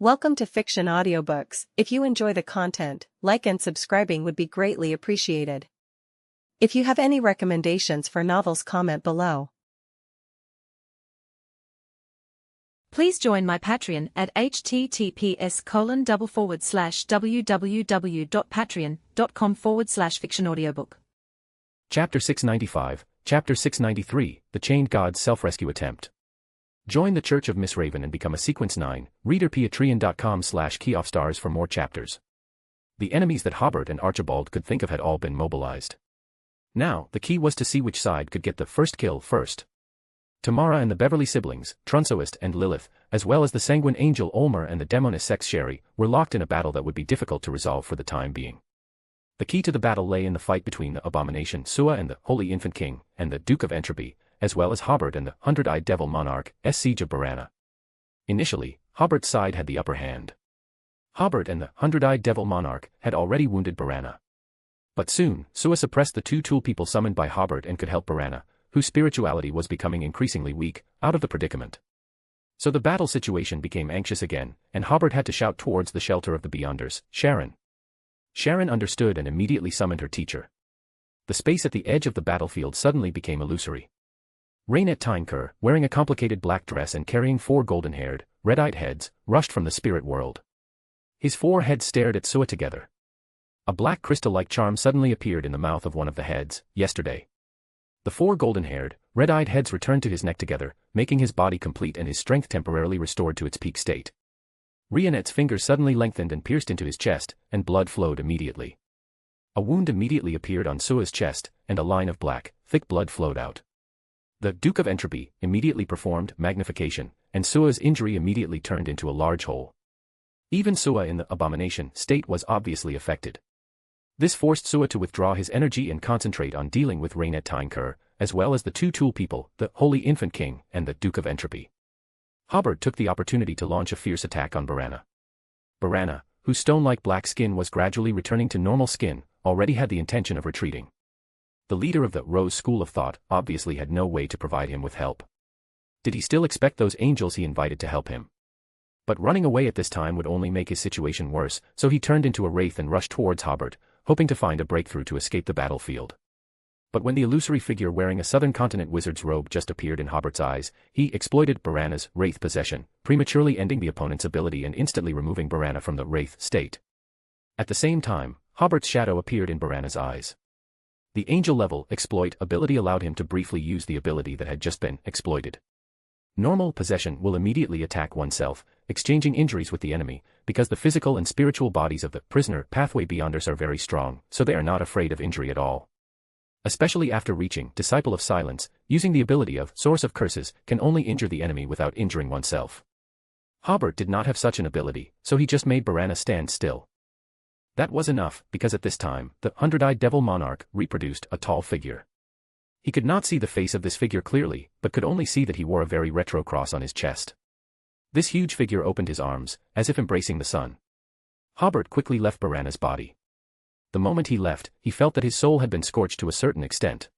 Welcome to Fiction Audiobooks. If you enjoy the content, like and subscribing would be greatly appreciated. If you have any recommendations for novels, comment below. Please join my Patreon at https://www.patreon.com/fictionaudiobook. Chapter 695, Chapter 693, The Chained God's Self-Rescue Attempt. Join the Church of Miss Raven and become a Sequence 9, readerpatreon.com/keyoffstars for more chapters. The enemies that Hobert and Archibald could think of had all been mobilized. Now, the key was to see which side could get the first kill first. Tamara and the Beverly siblings, Trunsoist and Lilith, as well as the sanguine angel Olmer and the demoness Sex Sherry, were locked in a battle that would be difficult to resolve for the time being. The key to the battle lay in the fight between the abomination Sua and the Holy Infant King, and the Duke of Entropy, as well as Hobert and the Hundred-Eyed Devil Monarch, Siege of Barana. Initially, Hobert's side had the upper hand. Hobert and the Hundred-Eyed Devil Monarch had already wounded Barana. But soon, Sua suppressed the two tool people summoned by Hobert and could help Barana, whose spirituality was becoming increasingly weak, out of the predicament. So the battle situation became anxious again, and Hobert had to shout towards the shelter of the Beyonders, Sharon. Sharon understood and immediately summoned her teacher. The space at the edge of the battlefield suddenly became illusory. Rainet Tyneker, wearing a complicated black dress and carrying 4 golden-haired, red-eyed heads, rushed from the spirit world. His 4 heads stared at Sua together. A black crystal-like charm suddenly appeared in the mouth of one of the heads, yesterday. The 4 golden-haired, red-eyed heads returned to his neck together, making his body complete and his strength temporarily restored to its peak state. Rainett's fingers suddenly lengthened and pierced into his chest, and blood flowed immediately. A wound immediately appeared on Sua's chest, and a line of black, thick blood flowed out. The Duke of Entropy immediately performed magnification, and Sua's injury immediately turned into a large hole. Even Sua in the abomination state was obviously affected. This forced Sua to withdraw his energy and concentrate on dealing with Rainet Tyneker, as well as the 2 tool people, the Holy Infant King and the Duke of Entropy. Hobert took the opportunity to launch a fierce attack on Barana. Barana, whose stone-like black skin was gradually returning to normal skin, already had the intention of retreating. The leader of the Rose School of Thought obviously had no way to provide him with help. Did he still expect those angels he invited to help him? But running away at this time would only make his situation worse, so he turned into a wraith and rushed towards Hobert, hoping to find a breakthrough to escape the battlefield. But when the illusory figure wearing a Southern Continent wizard's robe just appeared in Hobert's eyes, he exploited Barana's wraith possession, prematurely ending the opponent's ability and instantly removing Barana from the wraith state. At the same time, Hobert's shadow appeared in Barana's eyes. The angel-level exploit ability allowed him to briefly use the ability that had just been exploited. Normal possession will immediately attack oneself, exchanging injuries with the enemy, because the physical and spiritual bodies of the prisoner pathway Beyonders are very strong, so they are not afraid of injury at all. Especially after reaching Disciple of Silence, using the ability of Source of Curses can only injure the enemy without injuring oneself. Hobert did not have such an ability, so he just made Barana stand still. That was enough, because at this time, the Hundred-Eyed Devil Monarch reproduced a tall figure. He could not see the face of this figure clearly, but could only see that he wore a very retro cross on his chest. This huge figure opened his arms, as if embracing the sun. Hobert quickly left Barana's body. The moment he left, he felt that his soul had been scorched to a certain extent.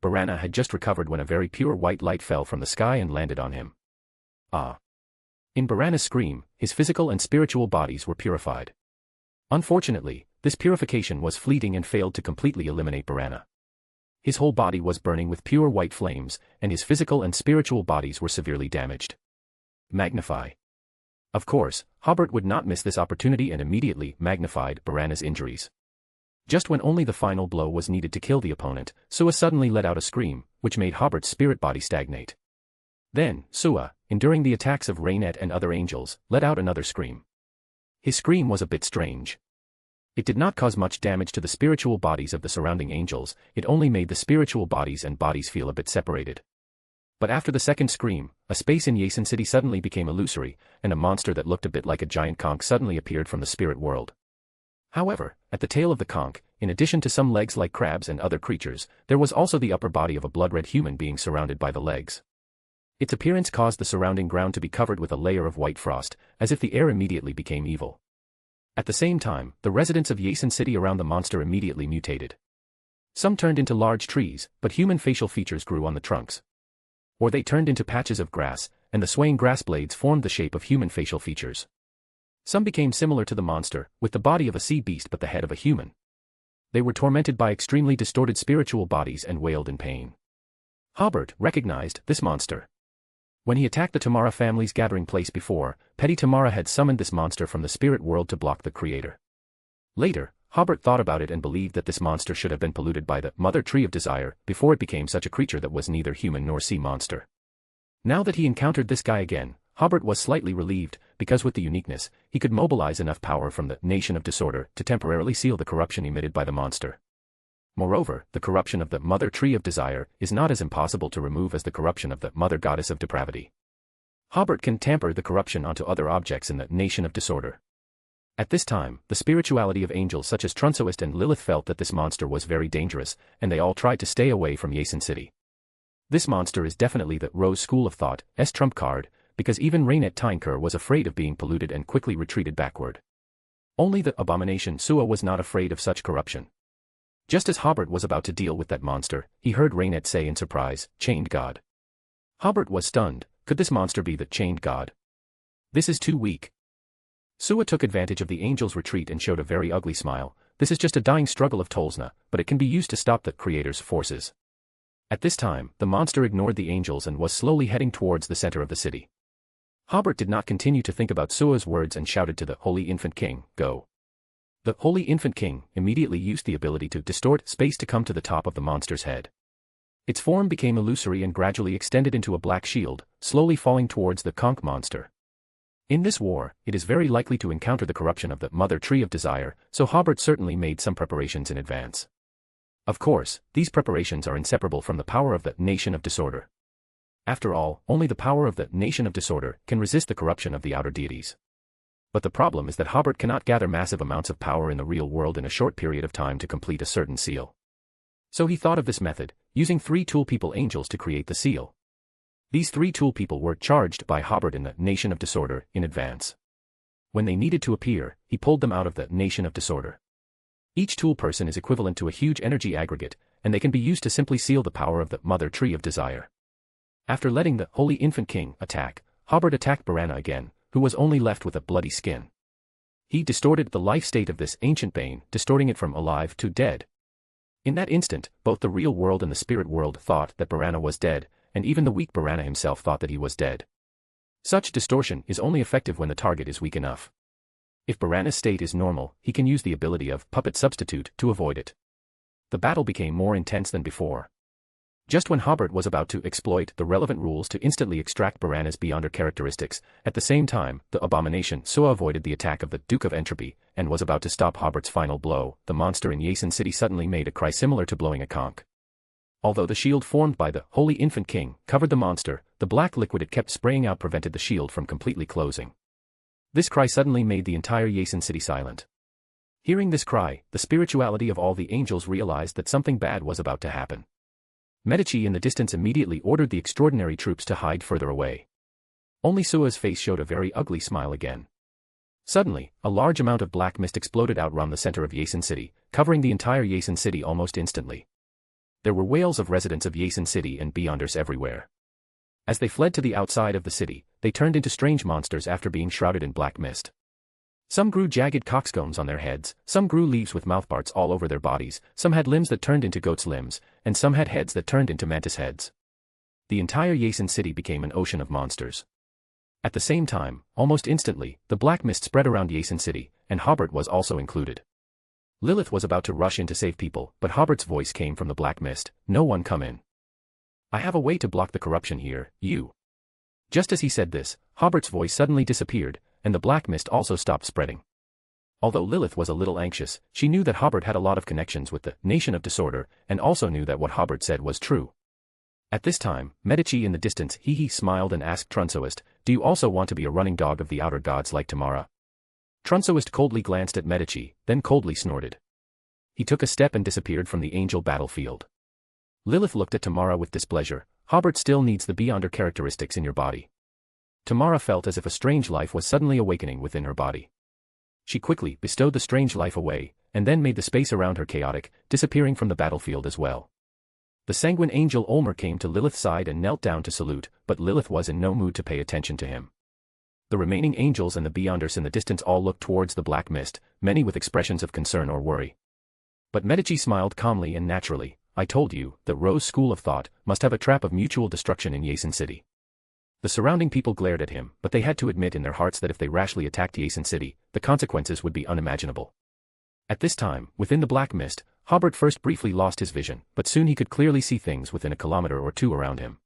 Barana had just recovered when a very pure white light fell from the sky and landed on him. Ah! In Barana's scream, his physical and spiritual bodies were purified. Unfortunately, this purification was fleeting and failed to completely eliminate Barana. His whole body was burning with pure white flames, and his physical and spiritual bodies were severely damaged. Magnify. Of course, Hobert would not miss this opportunity and immediately magnified Barana's injuries. Just when only the final blow was needed to kill the opponent, Sua suddenly let out a scream, which made Hobert's spirit body stagnate. Then, Sua, enduring the attacks of Rainet and other angels, let out another scream. His scream was a bit strange. It did not cause much damage to the spiritual bodies of the surrounding angels, it only made the spiritual bodies and bodies feel a bit separated. But after the second scream, a space in Yason City suddenly became illusory, and a monster that looked a bit like a giant conch suddenly appeared from the spirit world. However, at the tail of the conch, in addition to some legs like crabs and other creatures, there was also the upper body of a blood-red human being surrounded by the legs. Its appearance caused the surrounding ground to be covered with a layer of white frost, as if the air immediately became evil. At the same time, the residents of Yason City around the monster immediately mutated. Some turned into large trees, but human facial features grew on the trunks. Or they turned into patches of grass, and the swaying grass blades formed the shape of human facial features. Some became similar to the monster, with the body of a sea beast but the head of a human. They were tormented by extremely distorted spiritual bodies and wailed in pain. Hobert recognized this monster. When he attacked the Tamara family's gathering place before, Petty Tamara had summoned this monster from the spirit world to block the creator. Later, Hobert thought about it and believed that this monster should have been polluted by the Mother Tree of Desire before it became such a creature that was neither human nor sea monster. Now that he encountered this guy again, Hobert was slightly relieved, because with the uniqueness, he could mobilize enough power from the Nation of Disorder to temporarily seal the corruption emitted by the monster. Moreover, the corruption of the Mother Tree of Desire is not as impossible to remove as the corruption of the Mother Goddess of Depravity. Hobert can tamper the corruption onto other objects in the Nation of Disorder. At this time, the spirituality of angels such as Trunsoist and Lilith felt that this monster was very dangerous, and they all tried to stay away from Yasin City. This monster is definitely the Rose School of Thought's trump card, because even Rainet Tyneker was afraid of being polluted and quickly retreated backward. Only the abomination Sua was not afraid of such corruption. Just as Hobert was about to deal with that monster, he heard Rainet say in surprise, "Chained God." Hobert was stunned. Could this monster be the Chained God? This is too weak. Sua took advantage of the angel's retreat and showed a very ugly smile. This is just a dying struggle of Tolsna, but it can be used to stop the creator's forces. At this time, the monster ignored the angels and was slowly heading towards the center of the city. Hobert did not continue to think about Sua's words and shouted to the Holy Infant King, "Go." The Holy Infant King immediately used the ability to distort space to come to the top of the monster's head. Its form became illusory and gradually extended into a black shield, slowly falling towards the conch monster. In this war, it is very likely to encounter the corruption of the Mother Tree of Desire, so Hobert certainly made some preparations in advance. Of course, these preparations are inseparable from the power of the Nation of Disorder. After all, only the power of the Nation of Disorder can resist the corruption of the outer deities. But the problem is that Hobert cannot gather massive amounts of power in the real world in a short period of time to complete a certain seal. So he thought of this method, using 3 Tool People angels to create the seal. These 3 Tool People were charged by Hobert in the Nation of Disorder in advance. When they needed to appear, he pulled them out of the Nation of Disorder. Each tool person is equivalent to a huge energy aggregate, and they can be used to simply seal the power of the Mother Tree of Desire. After letting the Holy Infant King attack, Hobert attacked Barana again, who was only left with a bloody skin. He distorted the life state of this ancient Bane, distorting it from alive to dead. In that instant, both the real world and the spirit world thought that Barana was dead, and even the weak Barana himself thought that he was dead. Such distortion is only effective when the target is weak enough. If Barana's state is normal, he can use the ability of Puppet Substitute to avoid it. The battle became more intense than before. Just when Hobert was about to exploit the relevant rules to instantly extract Barana's Beyonder characteristics, at the same time, the abomination Sua avoided the attack of the Duke of Entropy, and was about to stop Hobert's final blow, the monster in Yasin City suddenly made a cry similar to blowing a conch. Although the shield formed by the Holy Infant King covered the monster, the black liquid it kept spraying out prevented the shield from completely closing. This cry suddenly made the entire Yasin City silent. Hearing this cry, the spirituality of all the angels realized that something bad was about to happen. Medici in the distance immediately ordered the extraordinary troops to hide further away. Only Sua's face showed a very ugly smile again. Suddenly, a large amount of black mist exploded out around the center of Yasin City, covering the entire Yasin City almost instantly. There were wails of residents of Yasin City and Beyonders everywhere. As they fled to the outside of the city, they turned into strange monsters after being shrouded in black mist. Some grew jagged coxcombs on their heads, some grew leaves with mouthparts all over their bodies, some had limbs that turned into goats' limbs, and some had heads that turned into mantis heads. The entire Yasin City became an ocean of monsters. At the same time, almost instantly, the black mist spread around Yasin City, and Hobert was also included. Lilith was about to rush in to save people, but Hobert's voice came from the black mist, "No one come in. I have a way to block the corruption here, you." Just as he said this, Hobert's voice suddenly disappeared, and the black mist also stopped spreading. Although Lilith was a little anxious, she knew that Hobert had a lot of connections with the Nation of Disorder, and also knew that what Hobert said was true. At this time, Medici in the distance smiled and asked Trunsoist, "Do you also want to be a running dog of the outer gods like Tamara?" Trunsoist coldly glanced at Medici, then coldly snorted. He took a step and disappeared from the angel battlefield. Lilith looked at Tamara with displeasure. "Hobert still needs the Beyonder characteristics in your body." Tamara felt as if a strange life was suddenly awakening within her body. She quickly bestowed the strange life away, and then made the space around her chaotic, disappearing from the battlefield as well. The sanguine angel Ulmer came to Lilith's side and knelt down to salute, but Lilith was in no mood to pay attention to him. The remaining angels and the Beyonders in the distance all looked towards the black mist, many with expressions of concern or worry. But Medici smiled calmly and naturally. I told you, that Rose's school of thought must have a trap of mutual destruction in Yasen City. The surrounding people glared at him, but they had to admit in their hearts that if they rashly attacked Yasen City, the consequences would be unimaginable. At this time, within the black mist, Hobert first briefly lost his vision, but soon he could clearly see things within a kilometer or two around him.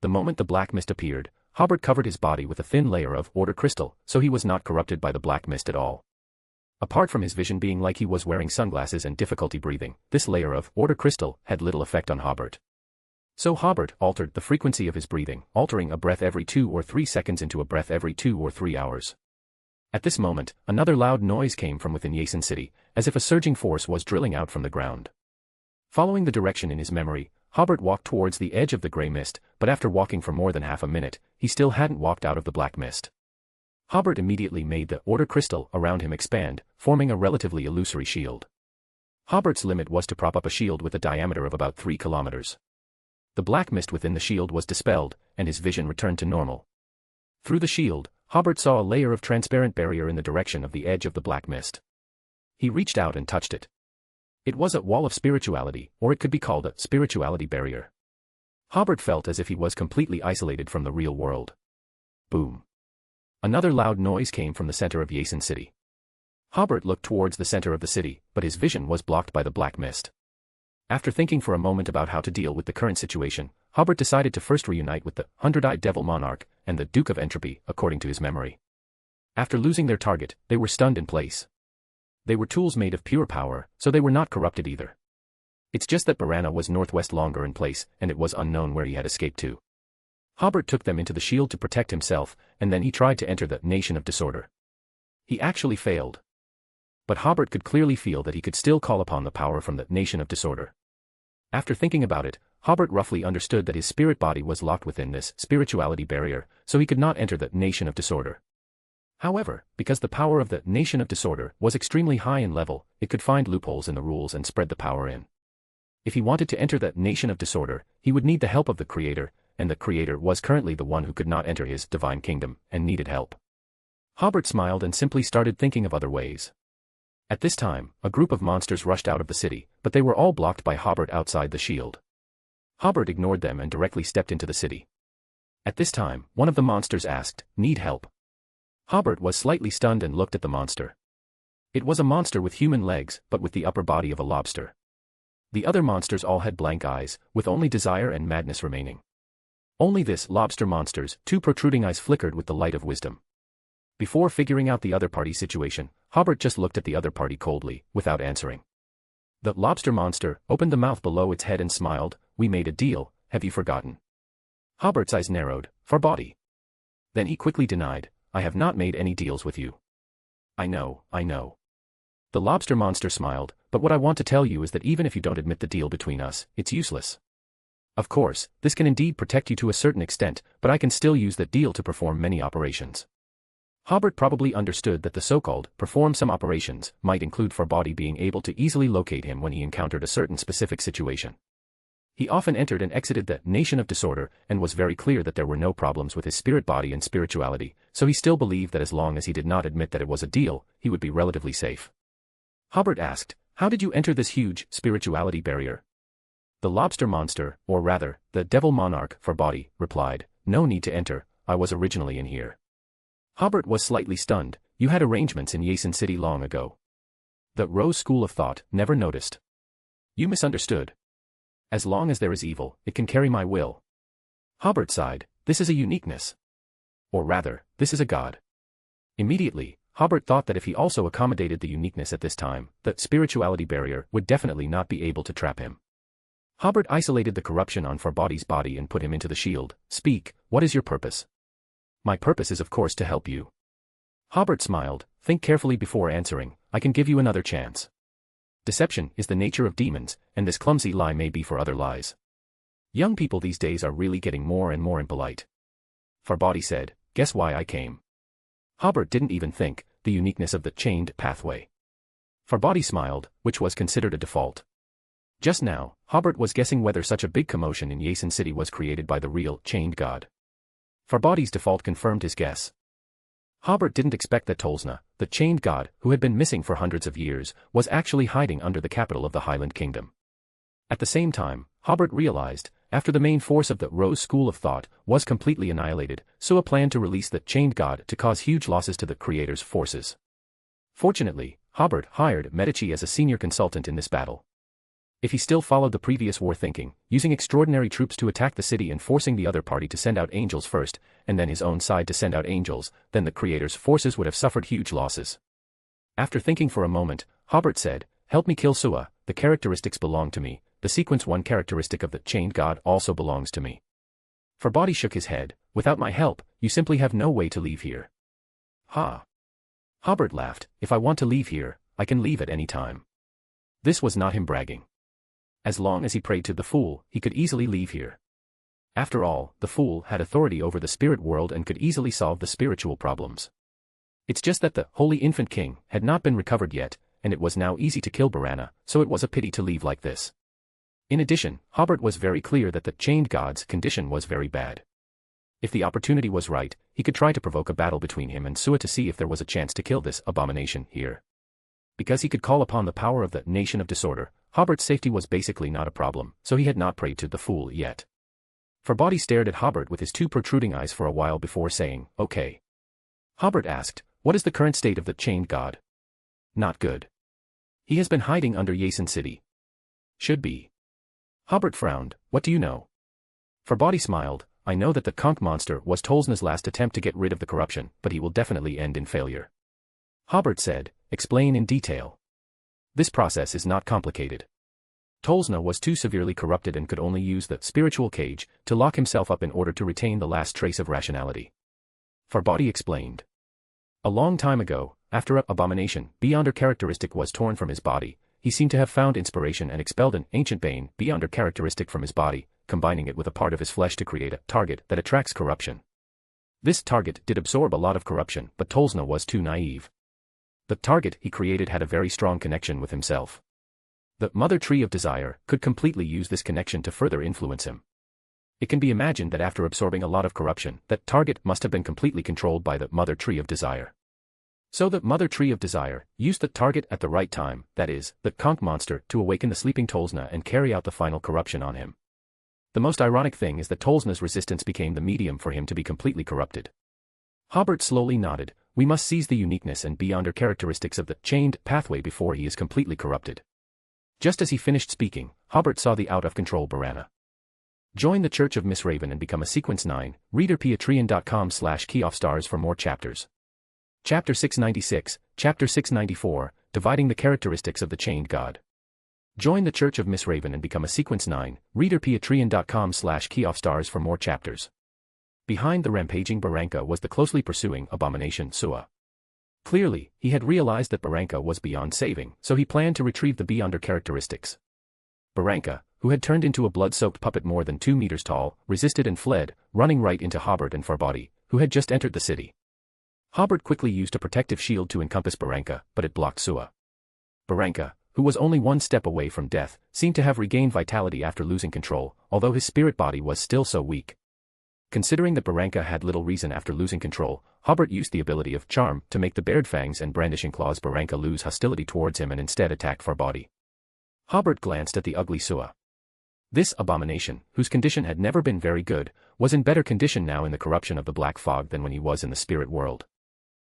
The moment the black mist appeared, Hobert covered his body with a thin layer of order crystal, so he was not corrupted by the black mist at all. Apart from his vision being like he was wearing sunglasses and difficulty breathing, this layer of order crystal had little effect on Hobert. So Hobert altered the frequency of his breathing, altering a breath every 2 or 3 seconds into a breath every 2 or 3 hours. At this moment, another loud noise came from within Yasen City, as if a surging force was drilling out from the ground. Following the direction in his memory, Hobert walked towards the edge of the grey mist, but after walking for more than half a minute, he still hadn't walked out of the black mist. Hobert immediately made the order crystal around him expand, forming a relatively illusory shield. Hobert's limit was to prop up a shield with a diameter of about 3 kilometers. The black mist within the shield was dispelled, and his vision returned to normal. Through the shield, Hobert saw a layer of transparent barrier in the direction of the edge of the black mist. He reached out and touched it. It was a wall of spirituality, or it could be called a spirituality barrier. Hobert felt as if he was completely isolated from the real world. Boom. Another loud noise came from the center of Yasen City. Hobert looked towards the center of the city, but his vision was blocked by the black mist. After thinking for a moment about how to deal with the current situation, Hobert decided to first reunite with the Hundred-Eyed Devil Monarch and the Duke of Entropy, according to his memory. After losing their target, they were stunned in place. They were tools made of pure power, so they were not corrupted either. It's just that Barana was northwest longer in place, and it was unknown where he had escaped to. Hobert took them into the shield to protect himself, and then he tried to enter the Nation of Disorder. He actually failed. But Hobert could clearly feel that he could still call upon the power from the Nation of Disorder. After thinking about it, Hobert roughly understood that his spirit body was locked within this spirituality barrier, so he could not enter the Nation of Disorder. However, because the power of the Nation of Disorder was extremely high in level, it could find loopholes in the rules and spread the power in. If he wanted to enter the Nation of Disorder, he would need the help of the Creator, and the Creator was currently the one who could not enter his divine kingdom, and needed help. Hobert smiled and simply started thinking of other ways. At this time, a group of monsters rushed out of the city, but they were all blocked by Hobert outside the shield. Hobert ignored them and directly stepped into the city. At this time, one of the monsters asked, "Need help?" Hobert was slightly stunned and looked at the monster. It was a monster with human legs, but with the upper body of a lobster. The other monsters all had blank eyes, with only desire and madness remaining. Only this lobster monster's 2 protruding eyes flickered with the light of wisdom. Before figuring out the other party's situation, Hobert just looked at the other party coldly, without answering. The lobster monster opened the mouth below its head and smiled, "We made a deal, have you forgotten?" Hobert's eyes narrowed, "Farbody." Then he quickly denied, "I have not made any deals with you." I know. The lobster monster smiled, "But what I want to tell you is that even if you don't admit the deal between us, it's useless. Of course, this can indeed protect you to a certain extent, but I can still use that deal to perform many operations." Hobert probably understood that the so-called perform some operations might include Farbody being able to easily locate him when he encountered a certain specific situation. He often entered and exited the Nation of Disorder and was very clear that there were no problems with his spirit body and spirituality, so he still believed that as long as he did not admit that it was a deal, he would be relatively safe. Hobert asked, "How did you enter this huge spirituality barrier?" The lobster monster, or rather, the devil monarch Farbody, replied, "No need to enter, I was originally in here." Hobert was slightly stunned. "You had arrangements in Yasen City long ago." The Rose School of Thought never noticed. "You misunderstood. As long as there is evil, it can carry my will." Hobert sighed, "This is a uniqueness. Or rather, this is a god." Immediately, Hobert thought that if he also accommodated the uniqueness at this time, the spirituality barrier would definitely not be able to trap him. Hobert isolated the corruption on Farbody's body and put him into the shield. "Speak, what is your purpose?" "My purpose is of course to help you." Hobert smiled, "Think carefully before answering, I can give you another chance. Deception is the nature of demons, and this clumsy lie may be for other lies. Young people these days are really getting more and more impolite." Farbody said, "Guess why I came?" Hobert didn't even think, the uniqueness of the chained pathway. Farbody smiled, which was considered a default. Just now, Hobert was guessing whether such a big commotion in Yasen City was created by the real chained god. Farbody's default confirmed his guess. Hobert didn't expect that Tolsna, the chained god who had been missing for hundreds of years, was actually hiding under the capital of the Highland Kingdom. At the same time, Hobert realized, after the main force of the Rose school of thought was completely annihilated, Sua planned to release the chained god to cause huge losses to the creator's forces. Fortunately, Hobert hired Medici as a senior consultant in this battle. If he still followed the previous war thinking, using extraordinary troops to attack the city and forcing the other party to send out angels first, and then his own side to send out angels, then the creator's forces would have suffered huge losses. After thinking for a moment, Hobert said, "Help me kill Sua, the characteristics belong to me, the sequence 1 characteristic of the chained god also belongs to me." Farbody shook his head, "Without my help, you simply have no way to leave here." "Ha!" Hobert laughed, "If I want to leave here, I can leave at any time." This was not him bragging. As long as he prayed to the Fool, he could easily leave here. After all, the Fool had authority over the spirit world and could easily solve the spiritual problems. It's just that the Holy Infant King had not been recovered yet, and it was now easy to kill Barana, so it was a pity to leave like this. In addition, Hobert was very clear that the chained god's condition was very bad. If the opportunity was right, he could try to provoke a battle between him and Sua to see if there was a chance to kill this abomination here. Because he could call upon the power of the Nation of Disorder, Hobert's safety was basically not a problem, so he had not prayed to the Fool yet. Farbody stared at Hobert with his two protruding eyes for a while before saying, "Okay." Hobert asked, "What is the current state of the chained god?" "Not good. He has been hiding under Yasen City." "Should be." Hobert frowned, "What do you know?" Farbody smiled, "I know that the conch monster was Tolsna's last attempt to get rid of the corruption, but he will definitely end in failure." Hobert said, "Explain in detail." "This process is not complicated. Tolsna was too severely corrupted and could only use the spiritual cage to lock himself up in order to retain the last trace of rationality." Farbody explained. "A long time ago, after a abomination beyonder characteristic was torn from his body, he seemed to have found inspiration and expelled an ancient bane beyonder characteristic from his body, combining it with a part of his flesh to create a target that attracts corruption. This target did absorb a lot of corruption, but Tolsna was too naive. The target he created had a very strong connection with himself. The Mother Tree of Desire could completely use this connection to further influence him. It can be imagined that after absorbing a lot of corruption, that target must have been completely controlled by the Mother Tree of Desire. So the Mother Tree of Desire used the target at the right time, that is, the conch monster, to awaken the sleeping Tolsna and carry out the final corruption on him. The most ironic thing is that Tolsna's resistance became the medium for him to be completely corrupted." Hobert slowly nodded, "We must seize the uniqueness and beyonder characteristics of the chained pathway before he is completely corrupted." Just as he finished speaking, Hobert saw the out-of-control Barana. Join the Church of Miss Raven and become a Sequence 9, reader patreon.com/keyoffstars for more chapters. Chapter 696, Chapter 694, Dividing the Characteristics of the Chained God. Join the Church of Miss Raven and become a Sequence 9, reader patreon.com/keyoffstars for more chapters. Behind the rampaging Barranca was the closely pursuing abomination Sua. Clearly, he had realized that Barranca was beyond saving, so he planned to retrieve the beyonder characteristics. Barranca, who had turned into a blood-soaked puppet more than 2 meters tall, resisted and fled, running right into Hobert and Farbody, who had just entered the city. Hobert quickly used a protective shield to encompass Barranca, but it blocked Sua. Barranca, who was only one step away from death, seemed to have regained vitality after losing control, although his spirit body was still so weak. Considering that Barranca had little reason after losing control, Hobert used the ability of Charm to make the bared fangs and brandishing claws Barranca lose hostility towards him and instead attack Farbody. Hobert glanced at the ugly Sua. This abomination, whose condition had never been very good, was in better condition now in the corruption of the black fog than when he was in the spirit world.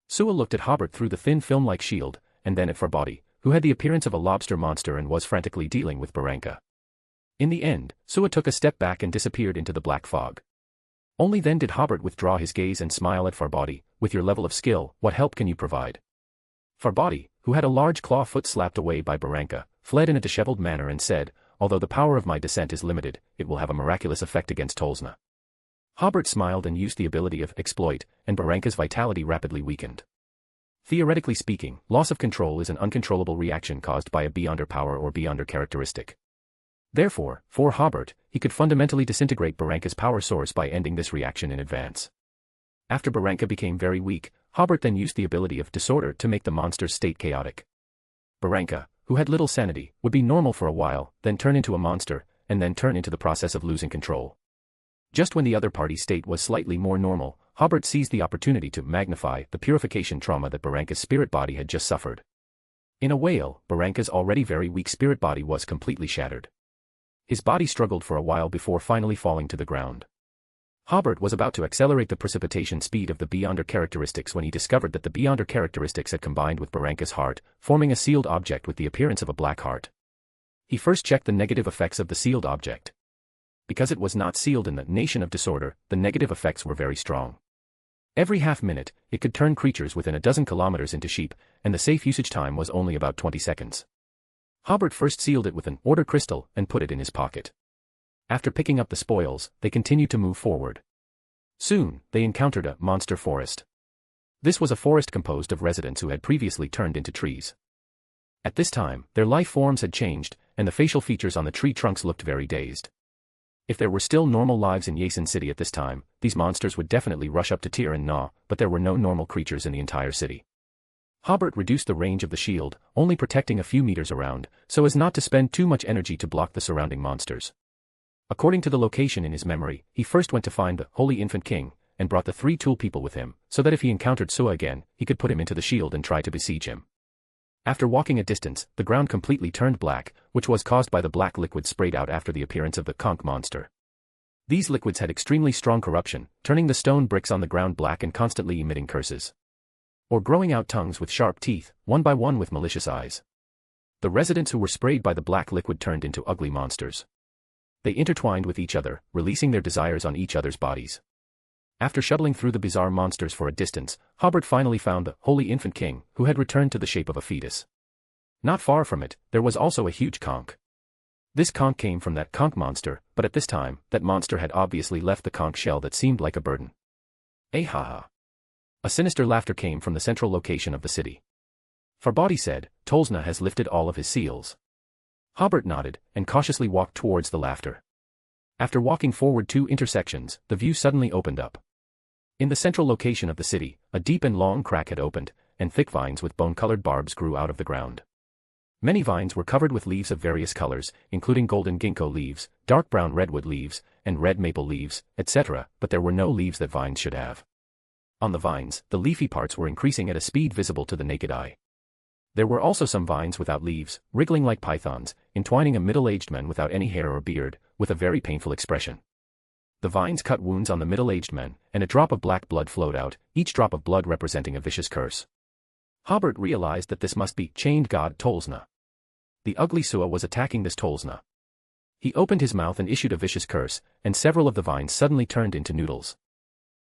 Sua looked at Hobert through the thin film-like shield, and then at Farbody, who had the appearance of a lobster monster and was frantically dealing with Barranca. In the end, Sua took a step back and disappeared into the black fog. Only then did Hobert withdraw his gaze and smile at Farbody, "With your level of skill, what help can you provide?" Farbody, who had a large claw foot slapped away by Barranca, fled in a disheveled manner and said, "Although the power of my descent is limited, it will have a miraculous effect against Tolsna." Hobert smiled and used the ability of Exploit, and Barranca's vitality rapidly weakened. Theoretically speaking, loss of control is an uncontrollable reaction caused by a beyonder power or beyonder characteristic. Therefore, for Hobert, he could fundamentally disintegrate Barranca's power source by ending this reaction in advance. After Barranca became very weak, Hobert then used the ability of Disorder to make the monster's state chaotic. Barranca, who had little sanity, would be normal for a while, then turn into a monster, and then turn into the process of losing control. Just when the other party's state was slightly more normal, Hobert seized the opportunity to magnify the purification trauma that Barranca's spirit body had just suffered. In a wail, Barranca's already very weak spirit body was completely shattered. His body struggled for a while before finally falling to the ground. Hobert was about to accelerate the precipitation speed of the Beyonder characteristics when he discovered that the Beyonder characteristics had combined with Barranca's heart, forming a sealed object with the appearance of a black heart. He first checked the negative effects of the sealed object. Because it was not sealed in the Nation of Disorder, the negative effects were very strong. Every half-minute, it could turn creatures within a dozen kilometers into sheep, and the safe usage time was only about 20 seconds. Hobert first sealed it with an order crystal and put it in his pocket. After picking up the spoils, they continued to move forward. Soon, they encountered a monster forest. This was a forest composed of residents who had previously turned into trees. At this time, their life forms had changed, and the facial features on the tree trunks looked very dazed. If there were still normal lives in Yasen City at this time, these monsters would definitely rush up to tear and gnaw, but there were no normal creatures in the entire city. Hobert reduced the range of the shield, only protecting a few meters around, so as not to spend too much energy to block the surrounding monsters. According to the location in his memory, he first went to find the Holy Infant King, and brought the 3 tool people with him, so that if he encountered Sua again, he could put him into the shield and try to besiege him. After walking a distance, the ground completely turned black, which was caused by the black liquid sprayed out after the appearance of the conch monster. These liquids had extremely strong corruption, turning the stone bricks on the ground black and constantly emitting curses. Or growing out tongues with sharp teeth, one by one with malicious eyes. The residents who were sprayed by the black liquid turned into ugly monsters. They intertwined with each other, releasing their desires on each other's bodies. After shuttling through the bizarre monsters for a distance, Hobert finally found the Holy Infant King, who had returned to the shape of a fetus. Not far from it, there was also a huge conch. This conch came from that conch monster, but at this time, that monster had obviously left the conch shell that seemed like a burden. Ha. A sinister laughter came from the central location of the city. Farbaudy said, Tolsna has lifted all of his seals. Hobert nodded, and cautiously walked towards the laughter. After walking forward 2 intersections, the view suddenly opened up. In the central location of the city, a deep and long crack had opened, and thick vines with bone-colored barbs grew out of the ground. Many vines were covered with leaves of various colors, including golden ginkgo leaves, dark brown redwood leaves, and red maple leaves, etc., but there were no leaves that vines should have. On the vines, the leafy parts were increasing at a speed visible to the naked eye. There were also some vines without leaves, wriggling like pythons, entwining a middle-aged man without any hair or beard, with a very painful expression. The vines cut wounds on the middle-aged men, and a drop of black blood flowed out, each drop of blood representing a vicious curse. Hobert realized that this must be chained god Tolsna. The ugly Sua was attacking this Tolsna. He opened his mouth and issued a vicious curse, and several of the vines suddenly turned into noodles.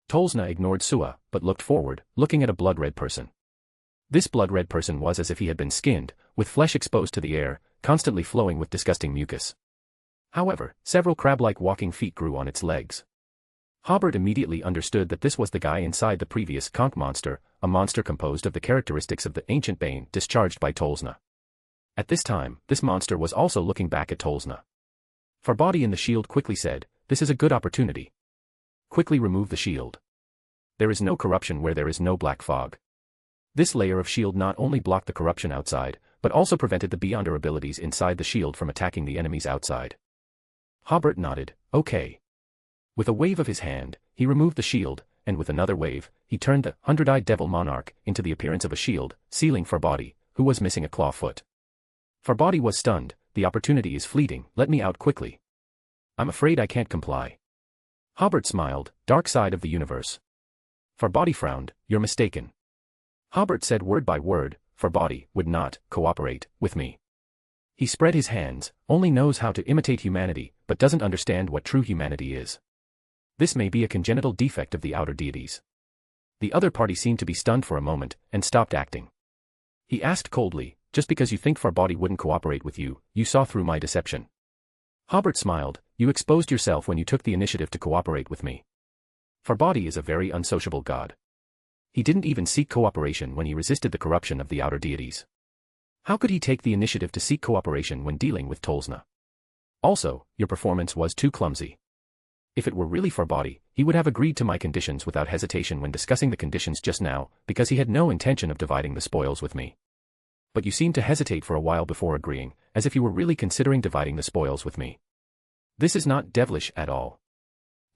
Tolsna ignored Sua, but looked forward, looking at a blood-red person. This blood-red person was as if he had been skinned, with flesh exposed to the air, constantly flowing with disgusting mucus. However, several crab-like walking feet grew on its legs. Hobert immediately understood that this was the guy inside the previous conch monster, a monster composed of the characteristics of the ancient bane discharged by Tolsna. At this time, this monster was also looking back at Tolsna. Farbaudy in the shield quickly said, "This is a good opportunity. Quickly remove the shield. There is no corruption where there is no black fog." This layer of shield not only blocked the corruption outside, but also prevented the Beyonder abilities inside the shield from attacking the enemies outside. Hobert nodded, "Okay." With a wave of his hand, he removed the shield, and with another wave, he turned the 100-eyed devil monarch into the appearance of a shield, sealing Farbaudy, who was missing a claw foot. Farbaudy was stunned. "The opportunity is fleeting, let me out quickly." "I'm afraid I can't comply." Hobert smiled, "Dark side of the universe." Farbaudy frowned, "You're mistaken." Hobert said word by word, "Farbaudy would not cooperate with me. He spread his hands, only knows how to imitate humanity, but doesn't understand what true humanity is. This may be a congenital defect of the outer deities." The other party seemed to be stunned for a moment, and stopped acting. He asked coldly, "Just because you think Farbaudy wouldn't cooperate with you, you saw through my deception." Hobert smiled, "You exposed yourself when you took the initiative to cooperate with me." Farbaudy is a very unsociable god. He didn't even seek cooperation when he resisted the corruption of the outer deities. How could he take the initiative to seek cooperation when dealing with Tolsna? Also, your performance was too clumsy. If it were really Farbaudy, he would have agreed to my conditions without hesitation when discussing the conditions just now, because he had no intention of dividing the spoils with me. But you seemed to hesitate for a while before agreeing, as if you were really considering dividing the spoils with me. This is not devilish at all.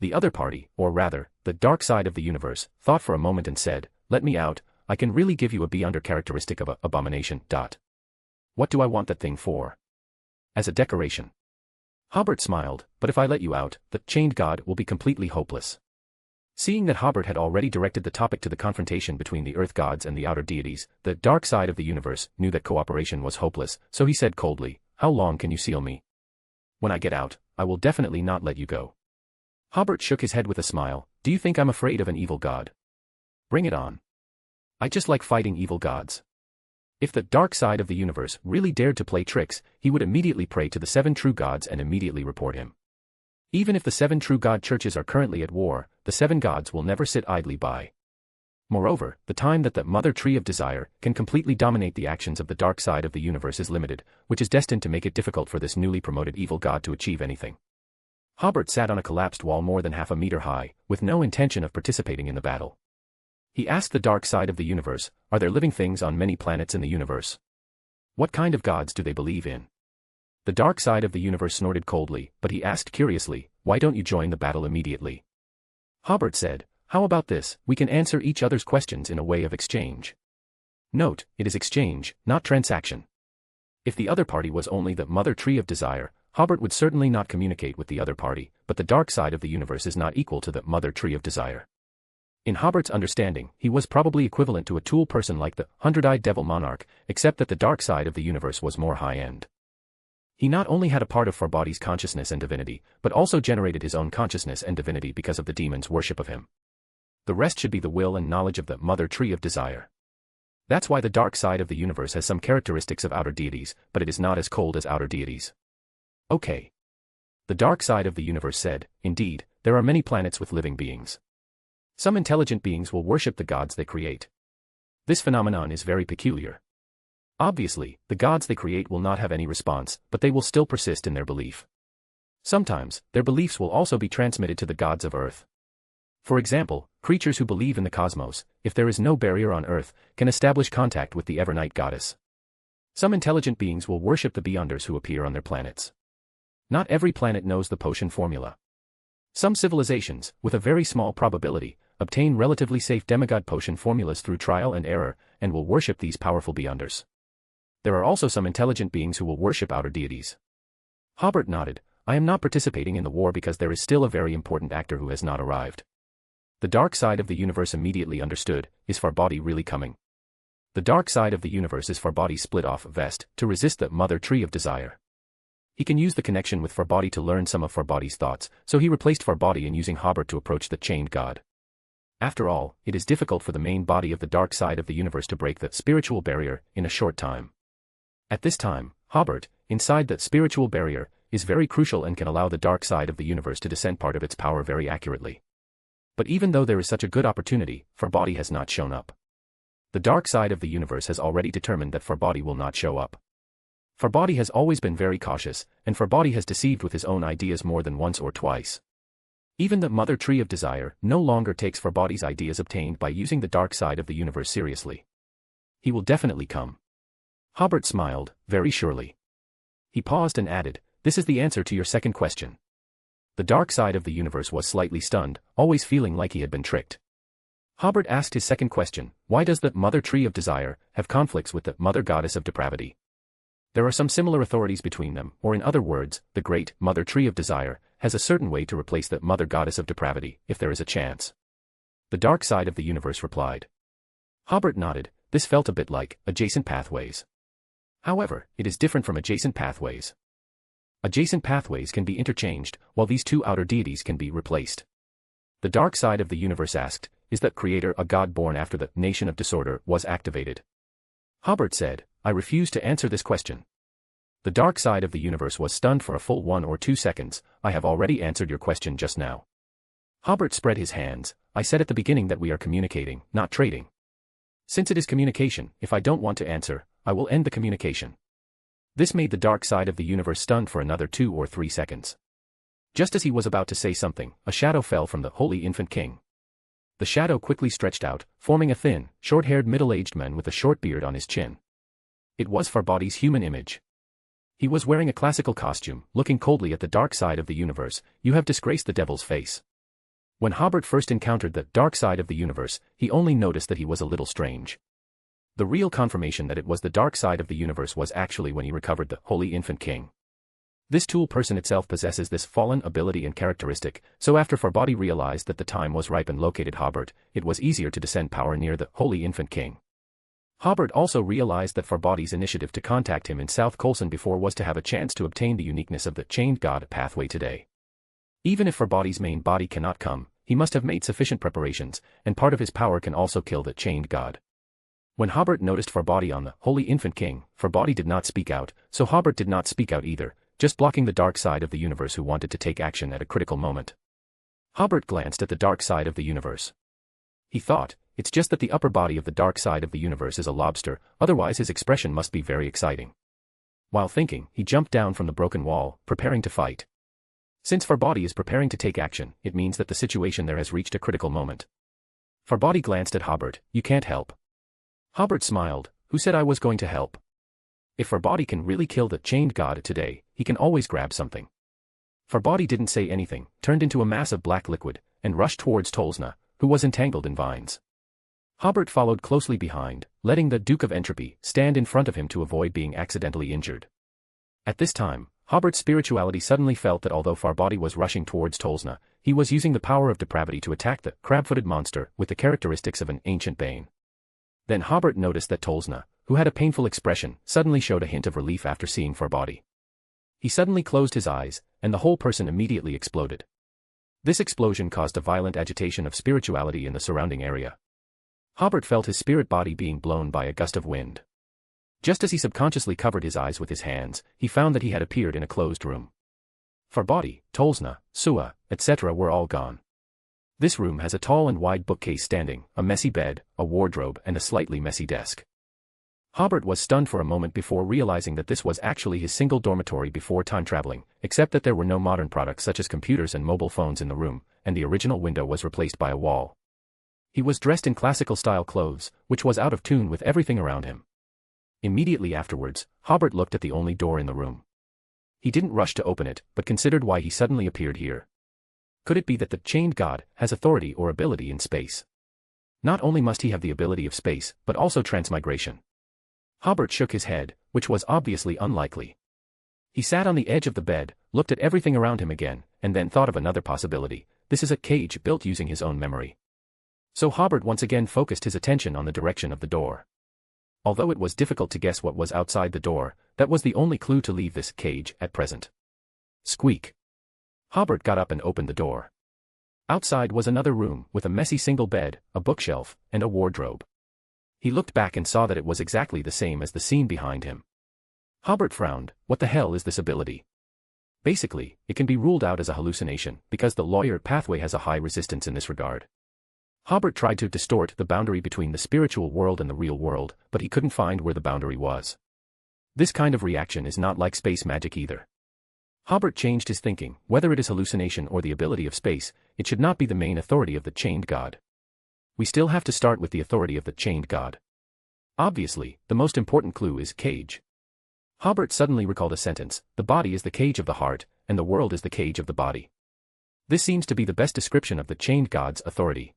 The other party, or rather, the dark side of the universe, thought for a moment and said, "Let me out, I can really give you a be under characteristic of a abomination. What do I want that thing for? As a decoration." Hobert smiled, "But if I let you out, the chained god will be completely hopeless." Seeing that Hobert had already directed the topic to the confrontation between the earth gods and the outer deities, the dark side of the universe knew that cooperation was hopeless, so he said coldly, "How long can you seal me? When I get out, I will definitely not let you go." Hobert shook his head with a smile. "Do you think I'm afraid of an evil god? Bring it on. I just like fighting evil gods." If the dark side of the universe really dared to play tricks, he would immediately pray to the 7 true gods and immediately report him. Even if the 7 true god churches are currently at war, the 7 gods will never sit idly by. Moreover, the time that the Mother Tree of Desire can completely dominate the actions of the dark side of the universe is limited, which is destined to make it difficult for this newly promoted evil god to achieve anything. Hobert sat on a collapsed wall more than half a meter high, with no intention of participating in the battle. He asked the dark side of the universe, "Are there living things on many planets in the universe? What kind of gods do they believe in?" The dark side of the universe snorted coldly, but he asked curiously, "Why don't you join the battle immediately?" Hobert said, "How about this, we can answer each other's questions in a way of exchange." Note, it is exchange, not transaction. If the other party was only the Mother Tree of Desire, Hobert would certainly not communicate with the other party, but the dark side of the universe is not equal to the Mother Tree of Desire. In Hobert's understanding, he was probably equivalent to a tool person like the Hundred-Eyed Devil Monarch, except that the dark side of the universe was more high-end. He not only had a part of Farbody's consciousness and divinity, but also generated his own consciousness and divinity because of the demons' worship of him. The rest should be the will and knowledge of the Mother Tree of Desire. That's why the dark side of the universe has some characteristics of outer deities, but it is not as cold as outer deities. Okay. The dark side of the universe said, "Indeed, there are many planets with living beings. Some intelligent beings will worship the gods they create. This phenomenon is very peculiar. Obviously, the gods they create will not have any response, but they will still persist in their belief. Sometimes, their beliefs will also be transmitted to the gods of Earth. For example, creatures who believe in the cosmos, if there is no barrier on Earth, can establish contact with the Evernight goddess. Some intelligent beings will worship the Beyonders who appear on their planets. Not every planet knows the potion formula. Some civilizations, with a very small probability, obtain relatively safe demigod potion formulas through trial and error, and will worship these powerful Beyonders. There are also some intelligent beings who will worship outer deities. Hobert nodded. "I am not participating in the war because there is still a very important actor who has not arrived." The dark side of the universe immediately understood, is Farbody really coming? The dark side of the universe is Farbody's split-off vest, to resist the Mother Tree of Desire. He can use the connection with Farbody to learn some of Farbody's thoughts, so he replaced Farbody in using Hobert to approach the chained god. After all, it is difficult for the main body of the dark side of the universe to break the spiritual barrier in a short time. At this time, Hobert, inside the spiritual barrier, is very crucial and can allow the dark side of the universe to descend part of its power very accurately. But even though there is such a good opportunity, Farbody has not shown up. The dark side of the universe has already determined that Farbody will not show up. Farbody has always been very cautious, and Farbody has deceived with his own ideas more than once or twice. Even the Mother Tree of Desire no longer takes Farbody's ideas obtained by using the dark side of the universe seriously. He will definitely come. Hobert smiled, very surely. He paused and added, "This is the answer to your second question." The dark side of the universe was slightly stunned, always feeling like he had been tricked. Hobert asked his second question, "Why does the Mother Tree of Desire have conflicts with the Mother Goddess of Depravity?" There are some similar authorities between them, or in other words, the great Mother Tree of Desire has a certain way to replace the Mother Goddess of Depravity, if there is a chance. The dark side of the universe replied. Hobert nodded. This felt a bit like adjacent pathways. However, it is different from adjacent pathways. Adjacent pathways can be interchanged, while these two outer deities can be replaced. The dark side of the universe asked, "Is that creator a god born after the Nation of Disorder was activated?" Hobert said, "I refuse to answer this question." The dark side of the universe was stunned for a full 1 or 2 seconds. "I have already answered your question just now." Hobert spread his hands. "I said at the beginning that we are communicating, not trading. Since it is communication, if I don't want to answer, I will end the communication." This made the dark side of the universe stunned for another 2 or 3 seconds. Just as he was about to say something, a shadow fell from the Holy Infant King. The shadow quickly stretched out, forming a thin, short-haired middle-aged man with a short beard on his chin. It was Farbody's human image. He was wearing a classical costume, looking coldly at the dark side of the universe. "You have disgraced the devil's face. When Hobert first encountered the dark side of the universe, he only noticed that he was a little strange. The real confirmation that it was the dark side of the universe was actually when he recovered the Holy Infant King. This tool person itself possesses this fallen ability and characteristic, so after Farbody realized that the time was ripe and located Hobert, it was easier to descend power near the Holy Infant King. Hobert also realized that Farbody's initiative to contact him in South Colson before was to have a chance to obtain the uniqueness of the Chained God pathway today. Even if Farbody's main body cannot come, he must have made sufficient preparations, and part of his power can also kill the Chained God. When Hobert noticed Farbody on the Holy Infant King, Farbody did not speak out, so Hobert did not speak out either, just blocking the dark side of the universe who wanted to take action at a critical moment. Hobert glanced at the dark side of the universe. He thought, it's just that the upper body of the dark side of the universe is a lobster, otherwise his expression must be very exciting. While thinking, he jumped down from the broken wall, preparing to fight. Since Farbody is preparing to take action, it means that the situation there has reached a critical moment. Farbody glanced at Hobert. You can't help. Hobert smiled. Who said I was going to help? If Farbody can really kill the Chained God today, he can always grab something. Farbody didn't say anything, turned into a mass of black liquid, and rushed towards Tolsna, who was entangled in vines. Hobert followed closely behind, letting the Duke of Entropy stand in front of him to avoid being accidentally injured. At this time, Hobert's spirituality suddenly felt that although Farbody was rushing towards Tolsna, he was using the power of depravity to attack the crab-footed monster with the characteristics of an ancient bane. Then Hobert noticed that Tolsna, who had a painful expression, suddenly showed a hint of relief after seeing Farbody. He suddenly closed his eyes, and the whole person immediately exploded. This explosion caused a violent agitation of spirituality in the surrounding area. Hobert felt his spirit body being blown by a gust of wind. Just as he subconsciously covered his eyes with his hands, he found that he had appeared in a closed room. Farbody, Tolsna, Sua, etc. were all gone. This room has a tall and wide bookcase standing, a messy bed, a wardrobe, and a slightly messy desk. Hobert was stunned for a moment before realizing that this was actually his single dormitory before time traveling, except that there were no modern products such as computers and mobile phones in the room, and the original window was replaced by a wall. He was dressed in classical-style clothes, which was out of tune with everything around him. Immediately afterwards, Hobert looked at the only door in the room. He didn't rush to open it, but considered why he suddenly appeared here. Could it be that the Chained God has authority or ability in space? Not only must he have the ability of space, but also transmigration. Hobert shook his head, which was obviously unlikely. He sat on the edge of the bed, looked at everything around him again, and then thought of another possibility. This is a cage built using his own memory. So Hobert once again focused his attention on the direction of the door. Although it was difficult to guess what was outside the door, that was the only clue to leave this cage at present. Squeak. Hobert got up and opened the door. Outside was another room with a messy single bed, a bookshelf, and a wardrobe. He looked back and saw that it was exactly the same as the scene behind him. Hobert frowned. What the hell is this ability? Basically, it can be ruled out as a hallucination because the lawyer pathway has a high resistance in this regard. Hobert tried to distort the boundary between the spiritual world and the real world, but he couldn't find where the boundary was. This kind of reaction is not like space magic either. Hobert changed his thinking. Whether it is hallucination or the ability of space, it should not be the main authority of the Chained God. We still have to start with the authority of the Chained God. Obviously, the most important clue is cage. Hobert suddenly recalled a sentence: the body is the cage of the heart, and the world is the cage of the body. This seems to be the best description of the Chained God's authority.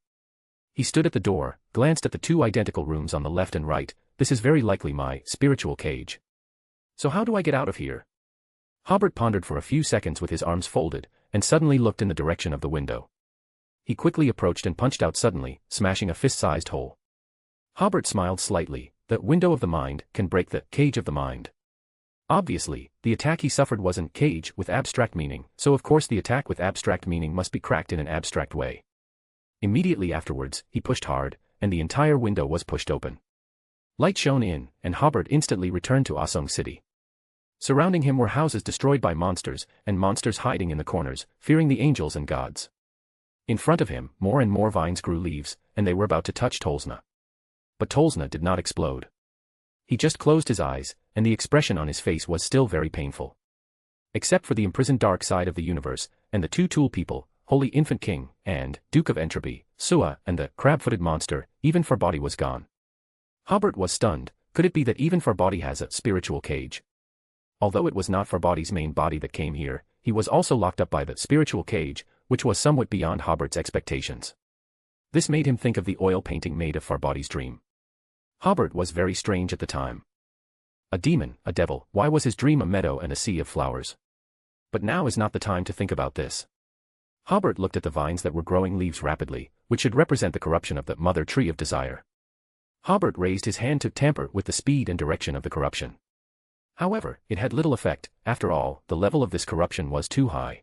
He stood at the door, glanced at the two identical rooms on the left and right. This is very likely my spiritual cage. So how do I get out of here? Hobert pondered for a few seconds with his arms folded, and suddenly looked in the direction of the window. He quickly approached and punched out suddenly, smashing a fist-sized hole. Hobert smiled slightly. The window of the mind can break the cage of the mind. Obviously, the attack he suffered was an cage with abstract meaning, so of course the attack with abstract meaning must be cracked in an abstract way. Immediately afterwards, he pushed hard, and the entire window was pushed open. Light shone in, and Hobert instantly returned to Asong City. Surrounding him were houses destroyed by monsters, and monsters hiding in the corners, fearing the angels and gods. In front of him, more and more vines grew leaves, and they were about to touch Tolsna. But Tolsna did not explode. He just closed his eyes, and the expression on his face was still very painful. Except for the imprisoned dark side of the universe, and the two tool people, Holy Infant King, and Duke of Entropy, Sua, and the crab-footed monster, even Farbody was gone. Hobert was stunned. Could it be that even Farbody has a spiritual cage? Although it was not Farbody's main body that came here, he was also locked up by the spiritual cage, which was somewhat beyond Hobert's expectations. This made him think of the oil painting made of Farbody's dream. Hobert was very strange at the time. A demon, a devil, why was his dream a meadow and a sea of flowers? But now is not the time to think about this. Hobert looked at the vines that were growing leaves rapidly, which should represent the corruption of the mother tree of desire. Hobert raised his hand to tamper with the speed and direction of the corruption. However, it had little effect. After all, the level of this corruption was too high.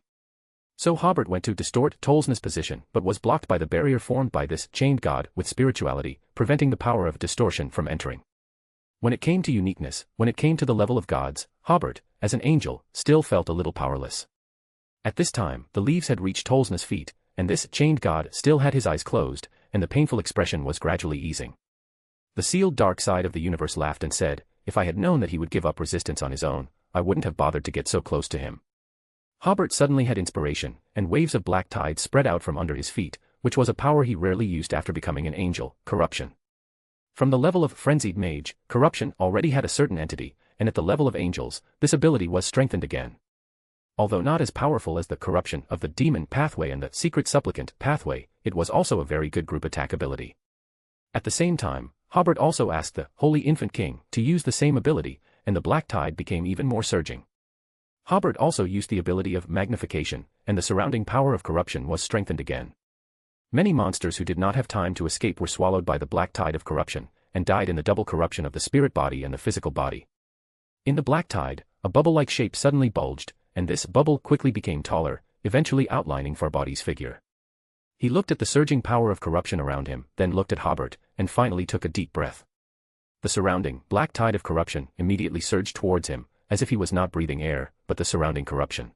So Hobert went to distort Tolsna's position but was blocked by the barrier formed by this chained god with spirituality, preventing the power of distortion from entering. When it came to uniqueness, when it came to the level of gods, Hobert, as an angel, still felt a little powerless. At this time, the leaves had reached Tolsna's feet, and this chained god still had his eyes closed, and the painful expression was gradually easing. The sealed dark side of the universe laughed and said, "If I had known that he would give up resistance on his own, I wouldn't have bothered to get so close to him." Hobert suddenly had inspiration, and waves of black tide spread out from under his feet, which was a power he rarely used after becoming an angel, corruption. From the level of frenzied mage, corruption already had a certain entity, and at the level of angels, this ability was strengthened again. Although not as powerful as the corruption of the demon pathway and the secret supplicant pathway, it was also a very good group attack ability. At the same time, Hobert also asked the Holy Infant King to use the same ability, and the black tide became even more surging. Hobert also used the ability of magnification, and the surrounding power of corruption was strengthened again. Many monsters who did not have time to escape were swallowed by the black tide of corruption, and died in the double corruption of the spirit body and the physical body. In the black tide, a bubble-like shape suddenly bulged, and this bubble quickly became taller, eventually outlining Farbody's figure. He looked at the surging power of corruption around him, then looked at Hobert, and finally took a deep breath. The surrounding black tide of corruption immediately surged towards him, as if he was not breathing air, but the surrounding corruption.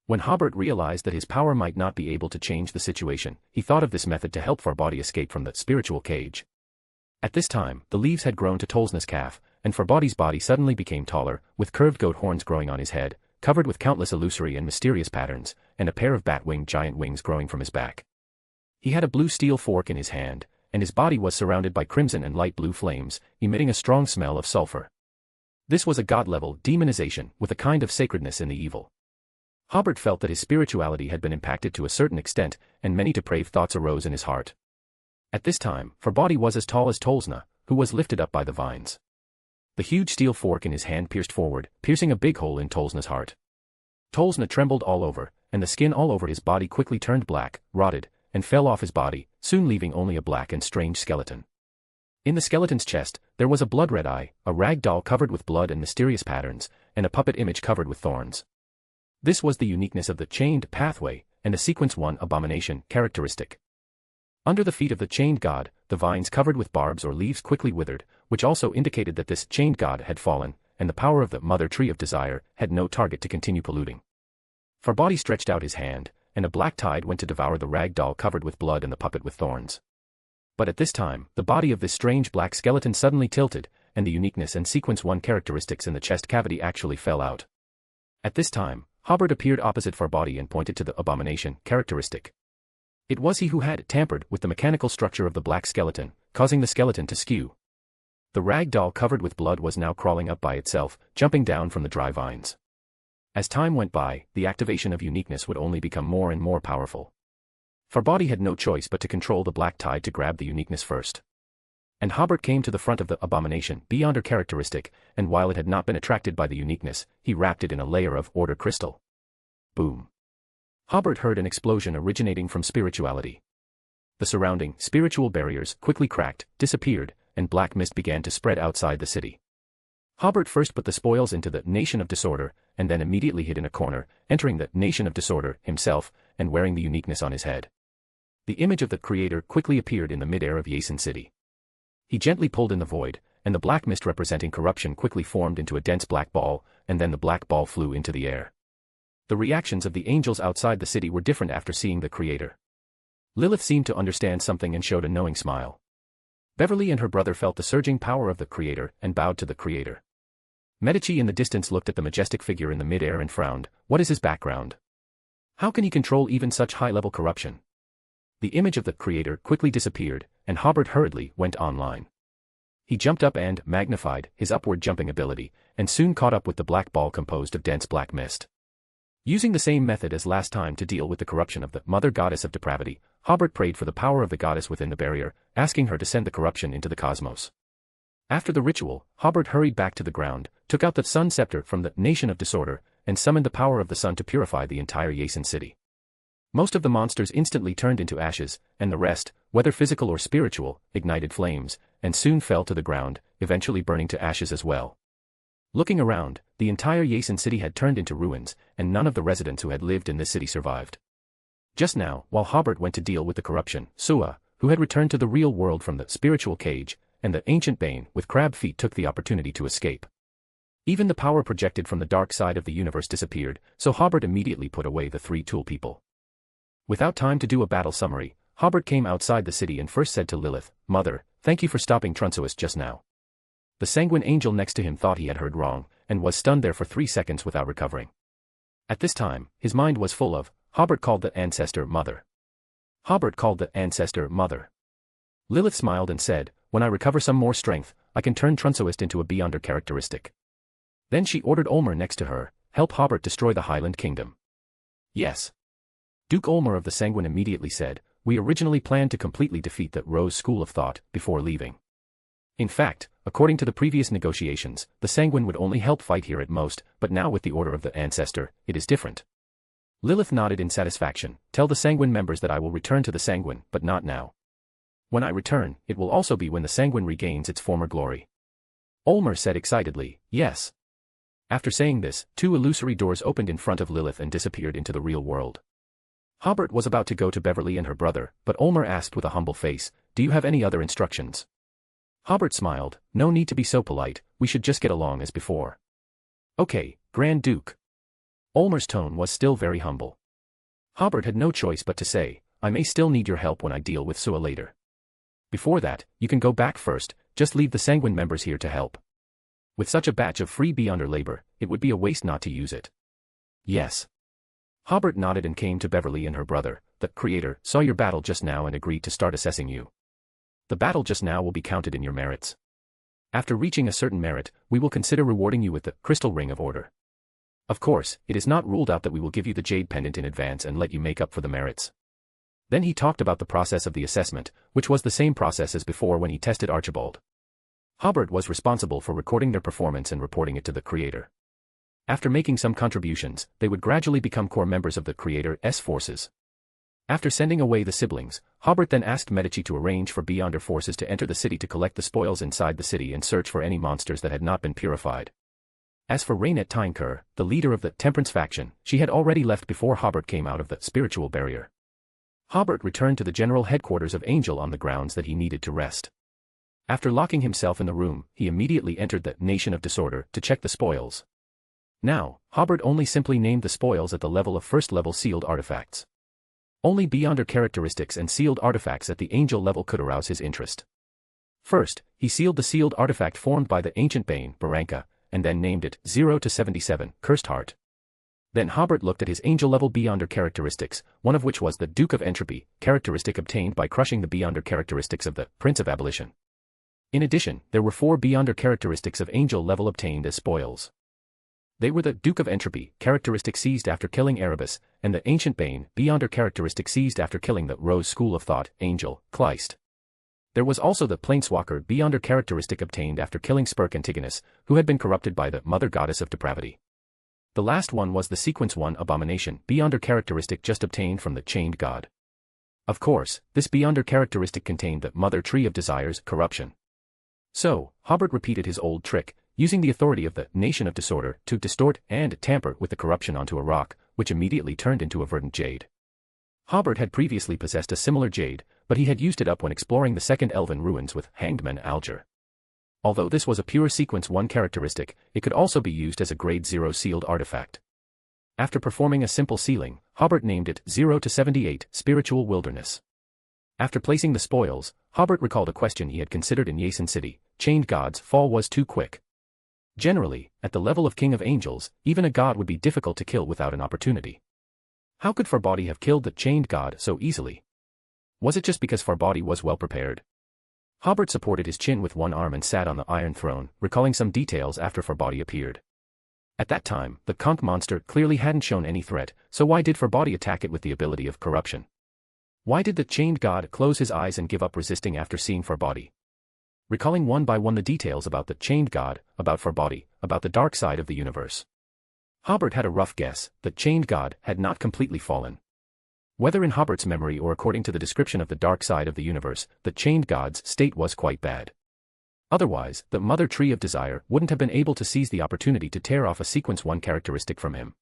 When Hobert realized that his power might not be able to change the situation, he thought of this method to help Farbody escape from the spiritual cage. At this time, the leaves had grown to Tolsna's calf, and Farbody's body suddenly became taller, with curved goat horns growing on his head, covered with countless illusory and mysterious patterns, and a pair of bat-winged giant wings growing from his back. He had a blue steel fork in his hand, and his body was surrounded by crimson and light blue flames, emitting a strong smell of sulfur. This was a god-level demonization with a kind of sacredness in the evil. Hobert felt that his spirituality had been impacted to a certain extent, and many depraved thoughts arose in his heart. At this time, Farbody was as tall as Tolsna, who was lifted up by the vines. The huge steel fork in his hand pierced forward, piercing a big hole in Tolsna's heart. Tolsna trembled all over, and the skin all over his body quickly turned black, rotted, and fell off his body, soon leaving only a black and strange skeleton. In the skeleton's chest, there was a blood-red eye, a rag doll covered with blood and mysterious patterns, and a puppet image covered with thorns. This was the uniqueness of the chained pathway, and a sequence 1 abomination characteristic. Under the feet of the chained god, the vines covered with barbs or leaves quickly withered, which also indicated that this chained god had fallen, and the power of the mother tree of desire had no target to continue polluting. Farbody stretched out his hand, and a black tide went to devour the rag doll covered with blood and the puppet with thorns. But at this time, the body of this strange black skeleton suddenly tilted, and the uniqueness and sequence 1 characteristics in the chest cavity actually fell out. At this time, Hobert appeared opposite Farbody and pointed to the abomination characteristic. It was he who had tampered with the mechanical structure of the black skeleton, causing the skeleton to skew. The rag doll covered with blood was now crawling up by itself, jumping down from the dry vines. As time went by, the activation of uniqueness would only become more and more powerful. Farbody had no choice but to control the black tide to grab the uniqueness first. And Hobert came to the front of the abomination beyond her characteristic, and while it had not been attracted by the uniqueness, he wrapped it in a layer of order crystal. Boom. Hobert heard an explosion originating from spirituality. The surrounding spiritual barriers quickly cracked, disappeared, and black mist began to spread outside the city. Hobert first put the spoils into the Nation of Disorder, and then immediately hid in a corner, entering the Nation of Disorder himself, and wearing the uniqueness on his head. The image of the Creator quickly appeared in the mid-air of Yasin City. He gently pulled in the void, and the black mist representing corruption quickly formed into a dense black ball, and then the black ball flew into the air. The reactions of the angels outside the city were different after seeing the Creator. Lilith seemed to understand something and showed a knowing smile. Beverly and her brother felt the surging power of the Creator and bowed to the Creator. Medici in the distance looked at the majestic figure in the mid-air and frowned. What is his background? How can he control even such high-level corruption? The image of the Creator quickly disappeared, and Hobert hurriedly went online. He jumped up and magnified his upward jumping ability, and soon caught up with the black ball composed of dense black mist. Using the same method as last time to deal with the corruption of the mother goddess of depravity, Hobert prayed for the power of the goddess within the barrier, asking her to send the corruption into the cosmos. After the ritual, Hobert hurried back to the ground, took out the sun scepter from the nation of disorder, and summoned the power of the sun to purify the entire Yasin city. Most of the monsters instantly turned into ashes, and the rest, whether physical or spiritual, ignited flames, and soon fell to the ground, eventually burning to ashes as well. Looking around, the entire Yasin city had turned into ruins, and none of the residents who had lived in this city survived. Just now, while Hobert went to deal with the corruption, Sua, who had returned to the real world from the spiritual cage, and the ancient Bane with crab feet took the opportunity to escape. Even the power projected from the dark side of the universe disappeared, so Hobert immediately put away the three tool people. Without time to do a battle summary, Hobert came outside the city and first said to Lilith, "Mother, thank you for stopping Trunsois just now." The sanguine angel next to him thought he had heard wrong, and was stunned there for 3 seconds without recovering. At this time, his mind was full of, Hobert called the ancestor Mother. Hobert called the ancestor Mother. Lilith smiled and said, "When I recover some more strength, I can turn Trunsoist into a Beyonder characteristic." Then she ordered Olmer next to her, "Help Hobert destroy the Highland Kingdom." "Yes." Duke Olmer of the Sanguine immediately said, "We originally planned to completely defeat the Rose School of Thought before leaving. In fact, according to the previous negotiations, the Sanguine would only help fight here at most, but now with the order of the Ancestor, it is different." Lilith nodded in satisfaction. "Tell the Sanguine members that I will return to the Sanguine, but not now. When I return, it will also be when the Sanguine regains its former glory." Olmer said excitedly, "Yes." After saying this, 2 illusory doors opened in front of Lilith and disappeared into the real world. Hobert was about to go to Beverly and her brother, but Olmer asked with a humble face, "Do you have any other instructions?" Hobert smiled, "No need to be so polite, we should just get along as before." "Okay, Grand Duke." Olmer's tone was still very humble. Hobert had no choice but to say, "I may still need your help when I deal with Sua later. Before that, you can go back first, just leave the Sanguine members here to help. With such a batch of free Beyonder labor, it would be a waste not to use it." "Yes." Hobert nodded and came to Beverly and her brother. "The Creator saw your battle just now and agreed to start assessing you. The battle just now will be counted in your merits. After reaching a certain merit, we will consider rewarding you with the Crystal Ring of Order. Of course, it is not ruled out that we will give you the Jade Pendant in advance and let you make up for the merits." Then he talked about the process of the assessment, which was the same process as before when he tested Archibald. Hobert was responsible for recording their performance and reporting it to the Creator. After making some contributions, they would gradually become core members of the Creator's forces. After sending away the siblings, Hobert then asked Medici to arrange for Beyonder forces to enter the city to collect the spoils inside the city and search for any monsters that had not been purified. As for Rainette Tyneker, the leader of the Temperance faction, she had already left before Hobert came out of the spiritual barrier. Hobert returned to the general headquarters of Angel on the grounds that he needed to rest. After locking himself in the room, he immediately entered the Nation of Disorder to check the spoils. Now, Hobert only simply named the spoils at the level of first-level sealed artifacts. Only Beyonder characteristics and sealed artifacts at the Angel level could arouse his interest. First, he sealed the sealed artifact formed by the ancient Bane, Baranka, and then named it 0 to 77, Cursed Heart. Then Hobert looked at his Angel-level Beyonder characteristics, one of which was the Duke of Entropy, characteristic obtained by crushing the Beyonder characteristics of the Prince of Abolition. In addition, there were 4 Beyonder characteristics of Angel level obtained as spoils. They were the Duke of Entropy, characteristic seized after killing Erebus, and the Ancient Bane, Beyonder characteristic seized after killing the Rose School of Thought, Angel, Kleist. There was also the Planeswalker Beyonder characteristic obtained after killing Spurk Antigonus, who had been corrupted by the Mother Goddess of Depravity. The last one was the Sequence 1 Abomination Beyonder characteristic just obtained from the Chained God. Of course, this Beyonder characteristic contained the Mother Tree of Desires, Corruption. So, Hobert repeated his old trick, using the authority of the Nation of Disorder to distort and tamper with the corruption onto a rock, which immediately turned into a verdant jade. Hobert had previously possessed a similar jade, but he had used it up when exploring the second Elven ruins with Hangman Alger. Although this was a pure Sequence 1 characteristic, it could also be used as a Grade 0 sealed artifact. After performing a simple sealing, Hobert named it 0 to 78, Spiritual Wilderness. After placing the spoils, Hobert recalled a question he had considered in Yasin City: Chained God's fall was too quick. Generally, at the level of King of Angels, even a god would be difficult to kill without an opportunity. How could Farbody have killed the Chained God so easily? Was it just because Farbody was well prepared? Hobert supported his chin with one arm and sat on the Iron Throne, recalling some details after Farbody appeared. At that time, the conch monster clearly hadn't shown any threat, so why did Forbody attack it with the ability of corruption? Why did the chained god close his eyes and give up resisting after seeing Forbody? Recalling one by one the details about the chained god, about Forbody, about the dark side of the universe, Hobert had a rough guess: the chained god had not completely fallen. Whether in Hobert's memory or according to the description of the dark side of the universe, the chained god's state was quite bad. Otherwise, the Mother Tree of Desire wouldn't have been able to seize the opportunity to tear off a Sequence 1 characteristic from him.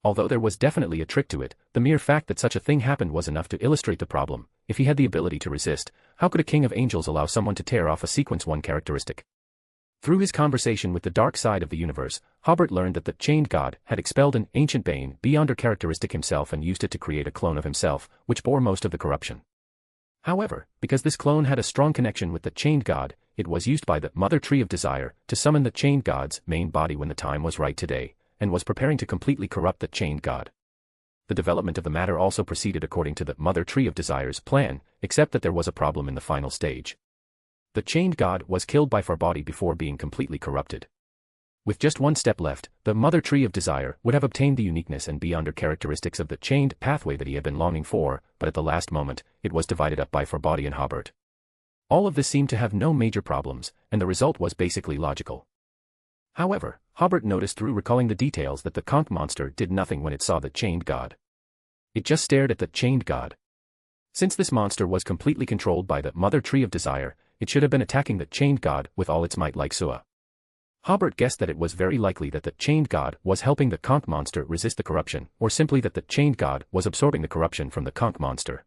Although there was definitely a trick to it, the mere fact that such a thing happened was enough to illustrate the problem. If he had the ability to resist, how could a king of angels allow someone to tear off a Sequence 1 characteristic? Through his conversation with the dark side of the universe, Hobert learned that the chained god had expelled an ancient bane beyonder characteristic himself and used it to create a clone of himself, which bore most of the corruption. However, because this clone had a strong connection with the chained god, it was used by the Mother Tree of Desire to summon the chained god's main body when the time was right today, and was preparing to completely corrupt the chained god. The development of the matter also proceeded according to the Mother Tree of Desire's plan, except that there was a problem in the final stage. The chained god was killed by Forbody before being completely corrupted. With just one step left, the Mother Tree of Desire would have obtained the uniqueness and beyonder characteristics of the chained pathway that he had been longing for, but at the last moment, it was divided up by Forbody and Hobert. All of this seemed to have no major problems, and the result was basically logical. However, Hobert noticed through recalling the details that the conch monster did nothing when it saw the chained god. It just stared at the chained god. Since this monster was completely controlled by the Mother Tree of Desire, it should have been attacking the chained god with all its might like Sua. Hobert guessed that it was very likely that the chained god was helping the conch monster resist the corruption, or simply that the chained god was absorbing the corruption from the conch monster.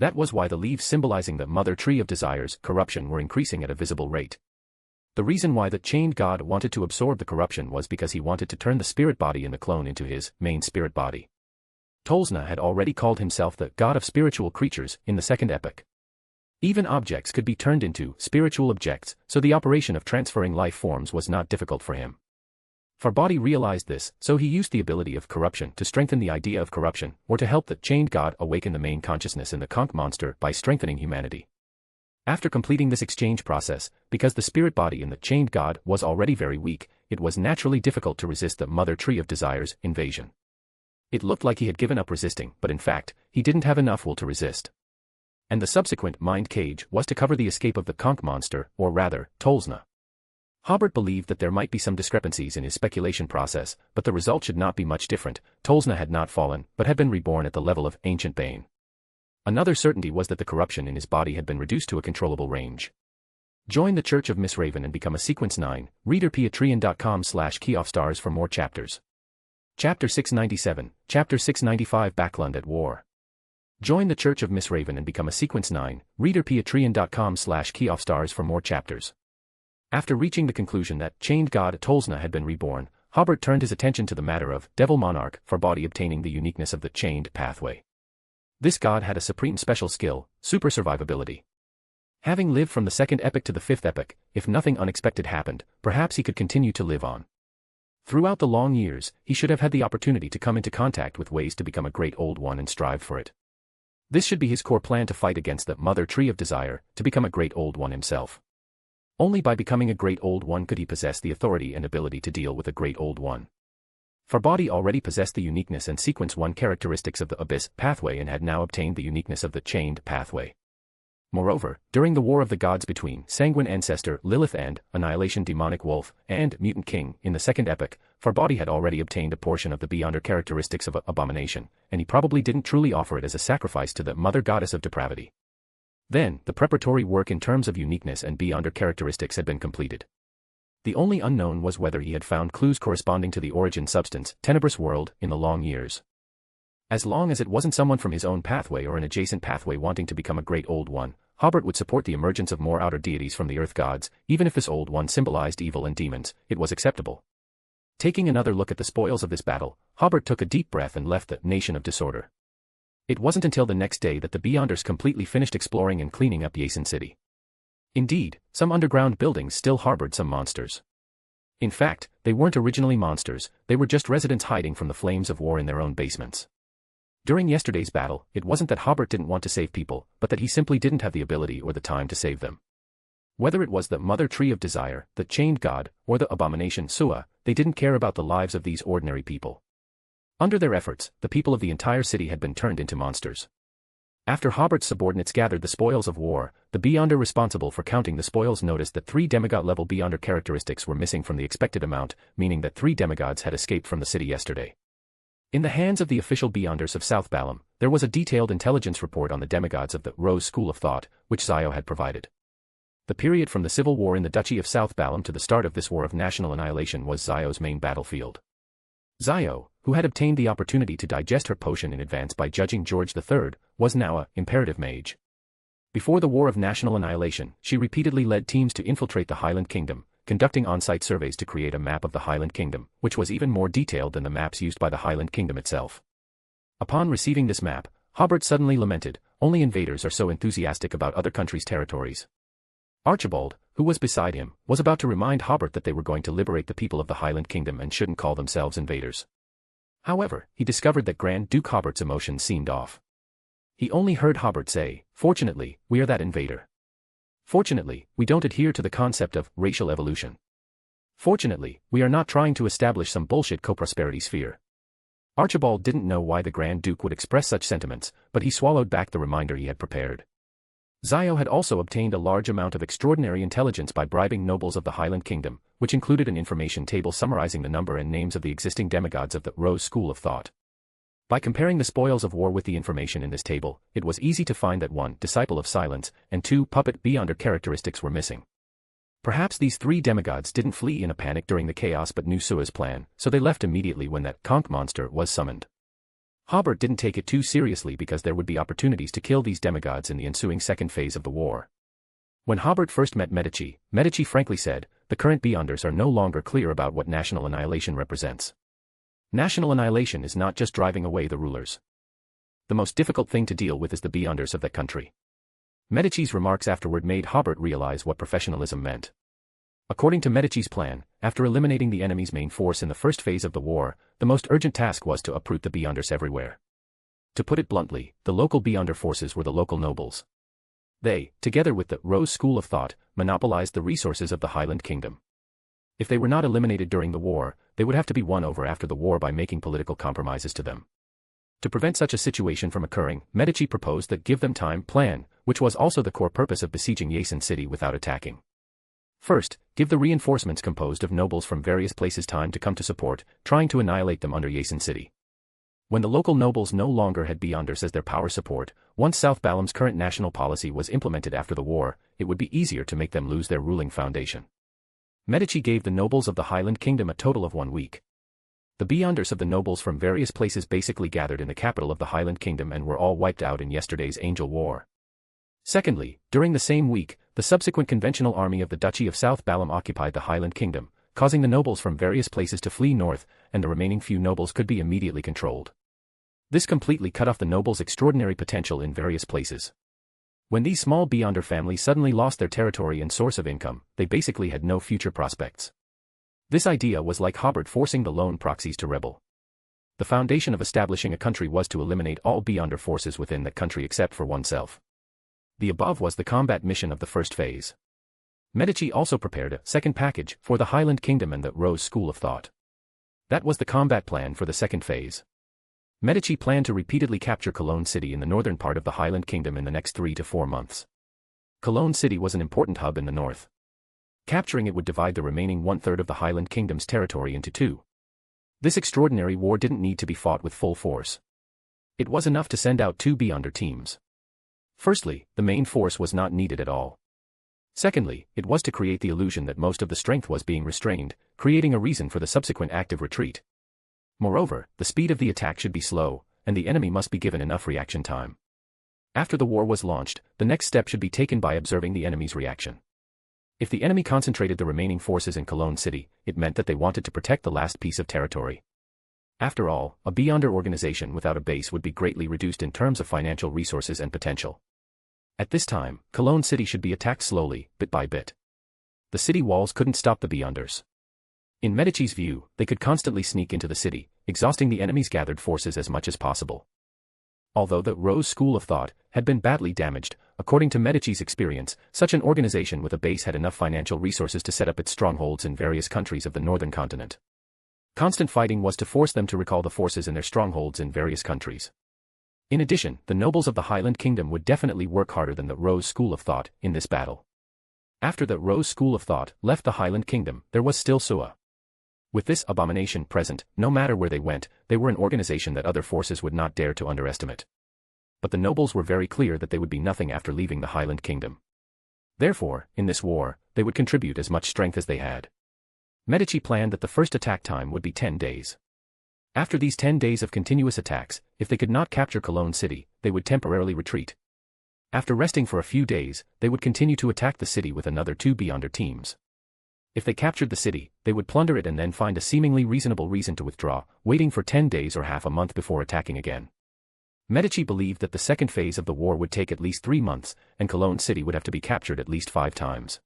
That was why the leaves symbolizing the Mother Tree of Desire's corruption were increasing at a visible rate. The reason why the chained god wanted to absorb the corruption was because he wanted to turn the spirit body in the clone into his main spirit body. Tolzna had already called himself the god of spiritual creatures in the second epoch. Even objects could be turned into spiritual objects, so the operation of transferring life forms was not difficult for him. Forbody realized this, so he used the ability of corruption to strengthen the idea of corruption, or to help the chained god awaken the main consciousness in the conch monster by strengthening humanity. After completing this exchange process, because the spirit body in the chained god was already very weak, it was naturally difficult to resist the Mother Tree of Desire's invasion. It looked like he had given up resisting, but in fact, he didn't have enough will to resist. And the subsequent mind cage was to cover the escape of the conch monster, or rather, Tolzna. Hobert believed that there might be some discrepancies in his speculation process, but the result should not be much different. Tolzna had not fallen, but had been reborn at the level of ancient bane. Another certainty was that the corruption in his body had been reduced to a controllable range. Join the Church of Miss Raven and become a Sequence 9, reader patreon.com/keyoffstars for more chapters. Chapter 697, Chapter 695 Backlund at War. Join the Church of Miss Raven and become a Sequence 9, reader patreon.com/keyoffstars for more chapters. After reaching the conclusion that chained god Tolzna had been reborn, Hobert turned his attention to the matter of Devil Monarch Forbody obtaining the uniqueness of the chained pathway. This god had a supreme special skill, super survivability. Having lived from the second epoch to the fifth epoch, if nothing unexpected happened, perhaps he could continue to live on. Throughout the long years, he should have had the opportunity to come into contact with ways to become a great old one and strive for it. This should be his core plan to fight against the Mother Tree of Desire, to become a great old one himself. Only by becoming a great old one could he possess the authority and ability to deal with a great old one. Forbody already possessed the uniqueness and Sequence 1 characteristics of the Abyss pathway and had now obtained the uniqueness of the chained pathway. Moreover, during the War of the Gods between Sanguine Ancestor Lilith and Annihilation Demonic Wolf and Mutant King in the second epoch, Forbody had already obtained a portion of the beyonder characteristics of Abomination, and he probably didn't truly offer it as a sacrifice to the Mother Goddess of Depravity. Then, the preparatory work in terms of uniqueness and beyonder characteristics had been completed. The only unknown was whether he had found clues corresponding to the origin substance, Tenebrous World, in the long years. As long as it wasn't someone from his own pathway or an adjacent pathway wanting to become a great old one, Hobert would support the emergence of more outer deities from the earth gods, even if this old one symbolized evil and demons, it was acceptable. Taking another look at the spoils of this battle, Hobert took a deep breath and left the Nation of Disorder. It wasn't until the next day that the Beyonders completely finished exploring and cleaning up Yasen City. Indeed, some underground buildings still harbored some monsters. In fact, they weren't originally monsters, they were just residents hiding from the flames of war in their own basements. During yesterday's battle, it wasn't that Hobert didn't want to save people, but that he simply didn't have the ability or the time to save them. Whether it was the Mother Tree of Desire, the Chained God, or the Abomination Sua, they didn't care about the lives of these ordinary people. Under their efforts, the people of the entire city had been turned into monsters. After Hobert's subordinates gathered the spoils of war, the Beyonder responsible for counting the spoils noticed that 3 demigod-level Beyonder characteristics were missing from the expected amount, meaning that 3 demigods had escaped from the city yesterday. In the hands of the official Beyonders of South Balam, there was a detailed intelligence report on the demigods of the Rose School of Thought, which Zio had provided. The period from the civil war in the Duchy of South Balam to the start of this war of national annihilation was Zio's main battlefield. Zio, who had obtained the opportunity to digest her potion in advance by judging George III, was now a imperative mage. Before the War of National Annihilation, she repeatedly led teams to infiltrate the Highland Kingdom, conducting on-site surveys to create a map of the Highland Kingdom, which was even more detailed than the maps used by the Highland Kingdom itself. Upon receiving this map, Hobert suddenly lamented, "Only invaders are so enthusiastic about other countries' territories." Archibald, who was beside him, was about to remind Hobert that they were going to liberate the people of the Highland Kingdom and shouldn't call themselves invaders. However, he discovered that Grand Duke Hobert's emotions seemed off. He only heard Hobert say, "Fortunately, we are that invader. Fortunately, we don't adhere to the concept of racial evolution. Fortunately, we are not trying to establish some bullshit co-prosperity sphere." Archibald didn't know why the Grand Duke would express such sentiments, but he swallowed back the reminder he had prepared. Zio had also obtained a large amount of extraordinary intelligence by bribing nobles of the Highland Kingdom, which included an information table summarizing the number and names of the existing demigods of the Rose School of Thought. By comparing the spoils of war with the information in this table, it was easy to find that 1 disciple of silence and 2 puppet Beyonder characteristics were missing. Perhaps these 3 demigods didn't flee in a panic during the chaos but knew Sua's plan, so they left immediately when that conch monster was summoned. Hobert didn't take it too seriously because there would be opportunities to kill these demigods in the ensuing second phase of the war. When Hobert first met Medici, Medici frankly said, "The current Beyonders are no longer clear about what national annihilation represents. National annihilation is not just driving away the rulers. The most difficult thing to deal with is the Beyonders of that country." Medici's remarks afterward made Hobert realize what professionalism meant. According to Medici's plan, after eliminating the enemy's main force in the first phase of the war, the most urgent task was to uproot the Beyonders everywhere. To put it bluntly, the local Beyonder forces were the local nobles. They, together with the Rose School of Thought, monopolized the resources of the Highland Kingdom. If they were not eliminated during the war, they would have to be won over after the war by making political compromises to them. To prevent such a situation from occurring, Medici proposed the Give Them Time plan, which was also the core purpose of besieging Yasen City without attacking. First, give the reinforcements composed of nobles from various places time to come to support, trying to annihilate them under Yasen City. When the local nobles no longer had Beyonders as their power support, once South Balam's current national policy was implemented after the war, it would be easier to make them lose their ruling foundation. Medici gave the nobles of the Highland Kingdom a total of 1 week. The Beyonders of the nobles from various places basically gathered in the capital of the Highland Kingdom and were all wiped out in yesterday's Angel War. Secondly, during the same week, the subsequent conventional army of the Duchy of South Balam occupied the Highland Kingdom, causing the nobles from various places to flee north, and the remaining few nobles could be immediately controlled. This completely cut off the nobles' extraordinary potential in various places. When these small Beyonder families suddenly lost their territory and source of income, they basically had no future prospects. This idea was like Hobert forcing the lone proxies to rebel. The foundation of establishing a country was to eliminate all Beyonder forces within that country except for oneself. The above was the combat mission of the first phase. Medici also prepared a second package for the Highland Kingdom and the Rose School of Thought. That was the combat plan for the second phase. Medici planned to repeatedly capture Cologne City in the northern part of the Highland Kingdom in the next 3 to 4 months. Cologne City was an important hub in the north. Capturing it would divide the remaining 1/3 of the Highland Kingdom's territory into 2. This extraordinary war didn't need to be fought with full force. It was enough to send out 2 Beyonder teams. Firstly, the main force was not needed at all. Secondly, it was to create the illusion that most of the strength was being restrained, creating a reason for the subsequent active retreat. Moreover, the speed of the attack should be slow, and the enemy must be given enough reaction time. After the war was launched, the next step should be taken by observing the enemy's reaction. If the enemy concentrated the remaining forces in Cologne City, it meant that they wanted to protect the last piece of territory. After all, a Beyonder organization without a base would be greatly reduced in terms of financial resources and potential. At this time, Cologne City should be attacked slowly, bit by bit. The city walls couldn't stop the Beyonders. In Medici's view, they could constantly sneak into the city, exhausting the enemy's gathered forces as much as possible. Although the Rose School of Thought had been badly damaged, according to Medici's experience, such an organization with a base had enough financial resources to set up its strongholds in various countries of the northern continent. Constant fighting was to force them to recall the forces in their strongholds in various countries. In addition, the nobles of the Highland Kingdom would definitely work harder than the Rose School of Thought in this battle. After the Rose School of Thought left the Highland Kingdom, there was still Sua. With this abomination present, no matter where they went, they were an organization that other forces would not dare to underestimate. But the nobles were very clear that they would be nothing after leaving the Highland Kingdom. Therefore, in this war, they would contribute as much strength as they had. Medici planned that the first attack time would be 10 days. After these 10 days of continuous attacks, if they could not capture Cologne city, they would temporarily retreat. After resting for a few days, they would continue to attack the city with another 2 Beyonder teams. If they captured the city, they would plunder it and then find a seemingly reasonable reason to withdraw, waiting for 10 days or half a month before attacking again. Medici believed that the second phase of the war would take at least 3 months, and Cologne city would have to be captured at least 5 times.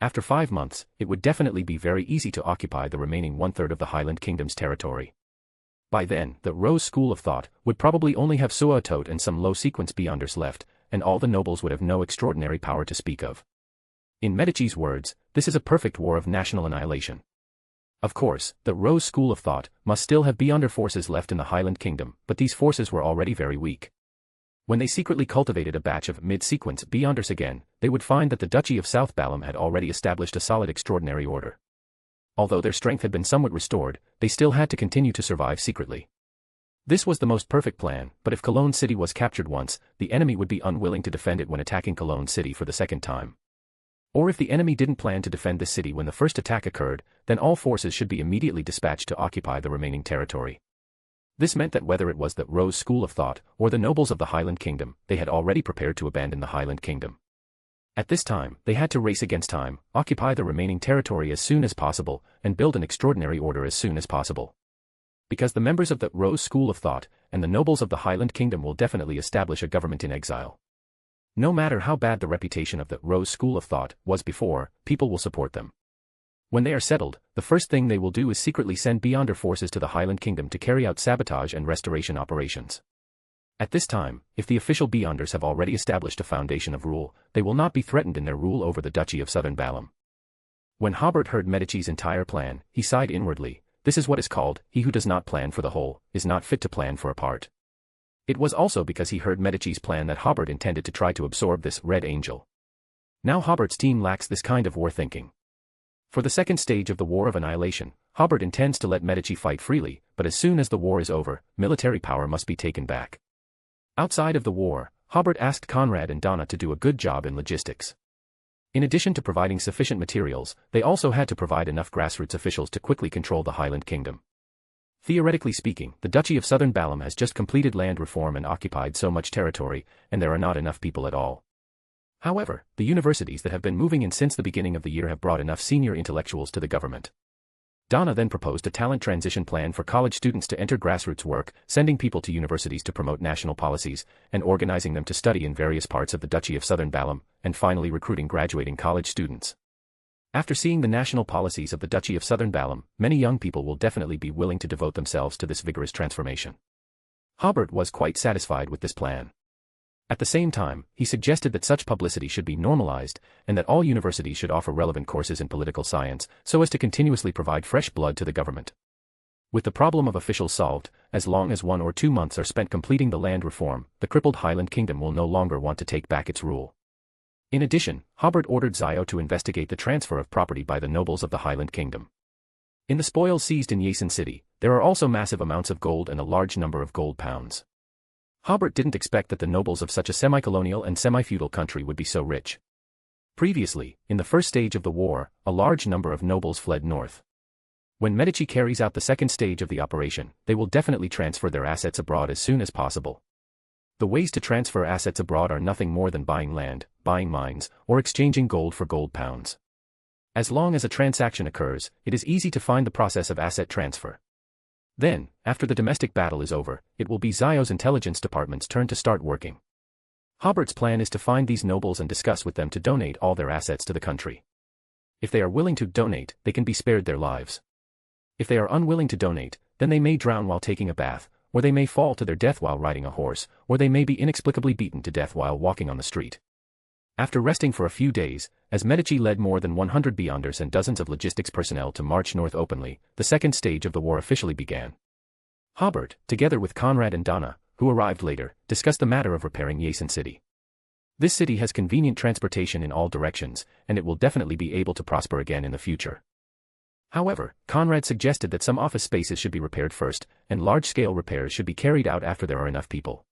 After 5 months, it would definitely be very easy to occupy the remaining 1/3 of the Highland Kingdom's territory. By then, the Rose School of Thought would probably only have Sua Tot and some low-sequence Beyonders left, and all the nobles would have no extraordinary power to speak of. In Medici's words, this is a perfect war of national annihilation. Of course, the Rose School of Thought must still have Beyonder forces left in the Highland Kingdom, but these forces were already very weak. When they secretly cultivated a batch of mid-sequence Beyonders again, they would find that the Duchy of South Balham had already established a solid extraordinary order. Although their strength had been somewhat restored, they still had to continue to survive secretly. This was the most perfect plan, but if Cologne city was captured once, the enemy would be unwilling to defend it when attacking Cologne city for the second time. Or if the enemy didn't plan to defend the city when the first attack occurred, then all forces should be immediately dispatched to occupy the remaining territory. This meant that whether it was the Rose School of Thought or the nobles of the Highland Kingdom, they had already prepared to abandon the Highland Kingdom. At this time, they had to race against time, occupy the remaining territory as soon as possible, and build an extraordinary order as soon as possible. Because the members of the Rose School of Thought and the nobles of the Highland Kingdom will definitely establish a government in exile. No matter how bad the reputation of the Rose School of Thought was before, people will support them. When they are settled, the first thing they will do is secretly send Beyonder forces to the Highland Kingdom to carry out sabotage and restoration operations. At this time, if the official Beyonders have already established a foundation of rule, they will not be threatened in their rule over the Duchy of Southern Balham. When Hobert heard Medici's entire plan, he sighed inwardly. This is what is called, he who does not plan for the whole, is not fit to plan for a part. It was also because he heard Medici's plan that Hobert intended to try to absorb this Red Angel. Now Hobert's team lacks this kind of war thinking. For the second stage of the War of Annihilation, Hobert intends to let Medici fight freely, but as soon as the war is over, military power must be taken back. Outside of the war, Hobert asked Conrad and Donna to do a good job in logistics. In addition to providing sufficient materials, they also had to provide enough grassroots officials to quickly control the Highland Kingdom. Theoretically speaking, the Duchy of Southern Balham has just completed land reform and occupied so much territory, and there are not enough people at all. However, the universities that have been moving in since the beginning of the year have brought enough senior intellectuals to the government. Donna then proposed a talent transition plan for college students to enter grassroots work, sending people to universities to promote national policies, and organizing them to study in various parts of the Duchy of Southern Balham, and finally recruiting graduating college students. After seeing the national policies of the Duchy of Southern Balham, many young people will definitely be willing to devote themselves to this vigorous transformation. Hobert was quite satisfied with this plan. At the same time, he suggested that such publicity should be normalized, and that all universities should offer relevant courses in political science, so as to continuously provide fresh blood to the government. With the problem of officials solved, as long as 1 or 2 months are spent completing the land reform, the crippled Highland Kingdom will no longer want to take back its rule. In addition, Hobert ordered Zio to investigate the transfer of property by the nobles of the Highland Kingdom. In the spoils seized in Yasen City, there are also massive amounts of gold and a large number of gold pounds. Hobert didn't expect that the nobles of such a semi-colonial and semi-feudal country would be so rich. Previously, in the first stage of the war, a large number of nobles fled north. When Medici carries out the second stage of the operation, they will definitely transfer their assets abroad as soon as possible. The ways to transfer assets abroad are nothing more than buying land, buying mines, or exchanging gold for gold pounds. As long as a transaction occurs, it is easy to find the process of asset transfer. Then, after the domestic battle is over, it will be Zio's intelligence department's turn to start working. Hobert's plan is to find these nobles and discuss with them to donate all their assets to the country. If they are willing to donate, they can be spared their lives. If they are unwilling to donate, then they may drown while taking a bath, or they may fall to their death while riding a horse, or they may be inexplicably beaten to death while walking on the street. After resting for a few days, as Medici led more than 100 beyonders and dozens of logistics personnel to march north openly, the second stage of the war officially began. Hobert, together with Conrad and Donna, who arrived later, discussed the matter of repairing Yasen City. This city has convenient transportation in all directions, and it will definitely be able to prosper again in the future. However, Conrad suggested that some office spaces should be repaired first, and large-scale repairs should be carried out after there are enough people.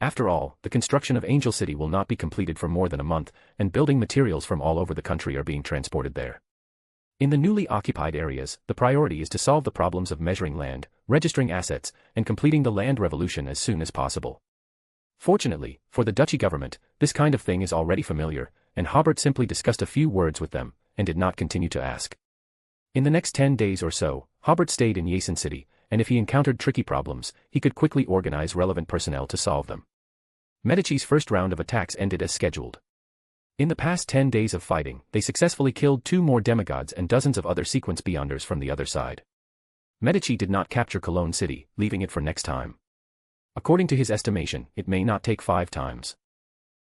After all, the construction of Angel City will not be completed for more than a month, and building materials from all over the country are being transported there. In the newly occupied areas, the priority is to solve the problems of measuring land, registering assets, and completing the land revolution as soon as possible. Fortunately, for the Duchy government, this kind of thing is already familiar, and Hobert simply discussed a few words with them, and did not continue to ask. In the next 10 days or so, Hobert stayed in Yasen City, and if he encountered tricky problems, he could quickly organize relevant personnel to solve them. Medici's first round of attacks ended as scheduled. In the past 10 days of fighting, they successfully killed 2 more demigods and dozens of other sequence beyonders from the other side. Medici did not capture Cologne City, leaving it for next time. According to his estimation, it may not take 5 times.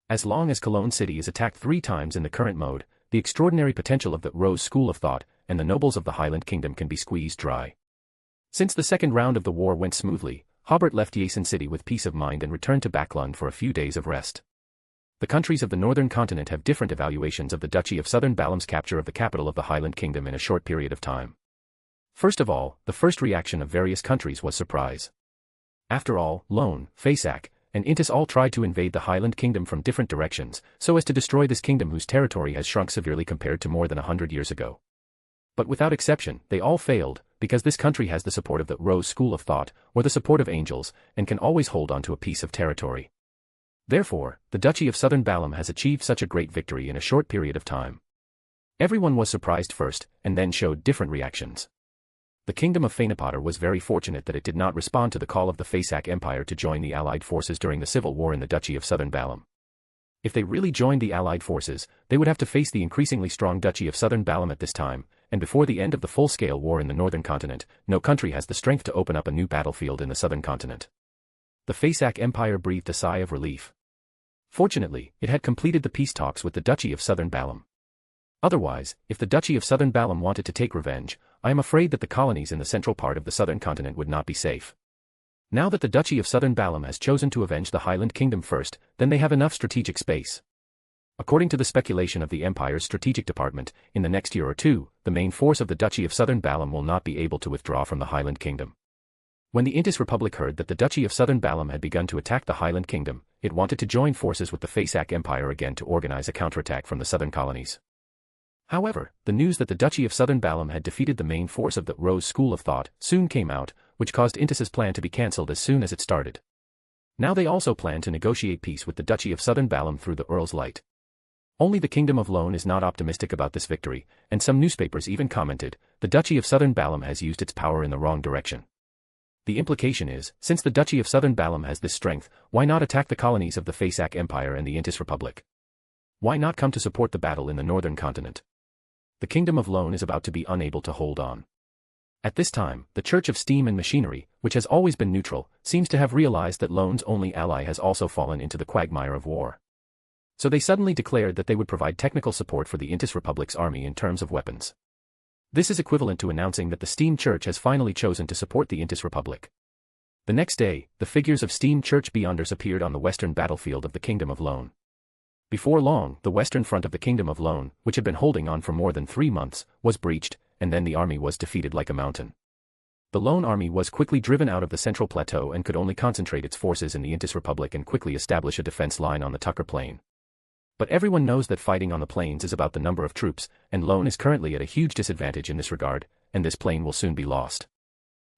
As long as Cologne City is attacked 3 times in the current mode, the extraordinary potential of the Rose School of Thought and the nobles of the Highland Kingdom can be squeezed dry. Since the second round of the war went smoothly, Hobert left Yasen City with peace of mind and returned to Backlund for a few days of rest. The countries of the northern continent have different evaluations of the Duchy of Southern Balam's capture of the capital of the Highland Kingdom in a short period of time. First of all, the first reaction of various countries was surprise. After all, Lone, Fasak, and Intis all tried to invade the Highland Kingdom from different directions, so as to destroy this kingdom whose territory has shrunk severely compared to more than 100 years ago. But without exception, they all failed, because this country has the support of the Rose School of Thought, or the support of angels, and can always hold on to a piece of territory. Therefore, the Duchy of Southern Balam has achieved such a great victory in a short period of time. Everyone was surprised first, and then showed different reactions. The kingdom of Fainapotter was very fortunate that it did not respond to the call of the Fasak Empire to join the Allied forces during the civil war in the Duchy of Southern Balam. If they really joined the Allied forces, they would have to face the increasingly strong Duchy of Southern Balam at this time, and before the end of the full-scale war in the northern continent, no country has the strength to open up a new battlefield in the southern continent. The Fasak Empire breathed a sigh of relief. Fortunately, it had completed the peace talks with the Duchy of Southern Balam. Otherwise, if the Duchy of Southern Balam wanted to take revenge, I am afraid that the colonies in the central part of the southern continent would not be safe. Now that the Duchy of Southern Balam has chosen to avenge the Highland Kingdom first, then they have enough strategic space. According to the speculation of the Empire's strategic department, in the next year or two, the main force of the Duchy of Southern Balam will not be able to withdraw from the Highland Kingdom. When the Intis Republic heard that the Duchy of Southern Balam had begun to attack the Highland Kingdom, it wanted to join forces with the Fasak Empire again to organize a counterattack from the southern colonies. However, the news that the Duchy of Southern Balam had defeated the main force of the Rose School of Thought soon came out, which caused Intis's plan to be cancelled as soon as it started. Now they also plan to negotiate peace with the Duchy of Southern Balam through the Earl's Light. Only the Kingdom of Lone is not optimistic about this victory, and some newspapers even commented, the Duchy of Southern Balam has used its power in the wrong direction. The implication is, since the Duchy of Southern Balam has this strength, why not attack the colonies of the Fasak Empire and the Intis Republic? Why not come to support the battle in the northern continent? The Kingdom of Lone is about to be unable to hold on. At this time, the Church of Steam and Machinery, which has always been neutral, seems to have realized that Lone's only ally has also fallen into the quagmire of war. So they suddenly declared that they would provide technical support for the Intis Republic's army in terms of weapons. This is equivalent to announcing that the Steam Church has finally chosen to support the Intis Republic. The next day, the figures of Steam Church Beyonders appeared on the western battlefield of the Kingdom of Lone. Before long, the western front of the Kingdom of Lone, which had been holding on for more than 3 months, was breached, and then the army was defeated like a mountain. The Lone army was quickly driven out of the central plateau and could only concentrate its forces in the Intis Republic and quickly establish a defense line on the Tucker Plain. But everyone knows that fighting on the plains is about the number of troops, and Lone is currently at a huge disadvantage in this regard, and this plain will soon be lost.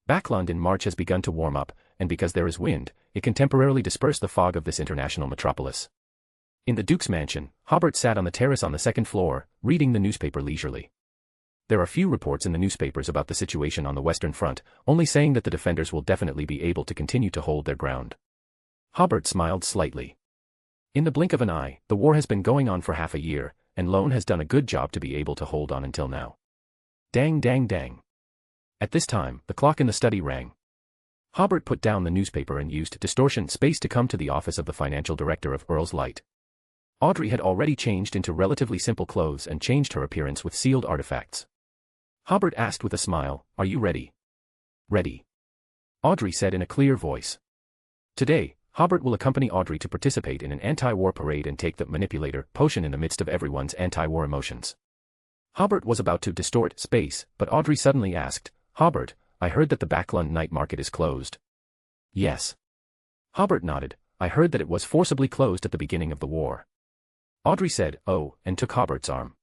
Backlund in March has begun to warm up, and because there is wind, it can temporarily disperse the fog of this international metropolis. In the Duke's mansion, Hobert sat on the terrace on the second floor, reading the newspaper leisurely. There are few reports in the newspapers about the situation on the Western Front, only saying that the defenders will definitely be able to continue to hold their ground. Hobert smiled slightly. In the blink of an eye, the war has been going on for half a year, and Lone has done a good job to be able to hold on until now. Dang dang dang. At this time, the clock in the study rang. Hobert put down the newspaper and used distortion space to come to the office of the financial director of Earl's Light. Audrey had already changed into relatively simple clothes and changed her appearance with sealed artifacts. Hobert asked with a smile, "Are you ready?" "Ready," Audrey said in a clear voice. Today, Hobert will accompany Audrey to participate in an anti-war parade and take the manipulator potion in the midst of everyone's anti-war emotions. Hobert was about to distort space, but Audrey suddenly asked, "Hobert, I heard that the Backlund night market is closed." "Yes." Hobert nodded, "I heard that it was forcibly closed at the beginning of the war." Audrey said, "Oh," and took Hobert's arm.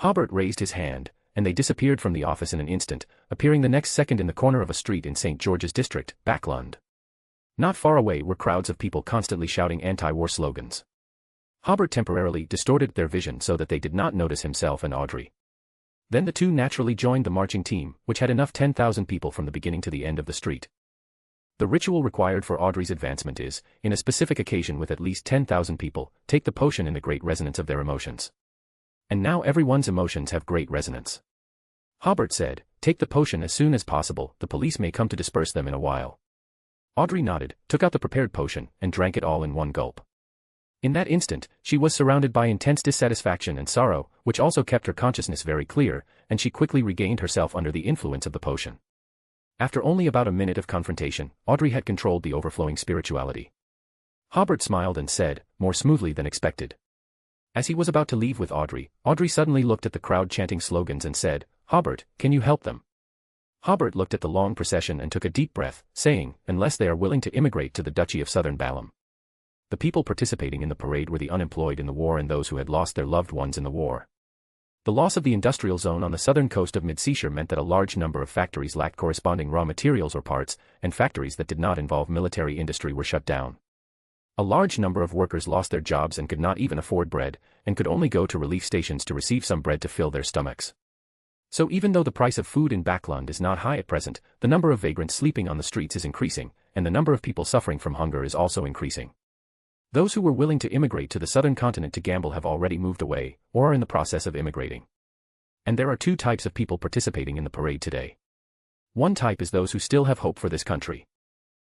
Hobert raised his hand, and they disappeared from the office in an instant, appearing the next second in the corner of a street in St. George's district, Backlund. Not far away were crowds of people constantly shouting anti-war slogans. Hobert temporarily distorted their vision so that they did not notice himself and Audrey. Then the two naturally joined the marching team, which had enough 10,000 people from the beginning to the end of the street. The ritual required for Audrey's advancement is, in a specific occasion with at least 10,000 people, take the potion in the great resonance of their emotions. And now everyone's emotions have great resonance. Hobert said, "Take the potion as soon as possible, the police may come to disperse them in a while." Audrey nodded, took out the prepared potion, and drank it all in one gulp. In that instant, she was surrounded by intense dissatisfaction and sorrow, which also kept her consciousness very clear, and she quickly regained herself under the influence of the potion. After only about a minute of confrontation, Audrey had controlled the overflowing spirituality. Hobert smiled and said, more smoothly than expected. As he was about to leave with Audrey, Audrey suddenly looked at the crowd chanting slogans and said, "Hobert, can you help them?" Hobert looked at the long procession and took a deep breath, saying, "Unless they are willing to immigrate to the Duchy of Southern Ballum." The people participating in the parade were the unemployed in the war and those who had lost their loved ones in the war. The loss of the industrial zone on the southern coast of Mid-Seashire meant that a large number of factories lacked corresponding raw materials or parts, and factories that did not involve military industry were shut down. A large number of workers lost their jobs and could not even afford bread, and could only go to relief stations to receive some bread to fill their stomachs. So even though the price of food in Backlund is not high at present, the number of vagrants sleeping on the streets is increasing, and the number of people suffering from hunger is also increasing. Those who were willing to immigrate to the southern continent to gamble have already moved away, or are in the process of immigrating. And there are two types of people participating in the parade today. One type is those who still have hope for this country.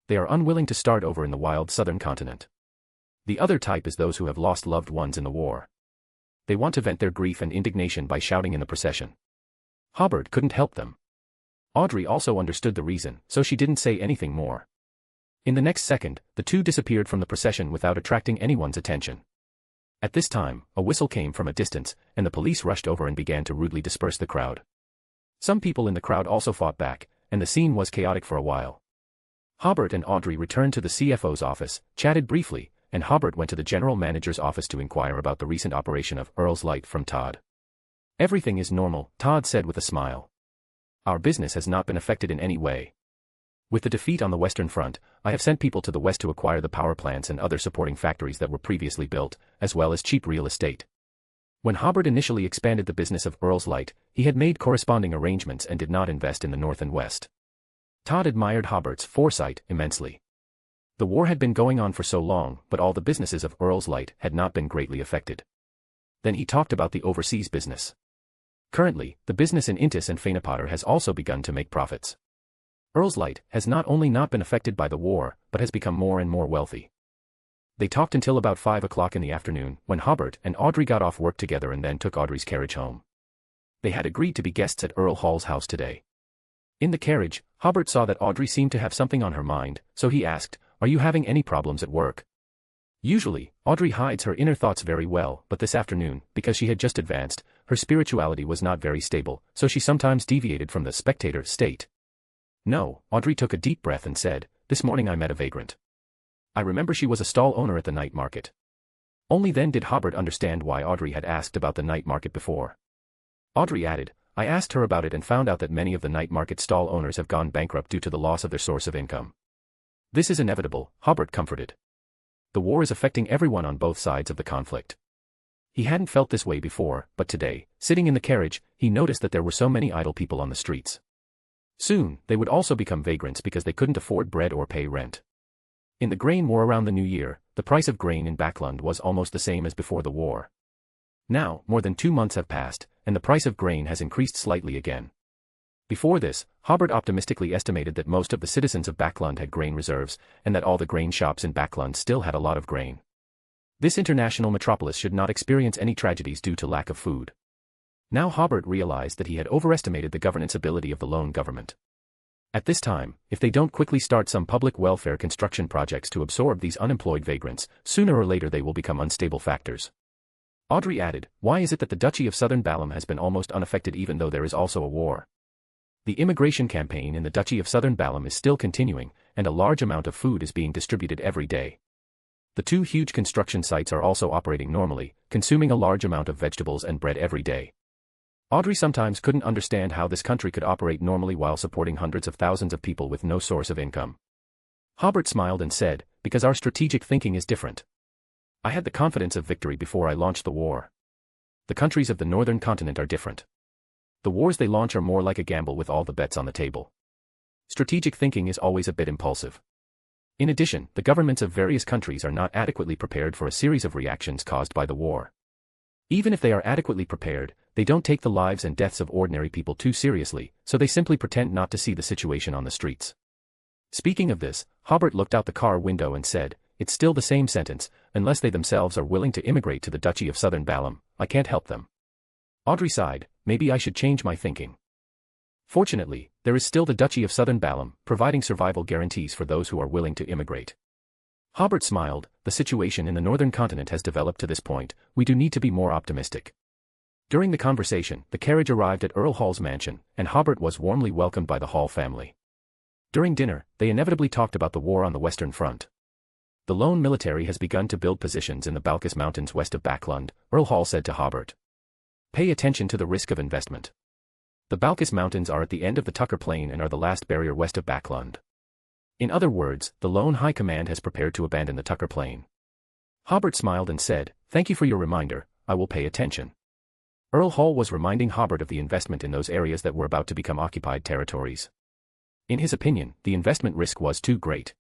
They are unwilling to start over in the wild southern continent. The other type is those who have lost loved ones in the war. They want to vent their grief and indignation by shouting in the procession. Hobert couldn't help them. Audrey also understood the reason, so she didn't say anything more. In the next second, the two disappeared from the procession without attracting anyone's attention. At this time, a whistle came from a distance, and the police rushed over and began to rudely disperse the crowd. Some people in the crowd also fought back, and the scene was chaotic for a while. Hobert and Audrey returned to the CFO's office, chatted briefly, and Hobert went to the general manager's office to inquire about the recent operation of Earl's Light from Todd. "Everything is normal," Todd said with a smile. "Our business has not been affected in any way. With the defeat on the Western Front, I have sent people to the west to acquire the power plants and other supporting factories that were previously built, as well as cheap real estate." When Hobert initially expanded the business of Earl's Light, he had made corresponding arrangements and did not invest in the north and west. Todd admired Hobert's foresight immensely. The war had been going on for so long, but all the businesses of Earl's Light had not been greatly affected. Then he talked about the overseas business. Currently, the business in Intis and Fainapotter has also begun to make profits. Earl's Light has not only not been affected by the war, but has become more and more wealthy. They talked until about 5 o'clock in the afternoon, when Hobert and Audrey got off work together and then took Audrey's carriage home. They had agreed to be guests at Earl Hall's house today. In the carriage, Hobert saw that Audrey seemed to have something on her mind, so he asked, "Are you having any problems at work?" Usually, Audrey hides her inner thoughts very well, but this afternoon, because she had just advanced, her spirituality was not very stable, so she sometimes deviated from the spectator state. "No," Audrey took a deep breath and said, "This morning I met a vagrant. I remember she was a stall owner at the night market." Only then did Hobert understand why Audrey had asked about the night market before. Audrey added, "I asked her about it and found out that many of the night market stall owners have gone bankrupt due to the loss of their source of income." "This is inevitable," Hobert comforted. "The war is affecting everyone on both sides of the conflict." He hadn't felt this way before, but today, sitting in the carriage, he noticed that there were so many idle people on the streets. Soon, they would also become vagrants because they couldn't afford bread or pay rent. In the grain war around the new year, the price of grain in Backlund was almost the same as before the war. Now, more than 2 months have passed, and the price of grain has increased slightly again. Before this, Hobert optimistically estimated that most of the citizens of Backlund had grain reserves, and that all the grain shops in Backlund still had a lot of grain. This international metropolis should not experience any tragedies due to lack of food. Now Hobert realized that he had overestimated the governance ability of the lone government. At this time, if they don't quickly start some public welfare construction projects to absorb these unemployed vagrants, sooner or later they will become unstable factors. Audrey added, why is it that the Duchy of Southern Balham has been almost unaffected even though there is also a war? The immigration campaign in the Duchy of Southern Balham is still continuing, and a large amount of food is being distributed every day. The two huge construction sites are also operating normally, consuming a large amount of vegetables and bread every day. Audrey sometimes couldn't understand how this country could operate normally while supporting hundreds of thousands of people with no source of income. Hobert smiled and said, because our strategic thinking is different. I had the confidence of victory before I launched the war. The countries of the northern continent are different. The wars they launch are more like a gamble with all the bets on the table. Strategic thinking is always a bit impulsive. In addition, the governments of various countries are not adequately prepared for a series of reactions caused by the war. Even if they are adequately prepared, they don't take the lives and deaths of ordinary people too seriously, so they simply pretend not to see the situation on the streets. Speaking of this, Hobert looked out the car window and said, it's still the same sentence, unless they themselves are willing to immigrate to the Duchy of Southern Balham, I can't help them. Audrey sighed, maybe I should change my thinking. Fortunately, there is still the Duchy of Southern Balham, providing survival guarantees for those who are willing to immigrate. Hobert smiled, the situation in the northern continent has developed to this point, we do need to be more optimistic. During the conversation, the carriage arrived at Earl Hall's mansion, and Hobert was warmly welcomed by the Hall family. During dinner, they inevitably talked about the war on the Western Front. The lone military has begun to build positions in the Balkis Mountains west of Backlund, Earl Hall said to Hobert. Pay attention to the risk of investment. The Balkis Mountains are at the end of the Tucker Plain and are the last barrier west of Backlund. In other words, the lone high command has prepared to abandon the Tucker Plain. Hobert smiled and said, thank you for your reminder, I will pay attention. Earl Hall was reminding Hobert of the investment in those areas that were about to become occupied territories. In his opinion, the investment risk was too great.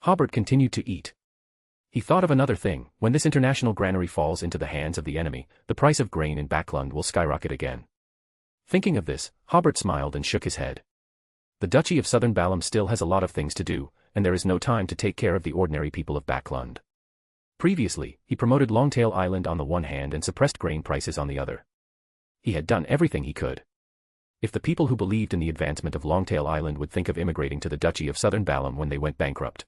Hobert continued to eat. He thought of another thing, when this international granary falls into the hands of the enemy, the price of grain in Backlund will skyrocket again. Thinking of this, Hobert smiled and shook his head. The Duchy of Southern Balham still has a lot of things to do, and there is no time to take care of the ordinary people of Backlund. Previously, he promoted Longtail Island on the one hand and suppressed grain prices on the other. He had done everything he could. If the people who believed in the advancement of Longtail Island would think of immigrating to the Duchy of Southern Balham when they went bankrupt.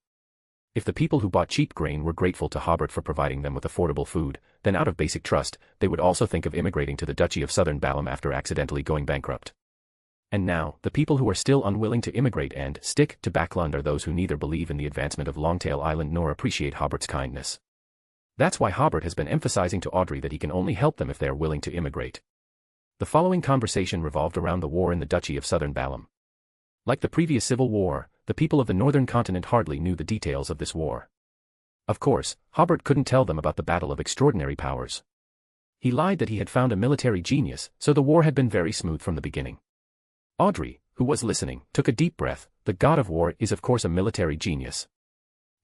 If the people who bought cheap grain were grateful to Hobert for providing them with affordable food, then out of basic trust, they would also think of immigrating to the Duchy of Southern Balham after accidentally going bankrupt. And now, the people who are still unwilling to immigrate and stick to Backlund are those who neither believe in the advancement of Longtail Island nor appreciate Hobert's kindness. That's why Hobert has been emphasizing to Audrey that he can only help them if they are willing to immigrate. The following conversation revolved around the war in the Duchy of Southern Balham. Like the previous civil war, the people of the northern continent hardly knew the details of this war. Of course, Hobert couldn't tell them about the battle of extraordinary powers. He lied that he had found a military genius, so the war had been very smooth from the beginning. Audrey, who was listening, took a deep breath. The god of war is of course a military genius.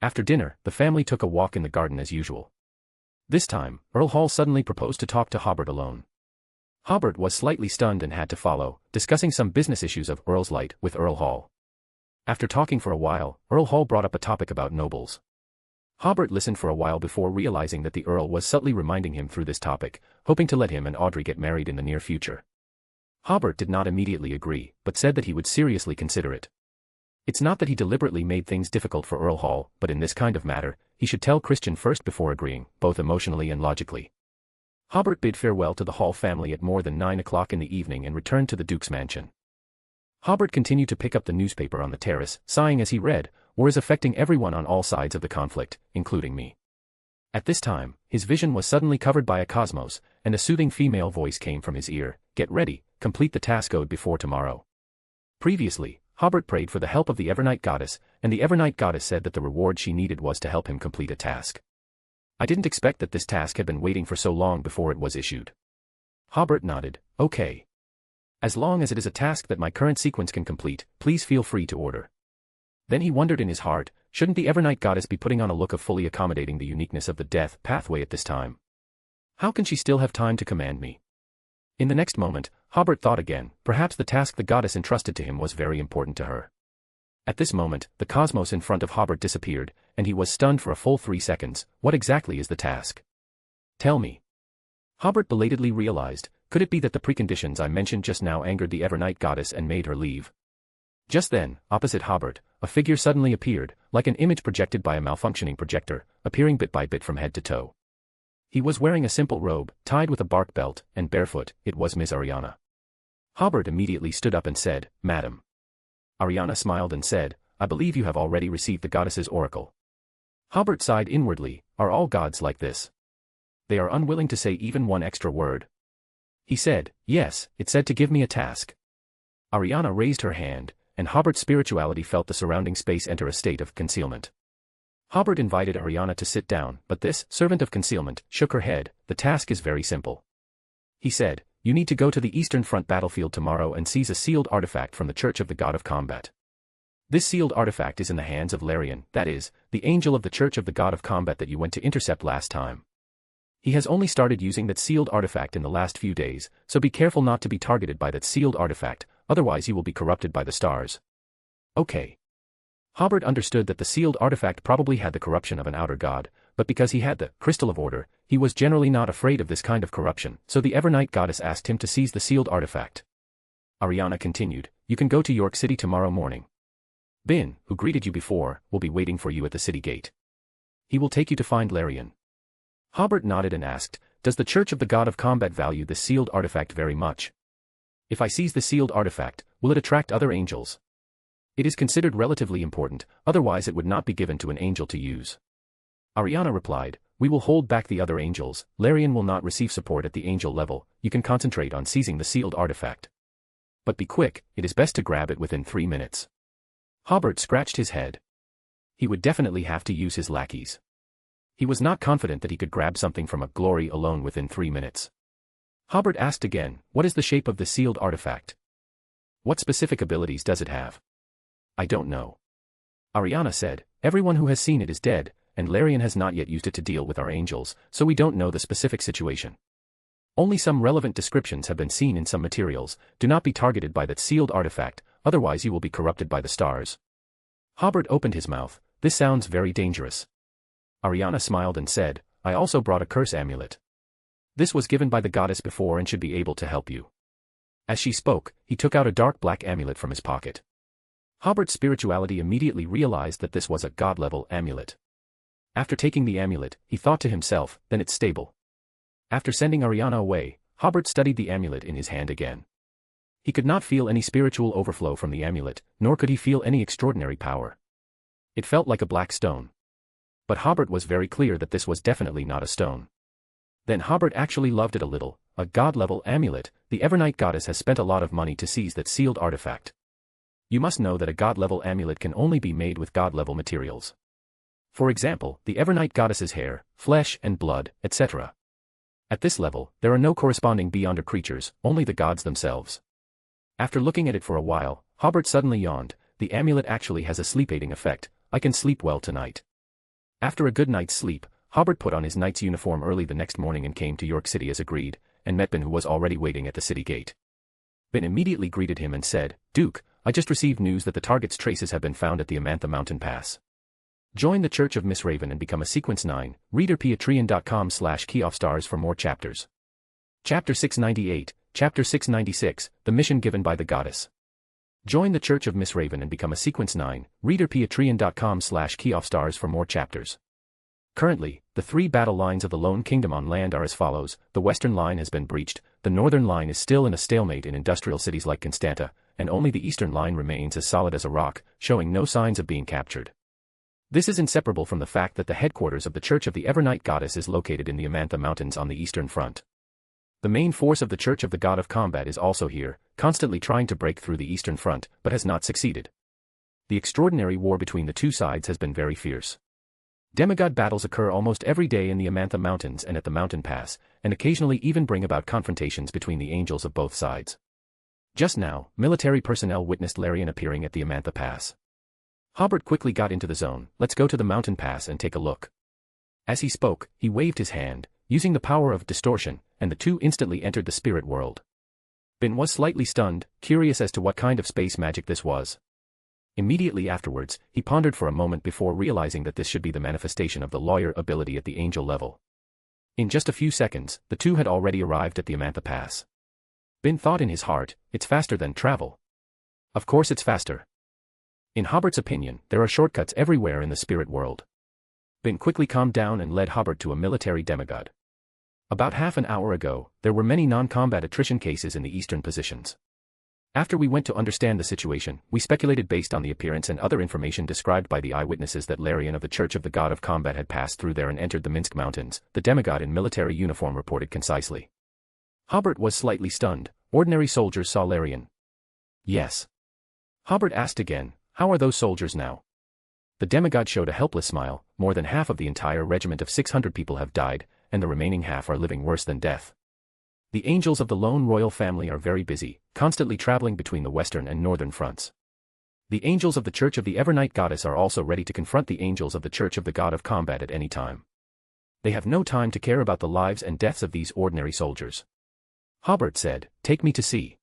After dinner, the family took a walk in the garden as usual. This time, Earl Hall suddenly proposed to talk to Hobert alone. Hobert was slightly stunned and had to follow, discussing some business issues of Earl's Light with Earl Hall. After talking for a while, Earl Hall brought up a topic about nobles. Hobert listened for a while before realizing that the Earl was subtly reminding him through this topic, hoping to let him and Audrey get married in the near future. Hobert did not immediately agree, but said that he would seriously consider it. It's not that he deliberately made things difficult for Earl Hall, but in this kind of matter, he should tell Christian first before agreeing, both emotionally and logically. Hobert bid farewell to the Hall family at more than 9 o'clock in the evening and returned to the Duke's mansion. Hobert continued to pick up the newspaper on the terrace, sighing as he read, "War is affecting everyone on all sides of the conflict, including me." At this time, his vision was suddenly covered by a cosmos, and a soothing female voice came from his ear, "Get ready, complete the task owed before tomorrow." Previously, Hobert prayed for the help of the Evernight Goddess, and the Evernight Goddess said that the reward she needed was to help him complete a task. I didn't expect that this task had been waiting for so long before it was issued. Hobert nodded, "Okay. As long as it is a task that my current sequence can complete, please feel free to order." Then he wondered in his heart, shouldn't the Evernight Goddess be putting on a look of fully accommodating the uniqueness of the death pathway at this time? How can she still have time to command me? In the next moment, Hobert thought again, perhaps the task the goddess entrusted to him was very important to her. At this moment, the cosmos in front of Hobert disappeared, and he was stunned for a full 3 seconds. What exactly is the task? Tell me. Hobert belatedly realized, could it be that the preconditions I mentioned just now angered the Evernight goddess and made her leave? Just then, opposite Hobert, a figure suddenly appeared, like an image projected by a malfunctioning projector, appearing bit by bit from head to toe. He was wearing a simple robe, tied with a bark belt, and barefoot. It was Miss Ariana. Hobert immediately stood up and said, "Madam." Ariana smiled and said, "I believe you have already received the goddess's oracle." Hobert sighed inwardly, are all gods like this? They are unwilling to say even one extra word. He said, "Yes, it said to give me a task." Ariana raised her hand, and Hobert's spirituality felt the surrounding space enter a state of concealment. Hobert invited Ariana to sit down, but this servant of concealment shook her head. The task is very simple. He said, you need to go to the Eastern Front battlefield tomorrow and seize a sealed artifact from the Church of the God of Combat. This sealed artifact is in the hands of Larian, that is, the angel of the Church of the God of Combat that you went to intercept last time. He has only started using that sealed artifact in the last few days, so be careful not to be targeted by that sealed artifact, otherwise you will be corrupted by the stars. Okay. Hobert understood that the sealed artifact probably had the corruption of an outer god, but because he had the Crystal of Order, he was generally not afraid of this kind of corruption, so the Evernight goddess asked him to seize the sealed artifact. Ariana continued, you can go to York City tomorrow morning. Bin, who greeted you before, will be waiting for you at the city gate. He will take you to find Larian. Hobert nodded and asked, does the Church of the God of Combat value this sealed artifact very much? If I seize the sealed artifact, will it attract other angels? It is considered relatively important, otherwise it would not be given to an angel to use. Ariana replied, we will hold back the other angels, Larian will not receive support at the angel level, you can concentrate on seizing the sealed artifact. But be quick, it is best to grab it within 3 minutes. Hobert scratched his head. He would definitely have to use his lackeys. He was not confident that he could grab something from a glory alone within 3 minutes. Hobert asked again, what is the shape of the sealed artifact? What specific abilities does it have? I don't know. Ariana said, everyone who has seen it is dead, and Larian has not yet used it to deal with our angels, so we don't know the specific situation. Only some relevant descriptions have been seen in some materials. Do not be targeted by that sealed artifact, otherwise you will be corrupted by the stars. Hobert opened his mouth, this sounds very dangerous. Ariana smiled and said, I also brought a curse amulet. This was given by the goddess before and should be able to help you. As she spoke, he took out a dark black amulet from his pocket. Hobert's spirituality immediately realized that this was a god-level amulet. After taking the amulet, he thought to himself, then it's stable. After sending Ariana away, Hobert studied the amulet in his hand again. He could not feel any spiritual overflow from the amulet, nor could he feel any extraordinary power. It felt like a black stone. But Hobert was very clear that this was definitely not a stone. Then Hobert actually loved it a little, a god-level amulet. The Evernight goddess has spent a lot of money to seize that sealed artifact. You must know that a god-level amulet can only be made with god-level materials. For example, the Evernight goddess's hair, flesh and blood, etc. At this level, there are no corresponding beyonder creatures, only the gods themselves. After looking at it for a while, Hobert suddenly yawned, the amulet actually has a sleep-aiding effect, I can sleep well tonight. After a good night's sleep, Hobert put on his knight's uniform early the next morning and came to York City as agreed, and met Bin, who was already waiting at the city gate. Bin immediately greeted him and said, Duke, I just received news that the target's traces have been found at the Amantha Mountain Pass. Join the Church of Miss Raven and become a Sequence 9, reader patreon.com/keyoffstars for more chapters. Chapter 698, Chapter 696, The Mission Given by the Goddess. Join the Church of Miss Raven and become a Sequence 9, reader patreon.com/keyoffstars for more chapters. Currently, the 3 battle lines of the Lone Kingdom on land are as follows, the western line has been breached, the northern line is still in a stalemate in industrial cities like Constanta, and only the eastern line remains as solid as a rock, showing no signs of being captured. This is inseparable from the fact that the headquarters of the Church of the Evernight Goddess is located in the Amantha Mountains on the eastern front. The main force of the Church of the God of Combat is also here, constantly trying to break through the eastern front, but has not succeeded. The extraordinary war between the two sides has been very fierce. Demigod battles occur almost every day in the Amantha Mountains and at the mountain pass, and occasionally even bring about confrontations between the angels of both sides. Just now, military personnel witnessed Larian appearing at the Amantha Pass. Hobert quickly got into the zone, let's go to the mountain pass and take a look. As he spoke, he waved his hand, using the power of distortion, and the two instantly entered the spirit world. Bin was slightly stunned, curious as to what kind of space magic this was. Immediately afterwards, he pondered for a moment before realizing that this should be the manifestation of the lawyer ability at the angel level. In just a few seconds, the two had already arrived at the Amantha Pass. Bin thought in his heart, it's faster than travel. Of course it's faster. In Hobert's opinion, there are shortcuts everywhere in the spirit world. Bin quickly calmed down and led Hobert to a military demigod. About half an hour ago, there were many non-combat attrition cases in the eastern positions. After we went to understand the situation, we speculated based on the appearance and other information described by the eyewitnesses that Larian of the Church of the God of Combat had passed through there and entered the Minsk Mountains, the demigod in military uniform reported concisely. Hobert was slightly stunned. Ordinary soldiers saw Larian. Yes. Hobert asked again, how are those soldiers now? The demigod showed a helpless smile. More than half of the entire regiment of 600 people have died, and the remaining half are living worse than death. The angels of the lone royal family are very busy, constantly traveling between the western and northern fronts. The angels of the Church of the Evernight Goddess are also ready to confront the angels of the Church of the God of Combat at any time. They have no time to care about the lives and deaths of these ordinary soldiers. Hobert said, take me to see.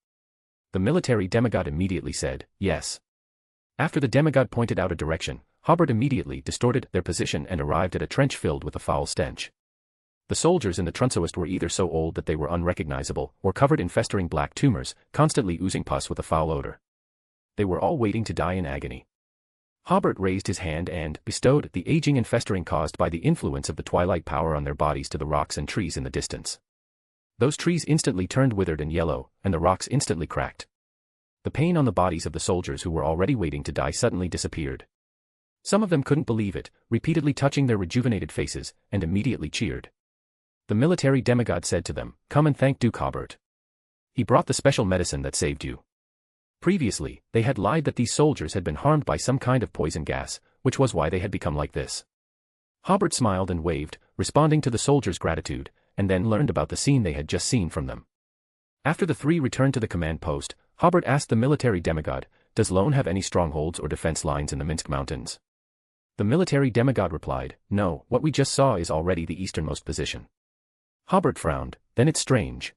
The military demigod immediately said, yes. After the demigod pointed out a direction, Hobert immediately distorted their position and arrived at a trench filled with a foul stench. The soldiers in the Trunsoist were either so old that they were unrecognizable, or covered in festering black tumors, constantly oozing pus with a foul odor. They were all waiting to die in agony. Hobert raised his hand and bestowed the aging and festering caused by the influence of the twilight power on their bodies to the rocks and trees in the distance. Those trees instantly turned withered and yellow, and the rocks instantly cracked. The pain on the bodies of the soldiers who were already waiting to die suddenly disappeared. Some of them couldn't believe it, repeatedly touching their rejuvenated faces, and immediately cheered. The military demigod said to them, come and thank Duke Hobert. He brought the special medicine that saved you. Previously, they had lied that these soldiers had been harmed by some kind of poison gas, which was why they had become like this. Hobert smiled and waved, responding to the soldiers' gratitude, and then learned about the scene they had just seen from them. After the three returned to the command post, Hobert asked the military demigod, does Lone have any strongholds or defense lines in the Minsk Mountains? The military demigod replied, no, what we just saw is already the easternmost position. Hobert frowned, then it's strange.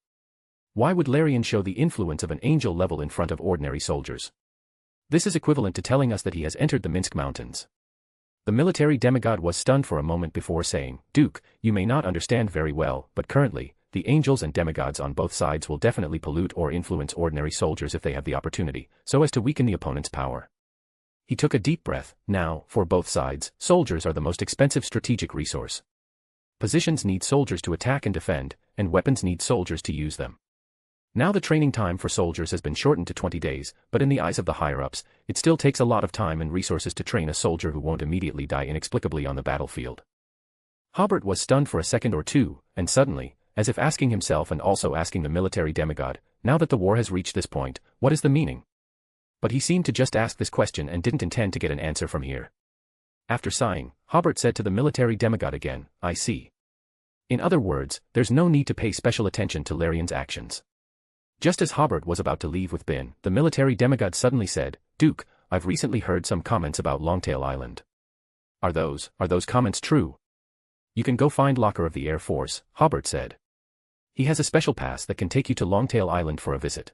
Why would Larian show the influence of an angel level in front of ordinary soldiers? This is equivalent to telling us that he has entered the Minsk Mountains. The military demigod was stunned for a moment before saying, Duke, you may not understand very well, but currently, the angels and demigods on both sides will definitely pollute or influence ordinary soldiers if they have the opportunity, so as to weaken the opponent's power. He took a deep breath. Now, for both sides, soldiers are the most expensive strategic resource. Positions need soldiers to attack and defend, and weapons need soldiers to use them. Now the training time for soldiers has been shortened to 20 days, but in the eyes of the higher-ups, it still takes a lot of time and resources to train a soldier who won't immediately die inexplicably on the battlefield. Hobert was stunned for a second or two, and suddenly, as if asking himself and also asking the military demigod, now that the war has reached this point, what is the meaning? But he seemed to just ask this question and didn't intend to get an answer from here. After sighing, Hobert said to the military demigod again, I see. In other words, there's no need to pay special attention to Larian's actions. Just as Hobert was about to leave with Bin, the military demigod suddenly said, Duke, I've recently heard some comments about Longtail Island. Are those comments true? You can go find Locker of the Air Force, Hobert said. He has a special pass that can take you to Longtail Island for a visit.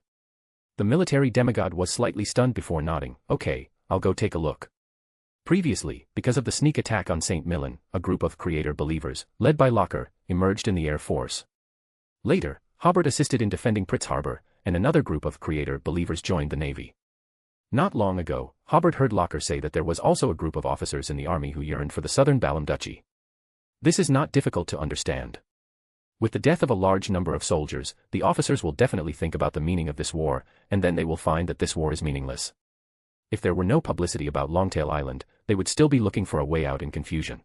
The military demigod was slightly stunned before nodding, okay, I'll go take a look. Previously, because of the sneak attack on St. Millen, a group of Creator believers, led by Locker, emerged in the Air Force. Later, Hobert assisted in defending Pritz Harbor, and another group of Creator believers joined the Navy. Not long ago, Hobert heard Locker say that there was also a group of officers in the army who yearned for the southern Balam Duchy. This is not difficult to understand. With the death of a large number of soldiers, the officers will definitely think about the meaning of this war, and then they will find that this war is meaningless. If there were no publicity about Longtail Island, they would still be looking for a way out in confusion.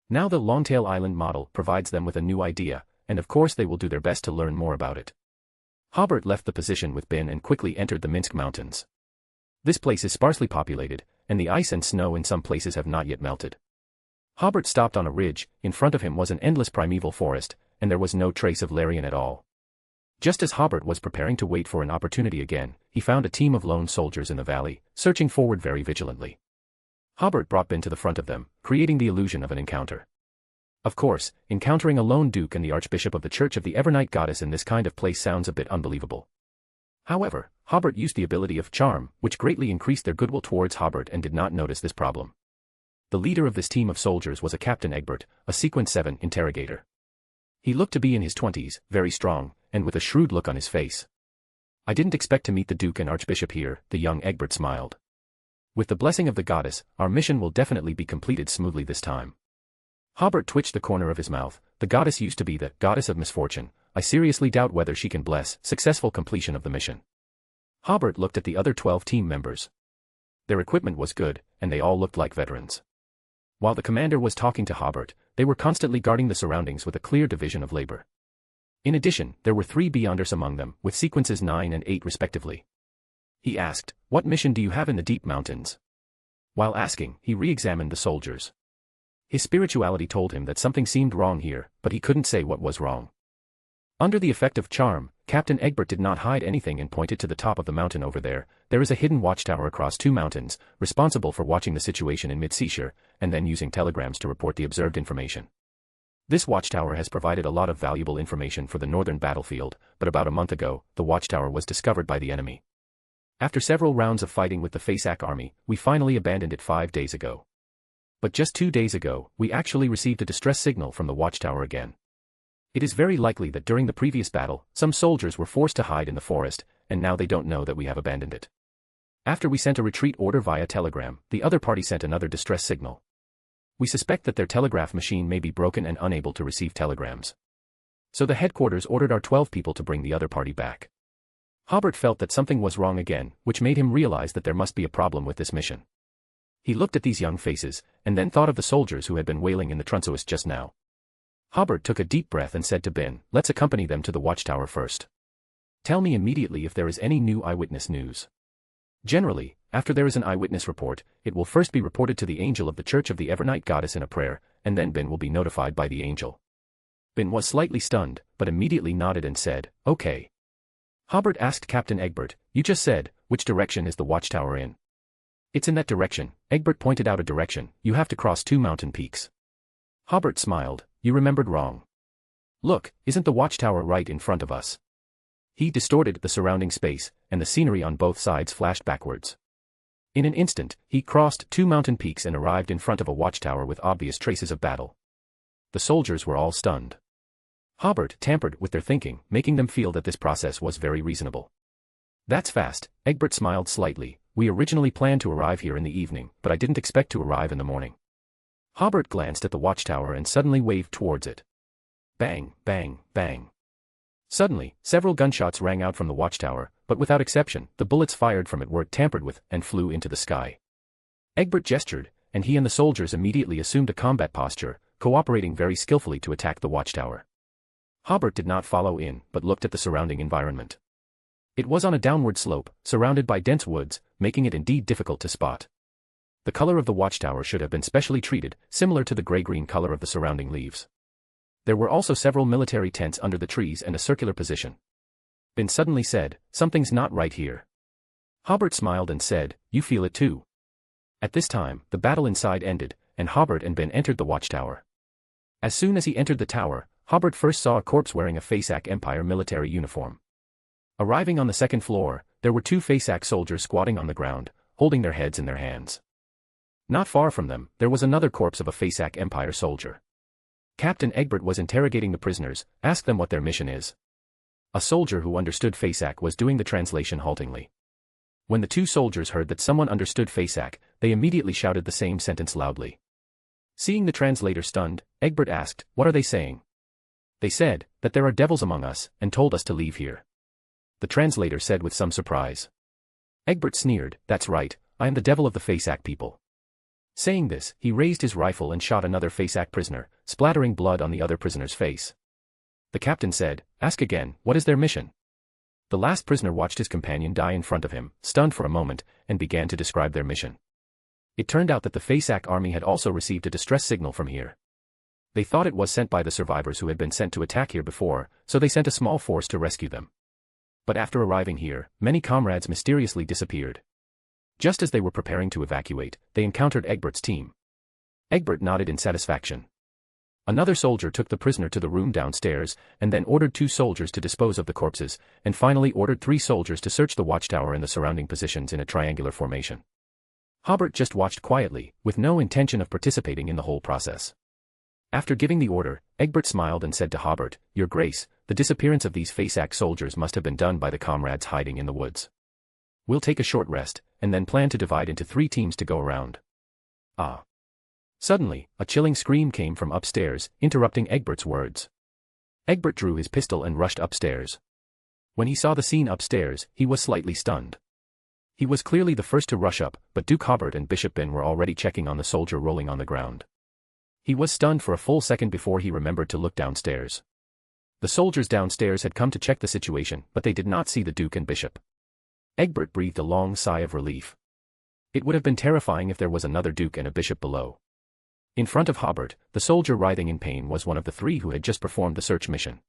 Now the Longtail Island model provides them with a new idea, and of course they will do their best to learn more about it. Hobert left the position with Bin and quickly entered the Minsk Mountains. This place is sparsely populated, and the ice and snow in some places have not yet melted. Hobert stopped on a ridge. In front of him was an endless primeval forest, and there was no trace of Larian at all. Just as Hobert was preparing to wait for an opportunity again, he found a team of lone soldiers in the valley, searching forward very vigilantly. Hobert brought Bin to the front of them, creating the illusion of an encounter. Of course, encountering a lone duke and the Archbishop of the Church of the Evernight Goddess in this kind of place sounds a bit unbelievable. However, Hobert used the ability of charm, which greatly increased their goodwill towards Hobert and did not notice this problem. The leader of this team of soldiers was a Captain Egbert, a Sequence 7 interrogator. He looked to be in his 20s, very strong, and with a shrewd look on his face. I didn't expect to meet the Duke and Archbishop here, the young Egbert smiled. With the blessing of the goddess, our mission will definitely be completed smoothly this time. Hobert twitched the corner of his mouth. The goddess used to be the goddess of misfortune. I seriously doubt whether she can bless successful completion of the mission. Hobert looked at the other 12 team members. Their equipment was good, and they all looked like veterans. While the commander was talking to Hobert, they were constantly guarding the surroundings with a clear division of labor. In addition, there were 3 Beyonders among them, with sequences 9 and 8 respectively. He asked, "What mission do you have in the deep mountains?" While asking, he re-examined the soldiers. His spirituality told him that something seemed wrong here, but he couldn't say what was wrong. Under the effect of charm, Captain Egbert did not hide anything and pointed to the top of the mountain over there. There is a hidden watchtower across 2 mountains, responsible for watching the situation in mid-seashore, and then using telegrams to report the observed information. This watchtower has provided a lot of valuable information for the northern battlefield, but about a month ago, the watchtower was discovered by the enemy. After several rounds of fighting with the Fasak army, we finally abandoned it 5 days ago. But just 2 days ago, we actually received a distress signal from the watchtower again. It is very likely that during the previous battle, some soldiers were forced to hide in the forest, and now they don't know that we have abandoned it. After we sent a retreat order via telegram, the other party sent another distress signal. We suspect that their telegraph machine may be broken and unable to receive telegrams. So the headquarters ordered our 12 people to bring the other party back. Hobert felt that something was wrong again, which made him realize that there must be a problem with this mission. He looked at these young faces, and then thought of the soldiers who had been wailing in the Trunsoist just now. Hobert took a deep breath and said to Ben, "Let's accompany them to the watchtower first. Tell me immediately if there is any new eyewitness news." Generally, after there is an eyewitness report, it will first be reported to the angel of the Church of the Evernight Goddess in a prayer, and then Ben will be notified by the angel. Ben was slightly stunned, but immediately nodded and said, "Okay." Hobert asked Captain Egbert, "You just said, which direction is the watchtower in?" "It's in that direction." Egbert pointed out a direction. "You have to cross 2 mountain peaks." Hobert smiled. "You remembered wrong. Look, isn't the watchtower right in front of us?" He distorted the surrounding space, and the scenery on both sides flashed backwards. In an instant, he crossed 2 mountain peaks and arrived in front of a watchtower with obvious traces of battle. The soldiers were all stunned. Hobert tampered with their thinking, making them feel that this process was very reasonable. "That's fast." Egbert smiled slightly. "We originally planned to arrive here in the evening, but I didn't expect to arrive in the morning." Hobert glanced at the watchtower and suddenly waved towards it. Bang, bang, bang. Suddenly, several gunshots rang out from the watchtower, but without exception, the bullets fired from it were tampered with and flew into the sky. Egbert gestured, and he and the soldiers immediately assumed a combat posture, cooperating very skillfully to attack the watchtower. Hobert did not follow in, but looked at the surrounding environment. It was on a downward slope, surrounded by dense woods, making it indeed difficult to spot. The color of the watchtower should have been specially treated, similar to the gray-green color of the surrounding leaves. There were also several military tents under the trees and a circular position. Ben suddenly said, "Something's not right here." Hobert smiled and said, "You feel it too." At this time, the battle inside ended, and Hobert and Ben entered the watchtower. As soon as he entered the tower, Hobert first saw a corpse wearing a Fasak Empire military uniform. Arriving on the 2nd floor, there were 2 Fasak soldiers squatting on the ground, holding their heads in their hands. Not far from them, there was another corpse of a Fasak Empire soldier. Captain Egbert was interrogating the prisoners, asked them what their mission is. A soldier who understood Fasak was doing the translation haltingly. When the 2 soldiers heard that someone understood Fasak, they immediately shouted the same sentence loudly. Seeing the translator stunned, Egbert asked, "What are they saying?" "They said that there are devils among us, and told us to leave here." The translator said with some surprise. Egbert sneered, "That's right, I am the devil of the Fasak people." Saying this, he raised his rifle and shot another Fasak prisoner, splattering blood on the other prisoner's face. The captain said, "Ask again, what is their mission?" The last prisoner watched his companion die in front of him, stunned for a moment, and began to describe their mission. It turned out that the Fasak army had also received a distress signal from here. They thought it was sent by the survivors who had been sent to attack here before, so they sent a small force to rescue them. But after arriving here, many comrades mysteriously disappeared. Just as they were preparing to evacuate, they encountered Egbert's team. Egbert nodded in satisfaction. Another soldier took the prisoner to the room downstairs, and then ordered 2 soldiers to dispose of the corpses, and finally ordered 3 soldiers to search the watchtower and the surrounding positions in a triangular formation. Hobert just watched quietly, with no intention of participating in the whole process. After giving the order, Egbert smiled and said to Hobert, "Your Grace, the disappearance of these Faceac soldiers must have been done by the comrades hiding in the woods. We'll take a short rest, and then plan to divide into 3 teams to go around." Ah. Suddenly, a chilling scream came from upstairs, interrupting Egbert's words. Egbert drew his pistol and rushed upstairs. When he saw the scene upstairs, he was slightly stunned. He was clearly the first to rush up, but Duke Hobert and Bishop Ben were already checking on the soldier rolling on the ground. He was stunned for a full second before he remembered to look downstairs. The soldiers downstairs had come to check the situation, but they did not see the Duke and Bishop. Egbert breathed a long sigh of relief. It would have been terrifying if there was another Duke and a Bishop below. In front of Hobert, the soldier writhing in pain was one of the 3 who had just performed the search mission.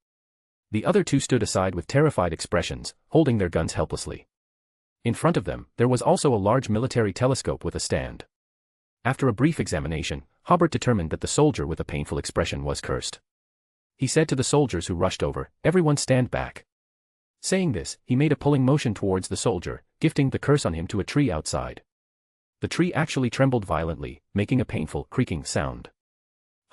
The other 2 stood aside with terrified expressions, holding their guns helplessly. In front of them, there was also a large military telescope with a stand. After a brief examination, Hobert determined that the soldier with a painful expression was cursed. He said to the soldiers who rushed over, "Everyone stand back." Saying this, he made a pulling motion towards the soldier, gifting the curse on him to a tree outside. The tree actually trembled violently, making a painful, creaking sound.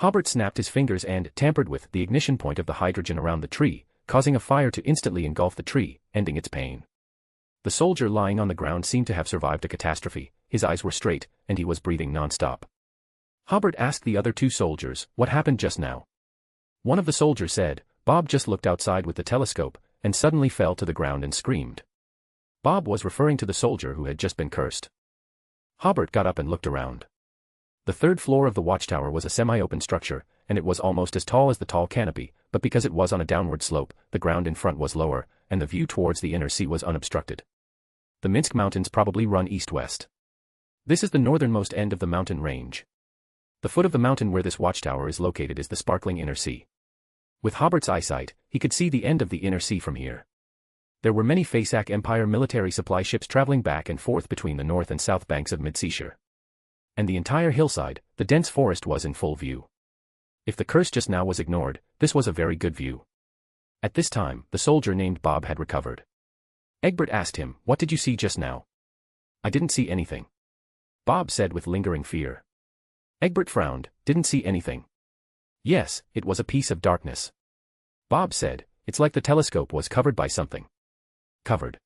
Hobert snapped his fingers and tampered with the ignition point of the hydrogen around the tree, causing a fire to instantly engulf the tree, ending its pain. The soldier lying on the ground seemed to have survived a catastrophe, his eyes were straight, and he was breathing non-stop. Hobert asked the other 2 soldiers, "What happened just now?" One of the soldiers said, "Bob just looked outside with the telescope, and suddenly fell to the ground and screamed." Bob was referring to the soldier who had just been cursed. Hobert got up and looked around. The 3rd floor of the watchtower was a semi-open structure, and it was almost as tall as the tall canopy, but because it was on a downward slope, the ground in front was lower, and the view towards the inner sea was unobstructed. The Minsk Mountains probably run east-west. This is the northernmost end of the mountain range. The foot of the mountain where this watchtower is located is the sparkling inner sea. With Hobert's eyesight, he could see the end of the inner sea from here. There were many Faceac Empire military supply ships traveling back and forth between the north and south banks of Mid-Seashire. And the entire hillside, the dense forest was in full view. If the curse just now was ignored, this was a very good view. At this time, the soldier named Bob had recovered. Egbert asked him, "What did you see just now?" "I didn't see anything," Bob said with lingering fear. Egbert frowned, "Didn't see anything?" "Yes, it was a piece of darkness." Bob said, "It's like the telescope was covered by something." Covered.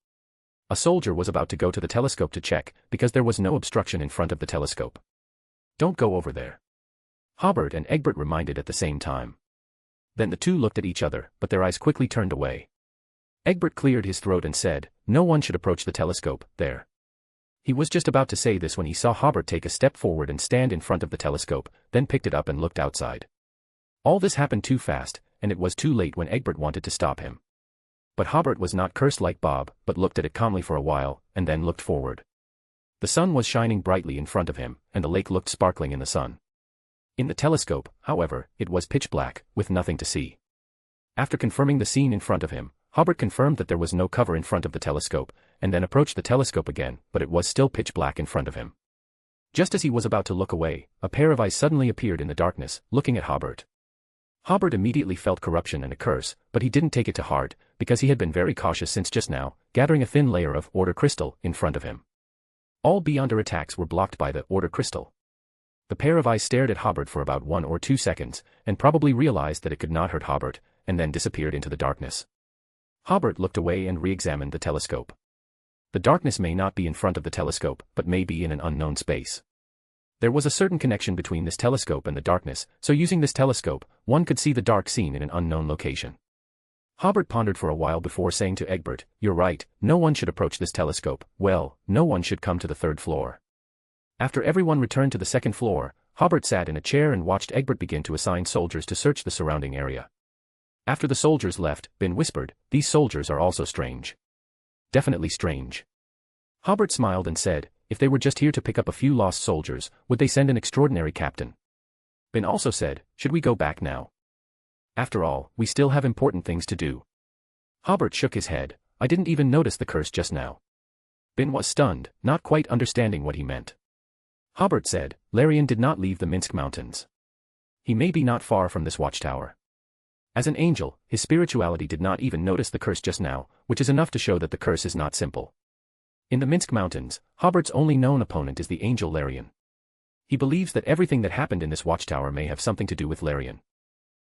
A soldier was about to go to the telescope to check, because there was no obstruction in front of the telescope. "Don't go over there," Hobert and Egbert reminded at the same time. Then the 2 looked at each other, but their eyes quickly turned away. Egbert cleared his throat and said, "No one should approach the telescope, there." He was just about to say this when he saw Hobert take a step forward and stand in front of the telescope, then picked it up and looked outside. All this happened too fast, and it was too late when Egbert wanted to stop him. But Hobert was not cursed like Bob, but looked at it calmly for a while, and then looked forward. The sun was shining brightly in front of him, and the lake looked sparkling in the sun. In the telescope, however, it was pitch black, with nothing to see. After confirming the scene in front of him, Hobert confirmed that there was no cover in front of the telescope, and then approached the telescope again, but it was still pitch black in front of him. Just as he was about to look away, a pair of eyes suddenly appeared in the darkness, looking at Hobert. Hobert immediately felt corruption and a curse, but he didn't take it to heart, because he had been very cautious since just now, gathering a thin layer of order crystal in front of him. All beyonder attacks were blocked by the order crystal. The pair of eyes stared at Hobert for about 1 or 2 seconds, and probably realized that it could not hurt Hobert, and then disappeared into the darkness. Hobert looked away and re-examined the telescope. The darkness may not be in front of the telescope, but may be in an unknown space. There was a certain connection between this telescope and the darkness, so using this telescope, one could see the dark scene in an unknown location. Hobert pondered for a while before saying to Egbert, "You're right, no one should approach this telescope, well, no one should come to the 3rd floor." After everyone returned to the 2nd floor, Hobert sat in a chair and watched Egbert begin to assign soldiers to search the surrounding area. After the soldiers left, Ben whispered, "These soldiers are also strange. Definitely strange." Hobert smiled and said, "If they were just here to pick up a few lost soldiers, would they send an extraordinary captain?" Ben also said, "Should we go back now? After all, we still have important things to do." Hobert shook his head, "I didn't even notice the curse just now." Ben was stunned, not quite understanding what he meant. Hobert said, "Larian did not leave the Minsk Mountains. He may be not far from this watchtower. As an angel, his spirituality did not even notice the curse just now, which is enough to show that the curse is not simple. In the Minsk Mountains, Hobert's only known opponent is the angel Larian. He believes that everything that happened in this watchtower may have something to do with Larian.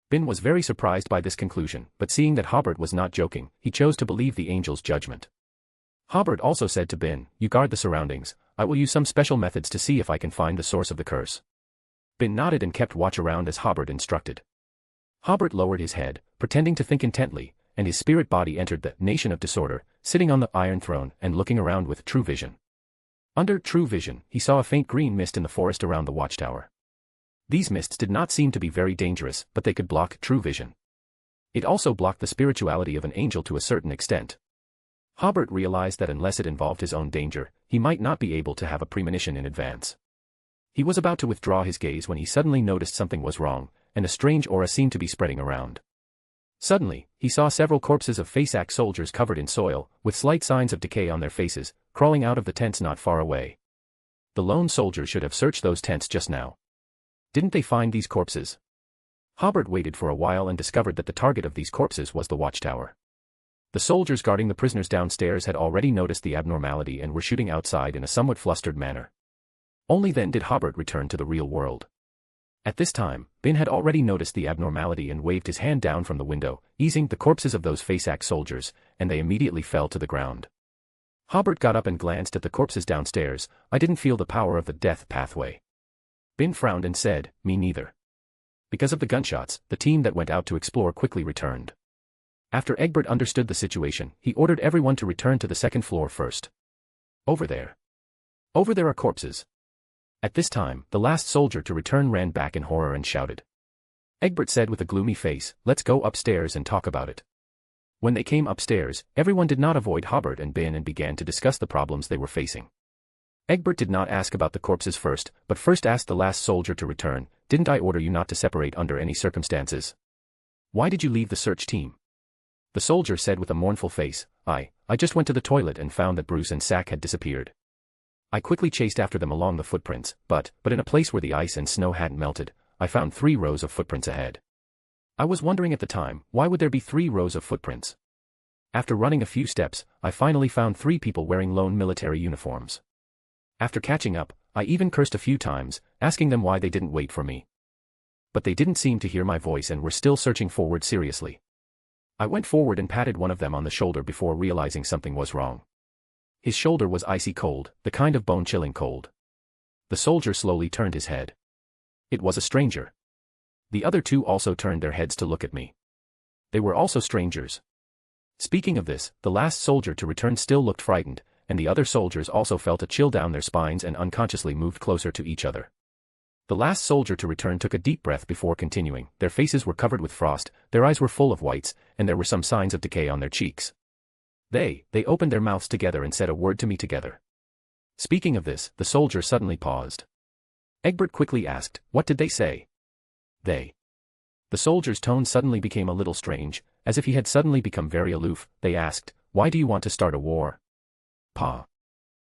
Bin was very surprised by this conclusion, but seeing that Hobert was not joking, he chose to believe the angel's judgment. Hobert also said to Bin, "You guard the surroundings, I will use some special methods to see if I can find the source of the curse." Bin nodded and kept watch around as Hobert instructed. Hobert lowered his head, pretending to think intently, and his spirit body entered the nation of disorder, sitting on the Iron Throne and looking around with true vision. Under true vision, he saw a faint green mist in the forest around the watchtower. These mists did not seem to be very dangerous, but they could block true vision. It also blocked the spirituality of an angel to a certain extent. Hobert realized that unless it involved his own danger, he might not be able to have a premonition in advance. He was about to withdraw his gaze when he suddenly noticed something was wrong, and a strange aura seemed to be spreading around. Suddenly, he saw several corpses of Fasak soldiers covered in soil, with slight signs of decay on their faces, crawling out of the tents not far away. The lone soldier should have searched those tents just now. Didn't they find these corpses? Hobert waited for a while and discovered that the target of these corpses was the watchtower. The soldiers guarding the prisoners downstairs had already noticed the abnormality and were shooting outside in a somewhat flustered manner. Only then did Hobert return to the real world. At this time, Bin had already noticed the abnormality and waved his hand down from the window, easing the corpses of those Fasak soldiers, and they immediately fell to the ground. Hobert got up and glanced at the corpses downstairs. "I didn't feel the power of the death pathway." Bin frowned and said, "Me neither." Because of the gunshots, the team that went out to explore quickly returned. After Egbert understood the situation, he ordered everyone to return to the second floor first. Over there are corpses." At this time, the last soldier to return ran back in horror and shouted. Egbert said with a gloomy face, "Let's go upstairs and talk about it." When they came upstairs, everyone did not avoid Hobert and Bin and began to discuss the problems they were facing. Egbert did not ask about the corpses first, but first asked the last soldier to return, "Didn't I order you not to separate under any circumstances? Why did you leave the search team?" The soldier said with a mournful face, I just went to the toilet and found that Bruce and Sack had disappeared. I quickly chased after them along the footprints, but in a place where the ice and snow hadn't melted, I found 3 rows of footprints ahead. I was wondering at the time, why would there be 3 rows of footprints? After running a few steps, I finally found 3 people wearing lone military uniforms. After catching up, I even cursed a few times, asking them why they didn't wait for me. But they didn't seem to hear my voice and were still searching forward seriously. I went forward and patted one of them on the shoulder before realizing something was wrong. His shoulder was icy cold, the kind of bone-chilling cold. The soldier slowly turned his head. It was a stranger. The other 2 also turned their heads to look at me. They were also strangers. Speaking of this, the last soldier to return still looked frightened, and the other soldiers also felt a chill down their spines and unconsciously moved closer to each other. The last soldier to return took a deep breath before continuing. Their faces were covered with frost, their eyes were full of whites, and there were some signs of decay on their cheeks. They opened their mouths together and said a word to me together. Speaking of this, the soldier suddenly paused. Egbert quickly asked, "What did they say?" They. The soldier's tone suddenly became a little strange, as if he had suddenly become very aloof. They asked, "Why do you want to start a war?" Pa.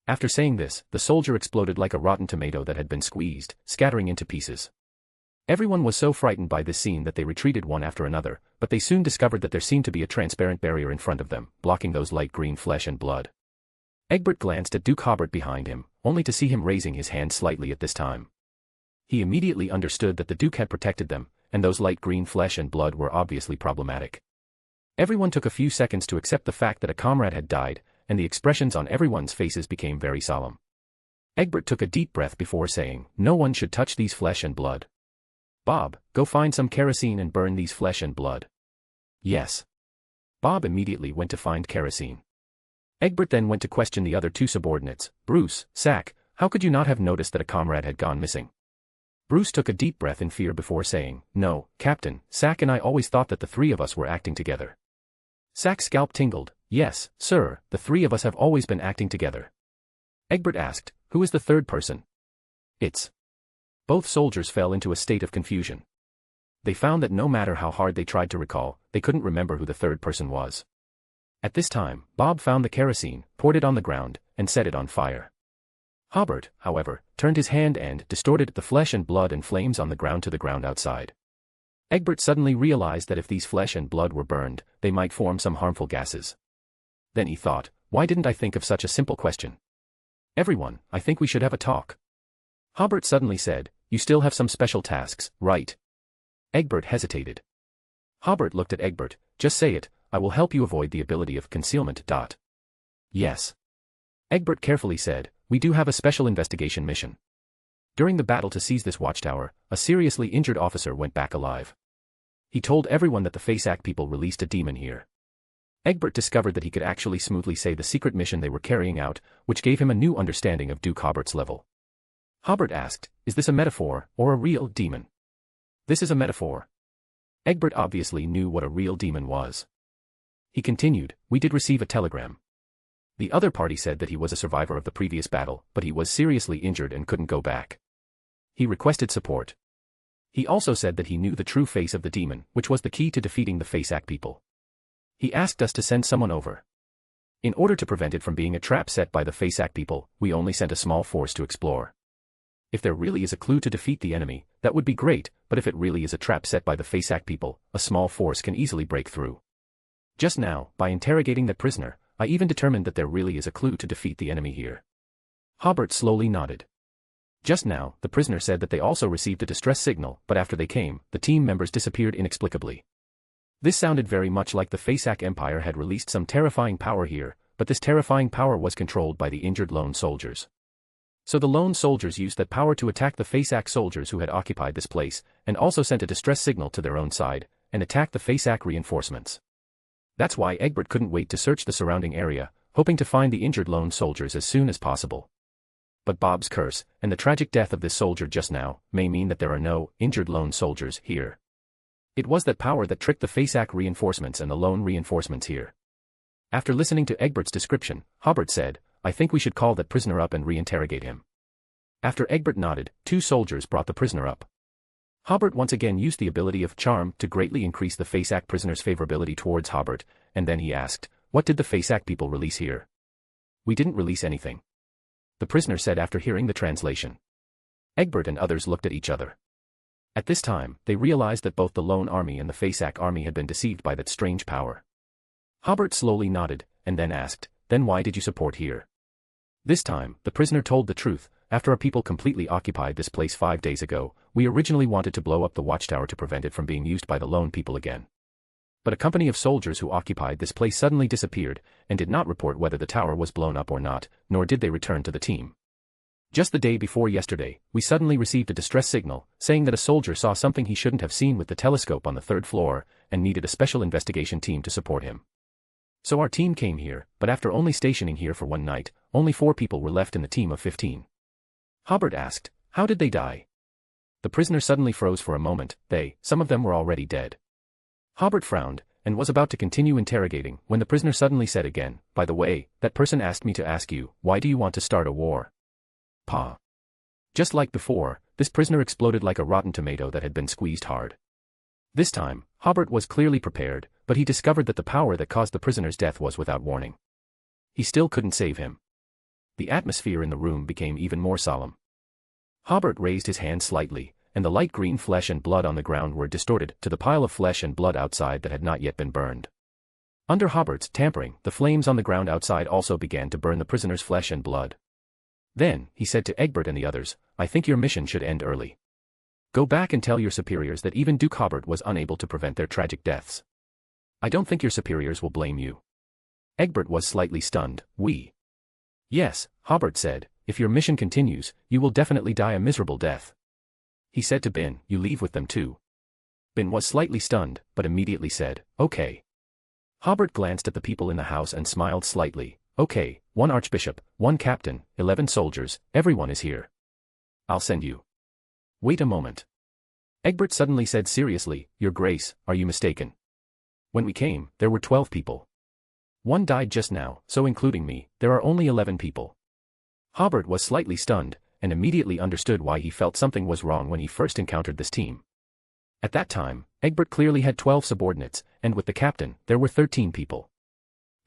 After saying this, the soldier exploded like a rotten tomato that had been squeezed, scattering into pieces. Everyone was so frightened by this scene that they retreated one after another, but they soon discovered that there seemed to be a transparent barrier in front of them, blocking those light green flesh and blood. Egbert glanced at Duke Hobert behind him, only to see him raising his hand slightly at this time. He immediately understood that the Duke had protected them, and those light green flesh and blood were obviously problematic. Everyone took a few seconds to accept the fact that a comrade had died, and the expressions on everyone's faces became very solemn. Egbert took a deep breath before saying, "No one should touch these flesh and blood. Bob, go find some kerosene and burn these flesh and blood." Yes. Bob immediately went to find kerosene. Egbert then went to question the other 2 subordinates. "Bruce, Sack, how could you not have noticed that a comrade had gone missing?" Bruce took a deep breath in fear before saying, "No, Captain, Sack and I always thought that the 3 of us were acting together." Sack's scalp tingled. "Yes, sir, the 3 of us have always been acting together." Egbert asked, "Who is the 3rd person?" "It's." Both soldiers fell into a state of confusion. They found that no matter how hard they tried to recall, they couldn't remember who the 3rd person was. At this time, Bob found the kerosene, poured it on the ground, and set it on fire. Hobert, however, turned his hand and distorted the flesh and blood and flames on the ground to the ground outside. Egbert suddenly realized that if these flesh and blood were burned, they might form some harmful gases. Then he thought, why didn't I think of such a simple question? Everyone, I think we should have a talk. Hobert suddenly said, you still have some special tasks, right? Egbert hesitated. Hobert looked at Egbert, just say it, I will help you avoid the ability of concealment. Yes. Egbert carefully said, we do have a special investigation mission. During the battle to seize this watchtower, a seriously injured officer went back alive. He told everyone that the Faceac people released a demon here. Egbert discovered that he could actually smoothly say the secret mission they were carrying out, which gave him a new understanding of Duke Hobert's level. Hobert asked, is this a metaphor, or a real demon? This is a metaphor. Egbert obviously knew what a real demon was. He continued, we did receive a telegram. The other party said that he was a survivor of the previous battle, but he was seriously injured and couldn't go back. He requested support. He also said that he knew the true face of the demon, which was the key to defeating the Faceac people. He asked us to send someone over. In order to prevent it from being a trap set by the Faceac people, we only sent a small force to explore. If there really is a clue to defeat the enemy, that would be great, but if it really is a trap set by the Faceac people, a small force can easily break through. Just now, by interrogating that prisoner, I even determined that there really is a clue to defeat the enemy here. Hobert slowly nodded. Just now, the prisoner said that they also received a distress signal, but after they came, the team members disappeared inexplicably. This sounded very much like the Faceac Empire had released some terrifying power here, but this terrifying power was controlled by the injured lone soldiers. So the lone soldiers used that power to attack the Faceac soldiers who had occupied this place, and also sent a distress signal to their own side, and attacked the Faceac reinforcements. That's why Egbert couldn't wait to search the surrounding area, hoping to find the injured lone soldiers as soon as possible. But Bob's curse, and the tragic death of this soldier just now, may mean that there are no injured lone soldiers here. It was that power that tricked the Faceac reinforcements and the lone reinforcements here. After listening to Egbert's description, Hobert said, I think we should call that prisoner up and reinterrogate him. After Egbert nodded, 2 soldiers brought the prisoner up. Hobert once again used the ability of charm to greatly increase the Faceac prisoner's favorability towards Hobert, and then he asked, what did the Faceac people release here? We didn't release anything. The prisoner said after hearing the translation. Egbert and others looked at each other. At this time, they realized that both the Lone Army and the Faceac army had been deceived by that strange power. Hobert slowly nodded, and then asked, then why did you support here? This time, the prisoner told the truth, after our people completely occupied this place 5 days ago, we originally wanted to blow up the watchtower to prevent it from being used by the lone people again. But a company of soldiers who occupied this place suddenly disappeared, and did not report whether the tower was blown up or not, nor did they return to the team. Just the day before yesterday, we suddenly received a distress signal, saying that a soldier saw something he shouldn't have seen with the telescope on the 3rd floor, and needed a special investigation team to support him. So our team came here, but after only stationing here for 1 night, only 4 people were left in the team of 15. Hobert asked, how did they die? The prisoner suddenly froze for a moment, some of them were already dead. Hobert frowned, and was about to continue interrogating, when the prisoner suddenly said again, by the way, that person asked me to ask you, why do you want to start a war? Pa. Just like before, this prisoner exploded like a rotten tomato that had been squeezed hard. This time, Hobert was clearly prepared, but he discovered that the power that caused the prisoner's death was without warning. He still couldn't save him. The atmosphere in the room became even more solemn. Hobert raised his hand slightly, and the light green flesh and blood on the ground were distorted to the pile of flesh and blood outside that had not yet been burned. Under Hobert's tampering, the flames on the ground outside also began to burn the prisoner's flesh and blood. Then, he said to Egbert and the others, I think your mission should end early. Go back and tell your superiors that even Duke Hobert was unable to prevent their tragic deaths. I don't think your superiors will blame you. Egbert was slightly stunned. Yes, Hobert said, if your mission continues, you will definitely die a miserable death. He said to Bin, you leave with them too. Bin was slightly stunned, but immediately said, okay. Hobert glanced at the people in the house and smiled slightly. Okay, 1 archbishop, 1 captain, 11 soldiers, everyone is here. I'll send you. Wait a moment. Egbert suddenly said seriously, Your Grace, are you mistaken? When we came, there were 12 people. 1 died just now, so including me, there are only 11 people. Hobert was slightly stunned, and immediately understood why he felt something was wrong when he first encountered this team. At that time, Egbert clearly had 12 subordinates, and with the captain, there were 13 people.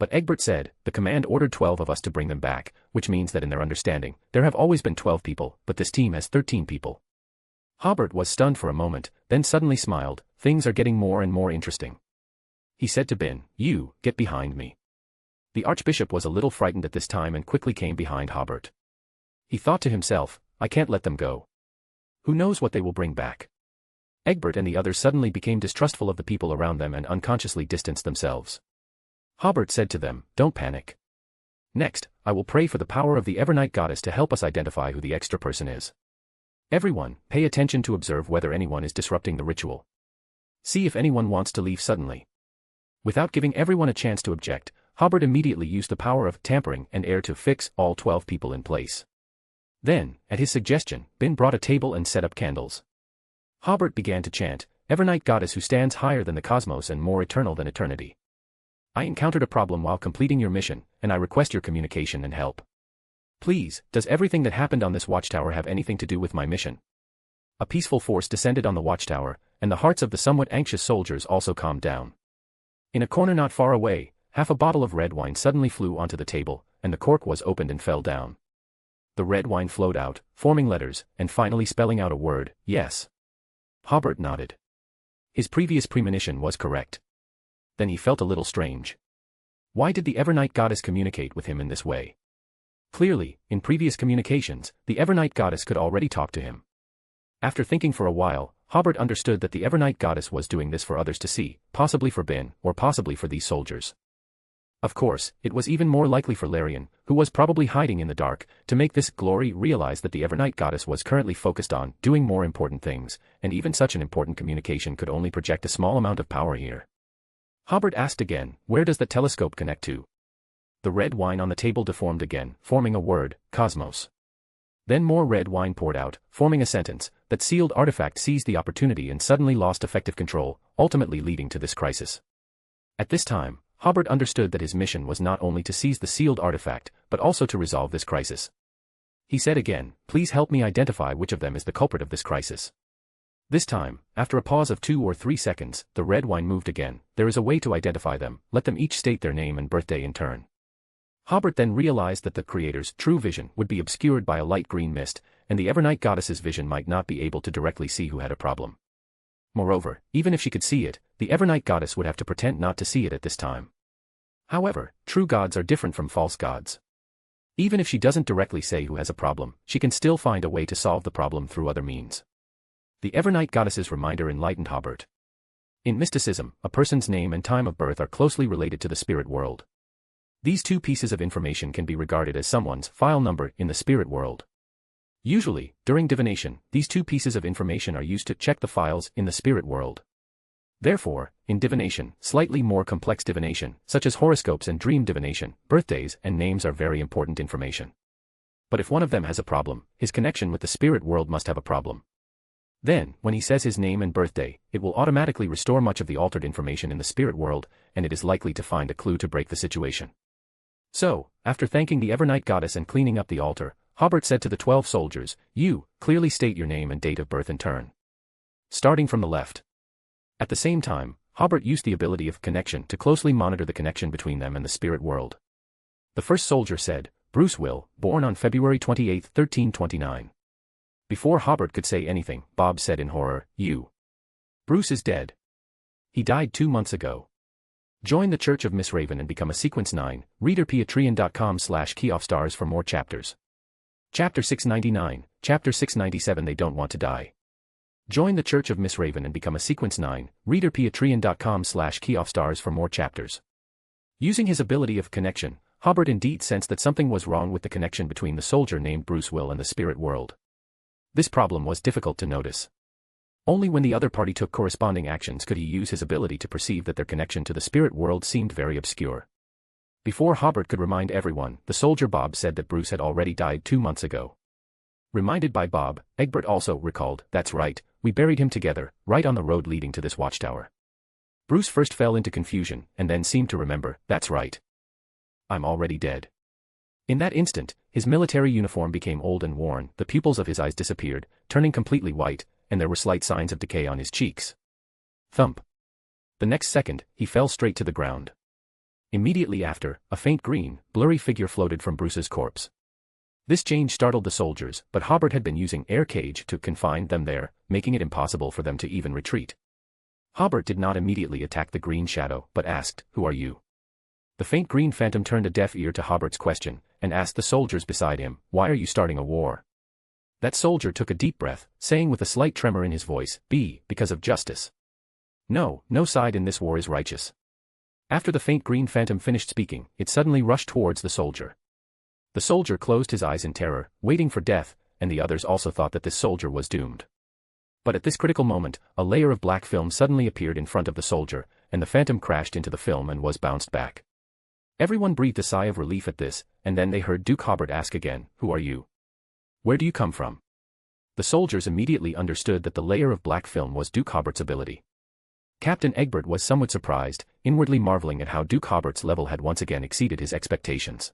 But Egbert said, the command ordered 12 of us to bring them back, which means that in their understanding, there have always been 12 people, but this team has 13 people. Hobert was stunned for a moment, then suddenly smiled. Things are getting more and more interesting. He said to Ben, you, get behind me. The Archbishop was a little frightened at this time and quickly came behind Hobert. He thought to himself, I can't let them go. Who knows what they will bring back? Egbert and the others suddenly became distrustful of the people around them and unconsciously distanced themselves. Hobert said to them, don't panic. Next, I will pray for the power of the Evernight Goddess to help us identify who the extra person is. Everyone, pay attention to observe whether anyone is disrupting the ritual. See if anyone wants to leave suddenly. Without giving everyone a chance to object, Hobert immediately used the power of tampering and air to fix all 12 people in place. Then, at his suggestion, Ben brought a table and set up candles. Hobert began to chant, Evernight Goddess who stands higher than the cosmos and more eternal than eternity. I encountered a problem while completing your mission, and I request your communication and help. Please, does everything that happened on this watchtower have anything to do with my mission? A peaceful force descended on the watchtower, and the hearts of the somewhat anxious soldiers also calmed down. In a corner not far away, half a bottle of red wine suddenly flew onto the table, and the cork was opened and fell down. The red wine flowed out, forming letters, and finally spelling out a word, yes. Hobert nodded. His previous premonition was correct. Then he felt a little strange. Why did the Evernight Goddess communicate with him in this way? Clearly, in previous communications, the Evernight Goddess could already talk to him. After thinking for a while, Hobert understood that the Evernight Goddess was doing this for others to see, possibly for Ben, or possibly for these soldiers. Of course, it was even more likely for Larian, who was probably hiding in the dark, to make this glory realize that the Evernight Goddess was currently focused on doing more important things, and even such an important communication could only project a small amount of power here. Hobert asked again, where does the telescope connect to? The red wine on the table deformed again, forming a word, cosmos. Then more red wine poured out, forming a sentence. That sealed artifact seized the opportunity and suddenly lost effective control, ultimately leading to this crisis. At this time, Hobert understood that his mission was not only to seize the sealed artifact, but also to resolve this crisis. He said again, please help me identify which of them is the culprit of this crisis. This time, after a pause of 2 or 3 seconds, the red wine moved again. There is a way to identify them, let them each state their name and birthday in turn. Hobert then realized that the creator's true vision would be obscured by a light green mist, and the Evernight Goddess's vision might not be able to directly see who had a problem. Moreover, even if she could see it, the Evernight Goddess would have to pretend not to see it at this time. However, true gods are different from false gods. Even if she doesn't directly say who has a problem, she can still find a way to solve the problem through other means. The Evernight Goddess's reminder enlightened Hobert. In mysticism, a person's name and time of birth are closely related to the spirit world. These two pieces of information can be regarded as someone's file number in the spirit world. Usually, during divination, these two pieces of information are used to check the files in the spirit world. Therefore, in divination, slightly more complex divination, such as horoscopes and dream divination, birthdays and names are very important information. But if one of them has a problem, his connection with the spirit world must have a problem. Then, when he says his name and birthday, it will automatically restore much of the altered information in the spirit world, and it is likely to find a clue to break the situation. So, after thanking the Evernight Goddess and cleaning up the altar, Hobert said to the 12 soldiers, you, clearly state your name and date of birth in turn. Starting from the left. At the same time, Hobert used the ability of connection to closely monitor the connection between them and the spirit world. The first soldier said, Bruce Will, born on February 28, 1329. Before Hobert could say anything, Bob said in horror, you. Bruce is dead. He died 2 months ago. Join the Church of Miss Raven and become a Sequence 9, reader patreon.com/keyoffstars for more chapters. Chapter 699, Chapter 697 They Don't Want to Die. Join the Church of Miss Raven and become a Sequence 9, reader patreon.com/keyoffstars for more chapters. Using his ability of connection, Hobert indeed sensed that something was wrong with the connection between the soldier named Bruce Will and the spirit world. This problem was difficult to notice. Only when the other party took corresponding actions could he use his ability to perceive that their connection to the spirit world seemed very obscure. Before Hobert could remind everyone, the soldier Bob said that Bruce had already died 2 months ago. Reminded by Bob, Egbert also recalled, that's right, we buried him together, right on the road leading to this watchtower. Bruce first fell into confusion, and then seemed to remember, that's right. I'm already dead. In that instant, his military uniform became old and worn, the pupils of his eyes disappeared, turning completely white, and there were slight signs of decay on his cheeks. Thump. The next second, he fell straight to the ground. Immediately after, a faint green, blurry figure floated from Bruce's corpse. This change startled the soldiers, but Hobert had been using air cage to confine them there, making it impossible for them to even retreat. Hobert did not immediately attack the green shadow, but asked, "Who are you?" The faint green phantom turned a deaf ear to Hobert's question, and asked the soldiers beside him, "Why are you starting a war?" That soldier took a deep breath, saying with a slight tremor in his voice, because of justice. No side in this war is righteous." After the faint green phantom finished speaking, it suddenly rushed towards the soldier. The soldier closed his eyes in terror, waiting for death, and the others also thought that this soldier was doomed. But at this critical moment, a layer of black film suddenly appeared in front of the soldier, and the phantom crashed into the film and was bounced back. Everyone breathed a sigh of relief at this, and then they heard Duke Hobert ask again, "Who are you? Where do you come from?" The soldiers immediately understood that the layer of black film was Duke Hobert's ability. Captain Egbert was somewhat surprised, inwardly marveling at how Duke Hobert's level had once again exceeded his expectations.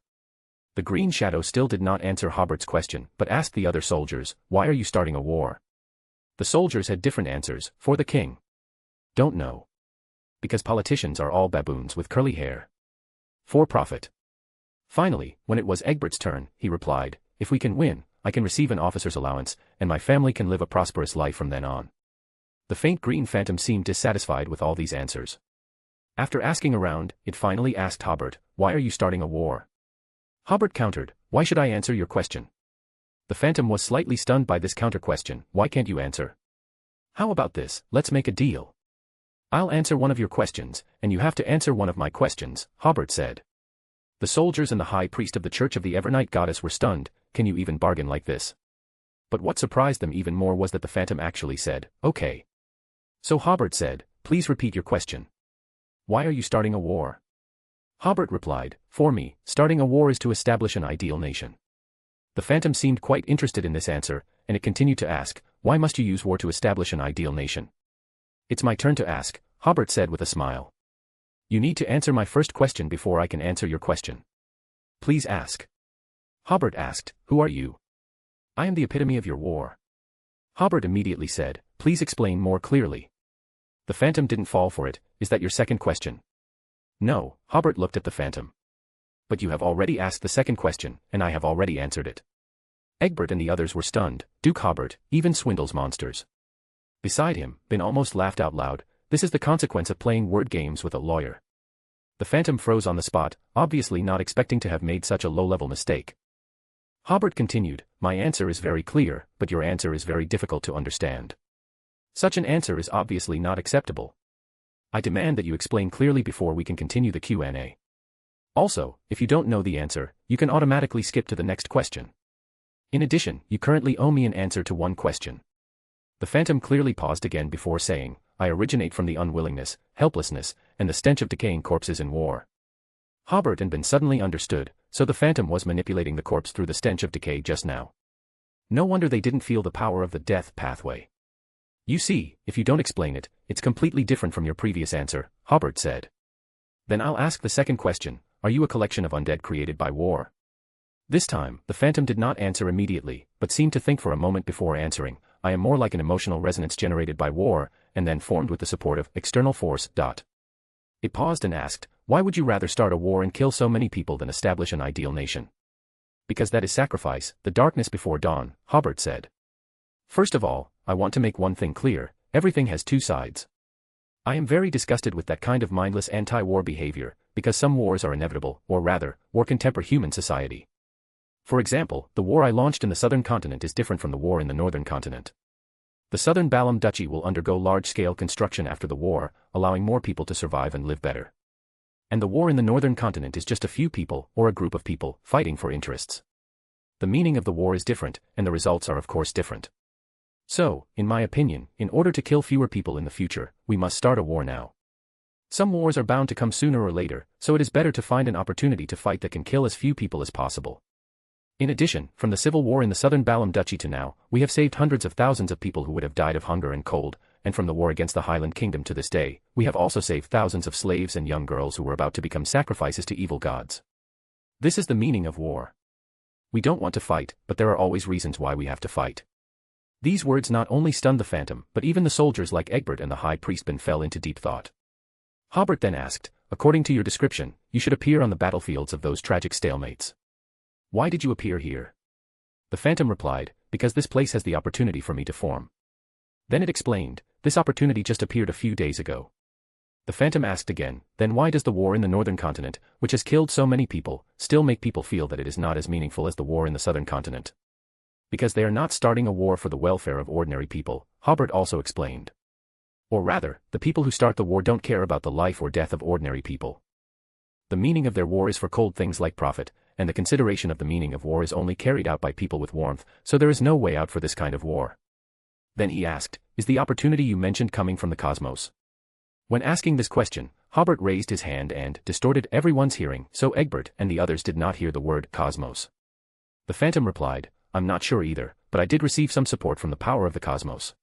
The green shadow still did not answer Hobert's question, but asked the other soldiers, "Why are you starting a war?" The soldiers had different answers. "For the king." "Don't know." "Because politicians are all baboons with curly hair." "For profit." Finally, when it was Egbert's turn, he replied, "If we can win, I can receive an officer's allowance, and my family can live a prosperous life from then on." The faint green phantom seemed dissatisfied with all these answers. After asking around, it finally asked Hobert, "Why are you starting a war?" Hobert countered, "Why should I answer your question?" The phantom was slightly stunned by this counter-question. "Why can't you answer?" "How about this, let's make a deal. I'll answer one of your questions, and you have to answer one of my questions," Hobert said. The soldiers and the high priest of the Church of the Evernight Goddess were stunned. Can you even bargain like this? But what surprised them even more was that the phantom actually said, "Okay." So Hobert said, "Please repeat your question. Why are you starting a war?" Hobert replied, "For me, starting a war is to establish an ideal nation." The phantom seemed quite interested in this answer, and it continued to ask, "Why must you use war to establish an ideal nation?" "It's my turn to ask," Hobert said with a smile. "You need to answer my first question before I can answer your question." "Please ask." Hobert asked, "Who are you?" "I am the epitome of your war." Hobert immediately said, "Please explain more clearly." The phantom didn't fall for it. "Is that your second question?" "No," Hobert looked at the phantom. "But you have already asked the second question, and I have already answered it." Egbert and the others were stunned. Duke Hobert, even Swindle's monsters. Beside him, Ben almost laughed out loud. This is the consequence of playing word games with a lawyer. The phantom froze on the spot, obviously not expecting to have made such a low-level mistake. Hobert continued, "My answer is very clear, but your answer is very difficult to understand. Such an answer is obviously not acceptable. I demand that you explain clearly before we can continue the Q&A. Also, if you don't know the answer, you can automatically skip to the next question. In addition, you currently owe me an answer to one question." The phantom clearly paused again before saying, "I originate from the unwillingness, helplessness, and the stench of decaying corpses in war." Hobert and Ben suddenly understood, so the phantom was manipulating the corpse through the stench of decay just now. No wonder they didn't feel the power of the death pathway. "You see, if you don't explain it, it's completely different from your previous answer," Hobert said. "Then I'll ask the second question, are you a collection of undead created by war?" This time, the phantom did not answer immediately, but seemed to think for a moment before answering. "I am more like an emotional resonance generated by war, and then formed with the support of external force." It paused and asked, "Why would you rather start a war and kill so many people than establish an ideal nation?" "Because that is sacrifice, the darkness before dawn," Hobert said. "First of all, I want to make one thing clear, everything has two sides. I am very disgusted with that kind of mindless anti-war behavior, because some wars are inevitable, or rather, war can temper human society. For example, the war I launched in the southern continent is different from the war in the northern continent. The southern Balam Duchy will undergo large-scale construction after the war, allowing more people to survive and live better. And the war in the northern continent is just a few people, or a group of people, fighting for interests. The meaning of the war is different, and the results are of course different. So, in my opinion, in order to kill fewer people in the future, we must start a war now. Some wars are bound to come sooner or later, so it is better to find an opportunity to fight that can kill as few people as possible. In addition, from the civil war in the southern Balam Duchy to now, we have saved hundreds of thousands of people who would have died of hunger and cold, and from the war against the Highland Kingdom to this day, we have also saved thousands of slaves and young girls who were about to become sacrifices to evil gods. This is the meaning of war. We don't want to fight, but there are always reasons why we have to fight." These words not only stunned the phantom, but even the soldiers like Egbert and the high priest Ben fell into deep thought. Hobert then asked, according to your description, you should appear on the battlefields of those tragic stalemates. Why did you appear here? The Phantom replied, because this place has the opportunity for me to form. Then it explained, this opportunity just appeared a few days ago. The Phantom asked again, then why does the war in the northern continent, which has killed so many people, still make people feel that it is not as meaningful as the war in the southern continent? Because they are not starting a war for the welfare of ordinary people, Hobert also explained. Or rather, the people who start the war don't care about the life or death of ordinary people. The meaning of their war is for cold things like profit, and the consideration of the meaning of war is only carried out by people with warmth, so there is no way out for this kind of war. Then he asked, is the opportunity you mentioned coming from the cosmos? When asking this question, Hobert raised his hand and distorted everyone's hearing, so Egbert and the others did not hear the word cosmos. The Phantom replied, I'm not sure either, but I did receive some support from the power of the cosmos.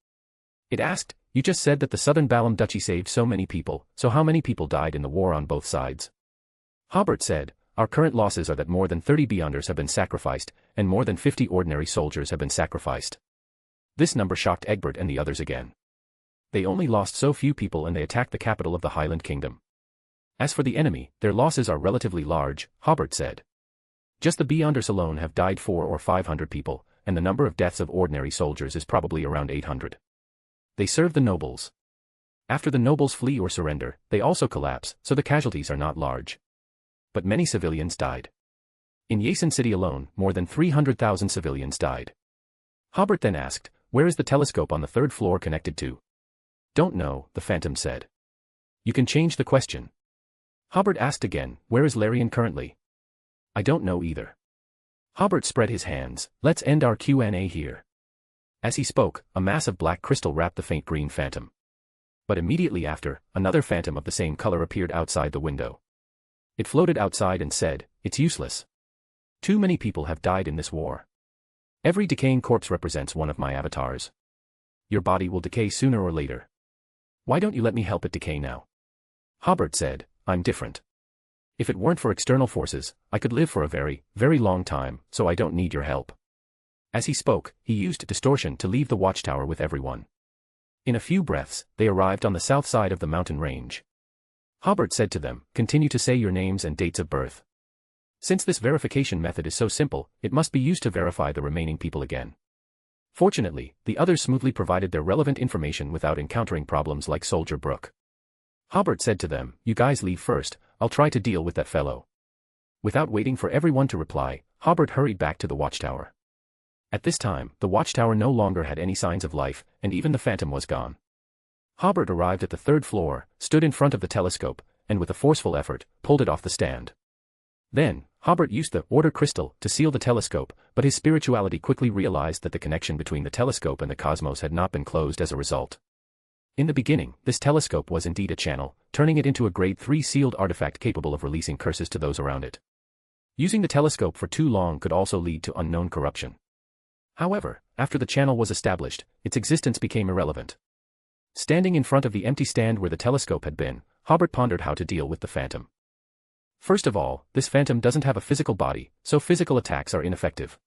It asked, you just said that the southern Balam Duchy saved so many people, so how many people died in the war on both sides? Hobert said, our current losses are that more than 30 Beyonders have been sacrificed, and more than 50 ordinary soldiers have been sacrificed. This number shocked Egbert and the others again. They only lost so few people and they attacked the capital of the Highland Kingdom. As for the enemy, their losses are relatively large, Hobert said. Just the Beyonders alone have died 400 or 500 people, and the number of deaths of ordinary soldiers is probably around 800. They serve the nobles. After the nobles flee or surrender, they also collapse, so the casualties are not large. But many civilians died. In Yasen City alone, more than 300,000 civilians died. Hobert then asked, where is the telescope on the third floor connected to? Don't know, the Phantom said. You can change the question. Hobert asked again, where is Larian currently? I don't know either. Hobert spread his hands, let's end our Q&A here. As he spoke, a mass of black crystal wrapped the faint green phantom. But immediately after, another phantom of the same color appeared outside the window. It floated outside and said, it's useless. Too many people have died in this war. Every decaying corpse represents one of my avatars. Your body will decay sooner or later. Why don't you let me help it decay now? Hobert said, I'm different. If it weren't for external forces, I could live for a very, very long time, so I don't need your help. As he spoke, he used distortion to leave the watchtower with everyone. In a few breaths, they arrived on the south side of the mountain range. Hobert said to them, continue to say your names and dates of birth. Since this verification method is so simple, it must be used to verify the remaining people again. Fortunately, the others smoothly provided their relevant information without encountering problems like Soldier Brook. Hobert said to them, you guys leave first, I'll try to deal with that fellow. Without waiting for everyone to reply, Hobert hurried back to the watchtower. At this time, the watchtower no longer had any signs of life, and even the phantom was gone. Hobert arrived at the third floor, stood in front of the telescope, and with a forceful effort, pulled it off the stand. Then, Hobert used the order crystal to seal the telescope, but his spirituality quickly realized that the connection between the telescope and the cosmos had not been closed as a result. In the beginning, this telescope was indeed a channel, turning it into a grade 3 sealed artifact capable of releasing curses to those around it. Using the telescope for too long could also lead to unknown corruption. However, after the channel was established, its existence became irrelevant. Standing in front of the empty stand where the telescope had been, Hobert pondered how to deal with the phantom. First of all, this phantom doesn't have a physical body, so physical attacks are ineffective.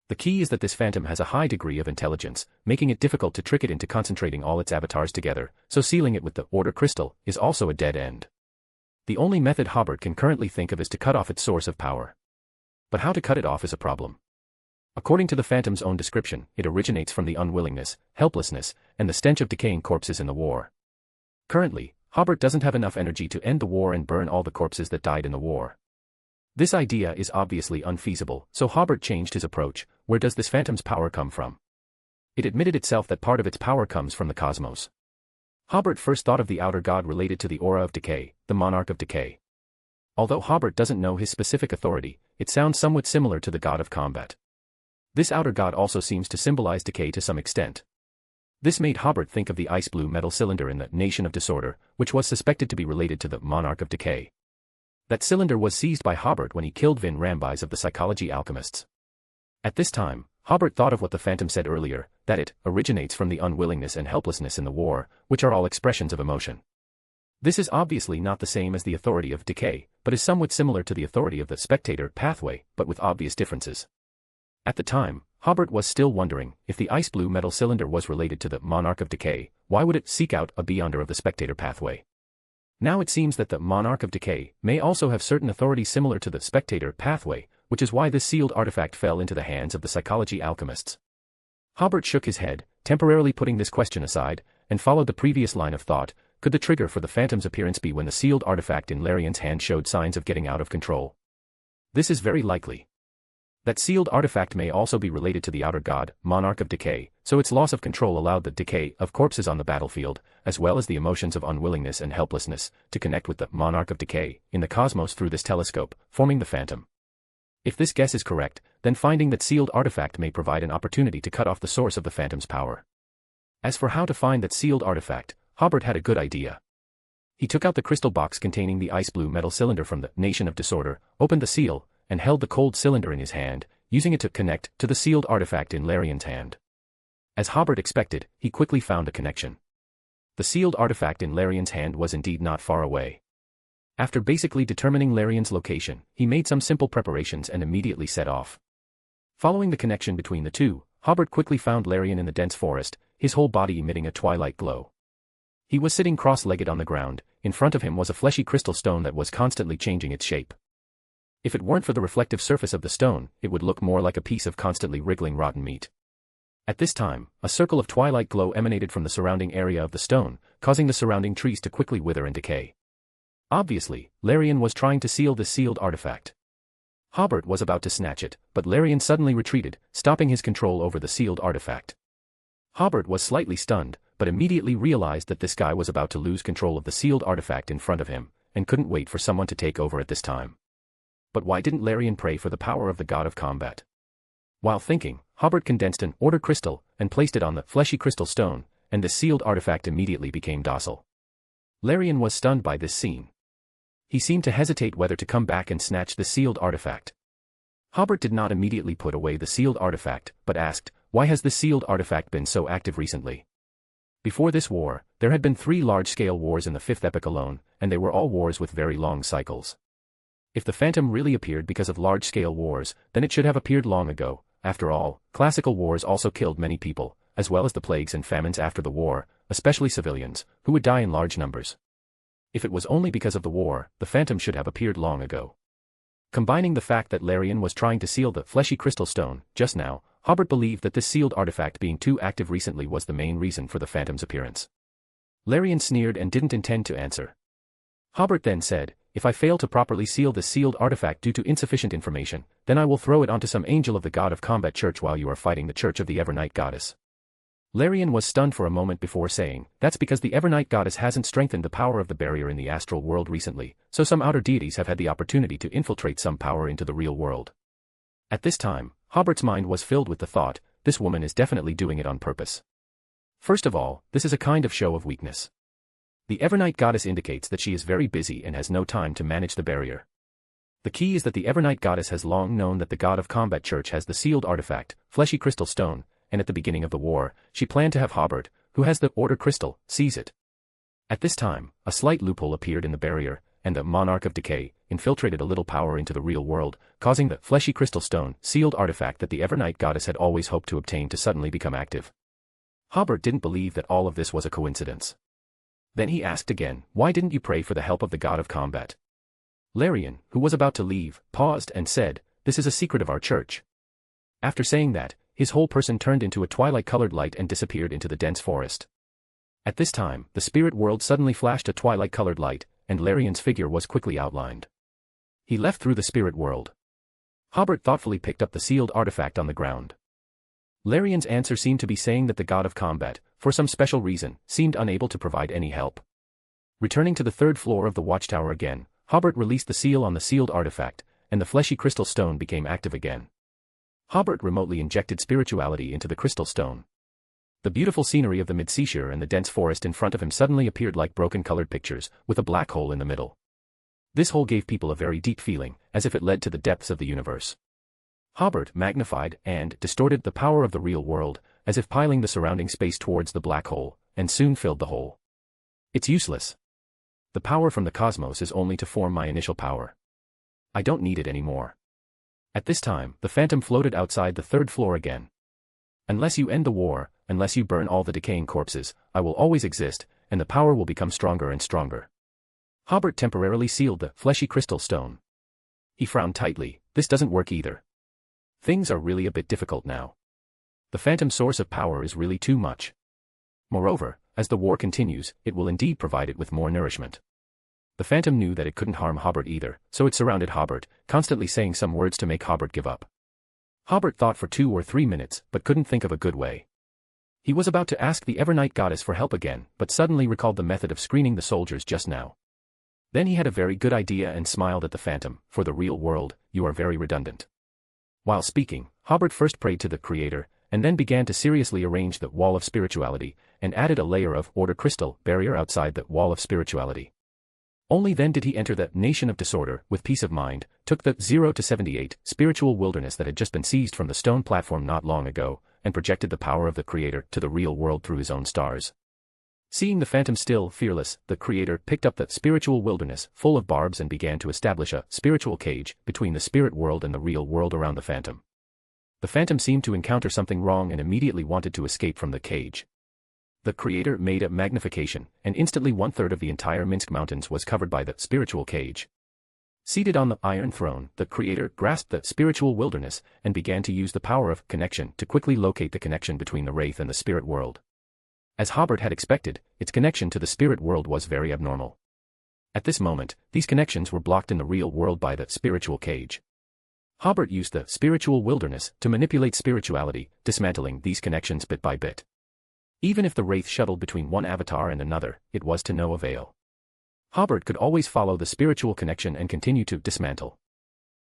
The key is that this phantom has a high degree of intelligence, making it difficult to trick it into concentrating all its avatars together, so sealing it with the order crystal is also a dead end. The only method Hobert can currently think of is to cut off its source of power. But how to cut it off is a problem. According to the phantom's own description, it originates from the unwillingness, helplessness, and the stench of decaying corpses in the war. Currently, Hobert doesn't have enough energy to end the war and burn all the corpses that died in the war. This idea is obviously unfeasible, so Hobert changed his approach. Where does this phantom's power come from? It admitted itself that part of its power comes from the cosmos. Hobert first thought of the outer god related to the aura of decay, the monarch of decay. Although Hobert doesn't know his specific authority, it sounds somewhat similar to the god of combat. This outer god also seems to symbolize decay to some extent. This made Hobert think of the ice blue metal cylinder in the Nation of Disorder, which was suspected to be related to the monarch of decay. That cylinder was seized by Hobert when he killed Vin Rambis of the Psychology Alchemists. At this time, Hobert thought of what the Phantom said earlier, that it originates from the unwillingness and helplessness in the war, which are all expressions of emotion. This is obviously not the same as the authority of decay, but is somewhat similar to the authority of the spectator pathway, but with obvious differences. At the time, Hobert was still wondering, if the ice blue metal cylinder was related to the monarch of decay, why would it seek out a beyonder of the spectator pathway? Now it seems that the Monarch of Decay may also have certain authorities similar to the Spectator pathway, which is why this sealed artifact fell into the hands of the psychology alchemists. Hobert shook his head, temporarily putting this question aside, and followed the previous line of thought. Could the trigger for the Phantom's appearance be when the sealed artifact in Larian's hand showed signs of getting out of control? This is very likely. That sealed artifact may also be related to the outer god, Monarch of Decay, so its loss of control allowed the decay of corpses on the battlefield, as well as the emotions of unwillingness and helplessness, to connect with the Monarch of Decay in the cosmos through this telescope, forming the Phantom. If this guess is correct, then finding that sealed artifact may provide an opportunity to cut off the source of the Phantom's power. As for how to find that sealed artifact, Hobert had a good idea. He took out the crystal box containing the ice blue metal cylinder from the Nation of Disorder, opened the seal, and held the cold cylinder in his hand, using it to connect to the sealed artifact in Larian's hand. As Hobert expected, he quickly found a connection. The sealed artifact in Larian's hand was indeed not far away. After basically determining Larian's location, he made some simple preparations and immediately set off. Following the connection between the two, Hobert quickly found Larian in the dense forest, his whole body emitting a twilight glow. He was sitting cross-legged on the ground. In front of him was a fleshy crystal stone that was constantly changing its shape. If it weren't for the reflective surface of the stone, it would look more like a piece of constantly wriggling rotten meat. At this time, a circle of twilight glow emanated from the surrounding area of the stone, causing the surrounding trees to quickly wither and decay. Obviously, Larian was trying to seal this sealed artifact. Hobert was about to snatch it, but Larian suddenly retreated, stopping his control over the sealed artifact. Hobert was slightly stunned, but immediately realized that this guy was about to lose control of the sealed artifact in front of him, and couldn't wait for someone to take over at this time. But why didn't Larian pray for the power of the god of combat? While thinking, Hobert condensed an order crystal and placed it on the fleshy crystal stone, and the sealed artifact immediately became docile. Larian was stunned by this scene. He seemed to hesitate whether to come back and snatch the sealed artifact. Hobert did not immediately put away the sealed artifact, but asked, why has the sealed artifact been so active recently? Before this war, there had been 3 large-scale wars in the 5th epoch alone, and they were all wars with very long cycles. If the Phantom really appeared because of large-scale wars, then it should have appeared long ago. After all, classical wars also killed many people, as well as the plagues and famines after the war, especially civilians, who would die in large numbers. If it was only because of the war, the Phantom should have appeared long ago. Combining the fact that Larian was trying to seal the fleshy crystal stone, just now, Hobert believed that this sealed artifact being too active recently was the main reason for the Phantom's appearance. Larian sneered and didn't intend to answer. Hobert then said, if I fail to properly seal this sealed artifact due to insufficient information, then I will throw it onto some angel of the god of combat church while you are fighting the church of the Evernight goddess. Larian was stunned for a moment before saying, that's because the Evernight goddess hasn't strengthened the power of the barrier in the astral world recently, so some outer deities have had the opportunity to infiltrate some power into the real world. At this time, Hobert's mind was filled with the thought, this woman is definitely doing it on purpose. First of all, this is a kind of show of weakness. The Evernight goddess indicates that she is very busy and has no time to manage the barrier. The key is that the Evernight goddess has long known that the god of combat church has the sealed artifact, fleshy crystal stone, and at the beginning of the war, she planned to have Hobert, who has the order crystal, seize it. At this time, a slight loophole appeared in the barrier, and the Monarch of Decay infiltrated a little power into the real world, causing the fleshy crystal stone, sealed artifact that the Evernight goddess had always hoped to obtain to suddenly become active. Hobert didn't believe that all of this was a coincidence. Then he asked again, why didn't you pray for the help of the god of combat? Larian, who was about to leave, paused and said, this is a secret of our church. After saying that, his whole person turned into a twilight-colored light and disappeared into the dense forest. At this time, the spirit world suddenly flashed a twilight-colored light, and Larian's figure was quickly outlined. He left through the spirit world. Hobert thoughtfully picked up the sealed artifact on the ground. Larian's answer seemed to be saying that the god of combat, for some special reason, seemed unable to provide any help. Returning to the 3rd floor of the watchtower again, Hobert released the seal on the sealed artifact, and the fleshy crystal stone became active again. Hobert remotely injected spirituality into the crystal stone. The beautiful scenery of the mid-seashore and the dense forest in front of him suddenly appeared like broken-colored pictures, with a black hole in the middle. This hole gave people a very deep feeling, as if it led to the depths of the universe. Hobert magnified and distorted the power of the real world, as if piling the surrounding space towards the black hole, and soon filled the hole. It's useless. The power from the cosmos is only to form my initial power. I don't need it anymore. At this time, the Phantom floated outside the 3rd floor again. Unless you end the war, unless you burn all the decaying corpses, I will always exist, and the power will become stronger and stronger. Hobert temporarily sealed the fleshy crystal stone. He frowned tightly. This doesn't work either. Things are really a bit difficult now. The phantom source of power is really too much. Moreover, as the war continues, it will indeed provide it with more nourishment. The phantom knew that it couldn't harm Hobert either, so it surrounded Hobert, constantly saying some words to make Hobert give up. Hobert thought for 2 or 3 minutes, but couldn't think of a good way. He was about to ask the Evernight goddess for help again, but suddenly recalled the method of screening the soldiers just now. Then he had a very good idea and smiled at the phantom. For the real world, you are very redundant. While speaking, Hobert first prayed to the Creator, and then began to seriously arrange the wall of spirituality, and added a layer of order crystal barrier outside the wall of spirituality. Only then did he enter the nation of disorder with peace of mind, took the 0 to 78 spiritual wilderness that had just been seized from the stone platform not long ago, and projected the power of the Creator to the real world through his own stars. Seeing the phantom still fearless, the Creator picked up the spiritual wilderness full of barbs and began to establish a spiritual cage between the spirit world and the real world around the phantom. The phantom seemed to encounter something wrong and immediately wanted to escape from the cage. The Creator made a magnification, and instantly 1/3 of the entire Minsk Mountains was covered by the spiritual cage. Seated on the Iron Throne, the Creator grasped the spiritual wilderness and began to use the power of connection to quickly locate the connection between the Wraith and the spirit world. As Hobert had expected, its connection to the spirit world was very abnormal. At this moment, these connections were blocked in the real world by the spiritual cage. Hobert used the spiritual wilderness to manipulate spirituality, dismantling these connections bit by bit. Even if the Wraith shuttled between one avatar and another, it was to no avail. Hobert could always follow the spiritual connection and continue to dismantle.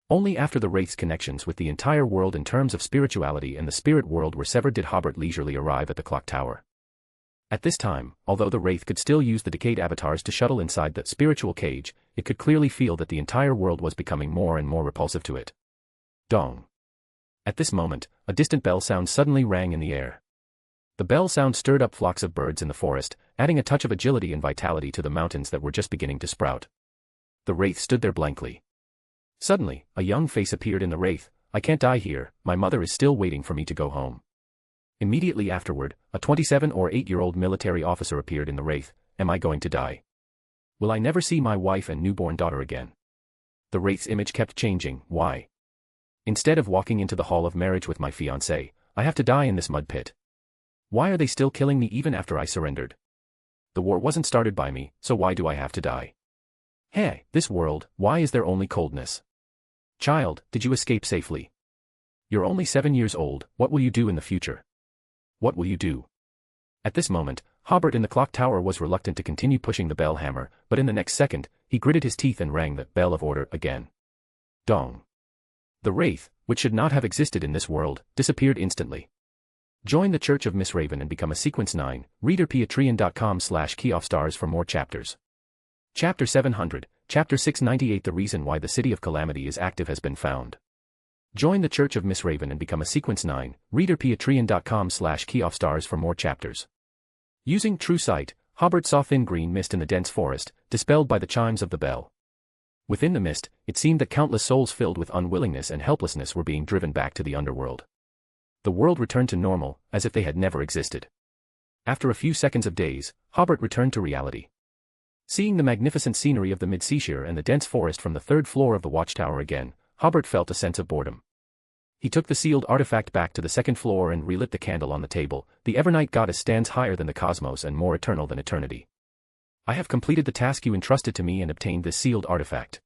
Only after the Wraith's connections with the entire world in terms of spirituality and the spirit world were severed did Hobert leisurely arrive at the clock tower. At this time, although the Wraith could still use the decayed avatars to shuttle inside the spiritual cage, it could clearly feel that the entire world was becoming more and more repulsive to it. Dong. At this moment, a distant bell sound suddenly rang in the air. The bell sound stirred up flocks of birds in the forest, adding a touch of agility and vitality to the mountains that were just beginning to sprout. The Wraith stood there blankly. Suddenly, a young face appeared in the Wraith. I can't die here, my mother is still waiting for me to go home. Immediately afterward, a 27 or 8-year-old military officer appeared in the Wraith. Am I going to die? Will I never see my wife and newborn daughter again? The Wraith's image kept changing. Why? Instead of walking into the hall of marriage with my fiancée, I have to die in this mud pit. Why are they still killing me even after I surrendered? The war wasn't started by me, so why do I have to die? Hey, this world, why is there only coldness? Child, did you escape safely? You're only 7 years old, what will you do in the future? What will you do? At this moment, Hobert in the clock tower was reluctant to continue pushing the bell hammer, but in the next second, he gritted his teeth and rang the bell of order again. Dong. The Wraith, which should not have existed in this world, disappeared instantly. Join the Church of Miss Raven and become a Sequence 9, reader patreon.com/keyoffstars for more chapters. Chapter 700, Chapter 698 The reason why the City of Calamity is active has been found. Join the Church of Miss Raven and become a Sequence 9, reader patreon.com/keyoffstars for more chapters. Using True Sight, Hobert saw thin green mist in the dense forest, dispelled by the chimes of the bell. Within the mist, it seemed that countless souls filled with unwillingness and helplessness were being driven back to the underworld. The world returned to normal, as if they had never existed. After a few seconds of daze, Hobert returned to reality. Seeing the magnificent scenery of the mid-seashore and the dense forest from the 3rd floor of the watchtower again, Hobert felt a sense of boredom. He took the sealed artifact back to the 2nd floor and relit the candle on the table. The Evernight goddess stands higher than the cosmos and more eternal than eternity. I have completed the task you entrusted to me and obtained this sealed artifact.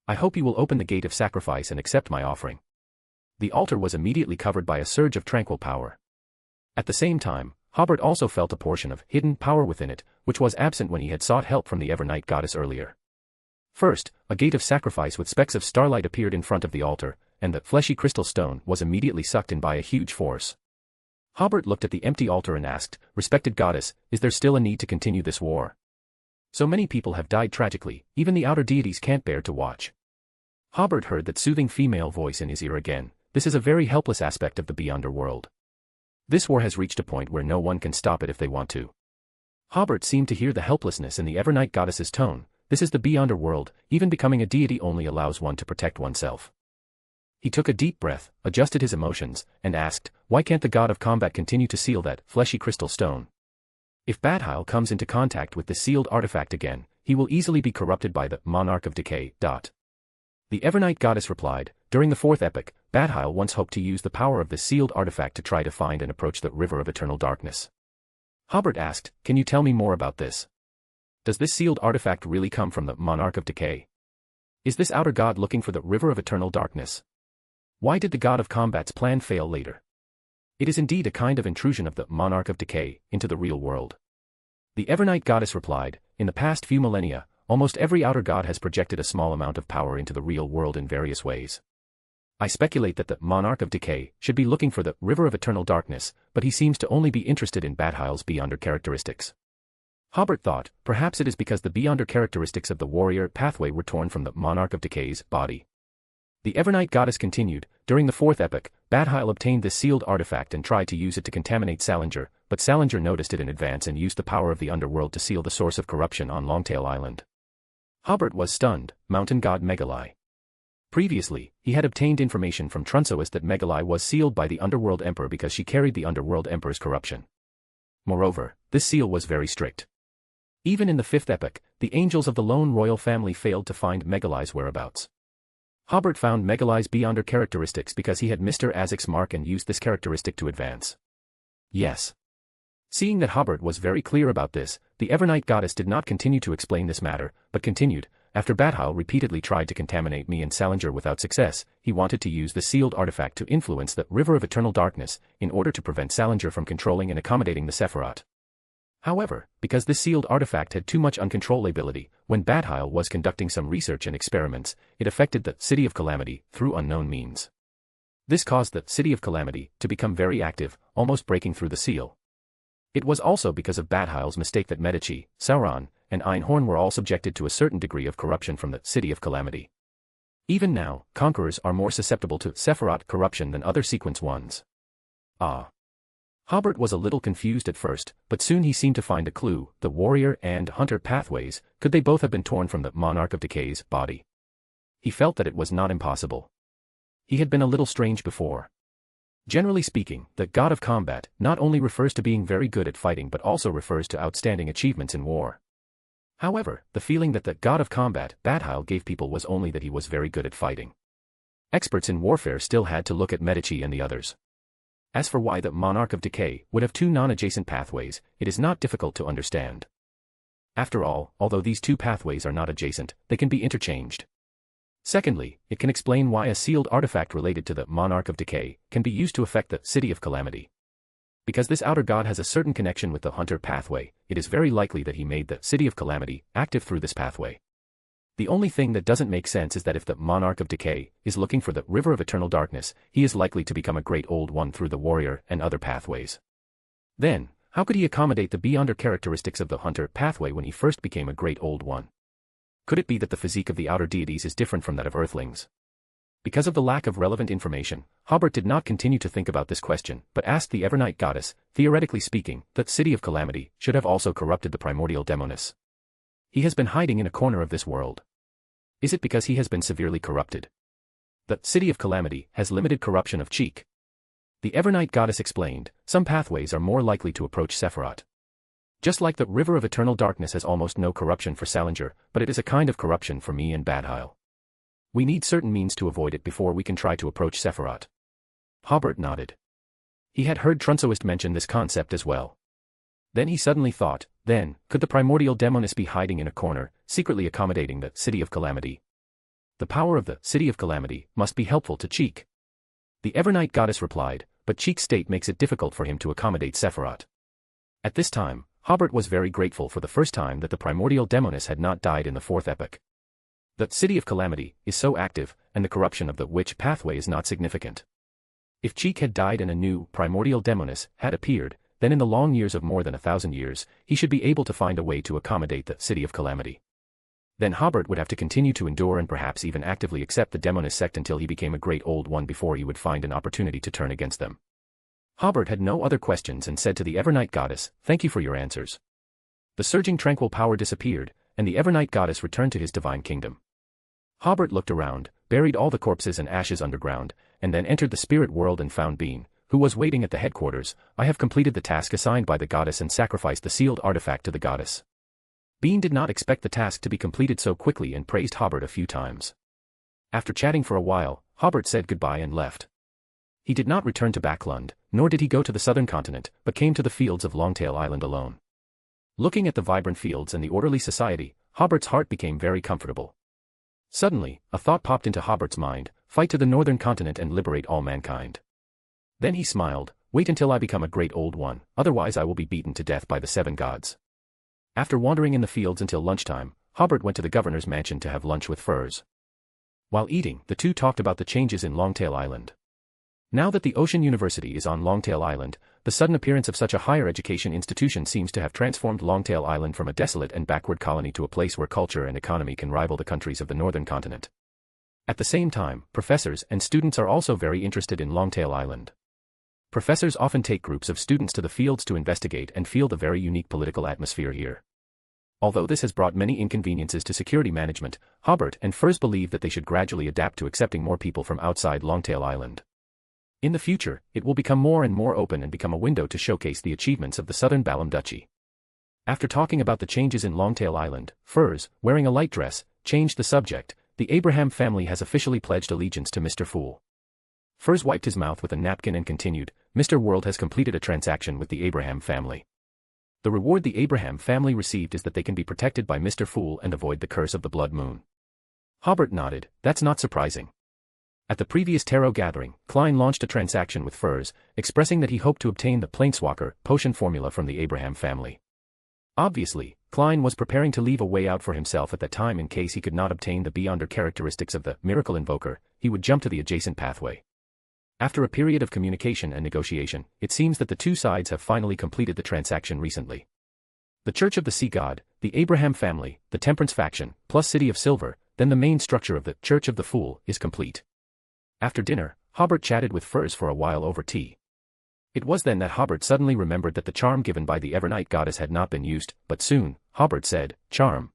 I hope you will open the gate of sacrifice and accept my offering. The altar was immediately covered by a surge of tranquil power. At the same time, Hobert also felt a portion of hidden power within it, which was absent when he had sought help from the Evernight goddess earlier. First, a gate of sacrifice with specks of starlight appeared in front of the altar, and the fleshy crystal stone was immediately sucked in by a huge force. Hobert looked at the empty altar and asked, "Respected goddess, is there still a need to continue this war? So many people have died tragically, even the outer deities can't bear to watch." Hobert heard that soothing female voice in his ear again. This is a very helpless aspect of the Beyonder world. This war has reached a point where no one can stop it if they want to. Hobert seemed to hear the helplessness in the Evernight goddess's tone. This is the Beyonder world, even becoming a deity only allows one to protect oneself. He took a deep breath, adjusted his emotions, and asked, why can't the god of combat continue to seal that fleshy crystal stone? If Badhile comes into contact with the sealed artifact again, he will easily be corrupted by the monarch of decay. The Evernight goddess replied, during the fourth epoch, Badhile once hoped to use the power of this sealed artifact to try to find and approach the river of eternal darkness. Hobert asked, can you tell me more about this? Does this sealed artifact really come from the monarch of decay? Is this outer god looking for the river of eternal darkness? Why did the god of combat's plan fail later? It is indeed a kind of intrusion of the monarch of decay into the real world. The Evernight goddess replied, in the past few millennia, almost every outer god has projected a small amount of power into the real world in various ways. I speculate that the monarch of decay should be looking for the river of eternal darkness, but he seems to only be interested in Badhile's beyonder characteristics. Hobert thought, perhaps it is because the beyonder characteristics of the warrior pathway were torn from the monarch of decay's body. The Evernight goddess continued, during the fourth epoch, Badhile obtained this sealed artifact and tried to use it to contaminate Salinger, but Salinger noticed it in advance and used the power of the underworld to seal the source of corruption on Longtail Island. Hobert was stunned, mountain god Megalai. Previously, he had obtained information from Trunsoist that Megalai was sealed by the Underworld Emperor because she carried the Underworld Emperor's corruption. Moreover, this seal was very strict. Even in the fifth epoch, the angels of the lone royal family failed to find Megalai's whereabouts. Hobert found Megalai's beyonder characteristics because he had Mr. Azek's mark and used this characteristic to advance. Yes. Seeing that Hobert was very clear about this, the Evernight goddess did not continue to explain this matter, but continued, after Badhile repeatedly tried to contaminate me and Salinger without success, he wanted to use the sealed artifact to influence the river of eternal darkness, in order to prevent Salinger from controlling and accommodating the Sefirah. However, because this sealed artifact had too much uncontrollability, when Badhile was conducting some research and experiments, it affected the City of Calamity through unknown means. This caused the City of Calamity to become very active, almost breaking through the seal. It was also because of Badhile's mistake that Medici, Sauron, and Einhorn were all subjected to a certain degree of corruption from the City of Calamity. Even now, conquerors are more susceptible to Sefirah corruption than other sequence ones. Hobert was a little confused at first, but soon he seemed to find a clue. The warrior and hunter pathways, could they both have been torn from the monarch of decay's body? He felt that it was not impossible. He had been a little strange before. Generally speaking, the god of combat not only refers to being very good at fighting but also refers to outstanding achievements in war. However, the feeling that the god of combat Badhile gave people was only that he was very good at fighting. Experts in warfare still had to look at Medici and the others. As for why the monarch of decay would have two non-adjacent pathways, it is not difficult to understand. After all, although these two pathways are not adjacent, they can be interchanged. Secondly, it can explain why a sealed artifact related to the monarch of decay can be used to affect the City of Calamity. Because this outer god has a certain connection with the hunter pathway, it is very likely that he made the City of Calamity active through this pathway. The only thing that doesn't make sense is that if the monarch of decay is looking for the river of eternal darkness, he is likely to become a great old one through the warrior and other pathways. Then, how could he accommodate the beyonder characteristics of the hunter pathway when he first became a great old one? Could it be that the physique of the outer deities is different from that of earthlings? Because of the lack of relevant information, Hobert did not continue to think about this question, but asked the Evernight goddess, theoretically speaking, that City of Calamity should have also corrupted the primordial demoness. He has been hiding in a corner of this world. Is it because he has been severely corrupted? The City of Calamity has limited corruption of cheek. The Evernight goddess explained, some pathways are more likely to approach Sefirah. Just like the river of eternal darkness has almost no corruption for Salinger, but it is a kind of corruption for me and Badhile. We need certain means to avoid it before we can try to approach Sefirah. Hobert nodded. He had heard Trunsoist mention this concept as well. Then he suddenly thought, then, could the primordial demoness be hiding in a corner, secretly accommodating the City of Calamity? The power of the City of Calamity must be helpful to Cheek. The Evernight goddess replied, but Cheek's state makes it difficult for him to accommodate Sefirah. At this time, Hobert was very grateful for the first time that the primordial demoness had not died in the fourth epoch. The City of Calamity is so active, and the corruption of the witch pathway is not significant. If Cheek had died and a new primordial demoness had appeared, then in the long years of more than 1,000 years, he should be able to find a way to accommodate the City of Calamity. Then Hobert would have to continue to endure and perhaps even actively accept the demoness sect until he became a great old one before he would find an opportunity to turn against them. Hobert had no other questions and said to the Evernight goddess, thank you for your answers. The surging tranquil power disappeared, and the Evernight goddess returned to his divine kingdom. Hobert looked around, buried all the corpses and ashes underground, and then entered the spirit world and found Bean, who was waiting at the headquarters. I have completed the task assigned by the goddess and sacrificed the sealed artifact to the goddess. Bean did not expect the task to be completed so quickly and praised Hobert a few times. After chatting for a while, Hobert said goodbye and left. He did not return to Backlund, nor did he go to the southern continent, but came to the fields of Longtail Island alone. Looking at the vibrant fields and the orderly society, Hobert's heart became very comfortable. Suddenly, a thought popped into Hobert's mind: fight to the northern continent and liberate all mankind. Then he smiled: wait until I become a great old one, otherwise I will be beaten to death by the 7 gods. After wandering in the fields until lunchtime, Hobert went to the governor's mansion to have lunch with Furs. While eating, the two talked about the changes in Longtail Island. Now that the Ocean University is on Longtail Island, the sudden appearance of such a higher education institution seems to have transformed Longtail Island from a desolate and backward colony to a place where culture and economy can rival the countries of the northern continent. At the same time, professors and students are also very interested in Longtail Island. Professors often take groups of students to the fields to investigate and feel the very unique political atmosphere here. Although this has brought many inconveniences to security management, Hobert and Furs believe that they should gradually adapt to accepting more people from outside Longtail Island. In the future, it will become more and more open and become a window to showcase the achievements of the Southern Balam Duchy. After talking about the changes in Longtail Island, Furs, wearing a light dress, changed the subject: the Abraham family has officially pledged allegiance to Mr. Fool. Furs wiped his mouth with a napkin and continued: Mr. World has completed a transaction with the Abraham family. The reward the Abraham family received is that they can be protected by Mr. Fool and avoid the curse of the blood moon. Hobert nodded: that's not surprising. At the previous tarot gathering, Klein launched a transaction with Furs, expressing that he hoped to obtain the Planeswalker potion formula from the Abraham family. Obviously, Klein was preparing to leave a way out for himself at that time in case he could not obtain the Beyonder characteristics of the Miracle Invoker. He would jump to the adjacent pathway. After a period of communication and negotiation, it seems that the two sides have finally completed the transaction recently. The Church of the Sea God, the Abraham family, the Temperance faction, plus City of Silver, then the main structure of the Church of the Fool is complete. After dinner, Hobert chatted with Furs for a while over tea. It was then that Hobert suddenly remembered that the charm given by the Evernight goddess had not been used, but soon, Hobert said: charm?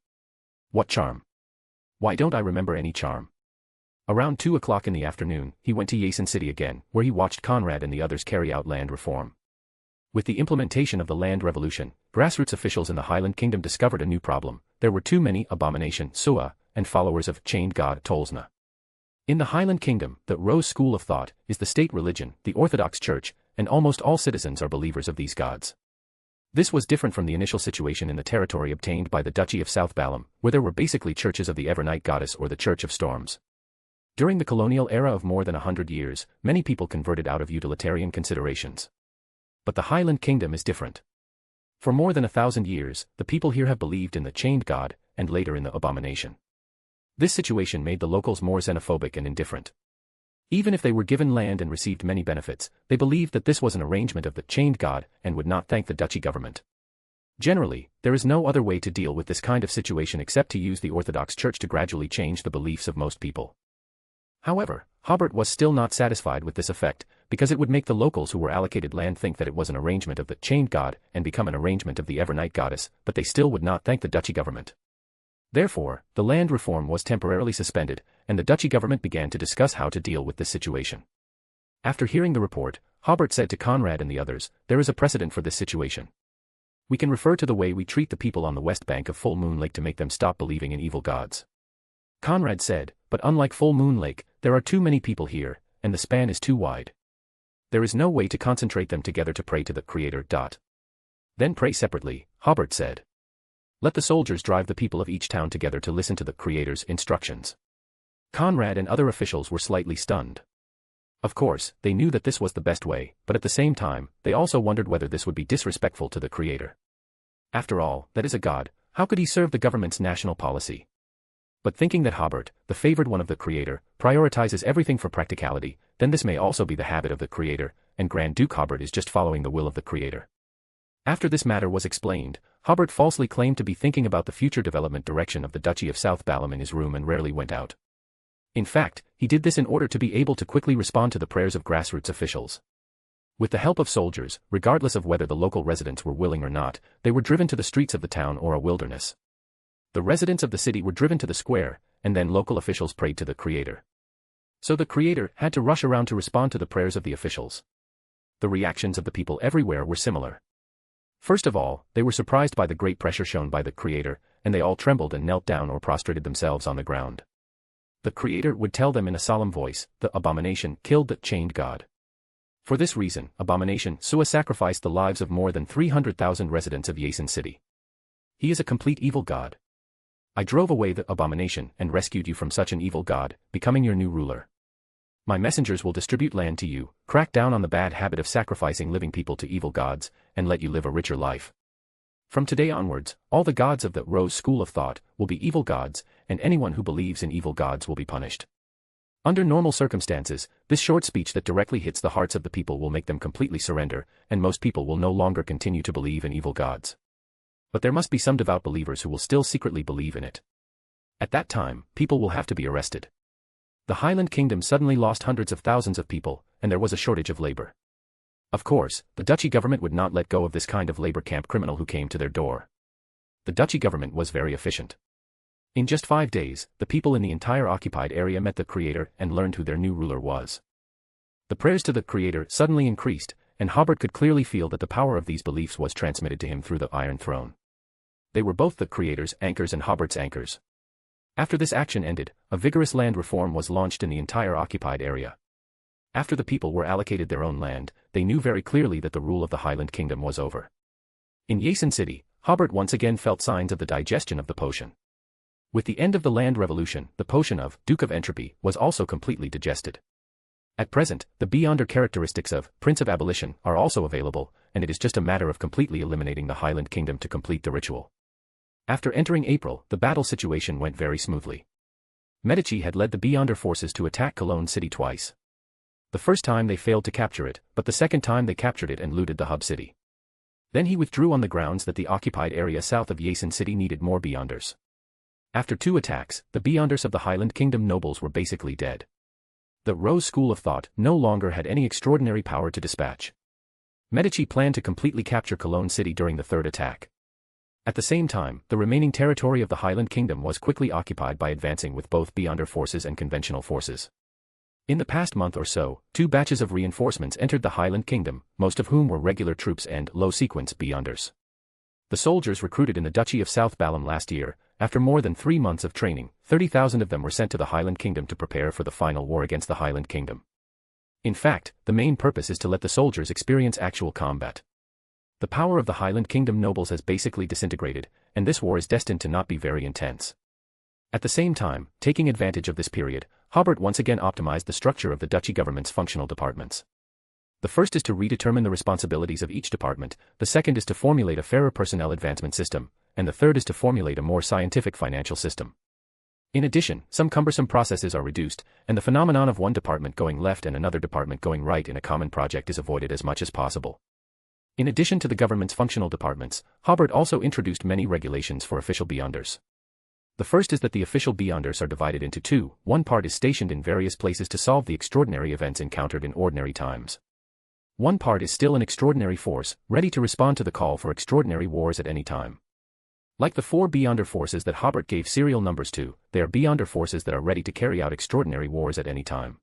What charm? Why don't I remember any charm? Around 2 o'clock in the afternoon, he went to Yasen City again, where he watched Conrad and the others carry out land reform. With the implementation of the land revolution, grassroots officials in the Highland Kingdom discovered a new problem: there were too many abomination Sua and followers of chained god Tolsna. In the Highland Kingdom, the Rose school of thought is the state religion, the Orthodox Church, and almost all citizens are believers of these gods. This was different from the initial situation in the territory obtained by the Duchy of South Balam, where there were basically churches of the Evernight goddess or the Church of Storms. During the colonial era of more than 100 years, many people converted out of utilitarian considerations. But the Highland Kingdom is different. For more than 1,000 years, the people here have believed in the chained god, and later in the abomination. This situation made the locals more xenophobic and indifferent. Even if they were given land and received many benefits, they believed that this was an arrangement of the chained god and would not thank the duchy government. Generally, there is no other way to deal with this kind of situation except to use the Orthodox Church to gradually change the beliefs of most people. However, Hobert was still not satisfied with this effect, because it would make the locals who were allocated land think that it was an arrangement of the chained god and become an arrangement of the Evernight goddess, but they still would not thank the duchy government. Therefore, the land reform was temporarily suspended, and the duchy government began to discuss how to deal with this situation. After hearing the report, Hobert said to Conrad and the others, there is a precedent for this situation. We can refer to the way we treat the people on the west bank of Full Moon Lake to make them stop believing in evil gods. Conrad said, but unlike Full Moon Lake, there are too many people here, and the span is too wide. There is no way to concentrate them together to pray to the Creator. Then pray separately, Hobert said. Let the soldiers drive the people of each town together to listen to the Creator's instructions. Conrad and other officials were slightly stunned. Of course, they knew that this was the best way, but at the same time, they also wondered whether this would be disrespectful to the Creator. After all, that is a god, how could he serve the government's national policy? But thinking that Hobert, the favored one of the Creator, prioritizes everything for practicality, then this may also be the habit of the Creator, and Grand Duke Hobert is just following the will of the Creator. After this matter was explained, Hobert falsely claimed to be thinking about the future development direction of the Duchy of South Balam in his room and rarely went out. In fact, he did this in order to be able to quickly respond to the prayers of grassroots officials. With the help of soldiers, regardless of whether the local residents were willing or not, they were driven to the streets of the town or a wilderness. The residents of the city were driven to the square, and then local officials prayed to the Creator. So the Creator had to rush around to respond to the prayers of the officials. The reactions of the people everywhere were similar. First of all, they were surprised by the great pressure shown by the Creator, and they all trembled and knelt down or prostrated themselves on the ground. The Creator would tell them in a solemn voice, "The abomination killed the chained God." For this reason, abomination Sua sacrificed the lives of more than 300,000 residents of Yasin City. He is a complete evil god. I drove away the abomination and rescued you from such an evil god, becoming your new ruler. My messengers will distribute land to you, crack down on the bad habit of sacrificing living people to evil gods, and let you live a richer life. From today onwards, all the gods of the Rose school of thought will be evil gods, and anyone who believes in evil gods will be punished. Under normal circumstances, this short speech that directly hits the hearts of the people will make them completely surrender, and most people will no longer continue to believe in evil gods. But there must be some devout believers who will still secretly believe in it. At that time, people will have to be arrested. The Highland Kingdom suddenly lost hundreds of thousands of people, and there was a shortage of labor. Of course, the Duchy government would not let go of this kind of labor camp criminal who came to their door. The Duchy government was very efficient. In just 5 days, the people in the entire occupied area met the Creator and learned who their new ruler was. The prayers to the Creator suddenly increased, and Hobert could clearly feel that the power of these beliefs was transmitted to him through the Iron Throne. They were both the Creator's anchors and Hobert's anchors. After this action ended, a vigorous land reform was launched in the entire occupied area. After the people were allocated their own land, they knew very clearly that the rule of the Highland Kingdom was over. In Yasin City, Hobert once again felt signs of the digestion of the potion. With the end of the land revolution, the potion of Duke of Entropy was also completely digested. At present, the Beyonder characteristics of Prince of Abolition are also available, and it is just a matter of completely eliminating the Highland Kingdom to complete the ritual. After entering April, the battle situation went very smoothly. Medici had led the Beyonder forces to attack Cologne City twice. The first time they failed to capture it, but the second time they captured it and looted the hub city. Then he withdrew on the grounds that the occupied area south of Yasin City needed more Beyonders. After 2 attacks, the Beyonders of the Highland Kingdom nobles were basically dead. The Rose school of thought no longer had any extraordinary power to dispatch. Medici planned to completely capture Cologne City during the 3rd attack. At the same time, the remaining territory of the Highland Kingdom was quickly occupied by advancing with both Beyonder forces and conventional forces. In the past month or so, 2 batches of reinforcements entered the Highland Kingdom, most of whom were regular troops and low-sequence Beyonders. The soldiers recruited in the Duchy of South Balham last year, after more than 3 months of training, 30,000 of them were sent to the Highland Kingdom to prepare for the final war against the Highland Kingdom. In fact, the main purpose is to let the soldiers experience actual combat. The power of the Highland Kingdom nobles has basically disintegrated, and this war is destined to not be very intense. At the same time, taking advantage of this period, Hobert once again optimized the structure of the Duchy government's functional departments. The first is to redetermine the responsibilities of each department, the second is to formulate a fairer personnel advancement system, and the third is to formulate a more scientific financial system. In addition, some cumbersome processes are reduced, and the phenomenon of one department going left and another department going right in a common project is avoided as much as possible. In addition to the government's functional departments, Hobert also introduced many regulations for official Beyonders. The first is that the official Beyonders are divided into 2, one part is stationed in various places to solve the extraordinary events encountered in ordinary times. One part is still an extraordinary force, ready to respond to the call for extraordinary wars at any time. Like the 4 Beyonder forces that Hobert gave serial numbers to, they are Beyonder forces that are ready to carry out extraordinary wars at any time.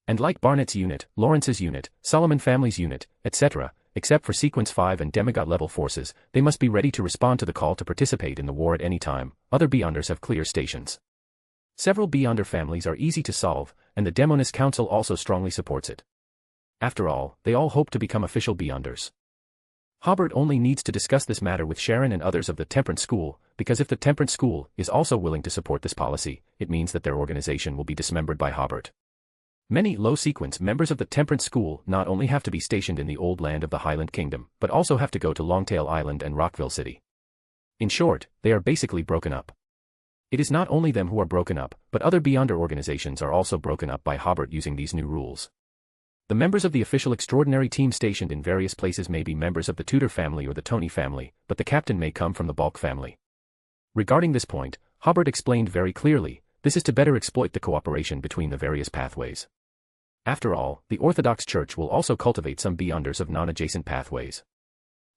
And like Barnett's unit, Lawrence's unit, Solomon family's unit, etc., except for Sequence 5 and demigod-level forces, they must be ready to respond to the call to participate in the war at any time. Other Beyonders have clear stations. Several Beyonder families are easy to solve, and the Demonist Council also strongly supports it. After all, they all hope to become official Beyonders. Hobert only needs to discuss this matter with Sharon and others of the Temperance School, because if the Temperance School is also willing to support this policy, it means that their organization will be dismembered by Hobert. Many low-sequence members of the Temperance School not only have to be stationed in the old land of the Highland Kingdom, but also have to go to Longtail Island and Rockville City. In short, they are basically broken up. It is not only them who are broken up, but other Beyonder organizations are also broken up by Hobert using these new rules. The members of the official extraordinary team stationed in various places may be members of the Tudor family or the Tony family, but the captain may come from the Balk family. Regarding this point, Hobert explained very clearly, this is to better exploit the cooperation between the various pathways. After all, the Orthodox Church will also cultivate some Beyonders of non-adjacent pathways.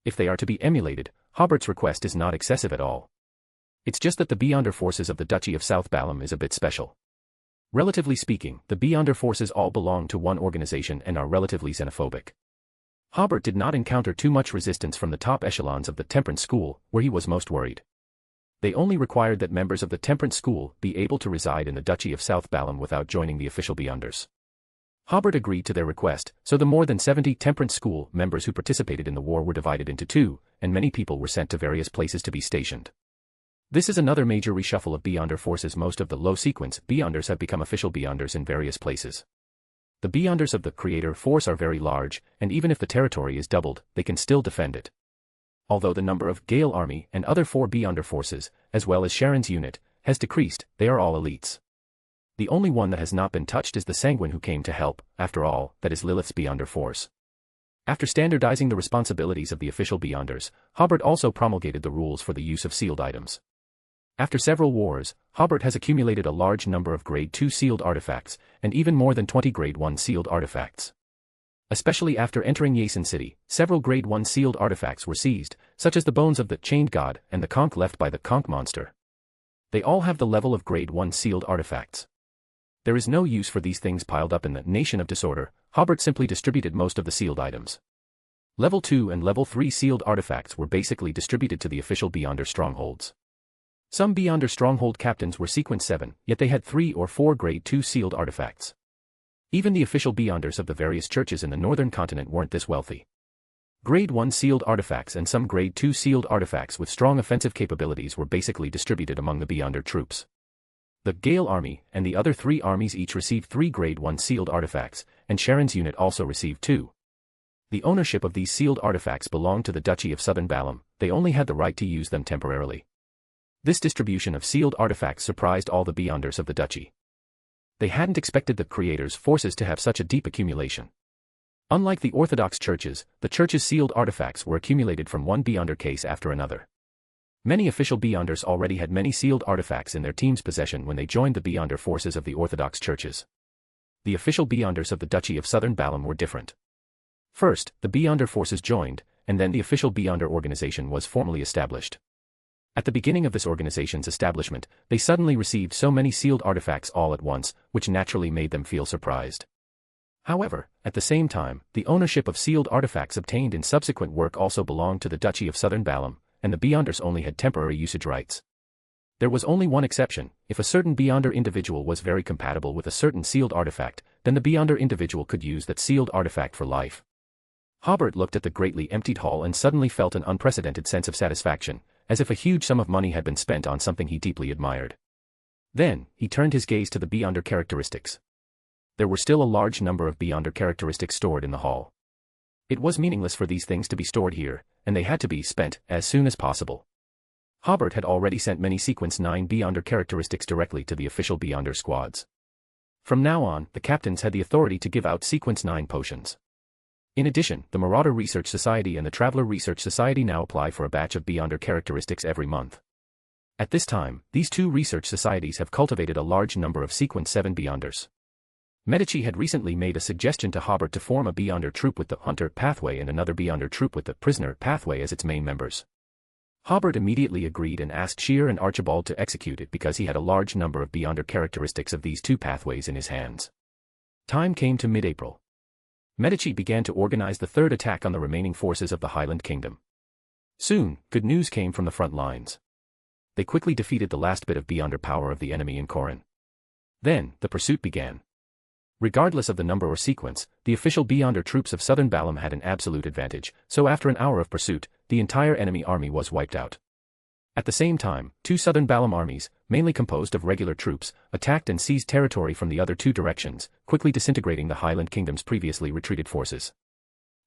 If they are to be emulated, Hobert's request is not excessive at all. It's just that the Beyonder forces of the Duchy of South Balham is a bit special. Relatively speaking, the Beyonder forces all belong to one organization and are relatively xenophobic. Hobert did not encounter too much resistance from the top echelons of the Temperance School, where he was most worried. They only required that members of the temperance school be able to reside in the Duchy of South Balam without joining the official Beyonders. Hobert agreed to their request, so the more than 70 temperance school members who participated in the war were divided into two, and many people were sent to various places to be stationed. This is another major reshuffle of Beyonder forces. Most of the low-sequence Beyonders have become official Beyonders in various places. The Beyonders of the Creator Force are very large, and even if the territory is doubled, they can still defend it. Although the number of Gale Army and other 4 Beyonder forces, as well as Sharon's unit, has decreased, they are all elites. The only one that has not been touched is the Sanguine who came to help, after all, that is Lilith's Beyonder force. After standardizing the responsibilities of the official Beyonders, Hobert also promulgated the rules for the use of sealed items. After several wars, Hobert has accumulated a large number of Grade 2 sealed artifacts, and even more than 20 Grade 1 sealed artifacts. Especially after entering Yasin City, several Grade 1 sealed artifacts were seized, such as the bones of the Chained God and the conch left by the conch monster. They all have the level of Grade 1 sealed artifacts. There is no use for these things piled up in the Nation of Disorder. Hobert simply distributed most of the sealed items. Level 2 and Level 3 sealed artifacts were basically distributed to the official Beyonder strongholds. Some Beyonder stronghold captains were Sequence 7, yet they had 3 or 4 Grade 2 sealed artifacts. Even the official Beyonders of the various churches in the northern continent weren't this wealthy. Grade 1 sealed artifacts and some Grade 2 sealed artifacts with strong offensive capabilities were basically distributed among the Beyonder troops. The Gale Army and the other 3 armies each received 3 Grade 1 sealed artifacts, and Sharon's unit also received 2. The ownership of these sealed artifacts belonged to the Duchy of Southern Balam. They only had the right to use them temporarily. This distribution of sealed artifacts surprised all the Beyonders of the Duchy. They hadn't expected the Creator's forces to have such a deep accumulation. Unlike the Orthodox churches, the church's sealed artifacts were accumulated from one Beyonder case after another. Many official Beyonders already had many sealed artifacts in their team's possession when they joined the Beyonder forces of the Orthodox churches. The official Beyonders of the Duchy of Southern Balam were different. First, the Beyonder forces joined, and then the official Beyonder organization was formally established. At the beginning of this organization's establishment, they suddenly received so many sealed artifacts all at once, which naturally made them feel surprised. However, at the same time, the ownership of sealed artifacts obtained in subsequent work also belonged to the Duchy of Southern Balam, and the Beyonders only had temporary usage rights. There was only one exception: if a certain Beyonder individual was very compatible with a certain sealed artifact, then the Beyonder individual could use that sealed artifact for life. Hobert looked at the greatly emptied hall and suddenly felt an unprecedented sense of satisfaction, as if a huge sum of money had been spent on something he deeply admired. Then, he turned his gaze to the Beyonder characteristics. There were still a large number of Beyonder characteristics stored in the hall. It was meaningless for these things to be stored here, and they had to be spent as soon as possible. Hobert had already sent many Sequence 9 Beyonder characteristics directly to the official Beyonder squads. From now on, the captains had the authority to give out Sequence 9 potions. In addition, the Marauder Research Society and the Traveler Research Society now apply for a batch of Beyonder characteristics every month. At this time, these two research societies have cultivated a large number of Sequence 7 Beyonders. Medici had recently made a suggestion to Hobert to form a Beyonder troop with the Hunter pathway and another Beyonder troop with the Prisoner pathway as its main members. Hobert immediately agreed and asked Shear and Archibald to execute it because he had a large number of Beyonder characteristics of these two pathways in his hands. Time came to mid-April. Medici began to organize the third attack on the remaining forces of the Highland Kingdom. Soon, good news came from the front lines. They quickly defeated the last bit of Beyonder power of the enemy in Corin. Then, the pursuit began. Regardless of the number or sequence, the official Beyonder troops of Southern Balam had an absolute advantage, so after an hour of pursuit, the entire enemy army was wiped out. At the same time, two Southern Balam armies, mainly composed of regular troops, attacked and seized territory from the other two directions, quickly disintegrating the Highland Kingdom's previously retreated forces.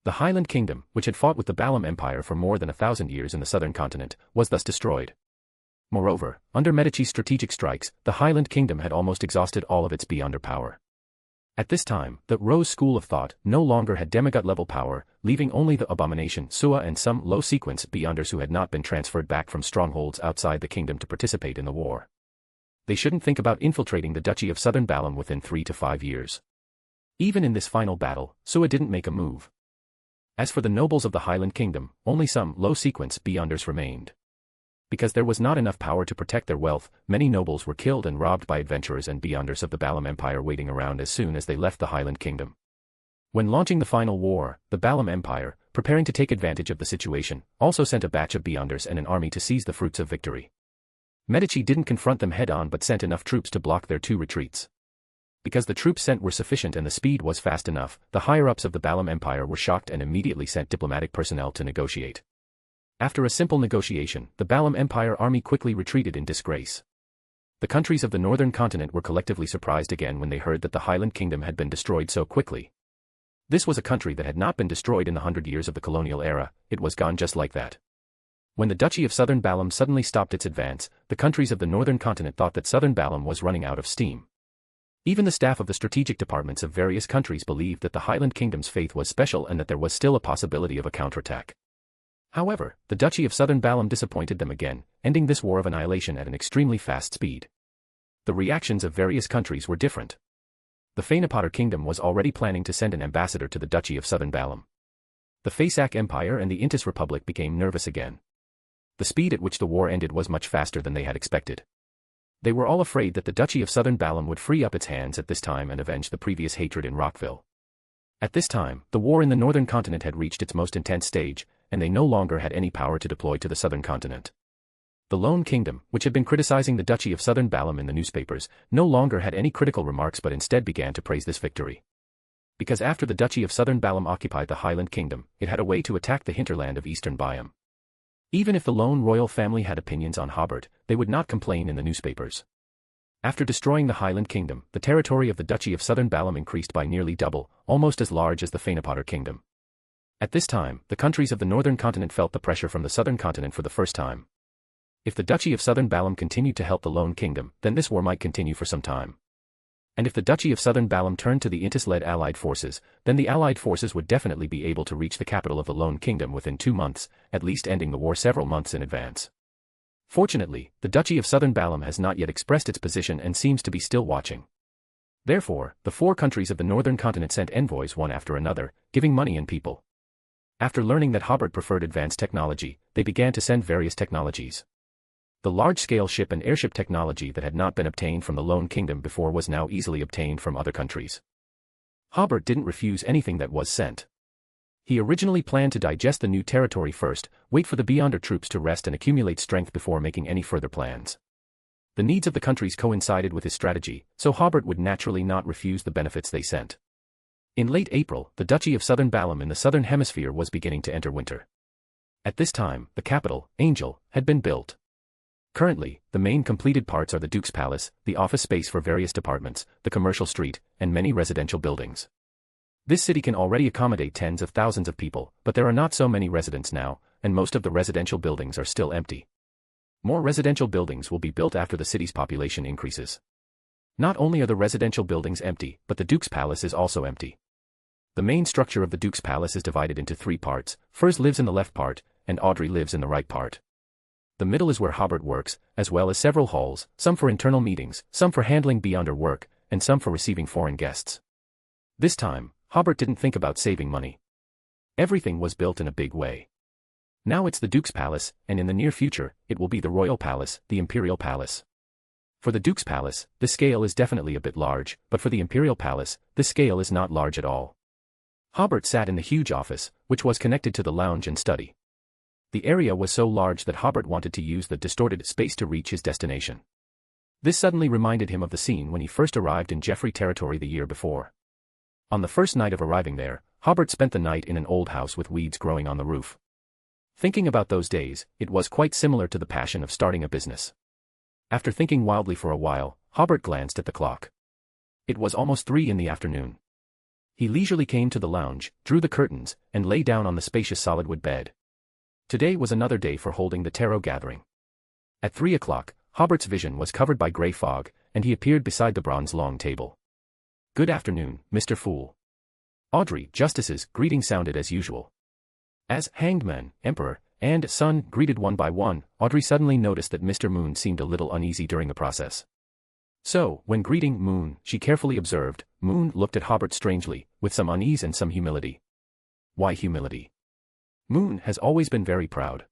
The Highland Kingdom, which had fought with the Balam Empire for more than 1,000 years in the southern continent, was thus destroyed. Moreover, under Medici's strategic strikes, the Highland Kingdom had almost exhausted all of its Beyonder power. At this time, the Rose school of thought no longer had demigod-level power, leaving only the Abomination Sua and some low-sequence Beyonders who had not been transferred back from strongholds outside the kingdom to participate in the war. They shouldn't think about infiltrating the Duchy of Southern Balam within 3 to 5 years. Even in this final battle, Sua didn't make a move. As for the nobles of the Highland Kingdom, only some low-sequence Beyonders remained. Because there was not enough power to protect their wealth, many nobles were killed and robbed by adventurers and Beyonders of the Balam Empire waiting around as soon as they left the Highland Kingdom. When launching the final war, the Balam Empire, preparing to take advantage of the situation, also sent a batch of Beyonders and an army to seize the fruits of victory. Medici didn't confront them head-on but sent enough troops to block their two retreats. Because the troops sent were sufficient and the speed was fast enough, the higher-ups of the Balam Empire were shocked and immediately sent diplomatic personnel to negotiate. After a simple negotiation, the Balam Empire army quickly retreated in disgrace. The countries of the northern continent were collectively surprised again when they heard that the Highland Kingdom had been destroyed so quickly. This was a country that had not been destroyed in the 100 years of the colonial era, it was gone just like that. When the Duchy of Southern Balam suddenly stopped its advance, the countries of the northern continent thought that Southern Balam was running out of steam. Even the staff of the strategic departments of various countries believed that the Highland Kingdom's faith was special and that there was still a possibility of a counterattack. However, the Duchy of Southern Balam disappointed them again, ending this war of annihilation at an extremely fast speed. The reactions of various countries were different. The Fanapotter Kingdom was already planning to send an ambassador to the Duchy of Southern Balam. The Fasak Empire and the Intis Republic became nervous again. The speed at which the war ended was much faster than they had expected. They were all afraid that the Duchy of Southern Balam would free up its hands at this time and avenge the previous hatred in Rockville. At this time, the war in the northern continent had reached its most intense stage, and they no longer had any power to deploy to the southern continent. The Lone Kingdom, which had been criticizing the Duchy of Southern Balam in the newspapers, no longer had any critical remarks but instead began to praise this victory. Because after the Duchy of Southern Balam occupied the Highland Kingdom, it had a way to attack the hinterland of Eastern Biam. Even if the lone royal family had opinions on Hobert, they would not complain in the newspapers. After destroying the Highland Kingdom, the territory of the Duchy of Southern Balam increased by nearly double, almost as large as the Fanapotter Kingdom. At this time, the countries of the northern continent felt the pressure from the southern continent for the first time. If the Duchy of Southern Balam continued to help the Lone Kingdom, then this war might continue for some time. And if the Duchy of Southern Balam turned to the Intis-led Allied forces, then the Allied forces would definitely be able to reach the capital of the Lone Kingdom within 2 months, at least ending the war several months in advance. Fortunately, the Duchy of Southern Balam has not yet expressed its position and seems to be still watching. Therefore, the 4 countries of the northern continent sent envoys one after another, giving money and people. After learning that Hobert preferred advanced technology, they began to send various technologies. The large-scale ship and airship technology that had not been obtained from the Lone Kingdom before was now easily obtained from other countries. Hobert didn't refuse anything that was sent. He originally planned to digest the new territory first, wait for the Beyonder troops to rest and accumulate strength before making any further plans. The needs of the countries coincided with his strategy, so Hobert would naturally not refuse the benefits they sent. In late April, the Duchy of Southern Balam in the southern hemisphere was beginning to enter winter. At this time, the capital, Angel, had been built. Currently, the main completed parts are the Duke's Palace, the office space for various departments, the commercial street, and many residential buildings. This city can already accommodate tens of thousands of people, but there are not so many residents now, and most of the residential buildings are still empty. More residential buildings will be built after the city's population increases. Not only are the residential buildings empty, but the Duke's Palace is also empty. The main structure of the Duke's Palace is divided into 3 parts. Furs lives in the left part, and Audrey lives in the right part. The middle is where Hobert works, as well as several halls, some for internal meetings, some for handling Beyonder work, and some for receiving foreign guests. This time, Hobert didn't think about saving money. Everything was built in a big way. Now it's the Duke's Palace, and in the near future, it will be the Royal Palace, the Imperial Palace. For the Duke's Palace, the scale is definitely a bit large, but for the Imperial Palace, the scale is not large at all. Hobert sat in the huge office, which was connected to the lounge and study. The area was so large that Hobert wanted to use the distorted space to reach his destination. This suddenly reminded him of the scene when he first arrived in Jeffrey territory the year before. On the first night of arriving there, Hobert spent the night in an old house with weeds growing on the roof. Thinking about those days, it was quite similar to the passion of starting a business. After thinking wildly for a while, Hobert glanced at the clock. It was almost 3 in the afternoon. He leisurely came to the lounge, drew the curtains, and lay down on the spacious solid wood bed. Today was another day for holding the tarot gathering. At 3 o'clock, Hobert's vision was covered by grey fog, and he appeared beside the bronze long table. "Good afternoon, Mr. Fool." Audrey, Justice's, greeting sounded as usual. As Hanged Man, Emperor, and Son greeted one by one, Audrey suddenly noticed that Mr. Moon seemed a little uneasy during the process. So, when greeting Moon, she carefully observed, Moon looked at Hobert strangely, with some unease and some humility. Why humility? Moon has always been very proud.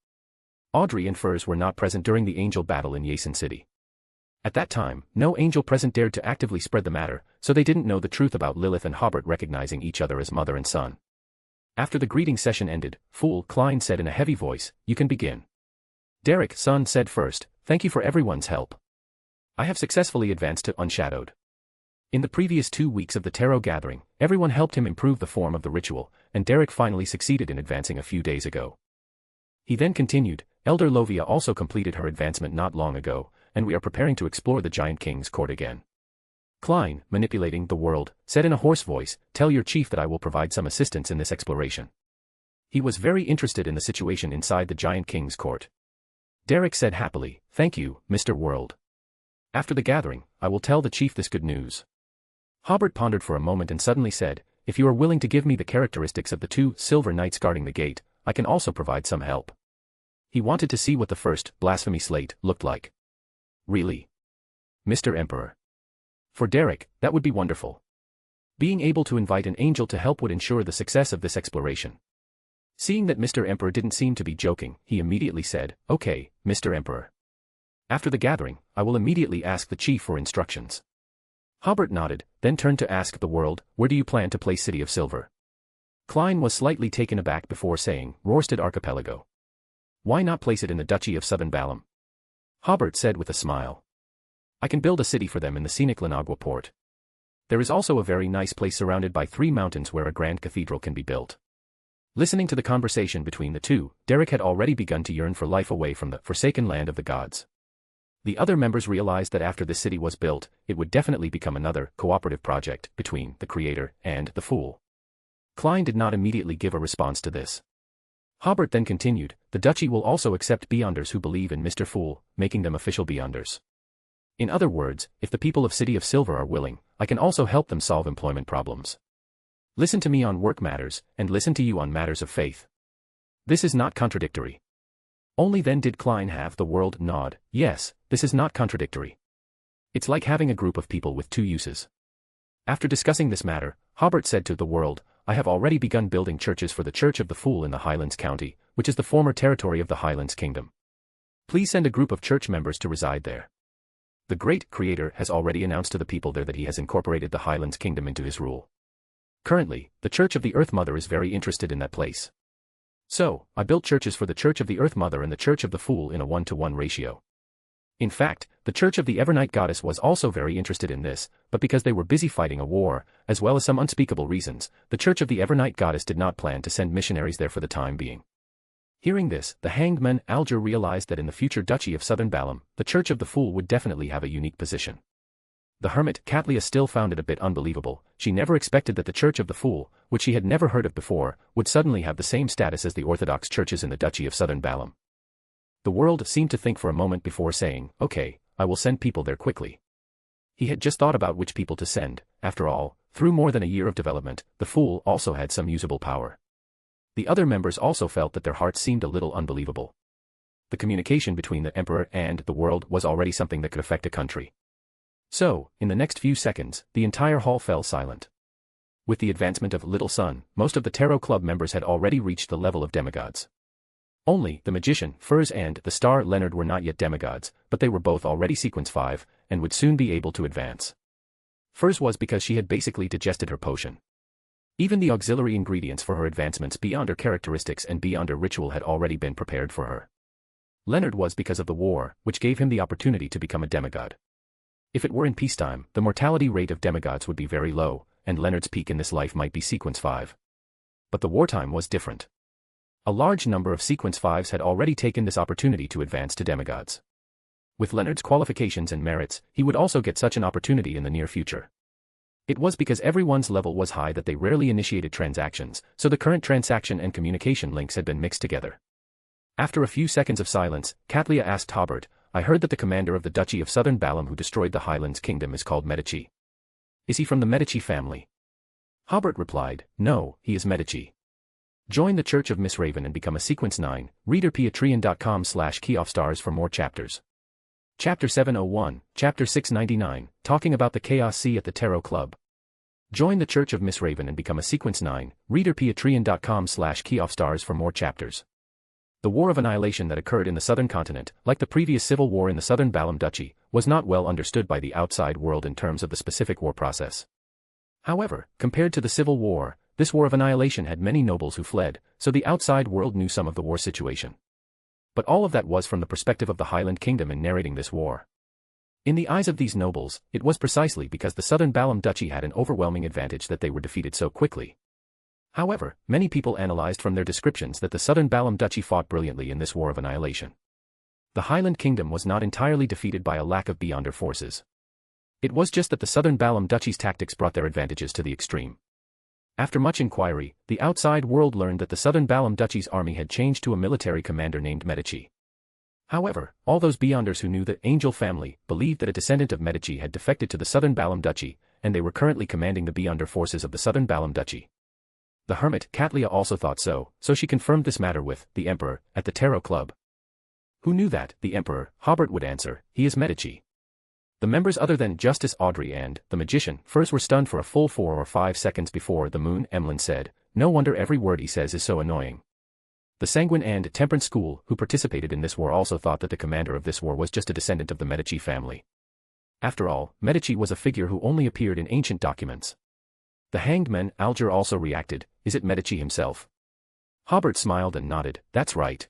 Audrey and Furs were not present during the Angel battle in Yason City. At that time, no Angel present dared to actively spread the matter, so they didn't know the truth about Lilith and Hobert recognizing each other as mother and son. After the greeting session ended, Fool Klein said in a heavy voice, "You can begin." Derek, son, said first, Thank you for everyone's help. I have successfully advanced to Unshadowed. In the previous 2 weeks of the tarot gathering, everyone helped him improve the form of the ritual, and Derek finally succeeded in advancing a few days ago. He then continued, Elder Lovia also completed her advancement not long ago, and we are preparing to explore the Giant King's court again. Klein, manipulating the world, said in a hoarse voice, tell your chief that I will provide some assistance in this exploration. He was very interested in the situation inside the Giant King's court. Derek said happily, thank you, Mr. World. After the gathering, I will tell the chief this good news. Hobert pondered for a moment and suddenly said, if you are willing to give me the characteristics of the 2 silver knights guarding the gate, I can also provide some help. He wanted to see what the first blasphemy slate looked like. Really? Mr. Emperor. For Derek, that would be wonderful. Being able to invite an angel to help would ensure the success of this exploration. Seeing that Mr. Emperor didn't seem to be joking, he immediately said, okay, Mr. Emperor. After the gathering, I will immediately ask the chief for instructions. Hobert nodded, then turned to ask the world, where do you plan to place City of Silver? Klein was slightly taken aback before saying, Rorsted Archipelago. Why not place it in the Duchy of Southern Balam? Hobert said with a smile. I can build a city for them in the scenic Lanagua port. There is also a very nice place surrounded by 3 mountains where a grand cathedral can be built. Listening to the conversation between the two, Derek had already begun to yearn for life away from the forsaken land of the gods. The other members realized that after this city was built, it would definitely become another cooperative project between the creator and the fool. Klein did not immediately give a response to this. Hobert then continued, the duchy will also accept Beyonders who believe in Mr. Fool, making them official Beyonders. In other words, if the people of City of Silver are willing, I can also help them solve employment problems. Listen to me on work matters, and listen to you on matters of faith. This is not contradictory. Only then did Klein have the world nod, yes, this is not contradictory. It's like having a group of people with 2 uses. After discussing this matter, Hobert said to the world, I have already begun building churches for the Church of the Fool in the Highlands County, which is the former territory of the Highlands Kingdom. Please send a group of church members to reside there. The great creator has already announced to the people there that he has incorporated the Highlands Kingdom into his rule. Currently, the Church of the Earth Mother is very interested in that place. So, I built churches for the Church of the Earth Mother and the Church of the Fool in a 1-to-1 ratio. In fact, the Church of the Evernight Goddess was also very interested in this, but because they were busy fighting a war, as well as some unspeakable reasons, the Church of the Evernight Goddess did not plan to send missionaries there for the time being. Hearing this, the hanged man Alger realized that in the future Duchy of Southern Balam, the Church of the Fool would definitely have a unique position. The hermit Katlia still found it a bit unbelievable. She never expected that the Church of the Fool, which she had never heard of before, would suddenly have the same status as the Orthodox churches in the Duchy of Southern Balam. The world seemed to think for a moment before saying, okay, I will send people there quickly. He had just thought about which people to send. After all, through more than a year of development, the Fool also had some usable power. The other members also felt that their hearts seemed a little unbelievable. The communication between the Emperor and the world was already something that could affect a country. So, in the next few seconds, the entire hall fell silent. With the advancement of Little Sun, most of the Tarot Club members had already reached the level of demigods. Only, the Magician, Furs and the Star Leonard were not yet demigods, but they were both already Sequence 5, and would soon be able to advance. Furs was because she had basically digested her potion. Even the auxiliary ingredients for her advancements beyond her characteristics and beyond her ritual had already been prepared for her. Leonard was because of the war, which gave him the opportunity to become a demigod. If it were in peacetime, the mortality rate of demigods would be very low, and Leonard's peak in this life might be Sequence 5. But the wartime was different. A large number of Sequence 5s had already taken this opportunity to advance to demigods. With Leonard's qualifications and merits, he would also get such an opportunity in the near future. It was because everyone's level was high that they rarely initiated transactions, so the current transaction and communication links had been mixed together. After a few seconds of silence, Katlia asked Hobert, I heard that the commander of the Duchy of Southern Balam who destroyed the Highlands Kingdom is called Medici. Is he from the Medici family? Hobert replied, no, he is Medici. Join the Church of Miss Raven and become a Sequence 9, reader patreon.com/keyoffstars for more chapters. Chapter 701, Chapter 699, talking about the Chaos Sea at the Tarot Club. Join the Church of Miss Raven and become a Sequence 9, reader patreon.com/keyoffstars for more chapters. The War of Annihilation that occurred in the southern continent, like the previous civil war in the southern Balam Duchy, was not well understood by the outside world in terms of the specific war process. However, compared to the civil war, this War of Annihilation had many nobles who fled, so the outside world knew some of the war situation. But all of that was from the perspective of the Highland Kingdom in narrating this war. In the eyes of these nobles, it was precisely because the southern Balam Duchy had an overwhelming advantage that they were defeated so quickly. However, many people analyzed from their descriptions that the southern Balam Duchy fought brilliantly in this war of annihilation. The Highland Kingdom was not entirely defeated by a lack of beyonder forces. It was just that the southern Balam Duchy's tactics brought their advantages to the extreme. After much inquiry, the outside world learned that the southern Balam Duchy's army had changed to a military commander named Medici. However, all those beyonders who knew the Angel family believed that a descendant of Medici had defected to the southern Balam Duchy, and they were currently commanding the beyonder forces of the southern Balam Duchy. The hermit Katlia also thought so she confirmed this matter with the Emperor at the Tarot Club. Who knew that? The Emperor, Hobert would answer, he is Medici. The members other than Justice Audrey and the magician first were stunned for a full 4 or 5 seconds before the moon Emlyn said, no wonder every word he says is so annoying. The Sanguine and Temperance school who participated in this war also thought that the commander of this war was just a descendant of the Medici family. After all, Medici was a figure who only appeared in ancient documents. The hanged man Alger also reacted, is it Medici himself? Hobert smiled and nodded, that's right.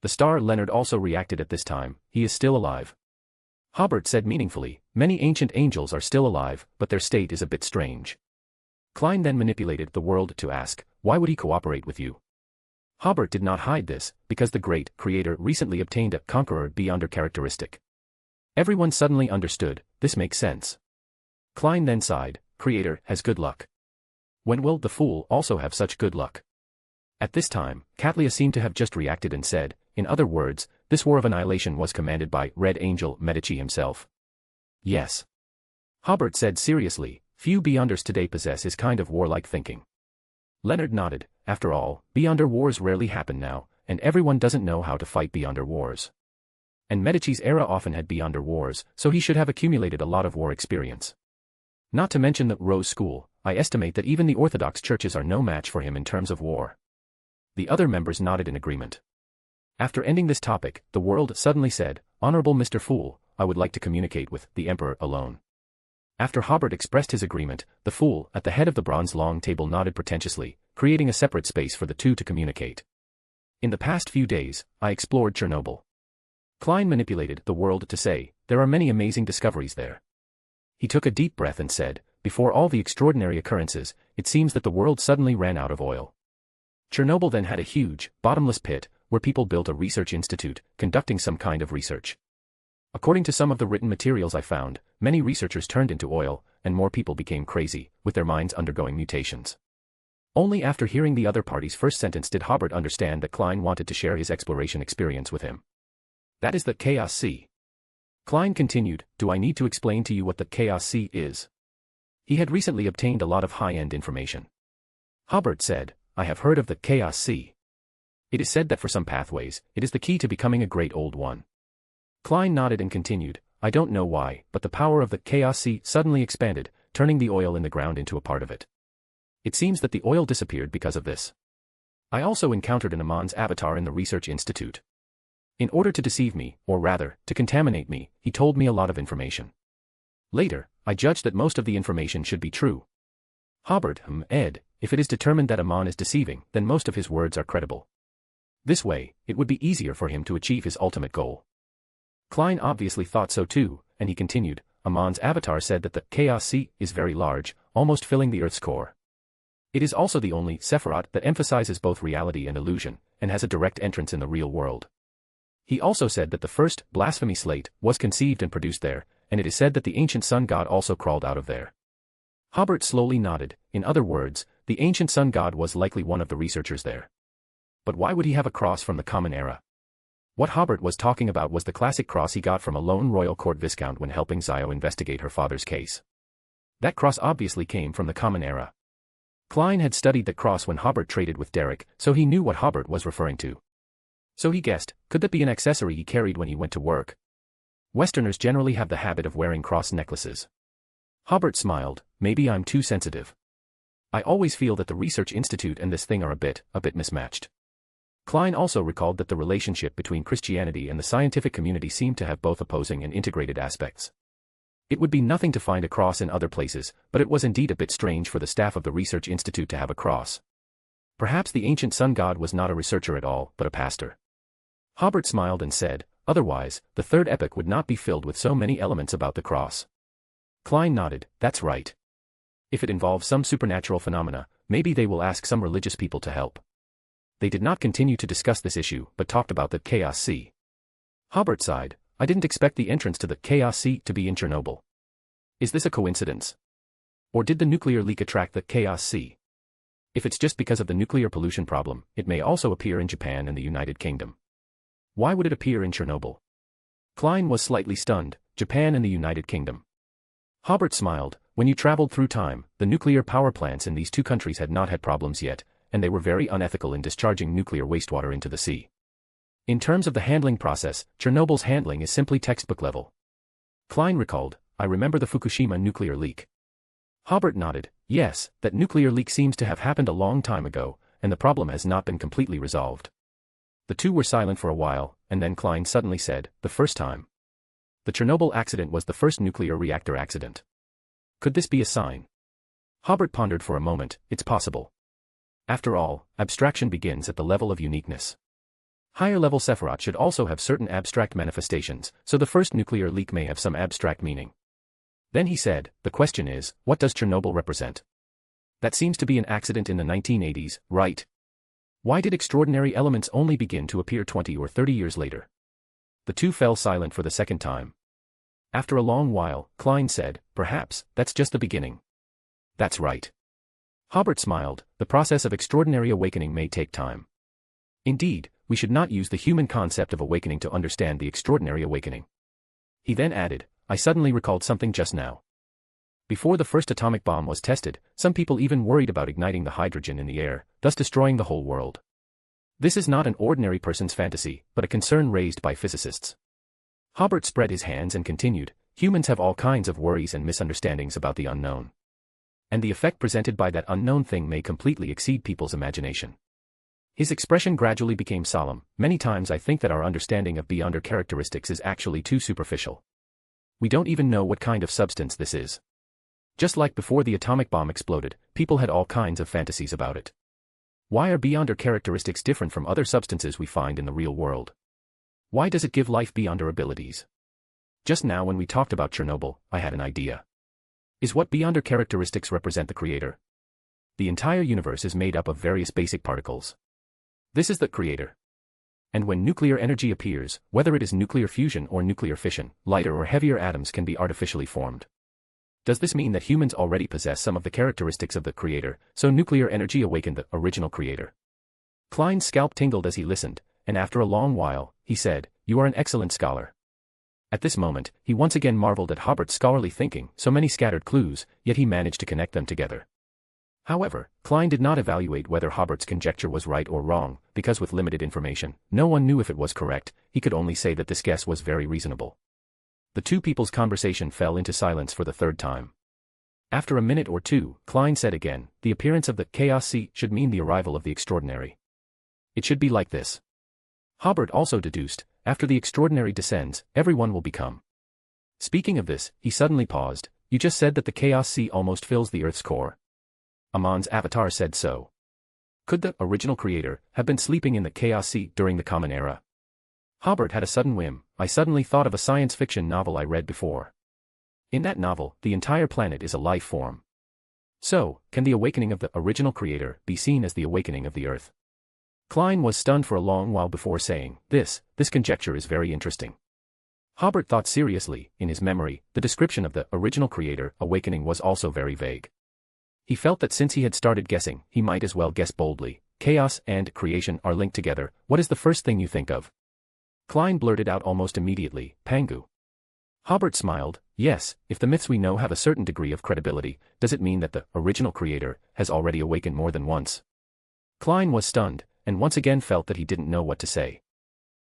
The star Leonard also reacted at this time, he is still alive. Hobert said meaningfully, many ancient angels are still alive, but their state is a bit strange. Klein then manipulated the world to ask, why would he cooperate with you? Hobert did not hide this, because the great creator recently obtained a conqueror beyonder characteristic. Everyone suddenly understood, this makes sense. Klein then sighed, creator has good luck. When will the fool also have such good luck? At this time, Katlia seemed to have just reacted and said, in other words, this war of annihilation was commanded by Red Angel Medici himself. Yes. Hobert said seriously, few beyonders today possess his kind of warlike thinking. Leonard nodded, after all, beyonder wars rarely happen now, and everyone doesn't know how to fight beyonder wars. And Medici's era often had beyonder wars, so he should have accumulated a lot of war experience. Not to mention the Rose School, I estimate that even the Orthodox churches are no match for him in terms of war. The other members nodded in agreement. After ending this topic, the world suddenly said, Honorable Mr. Fool, I would like to communicate with the Emperor alone. After Hobert expressed his agreement, the fool at the head of the bronze long table nodded pretentiously, creating a separate space for the two to communicate. In the past few days, I explored Chernobyl. Klein manipulated the world to say, there are many amazing discoveries there. He took a deep breath and said, before all the extraordinary occurrences, it seems that the world suddenly ran out of oil. Chernobyl then had a huge, bottomless pit, where people built a research institute, conducting some kind of research. According to some of the written materials I found, many researchers turned into oil, and more people became crazy, with their minds undergoing mutations. Only after hearing the other party's first sentence did Hobert understand that Klein wanted to share his exploration experience with him. That is the Chaos Sea. Klein continued, do I need to explain to you what the Chaos Sea is? He had recently obtained a lot of high-end information. Hobert said, I have heard of the Chaos Sea. It is said that for some pathways, it is the key to becoming a great old one. Klein nodded and continued, I don't know why, but the power of the Chaos Sea suddenly expanded, turning the oil in the ground into a part of it. It seems that the oil disappeared because of this. I also encountered an Amon's avatar in the research institute. In order to deceive me, or rather, to contaminate me, he told me a lot of information. Later, I judged that most of the information should be true. Hobert, Ed, if it is determined that Amon is deceiving, then most of his words are credible. This way, it would be easier for him to achieve his ultimate goal. Klein obviously thought so too, and he continued, Amon's avatar said that the Chaos Sea is very large, almost filling the Earth's core. It is also the only Sefirah that emphasizes both reality and illusion, and has a direct entrance in the real world. He also said that the first blasphemy slate was conceived and produced there, and it is said that the ancient sun god also crawled out of there. Hobert slowly nodded, in other words, the ancient sun god was likely one of the researchers there. But why would he have a cross from the common era? What Hobert was talking about was the classic cross he got from a lone royal court viscount when helping Zio investigate her father's case. That cross obviously came from the common era. Klein had studied that cross when Hobert traded with Derek, so he knew what Hobert was referring to. So he guessed, could that be an accessory he carried when he went to work? Westerners generally have the habit of wearing cross necklaces. Hobert smiled, maybe I'm too sensitive. I always feel that the research institute and this thing are a bit mismatched. Klein also recalled that the relationship between Christianity and the scientific community seemed to have both opposing and integrated aspects. It would be nothing to find a cross in other places, but it was indeed a bit strange for the staff of the research institute to have a cross. Perhaps the ancient sun god was not a researcher at all, but a pastor. Hobert smiled and said, otherwise, the third epoch would not be filled with so many elements about the cross. Klein nodded, that's right. If it involves some supernatural phenomena, maybe they will ask some religious people to help. They did not continue to discuss this issue, but talked about the Chaos Sea. Hobert sighed, I didn't expect the entrance to the Chaos Sea to be in Chernobyl. Is this a coincidence? Or did the nuclear leak attract the Chaos Sea? If it's just because of the nuclear pollution problem, it may also appear in Japan and the United Kingdom. Why would it appear in Chernobyl? Klein was slightly stunned, Japan and the United Kingdom. Hobert smiled, when you traveled through time, the nuclear power plants in these two countries had not had problems yet, and they were very unethical in discharging nuclear wastewater into the sea. In terms of the handling process, Chernobyl's handling is simply textbook level. Klein recalled, I remember the Fukushima nuclear leak. Hobert nodded, yes, that nuclear leak seems to have happened a long time ago, and the problem has not been completely resolved. The two were silent for a while, and then Klein suddenly said, the first time. The Chernobyl accident was the first nuclear reactor accident. Could this be a sign? Hobert pondered for a moment, it's possible. After all, abstraction begins at the level of uniqueness. Higher-level Sefirah should also have certain abstract manifestations, so the first nuclear leak may have some abstract meaning. Then he said, the question is, what does Chernobyl represent? That seems to be an accident in the 1980s, right? Why did extraordinary elements only begin to appear 20 or 30 years later? The two fell silent for the second time. After a long while, Klein said, perhaps, that's just the beginning. That's right. Hobert smiled, the process of extraordinary awakening may take time. Indeed, we should not use the human concept of awakening to understand the extraordinary awakening. He then added, I suddenly recalled something just now. Before the first atomic bomb was tested, some people even worried about igniting the hydrogen in the air, thus destroying the whole world. This is not an ordinary person's fantasy, but a concern raised by physicists. Hobert spread his hands and continued, humans have all kinds of worries and misunderstandings about the unknown. And the effect presented by that unknown thing may completely exceed people's imagination. His expression gradually became solemn, many times I think that our understanding of beyonder characteristics is actually too superficial. We don't even know what kind of substance this is. Just like before the atomic bomb exploded, people had all kinds of fantasies about it. Why are beyonder characteristics different from other substances we find in the real world? Why does it give life beyonder abilities? Just now when we talked about Chernobyl, I had an idea. Is what beyonder characteristics represent the creator? The entire universe is made up of various basic particles. This is the creator. And when nuclear energy appears, whether it is nuclear fusion or nuclear fission, lighter or heavier atoms can be artificially formed. Does this mean that humans already possess some of the characteristics of the creator, so nuclear energy awakened the original creator? Klein's scalp tingled as he listened, and after a long while, he said, you are an excellent scholar. At this moment, he once again marveled at Hobert's scholarly thinking, so many scattered clues, yet he managed to connect them together. However, Klein did not evaluate whether Hobert's conjecture was right or wrong, because with limited information, no one knew if it was correct, he could only say that this guess was very reasonable. The two people's conversation fell into silence for the third time. After a minute or two, Klein said again, the appearance of the Chaos Sea should mean the arrival of the extraordinary. It should be like this. Hobert also deduced, after the extraordinary descends, everyone will become. Speaking of this, he suddenly paused, you just said that the Chaos Sea almost fills the Earth's core. Amon's avatar said so. Could the original creator have been sleeping in the Chaos Sea during the Common Era? Hobert had a sudden whim, I suddenly thought of a science fiction novel I read before. In that novel, the entire planet is a life form. So, can the awakening of the original creator be seen as the awakening of the Earth? Klein was stunned for a long while before saying, this conjecture is very interesting. Hobert thought seriously, in his memory, the description of the original creator awakening was also very vague. He felt that since he had started guessing, he might as well guess boldly. Chaos and creation are linked together, what is the first thing you think of? Klein blurted out almost immediately, Pangu. Hobert smiled, yes, if the myths we know have a certain degree of credibility, does it mean that the original creator has already awakened more than once? Klein was stunned, and once again felt that he didn't know what to say.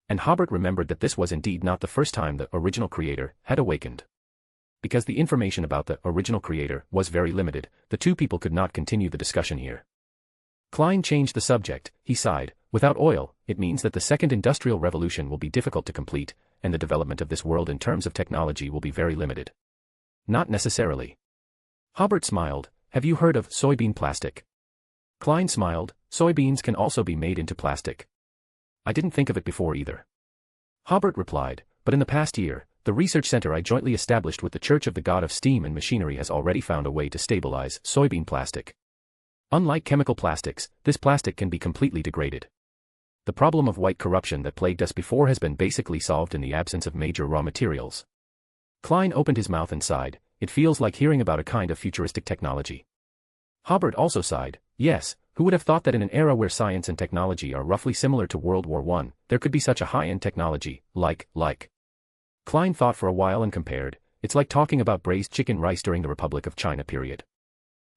And Hobert remembered that this was indeed not the first time the original creator had awakened. Because the information about the original creator was very limited, the two people could not continue the discussion here. Klein changed the subject, he sighed, without oil, it means that the second industrial revolution will be difficult to complete, and the development of this world in terms of technology will be very limited. Not necessarily. Hobert smiled, have you heard of soybean plastic? Klein smiled, soybeans can also be made into plastic. I didn't think of it before either. Hobert replied, but in the past year, the research center I jointly established with the Church of the God of Steam and Machinery has already found a way to stabilize soybean plastic. Unlike chemical plastics, this plastic can be completely degraded. The problem of white corruption that plagued us before has been basically solved in the absence of major raw materials. Klein opened his mouth and sighed. It feels like hearing about a kind of futuristic technology. Hobert also sighed. Yes, who would have thought that in an era where science and technology are roughly similar to World War I, there could be such a high-end technology, like. Klein thought for a while and compared. It's like talking about braised chicken rice during the Republic of China period.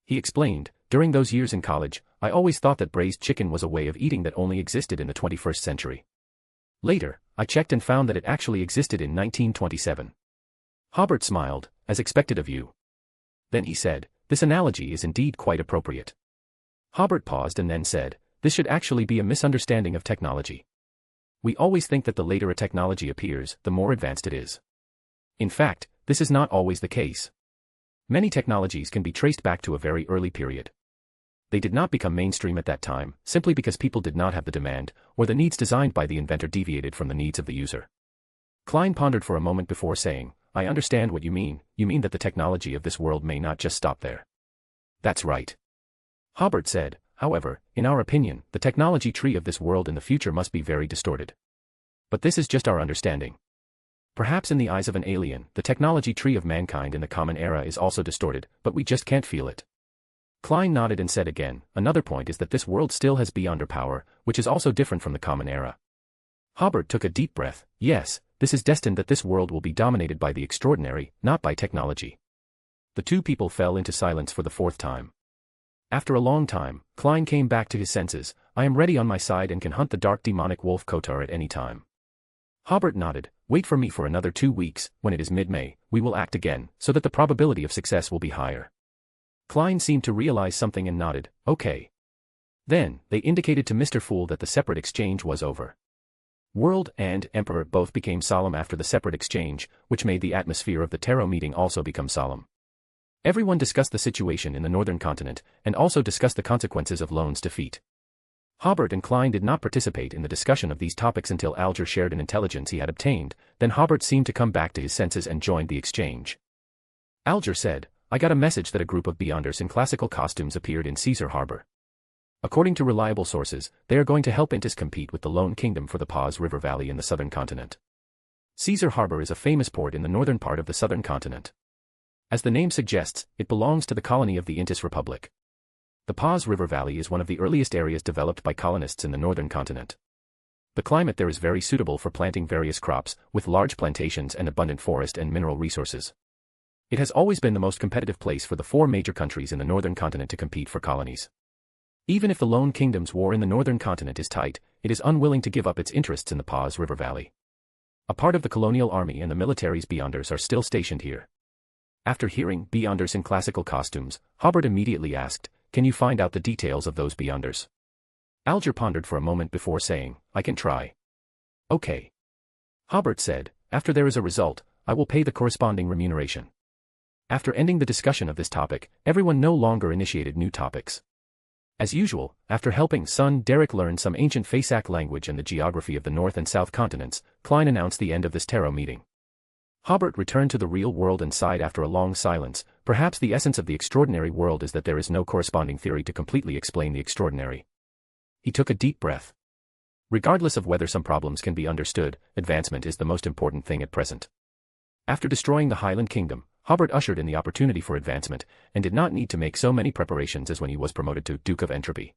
He explained, during those years in college, I always thought that braised chicken was a way of eating that only existed in the 21st century. Later, I checked and found that it actually existed in 1927. Hobert smiled, as expected of you. Then he said, this analogy is indeed quite appropriate. Hobert paused and then said, this should actually be a misunderstanding of technology. We always think that the later a technology appears, the more advanced it is. In fact, this is not always the case. Many technologies can be traced back to a very early period. They did not become mainstream at that time, simply because people did not have the demand, or the needs designed by the inventor deviated from the needs of the user. Klein pondered for a moment before saying, I understand what you mean that the technology of this world may not just stop there. That's right. Hobert said, however, in our opinion, the technology tree of this world in the future must be very distorted. But this is just our understanding. Perhaps in the eyes of an alien, the technology tree of mankind in the common era is also distorted, but we just can't feel it. Klein nodded and said again, another point is that this world still has beyonder power, which is also different from the common era. Hobert took a deep breath. Yes, this is destined that this world will be dominated by the extraordinary, not by technology. The two people fell into silence for the fourth time. After a long time, Klein came back to his senses. I am ready on my side and can hunt the dark demonic wolf Kotar at any time. Hobert nodded. Wait for me for another 2 weeks, when it is mid-May, we will act again, so that the probability of success will be higher. Klein seemed to realize something and nodded, okay. Then, they indicated to Mr. Fool that the separate exchange was over. World and Emperor both became solemn after the separate exchange, which made the atmosphere of the Tarot meeting also become solemn. Everyone discussed the situation in the northern continent, and also discussed the consequences of Lone's defeat. Hobert and Klein did not participate in the discussion of these topics until Alger shared an intelligence he had obtained, then Hobert seemed to come back to his senses and joined the exchange. Alger said, I got a message that a group of Beyonders in classical costumes appeared in Caesar Harbor. According to reliable sources, they are going to help Intis compete with the Lone Kingdom for the Paz River Valley in the southern continent. Caesar Harbor is a famous port in the northern part of the southern continent. As the name suggests, it belongs to the colony of the Intis Republic. The Paz River Valley is one of the earliest areas developed by colonists in the northern continent. The climate there is very suitable for planting various crops, with large plantations and abundant forest and mineral resources. It has always been the most competitive place for the 4 major countries in the northern continent to compete for colonies. Even if the Lone Kingdom's war in the northern continent is tight, it is unwilling to give up its interests in the Paz River Valley. A part of the colonial army and the military's Beyonders are still stationed here. After hearing Beyonders in classical costumes, Hobert immediately asked, can you find out the details of those Beyonders? Alger pondered for a moment before saying, I can try. Okay. Hobert said, after there is a result, I will pay the corresponding remuneration. After ending the discussion of this topic, everyone no longer initiated new topics. As usual, after helping son Derek learn some ancient Fasak language and the geography of the North and South continents, Klein announced the end of this tarot meeting. Hobert returned to the real world and sighed after a long silence. Perhaps the essence of the extraordinary world is that there is no corresponding theory to completely explain the extraordinary. He took a deep breath. Regardless of whether some problems can be understood, advancement is the most important thing at present. After destroying the Highland Kingdom, Hobert ushered in the opportunity for advancement, and did not need to make so many preparations as when he was promoted to Duke of Entropy.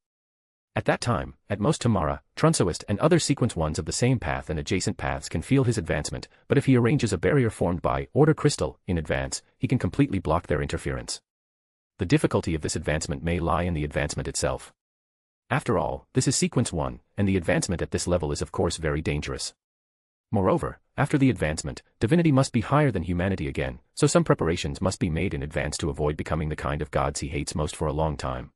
At that time, at most Tamara, Trunsoist and other sequence ones of the same path and adjacent paths can feel his advancement, but if he arranges a barrier formed by Order Crystal in advance, he can completely block their interference. The difficulty of this advancement may lie in the advancement itself. After all, this is sequence 1, and the advancement at this level is of course very dangerous. Moreover, after the advancement, divinity must be higher than humanity again, so some preparations must be made in advance to avoid becoming the kind of gods he hates most for a long time.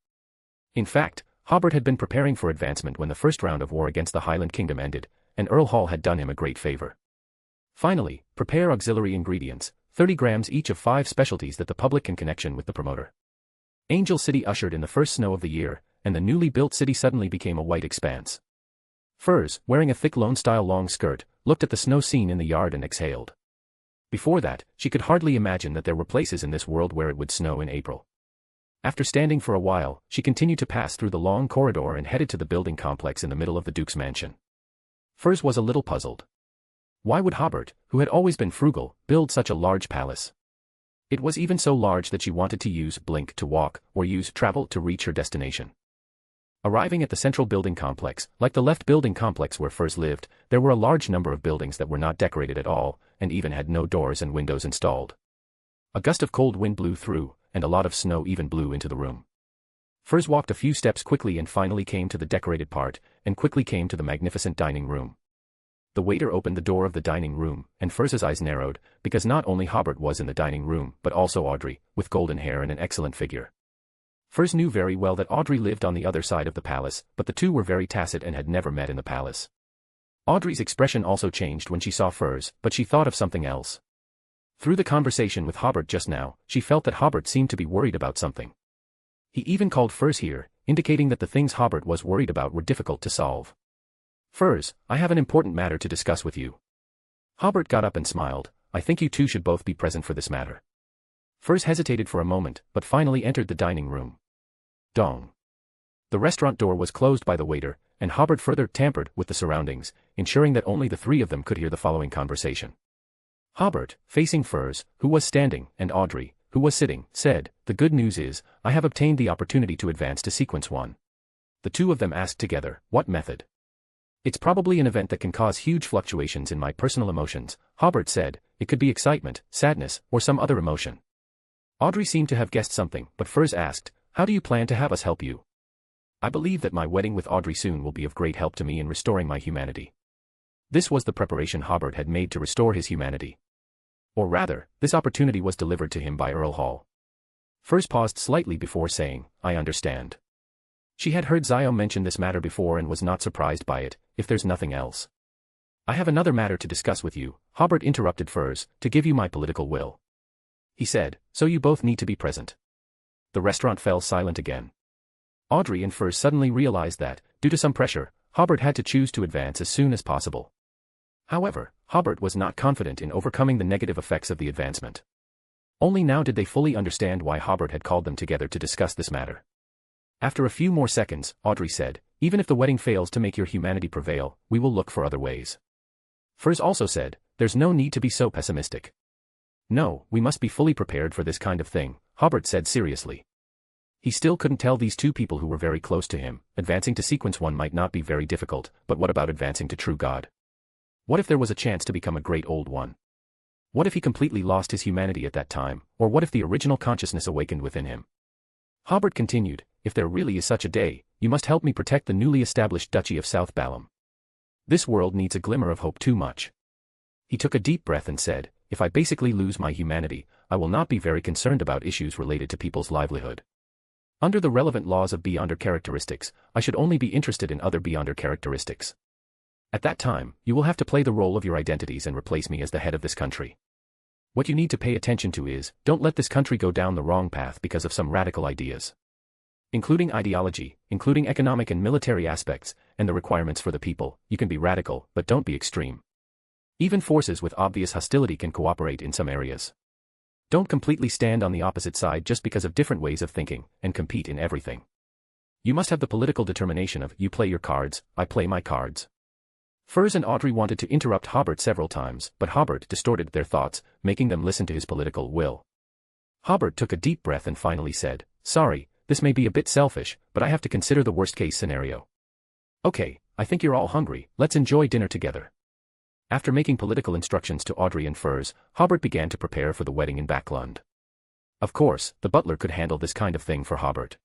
In fact, Hobert had been preparing for advancement when the first round of war against the Highland Kingdom ended, and Earl Hall had done him a great favor. Finally, prepare auxiliary ingredients, 30 grams each of 5 specialties that the public can connection with the promoter. Angel City ushered in the first snow of the year, and the newly built city suddenly became a white expanse. Firs, wearing a thick Lone-style long skirt, looked at the snow scene in the yard and exhaled. Before that, she could hardly imagine that there were places in this world where it would snow in April. After standing for a while, she continued to pass through the long corridor and headed to the building complex in the middle of the Duke's mansion. Firs was a little puzzled. Why would Hobert, who had always been frugal, build such a large palace? It was even so large that she wanted to use blink to walk, or use travel to reach her destination. Arriving at the central building complex, like the left building complex where Firs lived, there were a large number of buildings that were not decorated at all, and even had no doors and windows installed. A gust of cold wind blew through, and a lot of snow even blew into the room. Firs walked a few steps quickly and finally came to the decorated part, and quickly came to the magnificent dining room. The waiter opened the door of the dining room, and Firs's eyes narrowed, because not only Hobert was in the dining room, but also Audrey, with golden hair and an excellent figure. Firs knew very well that Audrey lived on the other side of the palace, but the two were very tacit and had never met in the palace. Audrey's expression also changed when she saw Firs, but she thought of something else. Through the conversation with Hobert just now, she felt that Hobert seemed to be worried about something. He even called Firs here, indicating that the things Hobert was worried about were difficult to solve. Firs, I have an important matter to discuss with you. Hobert got up and smiled. I think you two should both be present for this matter. Firs hesitated for a moment, but finally entered the dining room. Dong. The restaurant door was closed by the waiter, and Hobert further tampered with the surroundings, ensuring that only the three of them could hear the following conversation. Hobert, facing Firs, who was standing, and Audrey, who was sitting, said, "The good news is, I have obtained the opportunity to advance to Sequence 1. The two of them asked together, what method? It's probably an event that can cause huge fluctuations in my personal emotions, Hobert said. It could be excitement, sadness, or some other emotion. Audrey seemed to have guessed something, but Firs asked, how do you plan to have us help you? I believe that my wedding with Audrey soon will be of great help to me in restoring my humanity. This was the preparation Hobert had made to restore his humanity. Or rather, this opportunity was delivered to him by Earl Hall. Firs paused slightly before saying, I understand. She had heard Zio mention this matter before and was not surprised by it, if there's nothing else. I have another matter to discuss with you, Hobert interrupted Firs, to give you my political will. He said, so you both need to be present. The restaurant fell silent again. Audrey and Firs suddenly realized that, due to some pressure, Hobert had to choose to advance as soon as possible. However, Hobert was not confident in overcoming the negative effects of the advancement. Only now did they fully understand why Hobert had called them together to discuss this matter. After a few more seconds, Audrey said, even if the wedding fails to make your humanity prevail, we will look for other ways. Firs also said, there's no need to be so pessimistic. No, we must be fully prepared for this kind of thing, Hobert said seriously. He still couldn't tell these two people who were very close to him, advancing to Sequence 1 might not be very difficult, but what about advancing to True God? What if there was a chance to become a great old one? What if he completely lost his humanity at that time, or what if the original consciousness awakened within him? Hobert continued, if there really is such a day, you must help me protect the newly established Duchy of South Balham. This world needs a glimmer of hope too much. He took a deep breath and said, if I basically lose my humanity, I will not be very concerned about issues related to people's livelihood. Under the relevant laws of Beyonder characteristics, I should only be interested in other Beyonder characteristics. At that time, you will have to play the role of your identities and replace me as the head of this country. What you need to pay attention to is, don't let this country go down the wrong path because of some radical ideas. Including ideology, including economic and military aspects, and the requirements for the people, you can be radical, but don't be extreme. Even forces with obvious hostility can cooperate in some areas. Don't completely stand on the opposite side just because of different ways of thinking, and compete in everything. You must have the political determination of, you play your cards, I play my cards. Firs and Audrey wanted to interrupt Hobert several times, but Hobert distorted their thoughts, making them listen to his political will. Hobert took a deep breath and finally said, sorry, this may be a bit selfish, but I have to consider the worst-case scenario. Okay, I think you're all hungry, let's enjoy dinner together. After making political instructions to Audrey and Firs, Hobert began to prepare for the wedding in Backlund. Of course, the butler could handle this kind of thing for Hobert.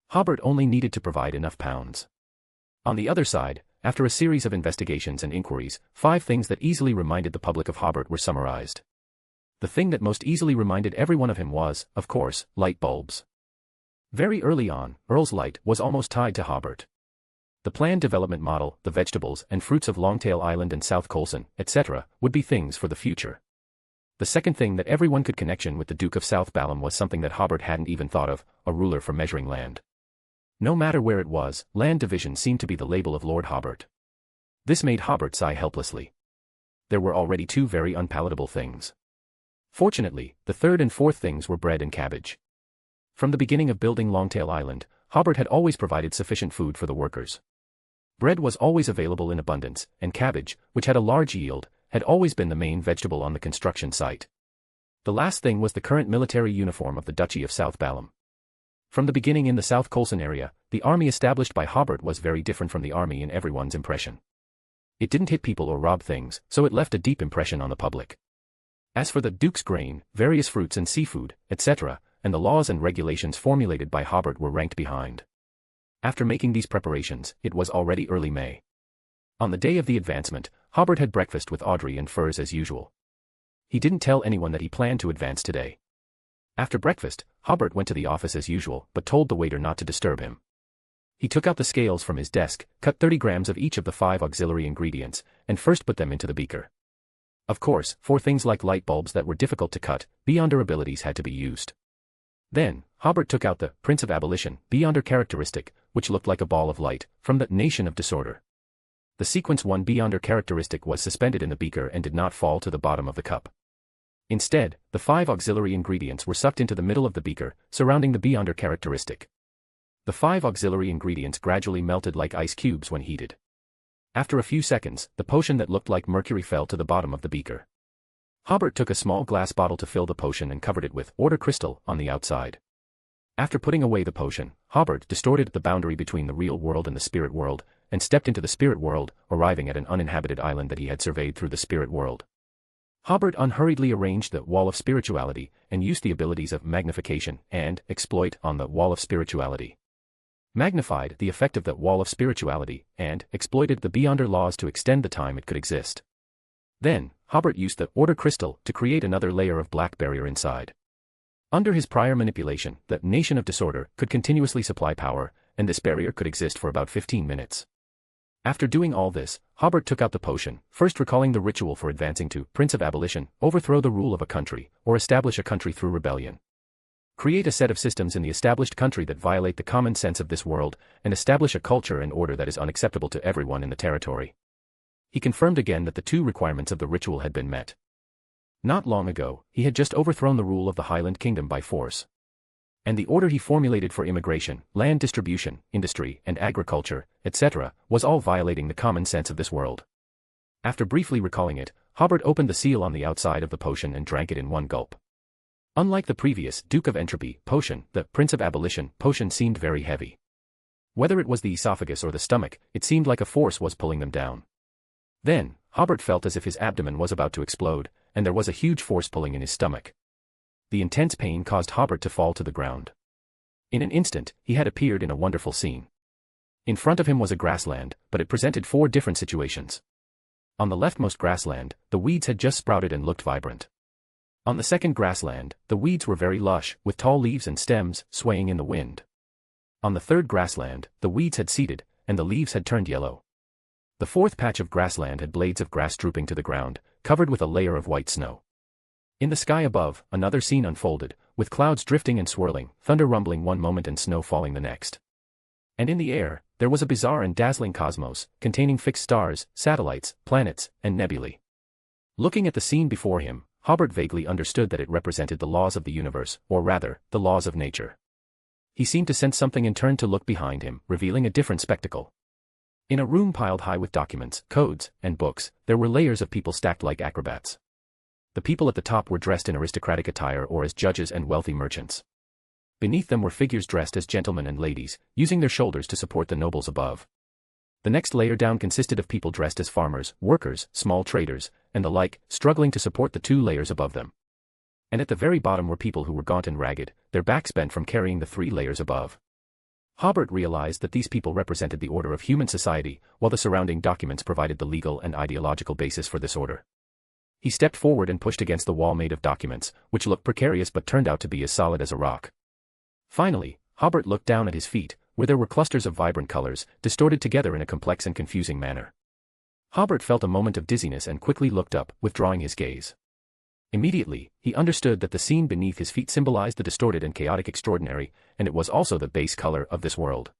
Hobert only needed to provide enough pounds. On the other side, after a series of investigations and inquiries, 5 things that easily reminded the public of Hobert were summarized. The thing that most easily reminded everyone of him was, of course, light bulbs. Very early on, Earl's light was almost tied to Hobert. The planned development model, the vegetables and fruits of Longtail Island and South Colson, etc., would be things for the future. The second thing that everyone could connection with the Duke of South Balham was something that Hobert hadn't even thought of, a ruler for measuring land. No matter where it was, land division seemed to be the label of Lord Hobert. This made Hobert sigh helplessly. There were already two very unpalatable things. Fortunately, the third and fourth things were bread and cabbage. From the beginning of building Longtail Island, Hobert had always provided sufficient food for the workers. Bread was always available in abundance, and cabbage, which had a large yield, had always been the main vegetable on the construction site. The last thing was the current military uniform of the Duchy of South Balham. From the beginning in the South Colson area, the army established by Hobert was very different from the army in everyone's impression. It didn't hit people or rob things, so it left a deep impression on the public. As for the Duke's grain, various fruits and seafood, etc., and the laws and regulations formulated by Hobert were ranked behind. After making these preparations, it was already early May. On the day of the advancement, Hobert had breakfast with Audrey and Furs as usual. He didn't tell anyone that he planned to advance today. After breakfast, Hobert went to the office as usual, but told the waiter not to disturb him. He took out the scales from his desk, cut 30 grams of each of the 5 auxiliary ingredients, and first put them into the beaker. Of course, for things like light bulbs that were difficult to cut, Beyonder abilities had to be used. Then, Hobert took out the Prince of Abolition, Beyonder characteristic, which looked like a ball of light, from the Nation of Disorder. The Sequence 1 Beyonder characteristic was suspended in the beaker and did not fall to the bottom of the cup. Instead, the 5 auxiliary ingredients were sucked into the middle of the beaker, surrounding the Beyonder characteristic. The 5 auxiliary ingredients gradually melted like ice cubes when heated. After a few seconds, the potion that looked like mercury fell to the bottom of the beaker. Hobert took a small glass bottle to fill the potion and covered it with order crystal on the outside. After putting away the potion, Hobert distorted the boundary between the real world and the spirit world, and stepped into the spirit world, arriving at an uninhabited island that he had surveyed through the spirit world. Hobert unhurriedly arranged the Wall of Spirituality, and used the abilities of Magnification and Exploit on the Wall of Spirituality. Magnified the effect of the Wall of Spirituality, and exploited the Beyonder laws to extend the time it could exist. Then, Hobert used the Order Crystal to create another layer of black barrier inside. Under his prior manipulation, the Nation of Disorder could continuously supply power, and this barrier could exist for about 15 minutes. After doing all this, Hobert took out the potion, first recalling the ritual for advancing to Prince of Abolition, overthrow the rule of a country, or establish a country through rebellion. Create a set of systems in the established country that violate the common sense of this world, and establish a culture and order that is unacceptable to everyone in the territory. He confirmed again that the 2 requirements of the ritual had been met. Not long ago, he had just overthrown the rule of the Highland Kingdom by force. And the order he formulated for immigration, land distribution, industry, and agriculture, etc., was all violating the common sense of this world. After briefly recalling it, Hobert opened the seal on the outside of the potion and drank it in one gulp. Unlike the previous Duke of Entropy potion, the Prince of Abolition potion seemed very heavy. Whether it was the esophagus or the stomach, it seemed like a force was pulling them down. Then, Hobert felt as if his abdomen was about to explode, and there was a huge force pulling in his stomach. The intense pain caused Hobert to fall to the ground. In an instant, he had appeared in a wonderful scene. In front of him was a grassland, but it presented 4 different situations. On the leftmost grassland, the weeds had just sprouted and looked vibrant. On the second grassland, the weeds were very lush, with tall leaves and stems swaying in the wind. On the third grassland, the weeds had seeded, and the leaves had turned yellow. The fourth patch of grassland had blades of grass drooping to the ground, covered with a layer of white snow. In the sky above, another scene unfolded, with clouds drifting and swirling, thunder rumbling one moment and snow falling the next. And in the air, there was a bizarre and dazzling cosmos, containing fixed stars, satellites, planets, and nebulae. Looking at the scene before him, Hobert vaguely understood that it represented the laws of the universe, or rather, the laws of nature. He seemed to sense something and turned to look behind him, revealing a different spectacle. In a room piled high with documents, codes, and books, there were layers of people stacked like acrobats. The people at the top were dressed in aristocratic attire or as judges and wealthy merchants. Beneath them were figures dressed as gentlemen and ladies, using their shoulders to support the nobles above. The next layer down consisted of people dressed as farmers, workers, small traders, and the like, struggling to support the 2 layers above them. And at the very bottom were people who were gaunt and ragged, their backs bent from carrying the 3 layers above. Hobert realized that these people represented the order of human society, while the surrounding documents provided the legal and ideological basis for this order. He stepped forward and pushed against the wall made of documents, which looked precarious but turned out to be as solid as a rock. Finally, Hobert looked down at his feet, where there were clusters of vibrant colors, distorted together in a complex and confusing manner. Hobert felt a moment of dizziness and quickly looked up, withdrawing his gaze. Immediately, he understood that the scene beneath his feet symbolized the distorted and chaotic extraordinary, and it was also the base color of this world.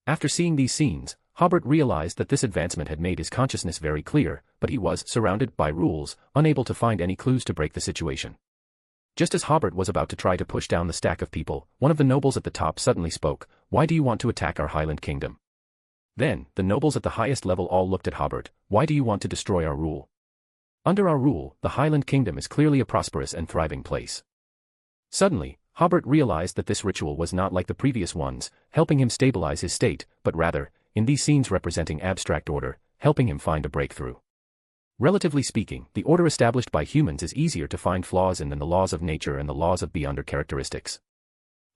After seeing these scenes, Hobert realized that this advancement had made his consciousness very clear, but he was surrounded by rules, unable to find any clues to break the situation. Just as Hobert was about to try to push down the stack of people, one of the nobles at the top suddenly spoke, "Why do you want to attack our Highland kingdom?" Then, the nobles at the highest level all looked at Hobert. "Why do you want to destroy our rule? Under our rule, the Highland kingdom is clearly a prosperous and thriving place." Suddenly, Hobert realized that this ritual was not like the previous ones, helping him stabilize his state, but rather, in these scenes representing abstract order, helping him find a breakthrough. Relatively speaking, the order established by humans is easier to find flaws in than the laws of nature and the laws of beyonder characteristics.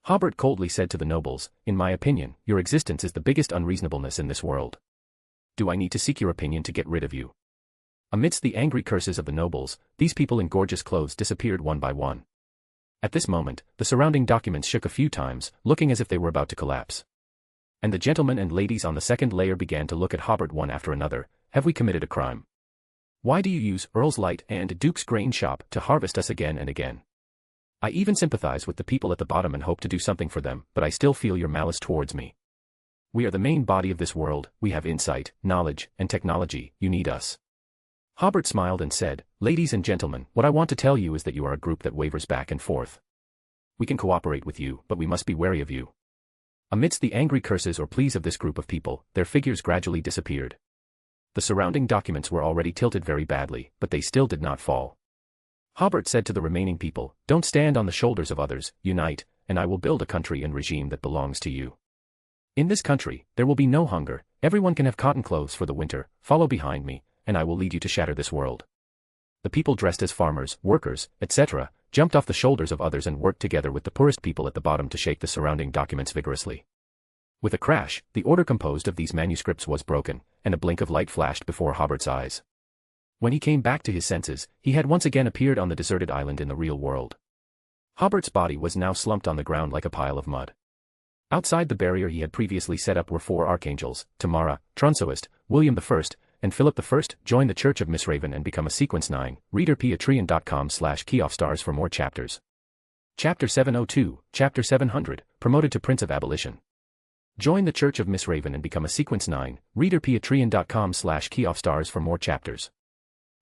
Hobert coldly said to the nobles, "In my opinion, your existence is the biggest unreasonableness in this world. Do I need to seek your opinion to get rid of you?" Amidst the angry curses of the nobles, these people in gorgeous clothes disappeared one by one. At this moment, the surrounding documents shook a few times, looking as if they were about to collapse. And the gentlemen and ladies on the second layer began to look at Hobert one after another. "Have we committed a crime? Why do you use Earl's Light and Duke's Grain Shop to harvest us again and again? I even sympathize with the people at the bottom and hope to do something for them, but I still feel your malice towards me. We are the main body of this world, we have insight, knowledge, and technology, you need us." Hobert smiled and said, "Ladies and gentlemen, what I want to tell you is that you are a group that wavers back and forth. We can cooperate with you, but we must be wary of you." Amidst the angry curses or pleas of this group of people, their figures gradually disappeared. The surrounding documents were already tilted very badly, but they still did not fall. Hobert said to the remaining people, "Don't stand on the shoulders of others, unite, and I will build a country and regime that belongs to you. In this country, there will be no hunger, everyone can have cotton clothes for the winter, follow behind me, and I will lead you to shatter this world." The people dressed as farmers, workers, etc., jumped off the shoulders of others and worked together with the poorest people at the bottom to shake the surrounding documents vigorously. With a crash, the order composed of these manuscripts was broken, and a blink of light flashed before Hobert's eyes. When he came back to his senses, he had once again appeared on the deserted island in the real world. Hobert's body was now slumped on the ground like a pile of mud. Outside the barrier he had previously set up were 4 archangels, Tamara, Trunsoist, William I, and Philip I. Join the Church of Misraven and become a Sequence 9. Reader patreon.com/keyoffstars for more chapters. Chapter 702, Chapter 700, Promoted to Prince of Abolition. Join the Church of Misraven and become a Sequence 9. Reader patreon.com/keyoffstars for more chapters.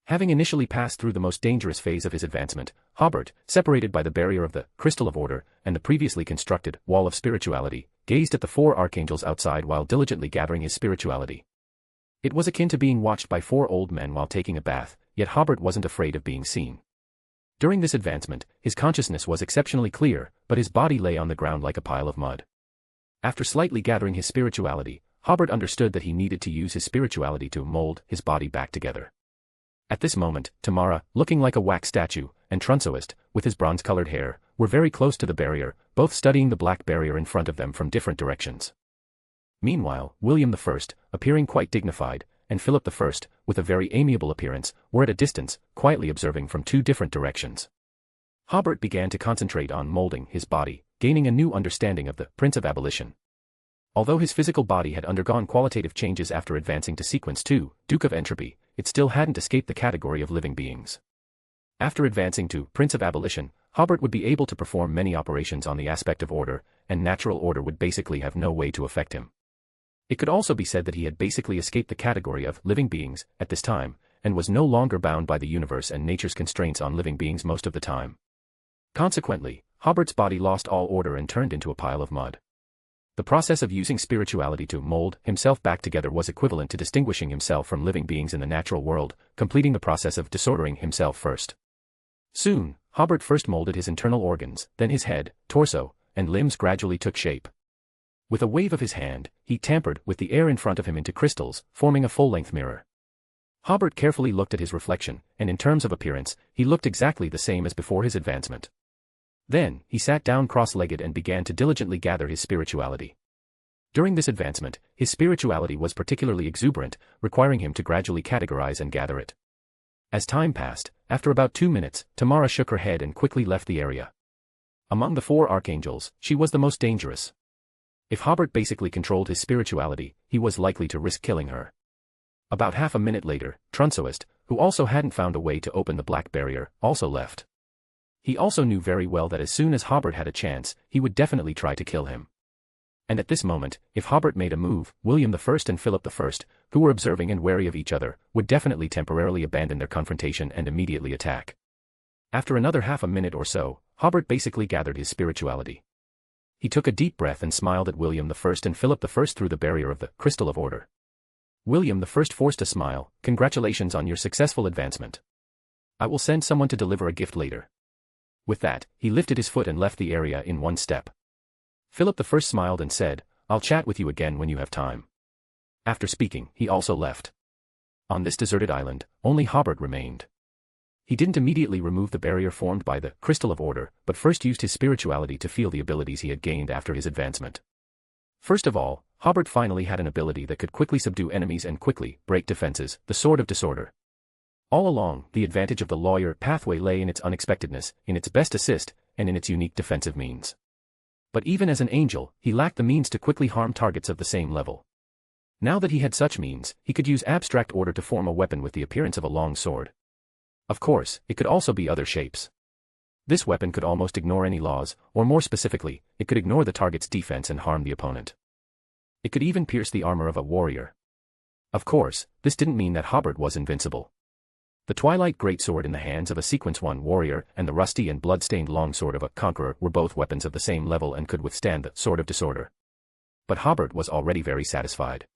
Having initially passed through the most dangerous phase of his advancement, Hobert, separated by the barrier of the Crystal of Order and the previously constructed Wall of Spirituality, gazed at the 4 archangels outside while diligently gathering his spirituality. It was akin to being watched by 4 old men while taking a bath, yet Hobert wasn't afraid of being seen. During this advancement, his consciousness was exceptionally clear, but his body lay on the ground like a pile of mud. After slightly gathering his spirituality, Hobert understood that he needed to use his spirituality to mold his body back together. At this moment, Tamara, looking like a wax statue, and Trunsoist, with his bronze-colored hair, were very close to the barrier, both studying the black barrier in front of them from different directions. Meanwhile, William I, appearing quite dignified, and Philip I, with a very amiable appearance, were at a distance, quietly observing from 2 different directions. Hobert began to concentrate on molding his body, gaining a new understanding of the Prince of Abolition. Although his physical body had undergone qualitative changes after advancing to Sequence 2, Duke of Entropy, it still hadn't escaped the category of living beings. After advancing to Prince of Abolition, Hobert would be able to perform many operations on the aspect of order, and natural order would basically have no way to affect him. It could also be said that he had basically escaped the category of living beings at this time, and was no longer bound by the universe and nature's constraints on living beings most of the time. Consequently, Hobert's body lost all order and turned into a pile of mud. The process of using spirituality to mold himself back together was equivalent to distinguishing himself from living beings in the natural world, completing the process of disordering himself first. Soon, Hobert first molded his internal organs, then his head, torso, and limbs gradually took shape. With a wave of his hand, he tampered with the air in front of him into crystals, forming a full-length mirror. Hobert carefully looked at his reflection, and in terms of appearance, he looked exactly the same as before his advancement. Then, he sat down cross-legged and began to diligently gather his spirituality. During this advancement, his spirituality was particularly exuberant, requiring him to gradually categorize and gather it. As time passed, after about 2 minutes, Tamara shook her head and quickly left the area. Among the 4 archangels, she was the most dangerous. If Hobert basically controlled his spirituality, he was likely to risk killing her. About half a minute later, Trunsoist, who also hadn't found a way to open the black barrier, also left. He also knew very well that as soon as Hobert had a chance, he would definitely try to kill him. And at this moment, if Hobert made a move, William I and Philip I, who were observing and wary of each other, would definitely temporarily abandon their confrontation and immediately attack. After another half a minute or so, Hobert basically gathered his spirituality. He took a deep breath and smiled at William I and Philip I through the barrier of the crystal of order. William I forced a smile. "Congratulations on your successful advancement. I will send someone to deliver a gift later." With that, he lifted his foot and left the area in one step. Philip I smiled and said, "I'll chat with you again when you have time." After speaking, he also left. On this deserted island, only Hobert remained. He didn't immediately remove the barrier formed by the crystal of order, but first used his spirituality to feel the abilities he had gained after his advancement. First of all, Hobert finally had an ability that could quickly subdue enemies and quickly break defenses, the Sword of Disorder. All along, the advantage of the lawyer pathway lay in its unexpectedness, in its best assist, and in its unique defensive means. But even as an angel, he lacked the means to quickly harm targets of the same level. Now that he had such means, he could use abstract order to form a weapon with the appearance of a long sword. Of course, it could also be other shapes. This weapon could almost ignore any laws, or more specifically, it could ignore the target's defense and harm the opponent. It could even pierce the armor of a warrior. Of course, this didn't mean that Hobert was invincible. The Twilight Greatsword in the hands of a Sequence 1 warrior and the rusty and blood-stained longsword of a conqueror were both weapons of the same level and could withstand the Sword of Disorder. But Hobert was already very satisfied.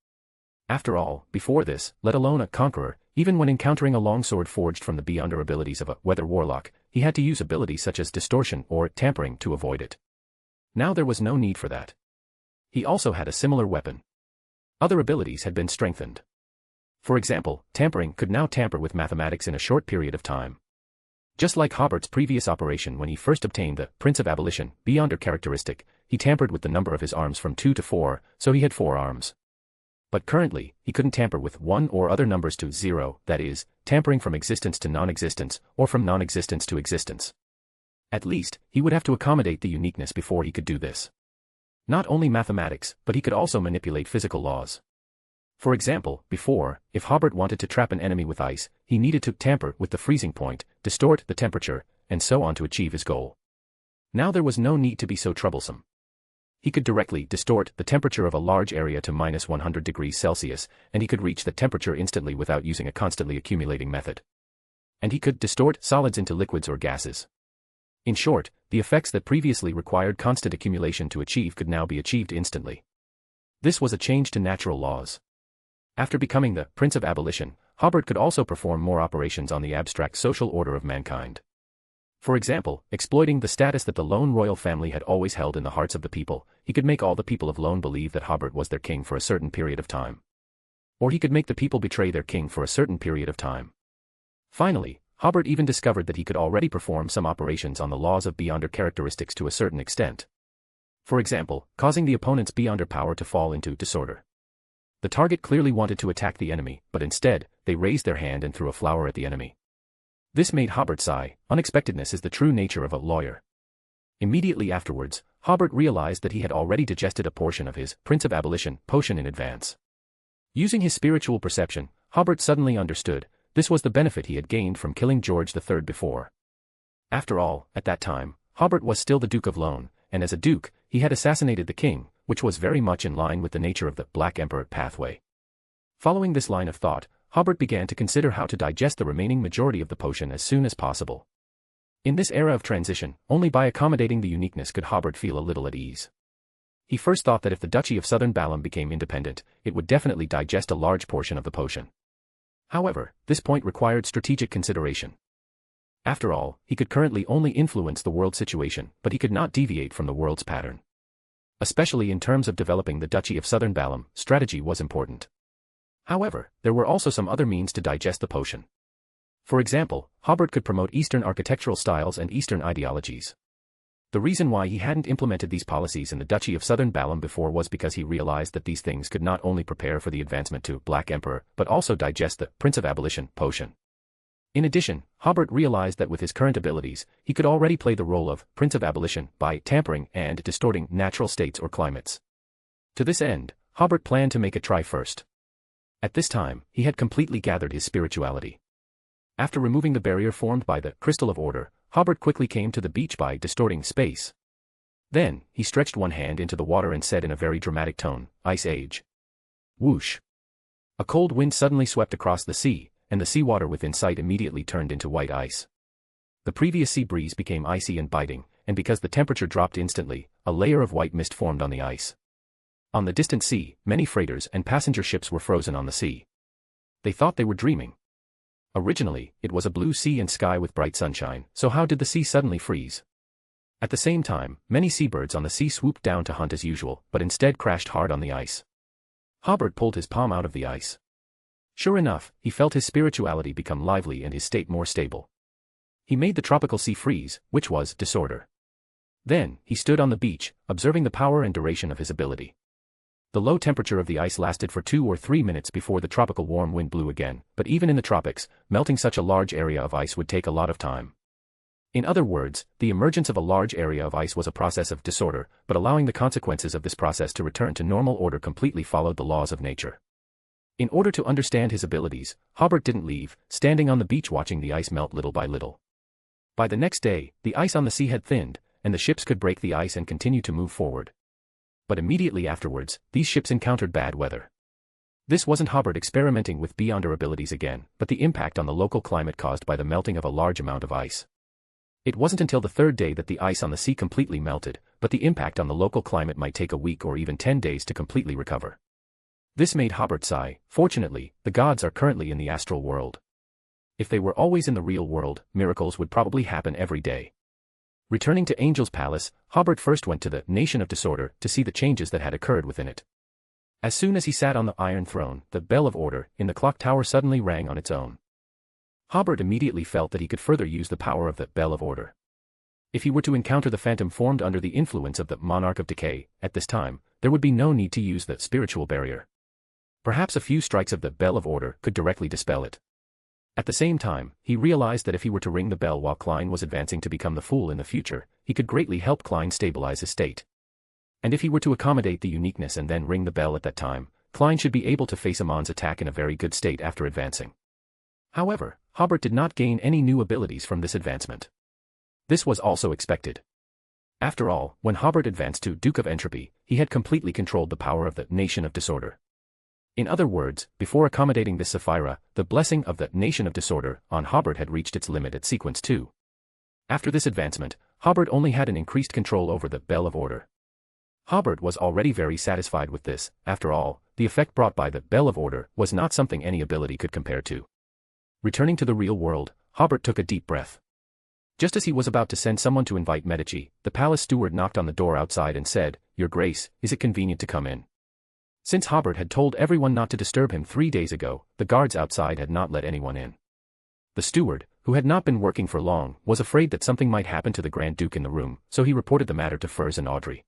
After all, before this, let alone a conqueror, even when encountering a longsword forged from the beyonder abilities of a weather warlock, he had to use abilities such as distortion or tampering to avoid it. Now there was no need for that. He also had a similar weapon. Other abilities had been strengthened. For example, tampering could now tamper with mathematics in a short period of time. Just like Hobert's previous operation when he first obtained the Prince of Abolition, beyonder characteristic, he tampered with the number of his arms from 2 to 4, so he had 4 arms. But currently, he couldn't tamper with 1 or other numbers to 0, that is, tampering from existence to non-existence, or from non-existence to existence. At least, he would have to accommodate the uniqueness before he could do this. Not only mathematics, but he could also manipulate physical laws. For example, before, if Hobert wanted to trap an enemy with ice, he needed to tamper with the freezing point, distort the temperature, and so on to achieve his goal. Now there was no need to be so troublesome. He could directly distort the temperature of a large area to -100 degrees Celsius, and he could reach the temperature instantly without using a constantly accumulating method. And he could distort solids into liquids or gases. In short, the effects that previously required constant accumulation to achieve could now be achieved instantly. This was a change to natural laws. After becoming the Prince of Abolition, Hobert could also perform more operations on the abstract social order of mankind. For example, exploiting the status that the Lone royal family had always held in the hearts of the people, he could make all the people of Lone believe that Hobert was their king for a certain period of time. Or he could make the people betray their king for a certain period of time. Finally, Hobert even discovered that he could already perform some operations on the laws of beyonder characteristics to a certain extent. For example, causing the opponent's beyonder power to fall into disorder. The target clearly wanted to attack the enemy, but instead, they raised their hand and threw a flower at the enemy. This made Hobert sigh. Unexpectedness is the true nature of a lawyer. Immediately afterwards, Hobert realized that he had already digested a portion of his Prince of Abolition potion in advance. Using his spiritual perception, Hobert suddenly understood, this was the benefit he had gained from killing George III before. After all, at that time, Hobert was still the Duke of Lone, and as a duke, he had assassinated the king, which was very much in line with the nature of the Black Emperor pathway. Following this line of thought, Hobert began to consider how to digest the remaining majority of the potion as soon as possible. In this era of transition, only by accommodating the uniqueness could Hobert feel a little at ease. He first thought that if the Duchy of Southern Balam became independent, it would definitely digest a large portion of the potion. However, this point required strategic consideration. After all, he could currently only influence the world situation, but he could not deviate from the world's pattern. Especially in terms of developing the Duchy of Southern Balam, strategy was important. However, there were also some other means to digest the potion. For example, Hobert could promote Eastern architectural styles and Eastern ideologies. The reason why he hadn't implemented these policies in the Duchy of Southern Balam before was because he realized that these things could not only prepare for the advancement to Black Emperor, but also digest the Prince of Abolition potion. In addition, Hobert realized that with his current abilities, he could already play the role of Prince of Abolition by tampering and distorting natural states or climates. To this end, Hobert planned to make a try first. At this time, he had completely gathered his spirituality. After removing the barrier formed by the Crystal of Order, Hobert quickly came to the beach by distorting space. Then, he stretched one hand into the water and said in a very dramatic tone, "Ice Age." Whoosh! A cold wind suddenly swept across the sea, and the seawater within sight immediately turned into white ice. The previous sea breeze became icy and biting, and because the temperature dropped instantly, a layer of white mist formed on the ice. On the distant sea, many freighters and passenger ships were frozen on the sea. They thought they were dreaming. Originally, it was a blue sea and sky with bright sunshine, so how did the sea suddenly freeze? At the same time, many seabirds on the sea swooped down to hunt as usual, but instead crashed hard on the ice. Hobert pulled his palm out of the ice. Sure enough, he felt his spirituality become lively and his state more stable. He made the tropical sea freeze, which was disorder. Then, he stood on the beach, observing the power and duration of his ability. The low temperature of the ice lasted for 2 or 3 minutes before the tropical warm wind blew again, but even in the tropics, melting such a large area of ice would take a lot of time. In other words, the emergence of a large area of ice was a process of disorder, but allowing the consequences of this process to return to normal order completely followed the laws of nature. In order to understand his abilities, Hobert didn't leave, standing on the beach watching the ice melt little by little. By the next day, the ice on the sea had thinned, and the ships could break the ice and continue to move forward. But immediately afterwards, these ships encountered bad weather. This wasn't Hobert experimenting with beyonder abilities again, but the impact on the local climate caused by the melting of a large amount of ice. It wasn't until the third day that the ice on the sea completely melted, but the impact on the local climate might take a week or even 10 days to completely recover. This made Hobert sigh. Fortunately, the gods are currently in the astral world. If they were always in the real world, miracles would probably happen every day. Returning to Angel's Palace, Hobert first went to the Nation of Disorder to see the changes that had occurred within it. As soon as he sat on the Iron Throne, the bell of order in the clock tower suddenly rang on its own. Hobert immediately felt that he could further use the power of the Bell of Order. If he were to encounter the phantom formed under the influence of the Monarch of Decay, at this time, there would be no need to use the spiritual barrier. Perhaps a few strikes of the Bell of Order could directly dispel it. At the same time, he realized that if he were to ring the bell while Klein was advancing to become the Fool in the future, he could greatly help Klein stabilize his state. And if he were to accommodate the uniqueness and then ring the bell at that time, Klein should be able to face Amon's attack in a very good state after advancing. However, Hobert did not gain any new abilities from this advancement. This was also expected. After all, when Hobert advanced to Duke of Entropy, he had completely controlled the power of the Nation of Disorder. In other words, before accommodating this Sefirah, the blessing of the Nation of Disorder on Hobert had reached its limit at Sequence 2. After this advancement, Hobert only had an increased control over the Bell of Order. Hobert was already very satisfied with this. After all, the effect brought by the Bell of Order was not something any ability could compare to. Returning to the real world, Hobert took a deep breath. Just as he was about to send someone to invite Medici, the palace steward knocked on the door outside and said, "Your Grace, is it convenient to come in?" Since Hobert had told everyone not to disturb him 3 days ago, the guards outside had not let anyone in. The steward, who had not been working for long, was afraid that something might happen to the Grand Duke in the room, so he reported the matter to Furs and Audrey.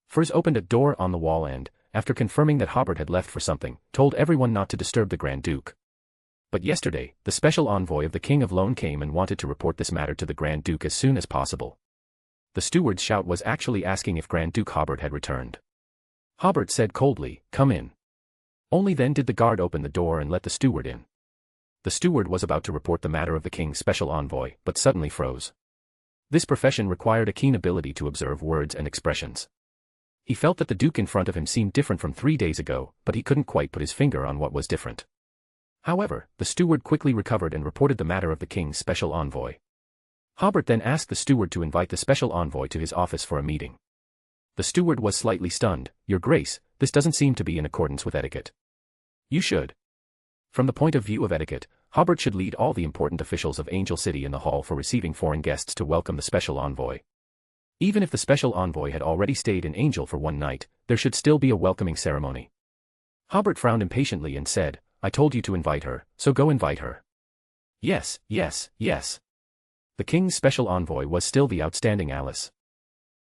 Furs opened a door on the wall and, after confirming that Hobert had left for something, told everyone not to disturb the Grand Duke. But yesterday, the special envoy of the King of Lone came and wanted to report this matter to the Grand Duke as soon as possible. The steward's shout was actually asking if Grand Duke Hobert had returned. Hobert said coldly, "Come in." Only then did the guard open the door and let the steward in. The steward was about to report the matter of the King's special envoy, but suddenly froze. This profession required a keen ability to observe words and expressions. He felt that the Duke in front of him seemed different from 3 days ago, but he couldn't quite put his finger on what was different. However, the steward quickly recovered and reported the matter of the King's special envoy. Hobert then asked the steward to invite the special envoy to his office for a meeting. The steward was slightly stunned. "Your Grace, this doesn't seem to be in accordance with etiquette." "You should." From the point of view of etiquette, Hobert should lead all the important officials of Angel City in the hall for receiving foreign guests to welcome the special envoy. Even if the special envoy had already stayed in Angel for one night, there should still be a welcoming ceremony. Hobert frowned impatiently and said, "I told you to invite her, so go invite her." Yes, yes, yes. The King's special envoy was still the outstanding Alice.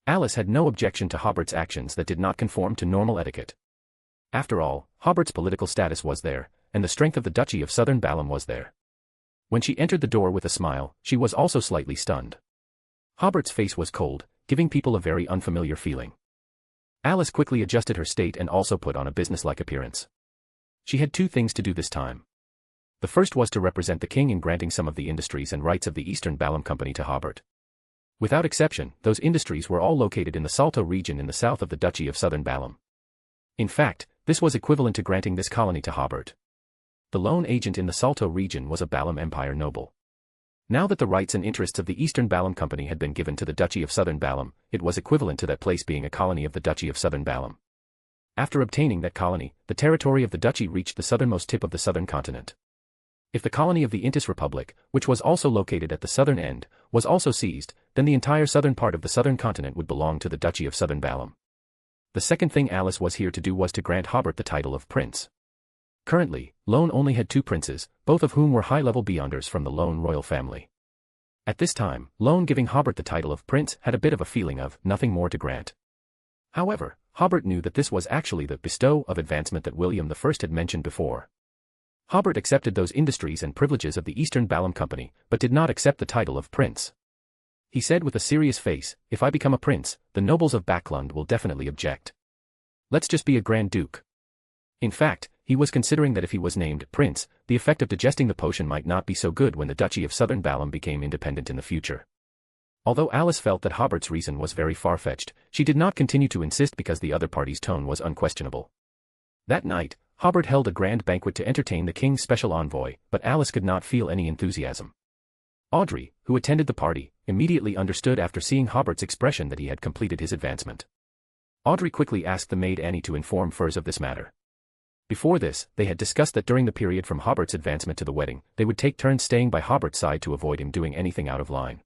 Alice had no objection to Hobert's actions that did not conform to normal etiquette. After all, Hobert's political status was there, and the strength of the Duchy of Southern Balam was there. When she entered the door with a smile, she was also slightly stunned. Hobert's face was cold, giving people a very unfamiliar feeling. Alice quickly adjusted her state and also put on a businesslike appearance. She had 2 things to do this time. The first was to represent the king in granting some of the industries and rights of the Eastern Balam Company to Hobert. Without exception, those industries were all located in the Salto region in the south of the Duchy of Southern Balam. In fact, this was equivalent to granting this colony to Hobert. The lone agent in the Salto region was a Balam Empire noble. Now that the rights and interests of the Eastern Balam Company had been given to the Duchy of Southern Balam, it was equivalent to that place being a colony of the Duchy of Southern Balam. After obtaining that colony, the territory of the duchy reached the southernmost tip of the southern continent. If the colony of the Intis Republic, which was also located at the southern end, was also seized, then the entire southern part of the southern continent would belong to the Duchy of Southern Balam. The second thing Alice was here to do was to grant Hobert the title of prince. Currently, Lone only had two princes, both of whom were high-level beyonders from the Lone royal family. At this time, Lone giving Hobert the title of prince had a bit of a feeling of nothing more to grant. However, Hobert knew that this was actually the bestow of advancement that William I had mentioned before. Hobert accepted those industries and privileges of the Eastern Balam Company, but did not accept the title of prince. He said with a serious face, "If I become a prince, the nobles of Backlund will definitely object. Let's just be a Grand Duke." In fact, he was considering that if he was named prince, the effect of digesting the potion might not be so good when the Duchy of Southern Balam became independent in the future. Although Alice felt that Hobert's reason was very far-fetched, she did not continue to insist because the other party's tone was unquestionable. That night, Hobert held a grand banquet to entertain the king's special envoy, but Alice could not feel any enthusiasm. Audrey, who attended the party, immediately understood after seeing Hobert's expression that he had completed his advancement. Audrey quickly asked the maid Annie to inform Furs of this matter. Before this, they had discussed that during the period from Hobert's advancement to the wedding, they would take turns staying by Hobert's side to avoid him doing anything out of line.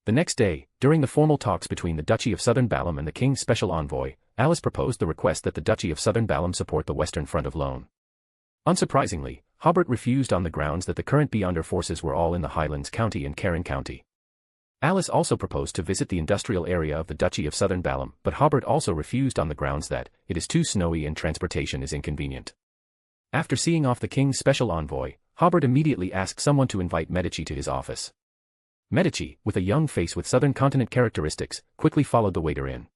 The next day, during the formal talks between the Duchy of Southern Balam and the king's special envoy, Alice proposed the request that the Duchy of Southern Balam support the western front of Lone. Unsurprisingly, Hobert refused on the grounds that the current Beyonder forces were all in the Highlands County and Cairn County. Alice also proposed to visit the industrial area of the Duchy of Southern Balam, but Hobert also refused on the grounds that it is too snowy and transportation is inconvenient. After seeing off the king's special envoy, Hobert immediately asked someone to invite Medici to his office. Medici, with a young face with southern continent characteristics, quickly followed the waiter in.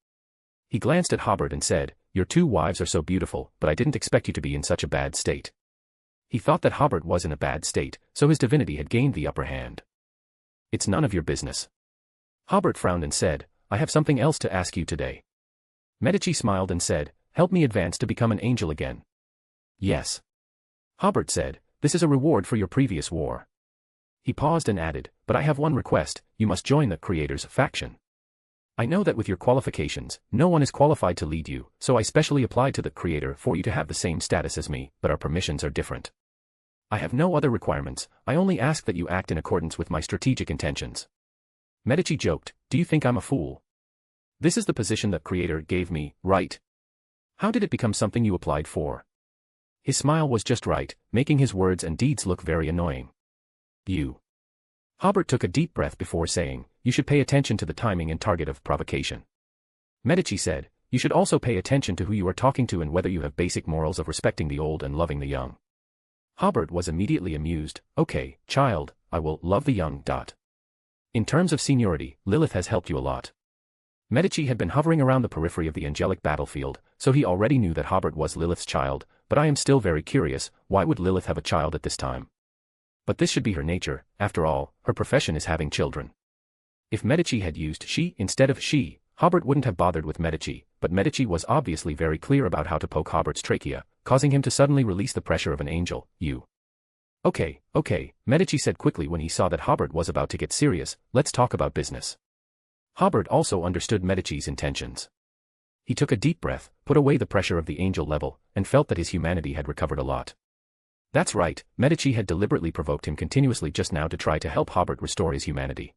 He glanced at Hobert and said, "Your two wives are so beautiful, but I didn't expect you to be in such a bad state." He thought that Hobert was in a bad state, so his divinity had gained the upper hand. "It's none of your business." Hobert frowned and said, "I have something else to ask you today." Medici smiled and said, "Help me advance to become an angel again." "Yes." Hobert said, "This is a reward for your previous war." He paused and added, "But I have one request, you must join the Creator's faction. I know that with your qualifications, no one is qualified to lead you, so I specially applied to the Creator for you to have the same status as me, but our permissions are different. I have no other requirements, I only ask that you act in accordance with my strategic intentions." Medici joked, "Do you think I'm a fool? This is the position that Creator gave me, right? How did it become something you applied for?" His smile was just right, making his words and deeds look very annoying. "You." Hobert took a deep breath before saying, "You should pay attention to the timing and target of provocation." Medici said, "You should also pay attention to who you are talking to and whether you have basic morals of respecting the old and loving the young." Hobert was immediately amused, "Okay, child, I will love the young. In terms of seniority, Lilith has helped you a lot." Medici had been hovering around the periphery of the angelic battlefield, so he already knew that Hobert was Lilith's child, but I am still very curious, why would Lilith have a child at this time? But this should be her nature, after all, her profession is having children. If Medici had used she instead of she, Hobert wouldn't have bothered with Medici, but Medici was obviously very clear about how to poke Hobert's trachea, causing him to suddenly release the pressure of an angel. "You." Okay, Medici said quickly when he saw that Hobert was about to get serious, "Let's talk about business." Hobert also understood Medici's intentions. He took a deep breath, put away the pressure of the angel level, and felt that his humanity had recovered a lot. That's right, Medici had deliberately provoked him continuously just now to try to help Hobert restore his humanity.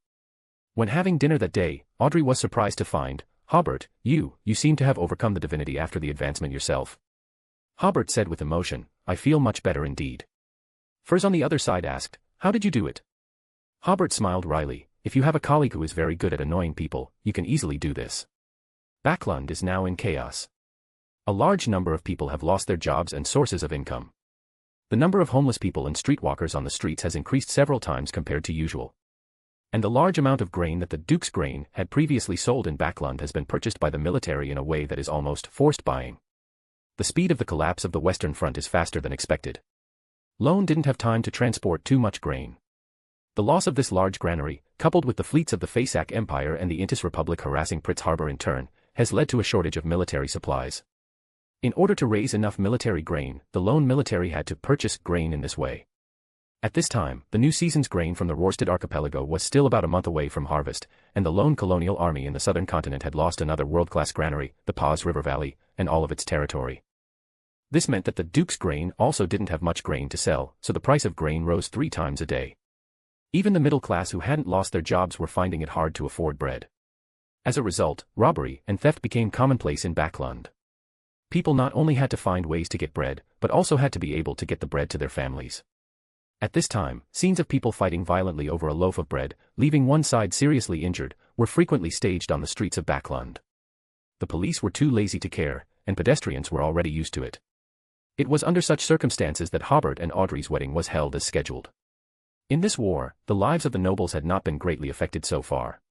When having dinner that day, Audrey was surprised to find, "Hobert, you seem to have overcome the divinity after the advancement yourself." Hobert said with emotion, "I feel much better indeed." Furs on the other side asked, "How did you do it?" Hobert smiled wryly, "If you have a colleague who is very good at annoying people, you can easily do this. Backlund is now in chaos. A large number of people have lost their jobs and sources of income. The number of homeless people and streetwalkers on the streets has increased several times compared to usual. And the large amount of grain that the Duke's grain had previously sold in Backlund has been purchased by the military in a way that is almost forced buying. The speed of the collapse of the Western Front is faster than expected. Lone didn't have time to transport too much grain. The loss of this large granary, coupled with the fleets of the Fasak Empire and the Intis Republic harassing Prince Harbor in turn, has led to a shortage of military supplies. In order to raise enough military grain, the lone military had to purchase grain in this way. At this time, the new season's grain from the Rorstad archipelago was still about a month away from harvest, and the lone colonial army in the southern continent had lost another world-class granary, the Paz River Valley, and all of its territory. This meant that the Duke's grain also didn't have much grain to sell, so the price of grain rose 3 times a day. Even the middle class who hadn't lost their jobs were finding it hard to afford bread. As a result, robbery and theft became commonplace in Backland. People not only had to find ways to get bread, but also had to be able to get the bread to their families. At this time, scenes of people fighting violently over a loaf of bread, leaving one side seriously injured, were frequently staged on the streets of Backland. The police were too lazy to care, and pedestrians were already used to it. It was under such circumstances that Hobert and Audrey's wedding was held as scheduled. In this war, the lives of the nobles had not been greatly affected so far.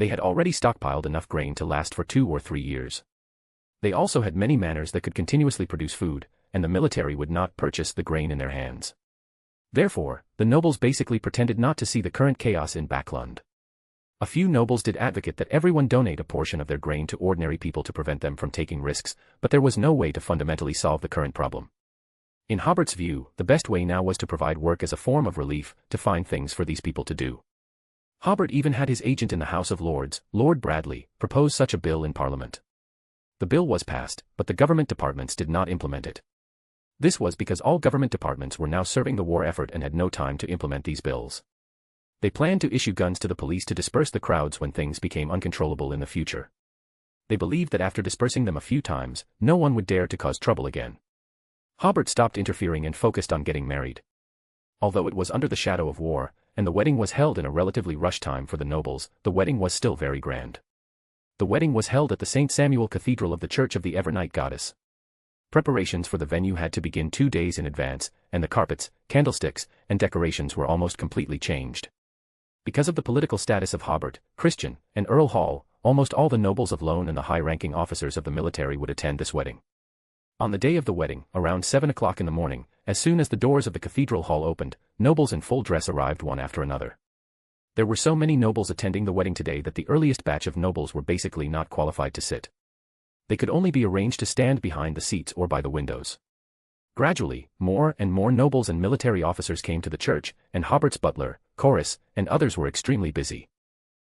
They had already stockpiled enough grain to last for 2 or 3 years. They also had many manors that could continuously produce food, and the military would not purchase the grain in their hands. Therefore, the nobles basically pretended not to see the current chaos in Backland. A few nobles did advocate that everyone donate a portion of their grain to ordinary people to prevent them from taking risks, but there was no way to fundamentally solve the current problem. In Hobert's view, the best way now was to provide work as a form of relief, to find things for these people to do. Hobert even had his agent in the House of Lords, Lord Bradley, propose such a bill in Parliament. The bill was passed, but the government departments did not implement it. This was because all government departments were now serving the war effort and had no time to implement these bills. They planned to issue guns to the police to disperse the crowds when things became uncontrollable in the future. They believed that after dispersing them a few times, no one would dare to cause trouble again. Hobert stopped interfering and focused on getting married. Although it was under the shadow of war, and the wedding was held in a relatively rushed time for the nobles, the wedding was still very grand. The wedding was held at the St. Samuel Cathedral of the Church of the Evernight Goddess. Preparations for the venue had to begin 2 days in advance, and the carpets, candlesticks, and decorations were almost completely changed. Because of the political status of Hobert, Christian, and Earl Hall, almost all the nobles of Lone and the high-ranking officers of the military would attend this wedding. On the day of the wedding, around 7 o'clock in the morning, as soon as the doors of the cathedral hall opened, nobles in full dress arrived one after another. There were so many nobles attending the wedding today that the earliest batch of nobles were basically not qualified to sit. They could only be arranged to stand behind the seats or by the windows. Gradually, more and more nobles and military officers came to the church, and Hobert's butler, Chorus, and others were extremely busy.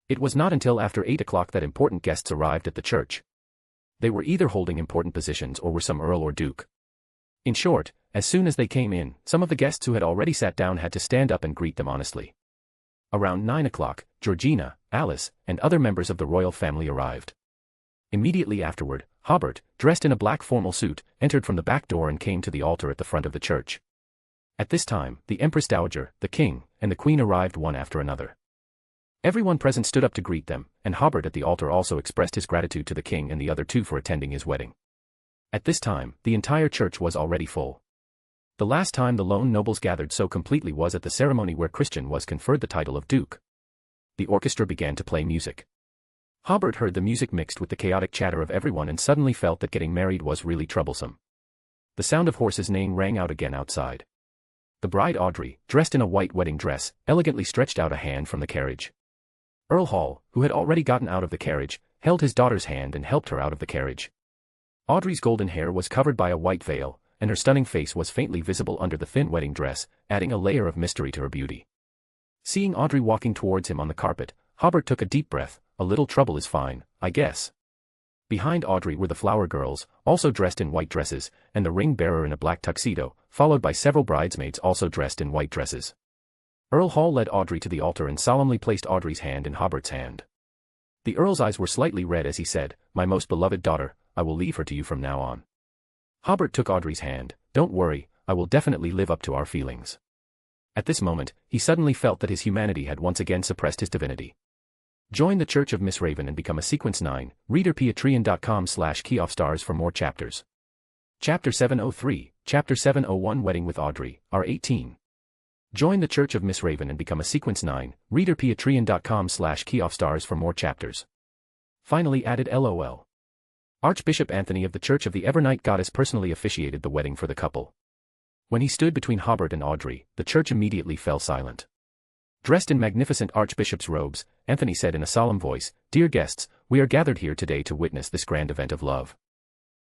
It was not until after 8 o'clock that important guests arrived at the church. They were either holding important positions or were some earl or duke. In short, as soon as they came in, some of the guests who had already sat down had to stand up and greet them honestly. Around 9 o'clock, Georgina, Alice, and other members of the royal family arrived. Immediately afterward, Hobert, dressed in a black formal suit, entered from the back door and came to the altar at the front of the church. At this time, the Empress Dowager, the King, and the Queen arrived one after another. Everyone present stood up to greet them, and Hobert at the altar also expressed his gratitude to the king and the other 2 for attending his wedding. At this time, the entire church was already full. The last time the lone nobles gathered so completely was at the ceremony where Christian was conferred the title of Duke. The orchestra began to play music. Hobert heard the music mixed with the chaotic chatter of everyone and suddenly felt that getting married was really troublesome. The sound of horses neighing rang out again outside. The bride Audrey, dressed in a white wedding dress, elegantly stretched out a hand from the carriage. Earl Hall, who had already gotten out of the carriage, held his daughter's hand and helped her out of the carriage. Audrey's golden hair was covered by a white veil, and her stunning face was faintly visible under the thin wedding dress, adding a layer of mystery to her beauty. Seeing Audrey walking towards him on the carpet, Hobert took a deep breath. A little trouble is fine, I guess. Behind Audrey were the flower girls, also dressed in white dresses, and the ring bearer in a black tuxedo, followed by several bridesmaids also dressed in white dresses. Earl Hall led Audrey to the altar and solemnly placed Audrey's hand in Hobert's hand. The Earl's eyes were slightly red as he said, "My most beloved daughter, I will leave her to you from now on." Hobert took Audrey's hand. "Don't worry, I will definitely live up to our feelings." At this moment, he suddenly felt that his humanity had once again suppressed his divinity. Join the Church of Miss Raven and become a Sequence 9, reader patreon.com/keyoffstars for more chapters. Chapter 703, Chapter 701 Wedding with Audrey, R18. Join the Church of Miss Raven and become a Sequence 9, reader patreon.com/keyoffstars for more chapters. Finally added LOL. Archbishop Anthony of the Church of the Evernight Goddess personally officiated the wedding for the couple. When he stood between Hobert and Audrey, the church immediately fell silent. Dressed in magnificent archbishop's robes, Anthony said in a solemn voice, "Dear guests, we are gathered here today to witness this grand event of love.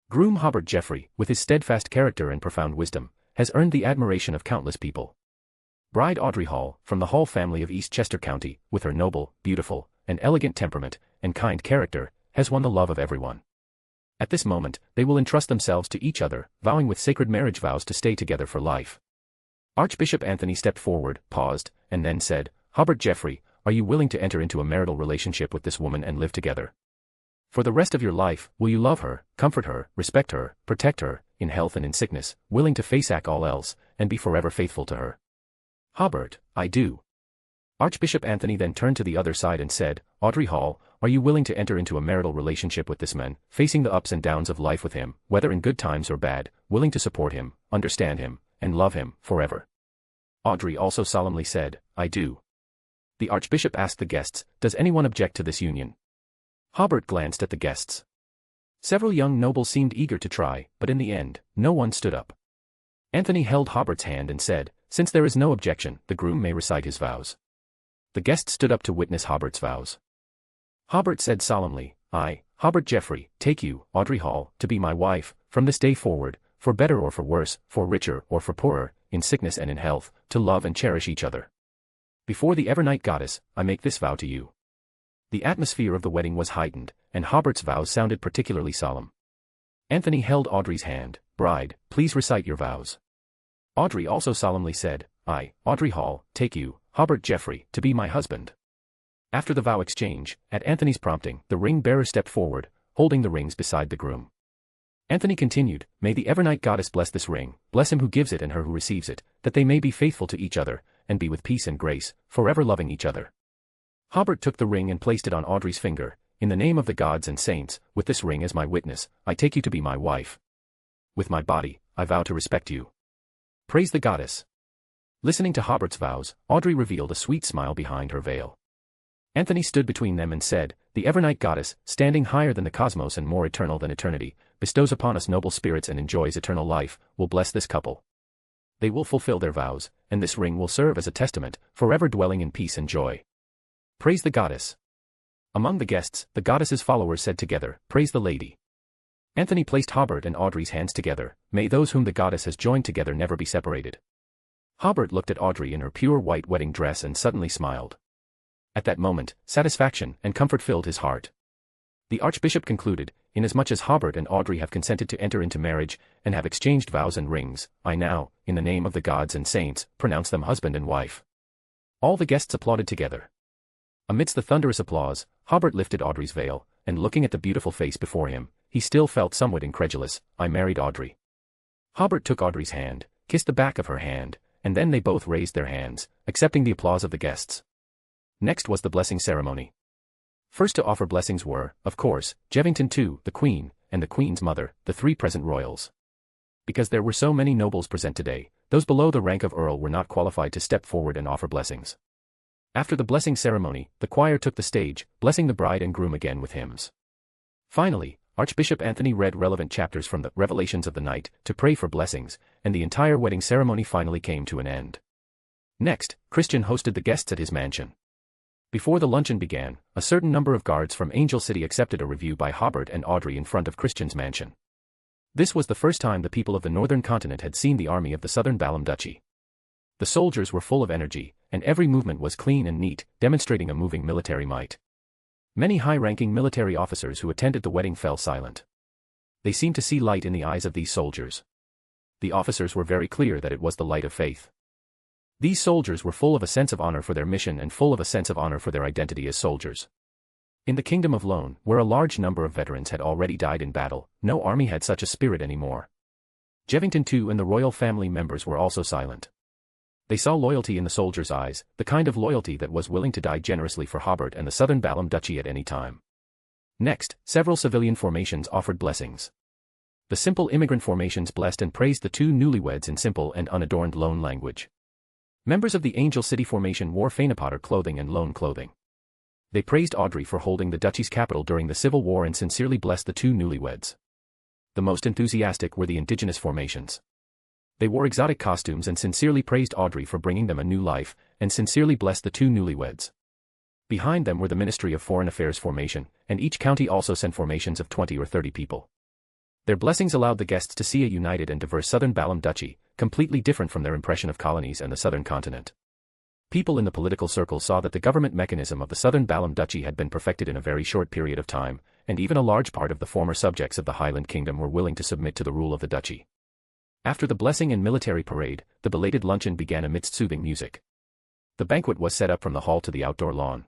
Groom Hobert Geoffrey, with his steadfast character and profound wisdom, has earned the admiration of countless people. Bride Audrey Hall, from the Hall family of East Chester County, with her noble, beautiful, and elegant temperament, and kind character, has won the love of everyone. At this moment, they will entrust themselves to each other, vowing with sacred marriage vows to stay together for life." Archbishop Anthony stepped forward, paused, and then said, "Hobert Geoffrey, are you willing to enter into a marital relationship with this woman and live together? For the rest of your life, will you love her, comfort her, respect her, protect her, in health and in sickness, willing to face all else, and be forever faithful to her?" "Hobert, I do." Archbishop Anthony then turned to the other side and said, "Audrey Hall, are you willing to enter into a marital relationship with this man, facing the ups and downs of life with him, whether in good times or bad, willing to support him, understand him, and love him, forever?" Audrey also solemnly said, "I do." The Archbishop asked the guests, "Does anyone object to this union?" Hobert glanced at the guests. Several young nobles seemed eager to try, but in the end, no one stood up. Anthony held Hobert's hand and said, "Since there is no objection, the groom may recite his vows." The guests stood up to witness Hobert's vows. Hobert said solemnly, "I, Hobert Geoffrey, take you, Audrey Hall, to be my wife, from this day forward, for better or for worse, for richer or for poorer, in sickness and in health, to love and cherish each other. Before the Evernight Goddess, I make this vow to you." The atmosphere of the wedding was heightened, and Hobert's vows sounded particularly solemn. Anthony held Audrey's hand. "Bride, please recite your vows." Audrey also solemnly said, "I, Audrey Hall, take you, Hobert Geoffrey, to be my husband." After the vow exchange, at Anthony's prompting, the ring-bearer stepped forward, holding the rings beside the groom. Anthony continued, "May the Evernight Goddess bless this ring, bless him who gives it and her who receives it, that they may be faithful to each other, and be with peace and grace, forever loving each other." Hobert took the ring and placed it on Audrey's finger. "In the name of the gods and saints, with this ring as my witness, I take you to be my wife. With my body, I vow to respect you. Praise the goddess." Listening to Hobert's vows, Audrey revealed a sweet smile behind her veil. Anthony stood between them and said, "The Evernight Goddess, standing higher than the cosmos and more eternal than eternity, bestows upon us noble spirits and enjoys eternal life, will bless this couple. They will fulfill their vows, and this ring will serve as a testament, forever dwelling in peace and joy. Praise the goddess." Among the guests, the goddess's followers said together, "Praise the lady." Anthony placed Hobert and Audrey's hands together. "May those whom the goddess has joined together never be separated." Hobert looked at Audrey in her pure white wedding dress and suddenly smiled. At that moment, satisfaction and comfort filled his heart. The Archbishop concluded, "Inasmuch as Hobert and Audrey have consented to enter into marriage, and have exchanged vows and rings, I now, in the name of the gods and saints, pronounce them husband and wife." All the guests applauded together. Amidst the thunderous applause, Hobert lifted Audrey's veil, and looking at the beautiful face before him, he still felt somewhat incredulous. "I married Audrey." Hobert took Audrey's hand, kissed the back of her hand, and then they both raised their hands, accepting the applause of the guests. Next was the blessing ceremony. First to offer blessings were, of course, Jevington II, the Queen, and the Queen's mother, the three present royals. Because there were so many nobles present today, those below the rank of Earl were not qualified to step forward and offer blessings. After the blessing ceremony, the choir took the stage, blessing the bride and groom again with hymns. Finally, Archbishop Anthony read relevant chapters from the Revelations of the Night to pray for blessings, and the entire wedding ceremony finally came to an end. Next, Christian hosted the guests at his mansion. Before the luncheon began, a certain number of guards from Angel City accepted a review by Hobert and Audrey in front of Christian's mansion. This was the first time the people of the northern continent had seen the army of the southern Balam Duchy. The soldiers were full of energy, and every movement was clean and neat, demonstrating a moving military might. Many high-ranking military officers who attended the wedding fell silent. They seemed to see light in the eyes of these soldiers. The officers were very clear that it was the light of faith. These soldiers were full of a sense of honor for their mission and full of a sense of honor for their identity as soldiers. In the Kingdom of Lone, where a large number of veterans had already died in battle, no army had such a spirit anymore. Jevington II and the royal family members were also silent. They saw loyalty in the soldiers' eyes, the kind of loyalty that was willing to die generously for Hobert and the southern Balam Duchy at any time. Next, several civilian formations offered blessings. The simple immigrant formations blessed and praised the two newlyweds in simple and unadorned Lone language. Members of the Angel City formation wore Fainapotter clothing and Lone clothing. They praised Audrey for holding the duchy's capital during the Civil War and sincerely blessed the two newlyweds. The most enthusiastic were the indigenous formations. They wore exotic costumes and sincerely praised Audrey for bringing them a new life, and sincerely blessed the two newlyweds. Behind them were the Ministry of Foreign Affairs formation, and each county also sent formations of 20 or 30 people. Their blessings allowed the guests to see a united and diverse southern Balam duchy, completely different from their impression of colonies and the southern continent. People in the political circle saw that the government mechanism of the southern Balam duchy had been perfected in a very short period of time, and even a large part of the former subjects of the Highland Kingdom were willing to submit to the rule of the duchy. After the blessing and military parade, the belated luncheon began amidst soothing music. The banquet was set up from the hall to the outdoor lawn.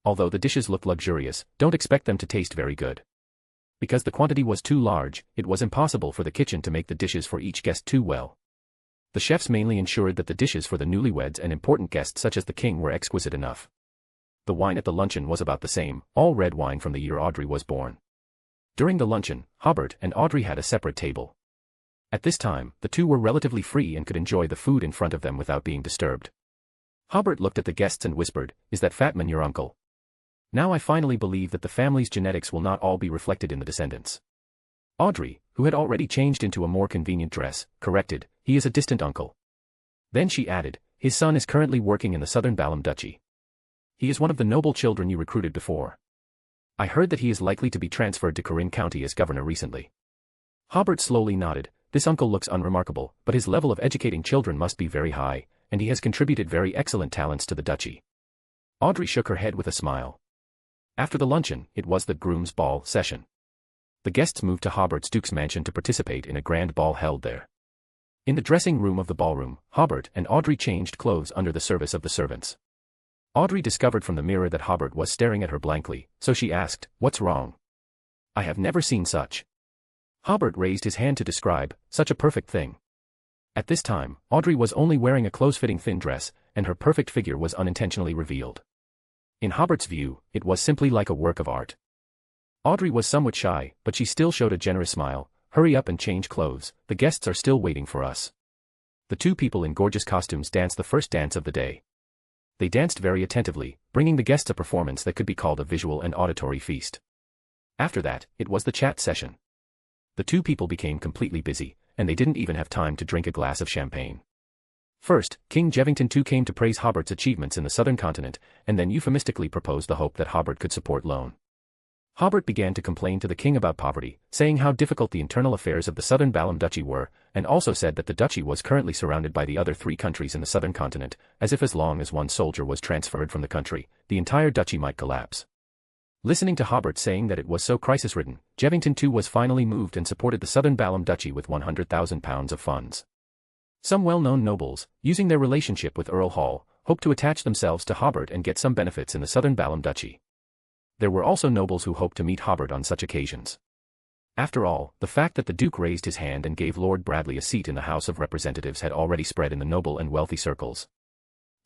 Although the dishes looked luxurious, don't expect them to taste very good. Because the quantity was too large, it was impossible for the kitchen to make the dishes for each guest too well. The chefs mainly ensured that the dishes for the newlyweds and important guests such as the king were exquisite enough. The wine at the luncheon was about the same, all red wine from the year Audrey was born. During the luncheon, Hobert and Audrey had a separate table. At this time, the two were relatively free and could enjoy the food in front of them without being disturbed. Hobert looked at the guests and whispered, "Is that fat man your uncle? Now I finally believe that the family's genetics will not all be reflected in the descendants." Audrey, who had already changed into a more convenient dress, corrected, "He is a distant uncle." Then she added, "His son is currently working in the southern Balam duchy. He is one of the noble children you recruited before. I heard that he is likely to be transferred to Corinne County as governor recently." Hobert slowly nodded. "This uncle looks unremarkable, but his level of educating children must be very high, and he has contributed very excellent talents to the duchy." Audrey shook her head with a smile. After the luncheon, it was the groom's ball session. The guests moved to Hobert's Duke's mansion to participate in a grand ball held there. In the dressing room of the ballroom, Hobert and Audrey changed clothes under the service of the servants. Audrey discovered from the mirror that Hobert was staring at her blankly, so she asked, "What's wrong? I have never seen such." Hobert raised his hand to describe, "Such a perfect thing." At this time, Audrey was only wearing a close-fitting thin dress, and her perfect figure was unintentionally revealed. In Hobert's view, it was simply like a work of art. Audrey was somewhat shy, but she still showed a generous smile. "Hurry up and change clothes, the guests are still waiting for us." The two people in gorgeous costumes danced the first dance of the day. They danced very attentively, bringing the guests a performance that could be called a visual and auditory feast. After that, it was the chat session. The two people became completely busy, and they didn't even have time to drink a glass of champagne. First, King Jevington II came to praise Hobert's achievements in the southern continent, and then euphemistically proposed the hope that Hobert could support loan. Hobert began to complain to the king about poverty, saying how difficult the internal affairs of the southern Balam duchy were, and also said that the duchy was currently surrounded by the other three countries in the southern continent, as if as long as one soldier was transferred from the country, the entire duchy might collapse. Listening to Hobert saying that it was so crisis-ridden, Jevington II was finally moved and supported the southern Balam duchy with £100,000 of funds. Some well-known nobles, using their relationship with Earl Hall, hoped to attach themselves to Hobert and get some benefits in the southern Balam duchy. There were also nobles who hoped to meet Hobert on such occasions. After all, the fact that the Duke raised his hand and gave Lord Bradley a seat in the House of Representatives had already spread in the noble and wealthy circles.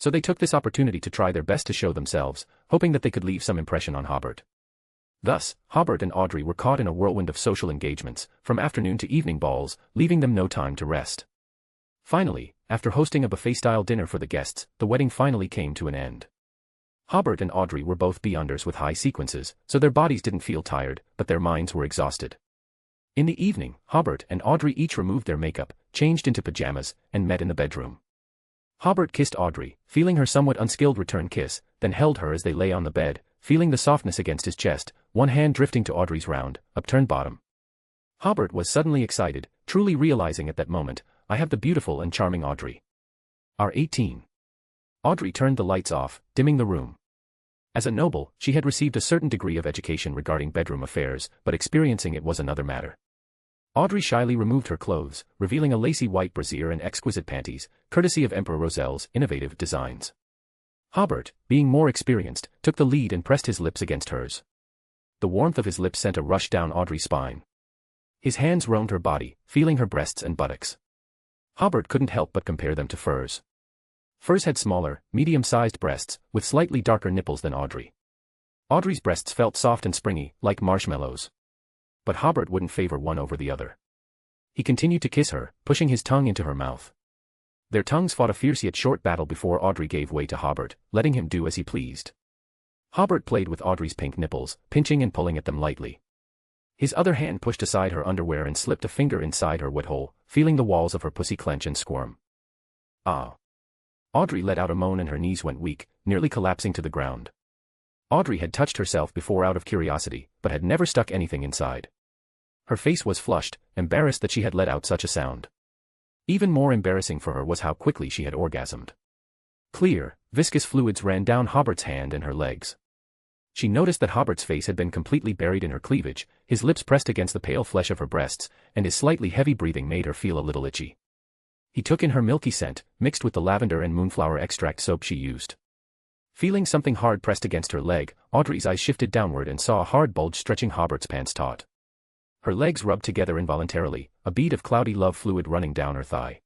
So they took this opportunity to try their best to show themselves, hoping that they could leave some impression on Hobert. Thus, Hobert and Audrey were caught in a whirlwind of social engagements, from afternoon to evening balls, leaving them no time to rest. Finally, after hosting a buffet-style dinner for the guests, the wedding finally came to an end. Hobert and Audrey were both Beyonders with high sequences, so their bodies didn't feel tired, but their minds were exhausted. In the evening, Hobert and Audrey each removed their makeup, changed into pajamas, and met in the bedroom. Hobert kissed Audrey, feeling her somewhat unskilled return kiss, then held her as they lay on the bed, feeling the softness against his chest, one hand drifting to Audrey's round, upturned bottom. Hobert was suddenly excited, truly realizing at that moment, "I have the beautiful and charming Audrey." R18. Audrey turned the lights off, dimming the room. As a noble, she had received a certain degree of education regarding bedroom affairs, but experiencing it was another matter. Audrey shyly removed her clothes, revealing a lacy white brassiere and exquisite panties, courtesy of Emperor Roselle's innovative designs. Hobert, being more experienced, took the lead and pressed his lips against hers. The warmth of his lips sent a rush down Audrey's spine. His hands roamed her body, feeling her breasts and buttocks. Hobert couldn't help but compare them to Furs. Furs had smaller, medium-sized breasts, with slightly darker nipples than Audrey. Audrey's breasts felt soft and springy, like marshmallows. But Hobert wouldn't favor one over the other. He continued to kiss her, pushing his tongue into her mouth. Their tongues fought a fierce yet short battle before Audrey gave way to Hobert, letting him do as he pleased. Hobert played with Audrey's pink nipples, pinching and pulling at them lightly. His other hand pushed aside her underwear and slipped a finger inside her wet hole, feeling the walls of her pussy clench and squirm. "Ah." Audrey let out a moan and her knees went weak, nearly collapsing to the ground. Audrey had touched herself before out of curiosity, but had never stuck anything inside. Her face was flushed, embarrassed that she had let out such a sound. Even more embarrassing for her was how quickly she had orgasmed. Clear, viscous fluids ran down Hobert's hand and her legs. She noticed that Hobert's face had been completely buried in her cleavage, his lips pressed against the pale flesh of her breasts, and his slightly heavy breathing made her feel a little itchy. He took in her milky scent, mixed with the lavender and moonflower extract soap she used. Feeling something hard pressed against her leg, Audrey's eyes shifted downward and saw a hard bulge stretching Hobert's pants taut. Her legs rubbed together involuntarily, a bead of cloudy love fluid running down her thigh.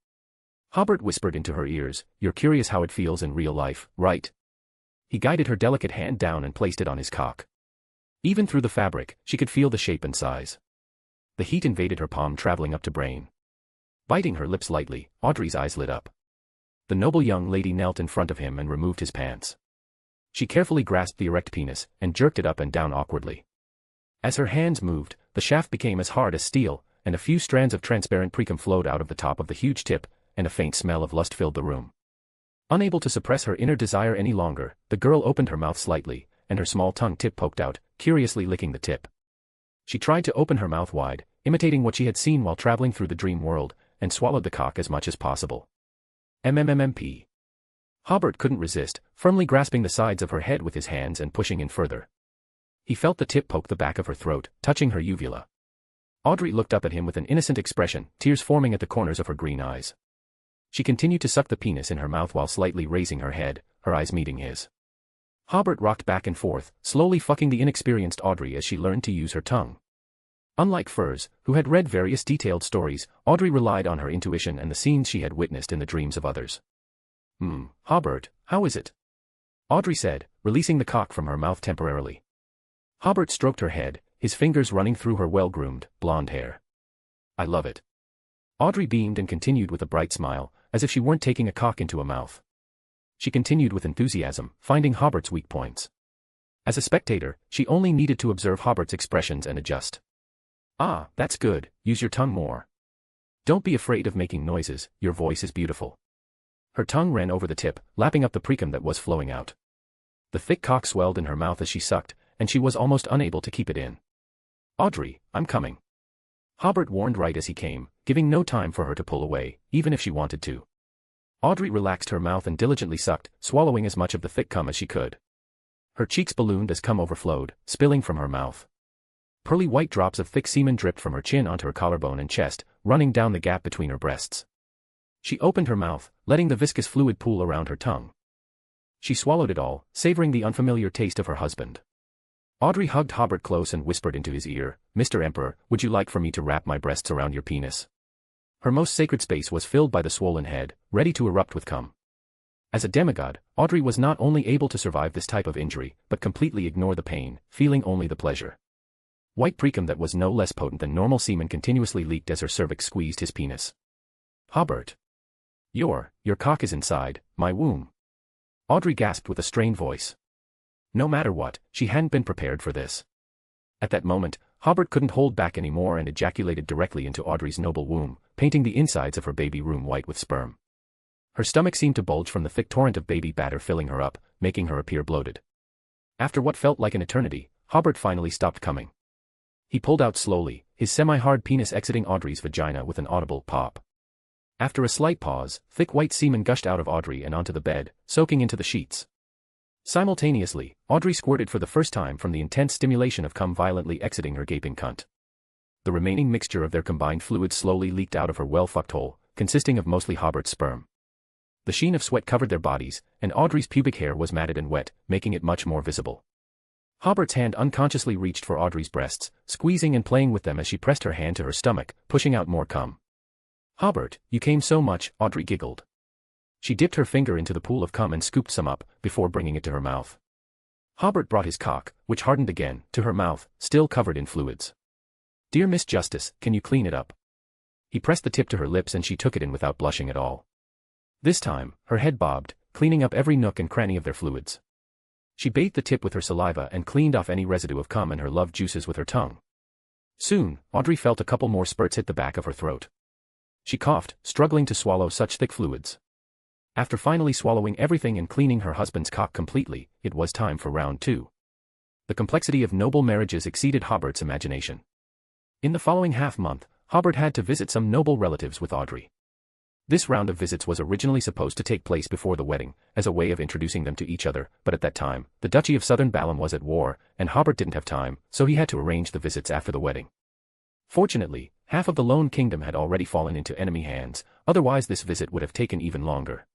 Hobert whispered into her ears, "You're curious how it feels in real life, right?" He guided her delicate hand down and placed it on his cock. Even through the fabric, she could feel the shape and size. The heat invaded her palm, traveling up to brain. Biting her lips lightly, Audrey's eyes lit up. The noble young lady knelt in front of him and removed his pants. She carefully grasped the erect penis and jerked it up and down awkwardly. As her hands moved, the shaft became as hard as steel, and a few strands of transparent precum flowed out of the top of the huge tip, and a faint smell of lust filled the room. Unable to suppress her inner desire any longer, the girl opened her mouth slightly, and her small tongue tip poked out, curiously licking the tip. She tried to open her mouth wide, imitating what she had seen while traveling through the dream world, and swallowed the cock as much as possible. MMMMP. Hobert couldn't resist, firmly grasping the sides of her head with his hands and pushing in further. He felt the tip poke the back of her throat, touching her uvula. Audrey looked up at him with an innocent expression, tears forming at the corners of her green eyes. She continued to suck the penis in her mouth while slightly raising her head, her eyes meeting his. Hobert rocked back and forth, slowly fucking the inexperienced Audrey as she learned to use her tongue. Unlike Furs, who had read various detailed stories, Audrey relied on her intuition and the scenes she had witnessed in the dreams of others. Hobert, how is it?" Audrey said, releasing the cock from her mouth temporarily. Hobert stroked her head, his fingers running through her well-groomed, blonde hair. "I love it." Audrey beamed and continued with a bright smile, as if she weren't taking a cock into a mouth. She continued with enthusiasm, finding Hobert's weak points. As a spectator, she only needed to observe Hobert's expressions and adjust. "Ah, that's good, use your tongue more. Don't be afraid of making noises, your voice is beautiful." Her tongue ran over the tip, lapping up the precum that was flowing out. The thick cock swelled in her mouth as she sucked, and she was almost unable to keep it in. "Audrey, I'm coming." Hobert warned right as he came, giving no time for her to pull away, even if she wanted to. Audrey relaxed her mouth and diligently sucked, swallowing as much of the thick cum as she could. Her cheeks ballooned as cum overflowed, spilling from her mouth. Pearly white drops of thick semen dripped from her chin onto her collarbone and chest, running down the gap between her breasts. She opened her mouth, letting the viscous fluid pool around her tongue. She swallowed it all, savoring the unfamiliar taste of her husband. Audrey hugged Hobert close and whispered into his ear, "Mr. Emperor, would you like for me to wrap my breasts around your penis?" Her most sacred space was filled by the swollen head, ready to erupt with cum. As a demigod, Audrey was not only able to survive this type of injury, but completely ignore the pain, feeling only the pleasure. White precum that was no less potent than normal semen continuously leaked as her cervix squeezed his penis. "Hobert. Your cock is inside my womb." Audrey gasped with a strained voice. No matter what, she hadn't been prepared for this. At that moment, Hobert couldn't hold back anymore and ejaculated directly into Audrey's noble womb, painting the insides of her baby room white with sperm. Her stomach seemed to bulge from the thick torrent of baby batter filling her up, making her appear bloated. After what felt like an eternity, Hobert finally stopped coming. He pulled out slowly, his semi-hard penis exiting Audrey's vagina with an audible pop. After a slight pause, thick white semen gushed out of Audrey and onto the bed, soaking into the sheets. Simultaneously, Audrey squirted for the first time from the intense stimulation of cum violently exiting her gaping cunt. The remaining mixture of their combined fluids slowly leaked out of her well-fucked hole, consisting of mostly Hobert's sperm. The sheen of sweat covered their bodies, and Audrey's pubic hair was matted and wet, making it much more visible. Hobert's hand unconsciously reached for Audrey's breasts, squeezing and playing with them as she pressed her hand to her stomach, pushing out more cum. "Hobert, you came so much," Audrey giggled. She dipped her finger into the pool of cum and scooped some up, before bringing it to her mouth. Hobert brought his cock, which hardened again, to her mouth, still covered in fluids. "Dear Miss Justice, can you clean it up?" He pressed the tip to her lips and she took it in without blushing at all. This time, her head bobbed, cleaning up every nook and cranny of their fluids. She bathed the tip with her saliva and cleaned off any residue of cum and her love juices with her tongue. Soon, Audrey felt a couple more spurts hit the back of her throat. She coughed, struggling to swallow such thick fluids. After finally swallowing everything and cleaning her husband's cock completely, it was time for round 2. The complexity of noble marriages exceeded Hobert's imagination. In the following half-month, Hobert had to visit some noble relatives with Audrey. This round of visits was originally supposed to take place before the wedding, as a way of introducing them to each other, but at that time, the Duchy of Southern Balham was at war, and Hobert didn't have time, so he had to arrange the visits after the wedding. Fortunately, half of the lone kingdom had already fallen into enemy hands, otherwise this visit would have taken even longer.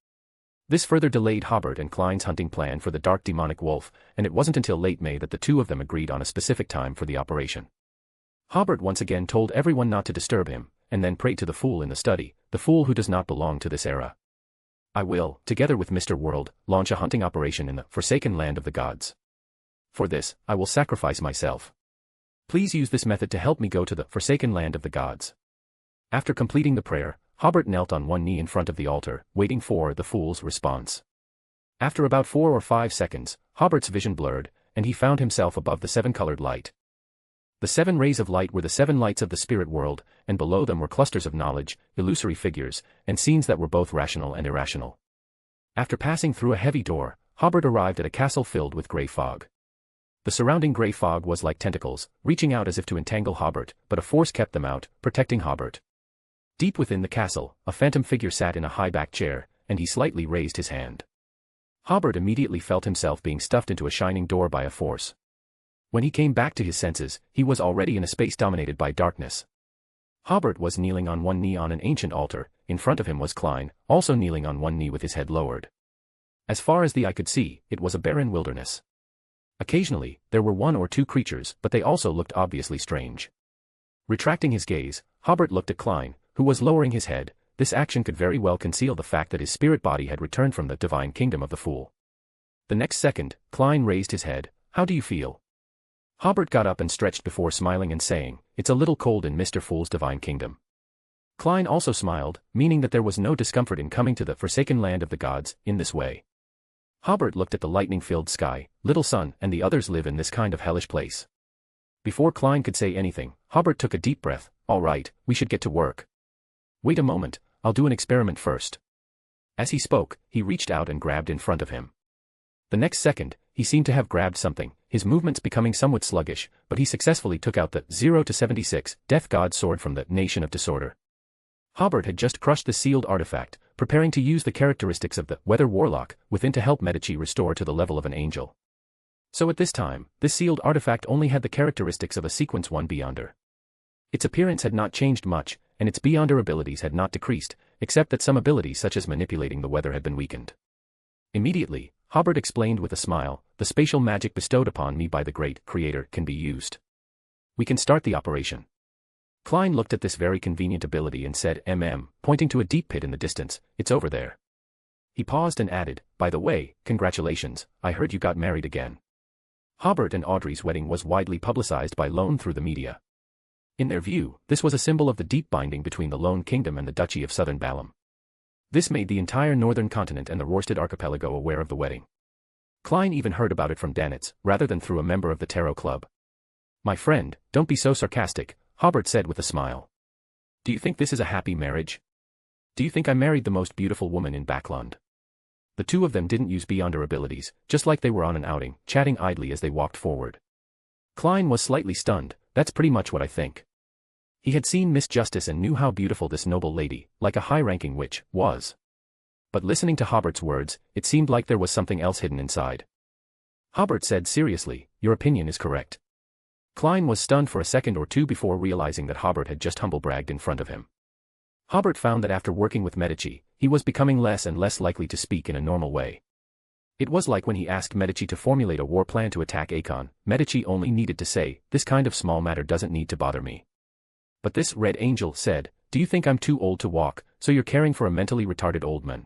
This further delayed Hobert and Klein's hunting plan for the dark demonic wolf, and it wasn't until late May that the two of them agreed on a specific time for the operation. Hobert once again told everyone not to disturb him, and then prayed to the fool in the study, the fool who does not belong to this era. I will, together with Mr. World, launch a hunting operation in the forsaken land of the gods. For this, I will sacrifice myself. Please use this method to help me go to the forsaken land of the gods. After completing the prayer, Hobert knelt on one knee in front of the altar, waiting for the fool's response. After about 4 or 5 seconds, Hobert's vision blurred, and he found himself above the 7-colored light. The 7 rays of light were the 7 lights of the spirit world, and below them were clusters of knowledge, illusory figures, and scenes that were both rational and irrational. After passing through a heavy door, Hobert arrived at a castle filled with grey fog. The surrounding grey fog was like tentacles, reaching out as if to entangle Hobert, but a force kept them out, protecting Hobert. Deep within the castle, a phantom figure sat in a high-backed chair, and he slightly raised his hand. Hobert immediately felt himself being stuffed into a shining door by a force. When he came back to his senses, he was already in a space dominated by darkness. Hobert was kneeling on one knee on an ancient altar, in front of him was Klein, also kneeling on one knee with his head lowered. As far as the eye could see, it was a barren wilderness. Occasionally, there were 1 or 2 creatures, but they also looked obviously strange. Retracting his gaze, Hobert looked at Klein, who was lowering his head. This action could very well conceal the fact that his spirit body had returned from the divine kingdom of the fool. The next second, Klein raised his head. How do you feel? Hobert got up and stretched before smiling and saying, it's a little cold in Mr. Fool's divine kingdom. Klein also smiled, meaning that there was no discomfort in coming to the forsaken land of the gods, in this way. Hobert looked at the lightning-filled sky. Little son and the others live in this kind of hellish place. Before Klein could say anything, Hobert took a deep breath. All right, we should get to work. Wait a moment, I'll do an experiment first. As he spoke, he reached out and grabbed in front of him. The next second, he seemed to have grabbed something, his movements becoming somewhat sluggish, but he successfully took out the 0 to 76 Death God sword from the Nation of Disorder. Hobert had just crushed the sealed artifact, preparing to use the characteristics of the Weather Warlock within to help Medici restore to the level of an angel. So at this time, this sealed artifact only had the characteristics of a Sequence 1 Beyonder. Its appearance had not changed much, and its Beyonder abilities had not decreased, except that some abilities such as manipulating the weather had been weakened. Immediately, Hobert explained with a smile, the spatial magic bestowed upon me by the great Creator can be used. We can start the operation. Klein looked at this very convenient ability and said, pointing to a deep pit in the distance, it's over there. He paused and added, by the way, congratulations, I heard you got married again. Hobert and Audrey's wedding was widely publicized by Lone through the media. In their view, this was a symbol of the deep binding between the Lone Kingdom and the Duchy of Southern Balham. This made the entire northern continent and the Rorstad archipelago aware of the wedding. Klein even heard about it from Danitz, rather than through a member of the Tarot Club. My friend, don't be so sarcastic, Hobert said with a smile. Do you think this is a happy marriage? Do you think I married the most beautiful woman in Backlund? The two of them didn't use Beyonder abilities, just like they were on an outing, chatting idly as they walked forward. Klein was slightly stunned. That's pretty much what I think. He had seen Miss Justice and knew how beautiful this noble lady, like a high-ranking witch, was. But listening to Hobert's words, it seemed like there was something else hidden inside. Hobert said seriously, your opinion is correct. Klein was stunned for a second or two before realizing that Hobert had just humble-bragged in front of him. Hobert found that after working with Medici, he was becoming less and less likely to speak in a normal way. It was like when he asked Medici to formulate a war plan to attack Akon, Medici only needed to say, this kind of small matter doesn't need to bother me. But this Red Angel said, do you think I'm too old to walk, so you're caring for a mentally retarded old man?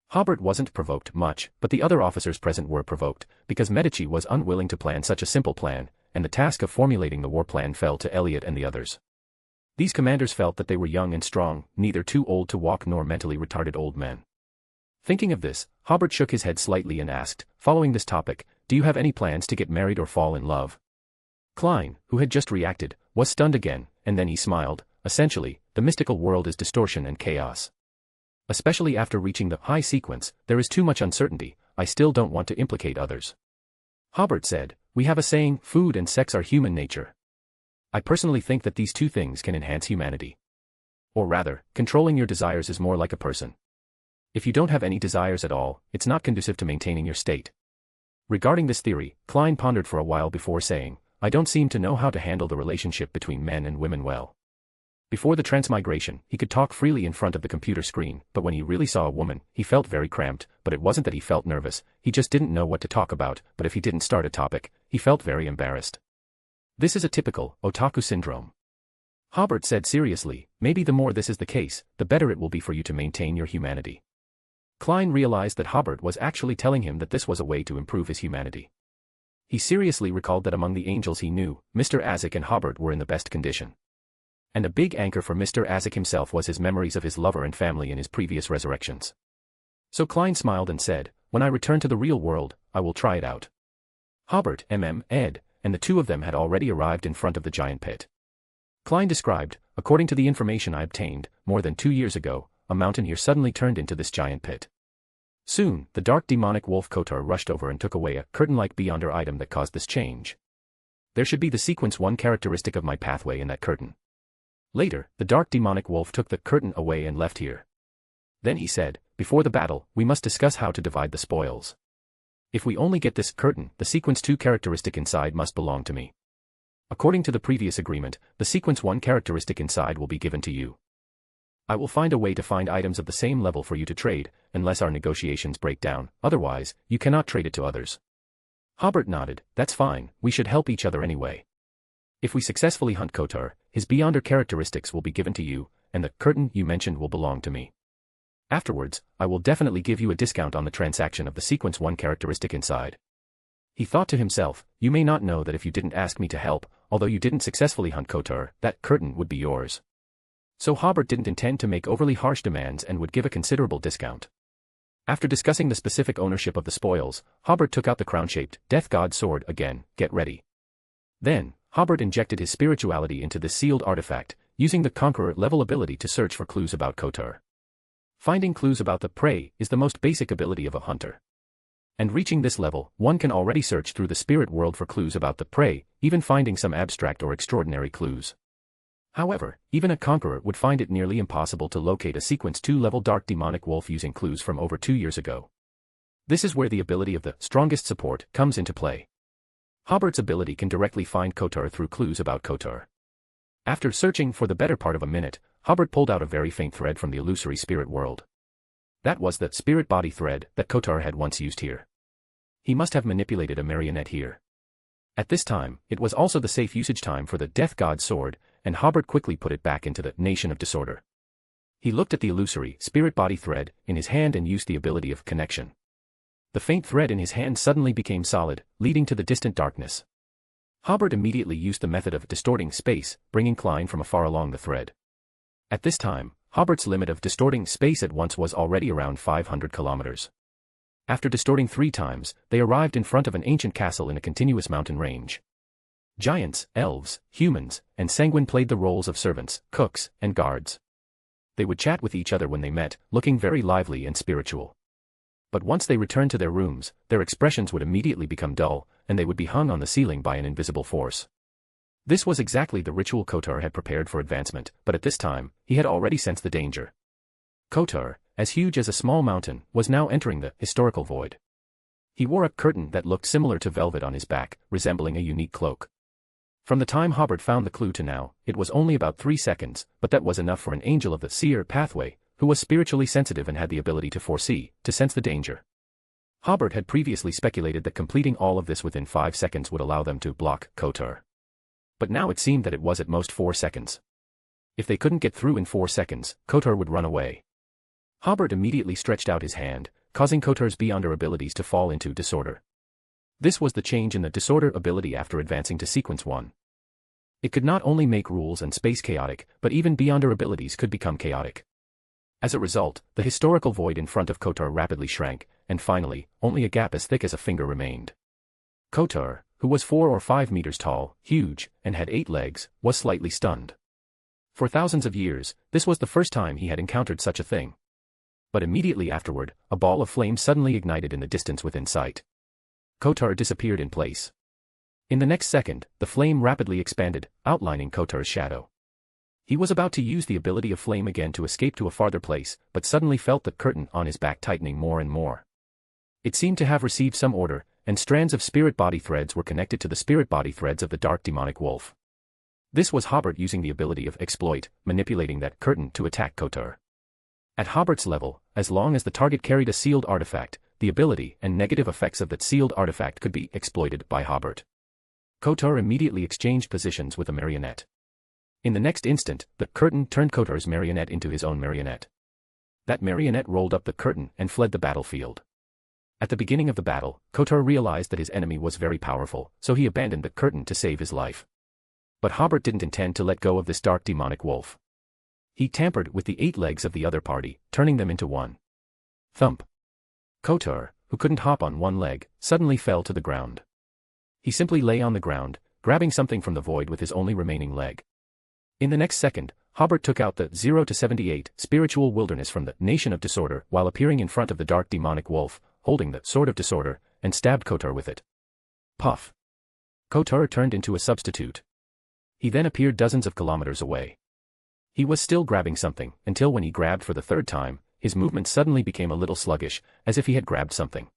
Hobert wasn't provoked much, but the other officers present were provoked, because Medici was unwilling to plan such a simple plan, and the task of formulating the war plan fell to Elliot and the others. These commanders felt that they were young and strong, neither too old to walk nor mentally retarded old men. Thinking of this, Hobert shook his head slightly and asked, following this topic, do you have any plans to get married or fall in love? Klein, who had just reacted, was stunned again, and then he smiled. Essentially, the mystical world is distortion and chaos. Especially after reaching the high sequence, there is too much uncertainty. I still don't want to implicate others. Hobert said, we have a saying, food and sex are human nature. I personally think that these two things can enhance humanity. Or rather, controlling your desires is more like a person. If you don't have any desires at all, it's not conducive to maintaining your state. Regarding this theory, Klein pondered for a while before saying, I don't seem to know how to handle the relationship between men and women well. Before the transmigration, he could talk freely in front of the computer screen, but when he really saw a woman, he felt very cramped. But it wasn't that he felt nervous, he just didn't know what to talk about. But if he didn't start a topic, he felt very embarrassed. This is a typical otaku syndrome. Hobert said seriously, maybe the more this is the case, the better it will be for you to maintain your humanity. Klein realized that Hobert was actually telling him that this was a way to improve his humanity. He seriously recalled that among the angels he knew, Mr. Azek and Hobert were in the best condition. And a big anchor for Mr. Azek himself was his memories of his lover and family in his previous resurrections. So Klein smiled and said, when I return to the real world, I will try it out. Hobert, Ed, and the two of them had already arrived in front of the giant pit. Klein described, according to the information I obtained, more than 2 years ago, a mountain here suddenly turned into this giant pit. Soon, the dark demonic wolf Kotar rushed over and took away a curtain-like beyonder item that caused this change. There should be the sequence 1 characteristic of my pathway in that curtain. Later, the dark demonic wolf took the curtain away and left here. Then he said, before the battle, we must discuss how to divide the spoils. If we only get this curtain, the sequence 2 characteristic inside must belong to me. According to the previous agreement, the sequence 1 characteristic inside will be given to you. I will find a way to find items of the same level for you to trade, unless our negotiations break down, otherwise, you cannot trade it to others. Hobert nodded, that's fine, we should help each other anyway. If we successfully hunt Kotar, his beyonder characteristics will be given to you, and the curtain you mentioned will belong to me. Afterwards, I will definitely give you a discount on the transaction of the sequence 1 characteristic inside. He thought to himself, you may not know that if you didn't ask me to help, although you didn't successfully hunt Kotar, that curtain would be yours. So Hobert didn't intend to make overly harsh demands and would give a considerable discount. After discussing the specific ownership of the spoils, Hobert took out the crown-shaped Death God sword again, get ready. Then, Hobert injected his spirituality into this sealed artifact, using the Conqueror-level ability to search for clues about Kotar. Finding clues about the prey is the most basic ability of a hunter. And reaching this level, one can already search through the spirit world for clues about the prey, even finding some abstract or extraordinary clues. However, even a Conqueror would find it nearly impossible to locate a sequence 2 level dark demonic wolf using clues from over 2 years ago. This is where the ability of the strongest support comes into play. Hobert's ability can directly find Kotar through clues about Kotar. After searching for the better part of a minute, Hobert pulled out a very faint thread from the illusory spirit world. That was the spirit body thread that Kotar had once used here. He must have manipulated a marionette here. At this time, it was also the safe usage time for the Death God sword, and Hobert quickly put it back into the Nation of Disorder. He looked at the illusory spirit body thread in his hand and used the ability of connection. The faint thread in his hand suddenly became solid, leading to the distant darkness. Hobert immediately used the method of distorting space, bringing Klein from afar along the thread. At this time, Hobert's limit of distorting space at once was already around 500 kilometers. After distorting 3 times, they arrived in front of an ancient castle in a continuous mountain range. Giants, elves, humans, and sanguine played the roles of servants, cooks, and guards. They would chat with each other when they met, looking very lively and spiritual. But once they returned to their rooms, their expressions would immediately become dull, and they would be hung on the ceiling by an invisible force. This was exactly the ritual Kotar had prepared for advancement, but at this time, he had already sensed the danger. Kotar, as huge as a small mountain, was now entering the historical void. He wore a curtain that looked similar to velvet on his back, resembling a unique cloak. From the time Hobert found the clue to now, it was only about 3 seconds, but that was enough for an angel of the seer pathway, who was spiritually sensitive and had the ability to foresee, to sense the danger. Hobert had previously speculated that completing all of this within 5 seconds would allow them to block Kotar. But now it seemed that it was at most 4 seconds. If they couldn't get through in 4 seconds, Kotar would run away. Hobert immediately stretched out his hand, causing Kotar's beyonder abilities to fall into disorder. This was the change in the disorder ability after advancing to sequence 1. It could not only make rules and space chaotic, but even beyonder abilities could become chaotic. As a result, the historical void in front of Kotar rapidly shrank, and finally, only a gap as thick as a finger remained. Kotar, who was 4 or 5 meters tall, huge, and had 8 legs, was slightly stunned. For thousands of years, this was the first time he had encountered such a thing. But immediately afterward, a ball of flame suddenly ignited in the distance within sight. Kotar disappeared in place. In the next second, the flame rapidly expanded, outlining Kotar's shadow. He was about to use the ability of flame again to escape to a farther place, but suddenly felt the curtain on his back tightening more and more. It seemed to have received some order, and strands of spirit body threads were connected to the spirit body threads of the dark demonic wolf. This was Hobert using the ability of exploit, manipulating that curtain to attack Kotar. At Hobert's level, as long as the target carried a sealed artifact, the ability and negative effects of that sealed artifact could be exploited by Hobert. Kotar immediately exchanged positions with a marionette. In the next instant, the curtain turned Kotar's marionette into his own marionette. That marionette rolled up the curtain and fled the battlefield. At the beginning of the battle, Kotar realized that his enemy was very powerful, so he abandoned the curtain to save his life. But Hobert didn't intend to let go of this dark demonic wolf. He tampered with the 8 legs of the other party, turning them into one. Thump. Kotar, who couldn't hop on one leg, suddenly fell to the ground. He simply lay on the ground, grabbing something from the void with his only remaining leg. In the next second, Hobert took out the 0-78 spiritual wilderness from the Nation of Disorder while appearing in front of the dark demonic wolf, holding the Sword of Disorder, and stabbed Kotar with it. Puff. Kotar turned into a substitute. He then appeared dozens of kilometers away. He was still grabbing something, until when he grabbed for the 3rd time, his movement suddenly became a little sluggish, as if he had grabbed something.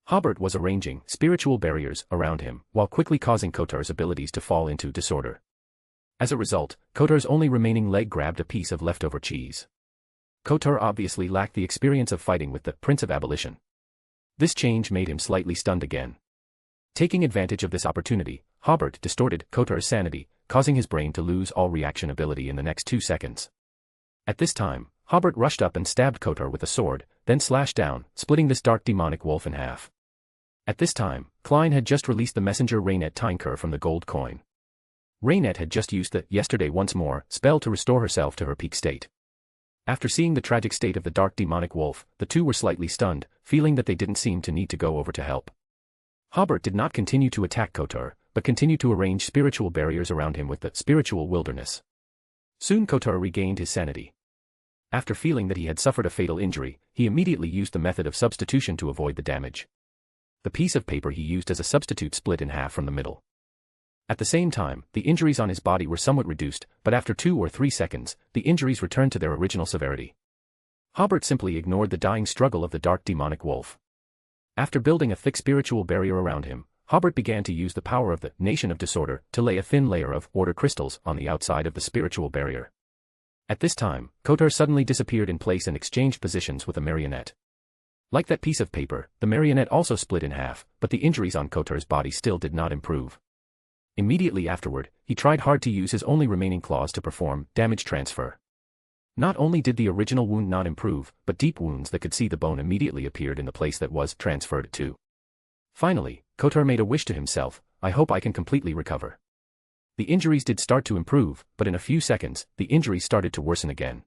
Hobert was arranging spiritual barriers around him, while quickly causing Kotar's abilities to fall into disorder. As a result, Kotar's only remaining leg grabbed a piece of leftover cheese. Kotar obviously lacked the experience of fighting with the Prince of Abolition. This change made him slightly stunned again. Taking advantage of this opportunity, Hobert distorted Kotar's sanity, causing his brain to lose all reaction ability in the next 2 seconds. At this time, Hobert rushed up and stabbed Kotar with a sword, then slashed down, splitting this dark demonic wolf in half. At this time, Klein had just released the messenger Rainet Tinker from the gold coin. Rainet had just used the Yesterday Once More spell to restore herself to her peak state. After seeing the tragic state of the dark demonic wolf, the two were slightly stunned, feeling that they didn't seem to need to go over to help. Hobert did not continue to attack Kotar, but continued to arrange spiritual barriers around him with the spiritual wilderness. Soon Kotar regained his sanity. After feeling that he had suffered a fatal injury, he immediately used the method of substitution to avoid the damage. The piece of paper he used as a substitute split in half from the middle. At the same time, the injuries on his body were somewhat reduced, but after 2 or 3 seconds, the injuries returned to their original severity. Hobert simply ignored the dying struggle of the dark demonic wolf. After building a thick spiritual barrier around him, Hobert began to use the power of the Nation of Disorder to lay a thin layer of order crystals on the outside of the spiritual barrier. At this time, Kotar suddenly disappeared in place and exchanged positions with a marionette. Like that piece of paper, the marionette also split in half, but the injuries on Kotar's body still did not improve. Immediately afterward, he tried hard to use his only remaining claws to perform damage transfer. Not only did the original wound not improve, but deep wounds that could see the bone immediately appeared in the place that was transferred to. Finally, Kotar made a wish to himself, "I hope I can completely recover." The injuries did start to improve, but in a few seconds, the injuries started to worsen again.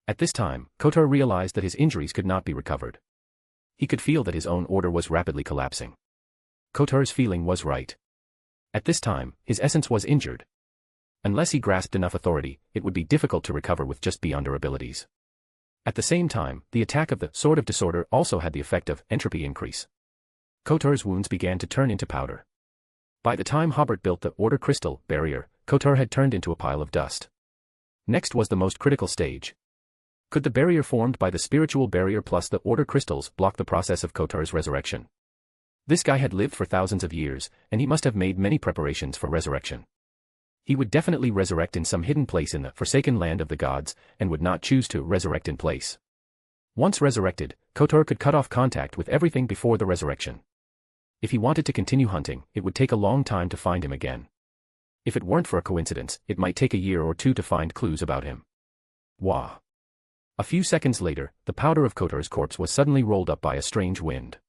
At this time, Kotar realized that his injuries could not be recovered. He could feel that his own order was rapidly collapsing. Kotar's feeling was right. At this time, his essence was injured. Unless he grasped enough authority, it would be difficult to recover with just beyonder abilities. At the same time, the attack of the Sword of Disorder also had the effect of entropy increase. Kotar's wounds began to turn into powder. By the time Hobert built the Order Crystal barrier, Kotar had turned into a pile of dust. Next was the most critical stage. Could the barrier formed by the spiritual barrier plus the Order Crystals block the process of Kotar's resurrection? This guy had lived for thousands of years, and he must have made many preparations for resurrection. He would definitely resurrect in some hidden place in the forsaken land of the gods, and would not choose to resurrect in place. Once resurrected, Kotar could cut off contact with everything before the resurrection. If he wanted to continue hunting, it would take a long time to find him again. If it weren't for a coincidence, it might take a year or 2 to find clues about him. Wah! A few seconds later, the powder of Kotar's corpse was suddenly rolled up by a strange wind.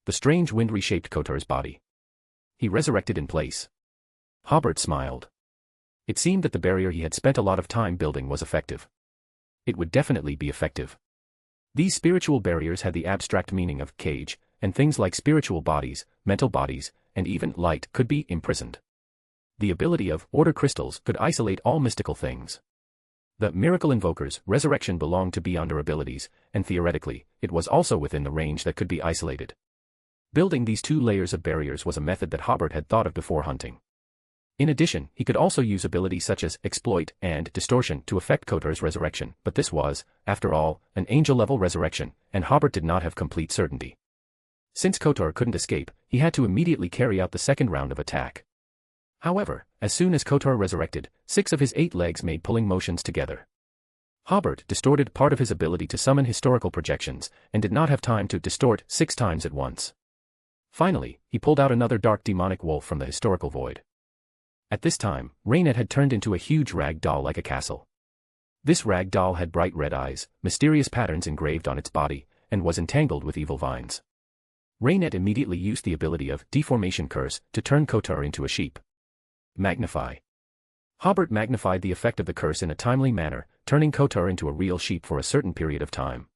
The strange wind reshaped Kotar's body. He resurrected in place. Hobert smiled. It seemed that the barrier he had spent a lot of time building was effective. It would definitely be effective. These spiritual barriers had the abstract meaning of cage, and things like spiritual bodies, mental bodies, and even light could be imprisoned. The ability of Order Crystals could isolate all mystical things. The miracle invoker's resurrection belonged to beyonder abilities, and theoretically, it was also within the range that could be isolated. Building these two layers of barriers was a method that Hobert had thought of before hunting. In addition, he could also use abilities such as exploit and distortion to affect Kotar's resurrection, but this was, after all, an angel-level resurrection, and Hobert did not have complete certainty. Since Kotar couldn't escape, he had to immediately carry out the second round of attack. However, as soon as Kotar resurrected, 6 of his 8 legs made pulling motions together. Hobert distorted part of his ability to summon historical projections, and did not have time to distort 6 times at once. Finally, he pulled out another dark demonic wolf from the historical void. At this time, Rainet had turned into a huge rag doll like a castle. This rag doll had bright red eyes, mysterious patterns engraved on its body, and was entangled with evil vines. Rainet immediately used the ability of Deformation Curse to turn Kotar into a sheep. Magnify. Hobert magnified the effect of the curse in a timely manner, turning Kotar into a real sheep for a certain period of time.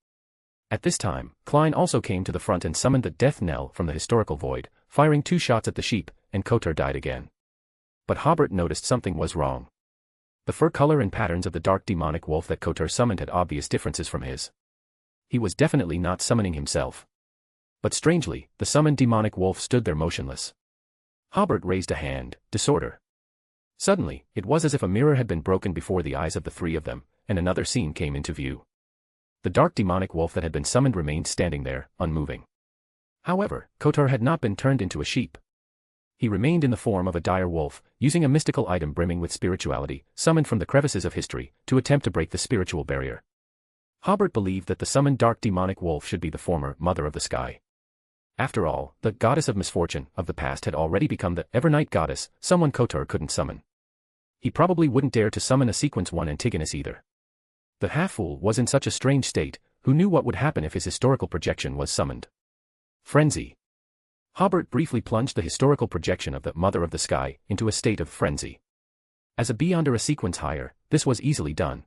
At this time, Klein also came to the front and summoned the death knell from the historical void, firing 2 shots at the sheep, and Kotar died again. But Hobert noticed something was wrong. The fur color and patterns of the dark demonic wolf that Kotar summoned had obvious differences from his. He was definitely not summoning himself. But strangely, the summoned demonic wolf stood there motionless. Hobert raised a hand. Disorder. Suddenly, it was as if a mirror had been broken before the eyes of the 3 of them, and another scene came into view. The dark demonic wolf that had been summoned remained standing there, unmoving. However, Kotar had not been turned into a sheep. He remained in the form of a dire wolf, using a mystical item brimming with spirituality, summoned from the crevices of history, to attempt to break the spiritual barrier. Hobert believed that the summoned dark demonic wolf should be the former Mother of the Sky. After all, the goddess of misfortune of the past had already become the Evernight goddess, someone Kotar couldn't summon. He probably wouldn't dare to summon a Sequence 1 Antigonus either. The half-fool was in such a strange state, who knew what would happen if his historical projection was summoned. Frenzy. Hobert briefly plunged the historical projection of the Mother of the Sky into a state of frenzy. As a beyonder a sequence higher, this was easily done.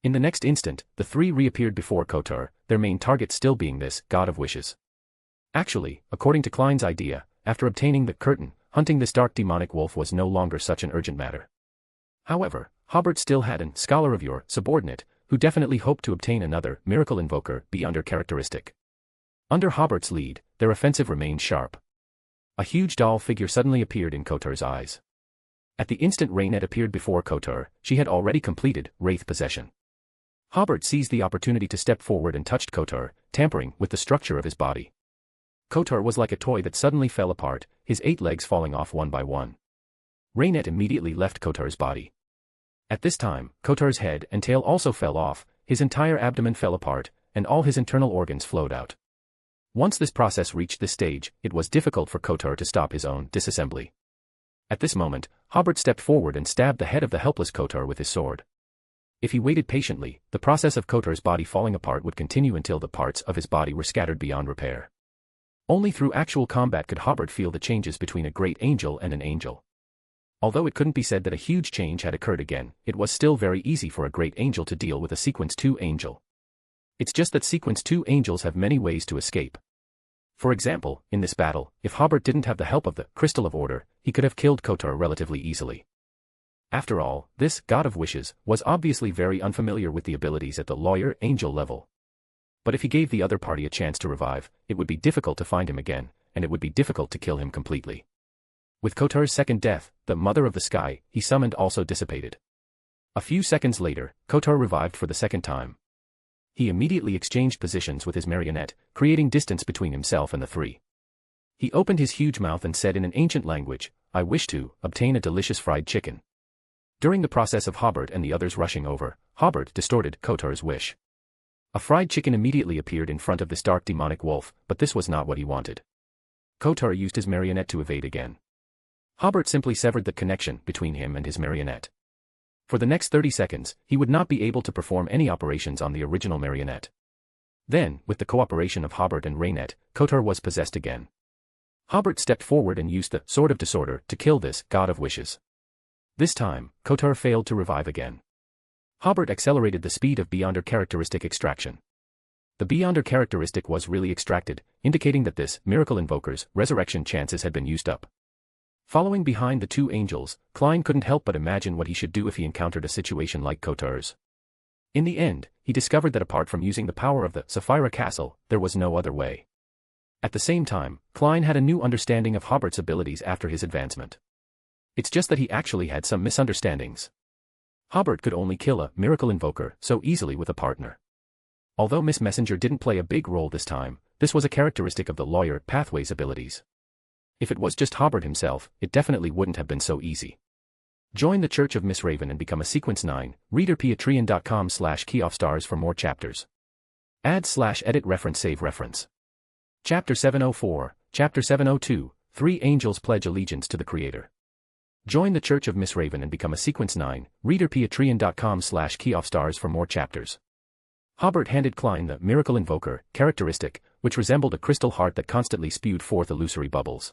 In the next instant, the 3 reappeared before Kotar, their main target still being this God of Wishes. Actually, according to Klein's idea, after obtaining the curtain, hunting this dark demonic wolf was no longer such an urgent matter. However, Hobert still had an Scholar of Yore subordinate, who definitely hoped to obtain another Miracle Invoker beyonder characteristic. Under Hobert's lead, their offensive remained sharp. A huge doll figure suddenly appeared in Kotar's eyes. At the instant Rainet appeared before Kotar, she had already completed Wraith Possession. Hobert seized the opportunity to step forward and touched Kotar, tampering with the structure of his body. Kotar was like a toy that suddenly fell apart, his 8 legs falling off one by one. Rainet immediately left Kotar's body. At this time, Kotar's head and tail also fell off, his entire abdomen fell apart, and all his internal organs flowed out. Once this process reached this stage, it was difficult for Kotar to stop his own disassembly. At this moment, Hobert stepped forward and stabbed the head of the helpless Kotar with his sword. If he waited patiently, the process of Kotar's body falling apart would continue until the parts of his body were scattered beyond repair. Only through actual combat could Hobert feel the changes between a great angel and an angel. Although it couldn't be said that a huge change had occurred again, it was still very easy for a great angel to deal with a Sequence 2 angel. It's just that Sequence 2 angels have many ways to escape. For example, in this battle, if Hobert didn't have the help of the Crystal of Order, he could have killed Kotar relatively easily. After all, this God of Wishes was obviously very unfamiliar with the abilities at the lawyer angel level. But if he gave the other party a chance to revive, it would be difficult to find him again, and it would be difficult to kill him completely. With Kotar's second death, the Mother of the Sky he summoned also dissipated. A few seconds later, Kotar revived for the second time. He immediately exchanged positions with his marionette, creating distance between himself and the 3. He opened his huge mouth and said in an ancient language, "I wish to obtain a delicious fried chicken." During the process of Hobert and the others rushing over, Hobert distorted Kotar's wish. A fried chicken immediately appeared in front of this dark demonic wolf, but this was not what he wanted. Kotar used his marionette to evade again. Hobert simply severed the connection between him and his marionette. For the next 30 seconds, he would not be able to perform any operations on the original marionette. Then, with the cooperation of Hobert and Rainet, Kotar was possessed again. Hobert stepped forward and used the Sword of Disorder to kill this God of Wishes. This time, Kotar failed to revive again. Hobert accelerated the speed of Beyonder characteristic extraction. The Beyonder characteristic was really extracted, indicating that this Miracle Invoker's resurrection chances had been used up. Following behind the 2 angels, Klein couldn't help but imagine what he should do if he encountered a situation like Kotar's. In the end, he discovered that apart from using the power of the Sefirah castle, there was no other way. At the same time, Klein had a new understanding of Hobert's abilities after his advancement. It's just that he actually had some misunderstandings. Hobert could only kill a miracle invoker so easily with a partner. Although Miss Messenger didn't play a big role this time, this was a characteristic of the lawyer Pathway's abilities. If it was just Hobert himself, it definitely wouldn't have been so easy. Join the Church of Miss Raven and become a Sequence 9, reader patreon.com/keyoffstars for more chapters. Add/edit reference save reference. Chapter 704, Chapter 702, 3 Angels Pledge Allegiance to the Creator. Join the Church of Miss Raven and become a Sequence 9, reader patreon.com/keyoffstars for more chapters. Hobert handed Klein the Miracle Invoker characteristic, which resembled a crystal heart that constantly spewed forth illusory bubbles.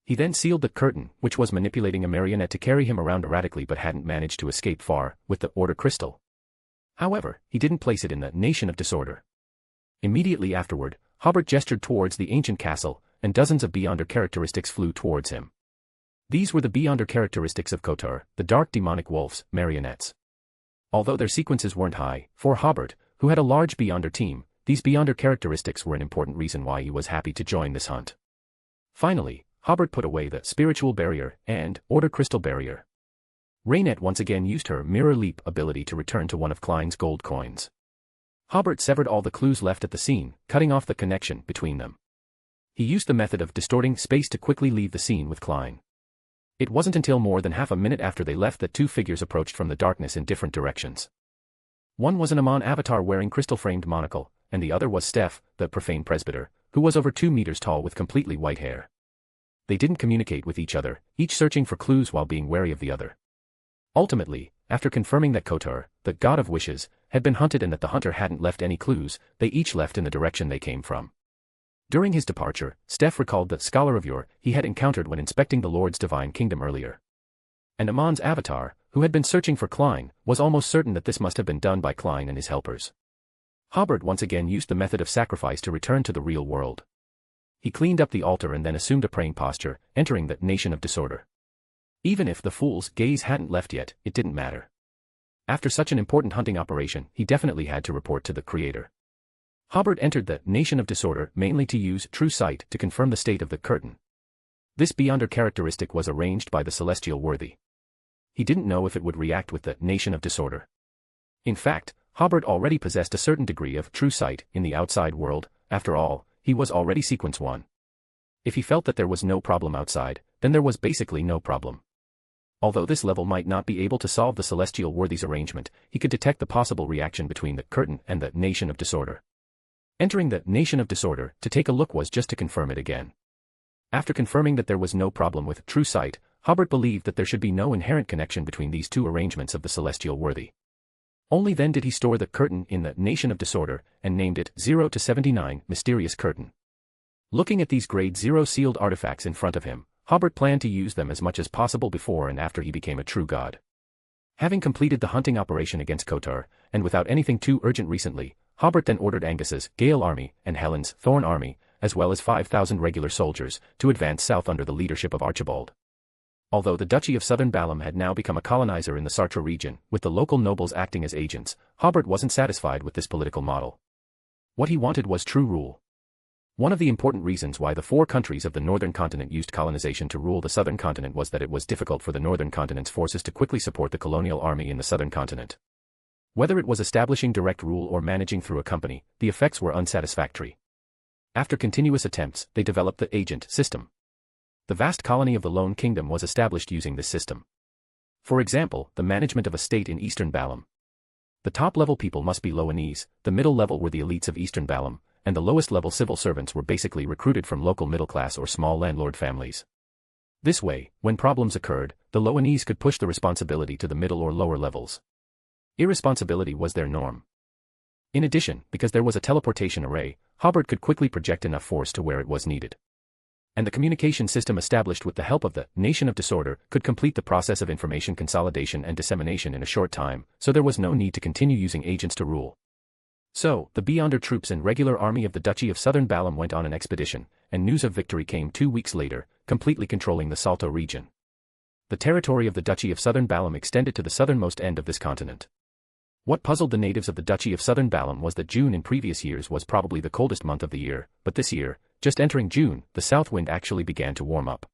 He then sealed the curtain, which was manipulating a marionette to carry him around erratically but hadn't managed to escape far, with the Order Crystal. However, he didn't place it in the Nation of Disorder. Immediately afterward, Hobert gestured towards the ancient castle, and dozens of Beyonder characteristics flew towards him. These were the Beyonder characteristics of Kotar, the dark demonic wolves, marionettes. Although their sequences weren't high, for Hobert, who had a large Beyonder team, these Beyonder characteristics were an important reason why he was happy to join this hunt. Finally, Hobert put away the Spiritual Barrier and Order Crystal Barrier. Raynette once again used her Mirror Leap ability to return to one of Klein's gold coins. Hobert severed all the clues left at the scene, cutting off the connection between them. He used the method of distorting space to quickly leave the scene with Klein. It wasn't until more than half a minute after they left that two figures approached from the darkness in different directions. One was an Amon avatar wearing crystal-framed monocle, and the other was Steph, the profane presbyter, who was over 2 meters tall with completely white hair. They didn't communicate with each other, each searching for clues while being wary of the other. Ultimately, after confirming that Kotar, the god of wishes, had been hunted and that the hunter hadn't left any clues, they each left in the direction they came from. During his departure, Steph recalled the Scholar of Yore he had encountered when inspecting the Lord's divine kingdom earlier. And Amon's avatar, who had been searching for Klein, was almost certain that this must have been done by Klein and his helpers. Hobert once again used the method of sacrifice to return to the real world. He cleaned up the altar and then assumed a praying posture, entering the Nation of Disorder. Even if the fool's gaze hadn't left yet, it didn't matter. After such an important hunting operation, he definitely had to report to the Creator. Hobert entered the Nation of Disorder mainly to use True Sight to confirm the state of the curtain. This Beyonder characteristic was arranged by the Celestial Worthy. He didn't know if it would react with the Nation of Disorder. In fact, Hobert already possessed a certain degree of True Sight in the outside world. After all, he was already Sequence 1. If he felt that there was no problem outside, then there was basically no problem. Although this level might not be able to solve the Celestial Worthy's arrangement, he could detect the possible reaction between the curtain and the Nation of Disorder. Entering the Nation of Disorder to take a look was just to confirm it again. After confirming that there was no problem with True Sight, Hobert believed that there should be no inherent connection between these two arrangements of the Celestial Worthy. Only then did he store the curtain in the Nation of Disorder, and named it 0 to 79 Mysterious Curtain. Looking at these Grade 0 sealed artifacts in front of him, Hobert planned to use them as much as possible before and after he became a true god. Having completed the hunting operation against Kotar, and without anything too urgent recently, Hobert then ordered Angus's Gale Army and Helen's Thorn Army, as well as 5,000 regular soldiers, to advance south under the leadership of Archibald. Although the Duchy of Southern Balam had now become a colonizer in the Sartre region, with the local nobles acting as agents, Hobert wasn't satisfied with this political model. What he wanted was true rule. One of the important reasons why the 4 countries of the northern continent used colonization to rule the southern continent was that it was difficult for the northern continent's forces to quickly support the colonial army in the southern continent. Whether it was establishing direct rule or managing through a company, the effects were unsatisfactory. After continuous attempts, they developed the agent system. The vast colony of the Lone Kingdom was established using this system. For example, the management of a state in Eastern Balam. The top-level people must be Loanese, the middle level were the elites of Eastern Balam, and the lowest-level civil servants were basically recruited from local middle-class or small landlord families. This way, when problems occurred, the Loanese could push the responsibility to the middle or lower levels. Irresponsibility was their norm. In addition, because there was a teleportation array, Hobert could quickly project enough force to where it was needed. And the communication system established with the help of the Nation of Disorder could complete the process of information consolidation and dissemination in a short time, so there was no need to continue using agents to rule. So, the Beyonder troops and regular army of the Duchy of Southern Balam went on an expedition, and news of victory came 2 weeks later, completely controlling the Salto region. The territory of the Duchy of Southern Balam extended to the southernmost end of this continent. What puzzled the natives of the Duchy of Southern Balam was that June in previous years was probably the coldest month of the year, but this year, just entering June, the south wind actually began to warm up.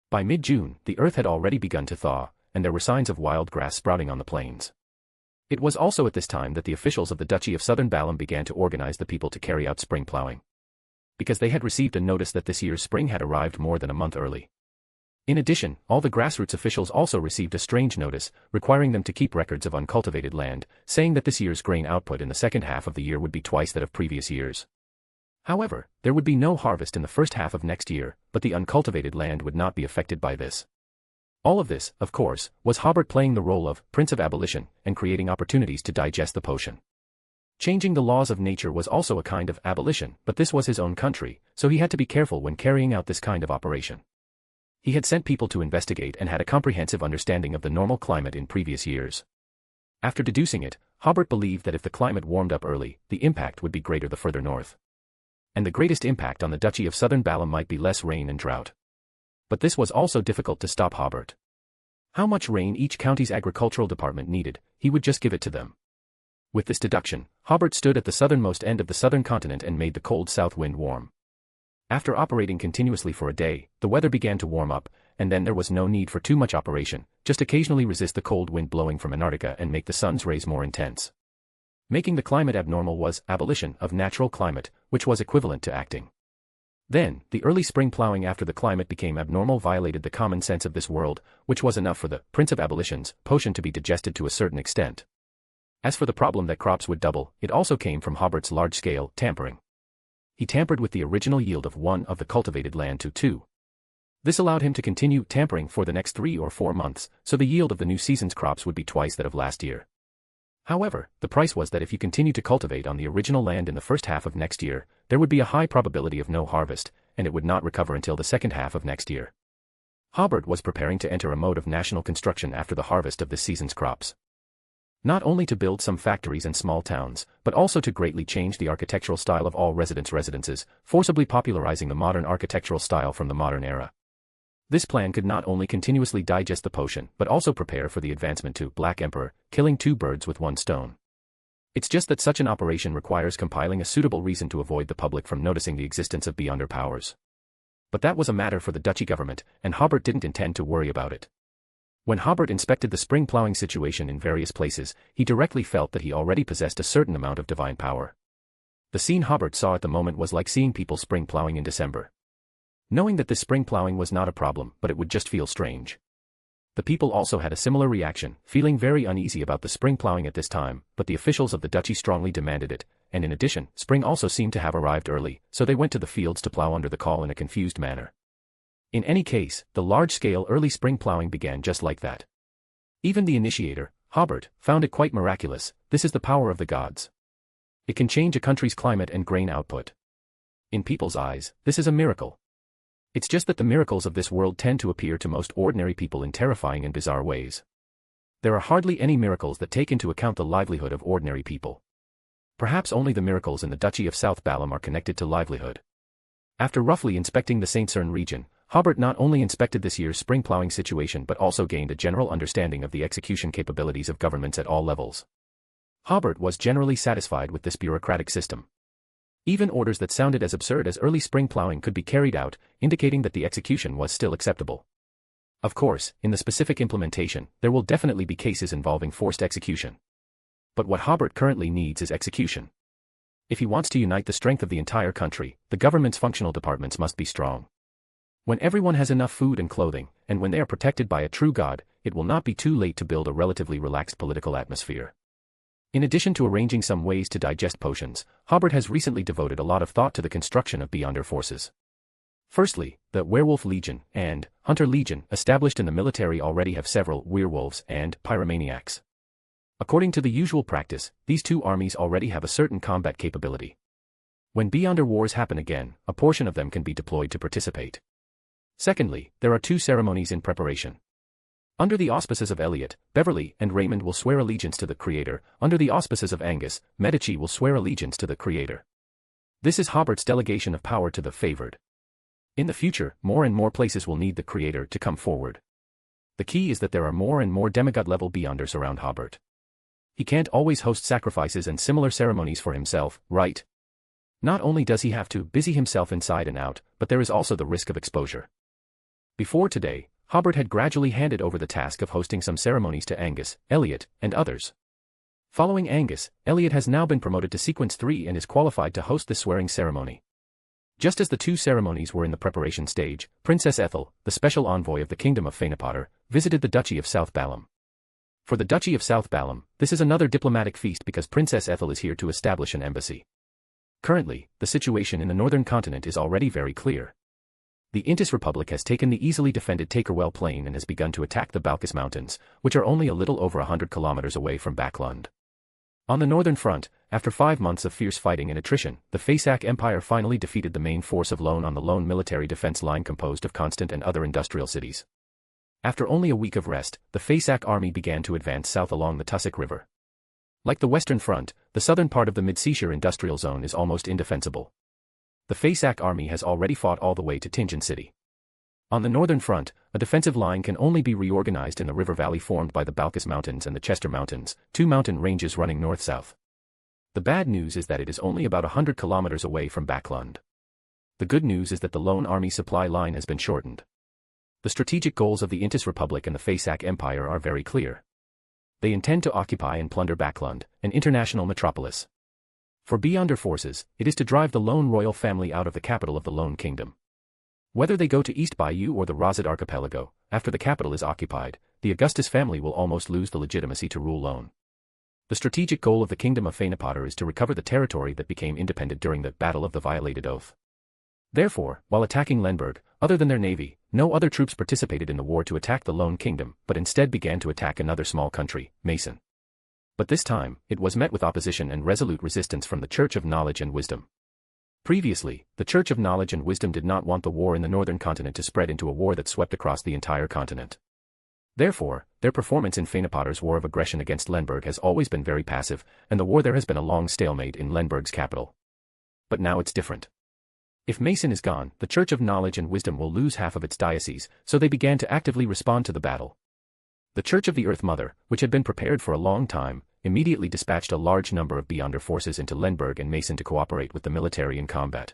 By mid-June, the earth had already begun to thaw, and there were signs of wild grass sprouting on the plains. It was also at this time that the officials of the Duchy of Southern Balam began to organize the people to carry out spring plowing, because they had received a notice that this year's spring had arrived more than a month early. In addition, all the grassroots officials also received a strange notice, requiring them to keep records of uncultivated land, saying that this year's grain output in the second half of the year would be twice that of previous years. However, there would be no harvest in the first half of next year, but the uncultivated land would not be affected by this. All of this, of course, was Hobert playing the role of Prince of Abolition and creating opportunities to digest the potion. Changing the laws of nature was also a kind of abolition, but this was his own country, so he had to be careful when carrying out this kind of operation. He had sent people to investigate and had a comprehensive understanding of the normal climate in previous years. After deducing it, Hobert believed that if the climate warmed up early, the impact would be greater the further north. And the greatest impact on the Duchy of Southern Balam might be less rain and drought. But this was also difficult to stop Hobert. How much rain each county's agricultural department needed, he would just give it to them. With this deduction, Hobert stood at the southernmost end of the southern continent and made the cold south wind warm. After operating continuously for a day, the weather began to warm up, and then there was no need for too much operation, just occasionally resist the cold wind blowing from Antarctica and make the sun's rays more intense. Making the climate abnormal was abolition of natural climate, which was equivalent to acting. Then, the early spring plowing after the climate became abnormal violated the common sense of this world, which was enough for the Prince of Abolition's potion to be digested to a certain extent. As for the problem that crops would double, it also came from Hobert's large-scale tampering. He tampered with the original yield of 1 of the cultivated land to 2. This allowed him to continue tampering for the next 3 or 4 months, so the yield of the new season's crops would be twice that of last year. However, the price was that if you continued to cultivate on the original land in the first half of next year, there would be a high probability of no harvest, and it would not recover until the second half of next year. Hobert was preparing to enter a mode of national construction after the harvest of this season's crops. Not only to build some factories and small towns, but also to greatly change the architectural style of all residences, forcibly popularizing the modern architectural style from the modern era. This plan could not only continuously digest the potion, but also prepare for the advancement to Black Emperor, killing 2 birds with 1 stone. It's just that such an operation requires compiling a suitable reason to avoid the public from noticing the existence of beyonder powers. But that was a matter for the duchy government, and Hobert didn't intend to worry about it. When Hobert inspected the spring plowing situation in various places, he directly felt that he already possessed a certain amount of divine power. The scene Hobert saw at the moment was like seeing people spring plowing in December. Knowing that this spring plowing was not a problem, but it would just feel strange. The people also had a similar reaction, feeling very uneasy about the spring plowing at this time, but the officials of the duchy strongly demanded it, and in addition, spring also seemed to have arrived early, so they went to the fields to plow under the call in a confused manner. In any case, the large-scale early spring plowing began just like that. Even the initiator, Hobert, found it quite miraculous. This is the power of the gods. It can change a country's climate and grain output. In people's eyes, this is a miracle. It's just that the miracles of this world tend to appear to most ordinary people in terrifying and bizarre ways. There are hardly any miracles that take into account the livelihood of ordinary people. Perhaps only the miracles in the Duchy of South Balam are connected to livelihood. After roughly inspecting the St. Cern region, Hobert not only inspected this year's spring plowing situation but also gained a general understanding of the execution capabilities of governments at all levels. Hobert was generally satisfied with this bureaucratic system. Even orders that sounded as absurd as early spring plowing could be carried out, indicating that the execution was still acceptable. Of course, in the specific implementation, there will definitely be cases involving forced execution. But what Hobert currently needs is execution. If he wants to unite the strength of the entire country, the government's functional departments must be strong. When everyone has enough food and clothing, and when they are protected by a true God, it will not be too late to build a relatively relaxed political atmosphere. In addition to arranging some ways to digest potions, Hobert has recently devoted a lot of thought to the construction of beyonder forces. Firstly, the Werewolf Legion and Hunter Legion established in the military already have several werewolves and pyromaniacs. According to the usual practice, these 2 armies already have a certain combat capability. When beyonder wars happen again, a portion of them can be deployed to participate. Secondly, there are 2 ceremonies in preparation. Under the auspices of Elliot, Beverly and Raymond will swear allegiance to the Creator. Under the auspices of Angus, Medici will swear allegiance to the Creator. This is Hobert's delegation of power to the favored. In the future, more and more places will need the Creator to come forward. The key is that there are more and more demigod-level beyonders around Hobert. He can't always host sacrifices and similar ceremonies for himself, right? Not only does he have to busy himself inside and out, but there is also the risk of exposure. Before today, Hobert had gradually handed over the task of hosting some ceremonies to Angus, Elliot, and others. Following Angus, Elliot has now been promoted to Sequence 3 and is qualified to host the swearing ceremony. Just as the two ceremonies were in the preparation stage, Princess Ethel, the special envoy of the Kingdom of Fanapotter, visited the Duchy of South Balham. For the Duchy of South Balham, this is another diplomatic feast because Princess Ethel is here to establish an embassy. Currently, the situation in the northern continent is already very clear. The Intis Republic has taken the easily defended Takerwell Plain and has begun to attack the Balkis Mountains, which are only a little over 100 kilometers away from Backlund. On the northern front, after 5 months of fierce fighting and attrition, the Fasak Empire finally defeated the main force of Lone on the Lone military defense line composed of Constant and other industrial cities. After only a week of rest, the Fasak army began to advance south along the Tussock River. Like the western front, the southern part of the Mid-Seashire industrial zone is almost indefensible. The Fasak army has already fought all the way to Tingen City. On the northern front, a defensive line can only be reorganized in the river valley formed by the Balkis Mountains and the Chester Mountains, two mountain ranges running north-south. The bad news is that it is only about 100 kilometers away from Backlund. The good news is that the Lone army supply line has been shortened. The strategic goals of the Intis Republic and the Fasak Empire are very clear. They intend to occupy and plunder Backlund, an international metropolis. For Beyonder forces, it is to drive the Lone royal family out of the capital of the Lone Kingdom. Whether they go to East Bayou or the Razad Archipelago, after the capital is occupied, the Augustus family will almost lose the legitimacy to rule Lone. The strategic goal of the Kingdom of Fanapotter is to recover the territory that became independent during the Battle of the Violated Oath. Therefore, while attacking Lemberg, other than their navy, no other troops participated in the war to attack the Lone Kingdom, but instead began to attack another small country, Mason. But this time, it was met with opposition and resolute resistance from the Church of Knowledge and Wisdom. Previously, the Church of Knowledge and Wisdom did not want the war in the northern continent to spread into a war that swept across the entire continent. Therefore, their performance in Fanapotter's war of aggression against Lemberg has always been very passive, and the war there has been a long stalemate in Lemberg's capital. But now it's different. If Mason is gone, the Church of Knowledge and Wisdom will lose half of its diocese, so they began to actively respond to the battle. The Church of the Earth Mother, which had been prepared for a long time, immediately dispatched a large number of Beyonder forces into Lemberg and Mason to cooperate with the military in combat.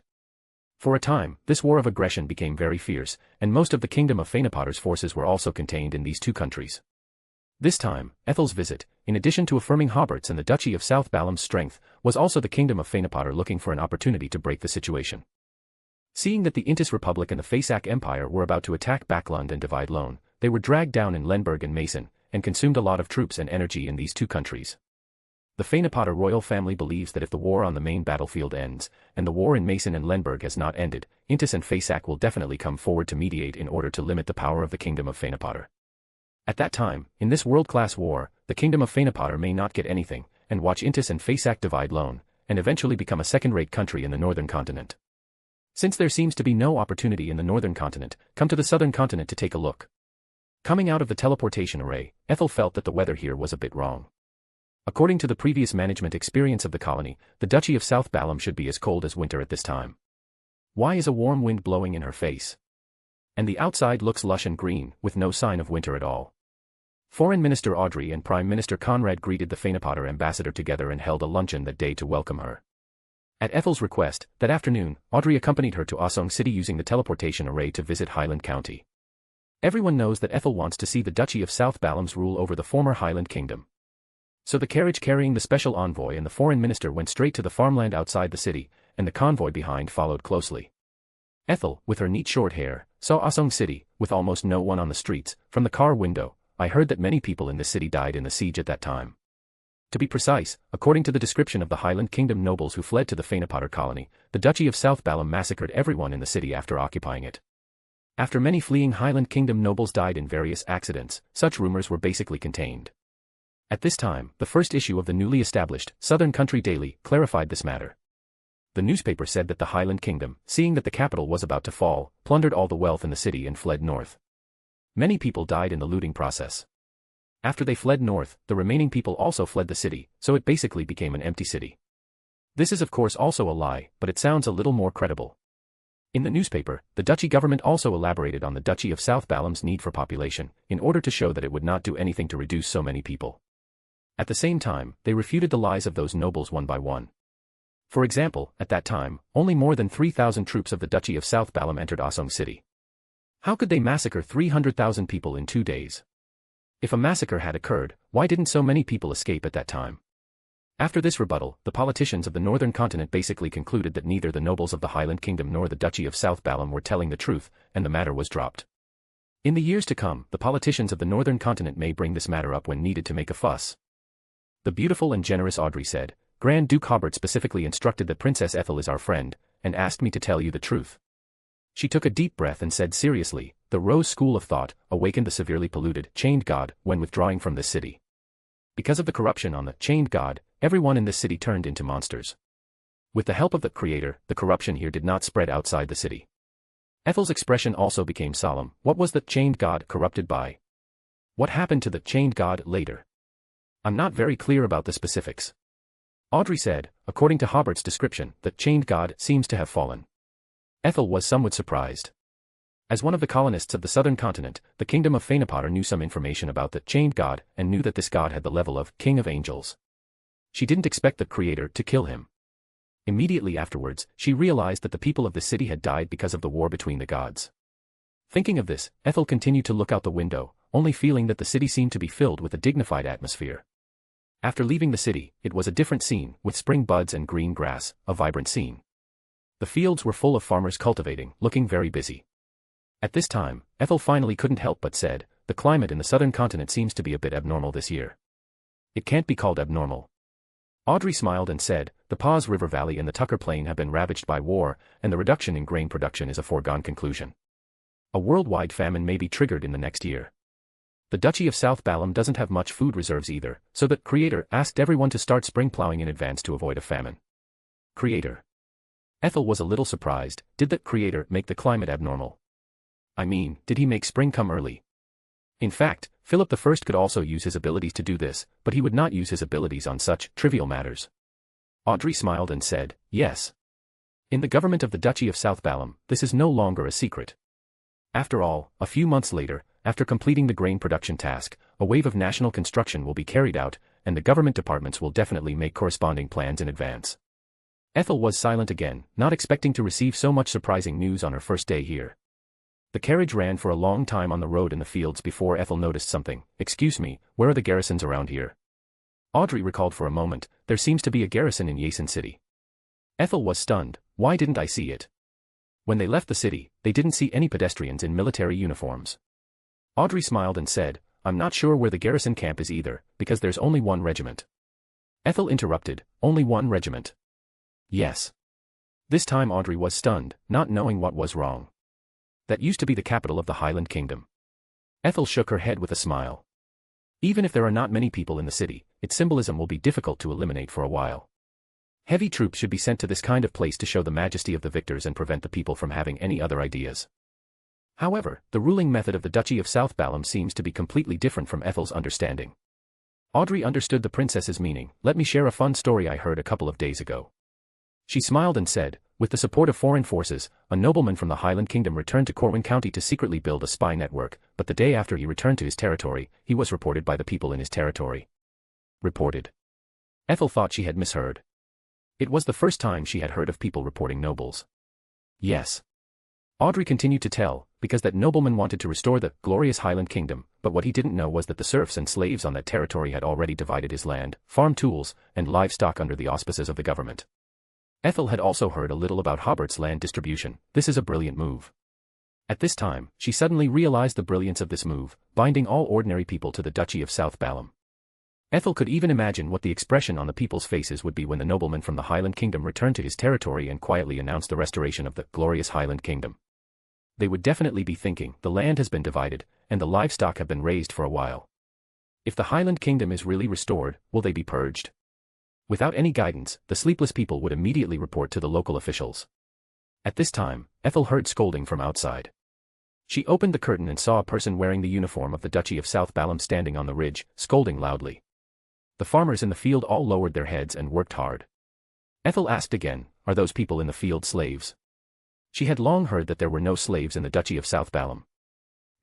For a time, this war of aggression became very fierce, and most of the Kingdom of Fanapotter's forces were also contained in these two countries. This time, Ethel's visit, in addition to affirming Hobert's and the Duchy of South Balham's strength, was also the Kingdom of Fanapotter looking for an opportunity to break the situation. Seeing that the Intis Republic and the Fasak Empire were about to attack Backlund and divide Lone, they were dragged down in Lemberg and Mason, and consumed a lot of troops and energy in these two countries. The Fanapotter royal family believes that if the war on the main battlefield ends, and the war in Mason and Lemberg has not ended, Intis and Fasak will definitely come forward to mediate in order to limit the power of the Kingdom of Fanapotter. At that time, in this world-class war, the Kingdom of Fanapotter may not get anything, and watch Intis and Fasak divide Lone, and eventually become a second-rate country in the northern continent. Since there seems to be no opportunity in the northern continent, come to the southern continent to take a look. Coming out of the teleportation array, Ethel felt that the weather here was a bit wrong. According to the previous management experience of the colony, the Duchy of South Balham should be as cold as winter at this time. Why is a warm wind blowing in her face? And the outside looks lush and green, with no sign of winter at all. Foreign Minister Audrey and Prime Minister Conrad greeted the Fanapotter ambassador together and held a luncheon that day to welcome her. At Ethel's request, that afternoon, Audrey accompanied her to Osong City using the teleportation array to visit Highland County. Everyone knows that Ethel wants to see the Duchy of South Balham's rule over the former Highland Kingdom. So the carriage carrying the special envoy and the foreign minister went straight to the farmland outside the city, and the convoy behind followed closely. Ethel, with her neat short hair, saw Osong City, with almost no one on the streets. From the car window, I heard that many people in this city died in the siege at that time. To be precise, according to the description of the Highland Kingdom nobles who fled to the Fanapotter colony, the Duchy of South Balham massacred everyone in the city after occupying it. After many fleeing Highland Kingdom nobles died in various accidents, such rumors were basically contained. At this time, the first issue of the newly established Southern Country Daily clarified this matter. The newspaper said that the Highland Kingdom, seeing that the capital was about to fall, plundered all the wealth in the city and fled north. Many people died in the looting process. After they fled north, the remaining people also fled the city, so it basically became an empty city. This is of course also a lie, but it sounds a little more credible. In the newspaper, the Duchy government also elaborated on the Duchy of South Balham's need for population, in order to show that it would not do anything to reduce so many people. At the same time, they refuted the lies of those nobles one by one. For example, at that time, only more than 3,000 troops of the Duchy of South Balam entered Asong City. How could they massacre 300,000 people in 2 days? If a massacre had occurred, why didn't so many people escape at that time? After this rebuttal, the politicians of the northern continent basically concluded that neither the nobles of the Highland Kingdom nor the Duchy of South Balam were telling the truth, and the matter was dropped. In the years to come, the politicians of the northern continent may bring this matter up when needed to make a fuss. The beautiful and generous Audrey said, Grand Duke Hobert specifically instructed that Princess Ethel is our friend, and asked me to tell you the truth. She took a deep breath and said seriously, the Rose School of Thought awakened the severely polluted, chained god when withdrawing from this city. Because of the corruption on the chained god, everyone in this city turned into monsters. With the help of the Creator, the corruption here did not spread outside the city. Ethel's expression also became solemn. What was the chained god corrupted by? What happened to the chained god later? I'm not very clear about the specifics. Audrey said, according to Hobert's description, the chained god seems to have fallen. Ethel was somewhat surprised. As one of the colonists of the southern continent, the kingdom of Fanapotter knew some information about the chained god and knew that this god had the level of king of angels. She didn't expect the Creator to kill him. Immediately afterwards, she realized that the people of the city had died because of the war between the gods. Thinking of this, Ethel continued to look out the window, only feeling that the city seemed to be filled with a dignified atmosphere. After leaving the city, it was a different scene, with spring buds and green grass, a vibrant scene. The fields were full of farmers cultivating, looking very busy. At this time, Ethel finally couldn't help but said, the climate in the southern continent seems to be a bit abnormal this year. It can't be called abnormal. Audrey smiled and said, the Paz River Valley and the Tucker Plain have been ravaged by war, and the reduction in grain production is a foregone conclusion. A worldwide famine may be triggered in the next year. The Duchy of South Balam doesn't have much food reserves either, so the Creator asked everyone to start spring plowing in advance to avoid a famine. Creator. Ethel was a little surprised. Did the Creator make the climate abnormal? I mean, did he make spring come early? In fact, Philip I could also use his abilities to do this, but he would not use his abilities on such trivial matters. Audrey smiled and said, yes. In the government of the Duchy of South Balam, this is no longer a secret. After all, a few months later, after completing the grain production task, a wave of national construction will be carried out, and the government departments will definitely make corresponding plans in advance. Ethel was silent again, not expecting to receive so much surprising news on her first day here. The carriage ran for a long time on the road in the fields before Ethel noticed something. Excuse me, where are the garrisons around here? Audrey recalled for a moment, there seems to be a garrison in Yasin City. Ethel was stunned, why didn't I see it? When they left the city, they didn't see any pedestrians in military uniforms. Audrey smiled and said, I'm not sure where the garrison camp is either, because there's only one regiment. Ethel interrupted, only one regiment. Yes. This time Audrey was stunned, not knowing what was wrong. That used to be the capital of the Highland Kingdom. Ethel shook her head with a smile. Even if there are not many people in the city, its symbolism will be difficult to eliminate for a while. Heavy troops should be sent to this kind of place to show the majesty of the victors and prevent the people from having any other ideas. However, the ruling method of the Duchy of South Balam seems to be completely different from Ethel's understanding. Audrey understood the princess's meaning. Let me share a fun story I heard a couple of days ago. She smiled and said, with the support of foreign forces, a nobleman from the Highland Kingdom returned to Corwin County to secretly build a spy network, but the day after he returned to his territory, he was reported by the people in his territory. Reported. Ethel thought she had misheard. It was the first time she had heard of people reporting nobles. Yes. Audrey continued to tell, because that nobleman wanted to restore the glorious Highland Kingdom, but what he didn't know was that the serfs and slaves on that territory had already divided his land, farm tools, and livestock under the auspices of the government. Ethel had also heard a little about Hobert's land distribution. This is a brilliant move. At this time, she suddenly realized the brilliance of this move, binding all ordinary people to the Duchy of South Balam. Ethel could even imagine what the expression on the people's faces would be when the nobleman from the Highland Kingdom returned to his territory and quietly announced the restoration of the glorious Highland Kingdom. They would definitely be thinking, the land has been divided, and the livestock have been raised for a while. If the Highland Kingdom is really restored, will they be purged? Without any guidance, the sleepless people would immediately report to the local officials. At this time, Ethel heard scolding from outside. She opened the curtain and saw a person wearing the uniform of the Duchy of South Balam standing on the ridge, scolding loudly. The farmers in the field all lowered their heads and worked hard. Ethel asked again, are those people in the field slaves? She had long heard that there were no slaves in the Duchy of South Balam.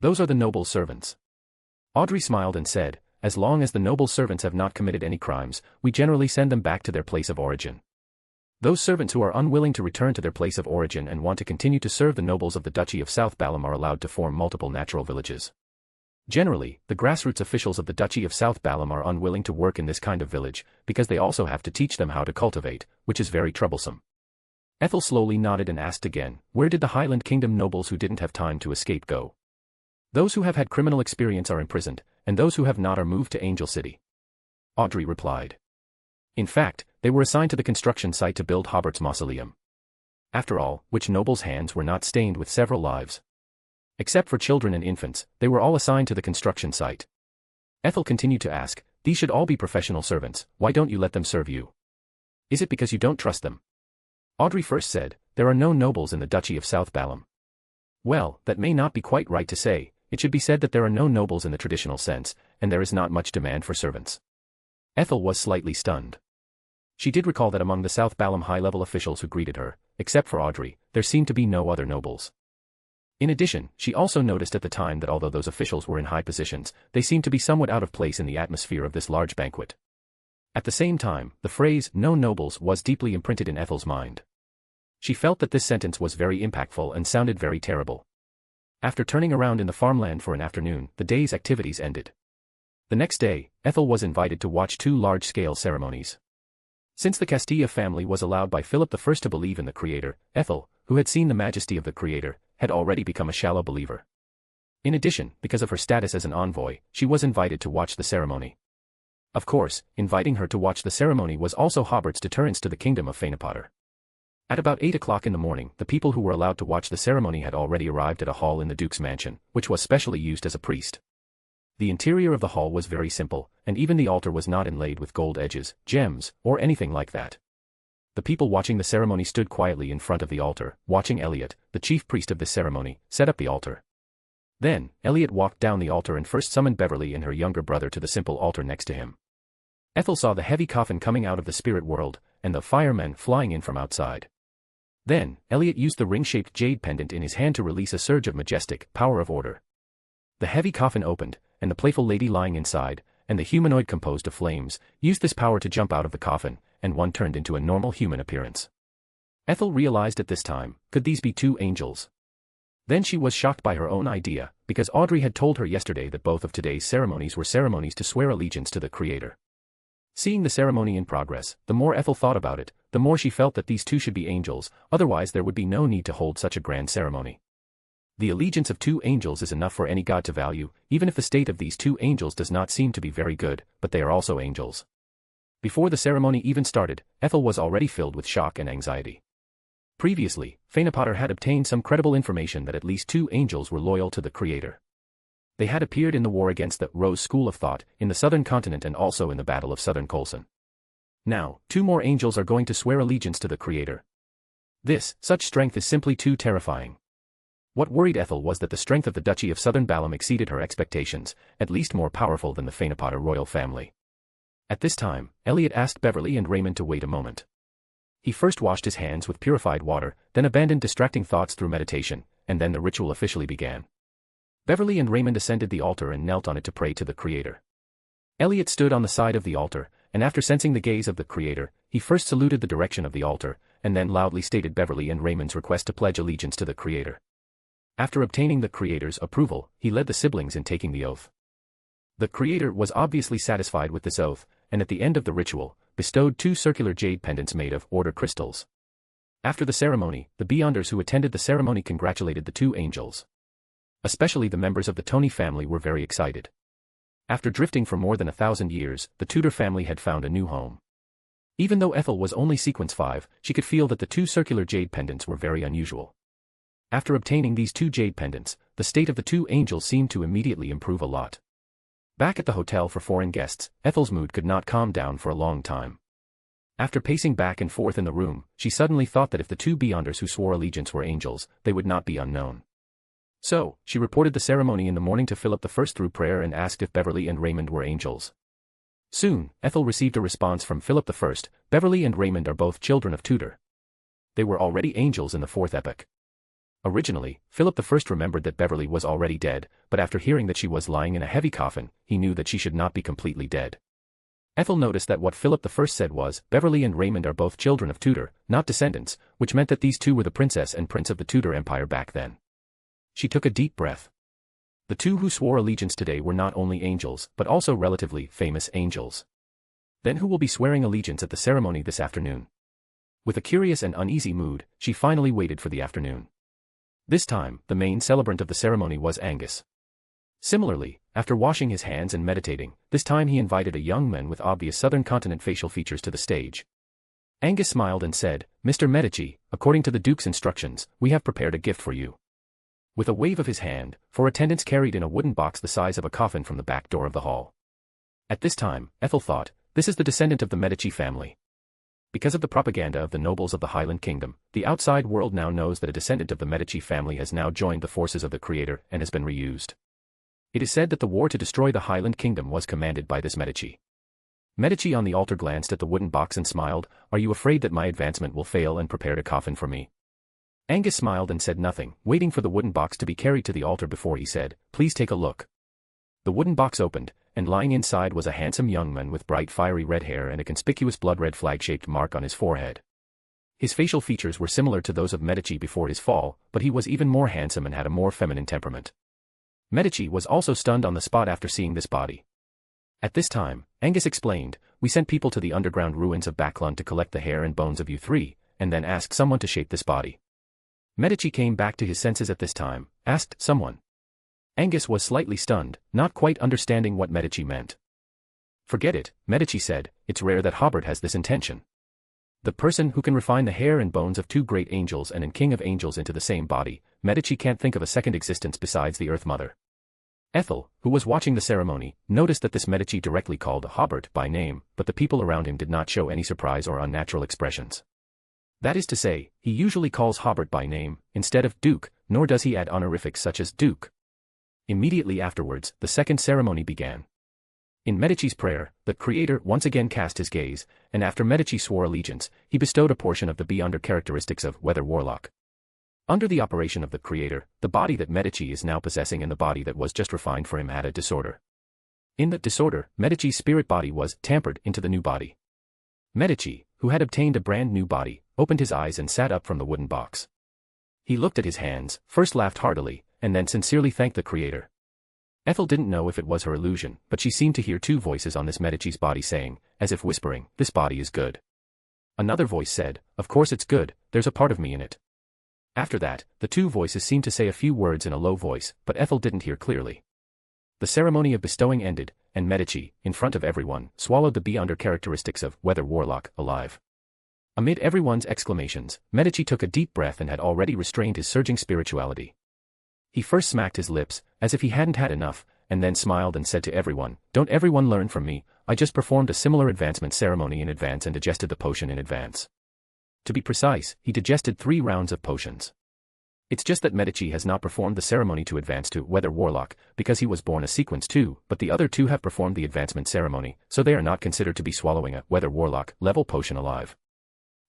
Those are the noble servants. Audrey smiled and said, as long as the noble servants have not committed any crimes, we generally send them back to their place of origin. Those servants who are unwilling to return to their place of origin and want to continue to serve the nobles of the Duchy of South Balam are allowed to form multiple natural villages. Generally, the grassroots officials of the Duchy of South Balam are unwilling to work in this kind of village, because they also have to teach them how to cultivate, which is very troublesome. Ethel slowly nodded and asked again, where did the Highland Kingdom nobles who didn't have time to escape go? Those who have had criminal experience are imprisoned, and those who have not are moved to Angel City. Audrey replied. In fact, they were assigned to the construction site to build Hobert's mausoleum. After all, which nobles' hands were not stained with several lives? Except for children and infants, they were all assigned to the construction site. Ethel continued to ask, these should all be professional servants, why don't you let them serve you? Is it because you don't trust them? Audrey first said, there are no nobles in the Duchy of South Balam. Well, that may not be quite right to say, it should be said that there are no nobles in the traditional sense, and there is not much demand for servants. Ethel was slightly stunned. She did recall that among the South Balam high-level officials who greeted her, except for Audrey, there seemed to be no other nobles. In addition, she also noticed at the time that although those officials were in high positions, they seemed to be somewhat out of place in the atmosphere of this large banquet. At the same time, the phrase, no nobles, was deeply imprinted in Ethel's mind. She felt that this sentence was very impactful and sounded very terrible. After turning around in the farmland for an afternoon, the day's activities ended. The next day, Ethel was invited to watch two large-scale ceremonies. Since the Castilla family was allowed by Philip I to believe in the Creator, Ethel, who had seen the majesty of the Creator, had already become a shallow believer. In addition, because of her status as an envoy, she was invited to watch the ceremony. Of course, inviting her to watch the ceremony was also Hobert's deterrence to the kingdom of Feynapotter. At about 8 o'clock in the morning, the people who were allowed to watch the ceremony had already arrived at a hall in the Duke's mansion, which was specially used as a priest. The interior of the hall was very simple, and even the altar was not inlaid with gold edges, gems, or anything like that. The people watching the ceremony stood quietly in front of the altar, watching Elliot, the chief priest of this ceremony, set up the altar. Then, Elliot walked down the altar and first summoned Beverly and her younger brother to the simple altar next to him. Ethel saw the heavy coffin coming out of the spirit world, and the firemen flying in from outside. Then, Elliot used the ring-shaped jade pendant in his hand to release a surge of majestic power of order. The heavy coffin opened, and the playful lady lying inside, and the humanoid composed of flames, used this power to jump out of the coffin, and one turned into a normal human appearance. Ethel realized at this time, could these be two angels? Then she was shocked by her own idea, because Audrey had told her yesterday that both of today's ceremonies were ceremonies to swear allegiance to the Creator. Seeing the ceremony in progress, the more Ethel thought about it, the more she felt that these two should be angels, otherwise there would be no need to hold such a grand ceremony. The allegiance of two angels is enough for any god to value, even if the state of these two angels does not seem to be very good, but they are also angels. Before the ceremony even started, Ethel was already filled with shock and anxiety. Previously, Feynapotter had obtained some credible information that at least two angels were loyal to the Creator. They had appeared in the war against the Rose School of Thought, in the southern continent and also in the Battle of Southern Colson. Now, two more angels are going to swear allegiance to the Creator. Such strength is simply too terrifying. What worried Ethel was that the strength of the Duchy of Southern Balam exceeded her expectations, at least more powerful than the Feynapotter royal family. At this time, Elliot asked Beverly and Raymond to wait a moment. He first washed his hands with purified water, then abandoned distracting thoughts through meditation, and then the ritual officially began. Beverly and Raymond ascended the altar and knelt on it to pray to the Creator. Elliot stood on the side of the altar, and after sensing the gaze of the Creator, he first saluted the direction of the altar, and then loudly stated Beverly and Raymond's request to pledge allegiance to the Creator. After obtaining the Creator's approval, he led the siblings in taking the oath. The Creator was obviously satisfied with this oath, and at the end of the ritual, bestowed two circular jade pendants made of order crystals. After the ceremony, the Beyonders who attended the ceremony congratulated the two angels. Especially the members of the Tony family were very excited. After drifting for more than 1,000 years, the Tudor family had found a new home. Even though Ethel was only sequence 5, she could feel that the two circular jade pendants were very unusual. After obtaining these two jade pendants, the state of the two angels seemed to immediately improve a lot. Back at the hotel for foreign guests, Ethel's mood could not calm down for a long time. After pacing back and forth in the room, she suddenly thought that if the two Beyonders who swore allegiance were angels, they would not be unknown. So, she reported the ceremony in the morning to Philip I through prayer and asked if Beverly and Raymond were angels. Soon, Ethel received a response from Philip I, Beverly and Raymond are both children of Tudor. They were already angels in the fourth epoch. Originally, Philip I remembered that Beverly was already dead, but after hearing that she was lying in a heavy coffin, he knew that she should not be completely dead. Ethel noticed that what Philip I said was, Beverly and Raymond are both children of Tudor, not descendants, which meant that these two were the princess and prince of the Tudor Empire back then. She took a deep breath. The two who swore allegiance today were not only angels, but also relatively famous angels. Then who will be swearing allegiance at the ceremony this afternoon? With a curious and uneasy mood, she finally waited for the afternoon. This time, the main celebrant of the ceremony was Angus. Similarly, after washing his hands and meditating, this time he invited a young man with obvious southern continent facial features to the stage. Angus smiled and said, "Mr. Medici, according to the Duke's instructions, we have prepared a gift for you." With a wave of his hand, 4 attendants carried in a wooden box the size of a coffin from the back door of the hall. At this time, Ethel thought, this is the descendant of the Medici family. Because of the propaganda of the nobles of the Highland Kingdom, the outside world now knows that a descendant of the Medici family has now joined the forces of the Creator and has been reused. It is said that the war to destroy the Highland Kingdom was commanded by this Medici. Medici on the altar glanced at the wooden box and smiled, "Are you afraid that my advancement will fail and prepared a coffin for me?" Angus smiled and said nothing, waiting for the wooden box to be carried to the altar before he said, "Please take a look." The wooden box opened, and lying inside was a handsome young man with bright fiery red hair and a conspicuous blood-red flag-shaped mark on his forehead. His facial features were similar to those of Medici before his fall, but he was even more handsome and had a more feminine temperament. Medici was also stunned on the spot after seeing this body. At this time, Angus explained, "We sent people to the underground ruins of Backlund to collect the hair and bones of you three, and then asked someone to shape this body." Medici came back to his senses at this time, asked, "Someone?" Angus was slightly stunned, not quite understanding what Medici meant. "Forget it," Medici said, "it's rare that Hobert has this intention. The person who can refine the hair and bones of 2 great angels and an king of angels into the same body, Medici can't think of a second existence besides the Earth Mother." Ethel, who was watching the ceremony, noticed that this Medici directly called Hobert by name, but the people around him did not show any surprise or unnatural expressions. That is to say, he usually calls Hobert by name, instead of Duke, nor does he add honorifics such as Duke. Immediately afterwards, the second ceremony began. In Medici's prayer, the Creator once again cast his gaze, and after Medici swore allegiance, he bestowed a portion of the be under characteristics of Weather Warlock. Under the operation of the Creator, the body that Medici is now possessing and the body that was just refined for him had a disorder. In the disorder, Medici's spirit body was tampered into the new body. Medici, who had obtained a brand new body, opened his eyes and sat up from the wooden box. He looked at his hands, first laughed heartily, and then sincerely thanked the Creator. Ethel didn't know if it was her illusion, but she seemed to hear 2 voices on this Medici's body saying, as if whispering, "This body is good." Another voice said, "Of course it's good, there's a part of me in it." After that, the 2 voices seemed to say a few words in a low voice, but Ethel didn't hear clearly. The ceremony of bestowing ended, and Medici, in front of everyone, swallowed the be under characteristics of Weather Warlock alive. Amid everyone's exclamations, Medici took a deep breath and had already restrained his surging spirituality. He first smacked his lips, as if he hadn't had enough, and then smiled and said to everyone, "Don't everyone learn from me, I just performed a similar advancement ceremony in advance and digested the potion in advance." To be precise, he digested 3 rounds of potions. It's just that Medici has not performed the ceremony to advance to Weather Warlock, because he was born a sequence 2, but the other 2 have performed the advancement ceremony, so they are not considered to be swallowing a Weather Warlock level potion alive.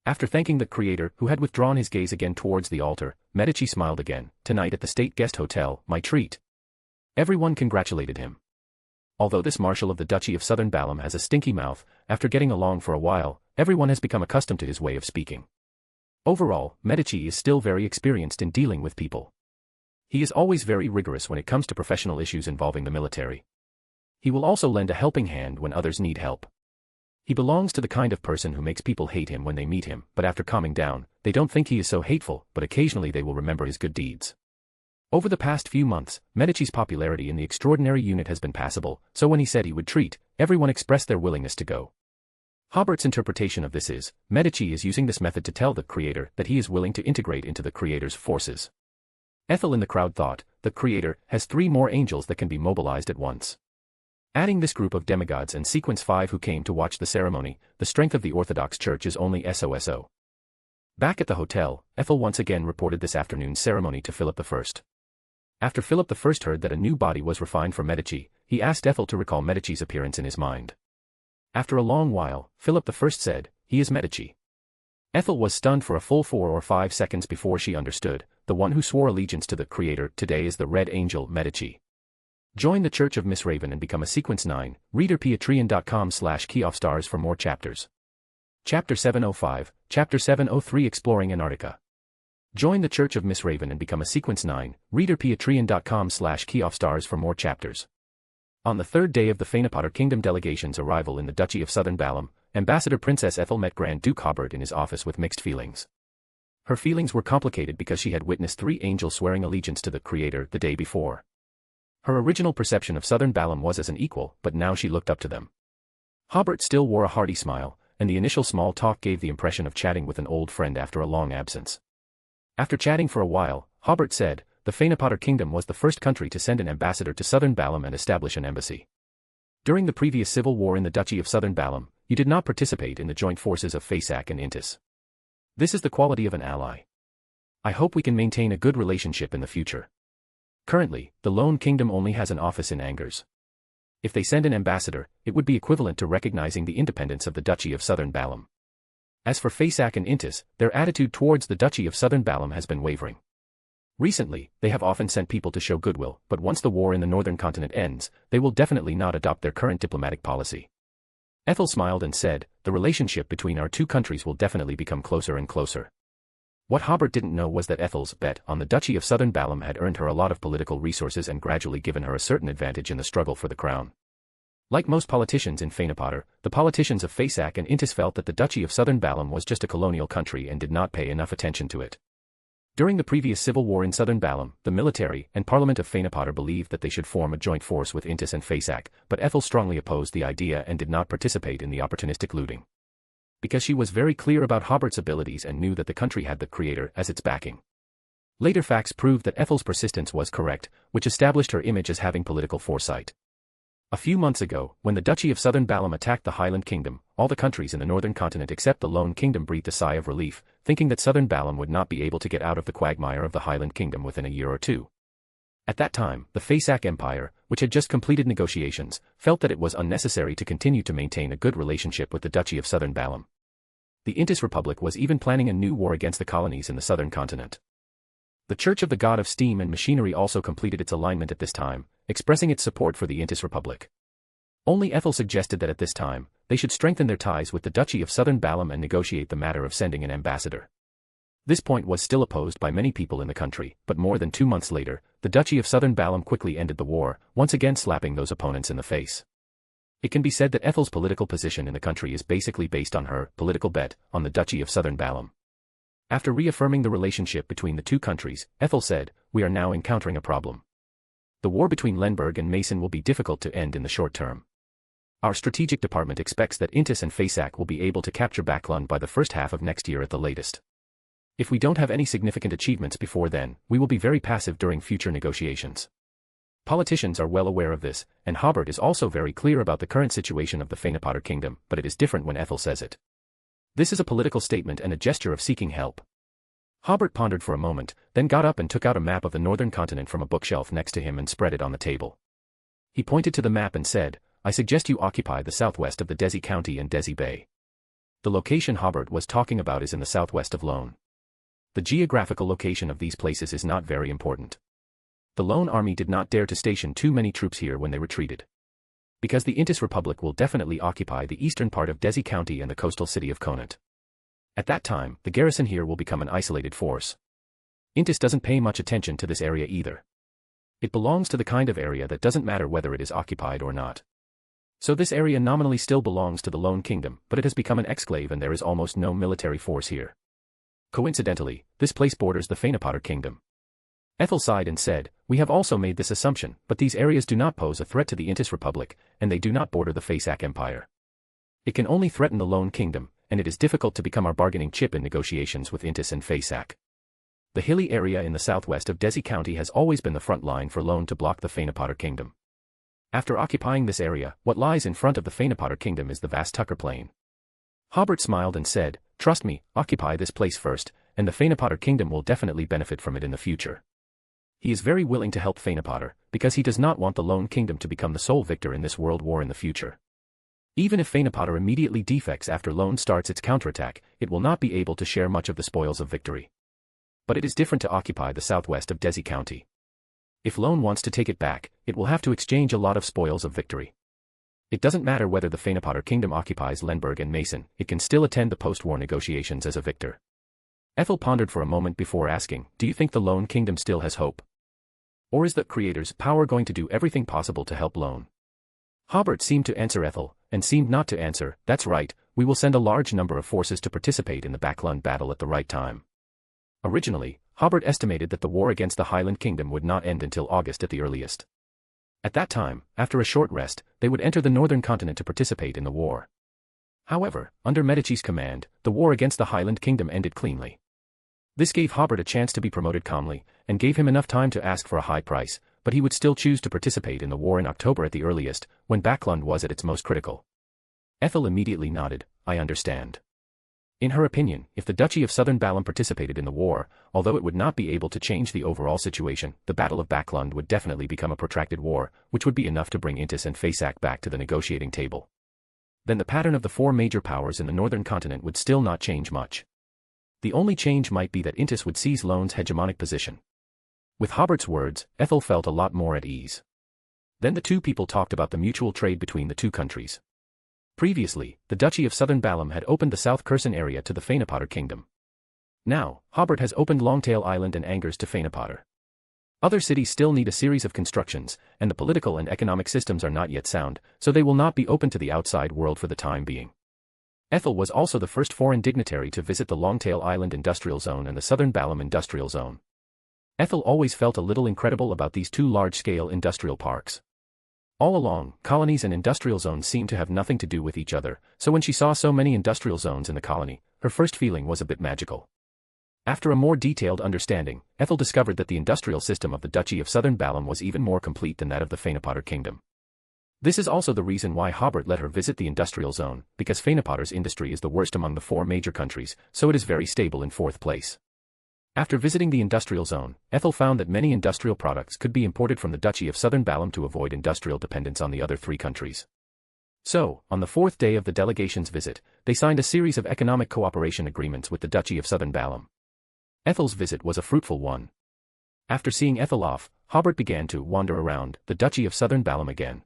After thanking the Creator who had withdrawn his gaze again towards the altar, Medici smiled again. "Tonight at the State Guest Hotel, my treat." Everyone congratulated him. Although this Marshal of the Duchy of Southern Balham has a stinky mouth, after getting along for a while, everyone has become accustomed to his way of speaking. Overall, Medici is still very experienced in dealing with people. He is always very rigorous when it comes to professional issues involving the military. He will also lend a helping hand when others need help. He belongs to the kind of person who makes people hate him when they meet him, but after calming down, they don't think he is so hateful, but occasionally they will remember his good deeds. Over the past few months, Medici's popularity in the extraordinary unit has been passable, so when he said he would treat, everyone expressed their willingness to go. Hobert's interpretation of this is, Medici is using this method to tell the Creator that he is willing to integrate into the Creator's forces. Ethel in the crowd thought, the Creator has 3 more angels that can be mobilized at once. Adding this group of demigods and sequence 5 who came to watch the ceremony, the strength of the Orthodox Church is only SOSO. Back at the hotel, Ethel once again reported this afternoon's ceremony to Philip I. After Philip I heard that a new body was refined for Medici, he asked Ethel to recall Medici's appearance in his mind. After a long while, Philip I said, "He is Medici." Ethel was stunned for a full 4 or 5 seconds before she understood, the one who swore allegiance to the Creator, today is the Red Angel Medici. Join the Church of Miss Raven and become a Sequence 9, reader patreon.com/keyoffstars for more chapters. Chapter 705, Chapter 703 Exploring Antarctica. Join the Church of Miss Raven and become a Sequence 9, reader patreon.com/keyoffstars for more chapters. On the third day of the Feyenopater Kingdom delegation's arrival in the Duchy of Southern Balam, Ambassador Princess Ethel met Grand Duke Hobert in his office with mixed feelings. Her feelings were complicated because she had witnessed 3 angels swearing allegiance to the Creator the day before. Her original perception of Southern Balam was as an equal, but now she looked up to them. Hobert still wore a hearty smile, and the initial small talk gave the impression of chatting with an old friend after a long absence. After chatting for a while, Hobert said, the Feyenopater Kingdom was the first country to send an ambassador to Southern Balam and establish an embassy. During the previous civil war in the Duchy of Southern Balam, you did not participate in the joint forces of Feysak and Intis. This is the quality of an ally. I hope we can maintain a good relationship in the future. Currently, the Lone Kingdom only has an office in Angers. If they send an ambassador, it would be equivalent to recognizing the independence of the Duchy of Southern Balam. As for Feysak and Intis, their attitude towards the Duchy of Southern Balam has been wavering. Recently, they have often sent people to show goodwill, but once the war in the northern continent ends, they will definitely not adopt their current diplomatic policy. Ethel smiled and said, the relationship between our two countries will definitely become closer and closer. What Hobert didn't know was that Ethel's bet on the Duchy of Southern Balam had earned her a lot of political resources and gradually given her a certain advantage in the struggle for the crown. Like most politicians in Feyenopater, the politicians of Feysak and Intis felt that the Duchy of Southern Balam was just a colonial country and did not pay enough attention to it. During the previous civil war in Southern Balam, the military and parliament of Feyenopater believed that they should form a joint force with Intis and Feysak, but Ethel strongly opposed the idea and did not participate in the opportunistic looting. Because she was very clear about Hobert's abilities and knew that the country had the Creator as its backing. Later facts proved that Ethel's persistence was correct, which established her image as having political foresight. A few months ago, when the Duchy of Southern Balam attacked the Highland Kingdom, all the countries in the northern continent except the Lone Kingdom breathed a sigh of relief, thinking that Southern Balam would not be able to get out of the quagmire of the Highland Kingdom within a year or two. At that time, the Feysak Empire, which had just completed negotiations, felt that it was unnecessary to continue to maintain a good relationship with the Duchy of Southern Balam. The Intis Republic was even planning a new war against the colonies in the southern continent. The Church of the God of Steam and Machinery also completed its alignment at this time, expressing its support for the Intis Republic. Only Ethel suggested that at this time, they should strengthen their ties with the Duchy of Southern Balam and negotiate the matter of sending an ambassador. This point was still opposed by many people in the country, but more than 2 months later, the Duchy of Southern Balam quickly ended the war, once again slapping those opponents in the face. It can be said that Ethel's political position in the country is basically based on her political bet on the Duchy of Southern Balam. After reaffirming the relationship between the two countries, Ethel said, "We are now encountering a problem. The war between Lemberg and Mason will be difficult to end in the short term. Our strategic department expects that Intis and Feysak will be able to capture Backlund by the first half of next year at the latest. If we don't have any significant achievements before then, we will be very passive during future negotiations." Politicians are well aware of this, and Hobert is also very clear about the current situation of the Feyenopater Kingdom, but it is different when Ethel says it. This is a political statement and a gesture of seeking help. Hobert pondered for a moment, then got up and took out a map of the northern continent from a bookshelf next to him and spread it on the table. He pointed to the map and said, "I suggest you occupy the southwest of the Desi County and Desi Bay." The location Hobert was talking about is in the southwest of Lone. The geographical location of these places is not very important. The Lone Army did not dare to station too many troops here when they retreated. Because the Intis Republic will definitely occupy the eastern part of Desi County and the coastal city of Conant. At that time, the garrison here will become an isolated force. Intis doesn't pay much attention to this area either. It belongs to the kind of area that doesn't matter whether it is occupied or not. So this area nominally still belongs to the Lone Kingdom, but it has become an exclave and there is almost no military force here. Coincidentally, this place borders the Feyenopater Kingdom. Ethel sighed and said, "We have also made this assumption, but these areas do not pose a threat to the Intis Republic, and they do not border the Feysak Empire. It can only threaten the Lone Kingdom, and it is difficult to become our bargaining chip in negotiations with Intis and Feysak. The hilly area in the southwest of Desi County has always been the front line for Lone to block the Feyenopater Kingdom. After occupying this area, what lies in front of the Feyenopater Kingdom is the vast Tucker Plain." Hobert smiled and said, "Trust me, occupy this place first, and the Feyenopater Kingdom will definitely benefit from it in the future." He is very willing to help Feyenopater, because he does not want the Lone Kingdom to become the sole victor in this world war in the future. Even if Feyenopater immediately defects after Lone starts its counterattack, it will not be able to share much of the spoils of victory. But it is different to occupy the southwest of Desi County. If Lone wants to take it back, it will have to exchange a lot of spoils of victory. It doesn't matter whether the Feyenopotter kingdom occupies Lenberg and Mason, it can still attend the post-war negotiations as a victor. Ethel pondered for a moment before asking, do you think the Lone kingdom still has hope? Or is the Creator's power going to do everything possible to help Lone? Hobert seemed to answer Ethel, and seemed not to answer, that's right, we will send a large number of forces to participate in the Backlund battle at the right time. Originally, Hobert estimated that the war against the Highland Kingdom would not end until August at the earliest. At that time, after a short rest, they would enter the northern continent to participate in the war. However, under Medici's command, the war against the Highland Kingdom ended cleanly. This gave Hobert a chance to be promoted calmly, and gave him enough time to ask for a high price, but he would still choose to participate in the war in October at the earliest, when Backlund was at its most critical. Ethel immediately nodded, I understand. In her opinion, if the Duchy of Southern Ballum participated in the war, although it would not be able to change the overall situation, the Battle of Backlund would definitely become a protracted war, which would be enough to bring Intis and Faysac back to the negotiating table. Then the pattern of the four major powers in the northern continent would still not change much. The only change might be that Intis would seize Lone's hegemonic position. With Hobert's words, Ethel felt a lot more at ease. Then the two people talked about the mutual trade between the two countries. Previously, the Duchy of Southern Ballum had opened the South Curson area to the Feyenopotter kingdom. Now, Hobert has opened Longtail Island and Angers to Feyenopotter. Other cities still need a series of constructions, and the political and economic systems are not yet sound, so they will not be open to the outside world for the time being. Ethel was also the first foreign dignitary to visit the Longtail Island Industrial Zone and the Southern Ballum Industrial Zone. Ethel always felt a little incredible about these two large-scale industrial parks. All along, colonies and industrial zones seemed to have nothing to do with each other, so when she saw so many industrial zones in the colony, her first feeling was a bit magical. After a more detailed understanding, Ethel discovered that the industrial system of the Duchy of Southern Ballum was even more complete than that of the Feyenopotter kingdom. This is also the reason why Hobert let her visit the industrial zone, because Feynopotter's industry is the worst among the four major countries, so it is very stable in fourth place. After visiting the industrial zone, Ethel found that many industrial products could be imported from the Duchy of Southern Ballum to avoid industrial dependence on the other three countries. So, on the fourth day of the delegation's visit, they signed a series of economic cooperation agreements with the Duchy of Southern Ballum. Ethel's visit was a fruitful one. After seeing Ethel off, Hobert began to wander around the Duchy of Southern Ballum again.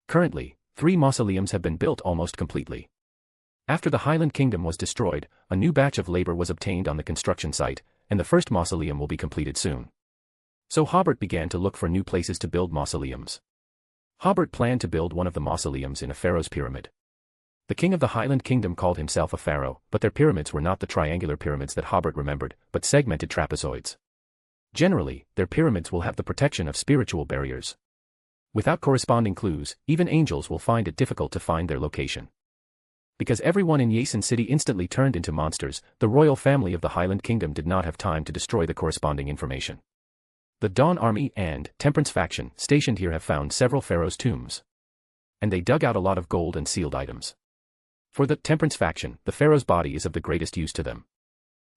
Currently, 3 mausoleums have been built almost completely. After the Highland Kingdom was destroyed, a new batch of labor was obtained on the construction site, and the first mausoleum will be completed soon. So Hobert began to look for new places to build mausoleums. Hobert planned to build one of the mausoleums in a pharaoh's pyramid. The king of the Highland Kingdom called himself a pharaoh, but their pyramids were not the triangular pyramids that Hobert remembered, but segmented trapezoids. Generally, their pyramids will have the protection of spiritual barriers. Without corresponding clues, even angels will find it difficult to find their location. Because everyone in Yasen City instantly turned into monsters, the royal family of the Highland Kingdom did not have time to destroy the corresponding information. The Dawn Army and Temperance faction stationed here have found several pharaohs' tombs. And they dug out a lot of gold and sealed items. For the Temperance faction, the pharaoh's body is of the greatest use to them.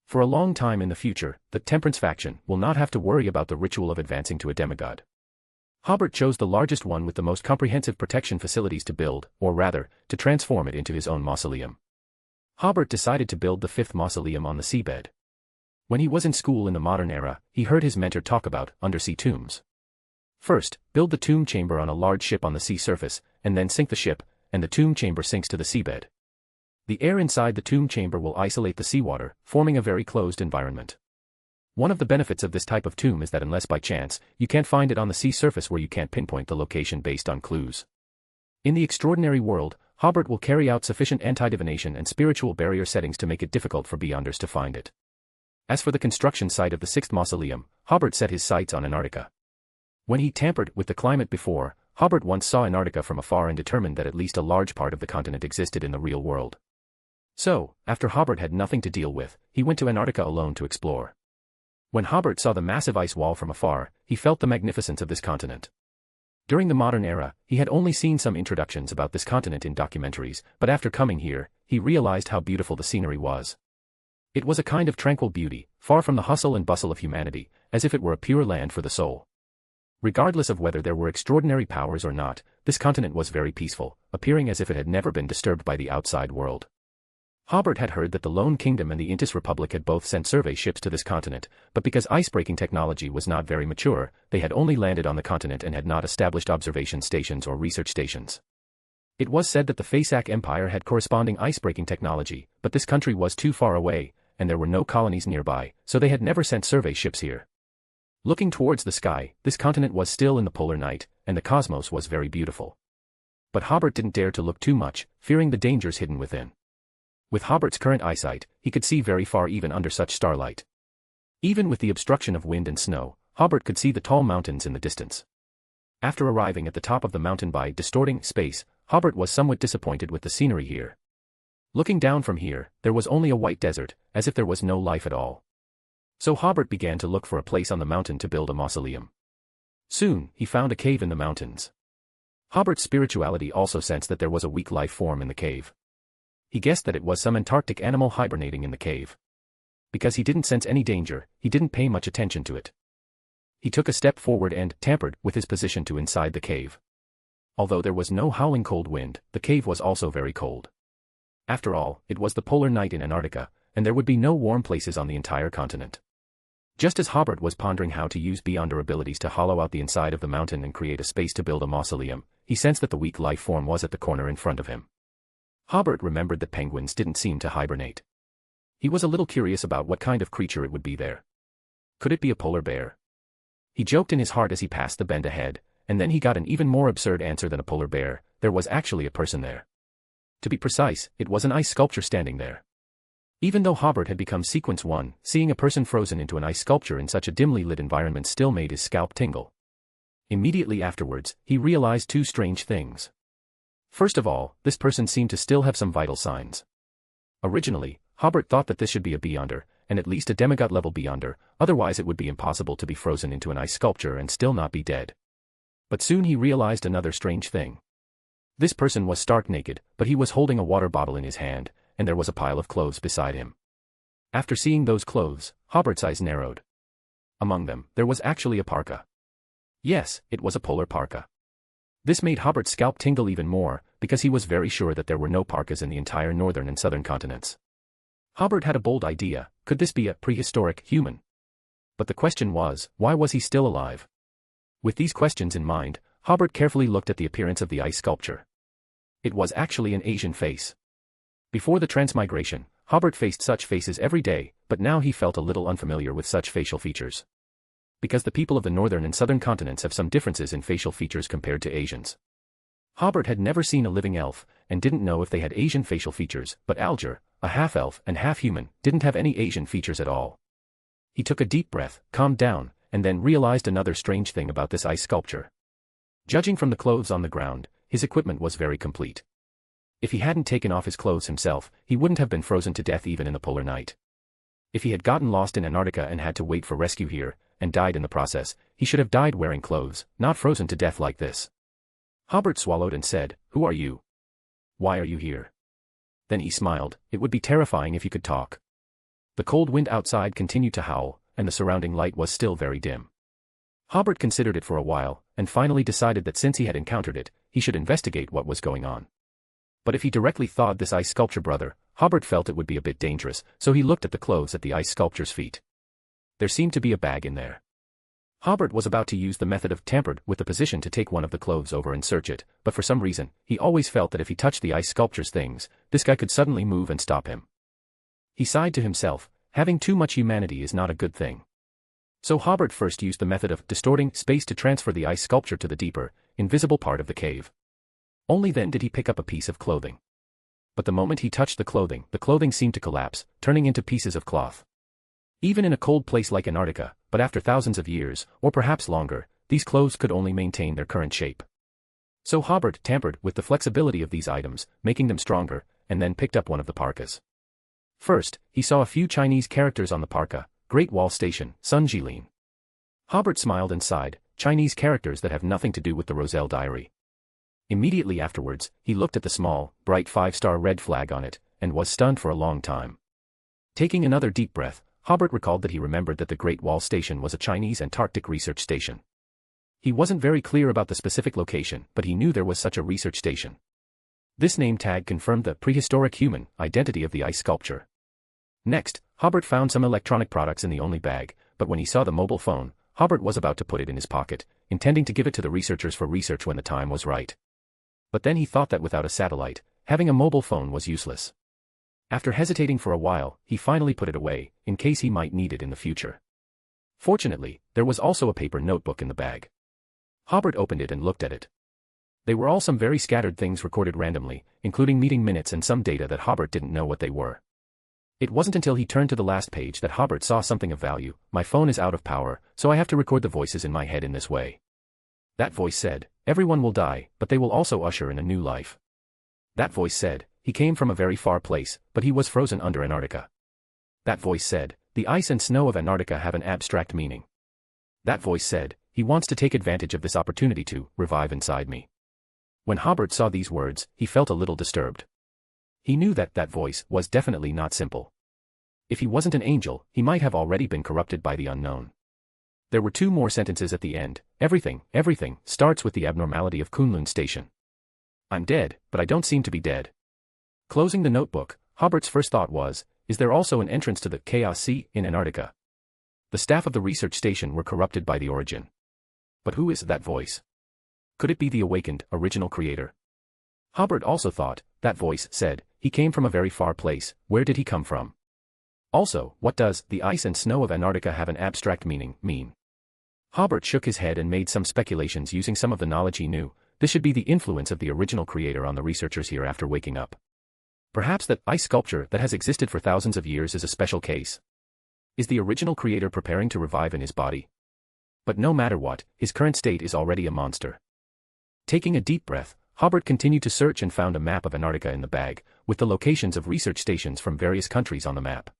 For a long time in the future, the Temperance faction will not have to worry about the ritual of advancing to a demigod. Hobert chose the largest one with the most comprehensive protection facilities to build, or rather, to transform it into his own mausoleum. Hobert decided to build the 5th mausoleum on the seabed. When he was in school in the modern era, he heard his mentor talk about undersea tombs. First, build the tomb chamber on a large ship on the sea surface, and then sink the ship, and the tomb chamber sinks to the seabed. The air inside the tomb chamber will isolate the seawater, forming a very closed environment. One of the benefits of this type of tomb is that unless by chance, you can't find it on the sea surface where you can't pinpoint the location based on clues. In the extraordinary world, Hobert will carry out sufficient anti-divination and spiritual barrier settings to make it difficult for beyonders to find it. As for the construction site of the 6th mausoleum, Hobert set his sights on Antarctica. When he tampered with the climate before, Hobert once saw Antarctica from afar and determined that at least a large part of the continent existed in the real world. So, after Hobert had nothing to deal with, he went to Antarctica alone to explore. When Hobert saw the massive ice wall from afar, he felt the magnificence of this continent. During the modern era, he had only seen some introductions about this continent in documentaries, but after coming here, he realized how beautiful the scenery was. It was a kind of tranquil beauty, far from the hustle and bustle of humanity, as if it were a pure land for the soul. Regardless of whether there were extraordinary powers or not, this continent was very peaceful, appearing as if it had never been disturbed by the outside world. Hobert had heard that the Lone Kingdom and the Intis Republic had both sent survey ships to this continent, but because icebreaking technology was not very mature, they had only landed on the continent and had not established observation stations or research stations. It was said that the Fasak Empire had corresponding icebreaking technology, but this country was too far away, and there were no colonies nearby, so they had never sent survey ships here. Looking towards the sky, this continent was still in the polar night, and the cosmos was very beautiful. But Hobert didn't dare to look too much, fearing the dangers hidden within. With Hobert's current eyesight, he could see very far even under such starlight. Even with the obstruction of wind and snow, Hobert could see the tall mountains in the distance. After arriving at the top of the mountain by distorting space, Hobert was somewhat disappointed with the scenery here. Looking down from here, there was only a white desert, as if there was no life at all. So Hobert began to look for a place on the mountain to build a mausoleum. Soon, he found a cave in the mountains. Hobert's spirituality also sensed that there was a weak life form in the cave. He guessed that it was some Antarctic animal hibernating in the cave. Because he didn't sense any danger, he didn't pay much attention to it. He took a step forward and tampered with his position to inside the cave. Although there was no howling cold wind, the cave was also very cold. After all, it was the polar night in Antarctica, and there would be no warm places on the entire continent. Just as Hobert was pondering how to use Beyonder abilities to hollow out the inside of the mountain and create a space to build a mausoleum, he sensed that the weak life form was at the corner in front of him. Hobert remembered that penguins didn't seem to hibernate. He was a little curious about what kind of creature it would be there. Could it be a polar bear? He joked in his heart as he passed the bend ahead, and then he got an even more absurd answer than a polar bear. There was actually a person there. To be precise, it was an ice sculpture standing there. Even though Hobert had become Sequence 1, seeing a person frozen into an ice sculpture in such a dimly lit environment still made his scalp tingle. Immediately afterwards, he realized two strange things. First of all, this person seemed to still have some vital signs. Originally, Hobert thought that this should be a Beyonder, and at least a demigod-level Beyonder, otherwise it would be impossible to be frozen into an ice sculpture and still not be dead. But soon he realized another strange thing. This person was stark naked, but he was holding a water bottle in his hand, and there was a pile of clothes beside him. After seeing those clothes, Hobert's eyes narrowed. Among them, there was actually a parka. Yes, it was a polar parka. This made Hobert's scalp tingle even more, because he was very sure that there were no parkas in the entire northern and southern continents. Hobert had a bold idea: could this be a prehistoric human? But the question was, why was he still alive? With these questions in mind, Hobert carefully looked at the appearance of the ice sculpture. It was actually an Asian face. Before the transmigration, Hobert faced such faces every day, but now he felt a little unfamiliar with such facial features. Because the people of the northern and southern continents have some differences in facial features compared to Asians. Hobert had never seen a living elf, and didn't know if they had Asian facial features, but Alger, a half-elf and half-human, didn't have any Asian features at all. He took a deep breath, calmed down, and then realized another strange thing about this ice sculpture. Judging from the clothes on the ground, his equipment was very complete. If he hadn't taken off his clothes himself, he wouldn't have been frozen to death even in the polar night. If he had gotten lost in Antarctica and had to wait for rescue here, and died in the process, he should have died wearing clothes, not frozen to death like this. Hobert swallowed and said, "Who are you? Why are you here?" Then he smiled. It would be terrifying if he could talk. The cold wind outside continued to howl, and the surrounding light was still very dim. Hobert considered it for a while, and finally decided that since he had encountered it, he should investigate what was going on. But if he directly thawed this ice sculpture brother, Hobert felt it would be a bit dangerous, so he looked at the clothes at the ice sculpture's feet. There seemed to be a bag in there. Hobert was about to use the method of tampered with the position to take one of the clothes over and search it, but for some reason, he always felt that if he touched the ice sculpture's things, this guy could suddenly move and stop him. He sighed to himself, having too much humanity is not a good thing. So Hobert first used the method of distorting space to transfer the ice sculpture to the deeper, invisible part of the cave. Only then did he pick up a piece of clothing. But the moment he touched the clothing seemed to collapse, turning into pieces of cloth. Even in a cold place like Antarctica, but after thousands of years, or perhaps longer, these clothes could only maintain their current shape. So Hobert tampered with the flexibility of these items, making them stronger, and then picked up one of the parkas. First, he saw a few Chinese characters on the parka: Great Wall Station, Sun Jilin. Hobert smiled and sighed, Chinese characters that have nothing to do with the Roselle Diary. Immediately afterwards, he looked at the small, bright 5-star red flag on it, and was stunned for a long time. Taking another deep breath, Hobert recalled that he remembered that the Great Wall Station was a Chinese Antarctic research station. He wasn't very clear about the specific location, but he knew there was such a research station. This name tag confirmed the prehistoric human identity of the ice sculpture. Next, Hobert found some electronic products in the only bag, but when he saw the mobile phone, Hobert was about to put it in his pocket, intending to give it to the researchers for research when the time was right. But then he thought that without a satellite, having a mobile phone was useless. After hesitating for a while, he finally put it away, in case he might need it in the future. Fortunately, there was also a paper notebook in the bag. Hobert opened it and looked at it. They were all some very scattered things recorded randomly, including meeting minutes and some data that Hobert didn't know what they were. It wasn't until he turned to the last page that Hobert saw something of value. My phone is out of power, so I have to record the voices in my head in this way. That voice said, everyone will die, but they will also usher in a new life. That voice said, he came from a very far place, but he was frozen under Antarctica. That voice said, the ice and snow of Antarctica have an abstract meaning. That voice said, he wants to take advantage of this opportunity to revive inside me. When Hobert saw these words, he felt a little disturbed. He knew that that voice was definitely not simple. If he wasn't an angel, he might have already been corrupted by the unknown. There were two more sentences at the end. Everything starts with the abnormality of Kunlun Station. I'm dead, but I don't seem to be dead. Closing the notebook, Hobert's first thought was, is there also an entrance to the Chaos Sea in Antarctica? The staff of the research station were corrupted by the origin. But who is that voice? Could it be the awakened, original creator? Hobert also thought, that voice said, he came from a very far place. Where did he come from? Also, what does the ice and snow of Antarctica have an abstract meaning mean? Hobert shook his head and made some speculations using some of the knowledge he knew. This should be the influence of the original creator on the researchers here after waking up. Perhaps that ice sculpture that has existed for thousands of years is a special case. Is the original creator preparing to revive in his body? But no matter what, his current state is already a monster. Taking a deep breath, Hobert continued to search and found a map of Antarctica in the bag, with the locations of research stations from various countries on the map.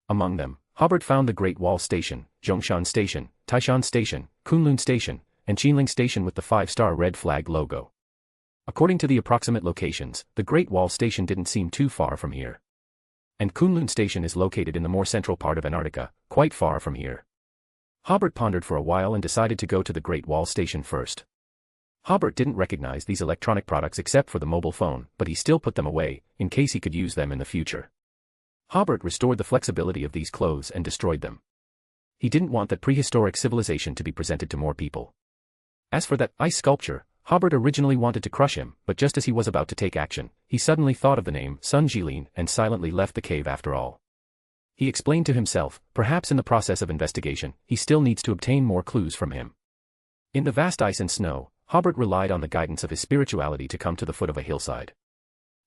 Among them, Hobert found the Great Wall Station, Zhongshan Station, Taishan Station, Kunlun Station, and Qinling Station with the 5-star red flag logo. According to the approximate locations, the Great Wall Station didn't seem too far from here. And Kunlun Station is located in the more central part of Antarctica, quite far from here. Hobert pondered for a while and decided to go to the Great Wall Station first. Hobert didn't recognize these electronic products except for the mobile phone, but he still put them away, in case he could use them in the future. Hobert restored the flexibility of these clothes and destroyed them. He didn't want that prehistoric civilization to be presented to more people. As for that ice sculpture, Hobert originally wanted to crush him, but just as he was about to take action, he suddenly thought of the name Sun Jilin and silently left the cave after all. He explained to himself, perhaps in the process of investigation, he still needs to obtain more clues from him. In the vast ice and snow, Hobert relied on the guidance of his spirituality to come to the foot of a hillside.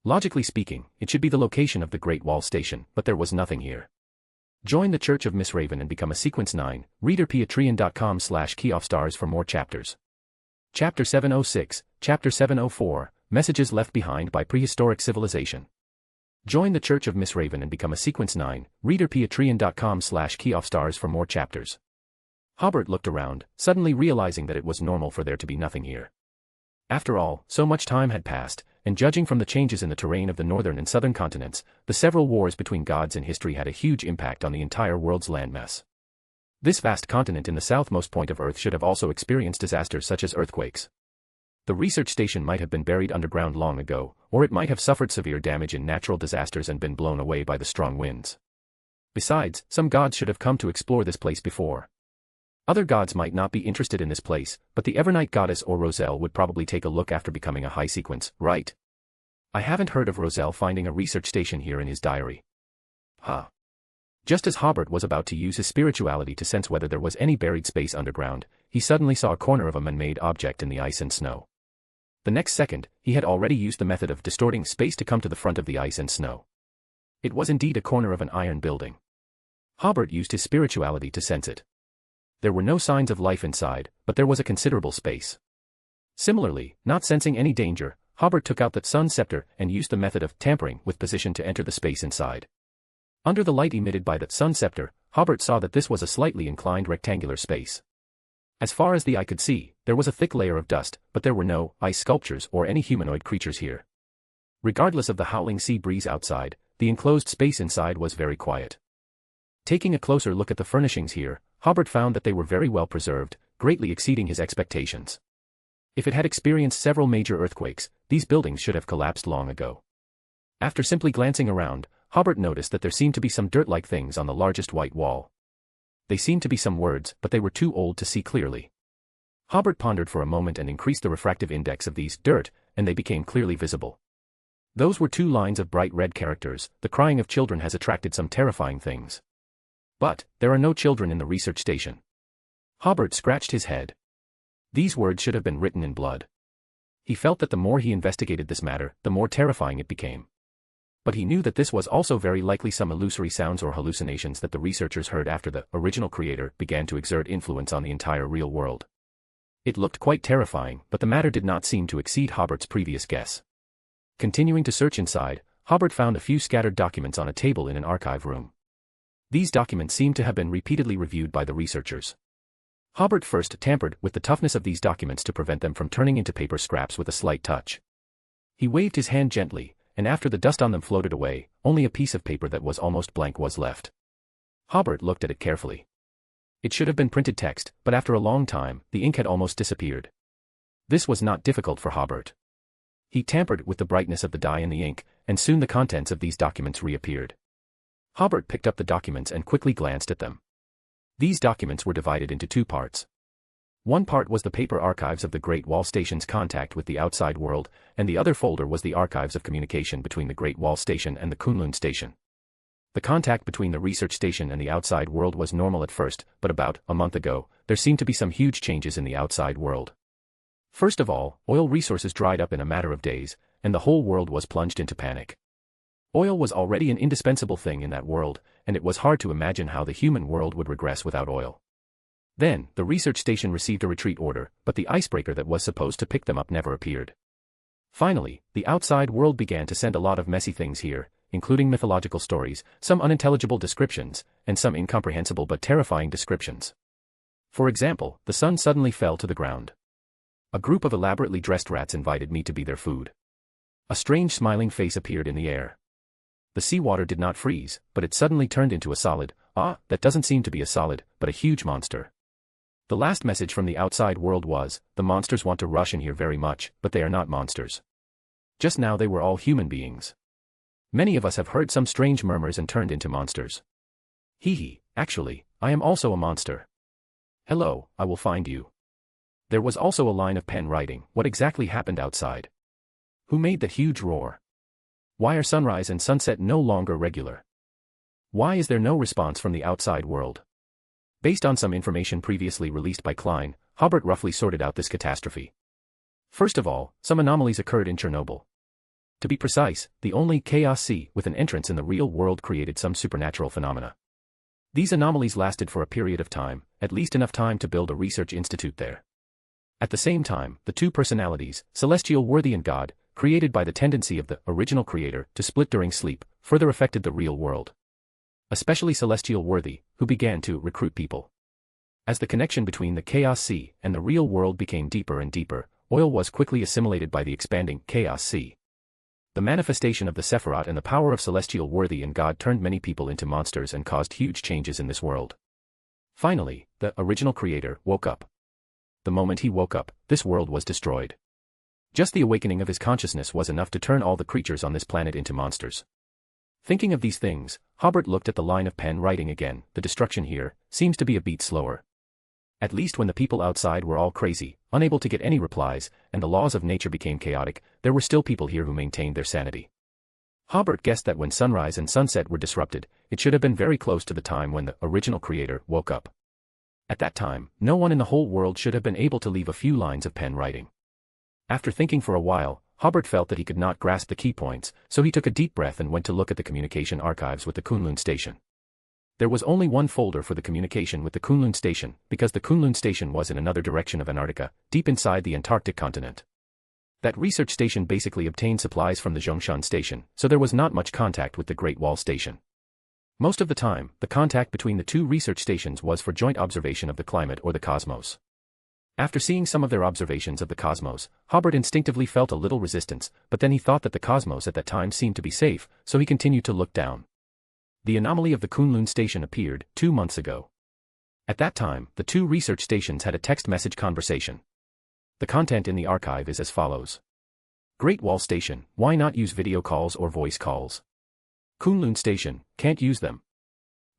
Logically speaking, it should be the location of the Great Wall Station, but there was nothing here. Join the Church of Miss Raven and become a Sequence 9, reader patreon.com/keyoffstars for more chapters. Chapter 706, Chapter 704, Messages Left Behind by Prehistoric Civilization. Join the Church of Miss Raven and become a Sequence 9, reader patreon.com/keyoffstars for more chapters. Hobert looked around, suddenly realizing that it was normal for there to be nothing here. After all, so much time had passed, and judging from the changes in the terrain of the northern and southern continents, the several wars between gods in history had a huge impact on the entire world's landmass. This vast continent in the southmost point of Earth should have also experienced disasters such as earthquakes. The research station might have been buried underground long ago, or it might have suffered severe damage in natural disasters and been blown away by the strong winds. Besides, some gods should have come to explore this place before. Other gods might not be interested in this place, but the Evernight goddess or Roselle would probably take a look after becoming a high sequence, right? I haven't heard of Roselle finding a research station here in his diary. Huh. Just as Hobert was about to use his spirituality to sense whether there was any buried space underground, he suddenly saw a corner of a man-made object in the ice and snow. The next second, he had already used the method of distorting space to come to the front of the ice and snow. It was indeed a corner of an iron building. Hobert used his spirituality to sense it. There were no signs of life inside, but there was a considerable space. Similarly, not sensing any danger, Hobert took out the sun scepter and used the method of tampering with position to enter the space inside. Under the light emitted by the sun scepter, Hobert saw that this was a slightly inclined rectangular space. As far as the eye could see, there was a thick layer of dust, but there were no ice sculptures or any humanoid creatures here. Regardless of the howling sea breeze outside, the enclosed space inside was very quiet. Taking a closer look at the furnishings here, Hobert found that they were very well preserved, greatly exceeding his expectations. If it had experienced several major earthquakes, these buildings should have collapsed long ago. After simply glancing around, Hobert noticed that there seemed to be some dirt-like things on the largest white wall. They seemed to be some words, but they were too old to see clearly. Hobert pondered for a moment and increased the refractive index of these dirt, and they became clearly visible. Those were 2 lines of bright red characters. The crying of children has attracted some terrifying things. But there are no children in the research station. Hobert scratched his head. These words should have been written in blood. He felt that the more he investigated this matter, the more terrifying it became. But he knew that this was also very likely some illusory sounds or hallucinations that the researchers heard after the original creator began to exert influence on the entire real world. It looked quite terrifying, but the matter did not seem to exceed Hobert's previous guess. Continuing to search inside, Hobert found a few scattered documents on a table in an archive room. These documents seemed to have been repeatedly reviewed by the researchers. Hobert first tampered with the toughness of these documents to prevent them from turning into paper scraps with a slight touch. He waved his hand gently, and after the dust on them floated away, only a piece of paper that was almost blank was left. Hobert looked at it carefully. It should have been printed text, but after a long time, the ink had almost disappeared. This was not difficult for Hobert. He tampered with the brightness of the dye in the ink, and soon the contents of these documents reappeared. Hobert picked up the documents and quickly glanced at them. These documents were divided into 2 parts. One part was the paper archives of the Great Wall Station's contact with the outside world, and the other folder was the archives of communication between the Great Wall Station and the Kunlun Station. The contact between the research station and the outside world was normal at first, but about a month ago, there seemed to be some huge changes in the outside world. First of all, oil resources dried up in a matter of days, and the whole world was plunged into panic. Oil was already an indispensable thing in that world, and it was hard to imagine how the human world would regress without oil. Then, the research station received a retreat order, but the icebreaker that was supposed to pick them up never appeared. Finally, the outside world began to send a lot of messy things here, including mythological stories, some unintelligible descriptions, and some incomprehensible but terrifying descriptions. For example, the sun suddenly fell to the ground. A group of elaborately dressed rats invited me to be their food. A strange smiling face appeared in the air. The seawater did not freeze, but it suddenly turned into a solid, that doesn't seem to be a solid, but a huge monster. The last message from the outside world was, the monsters want to rush in here very much, but they are not monsters. Just now they were all human beings. Many of us have heard some strange murmurs and turned into monsters. Actually, I am also a monster. Hello, I will find you. There was also a line of pen writing, what exactly happened outside? Who made that huge roar? Why are sunrise and sunset no longer regular? Why is there no response from the outside world? Based on some information previously released by Klein, Hobert roughly sorted out this catastrophe. First of all, some anomalies occurred in Chernobyl. To be precise, the only chaos sea with an entrance in the real world created some supernatural phenomena. These anomalies lasted for a period of time, at least enough time to build a research institute there. At the same time, the 2 personalities, celestial worthy and God, created by the tendency of the original creator to split during sleep, further affected the real world. Especially celestial worthy, who began to recruit people. As the connection between the chaos sea and the real world became deeper and deeper, oil was quickly assimilated by the expanding chaos sea. The manifestation of the Sefirah and the power of celestial worthy and God turned many people into monsters and caused huge changes in this world. Finally, the original creator woke up. The moment he woke up, this world was destroyed. Just the awakening of his consciousness was enough to turn all the creatures on this planet into monsters. Thinking of these things, Hobert looked at the line of pen writing again. The destruction here seems to be a beat slower. At least when the people outside were all crazy, unable to get any replies, and the laws of nature became chaotic, there were still people here who maintained their sanity. Hobert guessed that when sunrise and sunset were disrupted, it should have been very close to the time when the original creator woke up. At that time, no one in the whole world should have been able to leave a few lines of pen writing. After thinking for a while, Hobert felt that he could not grasp the key points, so he took a deep breath and went to look at the communication archives with the Kunlun Station. There was only one folder for the communication with the Kunlun Station, because the Kunlun Station was in another direction of Antarctica, deep inside the Antarctic continent. That research station basically obtained supplies from the Zhongshan Station, so there was not much contact with the Great Wall Station. Most of the time, the contact between the 2 research stations was for joint observation of the climate or the cosmos. After seeing some of their observations of the cosmos, Hobert instinctively felt a little resistance, but then he thought that the cosmos at that time seemed to be safe, so he continued to look down. The anomaly of the Kunlun Station appeared 2 months ago. At that time, the 2 research stations had a text message conversation. The content in the archive is as follows. Great Wall Station, why not use video calls or voice calls? Kunlun Station, can't use them.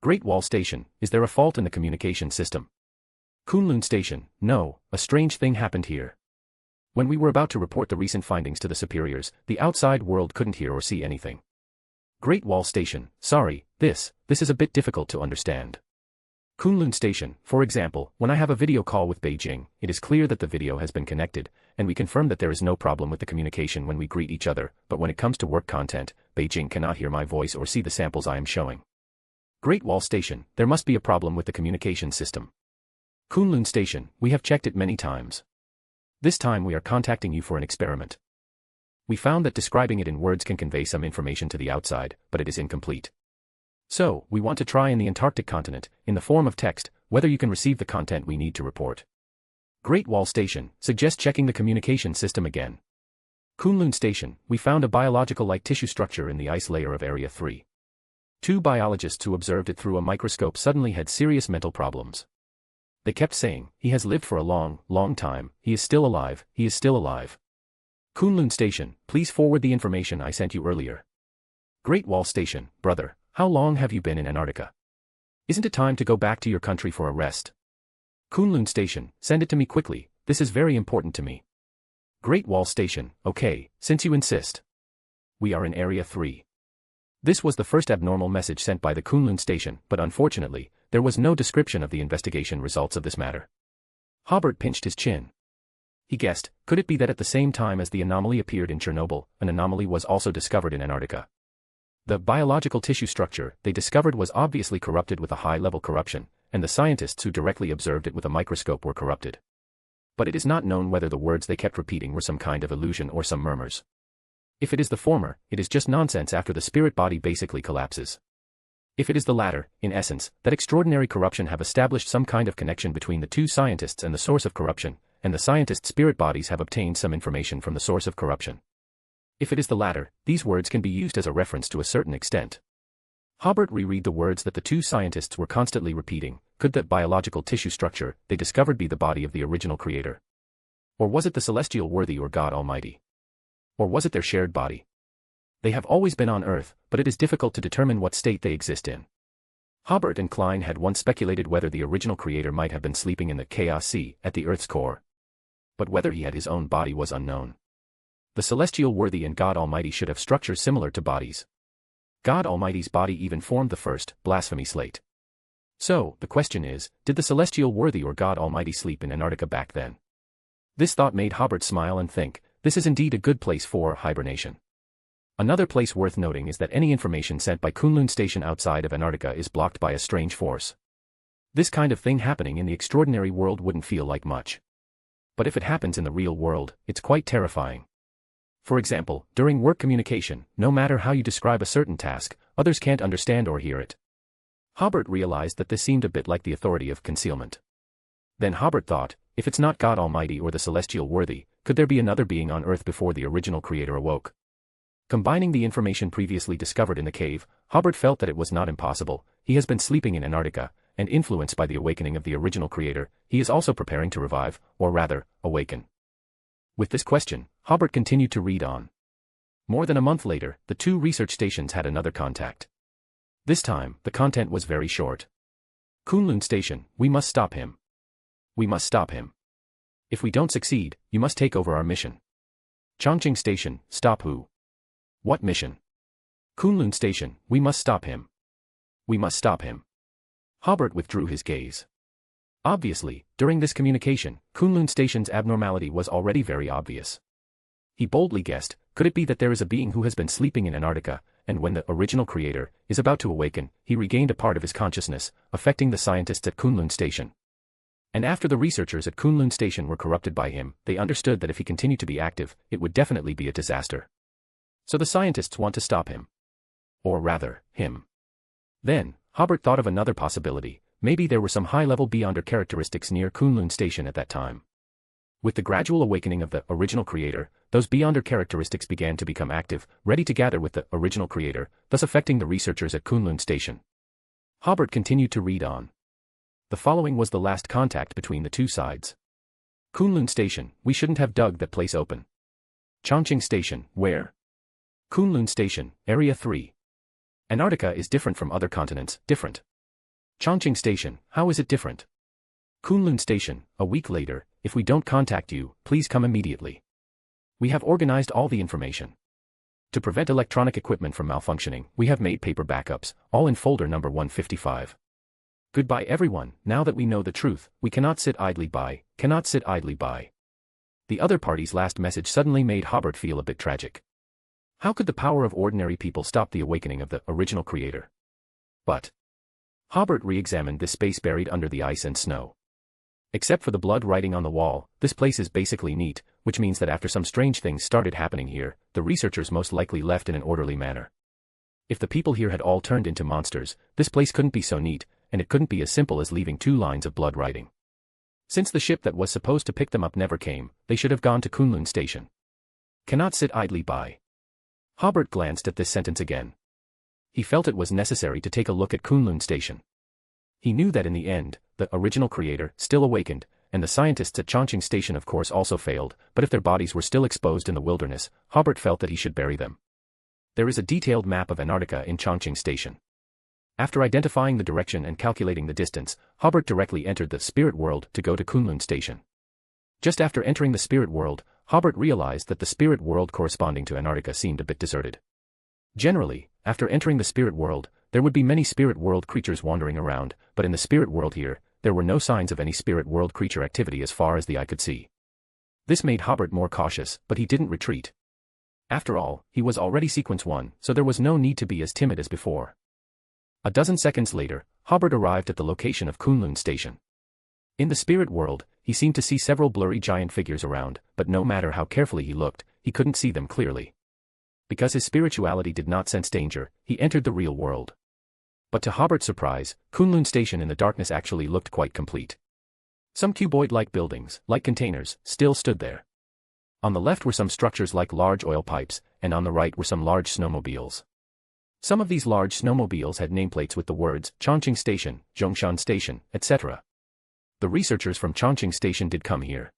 Great Wall Station, is there a fault in the communication system? Kunlun Station, no, a strange thing happened here. When we were about to report the recent findings to the superiors, the outside world couldn't hear or see anything. Great Wall Station, sorry, this is a bit difficult to understand. Kunlun Station, for example, when I have a video call with Beijing, it is clear that the video has been connected, and we confirm that there is no problem with the communication when we greet each other, but when it comes to work content, Beijing cannot hear my voice or see the samples I am showing. Great Wall Station, there must be a problem with the communication system. Kunlun Station, we have checked it many times. This time we are contacting you for an experiment. We found that describing it in words can convey some information to the outside, but it is incomplete. So, we want to try in the Antarctic continent, in the form of text, whether you can receive the content we need to report. Great Wall Station, suggest checking the communication system again. Kunlun Station, we found a biological-like tissue structure in the ice layer of Area 3. 2 biologists who observed it through a microscope suddenly had serious mental problems. They kept saying, he has lived for a long, long time, he is still alive, he is still alive. Kunlun Station, please forward the information I sent you earlier. Great Wall Station, brother, how long have you been in Antarctica? Isn't it time to go back to your country for a rest? Kunlun Station, send it to me quickly, this is very important to me. Great Wall Station, okay, since you insist. We are in Area 3. This was the first abnormal message sent by the Kunlun Station, but unfortunately, there was no description of the investigation results of this matter. Hobert pinched his chin. He guessed, could it be that at the same time as the anomaly appeared in Chernobyl, an anomaly was also discovered in Antarctica? The biological tissue structure they discovered was obviously corrupted with a high-level corruption, and the scientists who directly observed it with a microscope were corrupted. But it is not known whether the words they kept repeating were some kind of illusion or some murmurs. If it is the former, it is just nonsense after the spirit body basically collapses. If it is the latter, in essence, that extraordinary corruption have established some kind of connection between the two scientists and the source of corruption, and the scientists' spirit bodies have obtained some information from the source of corruption. If it is the latter, these words can be used as a reference to a certain extent. Hobert reread the words that the two scientists were constantly repeating. Could that biological tissue structure they discovered be the body of the original creator? Or was it the celestial worthy or God Almighty? Or was it their shared body? They have always been on Earth, but it is difficult to determine what state they exist in. Hobert and Klein had once speculated whether the original creator might have been sleeping in the chaos sea at the Earth's core. But whether he had his own body was unknown. The celestial worthy and God Almighty should have structures similar to bodies. God Almighty's body even formed the first blasphemy slate. So, the question is, did the celestial worthy or God Almighty sleep in Antarctica back then? This thought made Hobert smile and think, this is indeed a good place for hibernation. Another place worth noting is that any information sent by Kunlun Station outside of Antarctica is blocked by a strange force. This kind of thing happening in the extraordinary world wouldn't feel like much. But if it happens in the real world, it's quite terrifying. For example, during work communication, no matter how you describe a certain task, others can't understand or hear it. Hobert realized that this seemed a bit like the authority of concealment. Then Hobert thought, if it's not God Almighty or the celestial worthy, could there be another being on Earth before the original creator awoke? Combining the information previously discovered in the cave, Hobert felt that it was not impossible. He has been sleeping in Antarctica, and influenced by the awakening of the original creator, he is also preparing to revive, or rather, awaken. With this question, Hobert continued to read on. More than a month later, the two research stations had another contact. This time, the content was very short. Kunlun Station, we must stop him. We must stop him. If we don't succeed, you must take over our mission. Chongqing Station, stop who? What mission? Kunlun Station, we must stop him. We must stop him. Hobert withdrew his gaze. Obviously, during this communication, Kunlun Station's abnormality was already very obvious. He boldly guessed, could it be that there is a being who has been sleeping in Antarctica, and when the original creator is about to awaken, he regained a part of his consciousness, affecting the scientists at Kunlun Station. And after the researchers at Kunlun Station were corrupted by him, they understood that if he continued to be active, it would definitely be a disaster. So the scientists want to stop him. Or rather, him. Then, Hobert thought of another possibility. Maybe there were some high-level Beyonder characteristics near Kunlun Station at that time. With the gradual awakening of the original creator, those Beyonder characteristics began to become active, ready to gather with the original creator, thus affecting the researchers at Kunlun Station. Hobert continued to read on. The following was the last contact between the two sides. Kunlun Station, we shouldn't have dug that place open. Chongqing Station, where? Kunlun Station, Area 3. Antarctica is different from other continents, different. Chongqing Station, how is it different? Kunlun Station, a week later, if we don't contact you, please come immediately. We have organized all the information. To prevent electronic equipment from malfunctioning, we have made paper backups, all in folder number 155. Goodbye everyone, now that we know the truth, we cannot sit idly by, cannot sit idly by. The other party's last message suddenly made Hobert feel a bit tragic. How could the power of ordinary people stop the awakening of the original creator? But Hobert re-examined this space buried under the ice and snow. Except for the blood writing on the wall, this place is basically neat, which means that after some strange things started happening here, the researchers most likely left in an orderly manner. If the people here had all turned into monsters, this place couldn't be so neat, and it couldn't be as simple as leaving 2 lines of blood writing. Since the ship that was supposed to pick them up never came, they should have gone to Kunlun Station. Cannot sit idly by. Hobert glanced at this sentence again. He felt it was necessary to take a look at Kunlun Station. He knew that in the end, the original creator still awakened, and the scientists at Chongqing Station of course also failed, but if their bodies were still exposed in the wilderness, Hobert felt that he should bury them. There is a detailed map of Antarctica in Chongqing Station. After identifying the direction and calculating the distance, Hobert directly entered the spirit world to go to Kunlun Station. Just after entering the spirit world, Hobert realized that the spirit world corresponding to Antarctica seemed a bit deserted. Generally, after entering the spirit world, there would be many spirit world creatures wandering around, but in the spirit world here, there were no signs of any spirit world creature activity as far as the eye could see. This made Hobert more cautious, but he didn't retreat. After all, he was already sequence 1, so there was no need to be as timid as before. A dozen seconds later, Hobert arrived at the location of Kunlun Station. In the spirit world, he seemed to see several blurry giant figures around, but no matter how carefully he looked, he couldn't see them clearly. Because his spirituality did not sense danger, he entered the real world. But to Hobert's surprise, Kunlun Station in the darkness actually looked quite complete. Some cuboid-like buildings, like containers, still stood there. On the left were some structures like large oil pipes, and on the right were some large snowmobiles. Some of these large snowmobiles had nameplates with the words Chongqing Station, Zhongshan Station, etc. The researchers from Chongqing Station did come here.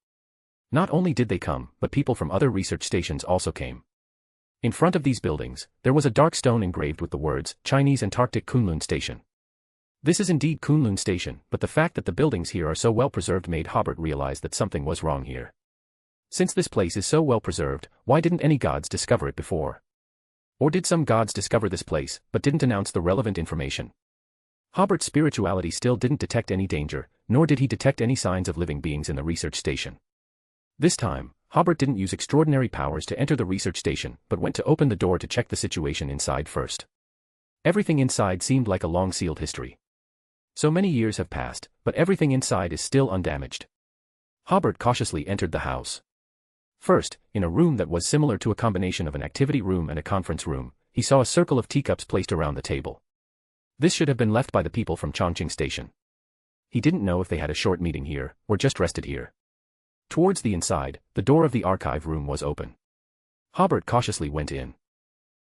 Not only did they come, but people from other research stations also came. In front of these buildings, there was a dark stone engraved with the words Chinese Antarctic Kunlun Station. This is indeed Kunlun Station, but the fact that the buildings here are so well preserved made Hobert realize that something was wrong here. Since this place is so well preserved, why didn't any gods discover it before? Or did some gods discover this place, but didn't announce the relevant information? Hobert's spirituality still didn't detect any danger, nor did he detect any signs of living beings in the research station. This time, Hobert didn't use extraordinary powers to enter the research station, but went to open the door to check the situation inside first. Everything inside seemed like a long-sealed history. So many years have passed, but everything inside is still undamaged. Hobert cautiously entered the house. First, in a room that was similar to a combination of an activity room and a conference room, he saw a circle of teacups placed around the table. This should have been left by the people from Chongqing Station. He didn't know if they had a short meeting here, or just rested here. Towards the inside, the door of the archive room was open. Hobert cautiously went in.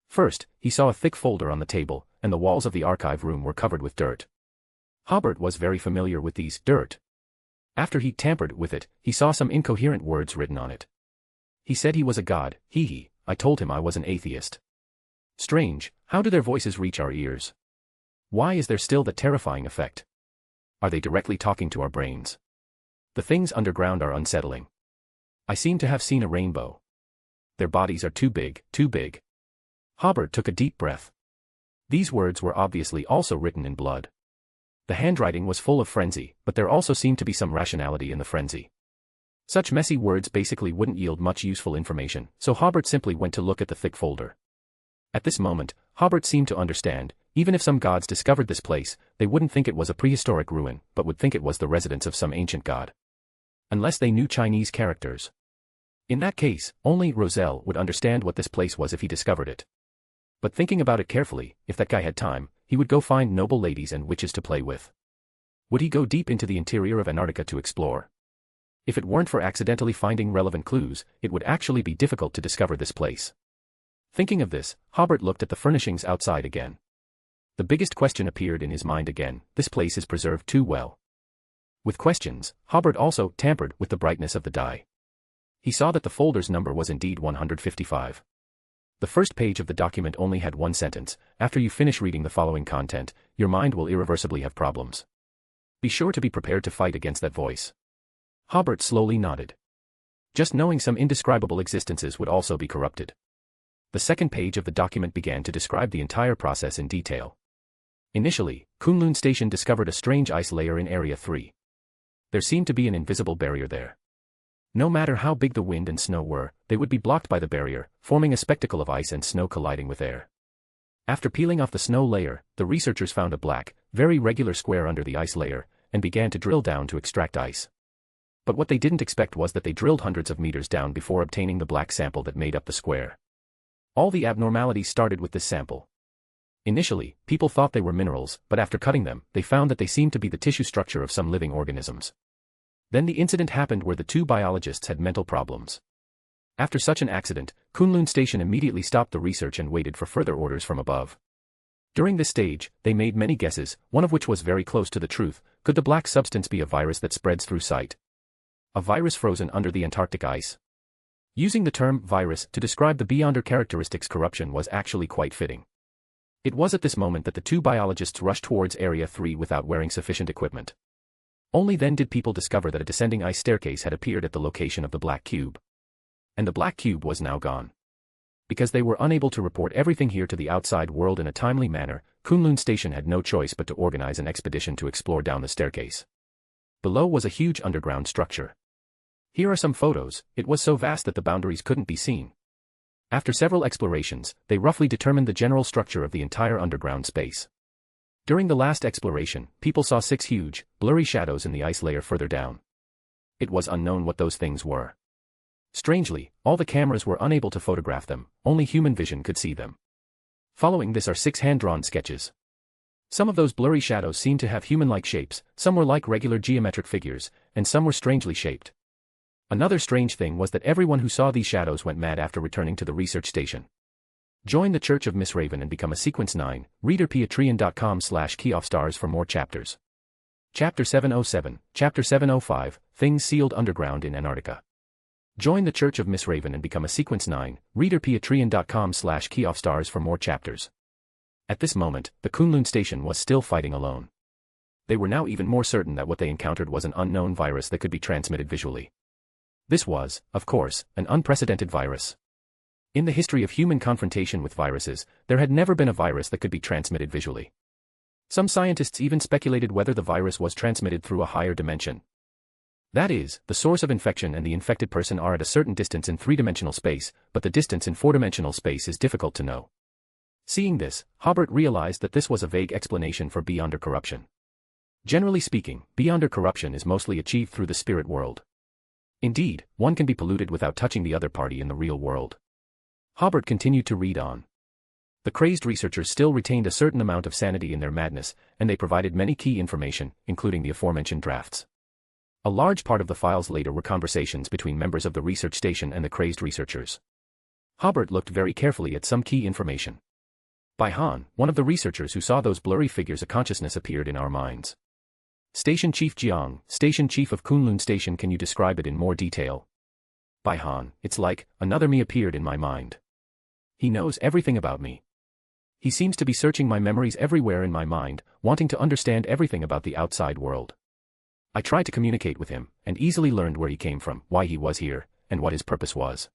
First, he saw a thick folder on the table, and the walls of the archive room were covered with dirt. Hobert was very familiar with these dirt. After he tampered with it, he saw some incoherent words written on it. He said he was a god, I told him I was an atheist. Strange, how do their voices reach our ears? Why is there still that terrifying effect? Are they directly talking to our brains? The things underground are unsettling. I seem to have seen a rainbow. Their bodies are too big, too big. Hobert took a deep breath. These words were obviously also written in blood. The handwriting was full of frenzy, but there also seemed to be some rationality in the frenzy. Such messy words basically wouldn't yield much useful information, so Hobert simply went to look at the thick folder. At this moment, Hobert seemed to understand, even if some gods discovered this place, they wouldn't think it was a prehistoric ruin, but would think it was the residence of some ancient god. Unless they knew Chinese characters. In that case, only Roselle would understand what this place was if he discovered it. But thinking about it carefully, if that guy had time, he would go find noble ladies and witches to play with. Would he go deep into the interior of Antarctica to explore? If it weren't for accidentally finding relevant clues, it would actually be difficult to discover this place. Thinking of this, Hobert looked at the furnishings outside again. The biggest question appeared in his mind again: this place is preserved too well. With questions, Hobert also tampered with the brightness of the dye. He saw that the folder's number was indeed 155. The first page of the document only had one sentence: after you finish reading the following content, your mind will irreversibly have problems. Be sure to be prepared to fight against that voice. Hobert slowly nodded. Just knowing some indescribable existences would also be corrupted. The second page of the document began to describe the entire process in detail. Initially, Kunlun Station discovered a strange ice layer in Area 3. There seemed to be an invisible barrier there. No matter how big the wind and snow were, they would be blocked by the barrier, forming a spectacle of ice and snow colliding with air. After peeling off the snow layer, the researchers found a black, very regular square under the ice layer, and began to drill down to extract ice. But what they didn't expect was that they drilled hundreds of meters down before obtaining the black sample that made up the square. All the abnormalities started with this sample. Initially, people thought they were minerals, but after cutting them, they found that they seemed to be the tissue structure of some living organisms. Then the incident happened where the two biologists had mental problems. After such an accident, Kunlun Station immediately stopped the research and waited for further orders from above. During this stage, they made many guesses, one of which was very close to the truth. Could the black substance be a virus that spreads through sight? A virus frozen under the Antarctic ice? Using the term virus to describe the beyonder characteristics corruption was actually quite fitting. It was at this moment that the two biologists rushed towards Area 3 without wearing sufficient equipment. Only then did people discover that a descending ice staircase had appeared at the location of the black cube. And the black cube was now gone. Because they were unable to report everything here to the outside world in a timely manner, Kunlun Station had no choice but to organize an expedition to explore down the staircase. Below was a huge underground structure. Here are some photos. It was so vast that the boundaries couldn't be seen. After several explorations, they roughly determined the general structure of the entire underground space. During the last exploration, people saw 6 huge, blurry shadows in the ice layer further down. It was unknown what those things were. Strangely, all the cameras were unable to photograph them, only human vision could see them. Following this are 6 hand-drawn sketches. Some of those blurry shadows seemed to have human-like shapes, some were like regular geometric figures, and some were strangely shaped. Another strange thing was that everyone who saw these shadows went mad after returning to the research station. Join the Church of Miss Raven and become a Sequence 9, reader patreon.com/keyoffstars for more chapters. Chapter 707, Chapter 705, Things Sealed Underground in Antarctica. Join the Church of Miss Raven and become a Sequence 9, reader patreon.com/keyoffstars for more chapters. At this moment, the Kunlun Station was still fighting alone. They were now even more certain that what they encountered was an unknown virus that could be transmitted visually. This was, of course, an unprecedented virus. In the history of human confrontation with viruses, there had never been a virus that could be transmitted visually. Some scientists even speculated whether the virus was transmitted through a higher dimension. That is, the source of infection and the infected person are at a certain distance in 3-dimensional space, but the distance in 4-dimensional space is difficult to know. Seeing this, Hobert realized that this was a vague explanation for beyonder corruption. Generally speaking, beyonder corruption is mostly achieved through the spirit world. Indeed, one can be polluted without touching the other party in the real world. Hobert continued to read on. The crazed researchers still retained a certain amount of sanity in their madness, and they provided many key information, including the aforementioned drafts. A large part of the files later were conversations between members of the research station and the crazed researchers. Hobert looked very carefully at some key information. By Han, one of the researchers who saw those blurry figures, a consciousness appeared in our minds. Station Chief Jiang, Station Chief of Kunlun Station, can you describe it in more detail? By Han, it's like, another me appeared in my mind. He knows everything about me. He seems to be searching my memories everywhere in my mind, wanting to understand everything about the outside world. I tried to communicate with him, and easily learned where he came from, why he was here, and what his purpose was.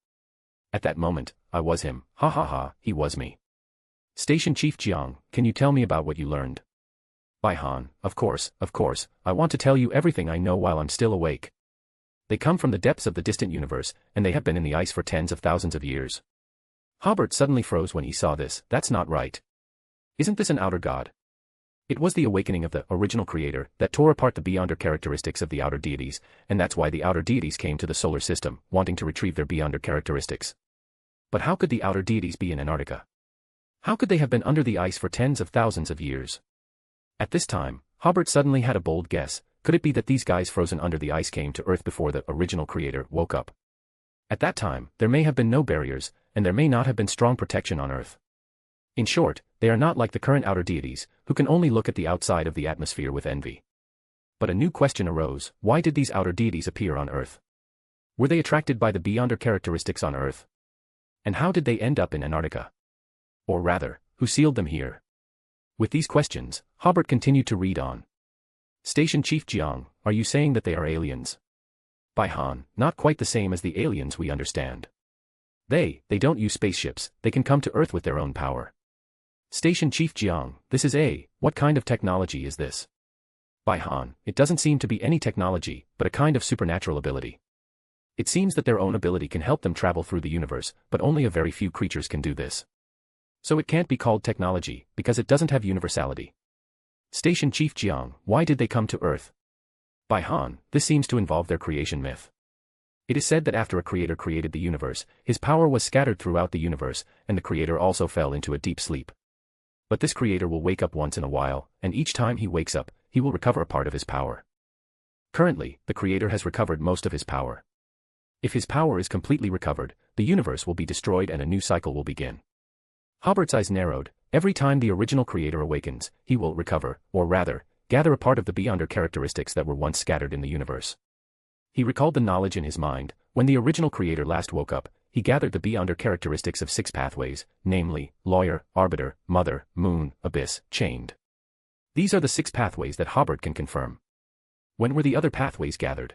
At that moment, I was him, ha ha ha, he was me. Station Chief Jiang, can you tell me about what you learned? By Han, of course, I want to tell you everything I know while I'm still awake. They come from the depths of the distant universe, and they have been in the ice for tens of thousands of years. Hobert suddenly froze when he saw this. That's not right. Isn't this an outer god? It was the awakening of the original creator that tore apart the beyonder characteristics of the outer deities, and that's why the outer deities came to the solar system, wanting to retrieve their beyonder characteristics. But how could the outer deities be in Antarctica? How could they have been under the ice for tens of thousands of years? At this time, Hobert suddenly had a bold guess. Could it be that these guys frozen under the ice came to Earth before the original creator woke up? At that time, there may have been no barriers, and there may not have been strong protection on Earth. In short, they are not like the current outer deities, who can only look at the outside of the atmosphere with envy. But a new question arose: why did these outer deities appear on Earth? Were they attracted by the beyonder characteristics on Earth? And how did they end up in Antarctica? Or rather, who sealed them here? With these questions, Hobert continued to read on. Station Chief Jiang, are you saying that they are aliens? By Han, not quite the same as the aliens we understand. They don't use spaceships, they can come to Earth with their own power. Station Chief Jiang, what kind of technology is this? By Han, it doesn't seem to be any technology, but a kind of supernatural ability. It seems that their own ability can help them travel through the universe, but only a very few creatures can do this. So it can't be called technology, because it doesn't have universality. Station Chief Jiang, why did they come to Earth? By Han, this seems to involve their creation myth. It is said that after a creator created the universe, his power was scattered throughout the universe, and the creator also fell into a deep sleep. But this creator will wake up once in a while, and each time he wakes up, he will recover a part of his power. Currently, the creator has recovered most of his power. If his power is completely recovered, the universe will be destroyed and a new cycle will begin. Hobert's eyes narrowed. Every time the original creator awakens, he will recover, or rather, gather a part of the beyonder characteristics that were once scattered in the universe. He recalled the knowledge in his mind. When the original creator last woke up, he gathered the beyonder characteristics of 6 pathways, namely, lawyer, arbiter, mother, moon, abyss, chained. These are the 6 pathways that Hobert can confirm. When were the other pathways gathered?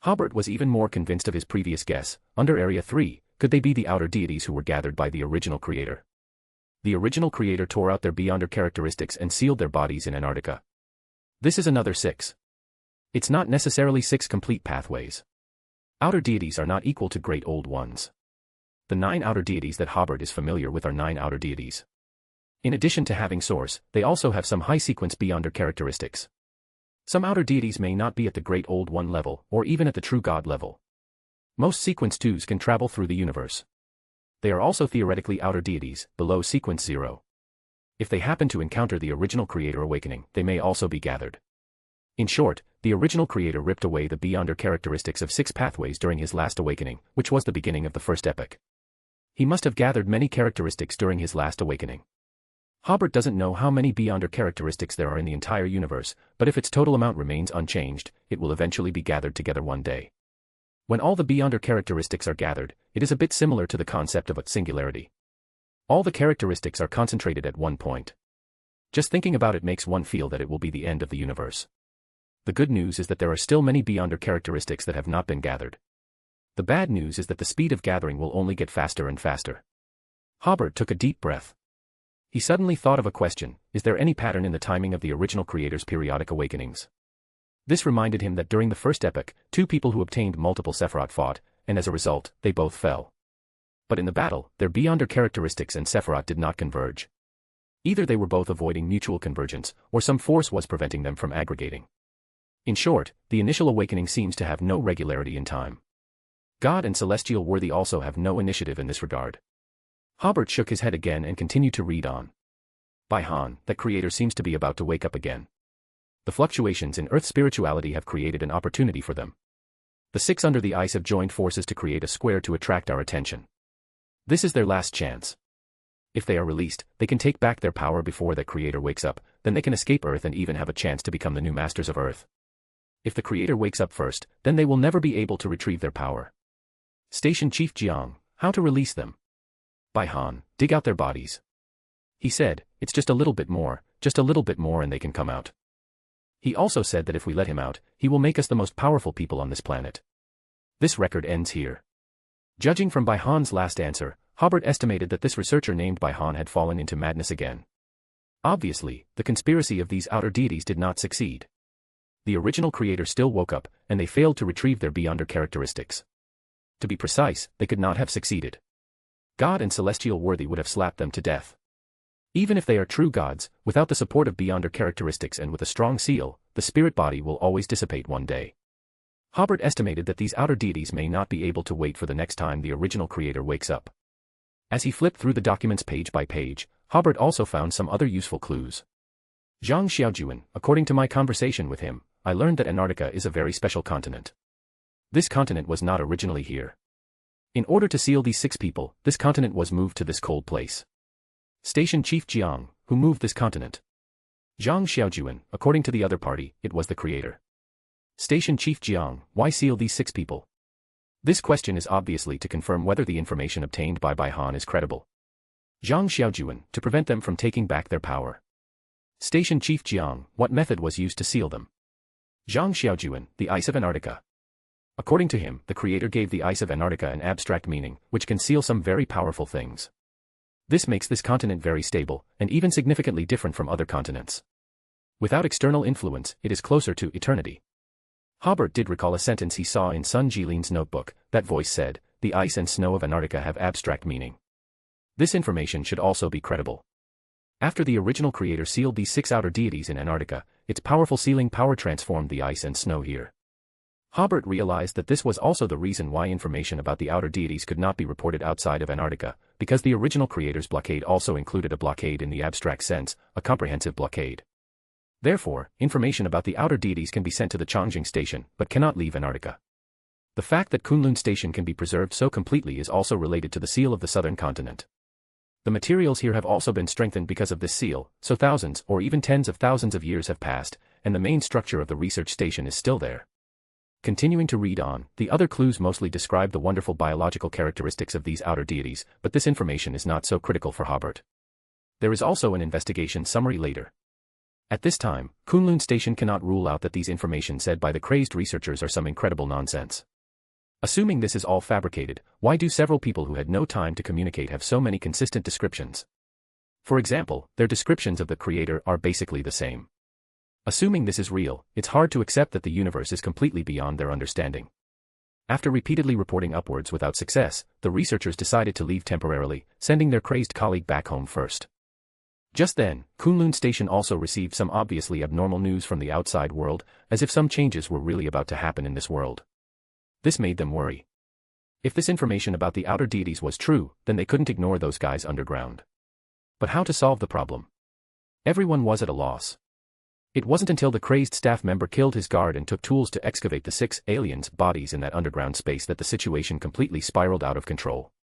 Hobert was even more convinced of his previous guess. Under Area 3, could they be the outer deities who were gathered by the original creator? The original creator tore out their beyonder characteristics and sealed their bodies in Antarctica. This is another 6. It's not necessarily 6 complete pathways. Outer deities are not equal to great old ones. The 9 outer deities that Hobert is familiar with are 9 outer deities. In addition to having source, they also have some high-sequence beyonder characteristics. Some outer deities may not be at the great old one level, or even at the true god level. Most sequence 2s can travel through the universe. They are also theoretically outer deities, below sequence 0. If they happen to encounter the original creator awakening, they may also be gathered. In short, the original creator ripped away the beyonder characteristics of 6 pathways during his last awakening, which was the beginning of the first epoch. He must have gathered many characteristics during his last awakening. Hobert doesn't know how many beyonder characteristics there are in the entire universe, but if its total amount remains unchanged, it will eventually be gathered together one day. When all the beyonder characteristics are gathered, it is a bit similar to the concept of a singularity. All the characteristics are concentrated at one point. Just thinking about it makes one feel that it will be the end of the universe. The good news is that there are still many beyonder characteristics that have not been gathered. The bad news is that the speed of gathering will only get faster and faster. Hobert took a deep breath. He suddenly thought of a question: is there any pattern in the timing of the original creator's periodic awakenings? This reminded him that during the first epoch, 2 people who obtained multiple Sefirah fought, and as a result, they both fell. But in the battle, their beyonder characteristics and Sefirah did not converge. Either they were both avoiding mutual convergence, or some force was preventing them from aggregating. In short, the initial awakening seems to have no regularity in time. God and celestial worthy also have no initiative in this regard. Hobert shook his head again and continued to read on. By Han, that creator seems to be about to wake up again. The fluctuations in Earth's spirituality have created an opportunity for them. The 6 under the ice have joined forces to create a square to attract our attention. This is their last chance. If they are released, they can take back their power before that creator wakes up, then they can escape Earth and even have a chance to become the new masters of Earth. If the creator wakes up first, then they will never be able to retrieve their power. Station Chief Jiang, how to release them? By Han, dig out their bodies. He said, it's just a little bit more and they can come out. He also said that if we let him out, he will make us the most powerful people on this planet. This record ends here. Judging from Bai Han's last answer, Hobert estimated that this researcher named Bai Han had fallen into madness again. Obviously, the conspiracy of these outer deities did not succeed. The original creator still woke up, and they failed to retrieve their beyonder characteristics. To be precise, they could not have succeeded. God and celestial worthy would have slapped them to death. Even if they are true gods, without the support of beyonder characteristics and with a strong seal, the spirit body will always dissipate one day. Hobert estimated that these outer deities may not be able to wait for the next time the original creator wakes up. As he flipped through the documents page by page, Hobert also found some other useful clues. Zhang Xiaojuan, according to my conversation with him, I learned that Antarctica is a very special continent. This continent was not originally here. In order to seal these 6 people, this continent was moved to this cold place. Station Chief Jiang, who moved this continent? Zhang Xiaojuan, according to the other party, it was the creator. Station Chief Jiang, why seal these 6 people? This question is obviously to confirm whether the information obtained by Bai Han is credible. Zhang Xiaojuan, to prevent them from taking back their power. Station Chief Jiang, what method was used to seal them? Zhang Xiaojuan, the ice of Antarctica. According to him, the creator gave the ice of Antarctica an abstract meaning, which can seal some very powerful things. This makes this continent very stable, and even significantly different from other continents. Without external influence, it is closer to eternity. Hobert did recall a sentence he saw in Sun Jilin's notebook. That voice said, "The ice and snow of Antarctica have abstract meaning." This information should also be credible. After the original creator sealed these 6 outer deities in Antarctica, its powerful sealing power transformed the ice and snow here. Hobert realized that this was also the reason why information about the outer deities could not be reported outside of Antarctica, because the original creator's blockade also included a blockade in the abstract sense, a comprehensive blockade. Therefore, information about the outer deities can be sent to the Changqing Station, but cannot leave Antarctica. The fact that Kunlun Station can be preserved so completely is also related to the seal of the southern continent. The materials here have also been strengthened because of this seal, so thousands or even tens of thousands of years have passed, and the main structure of the research station is still there. Continuing to read on, the other clues mostly describe the wonderful biological characteristics of these outer deities, but this information is not so critical for Hobert. There is also an investigation summary later. At this time, Kunlun Station cannot rule out that these information said by the crazed researchers are some incredible nonsense. Assuming this is all fabricated, why do several people who had no time to communicate have so many consistent descriptions? For example, their descriptions of the creator are basically the same. Assuming this is real, it's hard to accept that the universe is completely beyond their understanding. After repeatedly reporting upwards without success, the researchers decided to leave temporarily, sending their crazed colleague back home first. Just then, Kunlun Station also received some obviously abnormal news from the outside world, as if some changes were really about to happen in this world. This made them worry. If this information about the outer deities was true, then they couldn't ignore those guys underground. But how to solve the problem? Everyone was at a loss. It wasn't until the crazed staff member killed his guard and took tools to excavate the 6 aliens' bodies in that underground space that the situation completely spiraled out of control.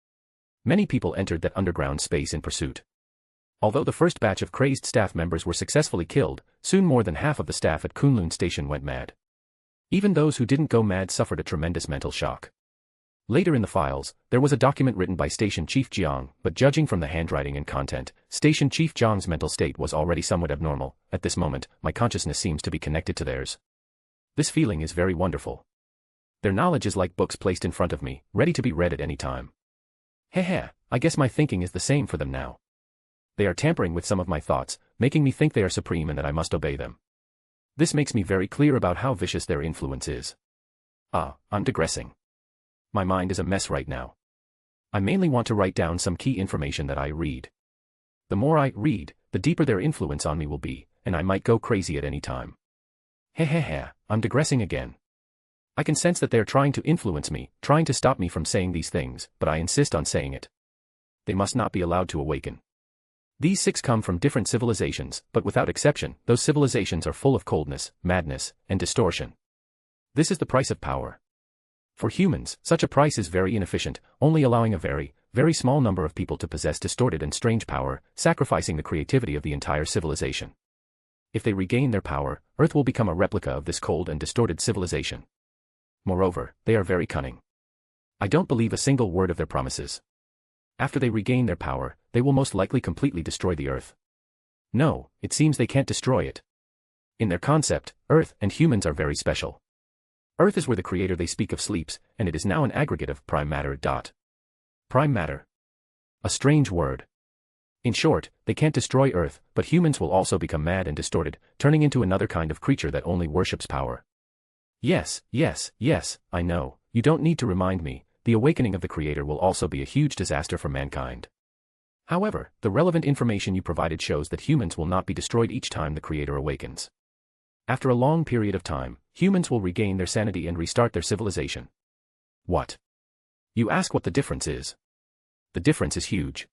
Many people entered that underground space in pursuit. Although the first batch of crazed staff members were successfully killed, soon more than half of the staff at Kunlun Station went mad. Even those who didn't go mad suffered a tremendous mental shock. Later in the files, there was a document written by Station Chief Jiang, but judging from the handwriting and content, Station Chief Jiang's mental state was already somewhat abnormal. At this moment, my consciousness seems to be connected to theirs. This feeling is very wonderful. Their knowledge is like books placed in front of me, ready to be read at any time. Heh, I guess my thinking is the same for them now. They are tampering with some of my thoughts, making me think they are supreme and that I must obey them. This makes me very clear about how vicious their influence is. I'm digressing. My mind is a mess right now. I mainly want to write down some key information that I read. The more I read, the deeper their influence on me will be, and I might go crazy at any time. I'm digressing again. I can sense that they are trying to influence me, trying to stop me from saying these things, but I insist on saying it. They must not be allowed to awaken. These 6 come from different civilizations, but without exception, those civilizations are full of coldness, madness, and distortion. This is the price of power. For humans, such a price is very inefficient, only allowing a very, very small number of people to possess distorted and strange power, sacrificing the creativity of the entire civilization. If they regain their power, Earth will become a replica of this cold and distorted civilization. Moreover, they are very cunning. I don't believe a single word of their promises. After they regain their power, they will most likely completely destroy the Earth. No, it seems they can't destroy it. In their concept, Earth and humans are very special. Earth is where the creator they speak of sleeps, and it is now an aggregate of prime matter. Prime matter. A strange word. In short, they can't destroy Earth, but humans will also become mad and distorted, turning into another kind of creature that only worships power. Yes, I know, you don't need to remind me, the awakening of the creator will also be a huge disaster for mankind. However, the relevant information you provided shows that humans will not be destroyed each time the creator awakens. After a long period of time, humans will regain their sanity and restart their civilization. What? You ask what the difference is. The difference is huge.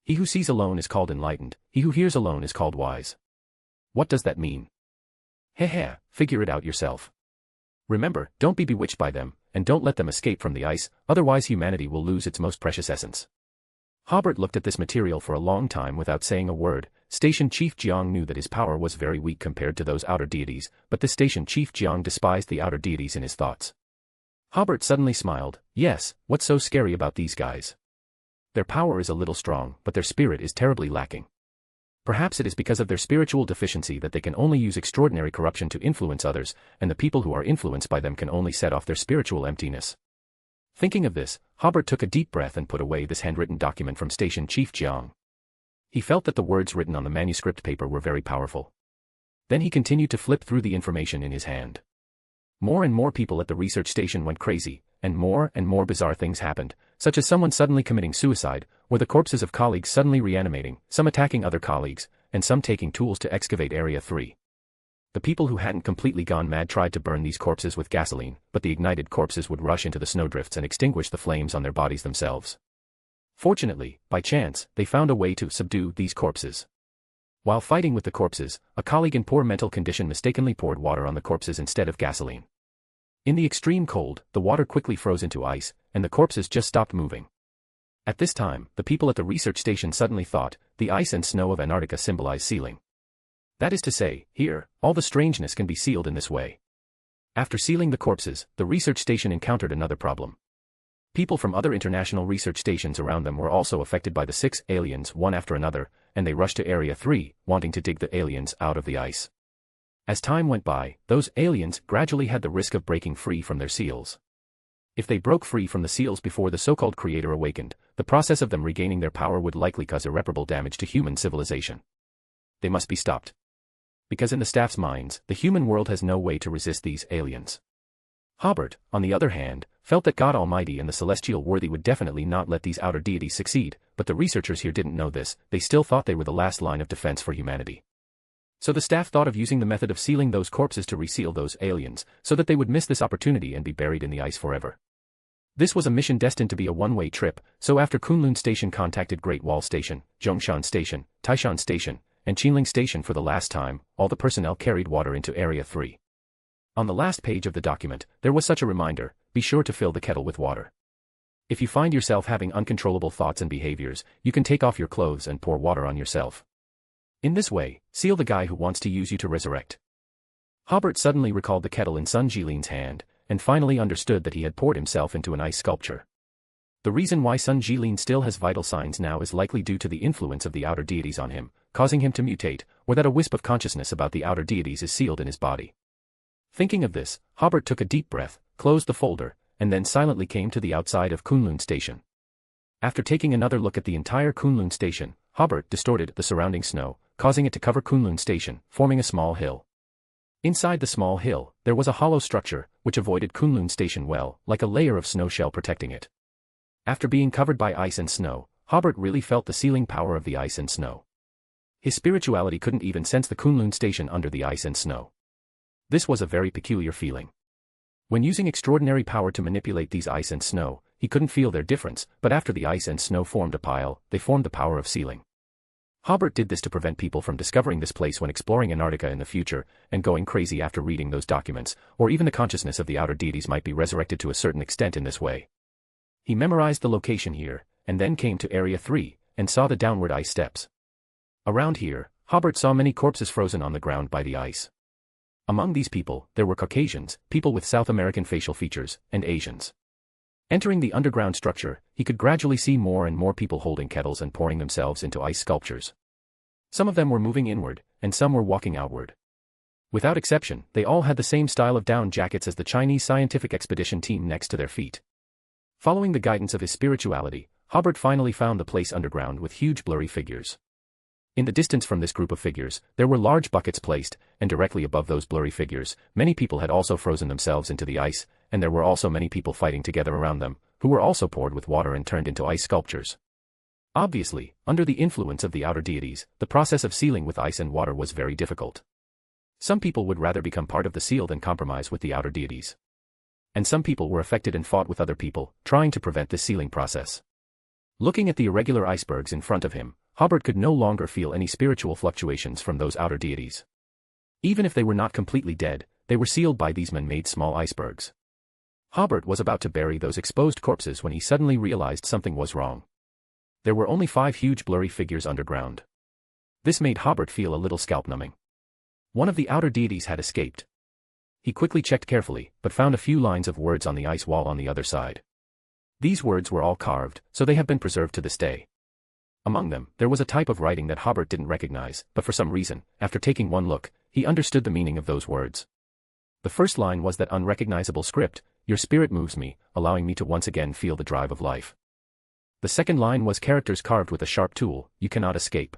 He who sees alone is called enlightened, he who hears alone is called wise. What does that mean? Figure it out yourself. Remember, don't be bewitched by them, and don't let them escape from the ice, otherwise humanity will lose its most precious essence. Hobert looked at this material for a long time without saying a word. Station Chief Jiang knew that his power was very weak compared to those outer deities, but this Station Chief Jiang despised the outer deities in his thoughts. Hobert suddenly smiled. Yes, what's so scary about these guys? Their power is a little strong, but their spirit is terribly lacking. Perhaps it is because of their spiritual deficiency that they can only use extraordinary corruption to influence others, and the people who are influenced by them can only set off their spiritual emptiness. Thinking of this, Hobert took a deep breath and put away this handwritten document from Station Chief Jiang. He felt that the words written on the manuscript paper were very powerful. Then he continued to flip through the information in his hand. More and more people at the research station went crazy, and more bizarre things happened, such as someone suddenly committing suicide, or the corpses of colleagues suddenly reanimating, some attacking other colleagues, and some taking tools to excavate Area 3. The people who hadn't completely gone mad tried to burn these corpses with gasoline, but the ignited corpses would rush into the snowdrifts and extinguish the flames on their bodies themselves. Fortunately, by chance, they found a way to subdue these corpses. While fighting with the corpses, a colleague in poor mental condition mistakenly poured water on the corpses instead of gasoline. In the extreme cold, the water quickly froze into ice, and the corpses just stopped moving. At this time, the people at the research station suddenly thought, the ice and snow of Antarctica symbolize sealing. That is to say, here, all the strangeness can be sealed in this way. After sealing the corpses, the research station encountered another problem. People from other international research stations around them were also affected by the 6 aliens one after another, and they rushed to Area 3, wanting to dig the aliens out of the ice. As time went by, those aliens gradually had the risk of breaking free from their seals. If they broke free from the seals before the so-called creator awakened, the process of them regaining their power would likely cause irreparable damage to human civilization. They must be stopped. Because in the staff's minds, the human world has no way to resist these aliens. Hobert, on the other hand, felt that God Almighty and the celestial worthy would definitely not let these outer deities succeed, but the researchers here didn't know this. They still thought they were the last line of defense for humanity. So the staff thought of using the method of sealing those corpses to reseal those aliens, so that they would miss this opportunity and be buried in the ice forever. This was a mission destined to be a one-way trip, so after Kunlun Station contacted Great Wall Station, Zhongshan Station, Taishan Station, and Qinling Station for the last time, all the personnel carried water into Area 3. On the last page of the document, there was such a reminder: be sure to fill the kettle with water. If you find yourself having uncontrollable thoughts and behaviors, you can take off your clothes and pour water on yourself. In this way, seal the guy who wants to use you to resurrect. Hobert suddenly recalled the kettle in Sun Jilin's hand, and finally understood that he had poured himself into an ice sculpture. The reason why Sun Jilin still has vital signs now is likely due to the influence of the outer deities on him, causing him to mutate, or that a wisp of consciousness about the outer deities is sealed in his body. Thinking of this, Hobert took a deep breath, closed the folder, and then silently came to the outside of Kunlun Station. After taking another look at the entire Kunlun Station, Hobert distorted the surrounding snow, causing it to cover Kunlun Station, forming a small hill. Inside the small hill, there was a hollow structure, which avoided Kunlun Station well, like a layer of snow shell protecting it. After being covered by ice and snow, Hobert really felt the sealing power of the ice and snow. His spirituality couldn't even sense the Kunlun Station under the ice and snow. This was a very peculiar feeling. When using extraordinary power to manipulate these ice and snow, he couldn't feel their difference, but after the ice and snow formed a pile, they formed the power of sealing. Hobert did this to prevent people from discovering this place when exploring Antarctica in the future, and going crazy after reading those documents, or even the consciousness of the outer deities might be resurrected to a certain extent in this way. He memorized the location here, and then came to Area 3, and saw the downward ice steps. Around here, Hobert saw many corpses frozen on the ground by the ice. Among these people, there were Caucasians, people with South American facial features, and Asians. Entering the underground structure, he could gradually see more and more people holding kettles and pouring themselves into ice sculptures. Some of them were moving inward, and some were walking outward. Without exception, they all had the same style of down jackets as the Chinese scientific expedition team next to their feet. Following the guidance of his spirituality, Hobert finally found the place underground with huge blurry figures. In the distance from this group of figures, there were large buckets placed, and directly above those blurry figures, many people had also frozen themselves into the ice, and there were also many people fighting together around them, who were also poured with water and turned into ice sculptures. Obviously, under the influence of the outer deities, the process of sealing with ice and water was very difficult. Some people would rather become part of the seal than compromise with the outer deities. And some people were affected and fought with other people, trying to prevent this sealing process. Looking at the irregular icebergs in front of him, Hobert could no longer feel any spiritual fluctuations from those outer deities. Even if they were not completely dead, they were sealed by these man-made small icebergs. Hobert was about to bury those exposed corpses when he suddenly realized something was wrong. There were only 5 huge blurry figures underground. This made Hobert feel a little scalp-numbing. One of the outer deities had escaped. He quickly checked carefully, but found a few lines of words on the ice wall on the other side. These words were all carved, so they have been preserved to this day. Among them, there was a type of writing that Hobert didn't recognize, but for some reason, after taking one look, he understood the meaning of those words. The first line was that unrecognizable script, "Your spirit moves me, allowing me to once again feel the drive of life." The second line was characters carved with a sharp tool, "You cannot escape."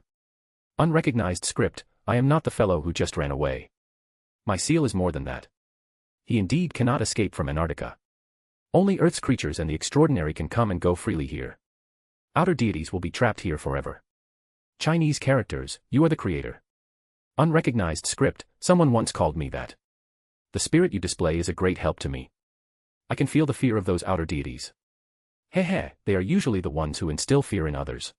Unrecognized script, "I am not the fellow who just ran away. My seal is more than that. He indeed cannot escape from Antarctica. Only Earth's creatures and the extraordinary can come and go freely here. Outer deities will be trapped here forever. Chinese characters, you are the creator." Unrecognized script, "Someone once called me that. The spirit you display is a great help to me. I can feel the fear of those outer deities. Heh, they are usually the ones who instill fear in others.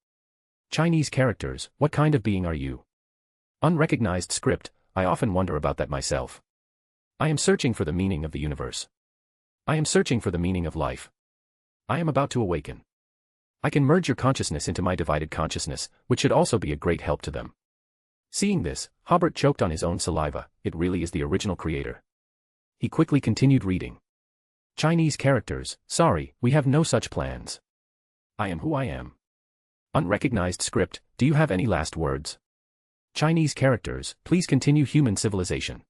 Chinese characters, what kind of being are you?" Unrecognized script, "I often wonder about that myself. I am searching for the meaning of the universe. I am searching for the meaning of life. I am about to awaken. I can merge your consciousness into my divided consciousness, which should also be a great help to them." Seeing this, Hobert choked on his own saliva. It really is the original creator. He quickly continued reading. Chinese characters, "Sorry, we have no such plans. I am who I am." Unrecognized script, "Do you have any last words?" Chinese characters, "Please continue human civilization."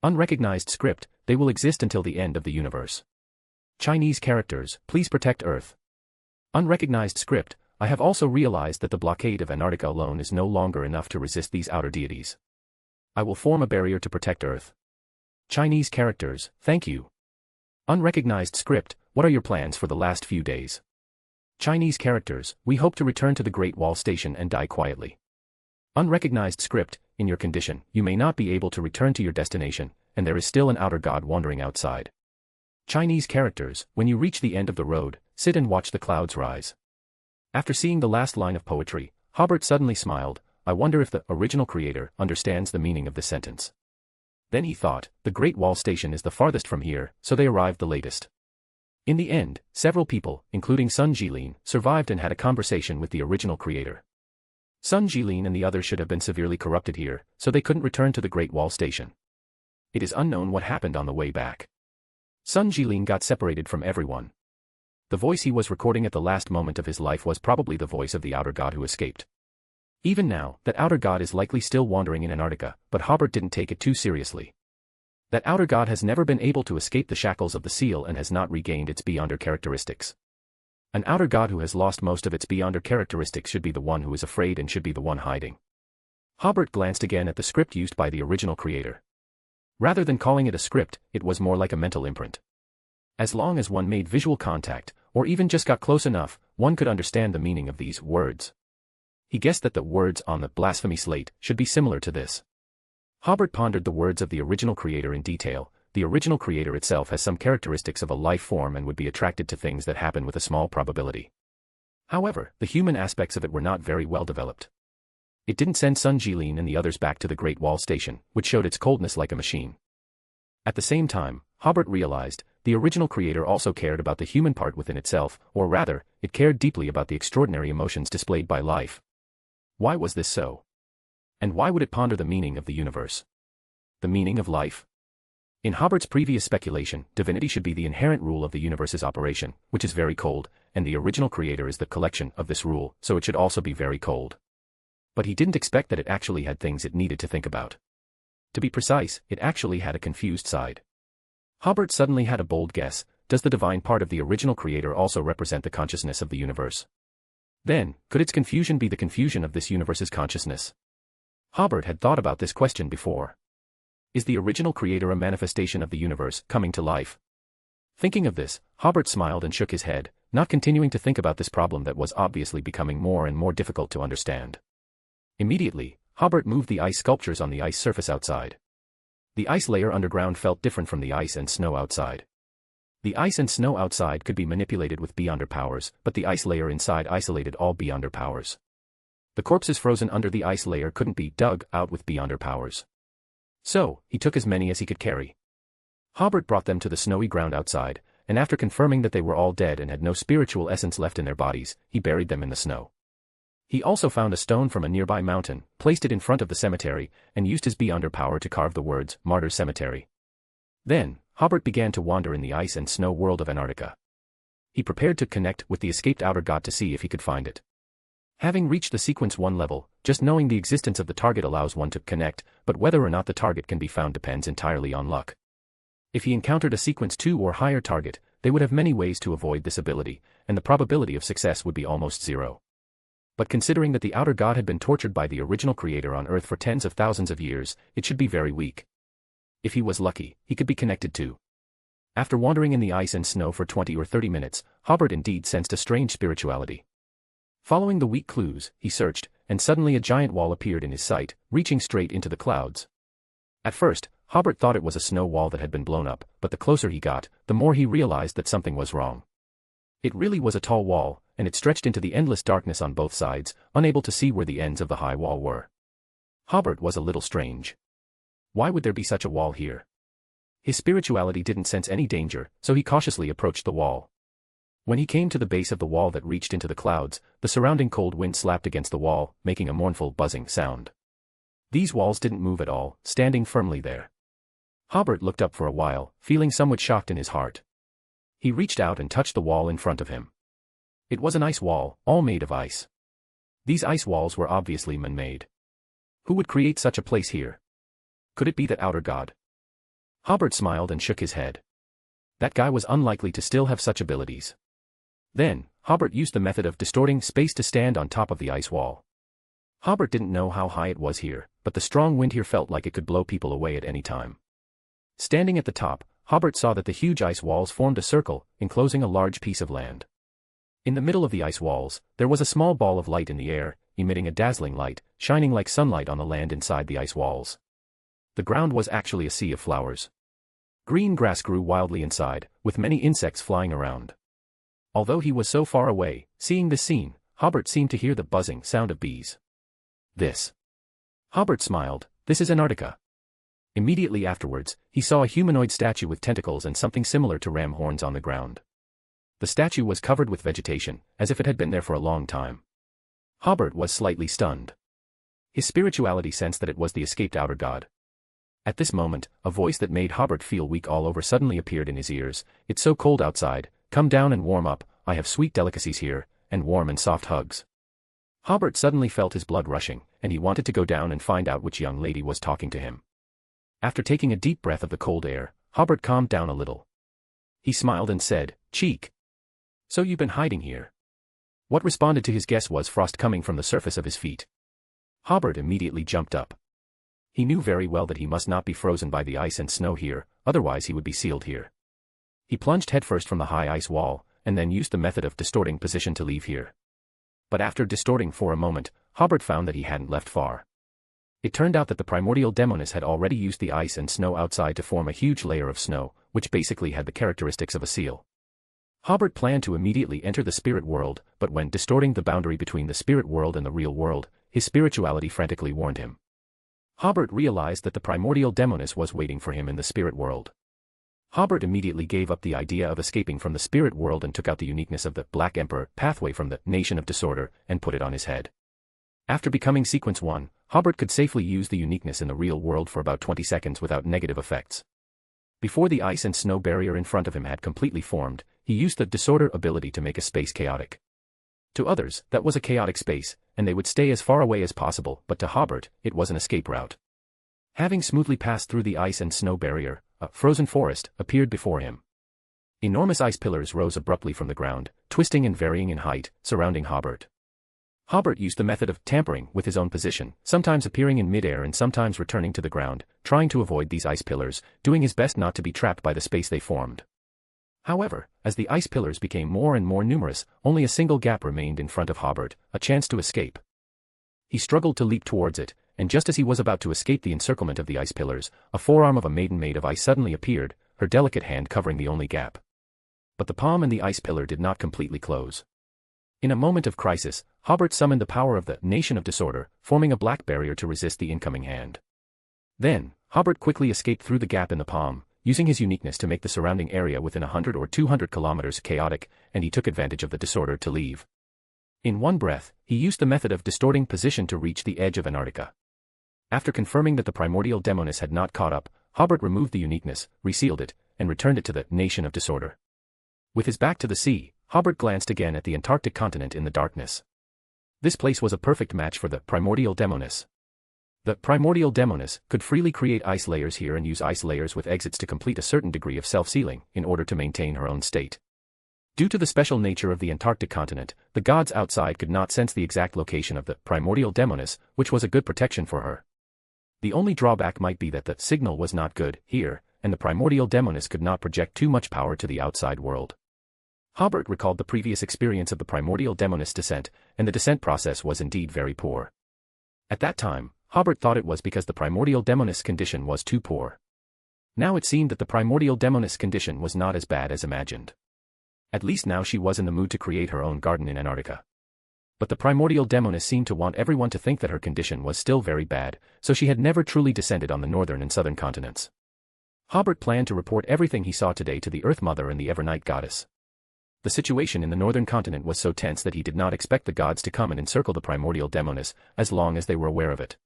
Unrecognized script, "They will exist until the end of the universe." Chinese characters, "Please protect Earth." Unrecognized script, "I have also realized that the blockade of Antarctica alone is no longer enough to resist these outer deities. I will form a barrier to protect Earth." Chinese characters, "Thank you." Unrecognized script, "What are your plans for the last few days?" Chinese characters, "We hope to return to the Great Wall Station and die quietly." Unrecognized script, "In your condition, you may not be able to return to your destination, and there is still an outer god wandering outside. Chinese characters, "When you reach the end of the road, sit and watch the clouds rise." After seeing the last line of poetry, Hobert suddenly smiled. I wonder if the original creator understands the meaning of this sentence. Then he thought, the Great Wall Station is the farthest from here, so they arrived the latest. In the end, several people, including Sun Jilin, survived and had a conversation with the original creator. Sun Jilin and the others should have been severely corrupted here, so they couldn't return to the Great Wall Station. It is unknown what happened on the way back. Sun Jilin got separated from everyone. The voice he was recording at the last moment of his life was probably the voice of the outer god who escaped. Even now, that outer god is likely still wandering in Antarctica, but Hobert didn't take it too seriously. That outer god has never been able to escape the shackles of the seal and has not regained its beyonder characteristics. An outer god who has lost most of its beyonder characteristics should be the one who is afraid and should be the one hiding. Hobert glanced again at the script used by the original creator. Rather than calling it a script, it was more like a mental imprint. As long as one made visual contact, or even just got close enough, one could understand the meaning of these words. He guessed that the words on the blasphemy slate should be similar to this. Hobert pondered the words of the original creator in detail. The original creator itself has some characteristics of a life form and would be attracted to things that happen with a small probability. However, the human aspects of it were not very well developed. It didn't send Sun Jilin and the others back to the Great Wall Station, which showed its coldness like a machine. At the same time, Hobert realized, the original creator also cared about the human part within itself, or rather, it cared deeply about the extraordinary emotions displayed by life. Why was this so? And why would it ponder the meaning of the universe? The meaning of life? In Hobert's previous speculation, divinity should be the inherent rule of the universe's operation, which is very cold, and the original creator is the collection of this rule, so it should also be very cold. But he didn't expect that it actually had things it needed to think about. To be precise, it actually had a confused side. Hobert suddenly had a bold guess. Does the divine part of the original creator also represent the consciousness of the universe? Then, could its confusion be the confusion of this universe's consciousness? Hobert had thought about this question before. Is the original creator a manifestation of the universe coming to life? Thinking of this, Hobert smiled and shook his head, not continuing to think about this problem that was obviously becoming more and more difficult to understand. Immediately, Hobert moved the ice sculptures on the ice surface outside. The ice layer underground felt different from the ice and snow outside. The ice and snow outside could be manipulated with beyonder powers, but the ice layer inside isolated all beyonder powers. The corpses frozen under the ice layer couldn't be dug out with beyonder powers. So, he took as many as he could carry. Hobert brought them to the snowy ground outside, and after confirming that they were all dead and had no spiritual essence left in their bodies, he buried them in the snow. He also found a stone from a nearby mountain, placed it in front of the cemetery, and used his beyonder power to carve the words, Martyrs Cemetery. Then, Hobert began to wander in the ice and snow world of Antarctica. He prepared to connect with the escaped outer god to see if he could find it. Having reached the sequence 1 level, just knowing the existence of the target allows one to connect, but whether or not the target can be found depends entirely on luck. If he encountered a sequence 2 or higher target, they would have many ways to avoid this ability, and the probability of success would be almost zero. But considering that the outer god had been tortured by the original creator on Earth for tens of thousands of years, it should be very weak. If he was lucky, he could be connected to. After wandering in the ice and snow for 20 or 30 minutes, Hobert indeed sensed a strange spirituality. Following the weak clues, he searched, and suddenly a giant wall appeared in his sight, reaching straight into the clouds. At first, Hobert thought it was a snow wall that had been blown up, but the closer he got, the more he realized that something was wrong. It really was a tall wall, and it stretched into the endless darkness on both sides, unable to see where the ends of the high wall were. Hobert was a little strange. Why would there be such a wall here? His spirituality didn't sense any danger, so he cautiously approached the wall. When he came to the base of the wall that reached into the clouds, the surrounding cold wind slapped against the wall, making a mournful buzzing sound. These walls didn't move at all, standing firmly there. Hobert looked up for a while, feeling somewhat shocked in his heart. He reached out and touched the wall in front of him. It was an ice wall, all made of ice. These ice walls were obviously man-made. Who would create such a place here? Could it be that outer god? Hobert smiled and shook his head. That guy was unlikely to still have such abilities. Then, Hobert used the method of distorting space to stand on top of the ice wall. Hobert didn't know how high it was here, but the strong wind here felt like it could blow people away at any time. Standing at the top, Hobert saw that the huge ice walls formed a circle, enclosing a large piece of land. In the middle of the ice walls, there was a small ball of light in the air, emitting a dazzling light, shining like sunlight on the land inside the ice walls. The ground was actually a sea of flowers. Green grass grew wildly inside, with many insects flying around. Although he was so far away, seeing this scene, Hobert seemed to hear the buzzing sound of bees. This. Hobert smiled, this is Antarctica. Immediately afterwards, he saw a humanoid statue with tentacles and something similar to ram horns on the ground. The statue was covered with vegetation, as if it had been there for a long time. Hobert was slightly stunned. His spirituality sensed that it was the escaped outer god. At this moment, a voice that made Hobert feel weak all over suddenly appeared in his ears. It's so cold outside, come down and warm up, I have sweet delicacies here, and warm and soft hugs. Hobert suddenly felt his blood rushing, and he wanted to go down and find out which young lady was talking to him. After taking a deep breath of the cold air, Hobert calmed down a little. He smiled and said, "Cheek. So you've been hiding here." What responded to his guess was frost coming from the surface of his feet. Hobert immediately jumped up. He knew very well that he must not be frozen by the ice and snow here, otherwise he would be sealed here. He plunged headfirst from the high ice wall, and then used the method of distorting position to leave here. But after distorting for a moment, Hobert found that he hadn't left far. It turned out that the primordial demoness had already used the ice and snow outside to form a huge layer of snow, which basically had the characteristics of a seal. Hobert planned to immediately enter the spirit world, but when distorting the boundary between the spirit world and the real world, his spirituality frantically warned him. Hobert realized that the primordial demoness was waiting for him in the spirit world. Hobert immediately gave up the idea of escaping from the spirit world and took out the uniqueness of the Black Emperor pathway from the Nation of Disorder and put it on his head. After becoming Sequence 1, Hobert could safely use the uniqueness in the real world for about 20 seconds without negative effects. Before the ice and snow barrier in front of him had completely formed, he used the Disorder ability to make a space chaotic. To others, that was a chaotic space, and they would stay as far away as possible, but to Hobert, it was an escape route. Having smoothly passed through the ice and snow barrier, a frozen forest appeared before him. Enormous ice pillars rose abruptly from the ground, twisting and varying in height, surrounding Hobert. Hobert used the method of tampering with his own position, sometimes appearing in midair and sometimes returning to the ground, trying to avoid these ice pillars, doing his best not to be trapped by the space they formed. However, as the ice pillars became more and more numerous, only a single gap remained in front of Hobert, a chance to escape. He struggled to leap towards it, and just as he was about to escape the encirclement of the ice pillars, a forearm of a maiden made of ice suddenly appeared, her delicate hand covering the only gap. But the palm and the ice pillar did not completely close. In a moment of crisis, Hobert summoned the power of the Nation of Disorder, forming a black barrier to resist the incoming hand. Then, Hobert quickly escaped through the gap in the palm, using his uniqueness to make the surrounding area within 100 or 200 kilometers chaotic, and he took advantage of the disorder to leave. In one breath, he used the method of distorting position to reach the edge of Antarctica. After confirming that the primordial demoness had not caught up, Hobert removed the uniqueness, resealed it, and returned it to the nation of disorder. With his back to the sea, Hobert glanced again at the Antarctic continent in the darkness. This place was a perfect match for the primordial demoness. The primordial demoness could freely create ice layers here and use ice layers with exits to complete a certain degree of self-sealing in order to maintain her own state. Due to the special nature of the Antarctic continent, the gods outside could not sense the exact location of the primordial demoness, which was a good protection for her. The only drawback might be that the signal was not good here, and the primordial demoness could not project too much power to the outside world. Hobert recalled the previous experience of the primordial demoness descent, and the descent process was indeed very poor. At that time, Hobert thought it was because the primordial demoness condition was too poor. Now it seemed that the primordial demoness condition was not as bad as imagined. At least now she was in the mood to create her own garden in Antarctica. But the primordial demoness seemed to want everyone to think that her condition was still very bad, so she had never truly descended on the northern and southern continents. Hobert planned to report everything he saw today to the Earth Mother and the Evernight Goddess. The situation in the northern continent was so tense that he did not expect the gods to come and encircle the primordial demoness, as long as they were aware of it.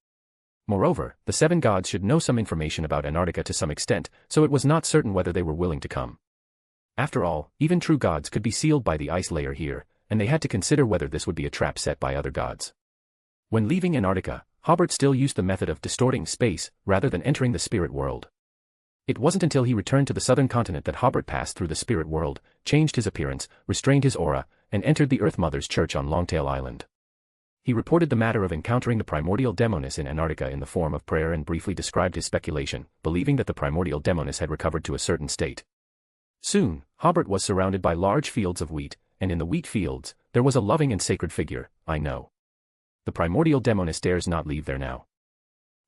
Moreover, the 7 gods should know some information about Antarctica to some extent, so it was not certain whether they were willing to come. After all, even true gods could be sealed by the ice layer here, and they had to consider whether this would be a trap set by other gods. When leaving Antarctica, Hobert still used the method of distorting space, rather than entering the spirit world. It wasn't until he returned to the southern continent that Hobert passed through the spirit world, changed his appearance, restrained his aura, and entered the Earth Mother's church on Longtail Island. He reported the matter of encountering the primordial demoness in Antarctica in the form of prayer and briefly described his speculation, believing that the primordial demoness had recovered to a certain state. Soon, Hobert was surrounded by large fields of wheat, and in the wheat fields, there was a loving and sacred figure, I know. The primordial demoness dares not leave there now.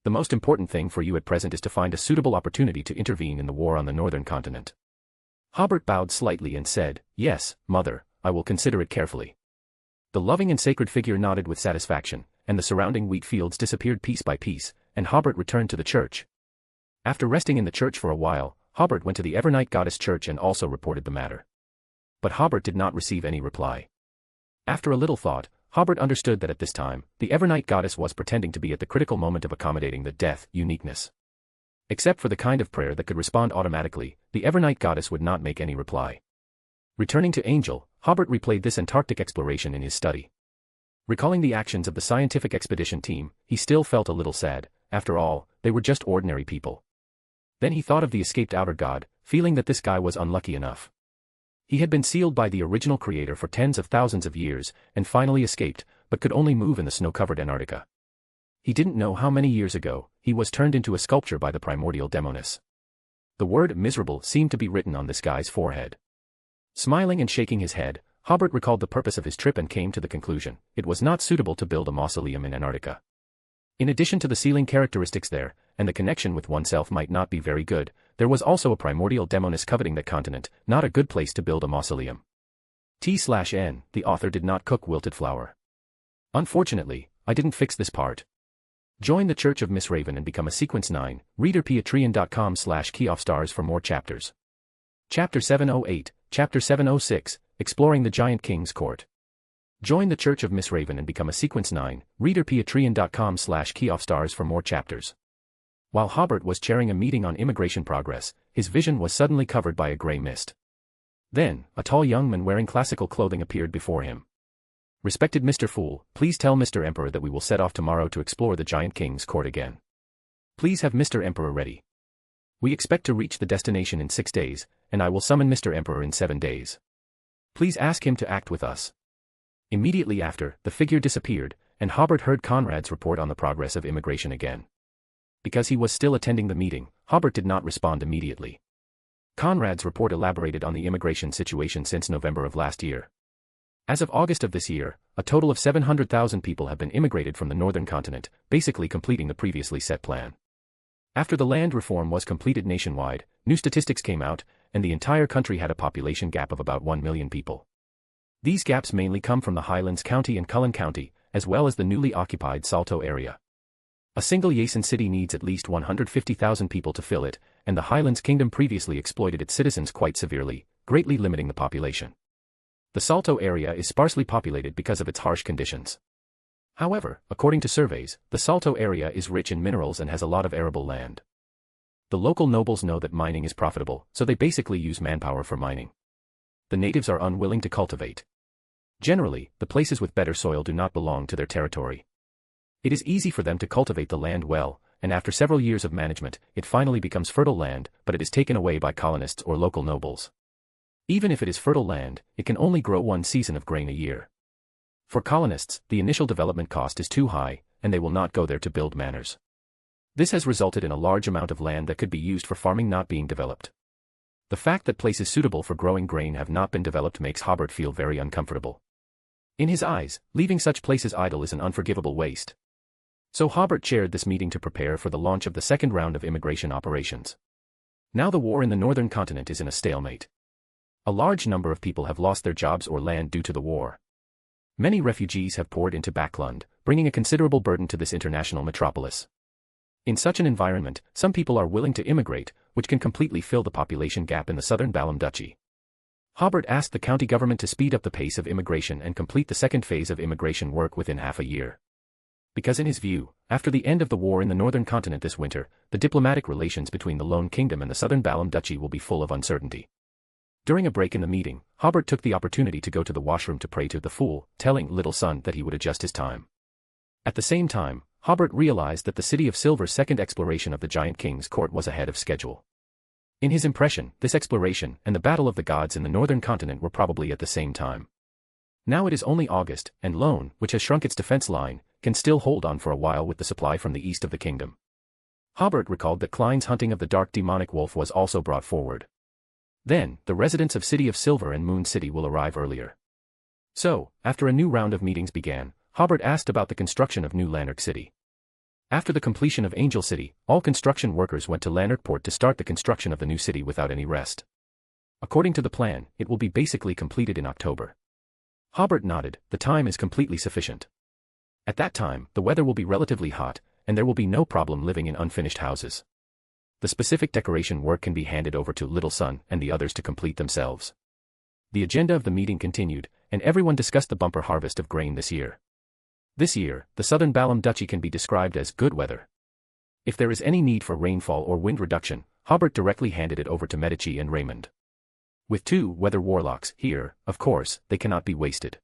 The most important thing for you at present is to find a suitable opportunity to intervene in the war on the northern continent. Hobert bowed slightly and said, "Yes, Mother, I will consider it carefully." The loving and sacred figure nodded with satisfaction, and the surrounding wheat fields disappeared piece by piece, and Hobert returned to the church. After resting in the church for a while, Hobert went to the Evernight Goddess church and also reported the matter. But Hobert did not receive any reply. After a little thought, Hobert understood that at this time, the Evernight Goddess was pretending to be at the critical moment of accommodating the death uniqueness. Except for the kind of prayer that could respond automatically, the Evernight Goddess would not make any reply. Returning to Angel, Hobert replayed this Antarctic exploration in his study. Recalling the actions of the scientific expedition team, he still felt a little sad. After all, they were just ordinary people. Then he thought of the escaped outer god, feeling that this guy was unlucky enough. He had been sealed by the original creator for tens of thousands of years, and finally escaped, but could only move in the snow-covered Antarctica. He didn't know how many years ago, he was turned into a sculpture by the primordial demoness. The word miserable seemed to be written on this guy's forehead. Smiling and shaking his head, Hobert recalled the purpose of his trip and came to the conclusion, it was not suitable to build a mausoleum in Antarctica. In addition to the sealing characteristics there, and the connection with oneself might not be very good, there was also a primordial demoness coveting that continent, not a good place to build a mausoleum. T/N, the author did not cook wilted flour. Unfortunately, I didn't fix this part. Join the Church of Miss Raven and become a Sequence 9, readerpatreon.com/keyoffstars for more chapters. Chapter 708, Chapter 706, Exploring the Giant King's Court. Join the Church of Miss Raven and become a Sequence 9, readerpatreon.com/keyoffstars for more chapters. While Hobert was chairing a meeting on immigration progress, his vision was suddenly covered by a gray mist. Then, a tall young man wearing classical clothing appeared before him. "Respected Mr. Fool, please tell Mr. Emperor that we will set off tomorrow to explore the Giant King's Court again. Please have Mr. Emperor ready. We expect to reach the destination in 6 days, and I will summon Mr. Emperor in 7 days. Please ask him to act with us." Immediately after, the figure disappeared, and Hobert heard Conrad's report on the progress of immigration again. Because he was still attending the meeting, Hobert did not respond immediately. Conrad's report elaborated on the immigration situation since November of last year. As of August of this year, a total of 700,000 people have been immigrated from the northern continent, basically completing the previously set plan. After the land reform was completed nationwide, new statistics came out, and the entire country had a population gap of about 1 million people. These gaps mainly come from the Highlands County and Cullen County, as well as the newly occupied Salto area. A single Yasen city needs at least 150,000 people to fill it, and the Highlands Kingdom previously exploited its citizens quite severely, greatly limiting the population. The Salto area is sparsely populated because of its harsh conditions. However, according to surveys, the Salto area is rich in minerals and has a lot of arable land. The local nobles know that mining is profitable, so they basically use manpower for mining. The natives are unwilling to cultivate. Generally, the places with better soil do not belong to their territory. It is easy for them to cultivate the land well, and after several years of management, it finally becomes fertile land, but it is taken away by colonists or local nobles. Even if it is fertile land, it can only grow one season of grain a year. For colonists, the initial development cost is too high, and they will not go there to build manors. This has resulted in a large amount of land that could be used for farming not being developed. The fact that places suitable for growing grain have not been developed makes Hobert feel very uncomfortable. In his eyes, leaving such places idle is an unforgivable waste. So Hobert chaired this meeting to prepare for the launch of the second round of immigration operations. Now the war in the northern continent is in a stalemate. A large number of people have lost their jobs or land due to the war. Many refugees have poured into Backlund, bringing a considerable burden to this international metropolis. In such an environment, some people are willing to immigrate, which can completely fill the population gap in the southern Balam Duchy. Hobert asked the county government to speed up the pace of immigration and complete the second phase of immigration work within half a year. Because in his view, after the end of the war in the northern continent this winter, the diplomatic relations between the Lone Kingdom and the southern Balam Duchy will be full of uncertainty. During a break in the meeting, Hobert took the opportunity to go to the washroom to pray to the fool, telling Little Son that he would adjust his time. At the same time, Hobert realized that the City of Silver's second exploration of the Giant King's court was ahead of schedule. In his impression, this exploration and the Battle of the Gods in the northern continent were probably at the same time. Now it is only August, and Lone, which has shrunk its defense line, can still hold on for a while with the supply from the east of the kingdom. Hobert recalled that Klein's hunting of the dark demonic wolf was also brought forward. Then, the residents of City of Silver and Moon City will arrive earlier. So, after a new round of meetings began, Hobert asked about the construction of New Lanark City. After the completion of Angel City, all construction workers went to Lanark Port to start the construction of the new city without any rest. According to the plan, it will be basically completed in October. Hobert nodded, the time is completely sufficient. At that time, the weather will be relatively hot, and there will be no problem living in unfinished houses. The specific decoration work can be handed over to Little Son and the others to complete themselves. The agenda of the meeting continued, and everyone discussed the bumper harvest of grain this year. This year, the southern Balam Duchy can be described as good weather. If there is any need for rainfall or wind reduction, Hobert directly handed it over to Medici and Raymond. With two weather warlocks here, of course, they cannot be wasted.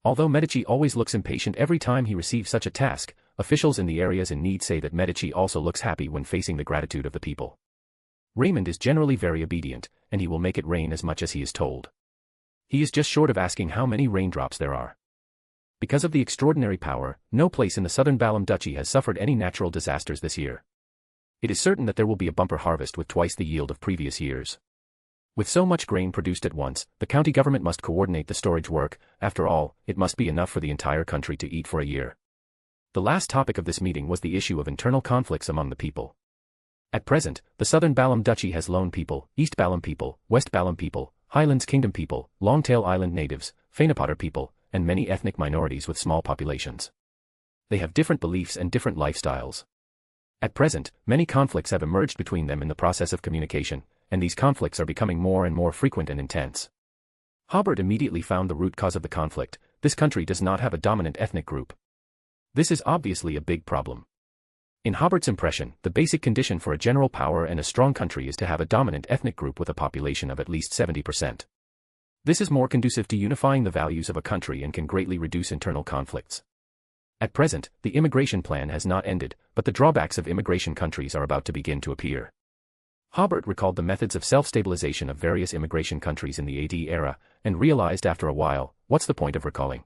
Although Medici always looks impatient every time he receives such a task, officials in the areas in need say that Medici also looks happy when facing the gratitude of the people. Raymond is generally very obedient, and he will make it rain as much as he is told. He is just short of asking how many raindrops there are. Because of the extraordinary power, no place in the southern Balam Duchy has suffered any natural disasters this year. It is certain that there will be a bumper harvest with twice the yield of previous years. With so much grain produced at once, the county government must coordinate the storage work. After all, it must be enough for the entire country to eat for a year. The last topic of this meeting was the issue of internal conflicts among the people. At present, the southern Balam Duchy has Lone people, East Balam people, West Balam people, Highlands Kingdom people, Longtail Island natives, Fainapotter people, and many ethnic minorities with small populations. They have different beliefs and different lifestyles. At present, many conflicts have emerged between them in the process of communication, and these conflicts are becoming more and more frequent and intense. Hobert immediately found the root cause of the conflict. This country does not have a dominant ethnic group. This is obviously a big problem. In Hobert's impression, the basic condition for a general power and a strong country is to have a dominant ethnic group with a population of at least 70%. This is more conducive to unifying the values of a country and can greatly reduce internal conflicts. At present, the immigration plan has not ended, but the drawbacks of immigration countries are about to begin to appear. Hobert recalled the methods of self-stabilization of various immigration countries in the AD era, and realized after a while, what's the point of recalling?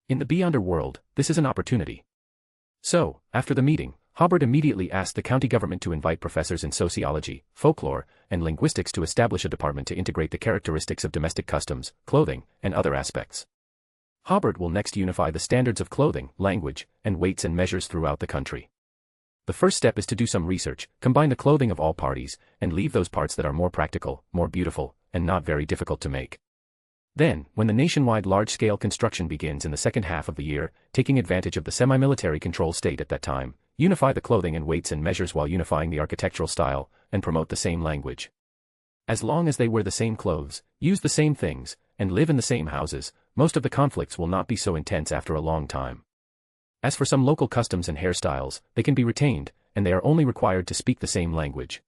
In the Beyonder world, this is an opportunity. So, after the meeting, Hobert immediately asked the county government to invite professors in sociology, folklore, and linguistics to establish a department to integrate the characteristics of domestic customs, clothing, and other aspects. Hobert will next unify the standards of clothing, language, and weights and measures throughout the country. The first step is to do some research, combine the clothing of all parties, and leave those parts that are more practical, more beautiful, and not very difficult to make. Then, when the nationwide large-scale construction begins in the second half of the year, taking advantage of the semi-military control state at that time, unify the clothing and weights and measures while unifying the architectural style, and promote the same language. As long as they wear the same clothes, use the same things, and live in the same houses, most of the conflicts will not be so intense after a long time. As for some local customs and hairstyles, they can be retained, and they are only required to speak the same language.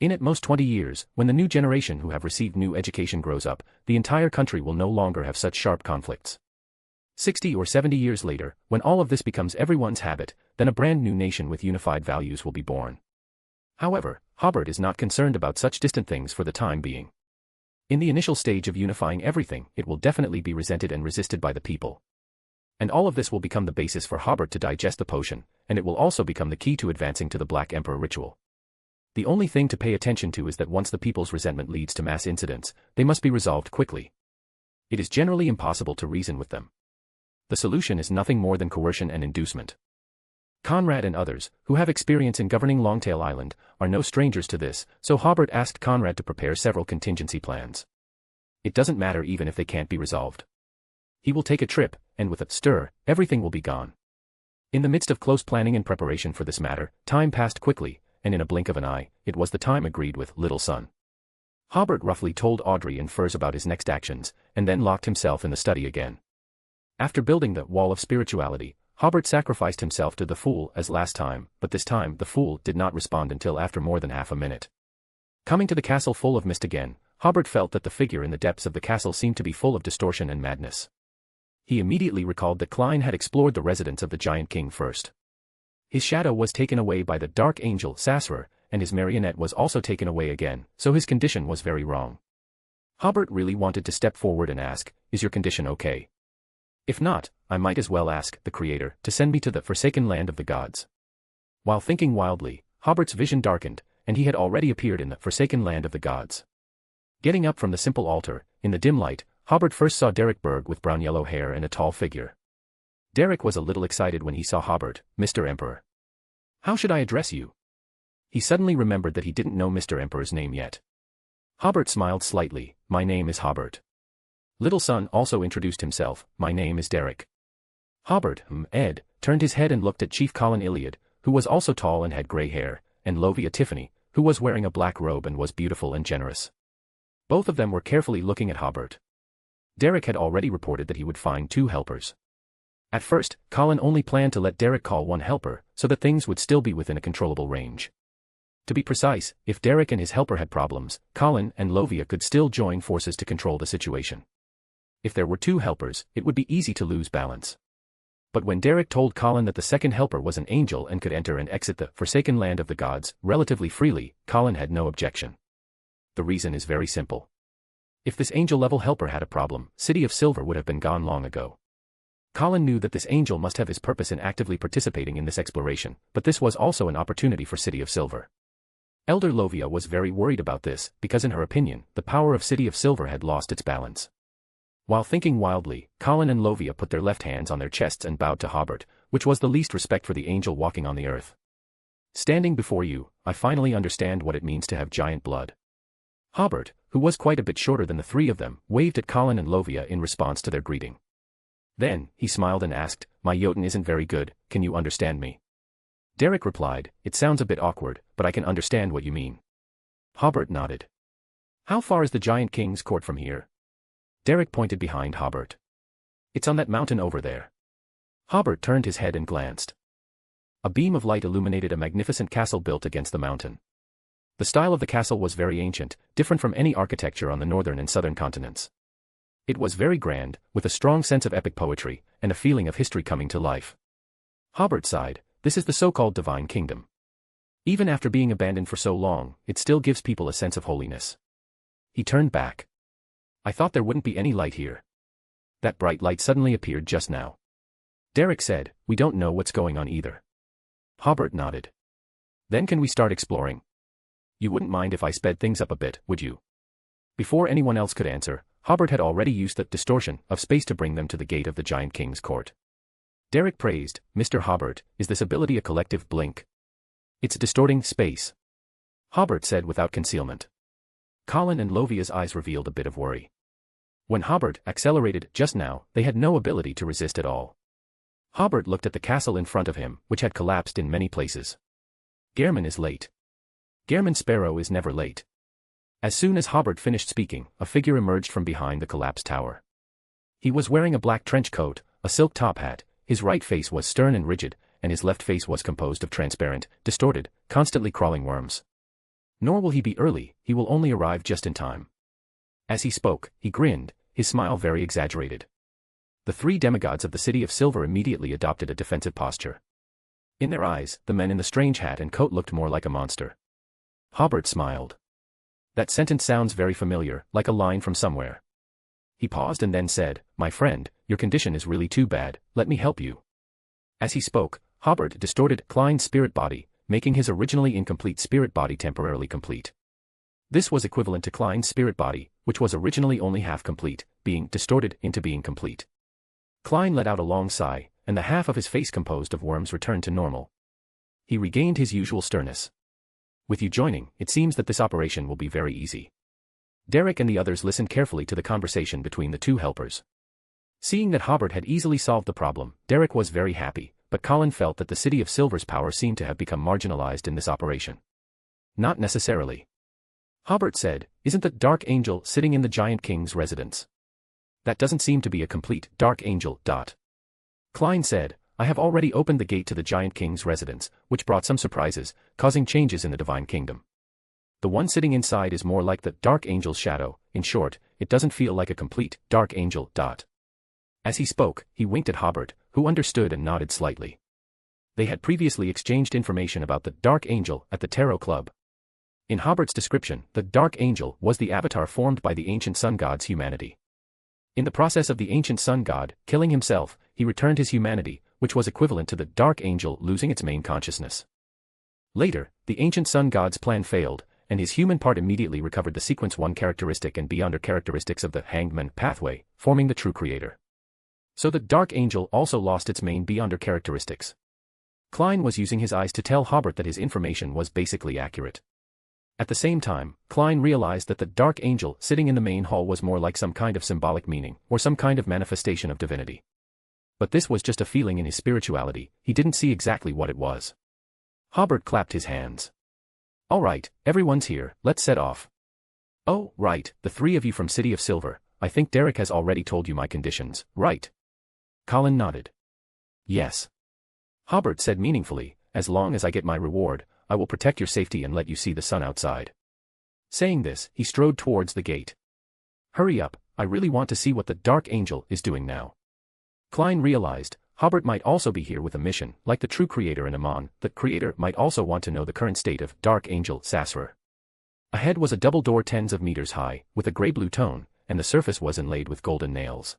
In at most 20 years, when the new generation who have received new education grows up, the entire country will no longer have such sharp conflicts. 60 or 70 years later, when all of this becomes everyone's habit, then a brand new nation with unified values will be born. However, Hobert is not concerned about such distant things for the time being. In the initial stage of unifying everything, it will definitely be resented and resisted by the people. And all of this will become the basis for Hobert to digest the potion, and it will also become the key to advancing to the Black Emperor ritual. The only thing to pay attention to is that once the people's resentment leads to mass incidents, they must be resolved quickly. It is generally impossible to reason with them. The solution is nothing more than coercion and inducement. Conrad and others, who have experience in governing Longtail Island, are no strangers to this, so Hobert asked Conrad to prepare several contingency plans. It doesn't matter even if they can't be resolved. He will take a trip, and with a stir, everything will be gone. In the midst of close planning and preparation for this matter, time passed quickly, and in a blink of an eye, it was the time agreed with Little Son. Hobert roughly told Audrey and Furs about his next actions, and then locked himself in the study again. After building the wall of spirituality, Hobert sacrificed himself to the Fool as last time, but this time the Fool did not respond until after more than half a minute. Coming to the castle full of mist again, Hobert felt that the figure in the depths of the castle seemed to be full of distortion and madness. He immediately recalled that Klein had explored the residence of the Giant King first. His shadow was taken away by the dark angel Sefirah, and his marionette was also taken away again, so his condition was very wrong. Hobert really wanted to step forward and ask, "Is your condition okay? If not, I might as well ask the Creator to send me to the forsaken land of the gods." While thinking wildly, Hobert's vision darkened, and he had already appeared in the forsaken land of the gods. Getting up from the simple altar, in the dim light, Hobert first saw Derek Berg with brown-yellow hair and a tall figure. Derek was a little excited when he saw Hobert. "Mr. Emperor. How should I address you?" He suddenly remembered that he didn't know Mr. Emperor's name yet. Hobert smiled slightly. "My name is Hobert." Little Son also introduced himself. "My name is Derek." Hobert, Ed, turned his head and looked at Chief Colin Iliad, who was also tall and had gray hair, and Lovia Tiffany, who was wearing a black robe and was beautiful and generous. Both of them were carefully looking at Hobert. Derek had already reported that he would find 2 helpers. At first, Colin only planned to let Derek call 1 helper, so that things would still be within a controllable range. To be precise, if Derek and his helper had problems, Colin and Lovia could still join forces to control the situation. If there were 2 helpers, it would be easy to lose balance. But when Derek told Colin that the second helper was an angel and could enter and exit the forsaken land of the gods relatively freely, Colin had no objection. The reason is very simple. If this angel-level helper had a problem, City of Silver would have been gone long ago. Colin knew that this angel must have his purpose in actively participating in this exploration, but this was also an opportunity for City of Silver. Elder Lovia was very worried about this, because in her opinion, the power of City of Silver had lost its balance. While thinking wildly, Colin and Lovia put their left hands on their chests and bowed to Hobert, which was the least respect for the angel walking on the earth. "Standing before you, I finally understand what it means to have giant blood." Hobert, who was quite a bit shorter than the 3 of them, waved at Colin and Lovia in response to their greeting. Then, he smiled and asked, "My Jotun isn't very good, can you understand me?" Derek replied, "It sounds a bit awkward, but I can understand what you mean." Hobert nodded. "How far is the Giant King's court from here?" Derek pointed behind Hobert. "It's on that mountain over there." Hobert turned his head and glanced. A beam of light illuminated a magnificent castle built against the mountain. The style of the castle was very ancient, different from any architecture on the northern and southern continents. It was very grand, with a strong sense of epic poetry, and a feeling of history coming to life. Hobert sighed. "This is the so-called Divine Kingdom. Even after being abandoned for so long, it still gives people a sense of holiness." He turned back. "I thought there wouldn't be any light here." That bright light suddenly appeared just now. Derek said, "We don't know what's going on either." Hobert nodded. "Then can we start exploring? You wouldn't mind if I sped things up a bit, would you?" Before anyone else could answer, Hobert had already used the distortion of space to bring them to the gate of the Giant King's court. Derek praised, "Mr. Hobert, is this ability a collective blink?" "It's distorting space," Hobert said without concealment. Colin and Lovia's eyes revealed a bit of worry. When Hobert accelerated just now, they had no ability to resist at all. Hobert looked at the castle in front of him, which had collapsed in many places. Gehrman is late. Gehrman Sparrow is never late. As soon as Hobert finished speaking, a figure emerged from behind the collapsed tower. He was wearing a black trench coat, a silk top hat, his right face was stern and rigid, and his left face was composed of transparent, distorted, constantly crawling worms. Nor will he be early, he will only arrive just in time. As he spoke, he grinned, his smile very exaggerated. The three demigods of the City of Silver immediately adopted a defensive posture. In their eyes, the man in the strange hat and coat looked more like a monster. Hobert smiled. That sentence sounds very familiar, like a line from somewhere. He paused and then said, "My friend, your condition is really too bad, let me help you." As he spoke, Hobert distorted Klein's spirit body, making his originally incomplete spirit body temporarily complete. This was equivalent to Klein's spirit body, which was originally only half complete, being distorted into being complete. Klein let out a long sigh, and the half of his face composed of worms returned to normal. He regained his usual sternness. "With you joining, it seems that this operation will be very easy." Derek and the others listened carefully to the conversation between the two helpers. Seeing that Hobert had easily solved the problem, Derek was very happy, but Colin felt that the City of Silver's power seemed to have become marginalized in this operation. "Not necessarily." Hobert said, "Isn't the Dark Angel sitting in the Giant King's residence? That doesn't seem to be a complete Dark Angel. Klein said, "I have already opened the gate to the Giant King's residence, which brought some surprises, causing changes in the Divine Kingdom. The one sitting inside is more like the Dark Angel's shadow. In short, it doesn't feel like a complete Dark Angel. As he spoke, he winked at Hobert, who understood and nodded slightly. They had previously exchanged information about the Dark Angel at the Tarot Club. In Hobert's description, the Dark Angel was the avatar formed by the ancient sun god's humanity. In the process of the ancient sun god killing himself, he returned his humanity, which was equivalent to the Dark Angel losing its main consciousness. Later, the ancient sun god's plan failed, and his human part immediately recovered the sequence 1 characteristic and beyonder characteristics of the Hanged Man pathway, forming the true creator. So the Dark Angel also lost its main beyonder characteristics. Klein was using his eyes to tell Hobert that his information was basically accurate. At the same time, Klein realized that the Dark Angel sitting in the main hall was more like some kind of symbolic meaning, or some kind of manifestation of divinity. But this was just a feeling in his spirituality, he didn't see exactly what it was. Hobert clapped his hands. "All right, everyone's here, let's set off." "Oh, right, the three of you from City of Silver, I think Derek has already told you my conditions, right?" Colin nodded. "Yes." Hobert said meaningfully, "As long as I get my reward, I will protect your safety and let you see the sun outside." Saying this, he strode towards the gate. "Hurry up, I really want to see what the Dark Angel is doing now." Klein realized, Hobert might also be here with a mission, like the true creator and Amon, the creator might also want to know the current state of Dark Angel Sefirah. Ahead was a double door tens of meters high, with a gray-blue tone, and the surface was inlaid with golden nails.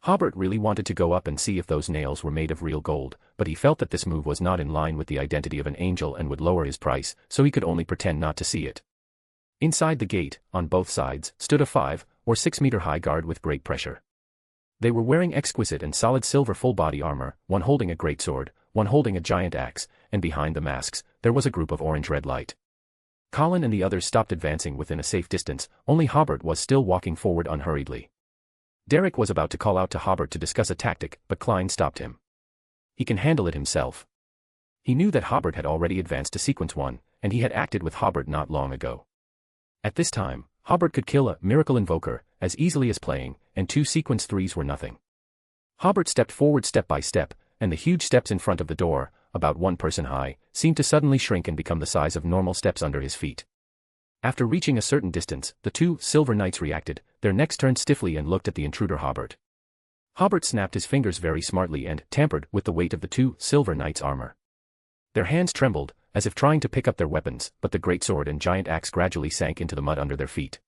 Hobert really wanted to go up and see if those nails were made of real gold, but he felt that this move was not in line with the identity of an angel and would lower his price, so he could only pretend not to see it. Inside the gate, on both sides, stood a 5 or 6 meter high guard with great pressure. They were wearing exquisite and solid silver full-body armor, one holding a great sword, one holding a giant axe, and behind the masks, there was a group of orange-red light. Colin and the others stopped advancing within a safe distance, only Hobert was still walking forward unhurriedly. Derek was about to call out to Hobert to discuss a tactic, but Klein stopped him. "He can handle it himself." He knew that Hobert had already advanced to sequence 1, and he had acted with Hobert not long ago. At this time, Hobert could kill a miracle invoker as easily as playing, and 2 sequence 3s were nothing. Hobert stepped forward step by step, and the huge steps in front of the door, about 1 person high, seemed to suddenly shrink and become the size of normal steps under his feet. After reaching a certain distance, the 2 silver knights reacted, their necks turned stiffly and looked at the intruder Hobert. Hobert snapped his fingers very smartly and tampered with the weight of the 2 silver knights' armor. Their hands trembled, as if trying to pick up their weapons, but the great sword and giant axe gradually sank into the mud under their feet.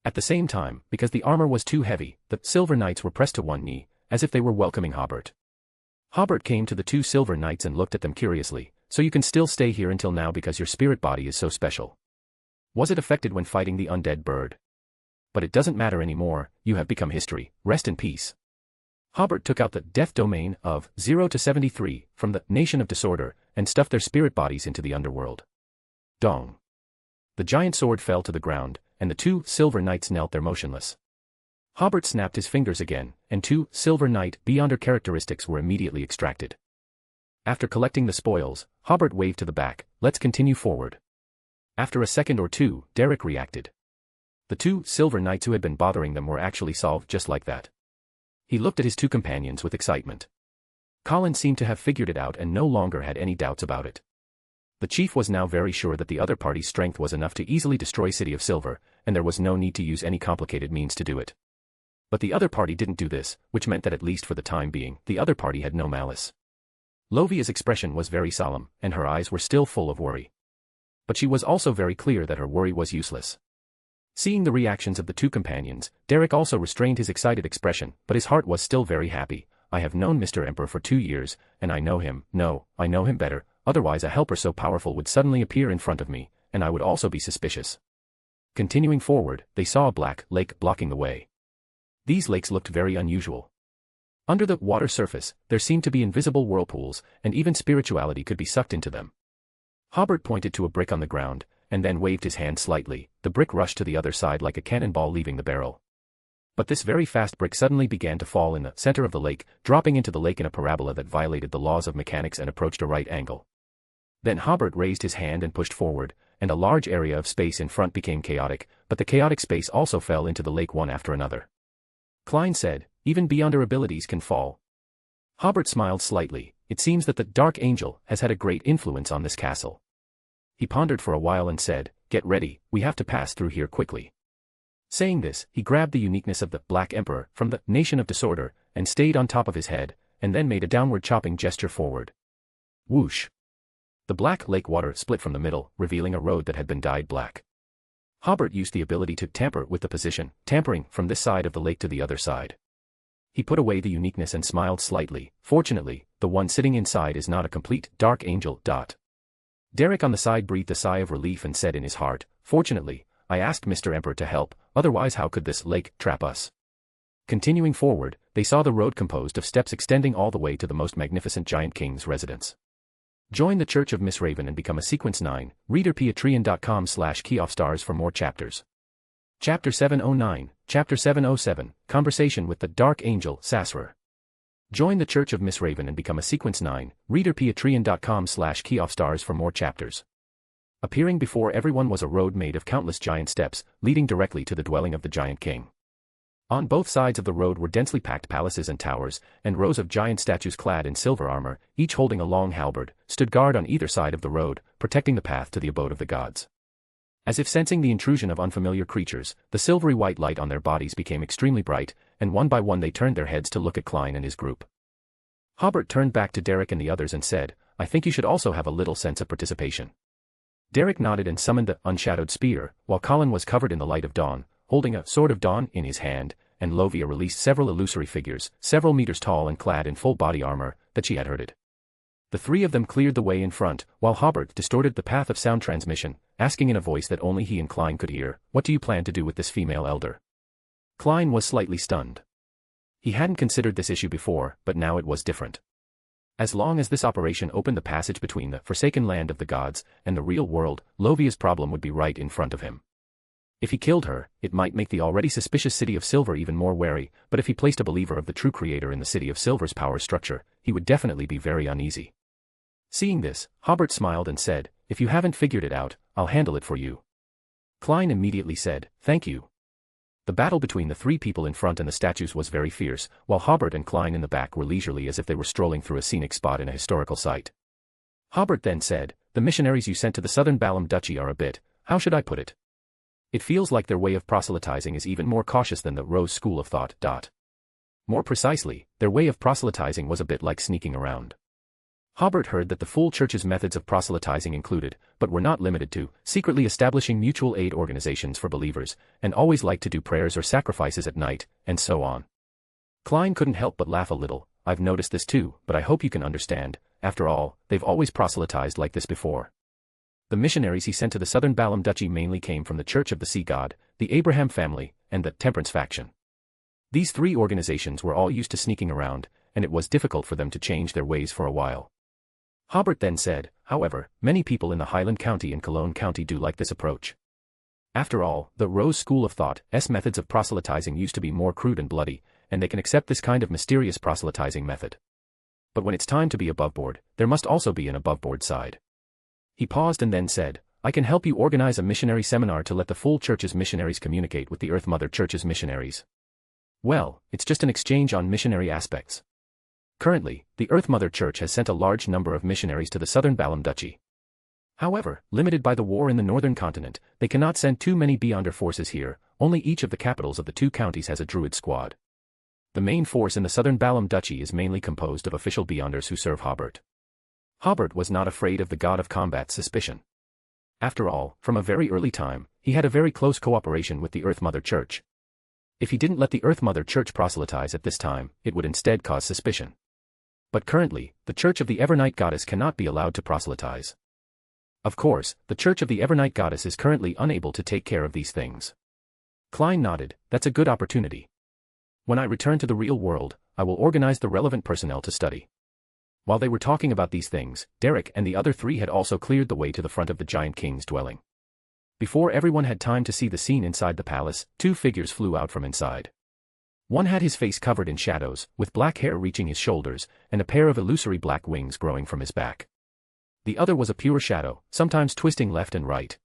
At the same time, because the armor was too heavy, the silver knights were pressed to one knee, as if they were welcoming Hobert. Hobert came to the 2 silver knights and looked at them curiously. "So you can still stay here until now because your spirit body is so special. Was it affected when fighting the undead bird? But it doesn't matter anymore, you have become history, rest in peace." Hobert took out the death domain of 0 to 73 from the Nation of Disorder and stuffed their spirit bodies into the underworld. Dong. The giant sword fell to the ground, and the 2 silver knights knelt there motionless. Hobert snapped his fingers again, and 2 silver knight beyonder characteristics were immediately extracted. After collecting the spoils, Hobert waved to the back, "Let's continue forward." After a second or two, Derek reacted. The 2 silver knights who had been bothering them were actually solved just like that. He looked at his 2 companions with excitement. Colin seemed to have figured it out and no longer had any doubts about it. The chief was now very sure that the other party's strength was enough to easily destroy City of Silver, and there was no need to use any complicated means to do it. But the other party didn't do this, which meant that at least for the time being, the other party had no malice. Lovia's expression was very solemn, and her eyes were still full of worry. But she was also very clear that her worry was useless. Seeing the reactions of the two companions, Derek also restrained his excited expression, but his heart was still very happy. I have known Mr. Emperor for 2 years, and I know him. No, I know him better, otherwise a helper so powerful would suddenly appear in front of me, and I would also be suspicious. Continuing forward, they saw a black lake blocking the way. These lakes looked very unusual. Under the water surface, there seemed to be invisible whirlpools, and even spirituality could be sucked into them. Hobert pointed to a brick on the ground, and then waved his hand slightly. The brick rushed to the other side like a cannonball leaving the barrel. But this very fast brick suddenly began to fall in the center of the lake, dropping into the lake in a parabola that violated the laws of mechanics and approached a right angle. Then Hobert raised his hand and pushed forward, and a large area of space in front became chaotic, but the chaotic space also fell into the lake one after another. Klein said, "Even beyond our abilities can fall." Hobert smiled slightly. It seems that the Dark Angel has had a great influence on this castle. He pondered for a while and said, "Get ready, we have to pass through here quickly." Saying this, he grabbed the uniqueness of the Black Emperor from the Nation of Disorder, and stayed on top of his head, and then made a downward chopping gesture forward. Whoosh! The black lake water split from the middle, revealing a road that had been dyed black. Hobert used the ability to tamper with the position, tampering from this side of the lake to the other side. He put away the uniqueness and smiled slightly. Fortunately, the one sitting inside is not a complete Dark Angel. Derek on the side breathed a sigh of relief and said in his heart, "Fortunately, I asked Mr. Emperor to help, otherwise how could this lake trap us?" Continuing forward, they saw the road composed of steps extending all the way to the most magnificent giant king's residence. Join the Church of Miss Raven and become a Sequence 9, reader patreon.com/keyoffstars for more chapters. Chapter 709, Chapter 707, Conversation with the Dark Angel, Sefirah. Join the Church of Miss Raven and become a Sequence 9, reader patreon.com/keyoffstars for more chapters. Appearing before everyone was a road made of countless giant steps, leading directly to the dwelling of the giant king. On both sides of the road were densely packed palaces and towers, and rows of giant statues clad in silver armor, each holding a long halberd, stood guard on either side of the road, protecting the path to the abode of the gods. As if sensing the intrusion of unfamiliar creatures, the silvery white light on their bodies became extremely bright, and one by one they turned their heads to look at Klein and his group. Hobert turned back to Derek and the others and said, "I think you should also have a little sense of participation." Derek nodded and summoned the unshadowed spear, while Colin was covered in the light of dawn, holding a sword of dawn in his hand, and Lovia released several illusory figures, several meters tall and clad in full body armor, that she had herded. The three of them cleared the way in front, while Hobert distorted the path of sound transmission, asking in a voice that only he and Klein could hear, "What do you plan to do with this female elder?" Klein was slightly stunned. He hadn't considered this issue before, but now it was different. As long as this operation opened the passage between the forsaken land of the gods and the real world, Lovia's problem would be right in front of him. If he killed her, it might make the already suspicious City of Silver even more wary, but if he placed a believer of the true creator in the City of Silver's power structure, he would definitely be very uneasy. Seeing this, Hobert smiled and said, "If you haven't figured it out, I'll handle it for you." Klein immediately said, "Thank you." The battle between the three people in front and the statues was very fierce, while Hobert and Klein in the back were leisurely as if they were strolling through a scenic spot in a historical site. Hobert then said, "The missionaries you sent to the southern Balam Duchy are a bit, how should I put it? It feels like their way of proselytizing is even more cautious than the Rose School of Thought. More precisely, their way of proselytizing was a bit like sneaking around." Hobert heard that the full church's methods of proselytizing included, but were not limited to, secretly establishing mutual aid organizations for believers, and always liked to do prayers or sacrifices at night, and so on. Klein couldn't help but laugh a little. "I've noticed this too, but I hope you can understand. After all, they've always proselytized like this before." The missionaries he sent to the southern Balam Duchy mainly came from the Church of the Sea God, the Abraham family, and the Temperance faction. These three organizations were all used to sneaking around, and it was difficult for them to change their ways for a while. Hobert then said, "However, many people in the Highland County and Cologne County do like this approach. After all, the Rose School of Thought's methods of proselytizing used to be more crude and bloody, and they can accept this kind of mysterious proselytizing method. But when it's time to be aboveboard, there must also be an aboveboard side." He paused and then said, "I can help you organize a missionary seminar to let the full church's missionaries communicate with the Earth Mother Church's missionaries. Well, it's just an exchange on missionary aspects. Currently, the Earth Mother Church has sent a large number of missionaries to the southern Balam Duchy. However, limited by the war in the northern continent, they cannot send too many Beyonder forces here. Only each of the capitals of the 2 counties has a druid squad. The main force in the southern Balam Duchy is mainly composed of official Beyonders who serve Hobert. Hobert was not afraid of the god of combat's suspicion. After all, from a very early time, he had a very close cooperation with the Earth Mother Church. If he didn't let the Earth Mother Church proselytize at this time, it would instead cause suspicion. But currently, the Church of the Evernight Goddess cannot be allowed to proselytize. Of course, the Church of the Evernight Goddess is currently unable to take care of these things. Klein nodded. That's a good opportunity. When I return to the real world, I will organize the relevant personnel to study. While they were talking about these things, Derek and the other 3 had also cleared the way to the front of the Giant King's dwelling. Before everyone had time to see the scene inside the palace, 2 figures flew out from inside. One had his face covered in shadows, with black hair reaching his shoulders, and a pair of illusory black wings growing from his back. The other was a pure shadow, sometimes twisting left and right.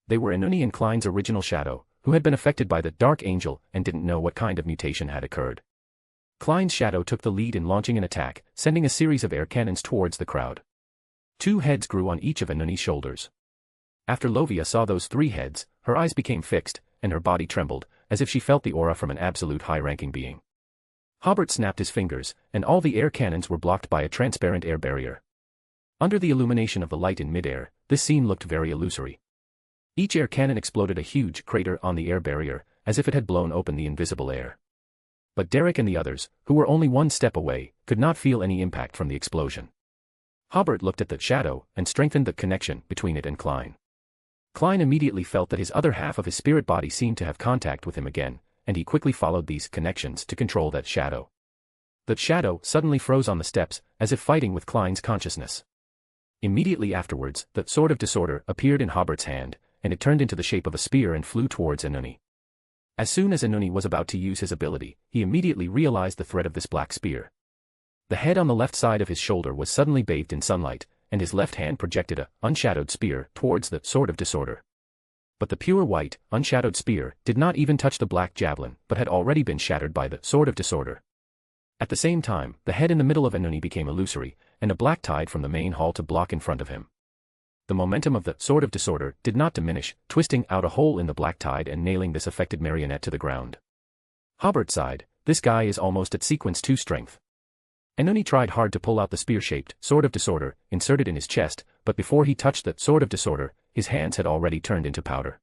They were Enuni and Klein's original shadow, who had been affected by the Dark Angel and didn't know what kind of mutation had occurred. Klein's shadow took the lead in launching an attack, sending a series of air cannons towards the crowd. 2 heads grew on each of Enuni's shoulders. After Lovia saw those 3 heads, her eyes became fixed, and her body trembled, as if she felt the aura from an absolute high-ranking being. Hobert snapped his fingers, and all the air cannons were blocked by a transparent air barrier. Under the illumination of the light in midair, this scene looked very illusory. Each air cannon exploded a huge crater on the air barrier, as if it had blown open the invisible air. But Derek and the others, who were only 1 step away, could not feel any impact from the explosion. Hobert looked at the shadow and strengthened the connection between it and Klein. Klein immediately felt that his other half of his spirit body seemed to have contact with him again, and he quickly followed these connections to control that shadow. The shadow suddenly froze on the steps, as if fighting with Klein's consciousness. Immediately afterwards, the Sword of Disorder appeared in Hobert's hand, and it turned into the shape of a spear and flew towards Enuni. As soon as Enuni was about to use his ability, he immediately realized the threat of this black spear. The head on the left side of his shoulder was suddenly bathed in sunlight, and his left hand projected a unshadowed spear towards the Sword of Disorder. But the pure white, unshadowed spear did not even touch the black javelin, but had already been shattered by the Sword of Disorder. At the same time, the head in the middle of Enuni became illusory, and a black tide from the main hall to block in front of him. The momentum of the Sword of Disorder did not diminish, twisting out a hole in the black tide and nailing this affected marionette to the ground. Hobert sighed. This guy is almost at sequence 2 strength. Enuni tried hard to pull out the spear-shaped Sword of Disorder, inserted in his chest, but before he touched the Sword of Disorder, his hands had already turned into powder.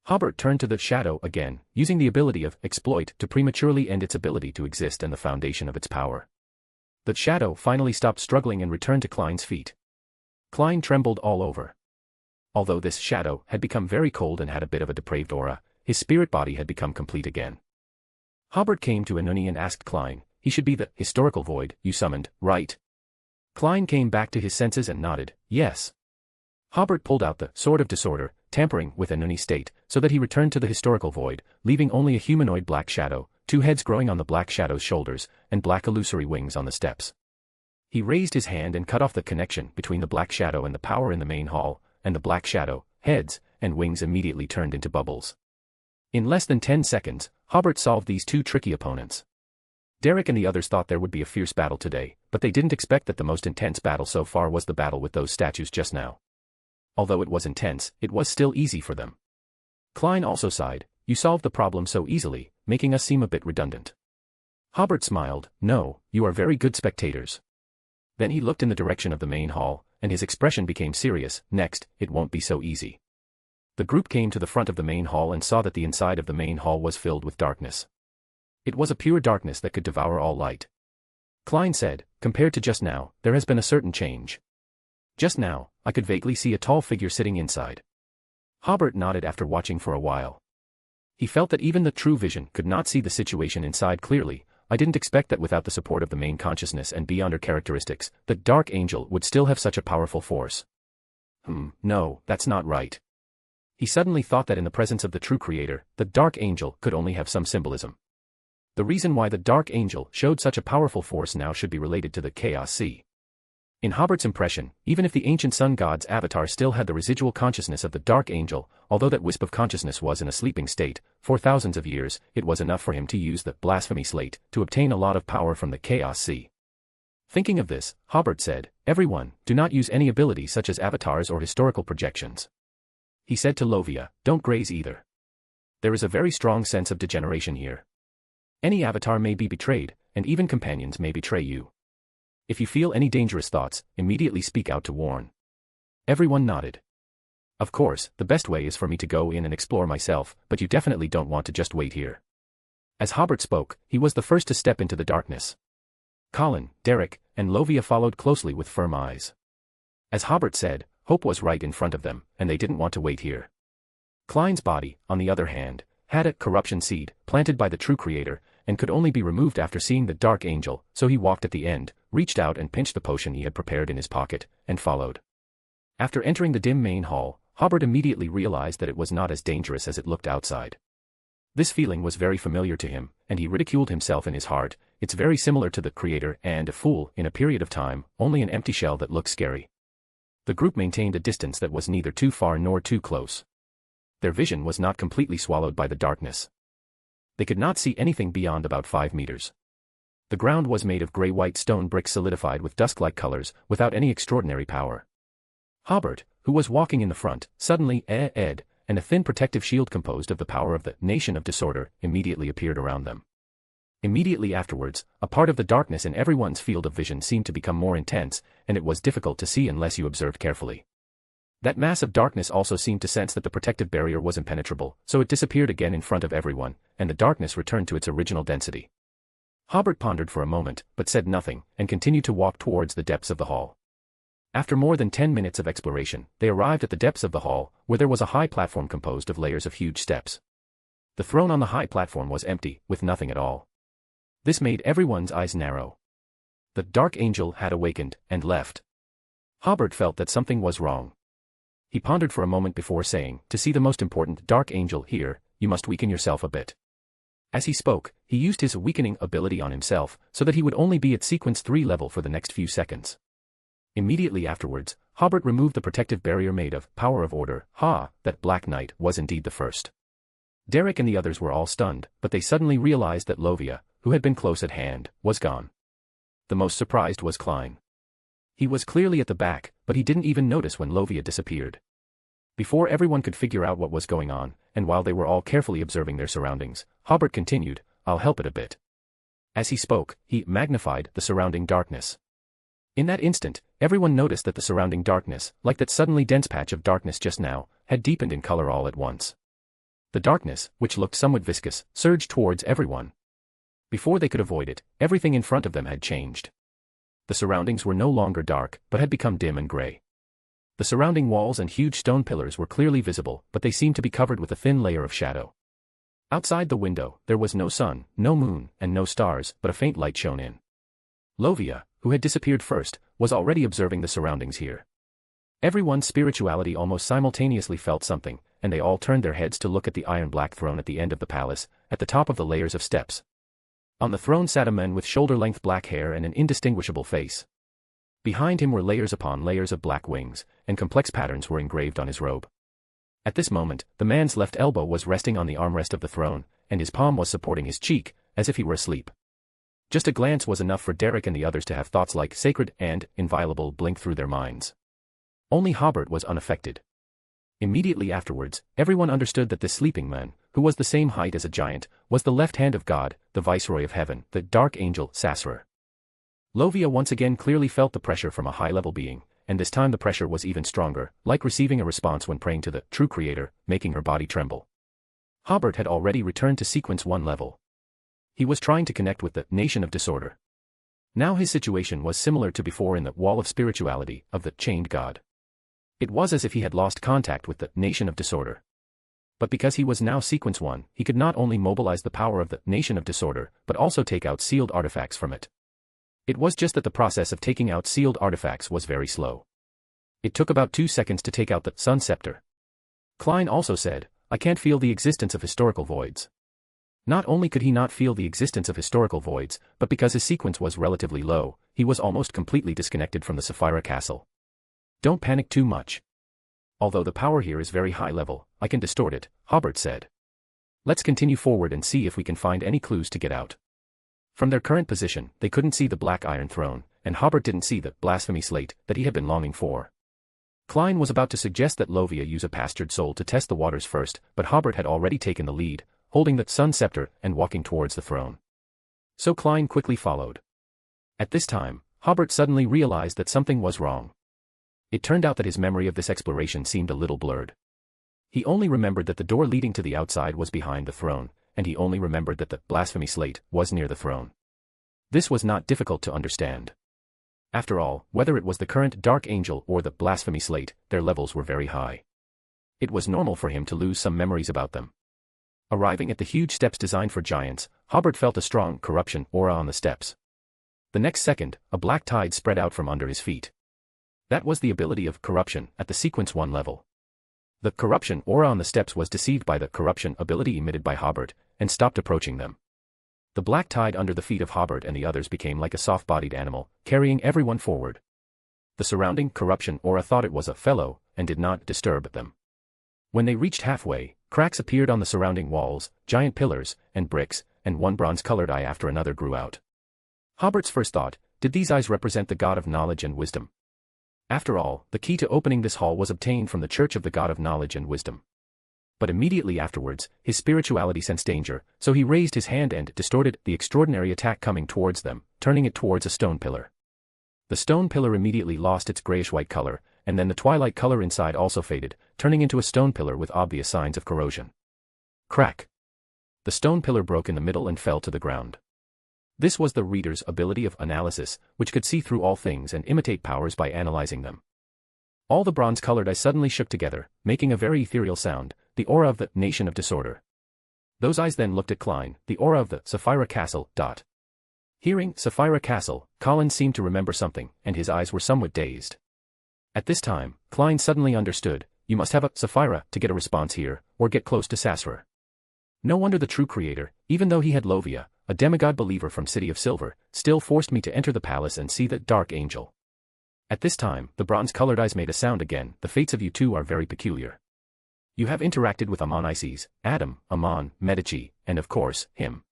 Hobert turned to the shadow again, using the ability of exploit to prematurely end its ability to exist and the foundation of its power. The shadow finally stopped struggling and returned to Klein's feet. Klein trembled all over. Although this shadow had become very cold and had a bit of a depraved aura, his spirit body had become complete again. Hobert came to Enuni and asked Klein, he should be the historical void you summoned, right? Klein came back to his senses and nodded, yes. Hobert pulled out the Sword of Disorder, tampering with Enuni's state, so that he returned to the historical void, leaving only a humanoid black shadow, 2 heads growing on the black shadow's shoulders, and black illusory wings on the steps. He raised his hand and cut off the connection between the black shadow and the power in the main hall, and the black shadow, heads, and wings immediately turned into bubbles. In less than 10 seconds, Hobert solved these 2 tricky opponents. Derek and the others thought there would be a fierce battle today, but they didn't expect that the most intense battle so far was the battle with those statues just now. Although it was intense, it was still easy for them. Klein also sighed, you solved the problem so easily, making us seem a bit redundant. Hobert smiled, no, you are very good spectators. Then he looked in the direction of the main hall, and his expression became serious, next, it won't be so easy. The group came to the front of the main hall and saw that the inside of the main hall was filled with darkness. It was a pure darkness that could devour all light. Klein said, compared to just now, there has been a certain change. Just now, I could vaguely see a tall figure sitting inside. Hobert nodded after watching for a while. He felt that even the true vision could not see the situation inside clearly. I didn't expect that without the support of the main consciousness and beyonder characteristics, the Dark Angel would still have such a powerful force. No, that's not right. He suddenly thought that in the presence of the true creator, the Dark Angel could only have some symbolism. The reason why the Dark Angel showed such a powerful force now should be related to the Chaos Sea. In Hobert's impression, even if the ancient sun god's avatar still had the residual consciousness of the Dark Angel, although that wisp of consciousness was in a sleeping state, for thousands of years, it was enough for him to use the blasphemy slate to obtain a lot of power from the Chaos Sea. Thinking of this, Hobert said, "Everyone, do not use any ability such as avatars or historical projections." He said to Lovia, "Don't graze either. There is a very strong sense of degeneration here. Any avatar may be betrayed, and even companions may betray you. If you feel any dangerous thoughts, immediately speak out to warn." Everyone nodded. "Of course, the best way is for me to go in and explore myself, but you definitely don't want to just wait here." As Hobert spoke, he was the first to step into the darkness. Colin, Derek, and Lovia followed closely with firm eyes. As Hobert said, Hope was right in front of them, and they didn't want to wait here. Klein's body, on the other hand, had a corruption seed planted by the true creator, and could only be removed after seeing the dark angel, so he walked at the end, reached out and pinched the potion he had prepared in his pocket, and followed. After entering the dim main hall, Hobert immediately realized that it was not as dangerous as it looked outside. This feeling was very familiar to him, and he ridiculed himself in his heart. It's very similar to the creator and a fool in a period of time, only an empty shell that looks scary. The group maintained a distance that was neither too far nor too close. Their vision was not completely swallowed by the darkness. They could not see anything beyond about 5 meters. The ground was made of gray-white stone bricks solidified with dusk-like colors, without any extraordinary power. Hobert, who was walking in the front, suddenly and a thin protective shield composed of the power of the Nation of Disorder immediately appeared around them. Immediately afterwards, a part of the darkness in everyone's field of vision seemed to become more intense, and it was difficult to see unless you observed carefully. That mass of darkness also seemed to sense that the protective barrier was impenetrable, so it disappeared again in front of everyone, and the darkness returned to its original density. Hobert pondered for a moment, but said nothing, and continued to walk towards the depths of the hall. After more than 10 minutes of exploration, they arrived at the depths of the hall, where there was a high platform composed of layers of huge steps. The throne on the high platform was empty, with nothing at all. This made everyone's eyes narrow. The dark angel had awakened, and left. Hobert felt that something was wrong. He pondered for a moment before saying, "To see the most important dark angel here, you must weaken yourself a bit." As he spoke, he used his weakening ability on himself, so that he would only be at sequence 3 level for the next few seconds. Immediately afterwards, Hobert removed the protective barrier made of power of order. That Black Knight was indeed the first. Derek and the others were all stunned, but they suddenly realized that Lovia, who had been close at hand, was gone. The most surprised was Klein. He was clearly at the back, but he didn't even notice when Lovia disappeared. Before everyone could figure out what was going on, and while they were all carefully observing their surroundings, Hobert continued, "I'll help it a bit." As he spoke, he magnified the surrounding darkness. In that instant, everyone noticed that the surrounding darkness, like that suddenly dense patch of darkness just now, had deepened in color all at once. The darkness, which looked somewhat viscous, surged towards everyone. Before they could avoid it, everything in front of them had changed. The surroundings were no longer dark, but had become dim and gray. The surrounding walls and huge stone pillars were clearly visible, but they seemed to be covered with a thin layer of shadow. Outside the window, there was no sun, no moon, and no stars, but a faint light shone in. Lovia, who had disappeared first, was already observing the surroundings here. Everyone's spirituality almost simultaneously felt something, and they all turned their heads to look at the iron-black throne at the end of the palace, at the top of the layers of steps. On the throne sat a man with shoulder-length black hair and an indistinguishable face. Behind him were layers upon layers of black wings, and complex patterns were engraved on his robe. At this moment, the man's left elbow was resting on the armrest of the throne, and his palm was supporting his cheek, as if he were asleep. Just a glance was enough for Derek and the others to have thoughts like sacred and inviolable blink through their minds. Only Hobert was unaffected. Immediately afterwards, everyone understood that this sleeping man, who was the same height as a giant, was the left hand of God, the Viceroy of Heaven, the Dark Angel Sefirah. Lovia once again clearly felt the pressure from a high-level being, and this time the pressure was even stronger, like receiving a response when praying to the true creator, making her body tremble. Hobert had already returned to sequence 1 level. He was trying to connect with the Nation of Disorder. Now his situation was similar to before in the Wall of Spirituality of the Chained God. It was as if he had lost contact with the Nation of Disorder. But because he was now sequence 1, he could not only mobilize the power of the Nation of Disorder, but also take out sealed artifacts from it. It was just that the process of taking out sealed artifacts was very slow. It took about 2 seconds to take out the Sun Scepter. Klein also said, "I can't feel the existence of historical voids." Not only could he not feel the existence of historical voids, but because his sequence was relatively low, he was almost completely disconnected from the Sefirah castle. "Don't panic too much. Although the power here is very high level, I can distort it," Hobert said. "Let's continue forward and see if we can find any clues to get out." From their current position, they couldn't see the black iron throne, and Hobert didn't see the blasphemy slate that he had been longing for. Klein was about to suggest that Lovia use a pastured soul to test the waters first, but Hobert had already taken the lead, holding the sun scepter and walking towards the throne. So Klein quickly followed. At this time, Hobert suddenly realized that something was wrong. It turned out that his memory of this exploration seemed a little blurred. He only remembered that the door leading to the outside was behind the throne, and he only remembered that the blasphemy slate was near the throne. This was not difficult to understand. After all, whether it was the current Dark Angel or the blasphemy slate, their levels were very high. It was normal for him to lose some memories about them. Arriving at the huge steps designed for giants, Hobert felt a strong corruption aura on the steps. The next second, a black tide spread out from under his feet. That was the ability of corruption at the sequence 1 level. The corruption aura on the steps was deceived by the corruption ability emitted by Hobert, and stopped approaching them. The black tide under the feet of Hobert and the others became like a soft-bodied animal, carrying everyone forward. The surrounding corruption aura thought it was a fellow, and did not disturb them. When they reached halfway, cracks appeared on the surrounding walls, giant pillars, and bricks, and one bronze-colored eye after another grew out. Hobert's first thought, did these eyes represent the god of knowledge and wisdom? After all, the key to opening this hall was obtained from the Church of the God of Knowledge and Wisdom. But immediately afterwards, his spirituality sensed danger, so he raised his hand and distorted the extraordinary attack coming towards them, turning it towards a stone pillar. The stone pillar immediately lost its grayish-white color, and then the twilight color inside also faded, turning into a stone pillar with obvious signs of corrosion. Crack! The stone pillar broke in the middle and fell to the ground. This was the reader's ability of analysis, which could see through all things and imitate powers by analyzing them. All the bronze-colored eyes suddenly shook together, making a very ethereal sound, the aura of the Nation of Disorder. Those eyes then looked at Klein, the aura of the Sefirah Castle. Hearing Sefirah Castle, Colin seemed to remember something, and his eyes were somewhat dazed. At this time, Klein suddenly understood, you must have a Sefirah to get a response here, or get close to Sefirah. No wonder the true creator, even though he had Lovia, a demigod believer from City of Silver, still forced me to enter the palace and see the Dark Angel. At this time, the bronze-colored eyes made a sound again, the fates of you two are very peculiar. You have interacted with Amon Isis, Adam, Amon, Medici, and of course, him.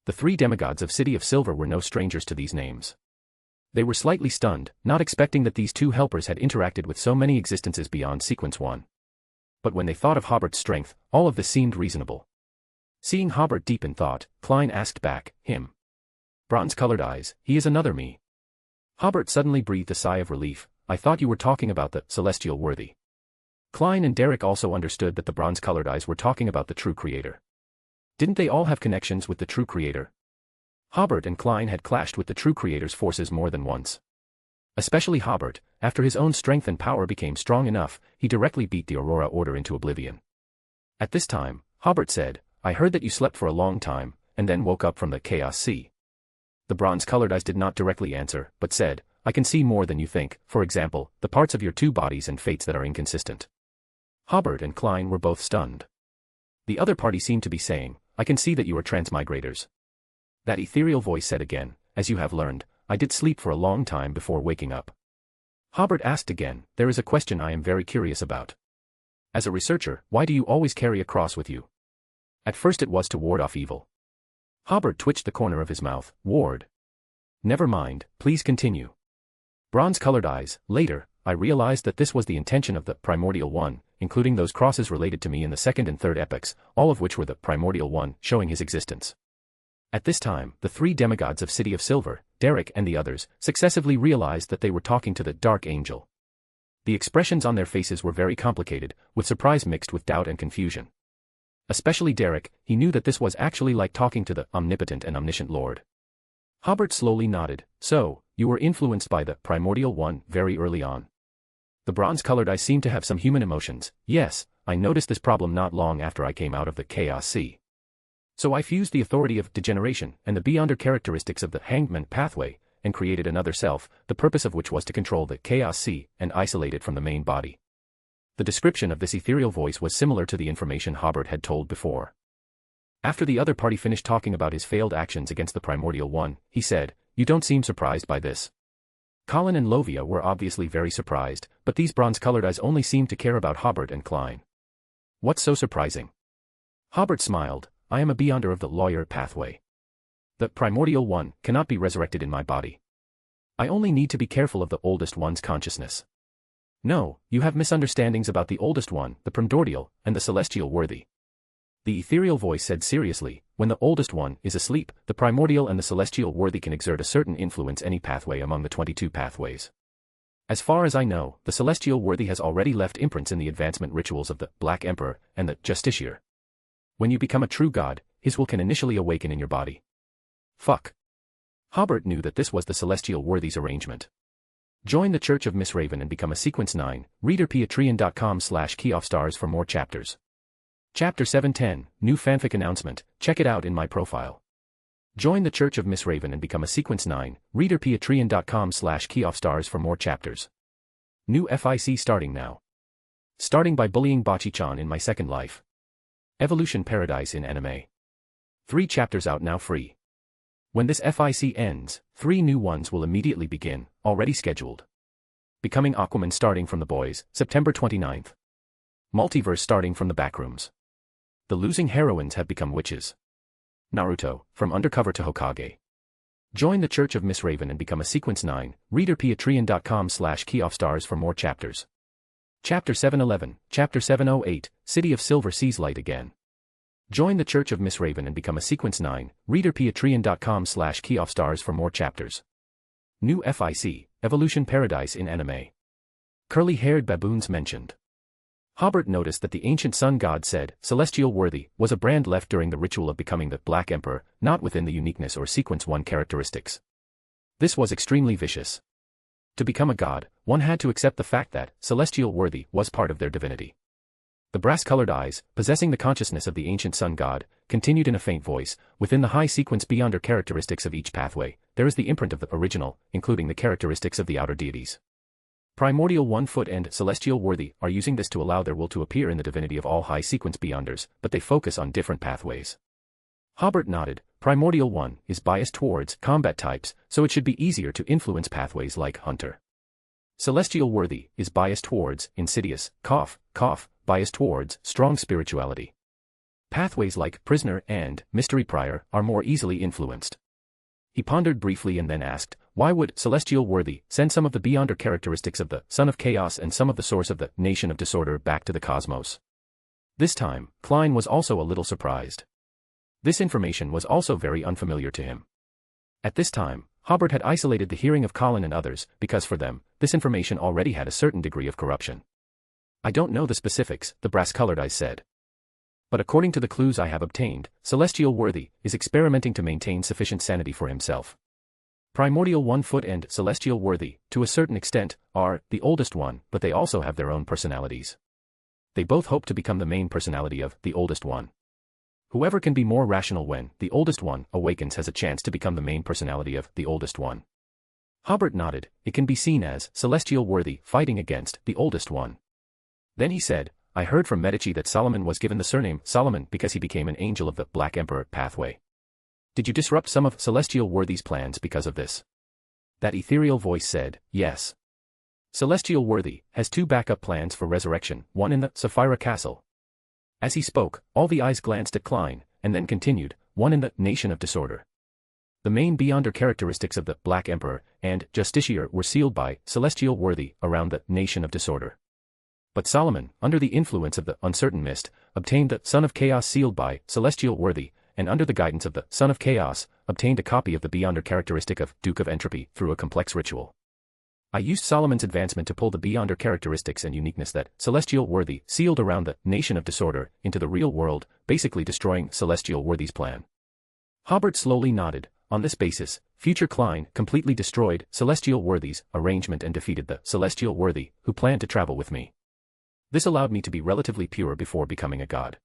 The three demigods of City of Silver were no strangers to these names. They were slightly stunned, not expecting that these two helpers had interacted with so many existences beyond Sequence 1. But when they thought of Hobert's strength, all of this seemed reasonable. Seeing Hobert deep in thought, Klein asked back, him. Bronze-colored eyes, he is another me. Hobert suddenly breathed a sigh of relief, I thought you were talking about the celestial worthy. Klein and Derek also understood that the bronze-colored eyes were talking about the true creator. Didn't they all have connections with the true creator? Hobert and Klein had clashed with the true creator's forces more than once. Especially Hobert, after his own strength and power became strong enough, he directly beat the Aurora Order into oblivion. At this time, Hobert said, I heard that you slept for a long time, and then woke up from the Chaos Sea. The bronze-colored eyes did not directly answer, but said, I can see more than you think, for example, the parts of your two bodies and fates that are inconsistent. Hobert and Klein were both stunned. The other party seemed to be saying, I can see that you are transmigrators. That ethereal voice said again, as you have learned, I did sleep for a long time before waking up. Hobert asked again, there is a question I am very curious about. As a researcher, why do you always carry a cross with you? At first it was to ward off evil. Hobert twitched the corner of his mouth, ward. Never mind, please continue. Bronze-colored eyes, later, I realized that this was the intention of the Primordial One, including those crosses related to me in the second and third epochs, all of which were the Primordial One, showing his existence. At this time, the three demigods of City of Silver, Derek and the others, successively realized that they were talking to the Dark Angel. The expressions on their faces were very complicated, with surprise mixed with doubt and confusion. Especially Derek, he knew that this was actually like talking to the omnipotent and omniscient Lord. Hobert slowly nodded, so, you were influenced by the Primordial One very early on. The bronze-colored eyes seemed to have some human emotions, yes, I noticed this problem not long after I came out of the Chaos Sea. So I fused the authority of degeneration and the beyonder characteristics of the Hangman pathway, and created another self, the purpose of which was to control the Chaos Sea and isolate it from the main body. The description of this ethereal voice was similar to the information Hobert had told before. After the other party finished talking about his failed actions against the Primordial One, he said, you don't seem surprised by this. Colin and Lovia were obviously very surprised, but these bronze-colored eyes only seemed to care about Hobert and Klein. What's so surprising? Hobert smiled, I am a beyonder of the lawyer pathway. The Primordial One cannot be resurrected in my body. I only need to be careful of the oldest one's consciousness. No, you have misunderstandings about the oldest one, the primordial, and the celestial worthy. The ethereal voice said seriously, when the oldest one is asleep, the primordial and the celestial worthy can exert a certain influence any pathway among the 22 pathways. As far as I know, the celestial worthy has already left imprints in the advancement rituals of the Black Emperor and the Justiciar. When you become a true god, his will can initially awaken in your body. Fuck. Hobert knew that this was the celestial worthy's arrangement. Join the Church of Miss Raven and become a Sequence 9, reader patreon.com/keyoffstars for more chapters. Chapter 710, New Fanfic Announcement, check it out in my profile. Join the Church of Miss Raven and become a Sequence 9, reader patreon.com/keyoffstars for more chapters. New FIC starting now. Starting by bullying Bachi-chan in my second life. Evolution Paradise in anime. 3 chapters out now free. When this FIC ends, 3 new ones will immediately begin, already scheduled. Becoming Aquaman starting from the boys, September 29th. Multiverse starting from the backrooms. The losing heroines have become witches. Naruto, from undercover to Hokage. Join the Church of Miss Raven and become a Sequence 9, reader patreon.com/keyoffstars for more chapters. Chapter 711, Chapter 708, City of Silver sees light again. Join the Church of Miss Raven and become a Sequence 9, reader patreon.com/keyoffstars for more chapters. New FIC, Evolution Paradise in anime. Curly-haired baboons mentioned. Hobert noticed that the ancient sun god said, Celestial Worthy, was a brand left during the ritual of becoming the Black Emperor, not within the uniqueness or Sequence 1 characteristics. This was extremely vicious. To become a god, one had to accept the fact that Celestial Worthy was part of their divinity. The brass-colored eyes, possessing the consciousness of the ancient sun god, continued in a faint voice, within the high sequence beyond characteristics of each pathway, there is the imprint of the original, including the characteristics of the outer deities. Primordial 1 foot and Celestial Worthy are using this to allow their will to appear in the divinity of all high sequence beyonders, but they focus on different pathways. Hobert nodded. Primordial 1 is biased towards combat types, so it should be easier to influence pathways like Hunter. Celestial Worthy is biased towards Insidious, biased towards strong spirituality. Pathways like Prisoner and Mystery Prior are more easily influenced. He pondered briefly and then asked, why would Celestial Worthy send some of the beyonder characteristics of the Son of Chaos and some of the source of the Nation of Disorder back to the cosmos? This time, Klein was also a little surprised. This information was also very unfamiliar to him. At this time, Hobert had isolated the hearing of Colin and others, because for them, this information already had a certain degree of corruption. I don't know the specifics, the brass-colored eyes said. But according to the clues I have obtained, Celestial Worthy is experimenting to maintain sufficient sanity for himself. Primordial 1 foot and Celestial Worthy, to a certain extent, are the oldest one, but they also have their own personalities. They both hope to become the main personality of the oldest one. Whoever can be more rational when the oldest one awakens has a chance to become the main personality of the oldest one. Hobert nodded. It can be seen as Celestial Worthy fighting against the oldest one. Then he said, I heard from Medici that Solomon was given the surname Solomon because he became an angel of the Black Emperor pathway. Did you disrupt some of Celestial Worthy's plans because of this? That ethereal voice said, yes. Celestial Worthy has 2 backup plans for resurrection, one in the Sefirah castle. As he spoke, all the eyes glanced at Klein, and then continued, one in the Nation of Disorder. The main beyonder characteristics of the Black Emperor and Justiciar were sealed by Celestial Worthy around the Nation of Disorder. But Solomon, under the influence of the uncertain mist, obtained the Son of Chaos sealed by Celestial Worthy, and under the guidance of the Son of Chaos, obtained a copy of the beyonder characteristic of Duke of Entropy through a complex ritual. I used Solomon's advancement to pull the beyonder characteristics and uniqueness that Celestial Worthy sealed around the Nation of Disorder into the real world, basically destroying Celestial Worthy's plan. Hobert slowly nodded. On this basis, future Klein completely destroyed Celestial Worthy's arrangement and defeated the Celestial Worthy who planned to travel with me. This allowed me to be relatively pure before becoming a god.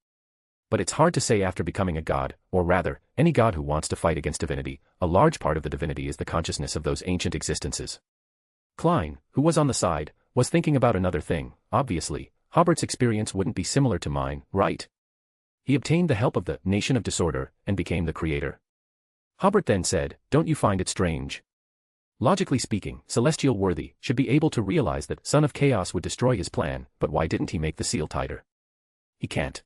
But it's hard to say after becoming a god, or rather, any god who wants to fight against divinity, a large part of the divinity is the consciousness of those ancient existences. Klein, who was on the side, was thinking about another thing. Obviously, Hobert's experience wouldn't be similar to mine, right? He obtained the help of the Nation of Disorder, and became the creator. Hobert then said, don't you find it strange? Logically speaking, Celestial Worthy should be able to realize that Son of Chaos would destroy his plan, but why didn't he make the seal tighter? He can't.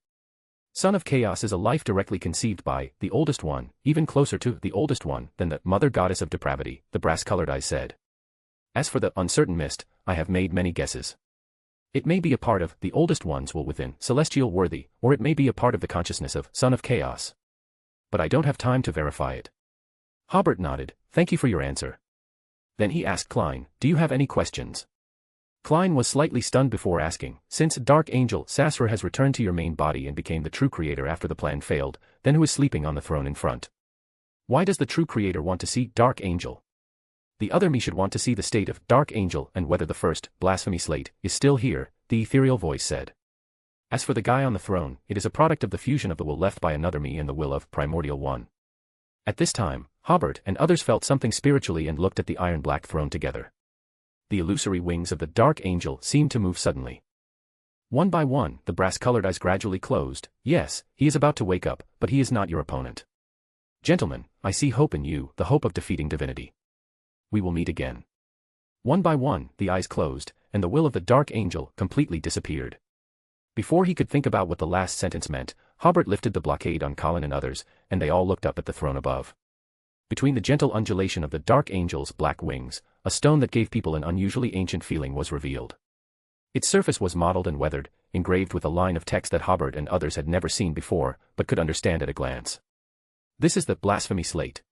Son of Chaos is a life directly conceived by the oldest one, even closer to the oldest one than the Mother Goddess of Depravity, the brass-colored eyes said. As for the uncertain mist, I have made many guesses. It may be a part of the oldest ones will within celestial worthy, or it may be a part of the consciousness of Son of Chaos. But I don't have time to verify it. Hobert nodded, thank you for your answer. Then he asked Klein, do you have any questions? Klein was slightly stunned before asking, since Dark Angel Sefirah has returned to your main body and became the true creator after the plan failed, then who is sleeping on the throne in front? Why does the true creator want to see Dark Angel? The other me should want to see the state of Dark Angel and whether the first blasphemy slate is still here, the ethereal voice said. As for the guy on the throne, it is a product of the fusion of the will left by another me and the will of Primordial One. At this time, Hobert and others felt something spiritually and looked at the iron-black throne together. The illusory wings of the Dark Angel seemed to move suddenly. One by one, the brass-colored eyes gradually closed. Yes, he is about to wake up, but he is not your opponent. Gentlemen, I see hope in you, the hope of defeating divinity. We will meet again. One by one, the eyes closed, and the will of the Dark Angel completely disappeared. Before he could think about what the last sentence meant, Hobert lifted the blockade on Colin and others, and they all looked up at the throne above. Between the gentle undulation of the Dark Angel's black wings, a stone that gave people an unusually ancient feeling was revealed. Its surface was mottled and weathered, engraved with a line of text that Hobert and others had never seen before, but could understand at a glance. This is the blasphemy slate.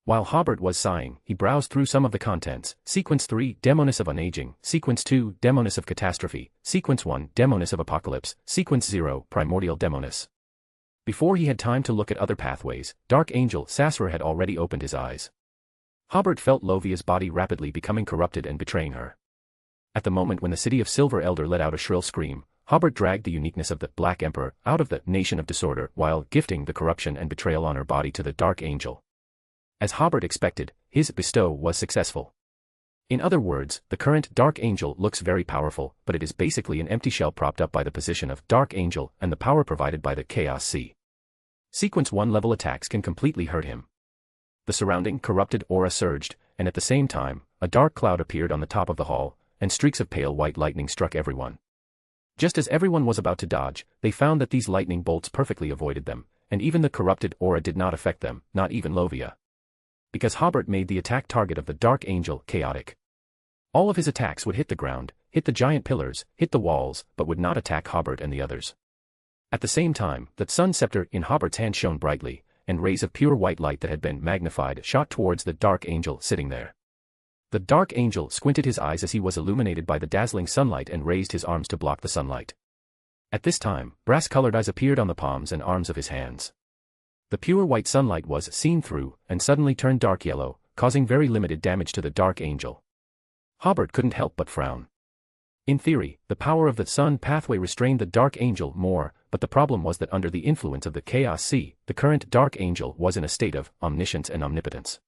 While Hobert was sighing, he browsed through some of the contents. Sequence 3, Demoness of Unaging. Sequence 2, Demoness of Catastrophe. Sequence 1, Demoness of Apocalypse. Sequence 0, Primordial Demoness. Before he had time to look at other pathways, Dark Angel Sefirah had already opened his eyes. Hobert felt Lovia's body rapidly becoming corrupted and betraying her. At the moment when the city of Silver Elder let out a shrill scream, Hobert dragged the uniqueness of the Black Emperor out of the Nation of Disorder while gifting the corruption and betrayal on her body to the Dark Angel. As Hobert expected, his bestow was successful. In other words, the current Dark Angel looks very powerful, but it is basically an empty shell propped up by the position of Dark Angel and the power provided by the Chaos Sea. Sequence 1 level attacks can completely hurt him. The surrounding corrupted aura surged, and at the same time, a dark cloud appeared on the top of the hall, and streaks of pale white lightning struck everyone. Just as everyone was about to dodge, they found that these lightning bolts perfectly avoided them, and even the corrupted aura did not affect them, not even Lovia. Because Hobert made the attack target of the Dark Angel chaotic. All of his attacks would hit the ground, hit the giant pillars, hit the walls, but would not attack Hobert and the others. At the same time, the sun scepter in Hobert's hand shone brightly, and rays of pure white light that had been magnified shot towards the Dark Angel sitting there. The Dark Angel squinted his eyes as he was illuminated by the dazzling sunlight and raised his arms to block the sunlight. At this time, brass-colored eyes appeared on the palms and arms of his hands. The pure white sunlight was seen through, and suddenly turned dark yellow, causing very limited damage to the Dark Angel. Hobert couldn't help but frown. In theory, the power of the sun pathway restrained the Dark Angel more, but the problem was that under the influence of the Chaos Sea, the current Dark Angel was in a state of omniscience and omnipotence.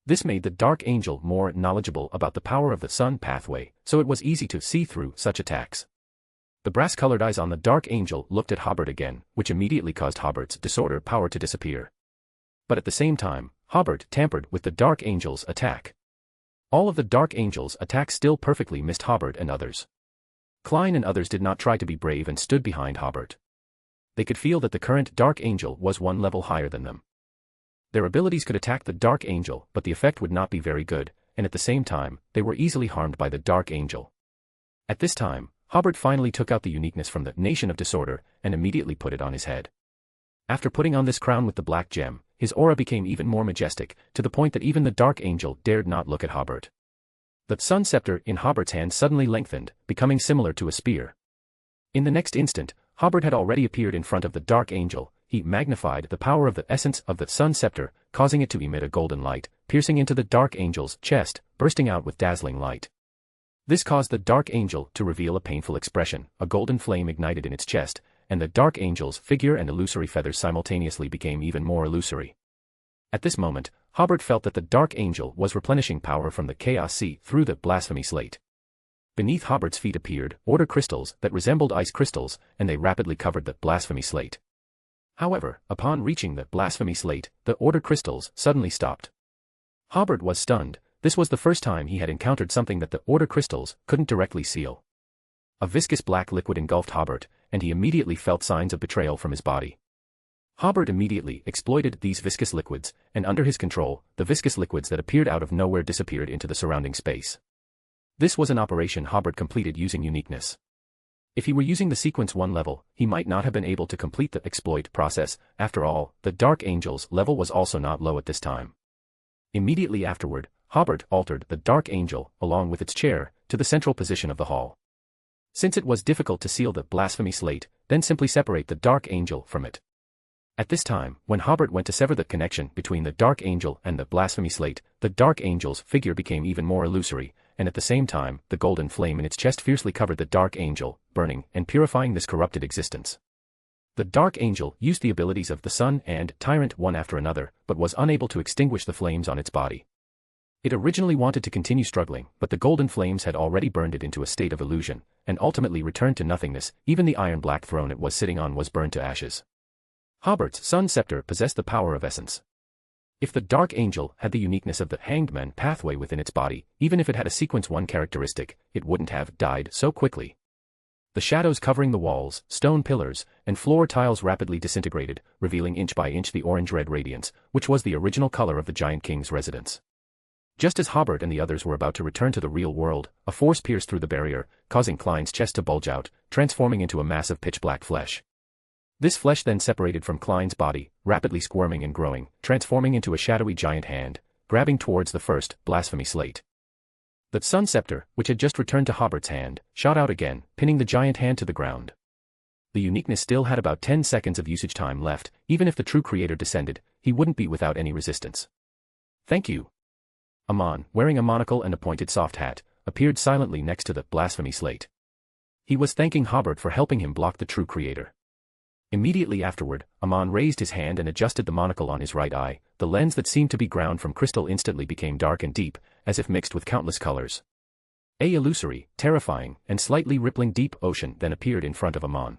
This made the Dark Angel more knowledgeable about the power of the sun pathway, so it was easy to see through such attacks. The brass-colored eyes on the Dark Angel looked at Hobert again, which immediately caused Hobert's disorder power to disappear. But at the same time, Hobert tampered with the Dark Angel's attack. All of the Dark Angel's attacks still perfectly missed Hobert and others. Klein and others did not try to be brave and stood behind Hobert. They could feel that the current Dark Angel was one level higher than them. Their abilities could attack the Dark Angel, but the effect would not be very good, and at the same time, they were easily harmed by the Dark Angel. At this time, Hobert finally took out the uniqueness from the Nation of Disorder and immediately put it on his head. After putting on this crown with the black gem, his aura became even more majestic, to the point that even the Dark Angel dared not look at Hobert. The sun scepter in Hobert's hand suddenly lengthened, becoming similar to a spear. In the next instant, Hobert had already appeared in front of the Dark Angel. He magnified the power of the essence of the sun scepter, causing it to emit a golden light, piercing into the Dark Angel's chest, bursting out with dazzling light. This caused the Dark Angel to reveal a painful expression. A golden flame ignited in its chest, and the Dark Angel's figure and illusory feathers simultaneously became even more illusory. At this moment, Hobert felt that the Dark Angel was replenishing power from the Chaos Sea through the blasphemy slate. Beneath Hobert's feet appeared order crystals that resembled ice crystals, and they rapidly covered the blasphemy slate. However, upon reaching the blasphemy slate, the order crystals suddenly stopped. Hobert was stunned. This was the first time he had encountered something that the order crystals couldn't directly seal. A viscous black liquid engulfed Hobert, and he immediately felt signs of betrayal from his body. Hobert immediately exploited these viscous liquids, and under his control, the viscous liquids that appeared out of nowhere disappeared into the surrounding space. This was an operation Hobert completed using uniqueness. If he were using the sequence 1 level, he might not have been able to complete the exploit process. After all, the Dark Angel's level was also not low at this time. Immediately afterward, Hobert altered the Dark Angel, along with its chair, to the central position of the hall. Since it was difficult to seal the blasphemy slate, then simply separate the Dark Angel from it. At this time, when Hobert went to sever the connection between the Dark Angel and the blasphemy slate, the Dark Angel's figure became even more illusory, and at the same time, the golden flame in its chest fiercely covered the Dark Angel, burning and purifying this corrupted existence. The Dark Angel used the abilities of the Sun and Tyrant one after another, but was unable to extinguish the flames on its body. It originally wanted to continue struggling, but the golden flames had already burned it into a state of illusion, and ultimately returned to nothingness. Even the iron-black throne it was sitting on was burned to ashes. Hobert's Sun Scepter possessed the power of essence. If the Dark Angel had the uniqueness of the Hanged Man pathway within its body, even if it had a sequence 1 characteristic, it wouldn't have died so quickly. The shadows covering the walls, stone pillars, and floor tiles rapidly disintegrated, revealing inch by inch the orange-red radiance, which was the original color of the Giant King's residence. Just as Hobert and the others were about to return to the real world, a force pierced through the barrier, causing Klein's chest to bulge out, transforming into a mass of pitch-black flesh. This flesh then separated from Klein's body, rapidly squirming and growing, transforming into a shadowy giant hand, grabbing towards the first blasphemy slate. The Sun Scepter, which had just returned to Hobert's hand, shot out again, pinning the giant hand to the ground. The uniqueness still had about 10 seconds of usage time left. Even if the true creator descended, he wouldn't be without any resistance. Thank you. Amon, wearing a monocle and a pointed soft hat, appeared silently next to the blasphemy slate. He was thanking Hobert for helping him block the true creator. Immediately afterward, Amon raised his hand and adjusted the monocle on his right eye. The lens that seemed to be ground from crystal instantly became dark and deep, as if mixed with countless colors. A illusory, terrifying, and slightly rippling deep ocean then appeared in front of Amon.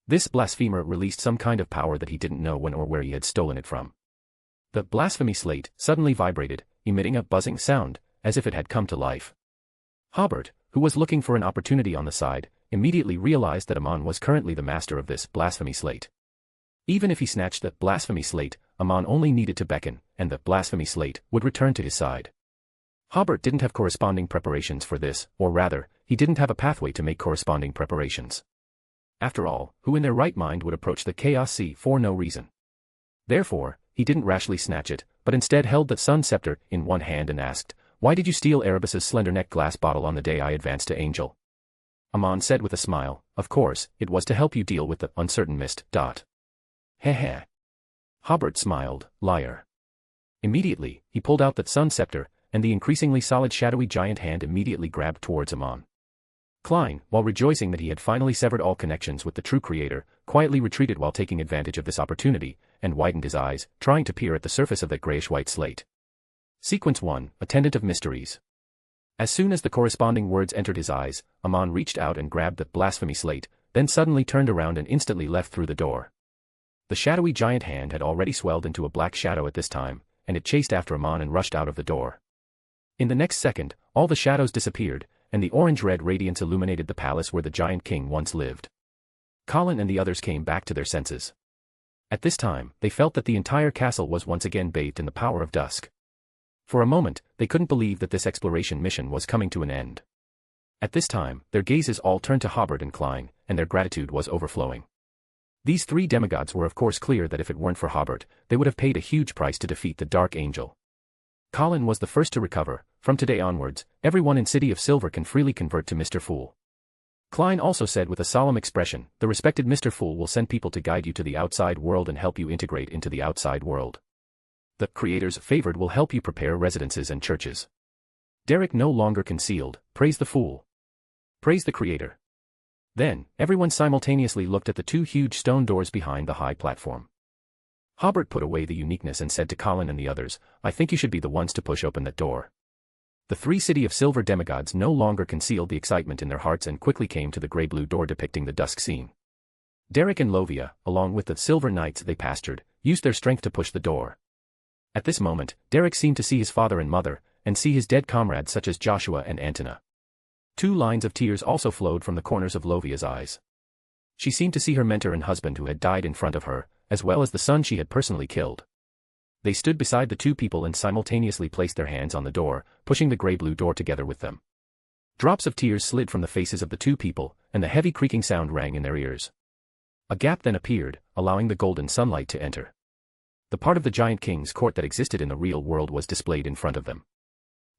This blasphemer released some kind of power that he didn't know when or where he had stolen it from. The blasphemy slate suddenly vibrated, emitting a buzzing sound, as if it had come to life. Hobert, who was looking for an opportunity on the side, immediately realized that Amon was currently the master of this blasphemy slate. Even if he snatched the blasphemy slate, Amon only needed to beckon, and the blasphemy slate would return to his side. Hobert didn't have corresponding preparations for this, or rather, he didn't have a pathway to make corresponding preparations. After all, who in their right mind would approach the Chaos Sea for no reason? Therefore, he didn't rashly snatch it, but instead held the Sun Scepter in one hand and asked, "Why did you steal Erebus's slender-necked glass bottle on the day I advanced to Angel?" Amon said with a smile, "Of course, it was to help you deal with the uncertain mist. Heh heh." Hobert smiled, "Liar." Immediately, he pulled out the Sun Scepter, and the increasingly solid shadowy giant hand immediately grabbed towards Amon. Klein, while rejoicing that he had finally severed all connections with the true creator, quietly retreated while taking advantage of this opportunity, and widened his eyes, trying to peer at the surface of that grayish-white slate. Sequence 1, Attendant of Mysteries. As soon as the corresponding words entered his eyes, Amon reached out and grabbed the blasphemy slate, then suddenly turned around and instantly left through the door. The shadowy giant hand had already swelled into a black shadow at this time, and it chased after Amon and rushed out of the door. In the next second, all the shadows disappeared, and the orange-red radiance illuminated the palace where the Giant King once lived. Colin and the others came back to their senses. At this time, they felt that the entire castle was once again bathed in the power of dusk. For a moment, they couldn't believe that this exploration mission was coming to an end. At this time, their gazes all turned to Hobert and Klein, and their gratitude was overflowing. These three demigods were of course clear that if it weren't for Hobert, they would have paid a huge price to defeat the Dark Angel. Colin was the first to recover. From today onwards, everyone in City of Silver can freely convert to Mr. Fool. Klein also said with a solemn expression, "The respected Mr. Fool will send people to guide you to the outside world and help you integrate into the outside world. The Creator's favored will help you prepare residences and churches." Derek no longer concealed, "Praise the Fool. Praise the Creator." Then, everyone simultaneously looked at the two huge stone doors behind the high platform. Hobert put away the uniqueness and said to Colin and the others, "I think you should be the ones to push open that door." The three City of Silver demigods no longer concealed the excitement in their hearts and quickly came to the grey-blue door depicting the dusk scene. Derek and Lovia, along with the Silver Knights they pastured, used their strength to push the door. At this moment, Derek seemed to see his father and mother, and see his dead comrades such as Joshua and Antona. 2 lines of tears also flowed from the corners of Lovia's eyes. She seemed to see her mentor and husband who had died in front of her, as well as the son she had personally killed. They stood beside the two people and simultaneously placed their hands on the door, pushing the grey-blue door together with them. Drops of tears slid from the faces of the two people, and the heavy creaking sound rang in their ears. A gap then appeared, allowing the golden sunlight to enter. The part of the giant king's court that existed in the real world was displayed in front of them.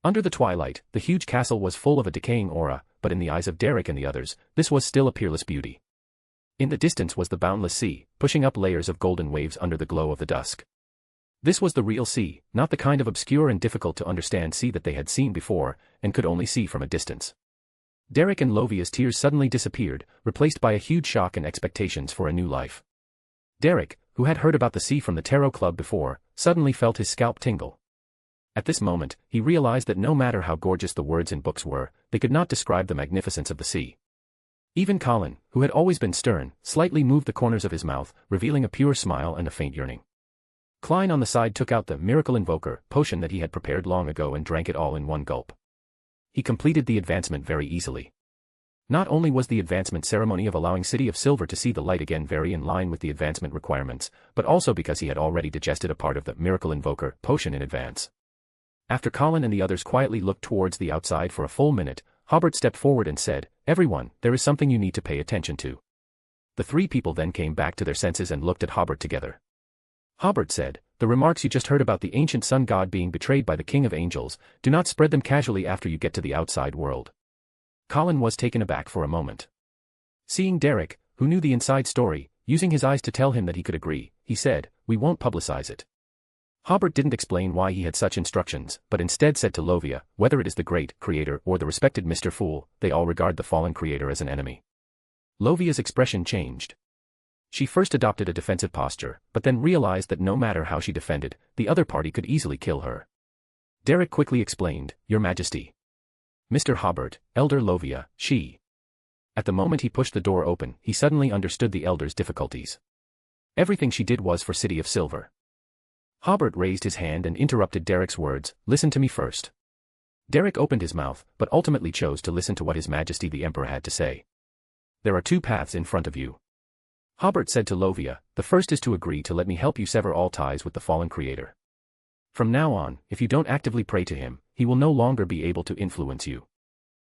Under the twilight, the huge castle was full of a decaying aura, but in the eyes of Derek and the others, this was still a peerless beauty. In the distance was the boundless sea, pushing up layers of golden waves under the glow of the dusk. This was the real sea, not the kind of obscure and difficult to understand sea that they had seen before, and could only see from a distance. Derek and Lovia's tears suddenly disappeared, replaced by a huge shock and expectations for a new life. Derek, who had heard about the sea from the Tarot Club before, suddenly felt his scalp tingle. At this moment, he realized that no matter how gorgeous the words in books were, they could not describe the magnificence of the sea. Even Colin, who had always been stern, slightly moved the corners of his mouth, revealing a pure smile and a faint yearning. Klein on the side took out the Miracle Invoker potion that he had prepared long ago and drank it all in one gulp. He completed the advancement very easily. Not only was the advancement ceremony of allowing City of Silver to see the light again very in line with the advancement requirements, but also because he had already digested a part of the Miracle Invoker potion in advance. After Colin and the others quietly looked towards the outside for a full minute, Hobert stepped forward and said, "Everyone, there is something you need to pay attention to." The three people then came back to their senses and looked at Hobert together. Hobert said, "The remarks you just heard about the ancient sun god being betrayed by the king of angels, do not spread them casually after you get to the outside world." Colin was taken aback for a moment. Seeing Derek, who knew the inside story, using his eyes to tell him that he could agree, he said, "We won't publicize it." Hobert didn't explain why he had such instructions, but instead said to Lovia, "Whether it is the great creator or the respected Mr. Fool, they all regard the fallen creator as an enemy." Lovia's expression changed. She first adopted a defensive posture, but then realized that no matter how she defended, the other party could easily kill her. Derek quickly explained, "Your Majesty. Mr. Hobert, Elder Lovia, she." At the moment he pushed the door open, he suddenly understood the elder's difficulties. Everything she did was for City of Silver. Hobert raised his hand and interrupted Derek's words, "Listen to me first." Derek opened his mouth, but ultimately chose to listen to what His Majesty the Emperor had to say. "There are two paths in front of you," Hobert said to Lovia. "The first is to agree to let me help you sever all ties with the fallen creator. From now on, if you don't actively pray to him, he will no longer be able to influence you.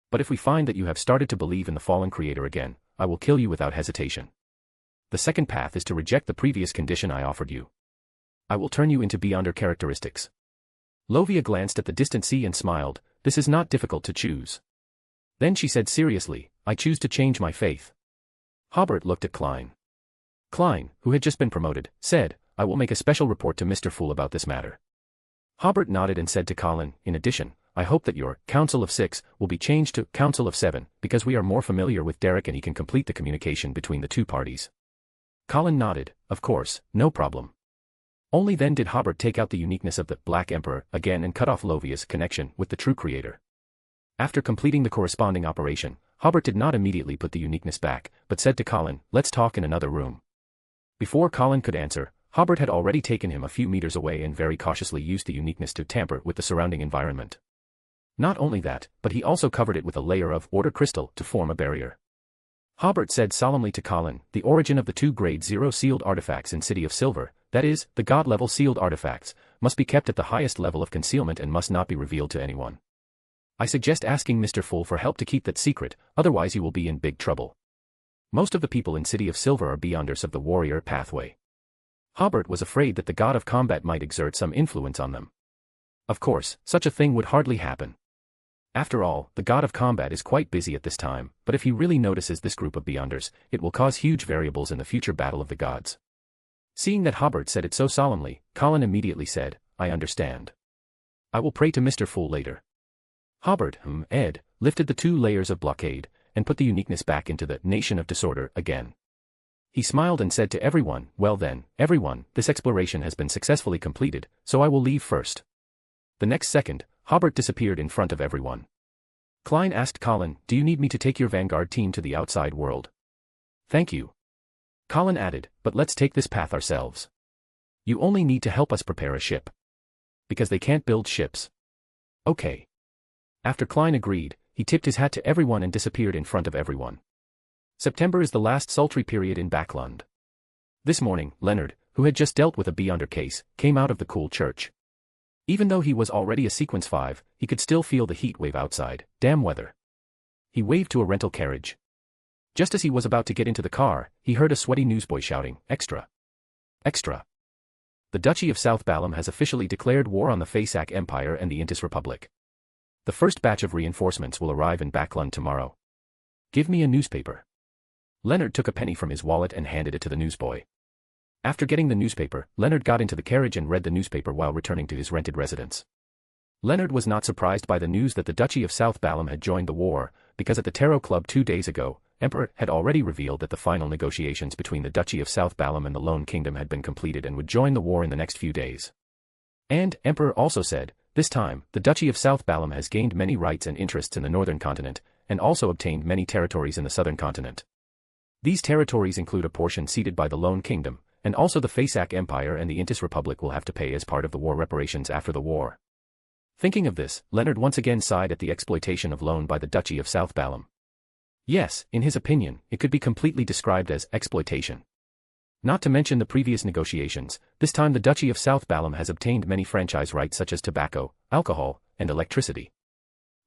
But if we find that you have started to believe in the fallen creator again, I will kill you without hesitation. The second path is to reject the previous condition I offered you. I will turn you into Beyonder characteristics." Lovia glanced at the distant sea and smiled. "This is not difficult to choose." Then she said seriously, "I choose to change my faith." Hobert looked at Klein. Klein, who had just been promoted, said, "I will make a special report to Mr. Fool about this matter." Hobert nodded and said to Colin, "In addition, I hope that your Council of 6 will be changed to Council of 7, because we are more familiar with Derek and he can complete the communication between the two parties." Colin nodded, "Of course, no problem." Only then did Hobert take out the uniqueness of the Black Emperor again and cut off Lovia's connection with the true creator. After completing the corresponding operation, Hobert did not immediately put the uniqueness back, but said to Colin, "Let's talk in another room." Before Colin could answer, Hobert had already taken him a few meters away and very cautiously used the uniqueness to tamper with the surrounding environment. Not only that, but he also covered it with a layer of order crystal to form a barrier. Hobert said solemnly to Colin, "The origin of the two Grade 0 sealed artifacts in City of Silver, that is, the God-level sealed artifacts, must be kept at the highest level of concealment and must not be revealed to anyone. I suggest asking Mr. Fool for help to keep that secret, otherwise you will be in big trouble. Most of the people in City of Silver are Beyonders of the warrior pathway." Hobert was afraid that the god of combat might exert some influence on them. Of course, such a thing would hardly happen. After all, the god of combat is quite busy at this time, but if he really notices this group of Beyonders, it will cause huge variables in the future battle of the gods. Seeing that Hobert said it so solemnly, Colin immediately said, "I understand. I will pray to Mr. Fool later." Hobert, lifted the two layers of blockade, and put the uniqueness back into the Nation of Disorder again. He smiled and said to everyone, "Well then, everyone, this exploration has been successfully completed, so I will leave first." The next second, Hobert disappeared in front of everyone. Klein asked Colin, "Do you need me to take your vanguard team to the outside world?" "Thank you." Colin added, "But let's take this path ourselves. You only need to help us prepare a ship. Because they can't build ships." "Okay." After Klein agreed, he tipped his hat to everyone and disappeared in front of everyone. September is the last sultry period in Backlund. This morning, Leonard, who had just dealt with a Beyonder case, came out of the cool church. Even though he was already a Sequence 5, he could still feel the heat wave outside. Damn weather. He waved to a rental carriage. Just as he was about to get into the car, he heard a sweaty newsboy shouting, "Extra! Extra! The Duchy of South Balham has officially declared war on the Fasak Empire and the Intis Republic. The first batch of reinforcements will arrive in Backlund tomorrow. Give me a newspaper." Leonard took a penny from his wallet and handed it to the newsboy. After getting the newspaper, Leonard got into the carriage and read the newspaper while returning to his rented residence. Leonard was not surprised by the news that the Duchy of South Balham had joined the war, because at the Tarot Club 2 days ago, Emperor had already revealed that the final negotiations between the Duchy of South Balham and the Lone Kingdom had been completed and would join the war in the next few days. And, Emperor also said, this time, the Duchy of South Balham has gained many rights and interests in the northern continent, and also obtained many territories in the southern continent. These territories include a portion ceded by the Lone Kingdom, and also the Fasak Empire and the Intis Republic will have to pay as part of the war reparations after the war. Thinking of this, Leonard once again sighed at the exploitation of Lone by the Duchy of South Balham. Yes, in his opinion, it could be completely described as exploitation. Not to mention the previous negotiations, this time the Duchy of South Balham has obtained many franchise rights such as tobacco, alcohol, and electricity.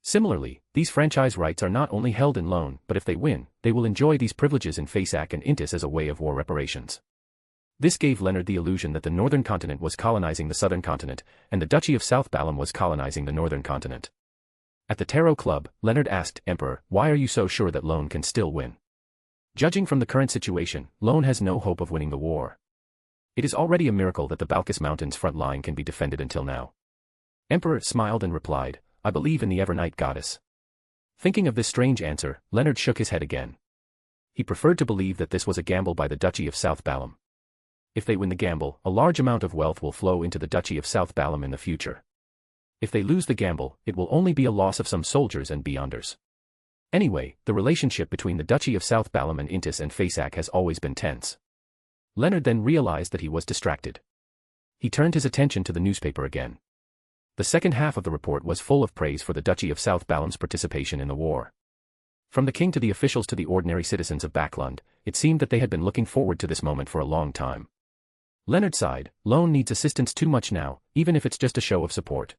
Similarly, these franchise rights are not only held in Lone, but if they win, they will enjoy these privileges in Fasak and Intis as a way of war reparations. This gave Leonard the illusion that the northern continent was colonizing the southern continent, and the Duchy of South Balham was colonizing the northern continent. At the Tarot Club, Leonard asked, "Emperor, why are you so sure that Lone can still win? Judging from the current situation, Lone has no hope of winning the war. It is already a miracle that the Balkis Mountains front line can be defended until now." Emperor smiled and replied, "I believe in the Evernight goddess." Thinking of this strange answer, Leonard shook his head again. He preferred to believe that this was a gamble by the Duchy of South Balham. If they win the gamble, a large amount of wealth will flow into the Duchy of South Balham in the future. If they lose the gamble, it will only be a loss of some soldiers and beyonders. Anyway, the relationship between the Duchy of South Balham and Intis and Fasak has always been tense. Leonard then realized that he was distracted. He turned his attention to the newspaper again. The second half of the report was full of praise for the Duchy of South Balham's participation in the war. From the king to the officials to the ordinary citizens of Backlund, it seemed that they had been looking forward to this moment for a long time. Leonard sighed, Lone needs assistance too much now, even if it's just a show of support.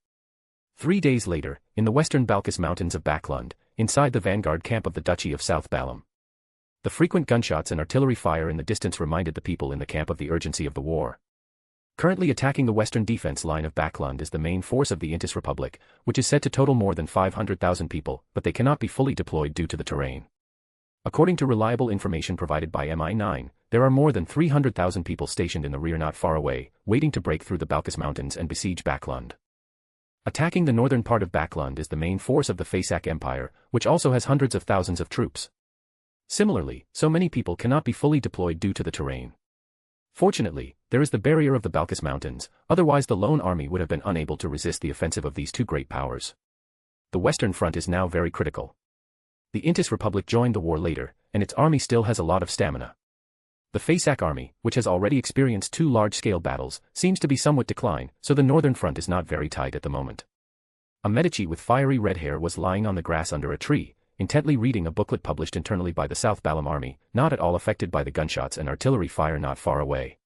3 days later, in the western Balkis Mountains of Backlund, inside the vanguard camp of the Duchy of South Balham. The frequent gunshots and artillery fire in the distance reminded the people in the camp of the urgency of the war. Currently attacking the western defense line of Backlund is the main force of the Intis Republic, which is said to total more than 500,000 people, but they cannot be fully deployed due to the terrain. According to reliable information provided by MI9, there are more than 300,000 people stationed in the rear not far away, waiting to break through the Balkis Mountains and besiege Backlund. Attacking the northern part of Backlund is the main force of the Fasak Empire, which also has hundreds of thousands of troops. Similarly, so many people cannot be fully deployed due to the terrain. Fortunately, there is the barrier of the Balkis Mountains, otherwise the lone army would have been unable to resist the offensive of these two great powers. The western front is now very critical. The Intis Republic joined the war later, and its army still has a lot of stamina. The Fasak army, which has already experienced 2 large-scale battles, seems to be somewhat declined, so the northern front is not very tight at the moment. A Medici with fiery red hair was lying on the grass under a tree, intently reading a booklet published internally by the South Balham army, not at all affected by the gunshots and artillery fire not far away.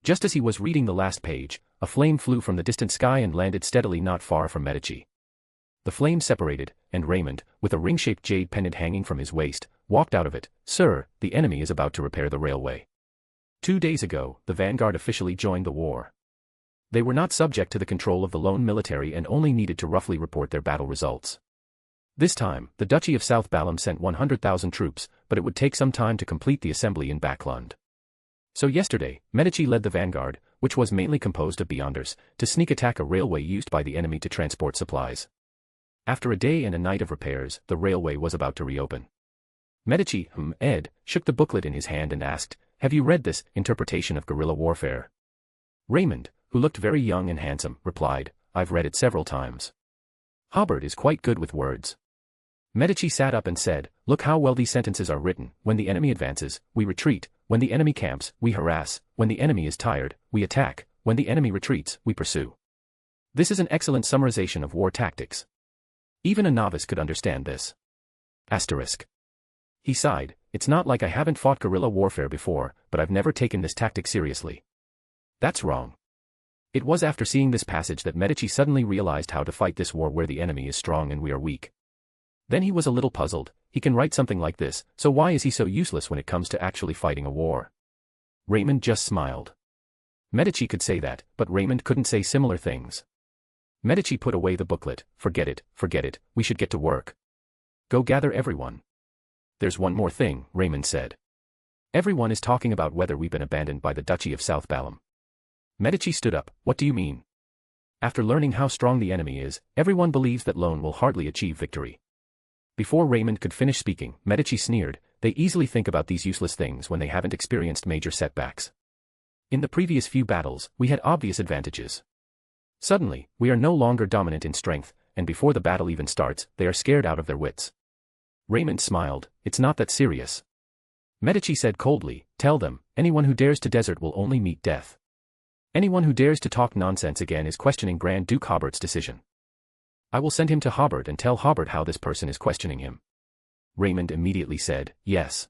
Just as he was reading the last page, a flame flew from the distant sky and landed steadily not far from Medici. The flame separated, and Raymond, with a ring-shaped jade pendant hanging from his waist, walked out of it. "Sir, the enemy is about to repair the railway." 2 days ago, the vanguard officially joined the war. They were not subject to the control of the lone military and only needed to roughly report their battle results. This time, the Duchy of South Balham sent 100,000 troops, but it would take some time to complete the assembly in Backlund. So yesterday, Medici led the vanguard, which was mainly composed of beyonders, to sneak attack a railway used by the enemy to transport supplies. After a day and a night of repairs, the railway was about to reopen. Medici, Ed, shook the booklet in his hand and asked, "Have you read this interpretation of guerrilla warfare?" Raymond, who looked very young and handsome, replied, "I've read it several times. Hobert is quite good with words." Medici sat up and said, "Look how well these sentences are written. When the enemy advances, we retreat. When the enemy camps, we harass. When the enemy is tired, we attack. When the enemy retreats, we pursue." This is an excellent summarization of war tactics. Even a novice could understand this. Asterisk. He sighed, "It's not like I haven't fought guerrilla warfare before, but I've never taken this tactic seriously." That's wrong. It was after seeing this passage that Medici suddenly realized how to fight this war where the enemy is strong and we are weak. Then he was a little puzzled. he can write something like this, so why is he so useless when it comes to actually fighting a war? Raymond just smiled. Medici could say that, but Raymond couldn't say similar things. Medici put away the booklet. Forget it, we should get to work. Go gather everyone. There's one more thing, Raymond said. Everyone is talking about whether we've been abandoned by the Duchy of South Balham. Medici stood up. What do you mean? After learning how strong the enemy is, everyone believes that lone will hardly achieve victory. Before Raymond could finish speaking, Medici sneered. They easily think about these useless things when they haven't experienced major setbacks. In the previous few battles, we had obvious advantages. Suddenly, we are no longer dominant in strength, and before the battle even starts, they are scared out of their wits. Raymond smiled. It's not that serious. Medici said coldly, tell them, anyone who dares to desert will only meet death. Anyone who dares to talk nonsense again is questioning Grand Duke Hobert's decision. I will send him to Hobert and tell Hobert how this person is questioning him. Raymond immediately said, yes.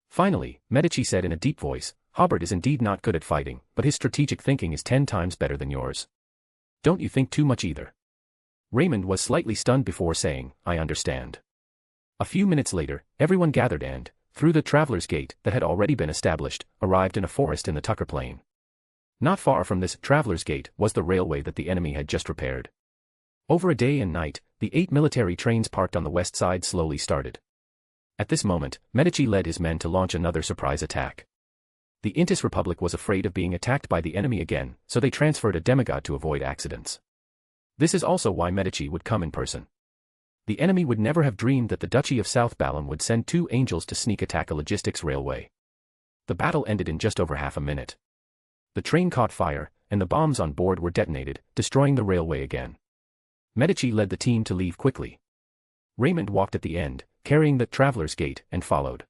Finally, Medici said in a deep voice, Hobert is indeed not good at fighting, but his strategic thinking is 10 times better than yours. Don't you think too much either? Raymond was slightly stunned before saying, I understand. A few minutes later, everyone gathered and, through the traveler's gate that had already been established, arrived in a forest in the Tucker Plain. Not far from this traveler's gate was the railway that the enemy had just repaired. Over a day and night, the 8 military trains parked on the west side slowly started. At this moment, Medici led his men to launch another surprise attack. The Intis Republic was afraid of being attacked by the enemy again, so they transferred a demigod to avoid accidents. This is also why Medici would come in person. The enemy would never have dreamed that the Duchy of South Balham would send 2 angels to sneak attack a logistics railway. The battle ended in just over half a minute. The train caught fire, and the bombs on board were detonated, destroying the railway again. Medici led the team to leave quickly. Raymond walked at the end, carrying the traveler's gate, and followed.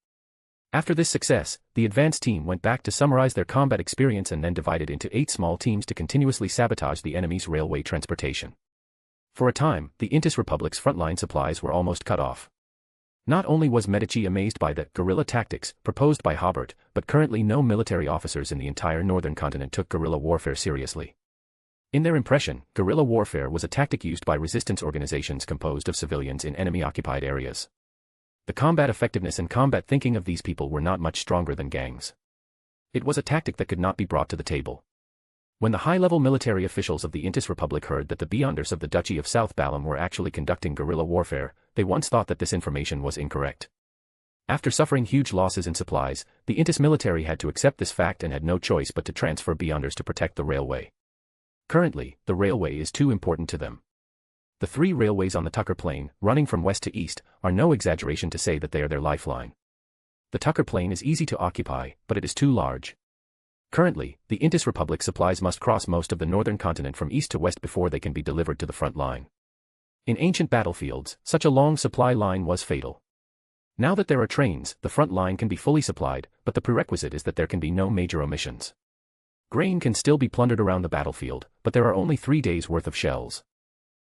After this success, the advance team went back to summarize their combat experience and then divided into 8 small teams to continuously sabotage the enemy's railway transportation. For a time, the Intis Republic's frontline supplies were almost cut off. Not only was Medici amazed by the guerrilla tactics proposed by Hobert, but currently no military officers in the entire northern continent took guerrilla warfare seriously. In their impression, guerrilla warfare was a tactic used by resistance organizations composed of civilians in enemy-occupied areas. The combat effectiveness and combat thinking of these people were not much stronger than gangs. It was a tactic that could not be brought to the table. When the high-level military officials of the Intis Republic heard that the Beyonders of the Duchy of South Balham were actually conducting guerrilla warfare, they once thought that this information was incorrect. After suffering huge losses in supplies, the Intis military had to accept this fact and had no choice but to transfer Beyonders to protect the railway. Currently, the railway is too important to them. The 3 railways on the Tucker Plain, running from west to east, are no exaggeration to say that they are their lifeline. The Tucker Plain is easy to occupy, but it is too large. Currently, the Intis Republic supplies must cross most of the northern continent from east to west before they can be delivered to the front line. In ancient battlefields, such a long supply line was fatal. Now that there are trains, the front line can be fully supplied, but the prerequisite is that there can be no major omissions. Grain can still be plundered around the battlefield, but there are only 3 days' worth of shells.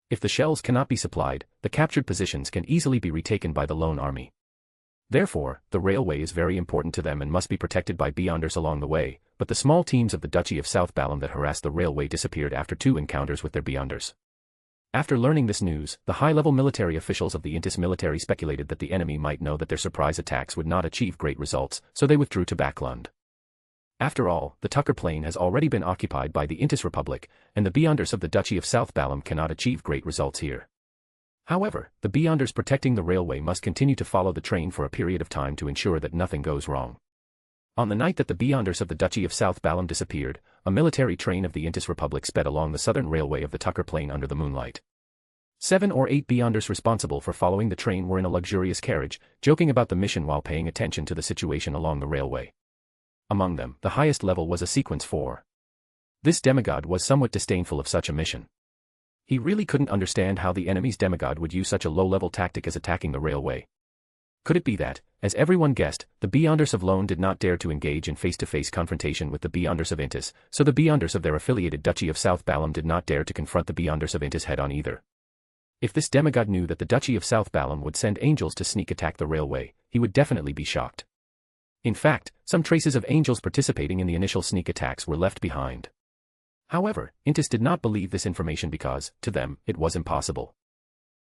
If the shells cannot be supplied, the captured positions can easily be retaken by the lone army. Therefore, the railway is very important to them and must be protected by Beyonders along the way, but the small teams of the Duchy of South Balham that harassed the railway disappeared after 2 encounters with their Beyonders. After learning this news, the high-level military officials of the Intis military speculated that the enemy might know that their surprise attacks would not achieve great results, so they withdrew to Backlund. After all, the Tucker Plain has already been occupied by the Intis Republic, and the Beyonders of the Duchy of South Balham cannot achieve great results here. However, the Beyonders protecting the railway must continue to follow the train for a period of time to ensure that nothing goes wrong. On the night that the Beyonders of the Duchy of South Balham disappeared, a military train of the Intis Republic sped along the southern railway of the Tucker Plain under the moonlight. 7 or 8 Beyonders responsible for following the train were in a luxurious carriage, joking about the mission while paying attention to the situation along the railway. Among them, the highest level was a Sequence 4. This demigod was somewhat disdainful of such a mission. He really couldn't understand how the enemy's demigod would use such a low-level tactic as attacking the railway. Could it be that, as everyone guessed, the Beyonders of Lone did not dare to engage in face-to-face confrontation with the Beyonders of Intis, so the Beyonders of their affiliated Duchy of South Balham did not dare to confront the Beyonders of Intis head-on either? If this demigod knew that the Duchy of South Balham would send angels to sneak attack the railway, he would definitely be shocked. In fact, some traces of angels participating in the initial sneak attacks were left behind. However, Intis did not believe this information because, to them, it was impossible.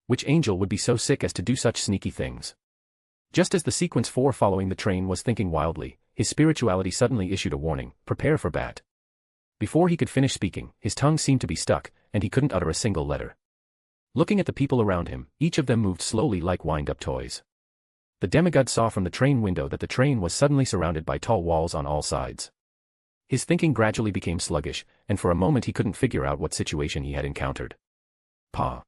Which angel would be so sick as to do such sneaky things? Just as the sequence 4 following the train was thinking wildly, his spirituality suddenly issued a warning, prepare for bat. Before he could finish speaking, his tongue seemed to be stuck, and he couldn't utter a single letter. Looking at the people around him, each of them moved slowly like wind-up toys. The demigod saw from the train window that the train was suddenly surrounded by tall walls on all sides. His thinking gradually became sluggish, and for a moment he couldn't figure out what situation he had encountered. Pa.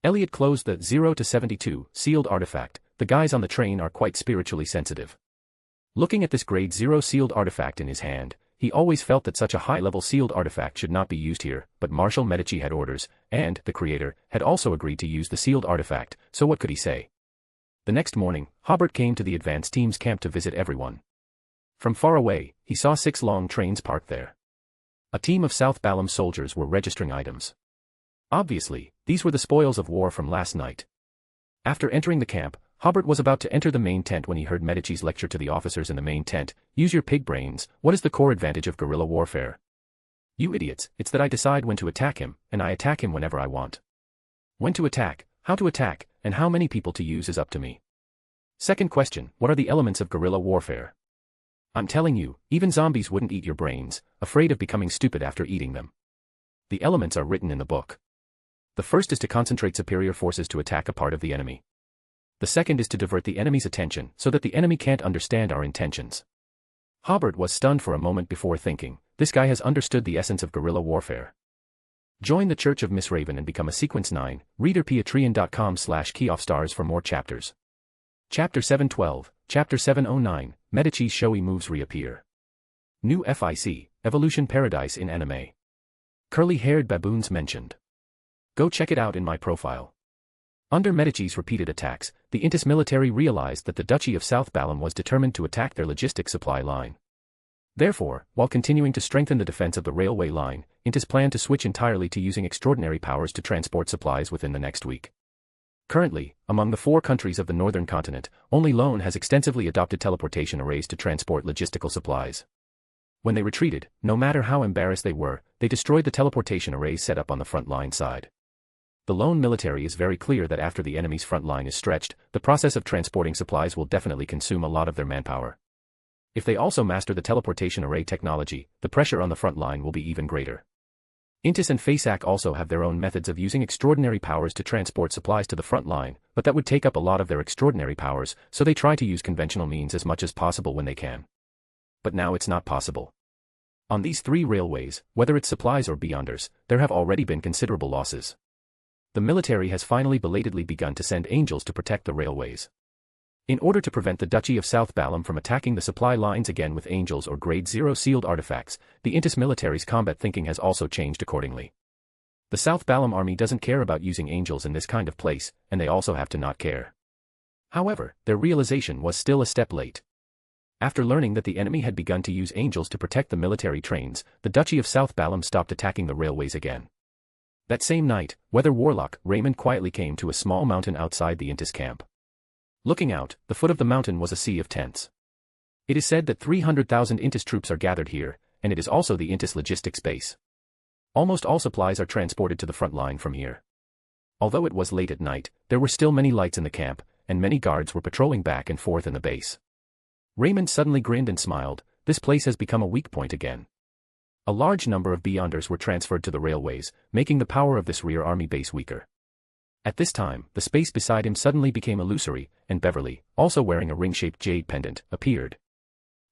Elliot closed the 0 to 72 sealed artifact. The guys on the train are quite spiritually sensitive. Looking at this grade 0 sealed artifact in his hand, he always felt that such a high-level sealed artifact should not be used here, but Marshal Medici had orders, and, the creator, had also agreed to use the sealed artifact, so what could he say? The next morning, Hobert came to the advance team's camp to visit everyone. From far away, he saw 6 long trains parked there. A team of South Balam soldiers were registering items. Obviously, these were the spoils of war from last night. After entering the camp, Hobert was about to enter the main tent when he heard Medici's lecture to the officers in the main tent. Use your pig brains. What is the core advantage of guerrilla warfare? You idiots, it's that I decide when to attack him, and I attack him whenever I want. When to attack, how to attack, and how many people to use is up to me. Second question, what are the elements of guerrilla warfare? I'm telling you, even zombies wouldn't eat your brains, afraid of becoming stupid after eating them. The elements are written in the book. The first is to concentrate superior forces to attack a part of the enemy. The second is to divert the enemy's attention so that the enemy can't understand our intentions. Hobert was stunned for a moment before thinking, this guy has understood the essence of guerrilla warfare. Join the Church of Miss Raven and become a Sequence 9, readerpatreon.com/keyoffstars for more chapters. Chapter 712, Chapter 709, Medici's showy moves reappear. New FIC, Evolution Paradise in anime. Curly-haired baboons mentioned. Go check it out in my profile. Under Medici's repeated attacks, the Intis military realized that the Duchy of South Balam was determined to attack their logistic supply line. Therefore, while continuing to strengthen the defense of the railway line, Intis planned to switch entirely to using extraordinary powers to transport supplies within the next week. Currently, among the 4 countries of the northern continent, only Lone has extensively adopted teleportation arrays to transport logistical supplies. When they retreated, no matter how embarrassed they were, they destroyed the teleportation arrays set up on the front line side. The Lone military is very clear that after the enemy's front line is stretched, the process of transporting supplies will definitely consume a lot of their manpower. If they also master the teleportation array technology, the pressure on the front line will be even greater. Intis and Fasak also have their own methods of using extraordinary powers to transport supplies to the front line, but that would take up a lot of their extraordinary powers, so they try to use conventional means as much as possible when they can. But now it's not possible. On these 3 railways, whether it's supplies or beyonders, there have already been considerable losses. The military has finally belatedly begun to send angels to protect the railways. In order to prevent the Duchy of South Balam from attacking the supply lines again with angels or grade 0 sealed artifacts, the Intis military's combat thinking has also changed accordingly. The South Balam army doesn't care about using angels in this kind of place, and they also have to not care. However, their realization was still a step late. After learning that the enemy had begun to use angels to protect the military trains, the Duchy of South Balam stopped attacking the railways again. That same night, Weather Warlock Raymond quietly came to a small mountain outside the Intis camp. Looking out, the foot of the mountain was a sea of tents. It is said that 300,000 Intis troops are gathered here, and it is also the Intis logistics base. Almost all supplies are transported to the front line from here. Although it was late at night, there were still many lights in the camp, and many guards were patrolling back and forth in the base. Raymond suddenly grinned and smiled, this place has become a weak point again. A large number of Beyonders were transferred to the railways, making the power of this rear army base weaker. At this time, the space beside him suddenly became illusory, and Beverly, also wearing a ring-shaped jade pendant, appeared.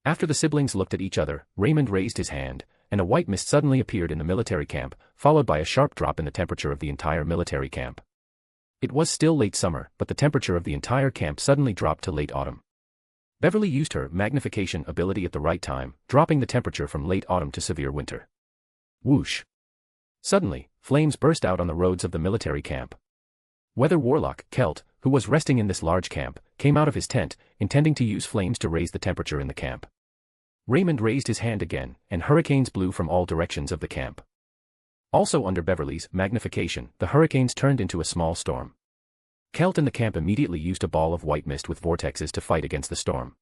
After the siblings looked at each other, Raymond raised his hand, and a white mist suddenly appeared in the military camp, followed by a sharp drop in the temperature of the entire military camp. It was still late summer, but the temperature of the entire camp suddenly dropped to late autumn. Beverly used her magnification ability at the right time, dropping the temperature from late autumn to severe winter. Whoosh! Suddenly, flames burst out on the roads of the military camp. Weather Warlock, Kelt, who was resting in this large camp, came out of his tent, intending to use flames to raise the temperature in the camp. Raymond raised his hand again, and hurricanes blew from all directions of the camp. Also under Beverly's magnification, the hurricanes turned into a small storm. Kelt and the camp immediately used a ball of white mist with vortexes to fight against the storm.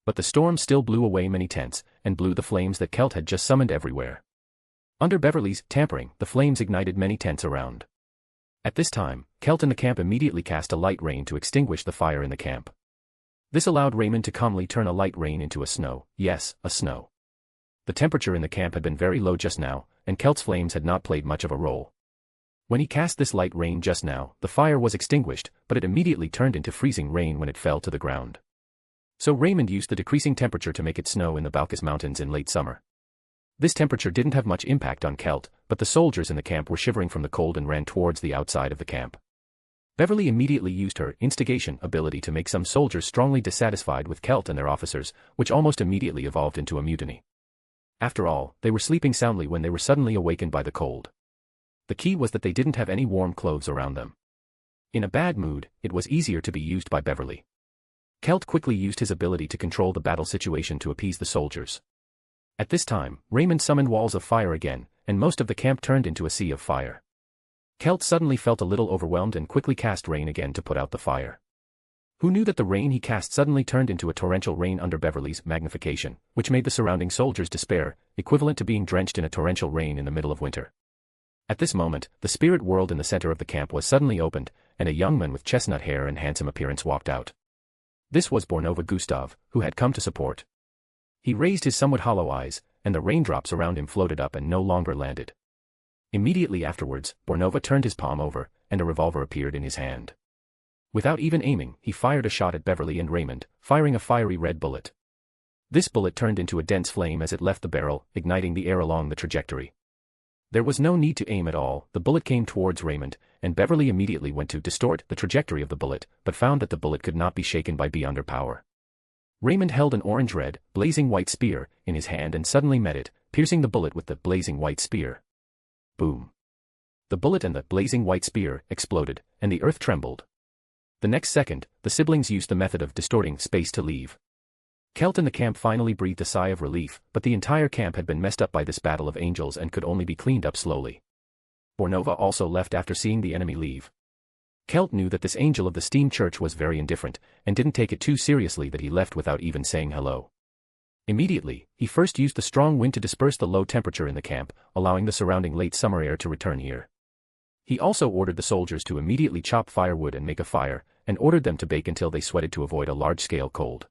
But the storm still blew away many tents, and blew the flames that Kelt had just summoned everywhere. Under Beverly's tampering, the flames ignited many tents around. At this time, Kelt and the camp immediately cast a light rain to extinguish the fire in the camp. This allowed Raymond to calmly turn a light rain into a snow, yes, a snow. The temperature in the camp had been very low just now, and Celt's flames had not played much of a role. When he cast this light rain just now, the fire was extinguished, but it immediately turned into freezing rain when it fell to the ground. So Raymond used the decreasing temperature to make it snow in the Balkis Mountains in late summer. This temperature didn't have much impact on Celt, but the soldiers in the camp were shivering from the cold and ran towards the outside of the camp. Beverly immediately used her instigation ability to make some soldiers strongly dissatisfied with Celt and their officers, which almost immediately evolved into a mutiny. After all, they were sleeping soundly when they were suddenly awakened by the cold. The key was that they didn't have any warm clothes around them. In a bad mood, it was easier to be used by Beverly. Celt quickly used his ability to control the battle situation to appease the soldiers. At this time, Raymond summoned walls of fire again, and most of the camp turned into a sea of fire. Celt suddenly felt a little overwhelmed and quickly cast rain again to put out the fire. Who knew that the rain he cast suddenly turned into a torrential rain under Beverly's magnification, which made the surrounding soldiers despair, equivalent to being drenched in a torrential rain in the middle of winter. At this moment, the spirit world in the center of the camp was suddenly opened, and a young man with chestnut hair and handsome appearance walked out. This was Bornova Gustav, who had come to support. He raised his somewhat hollow eyes, and the raindrops around him floated up and no longer landed. Immediately afterwards, Bornova turned his palm over, and a revolver appeared in his hand. Without even aiming, he fired a shot at Beverly and Raymond, firing a fiery red bullet. This bullet turned into a dense flame as it left the barrel, igniting the air along the trajectory. There was no need to aim at all, the bullet came towards Raymond, and Beverly immediately went to distort the trajectory of the bullet, but found that the bullet could not be shaken by beyond her power. Raymond held an orange-red, blazing white spear in his hand and suddenly met it, piercing the bullet with the blazing white spear. Boom. The bullet and the blazing white spear exploded, and the earth trembled. The next second, the siblings used the method of distorting space to leave. Celt in the camp finally breathed a sigh of relief, but the entire camp had been messed up by this battle of angels and could only be cleaned up slowly. Bornova also left after seeing the enemy leave. Celt knew that this angel of the steam church was very indifferent, and didn't take it too seriously that he left without even saying hello. Immediately, he first used the strong wind to disperse the low temperature in the camp, allowing the surrounding late summer air to return here. He also ordered the soldiers to immediately chop firewood and make a fire, and ordered them to bake until they sweated to avoid a large-scale cold.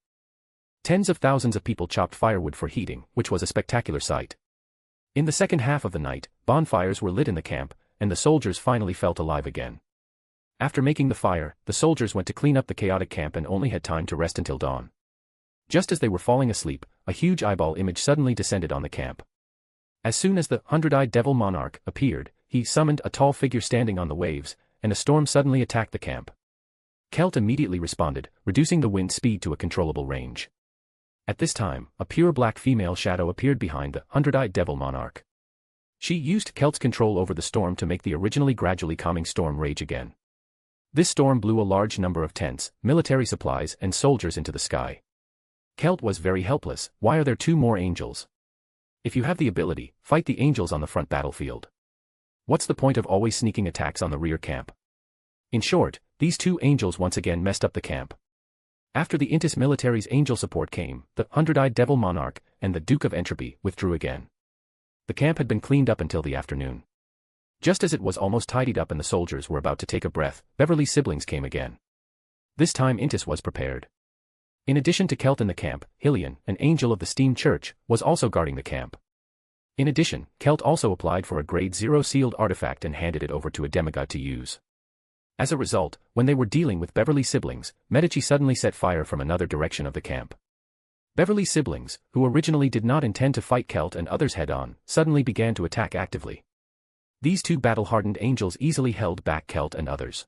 Tens of thousands of people chopped firewood for heating, which was a spectacular sight. In the second half of the night, bonfires were lit in the camp, and the soldiers finally felt alive again. After making the fire, the soldiers went to clean up the chaotic camp and only had time to rest until dawn. Just as they were falling asleep, a huge eyeball image suddenly descended on the camp. As soon as the hundred-eyed devil monarch appeared, he summoned a tall figure standing on the waves, and a storm suddenly attacked the camp. Celt immediately responded, reducing the wind speed to a controllable range. At this time, a pure black female shadow appeared behind the hundred-eyed devil monarch. She used Celt's control over the storm to make the originally gradually calming storm rage again. This storm blew a large number of tents, military supplies and soldiers into the sky. Celt was very helpless. Why are there two more angels? If you have the ability, fight the angels on the front battlefield. What's the point of always sneaking attacks on the rear camp? In short, these two angels once again messed up the camp. After the Intis military's angel support came, the hundred-eyed devil monarch and the Duke of Entropy withdrew again. The camp had been cleaned up until the afternoon. Just as it was almost tidied up and the soldiers were about to take a breath, Beverly's siblings came again. This time Intis was prepared. In addition to Celt in the camp, Hillian, an angel of the steam church, was also guarding the camp. In addition, Celt also applied for a grade 0 sealed artifact and handed it over to a demigod to use. As a result, when they were dealing with Beverly's siblings, Medici suddenly set fire from another direction of the camp. Beverly's siblings, who originally did not intend to fight Celt and others head-on, suddenly began to attack actively. These two battle-hardened angels easily held back Celt and others.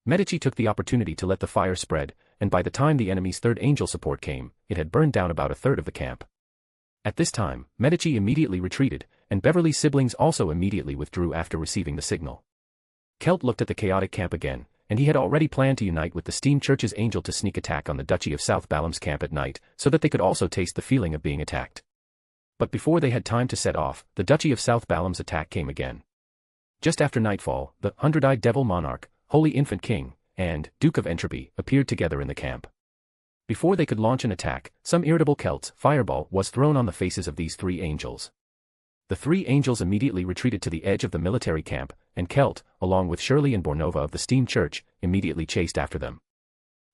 Medici took the opportunity to let the fire spread, and by the time the enemy's third angel support came, it had burned down about a third of the camp. At this time, Medici immediately retreated, and Beverly's siblings also immediately withdrew after receiving the signal. Celt looked at the chaotic camp again, and he had already planned to unite with the Steam Church's angel to sneak attack on the Duchy of South Balam's camp at night, so that they could also taste the feeling of being attacked. But before they had time to set off, the Duchy of South Balam's attack came again. Just after nightfall, the hundred-eyed devil monarch, Holy Infant King, and Duke of Entropy appeared together in the camp. Before they could launch an attack, some irritable Celt's fireball was thrown on the faces of these three angels. The three angels immediately retreated to the edge of the military camp, and Celt, along with Shirley and Bornova of the Steam Church, immediately chased after them.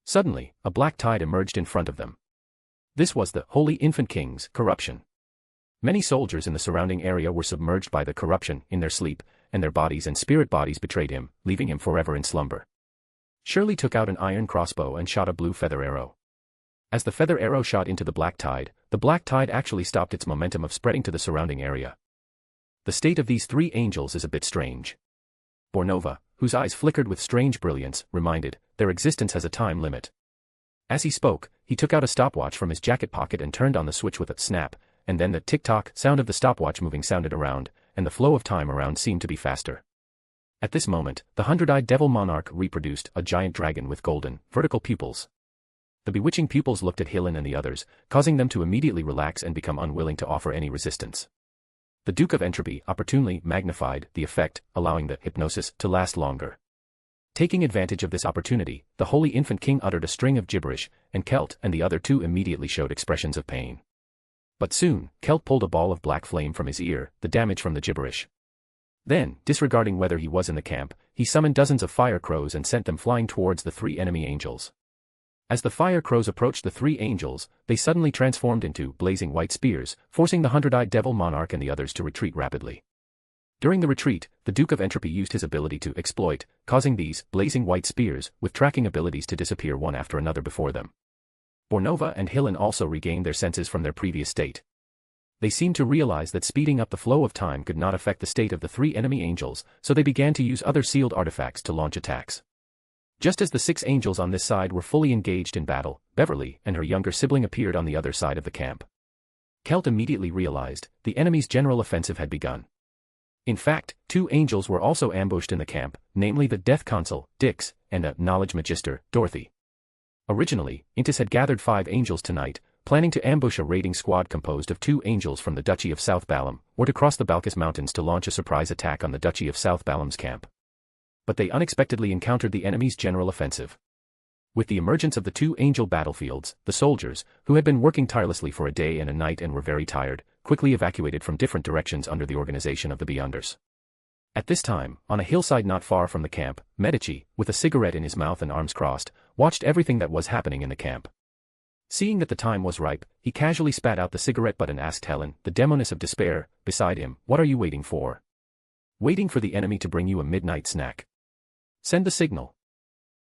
Suddenly, a black tide emerged in front of them. This was the Holy Infant King's corruption. Many soldiers in the surrounding area were submerged by the corruption in their sleep, and their bodies and spirit bodies betrayed him, leaving him forever in slumber. Shirley took out an iron crossbow and shot a blue feather arrow. As the feather arrow shot into the black tide actually stopped its momentum of spreading to the surrounding area. The state of these three angels is a bit strange. Bornova, whose eyes flickered with strange brilliance, reminded, their existence has a time limit. As he spoke, he took out a stopwatch from his jacket pocket and turned on the switch with a snap, and then the tick-tock sound of the stopwatch moving sounded around, and the flow of time around seemed to be faster. At this moment, the hundred-eyed devil monarch reproduced a giant dragon with golden, vertical pupils. The bewitching pupils looked at Helen and the others, causing them to immediately relax and become unwilling to offer any resistance. The Duke of Entropy opportunely magnified the effect, allowing the hypnosis to last longer. Taking advantage of this opportunity, the Holy Infant King uttered a string of gibberish, and Celt and the other two immediately showed expressions of pain. But soon, Celt pulled a ball of black flame from his ear, the damage from the gibberish. Then, disregarding whether he was in the camp, he summoned dozens of fire crows and sent them flying towards the three enemy angels. As the fire crows approached the three angels, they suddenly transformed into blazing white spears, forcing the hundred-eyed devil monarch and the others to retreat rapidly. During the retreat, the Duke of Entropy used his ability to exploit, causing these blazing white spears with tracking abilities to disappear one after another before them. Bornova and Helen also regained their senses from their previous state. They seemed to realize that speeding up the flow of time could not affect the state of the three enemy angels, so they began to use other sealed artifacts to launch attacks. Just as the six angels on this side were fully engaged in battle, Beverly and her younger sibling appeared on the other side of the camp. Celt immediately realized the enemy's general offensive had begun. In fact, two angels were also ambushed in the camp, namely the Death Consul, Dix, and a Knowledge Magister, Dorothy. Originally, Intis had gathered 5 angels tonight, planning to ambush a raiding squad composed of 2 angels from the Duchy of South Balam, or to cross the Balkis Mountains to launch a surprise attack on the Duchy of South Balam's camp. But they unexpectedly encountered the enemy's general offensive. With the emergence of the 2 angel battlefields, the soldiers, who had been working tirelessly for a day and a night and were very tired, quickly evacuated from different directions under the organization of the Beyonders. At this time, on a hillside not far from the camp, Medici, with a cigarette in his mouth and arms crossed, watched everything that was happening in the camp. Seeing that the time was ripe, he casually spat out the cigarette butt and asked Helen, the demoness of despair, beside him, "What are you waiting for?" "Waiting for the enemy to bring you a midnight snack." "Send the signal."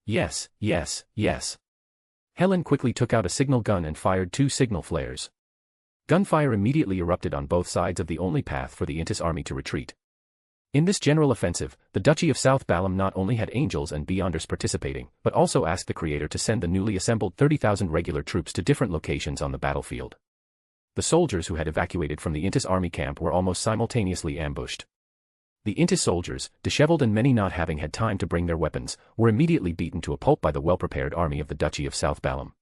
"Yes, yes, yes." Helen quickly took out a signal gun and fired 2 signal flares. Gunfire immediately erupted on both sides of the only path for the Intis army to retreat. In this general offensive, the Duchy of South Balam not only had angels and Beyonders participating, but also asked the Creator to send the newly assembled 30,000 regular troops to different locations on the battlefield. The soldiers who had evacuated from the Intis army camp were almost simultaneously ambushed. The Intis soldiers, disheveled and many not having had time to bring their weapons, were immediately beaten to a pulp by the well-prepared army of the Duchy of South Balam.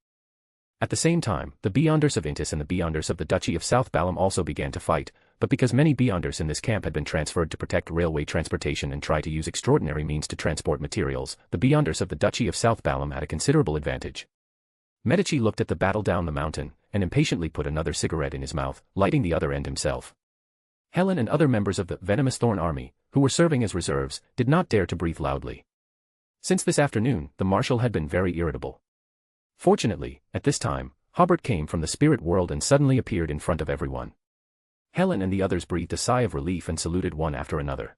At the same time, the Beyonders of Intis and the Beyonders of the Duchy of South Balam also began to fight, but because many Beyonders in this camp had been transferred to protect railway transportation and try to use extraordinary means to transport materials, the Beyonders of the Duchy of South Balam had a considerable advantage. Medici looked at the battle down the mountain, and impatiently put another cigarette in his mouth, lighting the other end himself. Helen and other members of the Venomous Thorn army, who were serving as reserves, did not dare to breathe loudly. Since this afternoon, the marshal had been very irritable. Fortunately, at this time, Hobert came from the spirit world and suddenly appeared in front of everyone. Helen and the others breathed a sigh of relief and saluted one after another.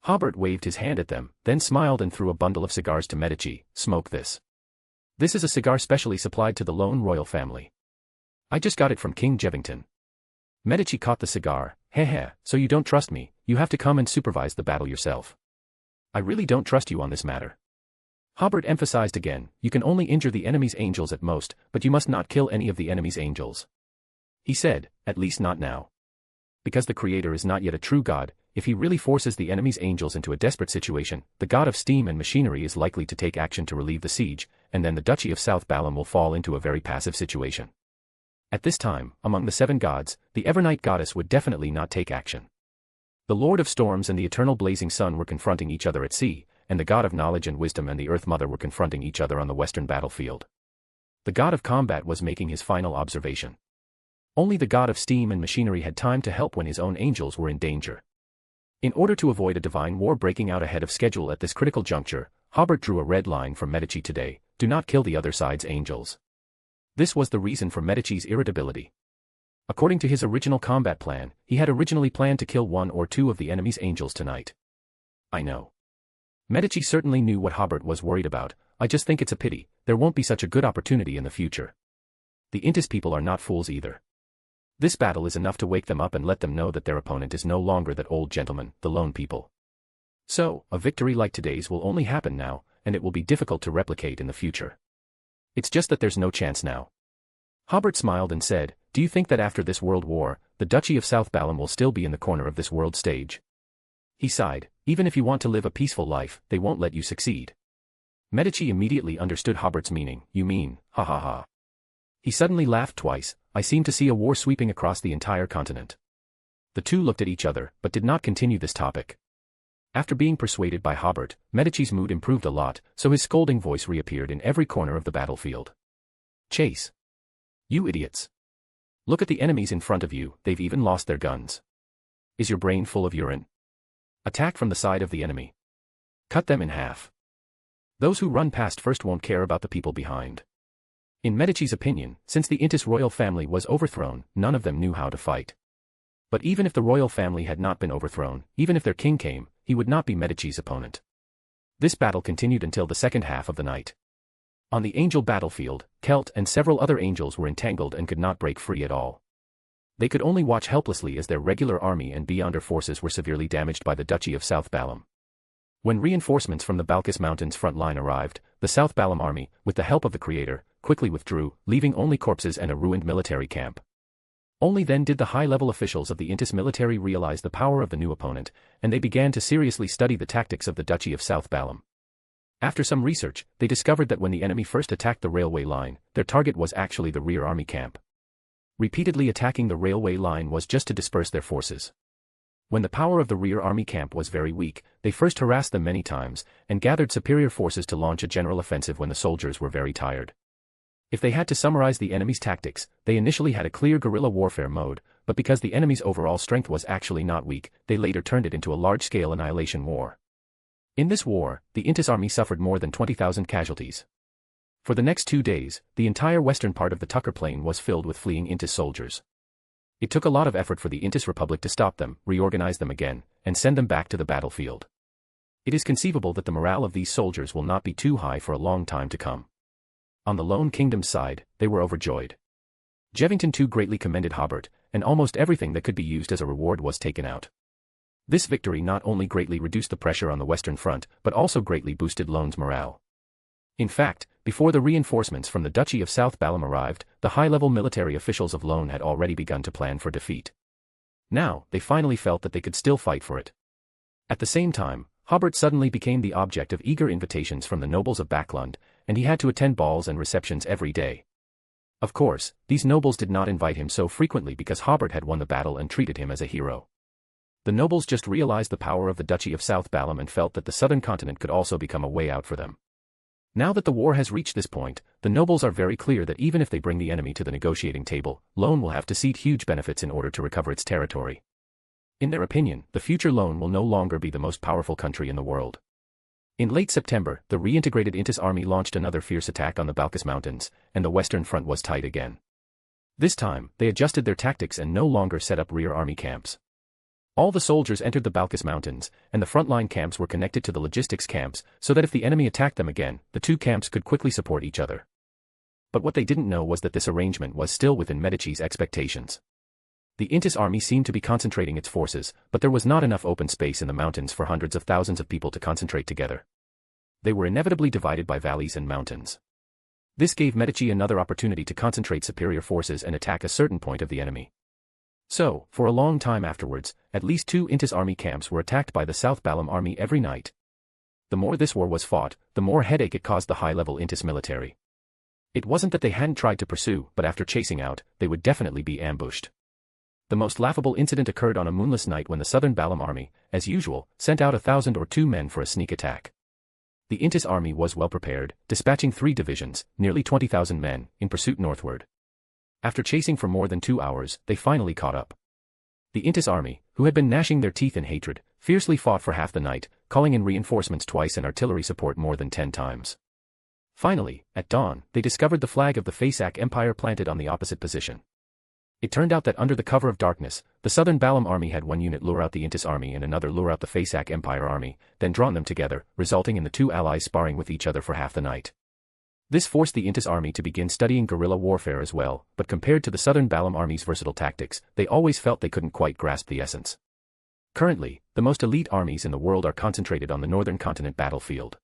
Hobert waved his hand at them, then smiled and threw a bundle of cigars to Medici. "Smoke this. This is a cigar specially supplied to the lone royal family. I just got it from King Jevington." Medici caught the cigar. "Heh, so you don't trust me, you have to come and supervise the battle yourself. I really don't trust you on this matter." Hobert emphasized again, "You can only injure the enemy's angels at most, but you must not kill any of the enemy's angels." He said, "At least not now. Because the Creator is not yet a true God, if he really forces the enemy's angels into a desperate situation, the God of steam and machinery is likely to take action to relieve the siege, and then the Duchy of South Balam will fall into a very passive situation. At this time, among the 7 gods, the Evernight goddess would definitely not take action. The Lord of Storms and the eternal blazing sun were confronting each other at sea, and the God of Knowledge and Wisdom and the Earth Mother were confronting each other on the western battlefield. The God of Combat was making his final observation. Only the God of Steam and Machinery had time to help when his own angels were in danger. In order to avoid a divine war breaking out ahead of schedule at this critical juncture, Hobert drew a red line from Medici today, do not kill the other side's angels. This was the reason for Medici's irritability. According to his original combat plan, he had originally planned to kill 1 or 2 of the enemy's angels tonight. I know. Medici certainly knew what Hobert was worried about. I just think it's a pity, there won't be such a good opportunity in the future. The Intis people are not fools either. This battle is enough to wake them up and let them know that their opponent is no longer that old gentleman, the lone people. So, a victory like today's will only happen now, and it will be difficult to replicate in the future. It's just that there's no chance now. Hobert smiled and said, do you think that after this world war, the Duchy of South Balam will still be in the corner of this world stage? He sighed, even if you want to live a peaceful life, they won't let you succeed. Medici immediately understood Hobert's meaning. You mean, ha ha ha. He suddenly laughed twice. I seem to see a war sweeping across the entire continent. The two looked at each other, but did not continue this topic. After being persuaded by Hobert, Medici's mood improved a lot, so his scolding voice reappeared in every corner of the battlefield. Chase. You idiots. Look at the enemies in front of you, they've even lost their guns. Is your brain full of urine? Attack from the side of the enemy. Cut them in half. Those who run past first won't care about the people behind. In Medici's opinion, since the Intis royal family was overthrown, none of them knew how to fight. But even if the royal family had not been overthrown, even if their king came, he would not be Medici's opponent. This battle continued until the second half of the night. On the angel battlefield, Celt and several other angels were entangled and could not break free at all. They could only watch helplessly as their regular army and Beyonder forces were severely damaged by the Duchy of South Balam. When reinforcements from the Balkis Mountains front line arrived, the South Balam army, with the help of the Creator, quickly withdrew, leaving only corpses and a ruined military camp. Only then did the high-level officials of the Intis military realize the power of the new opponent, and they began to seriously study the tactics of the Duchy of South Balam. After some research, they discovered that when the enemy first attacked the railway line, their target was actually the rear army camp. Repeatedly attacking the railway line was just to disperse their forces. When the power of the rear army camp was very weak, they first harassed them many times, and gathered superior forces to launch a general offensive when the soldiers were very tired. If they had to summarize the enemy's tactics, they initially had a clear guerrilla warfare mode, but because the enemy's overall strength was actually not weak, they later turned it into a large-scale annihilation war. In this war, the Intis army suffered more than 20,000 casualties. For the next 2 days, the entire western part of the Tucker Plain was filled with fleeing Intis soldiers. It took a lot of effort for the Intis Republic to stop them, reorganize them again, and send them back to the battlefield. It is conceivable that the morale of these soldiers will not be too high for a long time to come. On the Lone Kingdom's side, they were overjoyed. Jevington too greatly commended Hobert, and almost everything that could be used as a reward was taken out. This victory not only greatly reduced the pressure on the Western Front, but also greatly boosted Lone's morale. In fact, before the reinforcements from the Duchy of South Balam arrived, the high-level military officials of Lone had already begun to plan for defeat. Now, they finally felt that they could still fight for it. At the same time, Hobert suddenly became the object of eager invitations from the nobles of Backlund, and he had to attend balls and receptions every day. Of course, these nobles did not invite him so frequently because Hobert had won the battle and treated him as a hero. The nobles just realized the power of the Duchy of South Balam and felt that the southern continent could also become a way out for them. Now that the war has reached this point, the nobles are very clear that even if they bring the enemy to the negotiating table, Lone will have to cede huge benefits in order to recover its territory. In their opinion, the future Lone will no longer be the most powerful country in the world. In late September, the reintegrated Intis army launched another fierce attack on the Balkis Mountains, and the western front was tight again. This time, they adjusted their tactics and no longer set up rear army camps. All the soldiers entered the Balkis Mountains, and the frontline camps were connected to the logistics camps, so that if the enemy attacked them again, the two camps could quickly support each other. But what they didn't know was that this arrangement was still within Medici's expectations. The Intis army seemed to be concentrating its forces, but there was not enough open space in the mountains for hundreds of thousands of people to concentrate together. They were inevitably divided by valleys and mountains. This gave Medici another opportunity to concentrate superior forces and attack a certain point of the enemy. So, for a long time afterwards, at least 2 Intis army camps were attacked by the South Balam army every night. The more this war was fought, the more headache it caused the high-level Intis military. It wasn't that they hadn't tried to pursue, but after chasing out, they would definitely be ambushed. The most laughable incident occurred on a moonless night when the southern Balam army, as usual, sent out 1,000 or 2 men for a sneak attack. The Intis army was well prepared, dispatching 3 divisions, nearly 20,000 men, in pursuit northward. After chasing for more than 2 hours, they finally caught up. The Intis army, who had been gnashing their teeth in hatred, fiercely fought for half the night, calling in reinforcements twice and artillery support more than 10 times. Finally, at dawn, they discovered the flag of the Fasak Empire planted on the opposite position. It turned out that under the cover of darkness, the Southern Balam army had one unit lure out the Intis army and another lure out the Fasak Empire army, then drawn them together, resulting in the two allies sparring with each other for half the night. This forced the Intis army to begin studying guerrilla warfare as well, but compared to the Southern Balam army's versatile tactics, they always felt they couldn't quite grasp the essence. Currently, the most elite armies in the world are concentrated on the northern continent battlefield.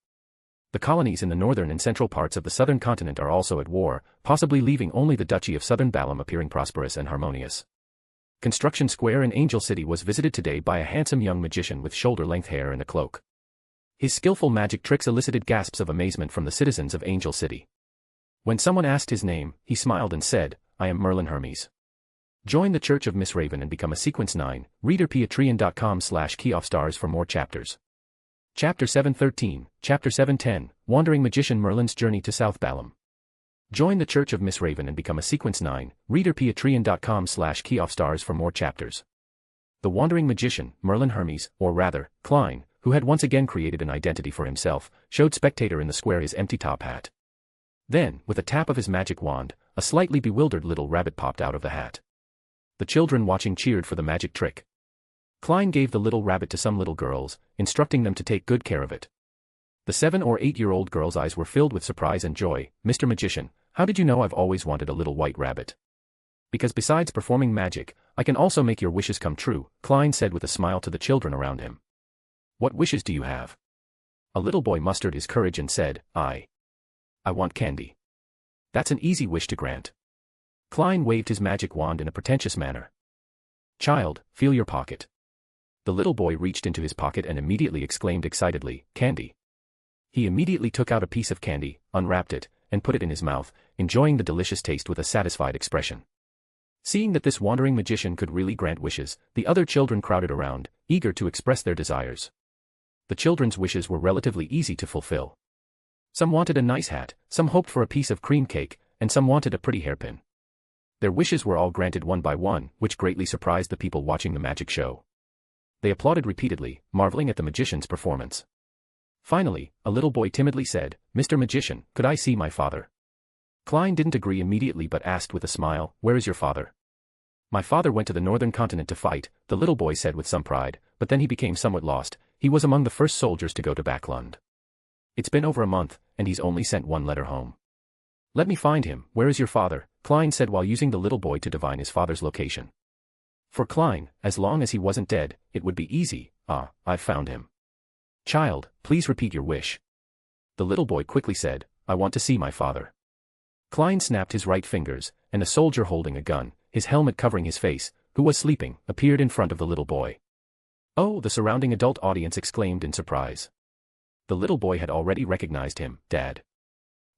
The colonies in the northern and central parts of the southern continent are also at war, possibly leaving only the Duchy of Southern Balam appearing prosperous and harmonious. Construction Square in Angel City was visited today by a handsome young magician with shoulder-length hair and a cloak. His skillful magic tricks elicited gasps of amazement from the citizens of Angel City. When someone asked his name, he smiled and said, "I am Merlin Hermes. Join the Church of Miss Raven and become a Sequence 9, reader patreon.com/keyoffstars for more chapters. Chapter 713, Chapter 710, Wandering Magician Merlin's Journey to South Balam. Join the Church of Miss Raven and become a Sequence 9, reader patreon.com/keyoffstars for more chapters. The Wandering Magician, Merlin Hermes, or rather, Klein, who had once again created an identity for himself, showed spectator in the square his empty top hat. Then, with a tap of his magic wand, a slightly bewildered little rabbit popped out of the hat. The children watching cheered for the magic trick. Klein gave the little rabbit to some little girls, instructing them to take good care of it. The 7 or 8-year-old girl's eyes were filled with surprise and joy. "Mr. Magician, how did you know I've always wanted a little white rabbit?" "Because besides performing magic, I can also make your wishes come true," Klein said with a smile to the children around him. "What wishes do you have?" A little boy mustered his courage and said, I want candy." "That's an easy wish to grant." Klein waved his magic wand in a pretentious manner. "Child, feel your pocket." The little boy reached into his pocket and immediately exclaimed excitedly, "Candy." He immediately took out a piece of candy, unwrapped it, and put it in his mouth, enjoying the delicious taste with a satisfied expression. Seeing that this wandering magician could really grant wishes, the other children crowded around, eager to express their desires. The children's wishes were relatively easy to fulfill. Some wanted a nice hat, some hoped for a piece of cream cake, and some wanted a pretty hairpin. Their wishes were all granted one by one, which greatly surprised the people watching the magic show. They applauded repeatedly, marveling at the magician's performance. Finally, a little boy timidly said, "Mr. Magician, could I see my father?" Klein didn't agree immediately but asked with a smile, "Where is your father?" "My father went to the northern continent to fight," the little boy said with some pride, "but then he became somewhat lost. He was among the first soldiers to go to Backlund. It's been over a month, and he's only sent one letter home." "Let me find him. Where is your father?" Klein said while using the little boy to divine his father's location. For Klein, as long as he wasn't dead, it would be easy. "I've found him." "Child, please repeat your wish." The little boy quickly said, "I want to see my father." Klein snapped his right fingers, and a soldier holding a gun, his helmet covering his face, who was sleeping, appeared in front of the little boy. "Oh!" the surrounding adult audience exclaimed in surprise. The little boy had already recognized him, Dad.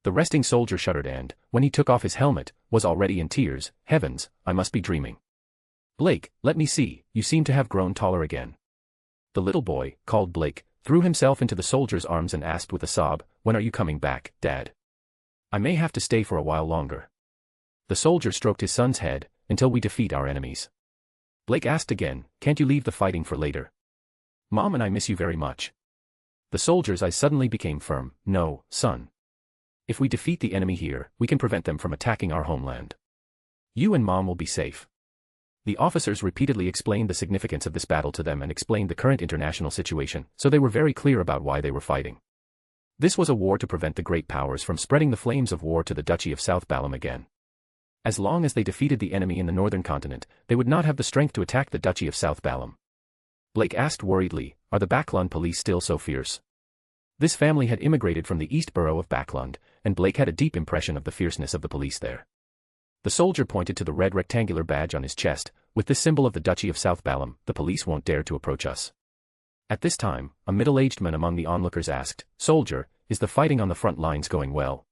The resting soldier shuddered and, when he took off his helmet, was already in tears. "Heavens, I must be dreaming. Blake, let me see, you seem to have grown taller again." The little boy, called Blake, threw himself into the soldier's arms and asked with a sob, "When are you coming back, Dad? I may have to stay for a while longer." The soldier stroked his son's head, "Until we defeat our enemies." Blake asked again, "Can't you leave the fighting for later? Mom and I miss you very much." The soldier's eyes suddenly became firm. "No, son. If we defeat the enemy here, we can prevent them from attacking our homeland. You and Mom will be safe." The officers repeatedly explained the significance of this battle to them and explained the current international situation, so they were very clear about why they were fighting. This was a war to prevent the great powers from spreading the flames of war to the Duchy of South Balam again. As long as they defeated the enemy in the northern continent, they would not have the strength to attack the Duchy of South Balam. Blake asked worriedly, "Are the Backlund police still so fierce?" This family had immigrated from the East Borough of Backlund, and Blake had a deep impression of the fierceness of the police there. The soldier pointed to the red rectangular badge on his chest. "With this symbol of the Duchy of South Balam, the police won't dare to approach us." At this time, a middle-aged man among the onlookers asked, "Soldier, is the fighting on the front lines going well?"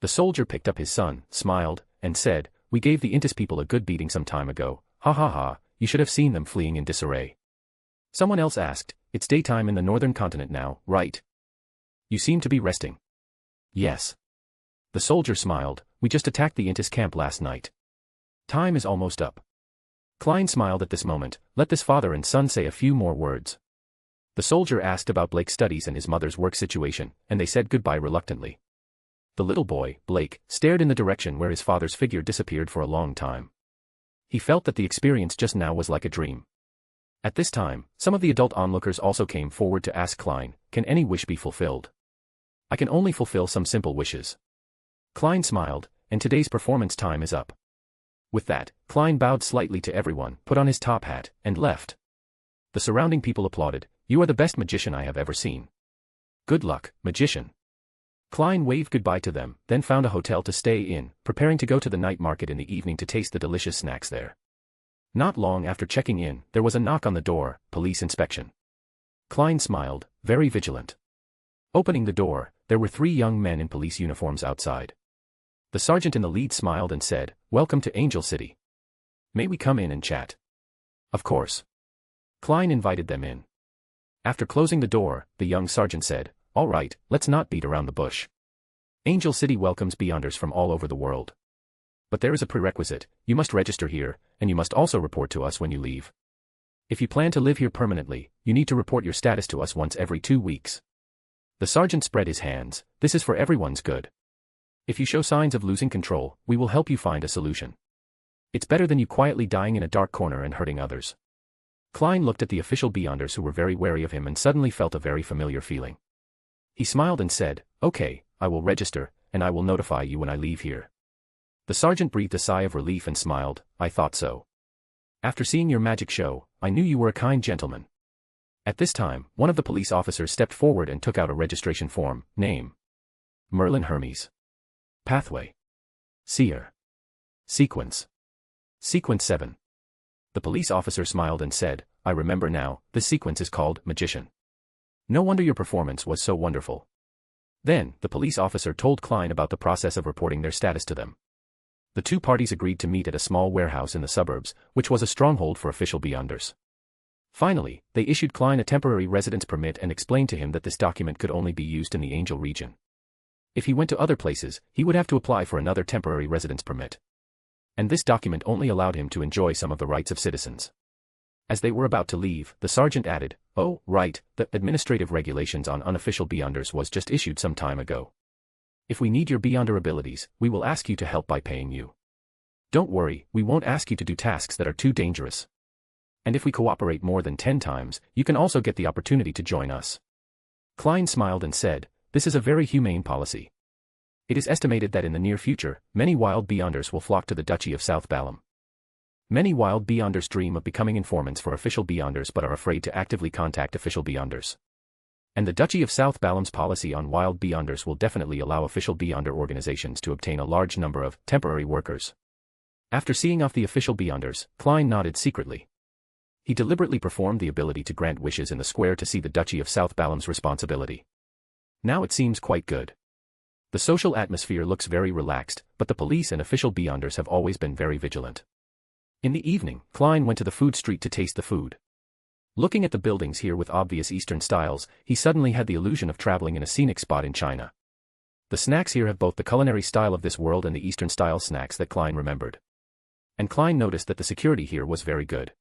The soldier picked up his son, smiled, and said, "We gave the Intis people a good beating some time ago. Ha ha ha, you should have seen them fleeing in disarray." Someone else asked, "It's daytime in the northern continent now, right? You seem to be resting." "Yes." The soldier smiled, "We just attacked the Intis camp last night. Time is almost up." Klein smiled at this moment. Let this father and son say a few more words. The soldier asked about Blake's studies and his mother's work situation, and they said goodbye reluctantly. The little boy, Blake, stared in the direction where his father's figure disappeared for a long time. He felt that the experience just now was like a dream. At this time, some of the adult onlookers also came forward to ask Klein, "Can any wish be fulfilled?" "I can only fulfill some simple wishes." Klein smiled, "And today's performance time is up." With that, Klein bowed slightly to everyone, put on his top hat, and left. The surrounding people applauded. "You are the best magician I have ever seen." "Good luck, magician." Klein waved goodbye to them, then found a hotel to stay in, preparing to go to the night market in the evening to taste the delicious snacks there. Not long after checking in, there was a knock on the door, police inspection. Klein smiled, very vigilant. Opening the door, there were 3 young men in police uniforms outside. The sergeant in the lead smiled and said, "Welcome to Angel City. May we come in and chat?" "Of course." Klein invited them in. After closing the door, the young sergeant said, "All right, let's not beat around the bush. Angel City welcomes Beyonders from all over the world. But there is a prerequisite: you must register here, and you must also report to us when you leave. If you plan to live here permanently, you need to report your status to us once every 2 weeks. The sergeant spread his hands. "This is for everyone's good. If you show signs of losing control, we will help you find a solution. It's better than you quietly dying in a dark corner and hurting others." Klein looked at the official Beyonders who were very wary of him and suddenly felt a very familiar feeling. He smiled and said, "Okay, I will register, and I will notify you when I leave here." The sergeant breathed a sigh of relief and smiled, "I thought so. After seeing your magic show, I knew you were a kind gentleman." At this time, one of the police officers stepped forward and took out a registration form. Name: Merlin Hermes. Pathway: Seer. Sequence: Sequence 7. The police officer smiled and said, "I remember now, this sequence is called Magician. No wonder your performance was so wonderful." Then, the police officer told Klein about the process of reporting their status to them. The 2 parties agreed to meet at a small warehouse in the suburbs, which was a stronghold for official Beyonders. Finally, they issued Klein a temporary residence permit and explained to him that this document could only be used in the Angel region. If he went to other places, he would have to apply for another temporary residence permit. And this document only allowed him to enjoy some of the rights of citizens. As they were about to leave, the sergeant added, "Oh, right, the administrative regulations on unofficial Beyonders was just issued some time ago. If we need your Beyonder abilities, we will ask you to help by paying you. Don't worry, we won't ask you to do tasks that are too dangerous. And if we cooperate more than 10 times, you can also get the opportunity to join us." Klein smiled and said, "This is a very humane policy. It is estimated that in the near future, many wild Beyonders will flock to the Duchy of South Balam. Many wild Beyonders dream of becoming informants for official Beyonders but are afraid to actively contact official Beyonders. And the Duchy of South Balam's policy on wild Beyonders will definitely allow official Beyonder organizations to obtain a large number of temporary workers." After seeing off the official Beyonders, Klein nodded secretly. He deliberately performed the ability to grant wishes in the square to see the Duchy of South Balam's responsibility. Now it seems quite good. The social atmosphere looks very relaxed, but the police and official Beyonders have always been very vigilant. In the evening, Klein went to the food street to taste the food. Looking at the buildings here with obvious Eastern styles, he suddenly had the illusion of traveling in a scenic spot in China. The snacks here have both the culinary style of this world and the Eastern-style snacks that Klein remembered. And Klein noticed that the security here was very good.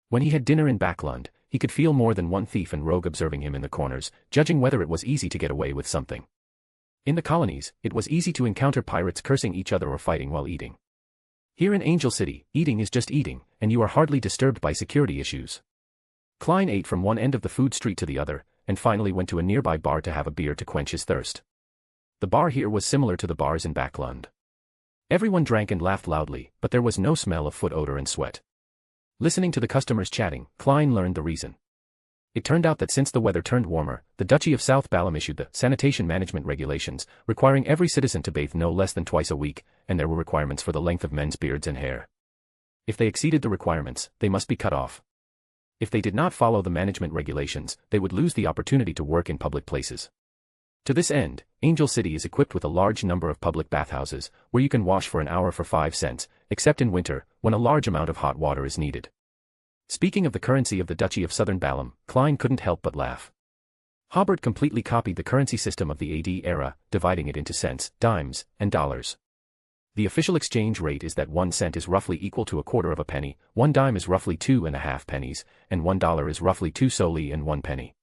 When he had dinner in Backlund, he could feel more than one thief and rogue observing him in the corners, judging whether it was easy to get away with something. In the colonies, it was easy to encounter pirates cursing each other or fighting while eating. Here in Angel City, eating is just eating, and you are hardly disturbed by security issues. Klein ate from one end of the food street to the other, and finally went to a nearby bar to have a beer to quench his thirst. The bar here was similar to the bars in Backlund. Everyone drank and laughed loudly, but there was no smell of foot odor and sweat. Listening to the customers chatting, Klein learned the reason. It turned out that since the weather turned warmer, the Duchy of South Balam issued the sanitation management regulations, requiring every citizen to bathe no less than twice a week, and there were requirements for the length of men's beards and hair. If they exceeded the requirements, they must be cut off. If they did not follow the management regulations, they would lose the opportunity to work in public places. To this end, Angel City is equipped with a large number of public bathhouses, where you can wash for an hour for 5 cents, except in winter, when a large amount of hot water is needed. Speaking of the currency of the Duchy of Southern Balam, Klein couldn't help but laugh. Hobert completely copied the currency system of the AD era, dividing it into cents, dimes, and dollars. The official exchange rate is that 1 cent is roughly equal to a quarter of a penny, 1 dime is roughly 2.5 pennies, and $1 is roughly 2 soldi and 1 penny.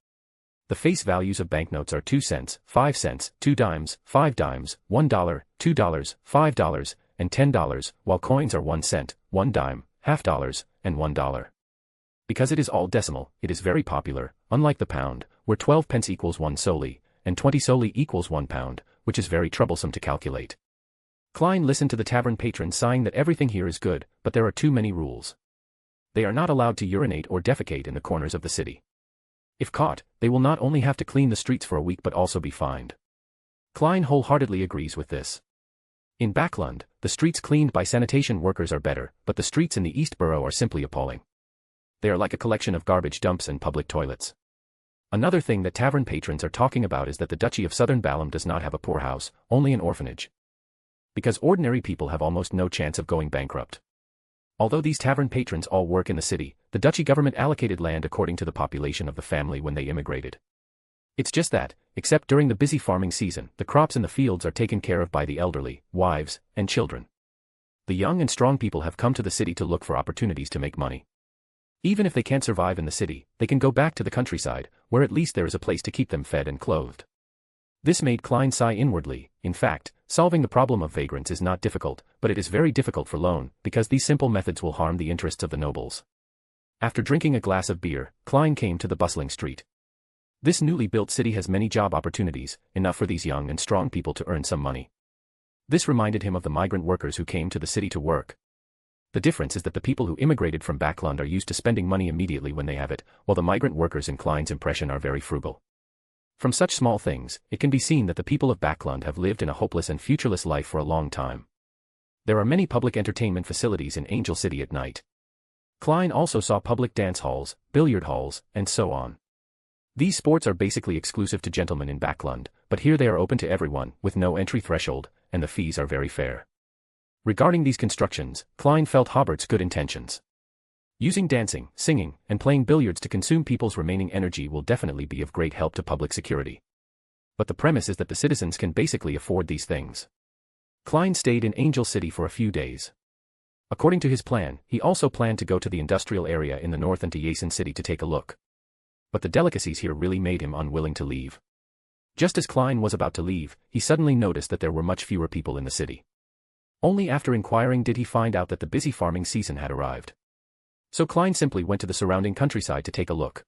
The face values of banknotes are 2 cents, 5 cents, 2 dimes, 5 dimes, $1, $2, $5, and $10, while coins are 1 cent, 1 dime, half dollars, and $1. Because it is all decimal, it is very popular, unlike the pound, where 12 pence equals 1 solely, and 20 solely equals 1 pound, which is very troublesome to calculate. Klein listened to the tavern patron sighing that everything here is good, but there are too many rules. They are not allowed to urinate or defecate in the corners of the city. If caught, they will not only have to clean the streets for a week but also be fined. Klein wholeheartedly agrees with this. In Backlund, the streets cleaned by sanitation workers are better, but the streets in the East Borough are simply appalling. They are like a collection of garbage dumps and public toilets. Another thing that tavern patrons are talking about is that the Duchy of Southern Balham does not have a poorhouse, only an orphanage. Because ordinary people have almost no chance of going bankrupt. Although these tavern patrons all work in the city, the Duchy government allocated land according to the population of the family when they immigrated. It's just that, except during the busy farming season, the crops in the fields are taken care of by the elderly, wives, and children. The young and strong people have come to the city to look for opportunities to make money. Even if they can't survive in the city, they can go back to the countryside, where at least there is a place to keep them fed and clothed. This made Klein sigh inwardly. In fact, solving the problem of vagrants is not difficult, but it is very difficult for Loan, because these simple methods will harm the interests of the nobles. After drinking a glass of beer, Klein came to the bustling street. This newly built city has many job opportunities, enough for these young and strong people to earn some money. This reminded him of the migrant workers who came to the city to work. The difference is that the people who immigrated from Backlund are used to spending money immediately when they have it, while the migrant workers in Klein's impression are very frugal. From such small things, it can be seen that the people of Backlund have lived in a hopeless and futureless life for a long time. There are many public entertainment facilities in Angel City at night. Klein also saw public dance halls, billiard halls, and so on. These sports are basically exclusive to gentlemen in Backlund, but here they are open to everyone, with no entry threshold, and the fees are very fair. Regarding these constructions, Klein felt Hobert's good intentions. Using dancing, singing, and playing billiards to consume people's remaining energy will definitely be of great help to public security. But the premise is that the citizens can basically afford these things. Klein stayed in Angel City for a few days. According to his plan, he also planned to go to the industrial area in the north and to Yasin City to take a look. But the delicacies here really made him unwilling to leave. Just as Klein was about to leave, he suddenly noticed that there were much fewer people in the city. Only after inquiring did he find out that the busy farming season had arrived. So Klein simply went to the surrounding countryside to take a look.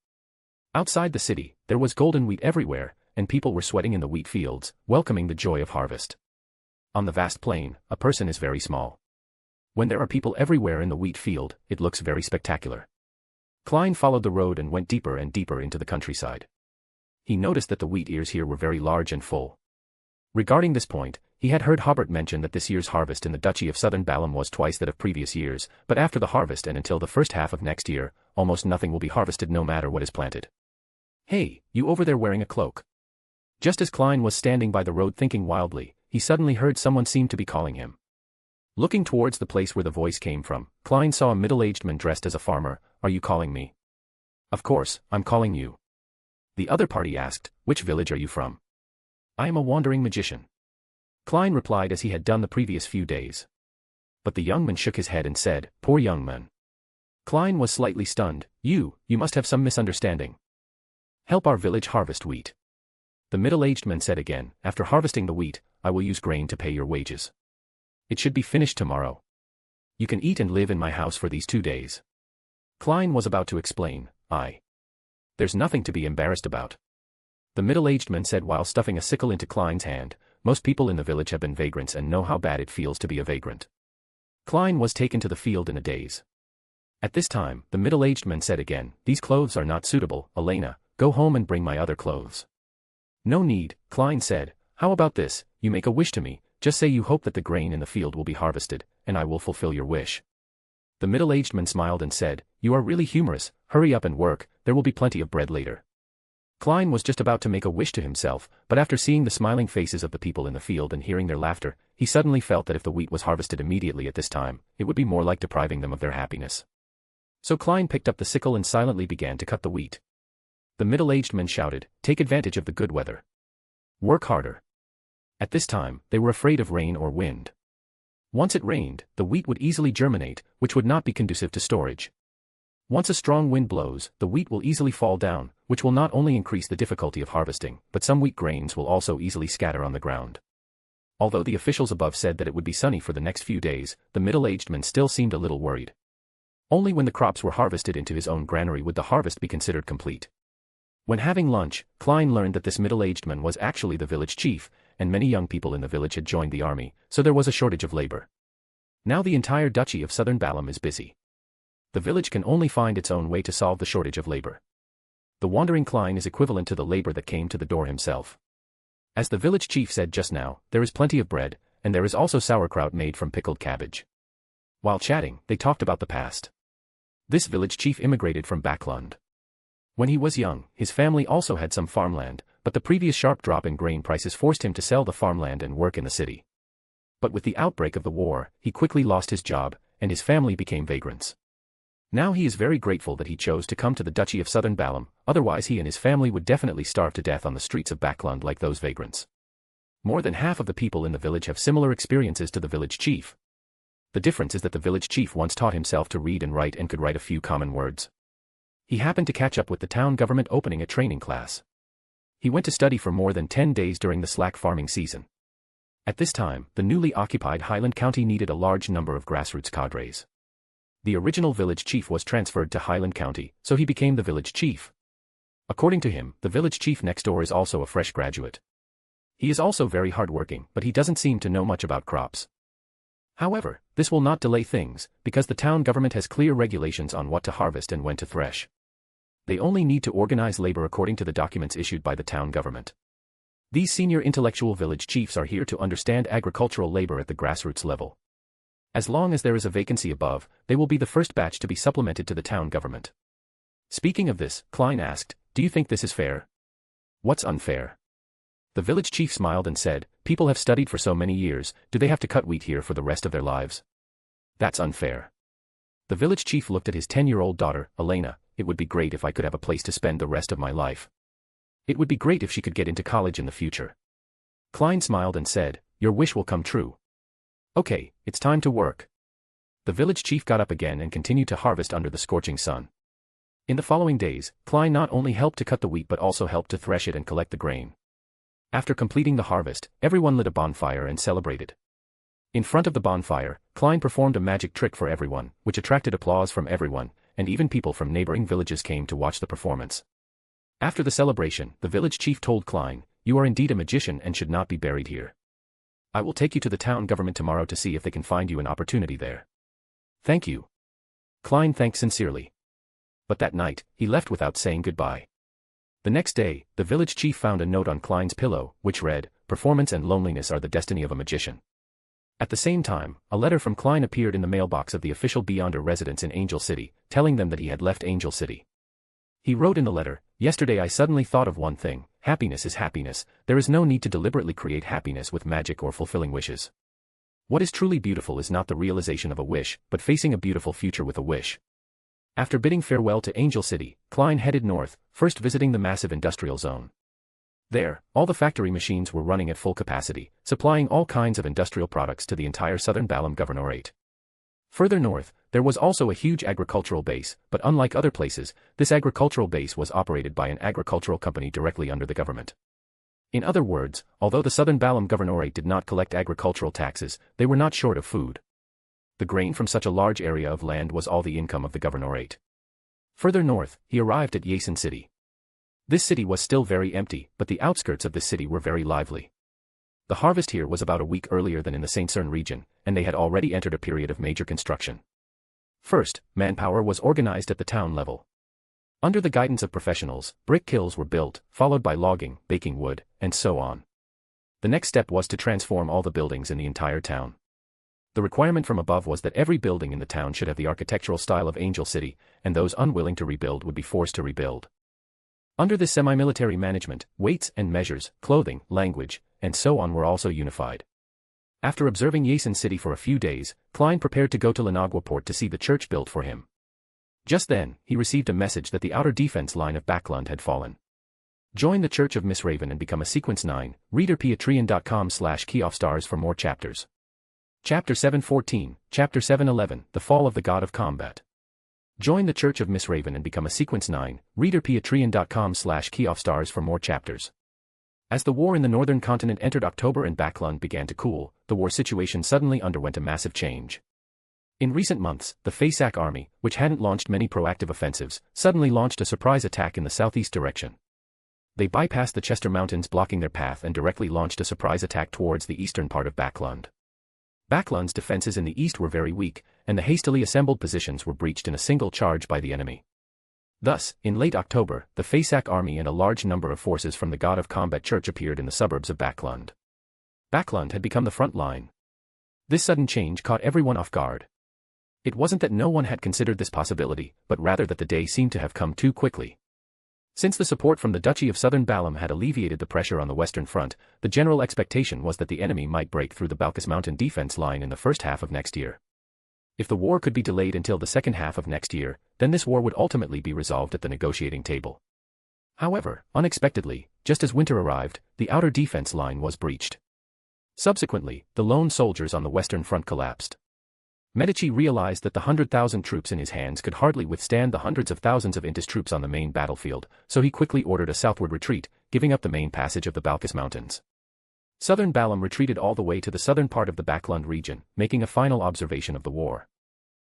Outside the city, there was golden wheat everywhere, and people were sweating in the wheat fields, welcoming the joy of harvest. On the vast plain, a person is very small. When there are people everywhere in the wheat field, it looks very spectacular. Klein followed the road and went deeper and deeper into the countryside. He noticed that the wheat ears here were very large and full. Regarding this point, he had heard Hobert mention that this year's harvest in the Duchy of Southern Balham was twice that of previous years, but after the harvest and until the first half of next year, almost nothing will be harvested no matter what is planted. Hey, you over there wearing a cloak. Just as Klein was standing by the road thinking wildly, he suddenly heard someone seem to be calling him. Looking towards the place where the voice came from, Klein saw a middle-aged man dressed as a farmer. Are you calling me? Of course, I'm calling you. The other party asked, which village are you from? I am a wandering magician. Klein replied as he had done the previous few days. But the young man shook his head and said, poor young man. Klein was slightly stunned. You must have some misunderstanding. Help our village harvest wheat. The middle-aged man said again, after harvesting the wheat, I will use grain to pay your wages. It should be finished tomorrow. You can eat and live in my house for these 2 days. Klein was about to explain, There's nothing to be embarrassed about. The middle-aged man said while stuffing a sickle into Klein's hand, most people in the village have been vagrants and know how bad it feels to be a vagrant. Klein was taken to the field in a daze. At this time, the middle-aged man said again, these clothes are not suitable, Elena, go home and bring my other clothes. No need, Klein said, how about this, you make a wish to me, just say you hope that the grain in the field will be harvested, and I will fulfill your wish. The middle-aged man smiled and said, you are really humorous, hurry up and work, there will be plenty of bread later. Klein was just about to make a wish to himself, but after seeing the smiling faces of the people in the field and hearing their laughter, he suddenly felt that if the wheat was harvested immediately at this time, it would be more like depriving them of their happiness. So Klein picked up the sickle and silently began to cut the wheat. The middle-aged man shouted, take advantage of the good weather. Work harder. At this time, they were afraid of rain or wind. Once it rained, the wheat would easily germinate, which would not be conducive to storage. Once a strong wind blows, the wheat will easily fall down, which will not only increase the difficulty of harvesting, but some wheat grains will also easily scatter on the ground. Although the officials above said that it would be sunny for the next few days, the middle-aged man still seemed a little worried. Only when the crops were harvested into his own granary would the harvest be considered complete. When having lunch, Klein learned that this middle-aged man was actually the village chief, and many young people in the village had joined the army, so there was a shortage of labor. Now the entire duchy of southern Balam is busy. The village can only find its own way to solve the shortage of labor. The wandering Klein is equivalent to the labor that came to the door himself. As the village chief said just now, there is plenty of bread, and there is also sauerkraut made from pickled cabbage. While chatting, they talked about the past. This village chief immigrated from Backlund. When he was young, his family also had some farmland, but the previous sharp drop in grain prices forced him to sell the farmland and work in the city. But with the outbreak of the war, he quickly lost his job, and his family became vagrants. Now he is very grateful that he chose to come to the Duchy of Southern Balam, otherwise he and his family would definitely starve to death on the streets of Backlund like those vagrants. More than half of the people in the village have similar experiences to the village chief. The difference is that the village chief once taught himself to read and write and could write a few common words. He happened to catch up with the town government opening a training class. He went to study for more than 10 days during the slack farming season. At this time, the newly occupied Highland County needed a large number of grassroots cadres. The original village chief was transferred to Highland County, so he became the village chief. According to him, the village chief next door is also a fresh graduate. He is also very hardworking, but he doesn't seem to know much about crops. However, this will not delay things, because the town government has clear regulations on what to harvest and when to thresh. They only need to organize labor according to the documents issued by the town government. These senior intellectual village chiefs are here to understand agricultural labor at the grassroots level. As long as there is a vacancy above, they will be the first batch to be supplemented to the town government. Speaking of this, Klein asked, "Do you think this is fair?" "What's unfair?" The village chief smiled and said, "People have studied for so many years, do they have to cut wheat here for the rest of their lives? That's unfair." The village chief looked at his 10-year-old daughter, Elena. "It would be great if I could have a place to spend the rest of my life. It would be great if she could get into college in the future." Klein smiled and said, "Your wish will come true. Okay, it's time to work." The village chief got up again and continued to harvest under the scorching sun. In the following days, Klein not only helped to cut the wheat but also helped to thresh it and collect the grain. After completing the harvest, everyone lit a bonfire and celebrated. In front of the bonfire, Klein performed a magic trick for everyone, which attracted applause from everyone, and even people from neighboring villages came to watch the performance. After the celebration, the village chief told Klein, "You are indeed a magician and should not be buried here. I will take you to the town government tomorrow to see if they can find you an opportunity there." "Thank you." Klein thanked sincerely. But that night, he left without saying goodbye. The next day, the village chief found a note on Klein's pillow, which read, "Performance and loneliness are the destiny of a magician." At the same time, a letter from Klein appeared in the mailbox of the official Beyonder residence in Angel City, telling them that he had left Angel City. He wrote in the letter, "Yesterday I suddenly thought of one thing: happiness is happiness. There is no need to deliberately create happiness with magic or fulfilling wishes. What is truly beautiful is not the realization of a wish, but facing a beautiful future with a wish." After bidding farewell to Angel City, Klein headed north, first visiting the massive industrial zone. There, all the factory machines were running at full capacity, supplying all kinds of industrial products to the entire southern Balam governorate. Further north, there was also a huge agricultural base, but unlike other places, this agricultural base was operated by an agricultural company directly under the government. In other words, although the southern Balam governorate did not collect agricultural taxes, they were not short of food. The grain from such a large area of land was all the income of the governorate. Further north, he arrived at Yasin City. This city was still very empty, but the outskirts of this city were very lively. The harvest here was about a week earlier than in the Saint Cern region, and they had already entered a period of major construction. First, manpower was organized at the town level. Under the guidance of professionals, brick kilns were built, followed by logging, baking wood, and so on. The next step was to transform all the buildings in the entire town. The requirement from above was that every building in the town should have the architectural style of Angel City, and those unwilling to rebuild would be forced to rebuild. Under this semi-military management, weights and measures, clothing, language, and so on were also unified. After observing Yasin City for a few days, Klein prepared to go to Lanagua Port to see the church built for him. Just then, he received a message that the outer defense line of Backlund had fallen. Join the Church of Miss Raven and become a Sequence 9, reader patreon.com/keyoffstars for more chapters. Chapter 714, Chapter 711, The Fall of the God of Combat. Join the Church of Miss Raven and become a Sequence 9, readerpatreon.com/keyoffstars for more chapters. As the war in the northern continent entered October and Backlund began to cool, the war situation suddenly underwent a massive change. In recent months, the Fasak army, which hadn't launched many proactive offensives, suddenly launched a surprise attack in the southeast direction. They bypassed the Chester Mountains blocking their path and directly launched a surprise attack towards the eastern part of Backlund. Backlund's defenses in the east were very weak, and the hastily assembled positions were breached in a single charge by the enemy. Thus, in late October, the Fasak army and a large number of forces from the God of Combat Church appeared in the suburbs of Backlund. Backlund had become the front line. This sudden change caught everyone off guard. It wasn't that no one had considered this possibility, but rather that the day seemed to have come too quickly. Since the support from the Duchy of Southern Balam had alleviated the pressure on the western front, the general expectation was that the enemy might break through the Balkis Mountain defense line in the first half of next year. If the war could be delayed until the second half of next year, then this war would ultimately be resolved at the negotiating table. However, unexpectedly, just as winter arrived, the outer defense line was breached. Subsequently, the lone soldiers on the western front collapsed. Medici realized that the 100,000 troops in his hands could hardly withstand the hundreds of thousands of Intis troops on the main battlefield, so he quickly ordered a southward retreat, giving up the main passage of the Balkis Mountains. Southern Balam retreated all the way to the southern part of the Backlund region, making a final observation of the war.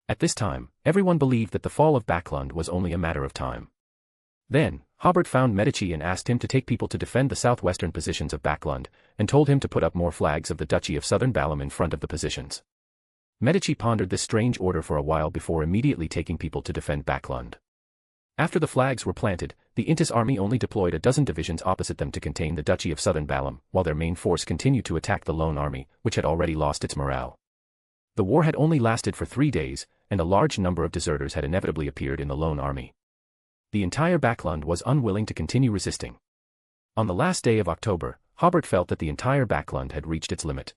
At this time, everyone believed that the fall of Backlund was only a matter of time. Then, Hobert found Medici and asked him to take people to defend the southwestern positions of Backlund, and told him to put up more flags of the Duchy of Southern Balam in front of the positions. Medici pondered this strange order for a while before immediately taking people to defend Backlund. After the flags were planted, the Intis army only deployed a dozen divisions opposite them to contain the Duchy of Southern Balam, while their main force continued to attack the lone army, which had already lost its morale. The war had only lasted for 3 days, and a large number of deserters had inevitably appeared in the lone army. The entire Backlund was unwilling to continue resisting. On the last day of October, Hobert felt that the entire Backlund had reached its limit.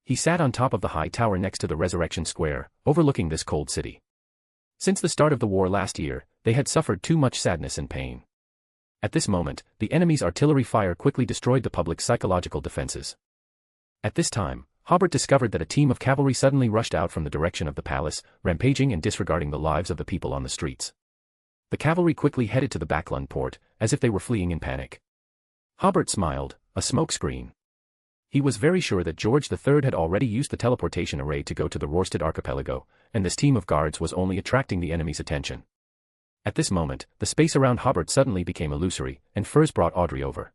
He sat on top of the high tower next to the Resurrection Square, overlooking this cold city. Since the start of the war last year, they had suffered too much sadness and pain. At this moment, the enemy's artillery fire quickly destroyed the public's psychological defenses. At this time, Hobert discovered that a team of cavalry suddenly rushed out from the direction of the palace, rampaging and disregarding the lives of the people on the streets. The cavalry quickly headed to the Backlund port, as if they were fleeing in panic. Hobert smiled, a smokescreen. He was very sure that George III had already used the teleportation array to go to the Rorstad archipelago, and this team of guards was only attracting the enemy's attention. At this moment, the space around Hobert suddenly became illusory, and Furs brought Audrey over.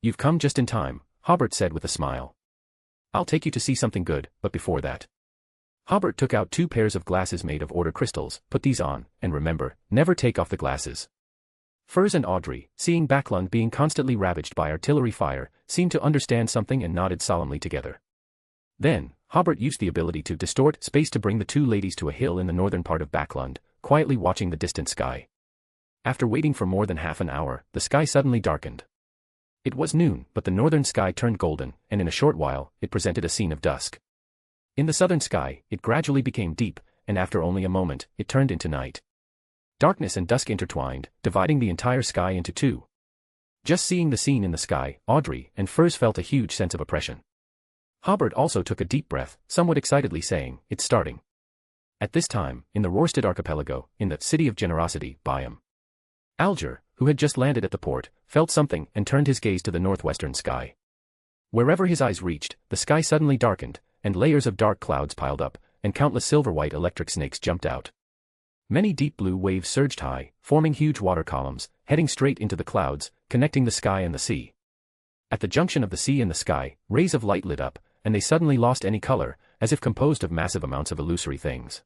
"You've come just in time," Hobert said with a smile. "I'll take you to see something good, but before that." Hobert took out 2 pairs of glasses made of order crystals. "Put these on, and remember, never take off the glasses." Furs and Audrey, seeing Backlund being constantly ravaged by artillery fire, seemed to understand something and nodded solemnly together. Then, Hobert used the ability to distort space to bring the 2 ladies to a hill in the northern part of Backlund, quietly watching the distant sky. After waiting for more than half an hour, the sky suddenly darkened. It was noon, but the northern sky turned golden, and in a short while, it presented a scene of dusk. In the southern sky, it gradually became deep, and after only a moment, it turned into night. Darkness and dusk intertwined, dividing the entire sky into 2. Just seeing the scene in the sky, Audrey and Furs felt a huge sense of oppression. Hobert also took a deep breath, somewhat excitedly saying, "It's starting." At this time, in the Rorstad archipelago, in the City of Generosity, Byam, Alger, who had just landed at the port, felt something and turned his gaze to the northwestern sky. Wherever his eyes reached, the sky suddenly darkened, and layers of dark clouds piled up, and countless silver-white electric snakes jumped out. Many deep blue waves surged high, forming huge water columns, heading straight into the clouds, connecting the sky and the sea. At the junction of the sea and the sky, rays of light lit up, and they suddenly lost any color, as if composed of massive amounts of illusory things.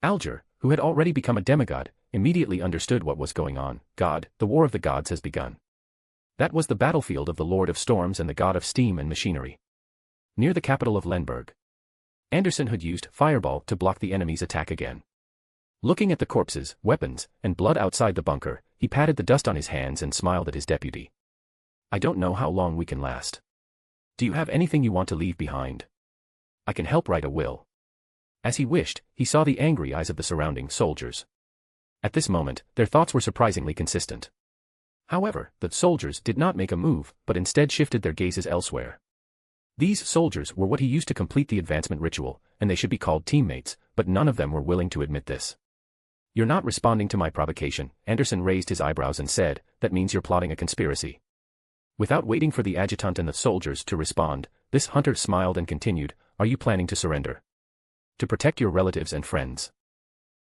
Alger, who had already become a demigod, immediately understood what was going on. "God, the war of the gods has begun." That was the battlefield of the Lord of Storms and the God of Steam and Machinery. Near the capital of Lemberg, Anderson had used Fireball to block the enemy's attack again. Looking at the corpses, weapons, and blood outside the bunker, he patted the dust on his hands and smiled at his deputy. "I don't know how long we can last. Do you have anything you want to leave behind? I can help write a will." As he wished, he saw the angry eyes of the surrounding soldiers. At this moment, their thoughts were surprisingly consistent. However, the soldiers did not make a move, but instead shifted their gazes elsewhere. These soldiers were what he used to complete the advancement ritual, and they should be called teammates, but none of them were willing to admit this. You're not responding to my provocation. Anderson raised his eyebrows and said, that means you're plotting a conspiracy. Without waiting for the adjutant and the soldiers to respond, this hunter smiled and continued, are you planning to surrender? To protect your relatives and friends?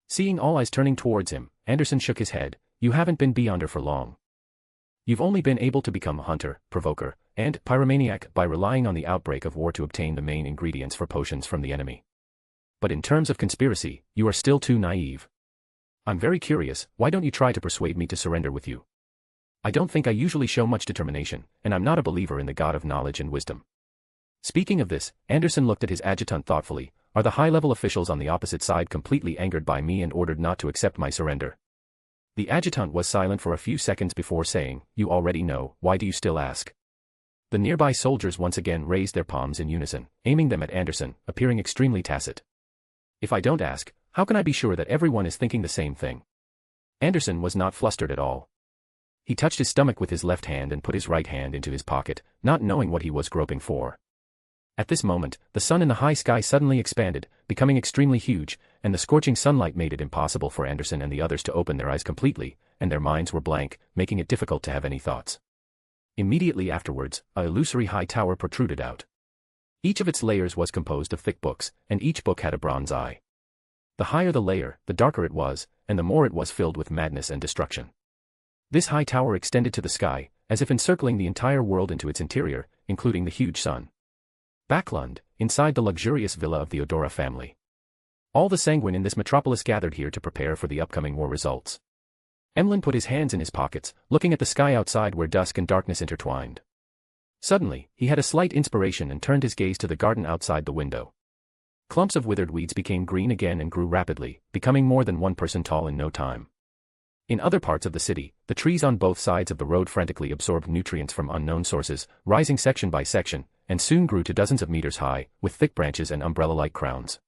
Seeing all eyes turning towards him, Anderson shook his head, you haven't been beyonder for long. You've only been able to become a hunter, provoker, and pyromaniac by relying on the outbreak of war to obtain the main ingredients for potions from the enemy. But in terms of conspiracy, you are still too naive. I'm very curious, why don't you try to persuade me to surrender with you? I don't think I usually show much determination, and I'm not a believer in the God of knowledge and wisdom. Speaking of this, Anderson looked at his adjutant thoughtfully, are the high-level officials on the opposite side completely angered by me and ordered not to accept my surrender? The adjutant was silent for a few seconds before saying, you already know, why do you still ask? The nearby soldiers once again raised their palms in unison, aiming them at Anderson, appearing extremely tacit. If I don't ask, how can I be sure that everyone is thinking the same thing? Anderson was not flustered at all. He touched his stomach with his left hand and put his right hand into his pocket, not knowing what he was groping for. At this moment, the sun in the high sky suddenly expanded, becoming extremely huge, and the scorching sunlight made it impossible for Anderson and the others to open their eyes completely, and their minds were blank, making it difficult to have any thoughts. Immediately afterwards, a illusory high tower protruded out. Each of its layers was composed of thick books, and each book had a bronze eye. The higher the layer, the darker it was, and the more it was filled with madness and destruction. This high tower extended to the sky, as if encircling the entire world into its interior, including the huge sun. Backlund, inside the luxurious villa of the Odora family. All the sanguine in this metropolis gathered here to prepare for the upcoming war results. Emlyn put his hands in his pockets, looking at the sky outside where dusk and darkness intertwined. Suddenly, he had a slight inspiration and turned his gaze to the garden outside the window. Clumps of withered weeds became green again and grew rapidly, becoming more than 1 person tall in no time. In other parts of the city, the trees on both sides of the road frantically absorbed nutrients from unknown sources, rising section by section, and soon grew to dozens of meters high, with thick branches and umbrella-like crowns.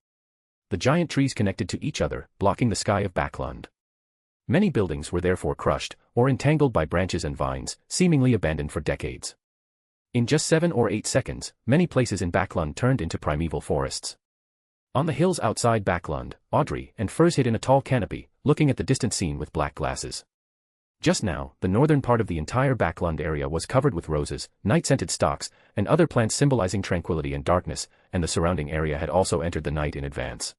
The giant trees connected to each other, blocking the sky of Backlund. Many buildings were therefore crushed, or entangled by branches and vines, seemingly abandoned for decades. In just 7 or 8 seconds, many places in Backlund turned into primeval forests. On the hills outside Backlund, Audrey and Furs hid in a tall canopy, looking at the distant scene with black glasses. Just now, the northern part of the entire Backlund area was covered with roses, night-scented stalks, and other plants symbolizing tranquility and darkness, and the surrounding area had also entered the night in advance.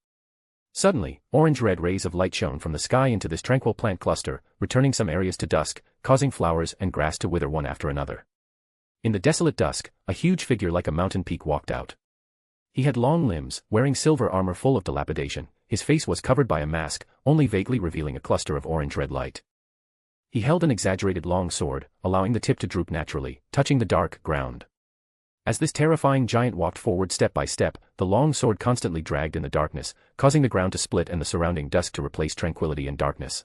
Suddenly, orange-red rays of light shone from the sky into this tranquil plant cluster, returning some areas to dusk, causing flowers and grass to wither one after another. In the desolate dusk, a huge figure like a mountain peak walked out. He had long limbs, wearing silver armor full of dilapidation, his face was covered by a mask, only vaguely revealing a cluster of orange-red light. He held an exaggerated long sword, allowing the tip to droop naturally, touching the dark ground. As this terrifying giant walked forward step by step, the long sword constantly dragged in the darkness, causing the ground to split and the surrounding dusk to replace tranquility and darkness.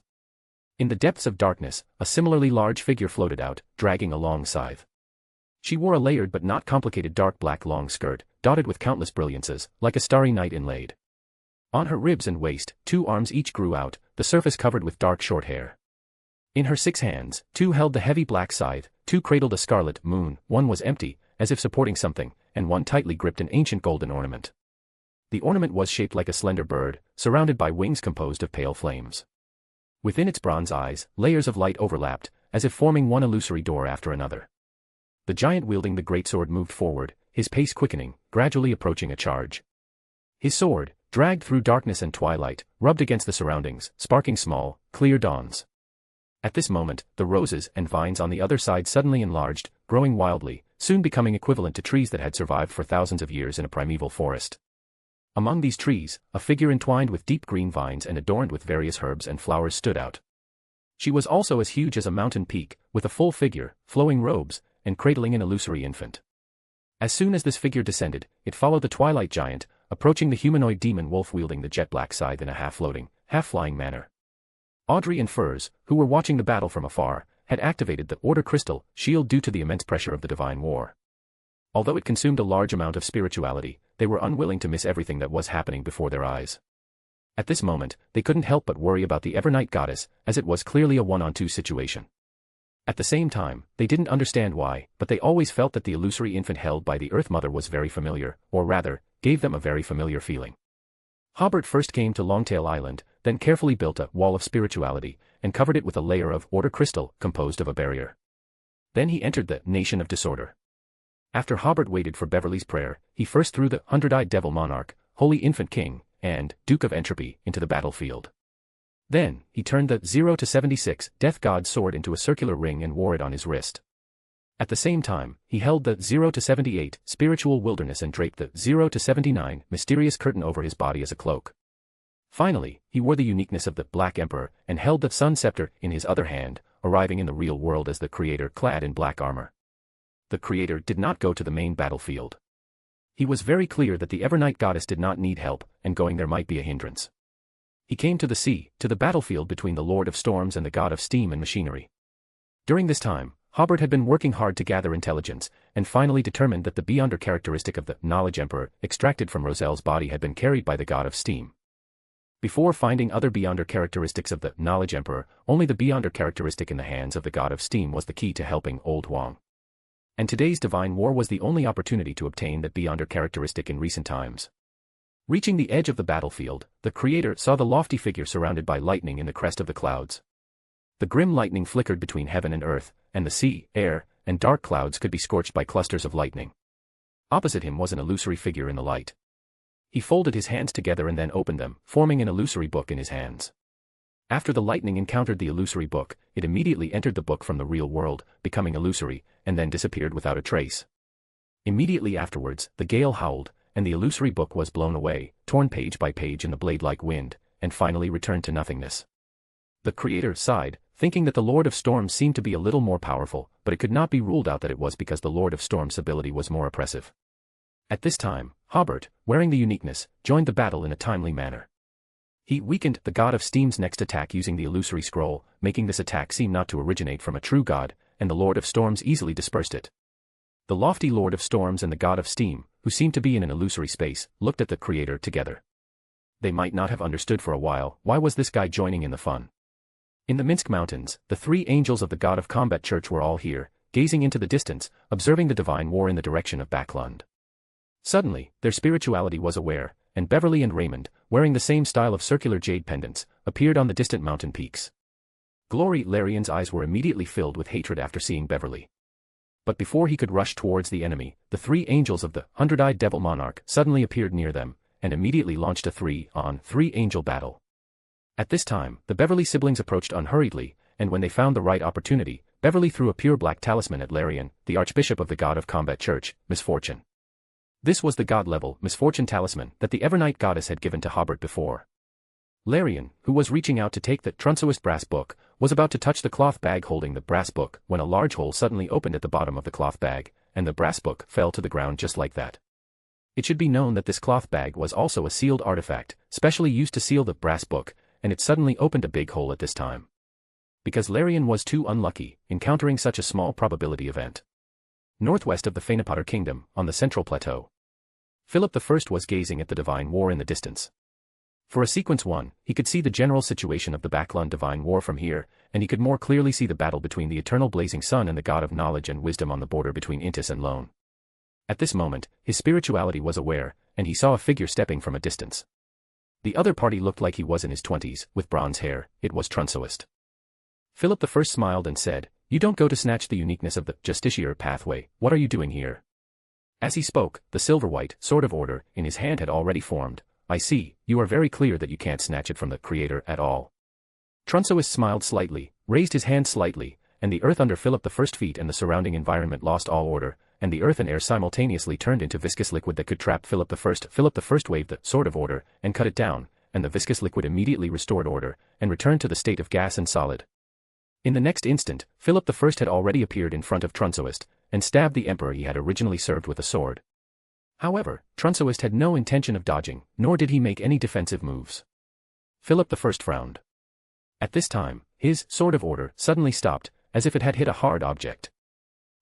In the depths of darkness, a similarly large figure floated out, dragging a long scythe. She wore a layered but not complicated dark black long skirt, dotted with countless brilliances, like a starry night inlaid. On her ribs and waist, 2 arms each grew out, the surface covered with dark short hair. In her 6 hands, 2 held the heavy black scythe, 2 cradled a scarlet moon, 1 was empty, as if supporting something, and 1 tightly gripped an ancient golden ornament. The ornament was shaped like a slender bird, surrounded by wings composed of pale flames. Within its bronze eyes, layers of light overlapped, as if forming one illusory door after another. The giant wielding the greatsword moved forward, his pace quickening, gradually approaching a charge. His sword, dragged through darkness and twilight, rubbed against the surroundings, sparking small, clear dawns. At this moment, the roses and vines on the other side suddenly enlarged, growing wildly, soon becoming equivalent to trees that had survived for thousands of years in a primeval forest. Among these trees, a figure entwined with deep green vines and adorned with various herbs and flowers stood out. She was also as huge as a mountain peak, with a full figure, flowing robes, and cradling an illusory infant. As soon as this figure descended, it followed the twilight giant, approaching the humanoid demon wolf wielding the jet-black scythe in a half-floating, half-flying manner. Audrey and Furs, who were watching the battle from afar, had activated the Order Crystal shield due to the immense pressure of the divine war. Although it consumed a large amount of spirituality, they were unwilling to miss everything that was happening before their eyes. At this moment, they couldn't help but worry about the Evernight goddess, as it was clearly a 1-on-2 situation. At the same time, they didn't understand why, but they always felt that the illusory infant held by the Earth Mother was very familiar, or rather, gave them a very familiar feeling. Hobert first came to Longtail Island, then carefully built a wall of spirituality, and covered it with a layer of order crystal composed of a barrier. Then he entered the nation of disorder. After Hobert waited for Beverly's prayer, he first threw the hundred-eyed devil monarch, holy infant king, and Duke of Entropy into the battlefield. Then, he turned the 0-76 death god sword into a circular ring and wore it on his wrist. At the same time, he held the 0-78 spiritual wilderness and draped the 0-79 mysterious curtain over his body as a cloak. Finally, he wore the uniqueness of the Black Emperor and held the sun scepter in his other hand, arriving in the real world as the Creator clad in black armor. The Creator did not go to the main battlefield. He was very clear that the Evernight goddess did not need help, and going there might be a hindrance. He came to the sea, to the battlefield between the Lord of Storms and the God of Steam and Machinery. During this time, Hobert had been working hard to gather intelligence, and finally determined that the Beyonder characteristic of the Knowledge Emperor, extracted from Roselle's body, had been carried by the God of Steam. Before finding other Beyonder characteristics of the Knowledge Emperor, only the Beyonder characteristic in the hands of the God of Steam was the key to helping Old Huang. And today's Divine War was the only opportunity to obtain that Beyonder characteristic in recent times. Reaching the edge of the battlefield, the Creator saw the lofty figure surrounded by lightning in the crest of the clouds. The grim lightning flickered between heaven and earth, and the sea, air, and dark clouds could be scorched by clusters of lightning. Opposite him was an illusory figure in the light. He folded his hands together and then opened them, forming an illusory book in his hands. After the lightning encountered the illusory book, it immediately entered the book from the real world, becoming illusory, and then disappeared without a trace. Immediately afterwards, the gale howled, and the illusory book was blown away, torn page by page in the blade-like wind, and finally returned to nothingness. The Creator sighed, thinking that the Lord of Storms seemed to be a little more powerful, but it could not be ruled out that it was because the Lord of Storms' ability was more oppressive. At this time, Hobert, wearing the uniqueness, joined the battle in a timely manner. He weakened the God of Steam's next attack using the illusory scroll, making this attack seem not to originate from a true god, and the Lord of Storms easily dispersed it. The lofty Lord of Storms and the God of Steam, who seemed to be in an illusory space, looked at the Creator together. They might not have understood for a while, why was this guy joining in the fun? In the Minsk Mountains, the three angels of the God of Combat Church were all here, gazing into the distance, observing the divine war in the direction of Backlund. Suddenly, their spirituality was aware, and Beverly and Raymond, wearing the same style of circular jade pendants, appeared on the distant mountain peaks. Glory Larian's eyes were immediately filled with hatred after seeing Beverly. But before he could rush towards the enemy, the three angels of the hundred-eyed devil monarch suddenly appeared near them, and immediately launched a 3-on-3 angel battle. At this time, the Beverly siblings approached unhurriedly, and when they found the right opportunity, Beverly threw a pure black talisman at Larian, the Archbishop of the God of Combat Church, Misfortune. This was the god-level Misfortune talisman that the Evernight goddess had given to Hobert before. Larian, who was reaching out to take the Trunsoist brass book, was about to touch the cloth bag holding the brass book when a large hole suddenly opened at the bottom of the cloth bag, and the brass book fell to the ground just like that. It should be known that this cloth bag was also a sealed artifact, specially used to seal the brass book, and it suddenly opened a big hole at this time. Because Larian was too unlucky, encountering such a small probability event. Northwest of the Fanapotter Kingdom, on the central plateau, Philip I was gazing at the divine war in the distance. For a sequence 1, he could see the general situation of the Backlund divine war from here, and he could more clearly see the battle between the eternal blazing sun and the god of knowledge and wisdom on the border between Intis and Lone. At this moment, his spirituality was aware, and he saw a figure stepping from a distance. The other party looked like he was in his 20s, with bronze hair. It was Trunsoist. Philip I smiled and said, "You don't go to snatch the uniqueness of the Justiciar pathway, what are you doing here?" As he spoke, the silver-white sword of order in his hand had already formed. "I see, you are very clear that you can't snatch it from the Creator at all." Trunsoist smiled slightly, raised his hand slightly, and the earth under Philip I's feet and the surrounding environment lost all order, and the earth and air simultaneously turned into viscous liquid that could trap Philip I. Philip I waved the sword of order, and cut it down, and the viscous liquid immediately restored order, and returned to the state of gas and solid. In the next instant, Philip I had already appeared in front of Trunsoist, and stabbed the emperor he had originally served with a sword. However, Trunsoist had no intention of dodging, nor did he make any defensive moves. Philip I frowned. At this time, his sword of order suddenly stopped, as if it had hit a hard object.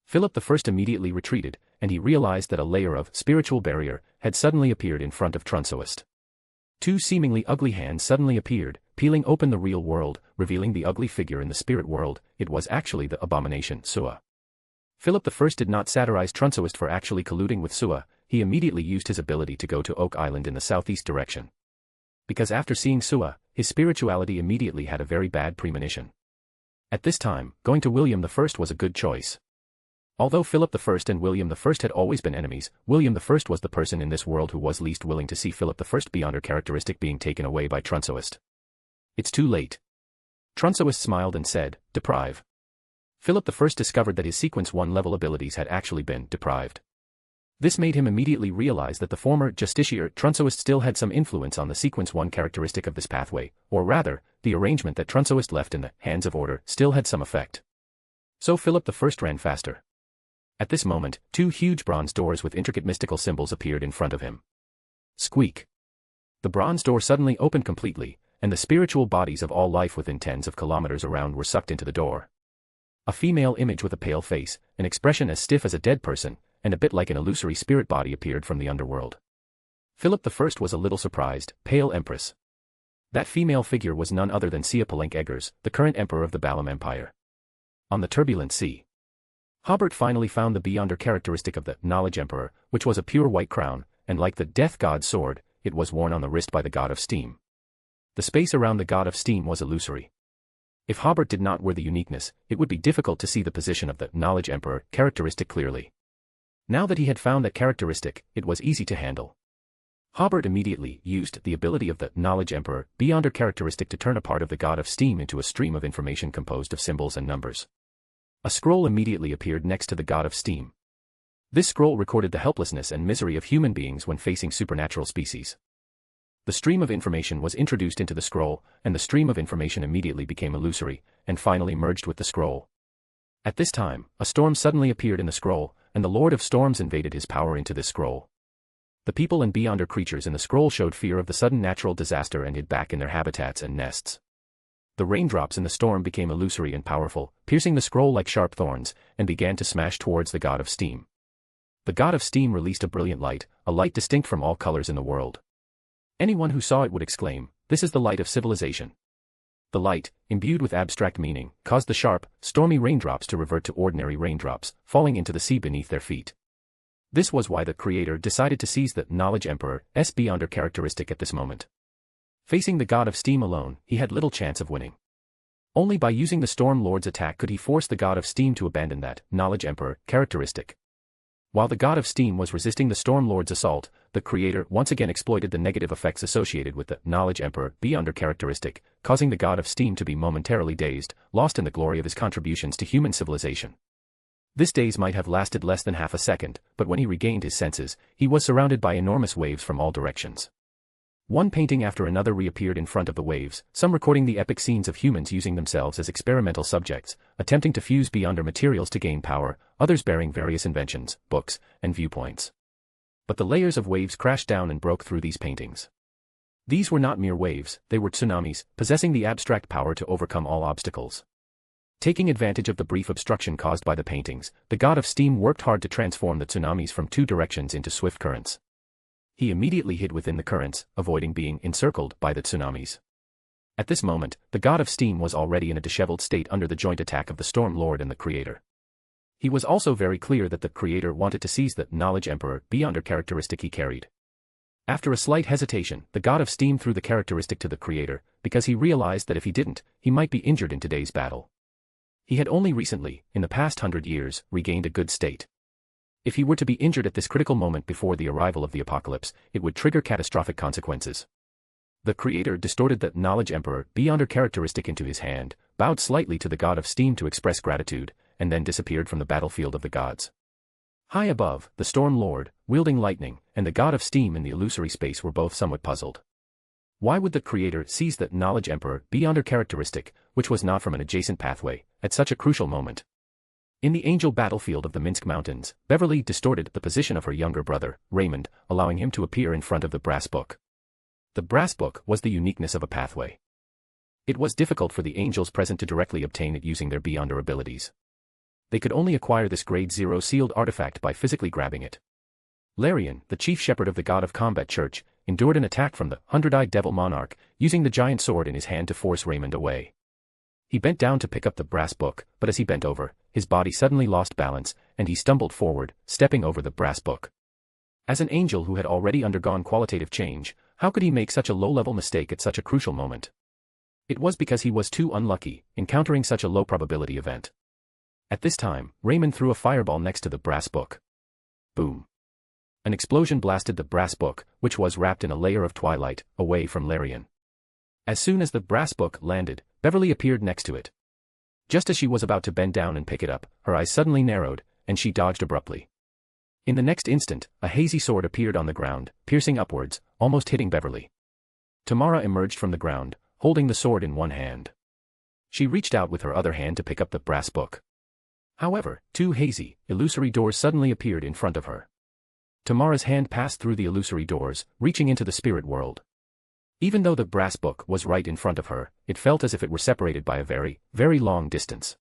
Philip I immediately retreated, and he realized that a layer of spiritual barrier had suddenly appeared in front of Trunsoist. Two seemingly ugly hands suddenly appeared, peeling open the real world, revealing the ugly figure in the spirit world. It was actually the abomination Sua. Philip I did not satirize Trunsoist for actually colluding with Sua. He immediately used his ability to go to Oak Island in the southeast direction. Because after seeing Su'a, his spirituality immediately had a very bad premonition. At this time, going to William I was a good choice. Although Philip I and William I had always been enemies, William I was the person in this world who was least willing to see Philip I beyond her characteristic being taken away by Trunsoist. It's too late. Trunsoist smiled and said, deprive. Philip I discovered that his Sequence 1 level abilities had actually been deprived. This made him immediately realize that the former Justiciar Trunsoist still had some influence on the Sequence 1 characteristic of this pathway, or rather, the arrangement that Trunsoist left in the hands of order still had some effect. So Philip I ran faster. At this moment, 2 huge bronze doors with intricate mystical symbols appeared in front of him. Squeak. The bronze door suddenly opened completely, and the spiritual bodies of all life within tens of kilometers around were sucked into the door. A female image with a pale face, an expression as stiff as a dead person, and a bit like an illusory spirit body appeared from the underworld. Philip I was a little surprised. Pale Empress. That female figure was none other than Sia Palenque Eggers, the current emperor of the Balam Empire. On the turbulent sea. Hobert finally found the Beyonder characteristic of the Knowledge Emperor, which was a pure white crown, and like the Death God's sword, it was worn on the wrist by the God of Steam. The space around the God of Steam was illusory. If Hobert did not wear the uniqueness, it would be difficult to see the position of the Knowledge Emperor characteristic clearly. Now that he had found that characteristic, it was easy to handle. Hobert immediately used the ability of the Knowledge Emperor Beyonder characteristic to turn a part of the God of Steam into a stream of information composed of symbols and numbers. A scroll immediately appeared next to the God of Steam. This scroll recorded the helplessness and misery of human beings when facing supernatural species. The stream of information was introduced into the scroll, and the stream of information immediately became illusory, and finally merged with the scroll. At this time, a storm suddenly appeared in the scroll, and the Lord of Storms invaded his power into this scroll. The people and Beyonder creatures in the scroll showed fear of the sudden natural disaster and hid back in their habitats and nests. The raindrops in the storm became illusory and powerful, piercing the scroll like sharp thorns, and began to smash towards the God of Steam. The God of Steam released a brilliant light, a light distinct from all colors in the world. Anyone who saw it would exclaim, "This is the light of civilization." The light, imbued with abstract meaning, caused the sharp, stormy raindrops to revert to ordinary raindrops, falling into the sea beneath their feet. This was why the Creator decided to seize the Knowledge Emperor's Beyonder characteristic at this moment. Facing the God of Steam alone, he had little chance of winning. Only by using the Storm Lord's attack could he force the God of Steam to abandon that Knowledge Emperor characteristic. While the God of Steam was resisting the Storm Lord's assault, the Creator once again exploited the negative effects associated with the Knowledge Emperor Beyonder characteristic, causing the God of Steam to be momentarily dazed, lost in the glory of his contributions to human civilization. This daze might have lasted less than half a second, but when he regained his senses, he was surrounded by enormous waves from all directions. One painting after another reappeared in front of the waves, some recording the epic scenes of humans using themselves as experimental subjects, attempting to fuse Beyonder materials to gain power, others bearing various inventions, books, and viewpoints. But the layers of waves crashed down and broke through these paintings. These were not mere waves, they were tsunamis, possessing the abstract power to overcome all obstacles. Taking advantage of the brief obstruction caused by the paintings, the God of Steam worked hard to transform the tsunamis from 2 directions into swift currents. He immediately hid within the currents, avoiding being encircled by the tsunamis. At this moment, the God of Steam was already in a disheveled state under the joint attack of the Storm Lord and the Creator. He was also very clear that the Creator wanted to seize the Knowledge Emperor Beyonder characteristic he carried. After a slight hesitation, the God of Steam threw the characteristic to the Creator, because he realized that if he didn't, he might be injured in today's battle. He had only recently, in the past 100 years, regained a good state. If he were to be injured at this critical moment before the arrival of the apocalypse, it would trigger catastrophic consequences. The Creator distorted the Knowledge Emperor Beyonder characteristic into his hand, bowed slightly to the God of Steam to express gratitude, and then disappeared from the battlefield of the gods. High above, the Storm Lord, wielding lightning, and the God of Steam in the illusory space were both somewhat puzzled. Why would the Creator seize the Knowledge Emperor Beyonder characteristic, which was not from an adjacent pathway, at such a crucial moment? In the angel battlefield of the Minsk Mountains, Beverly distorted the position of her younger brother, Raymond, allowing him to appear in front of the brass book. The brass book was the uniqueness of a pathway. It was difficult for the angels present to directly obtain it using their Beyonder abilities. They could only acquire this Grade 0 sealed artifact by physically grabbing it. Larian, the chief shepherd of the God of Combat Church, endured an attack from the 100-eyed devil monarch, using the giant sword in his hand to force Raymond away. He bent down to pick up the brass book, but as he bent over, his body suddenly lost balance, and he stumbled forward, stepping over the brass book. As an angel who had already undergone qualitative change, How could he make such a low-level mistake at such a crucial moment? It was because he was too unlucky, encountering such a low-probability event. At this time, Raymond threw a fireball next to the brass book. Boom. An explosion blasted the brass book, which was wrapped in a layer of twilight, away from Larian. As soon as the brass book landed, Beverly appeared next to it. Just as she was about to bend down and pick it up, her eyes suddenly narrowed, and she dodged abruptly. In the next instant, a hazy sword appeared on the ground, piercing upwards, almost hitting Beverly. Tamara emerged from the ground, holding the sword in one hand. She reached out with her other hand to pick up the brass book. However, two hazy, illusory doors suddenly appeared in front of her. Tamara's hand passed through the illusory doors, reaching into the spirit world. Even though the brass book was right in front of her, it felt as if it were separated by a very, very long distance.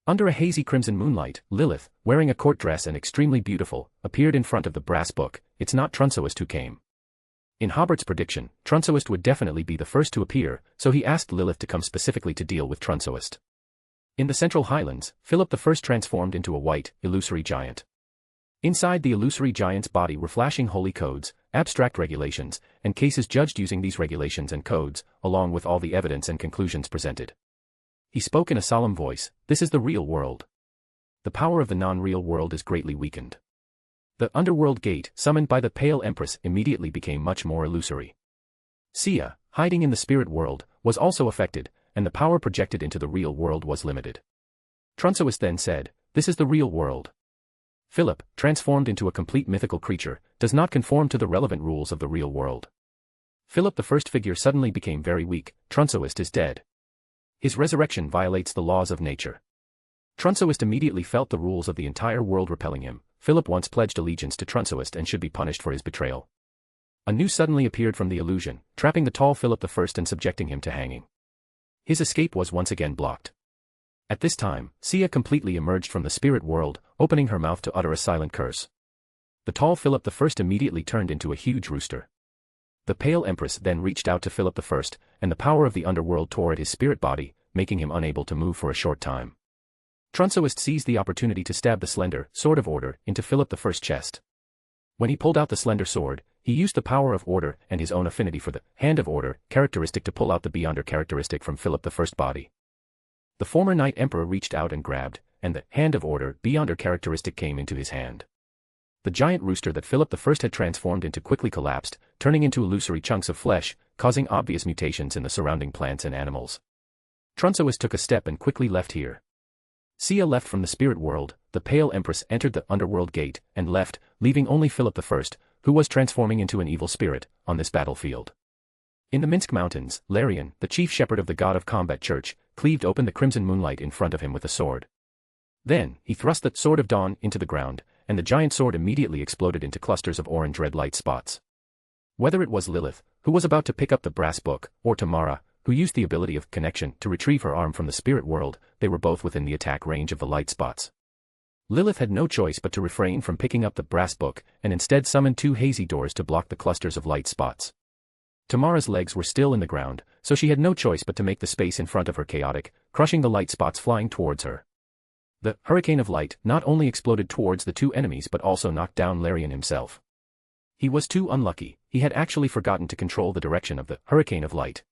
Under a hazy crimson moonlight, Lilith, wearing a court dress and extremely beautiful, appeared in front of the brass book. It's not Trunsoist who came. In Hobert's prediction, Trunsoist would definitely be the first to appear, so he asked Lilith to come specifically to deal with Trunsoist. In the Central Highlands, Philip I transformed into a white, illusory giant. Inside the illusory giant's body were flashing holy codes, abstract regulations, and cases judged using these regulations and codes, along with all the evidence and conclusions presented. He spoke in a solemn voice, "This is the real world. The power of the non-real world is greatly weakened." The underworld gate, summoned by the Pale Empress, immediately became much more illusory. Sia, hiding in the spirit world, was also affected, and the power projected into the real world was limited. Trunsoist then said, "This is the real world. Philip, transformed into a complete mythical creature, does not conform to the relevant rules of the real world. Philip I figure suddenly became very weak. Trunsoist is dead. His resurrection violates the laws of nature." Trunsoist immediately felt the rules of the entire world repelling him. Philip once pledged allegiance to Trunsoist and should be punished for his betrayal. A noose suddenly appeared from the illusion, trapping the tall Philip I and subjecting him to hanging. His escape was once again blocked. At this time, Sia completely emerged from the spirit world, opening her mouth to utter a silent curse. The tall Philip I immediately turned into a huge rooster. The Pale Empress then reached out to Philip I, and the power of the underworld tore at his spirit body, making him unable to move for a short time. Trunsoist seized the opportunity to stab the slender sword of order into Philip I's chest. When he pulled out the slender sword, he used the power of order and his own affinity for the hand of order characteristic to pull out the Beyonder characteristic from Philip I's body. The former Knight Emperor reached out and grabbed, and the hand of order Beyonder characteristic came into his hand. The giant rooster that Philip I had transformed into quickly collapsed, turning into illusory chunks of flesh, causing obvious mutations in the surrounding plants and animals. Trunsoist took a step and quickly left here. Sia left from the spirit world, the Pale Empress entered the underworld gate, and left, leaving only Philip I, who was transforming into an evil spirit, on this battlefield. In the Minsk Mountains, Larian, the chief shepherd of the God of Combat Church, cleaved open the crimson moonlight in front of him with a sword. Then, he thrust the Sword of Dawn into the ground, and the giant sword immediately exploded into clusters of orange red light spots. Whether it was Lilith, who was about to pick up the brass book, or Tamara, who used the ability of connection to retrieve her arm from the spirit world, they were both within the attack range of the light spots. Lilith had no choice but to refrain from picking up the brass book, and instead summoned two hazy doors to block the clusters of light spots. Tamara's legs were still in the ground, so she had no choice but to make the space in front of her chaotic, crushing the light spots flying towards her. The hurricane of light not only exploded towards the two enemies but also knocked down Larian himself. He was too unlucky, he had actually forgotten to control the direction of the hurricane of light.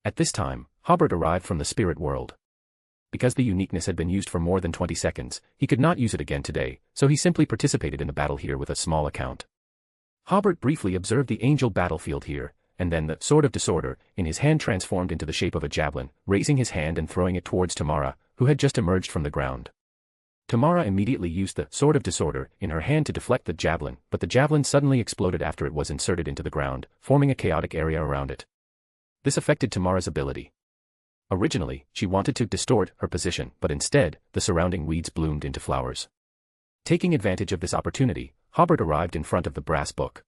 At this time, Hobert arrived from the spirit world. Because the uniqueness had been used for more than 20 seconds, he could not use it again today, so he simply participated in the battle here with a small account. Hobert briefly observed the angel battlefield here, and then the Sword of Disorder, in his hand transformed into the shape of a javelin, raising his hand and throwing it towards Tamara, who had just emerged from the ground. Tamara immediately used the Sword of Disorder in her hand to deflect the javelin, but the javelin suddenly exploded after it was inserted into the ground, forming a chaotic area around it. This affected Tamara's ability. Originally, she wanted to distort her position, but instead, the surrounding weeds bloomed into flowers. Taking advantage of this opportunity, Hobert arrived in front of the brass book.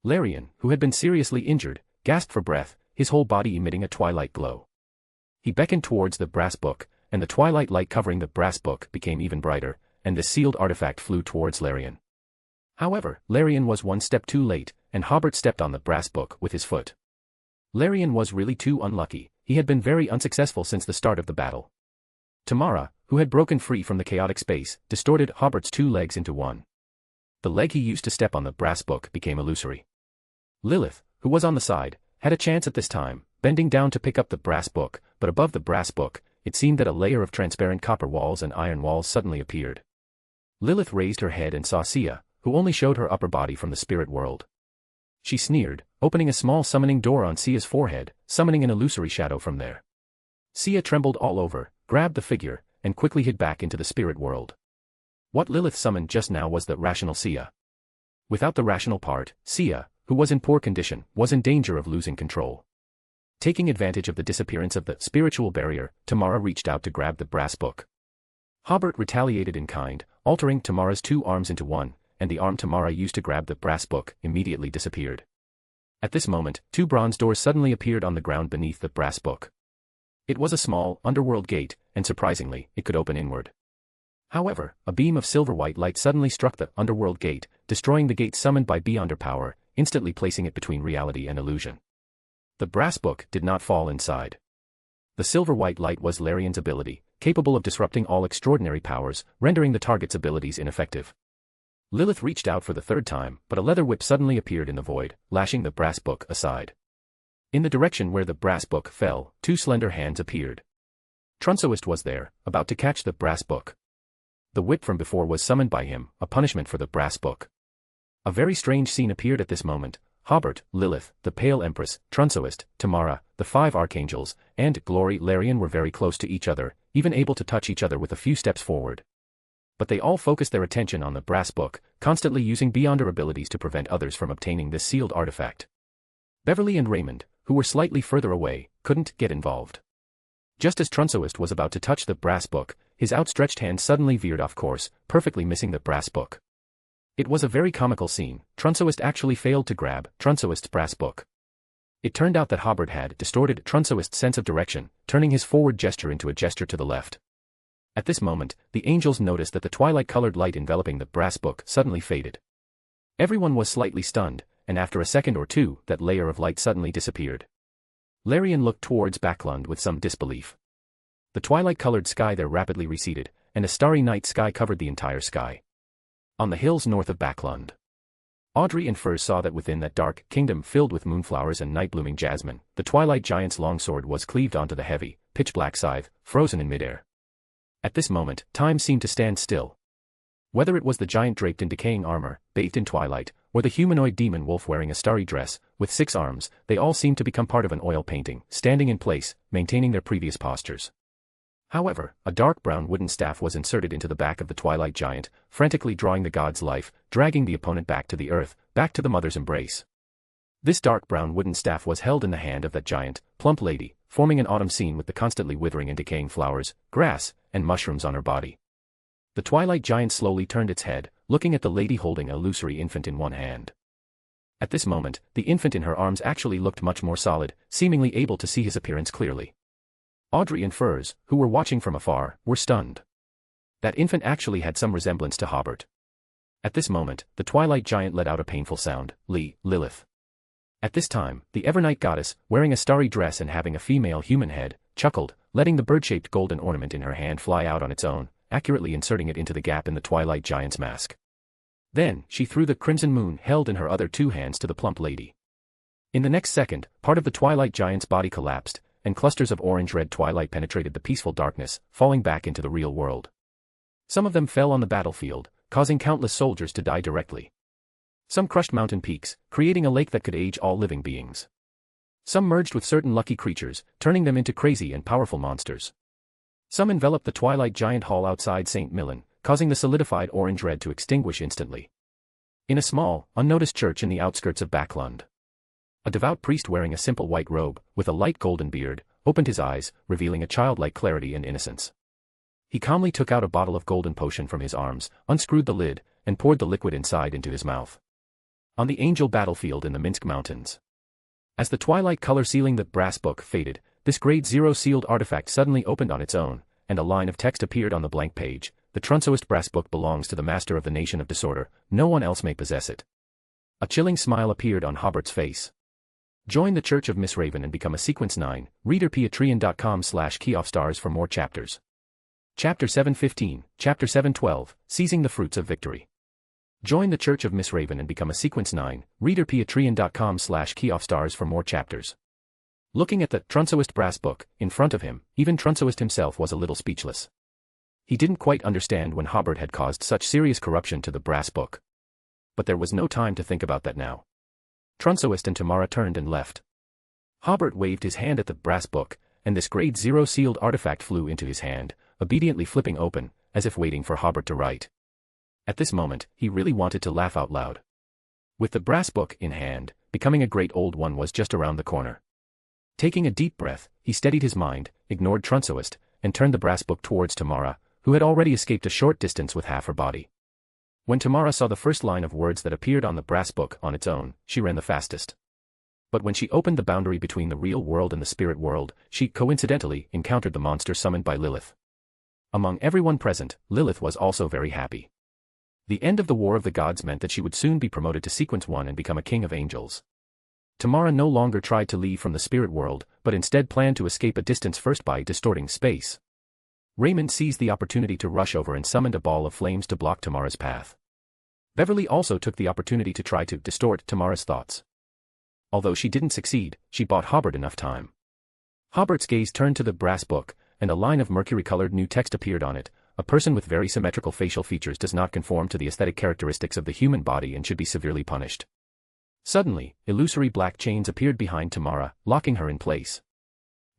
Larian, who had been seriously injured, gasped for breath, his whole body emitting a twilight glow. He beckoned towards the brass book, and the twilight light covering the brass book became even brighter, and the sealed artifact flew towards Larian. However, Larian was one step too late, and Hobert stepped on the brass book with his foot. Larian was really too unlucky, he had been very unsuccessful since the start of the battle. Tamara, who had broken free from the chaotic space, distorted Hobert's two legs into one. The leg he used to step on the brass book became illusory. Lilith, who was on the side, had a chance at this time, bending down to pick up the brass book, but above the brass book, it seemed that a layer of transparent copper walls and iron walls suddenly appeared. Lilith raised her head and saw Sia, who only showed her upper body from the spirit world. She sneered, opening a small summoning door on Sia's forehead, summoning an illusory shadow from there. Sia trembled all over, grabbed the figure, and quickly hid back into the spirit world. What Lilith summoned just now was the rational Sia. Without the rational part, Sia, who was in poor condition, was in danger of losing control. Taking advantage of the disappearance of the spiritual barrier, Tamara reached out to grab the brass book. Hobert retaliated in kind, altering Tamara's two arms into one, and the arm Tamara used to grab the brass book immediately disappeared. At this moment, two bronze doors suddenly appeared on the ground beneath the brass book. It was a small, underworld gate, and surprisingly, it could open inward. However, a beam of silver-white light suddenly struck the underworld gate, destroying the gate summoned by Beyonder power, instantly placing it between reality and illusion. The brass book did not fall inside. The silver-white light was Larian's ability, capable of disrupting all extraordinary powers, rendering the target's abilities ineffective. Lilith reached out for the third time, but a leather whip suddenly appeared in the void, lashing the brass book aside. In the direction where the brass book fell, two slender hands appeared. Trunsoist was there, about to catch the brass book. The whip from before was summoned by him, a punishment for the brass book. A very strange scene appeared at this moment. Hobert, Lilith, the Pale Empress, Trunsoist, Tamara, the five archangels, and Glory Larian were very close to each other, even able to touch each other with a few steps forward. But they all focused their attention on the brass book, constantly using Beyonder abilities to prevent others from obtaining this sealed artifact. Beverly and Raymond, who were slightly further away, couldn't get involved. Just as Trunsoist was about to touch the brass book, his outstretched hand suddenly veered off course, perfectly missing the brass book. It was a very comical scene. Trunsoist actually failed to grab Trunsoist's brass book. It turned out that Hobert had distorted Trunsoist's sense of direction, turning his forward gesture into a gesture to the left. At this moment, the angels noticed that the twilight-colored light enveloping the brass book suddenly faded. Everyone was slightly stunned, and after a second or two, that layer of light suddenly disappeared. Larian looked towards Backlund with some disbelief. The twilight-colored sky there rapidly receded, and a starry night sky covered the entire sky. On the hills north of Backlund, Audrey and Furs saw that within that dark kingdom filled with moonflowers and night-blooming jasmine, the twilight giant's longsword was cleaved onto the heavy, pitch-black scythe, frozen in midair. At this moment, time seemed to stand still. Whether it was the giant draped in decaying armor, bathed in twilight, or the humanoid demon wolf wearing a starry dress, with 6 arms, they all seemed to become part of an oil painting, standing in place, maintaining their previous postures. However, a dark brown wooden staff was inserted into the back of the twilight giant, frantically drawing the god's life, dragging the opponent back to the earth, back to the mother's embrace. This dark brown wooden staff was held in the hand of that giant, plump lady, forming an autumn scene with the constantly withering and decaying flowers, grass, and mushrooms on her body. The twilight giant slowly turned its head, looking at the lady holding an illusory infant in one hand. At this moment, the infant in her arms actually looked much more solid, seemingly able to see his appearance clearly. Audrey and Furs, who were watching from afar, were stunned. That infant actually had some resemblance to Hobert. At this moment, the twilight giant let out a painful sound, Lilith. At this time, the Evernight goddess, wearing a starry dress and having a female human head, chuckled, letting the bird-shaped golden ornament in her hand fly out on its own, accurately inserting it into the gap in the twilight giant's mask. Then, she threw the crimson moon held in her other 2 hands to the plump lady. In the next second, part of the twilight giant's body collapsed, and clusters of orange-red twilight penetrated the peaceful darkness, falling back into the real world. Some of them fell on the battlefield, causing countless soldiers to die directly. Some crushed mountain peaks, creating a lake that could age all living beings. Some merged with certain lucky creatures, turning them into crazy and powerful monsters. Some enveloped the twilight giant hall outside St. Millen, causing the solidified orange-red to extinguish instantly. In a small, unnoticed church in the outskirts of Backlund, a devout priest wearing a simple white robe, with a light golden beard, opened his eyes, revealing a childlike clarity and innocence. He calmly took out a bottle of golden potion from his arms, unscrewed the lid, and poured the liquid inside into his mouth. On the angel battlefield in the Minsk Mountains, as the twilight color sealing the brass book faded, this grade 0 sealed artifact suddenly opened on its own, and a line of text appeared on the blank page. The Trunsoist brass book belongs to the master of the nation of disorder, no one else may possess it. A chilling smile appeared on Hobert's face. Join the Church of Miss Raven and become a Sequence 9, readerpatreon.com/keyofstars for more chapters. Chapter 715, Chapter 712, Seizing the Fruits of Victory. Join the Church of Miss Raven and become a Sequence 9, reader patreon.com/keyoffstars for more chapters. Looking at the Trunsoist brass book in front of him, even Trunsoist himself was a little speechless. He didn't quite understand when Hobert had caused such serious corruption to the brass book. But there was no time to think about that now. Trunsoist and Tamara turned and left. Hobert waved his hand at the brass book, and this grade 0 sealed artifact flew into his hand, obediently flipping open, as if waiting for Hobert to write. At this moment, he really wanted to laugh out loud. With the brass book in hand, becoming a great old one was just around the corner. Taking a deep breath, he steadied his mind, ignored Trunsoist, and turned the brass book towards Tamara, who had already escaped a short distance with half her body. When Tamara saw the first line of words that appeared on the brass book on its own, she ran the fastest. But when she opened the boundary between the real world and the spirit world, she coincidentally encountered the monster summoned by Lilith. Among everyone present, Lilith was also very happy. The end of the War of the Gods meant that she would soon be promoted to Sequence 1 and become a king of angels. Tamara no longer tried to leave from the spirit world, but instead planned to escape a distance first by distorting space. Raymond seized the opportunity to rush over and summoned a ball of flames to block Tamara's path. Beverly also took the opportunity to try to distort Tamara's thoughts. Although she didn't succeed, she bought Hobert enough time. Hobert's gaze turned to the brass book, and a line of mercury-colored new text appeared on it. A person with very symmetrical facial features does not conform to the aesthetic characteristics of the human body and should be severely punished. Suddenly, illusory black chains appeared behind Tamara, locking her in place.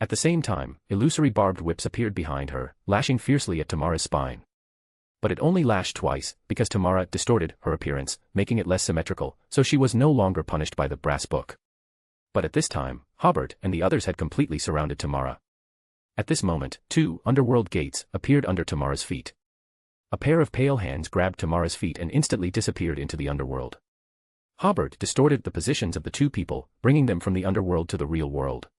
At the same time, illusory barbed whips appeared behind her, lashing fiercely at Tamara's spine. But it only lashed twice, because Tamara distorted her appearance, making it less symmetrical, so she was no longer punished by the brass book. But at this time, Hobert and the others had completely surrounded Tamara. At this moment, 2 underworld gates appeared under Tamara's feet. A pair of pale hands grabbed Tamara's feet and instantly disappeared into the underworld. Hobert distorted the positions of the 2 people, bringing them from the underworld to the real world.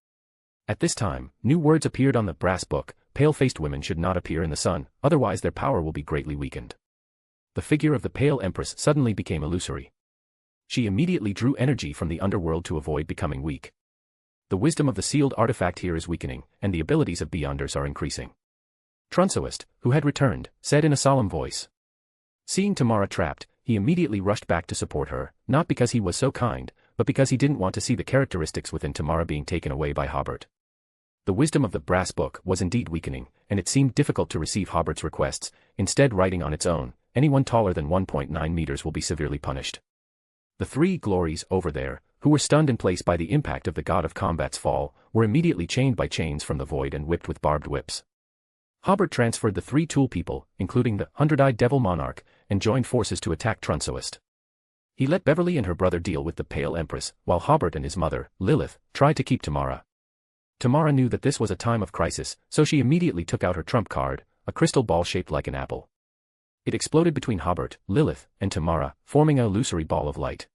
At this time, new words appeared on the brass book. Pale-faced women should not appear in the sun, otherwise their power will be greatly weakened. The figure of the pale empress suddenly became illusory. She immediately drew energy from the underworld to avoid becoming weak. The wisdom of the sealed artifact here is weakening, and the abilities of Beyonders are increasing. Trunsoist, who had returned, said in a solemn voice. Seeing Tamara trapped, he immediately rushed back to support her, not because he was so kind, but because he didn't want to see the characteristics within Tamara being taken away by Hobert. The wisdom of the brass book was indeed weakening, and it seemed difficult to receive Hobert's requests, instead writing on its own, anyone taller than 1.9 meters will be severely punished. The 3 glories over there, who were stunned in place by the impact of the god of combat's fall, were immediately chained by chains from the void and whipped with barbed whips. Hobert transferred the 3 tool people, including the 100-eyed devil monarch, and joined forces to attack Trunsoist. He let Beverly and her brother deal with the pale empress, while Hobert and his mother, Lilith, tried to keep Tamara. Tamara knew that this was a time of crisis, so she immediately took out her trump card, a crystal ball shaped like an apple. It exploded between Hobert, Lilith, and Tamara, forming an illusory ball of light.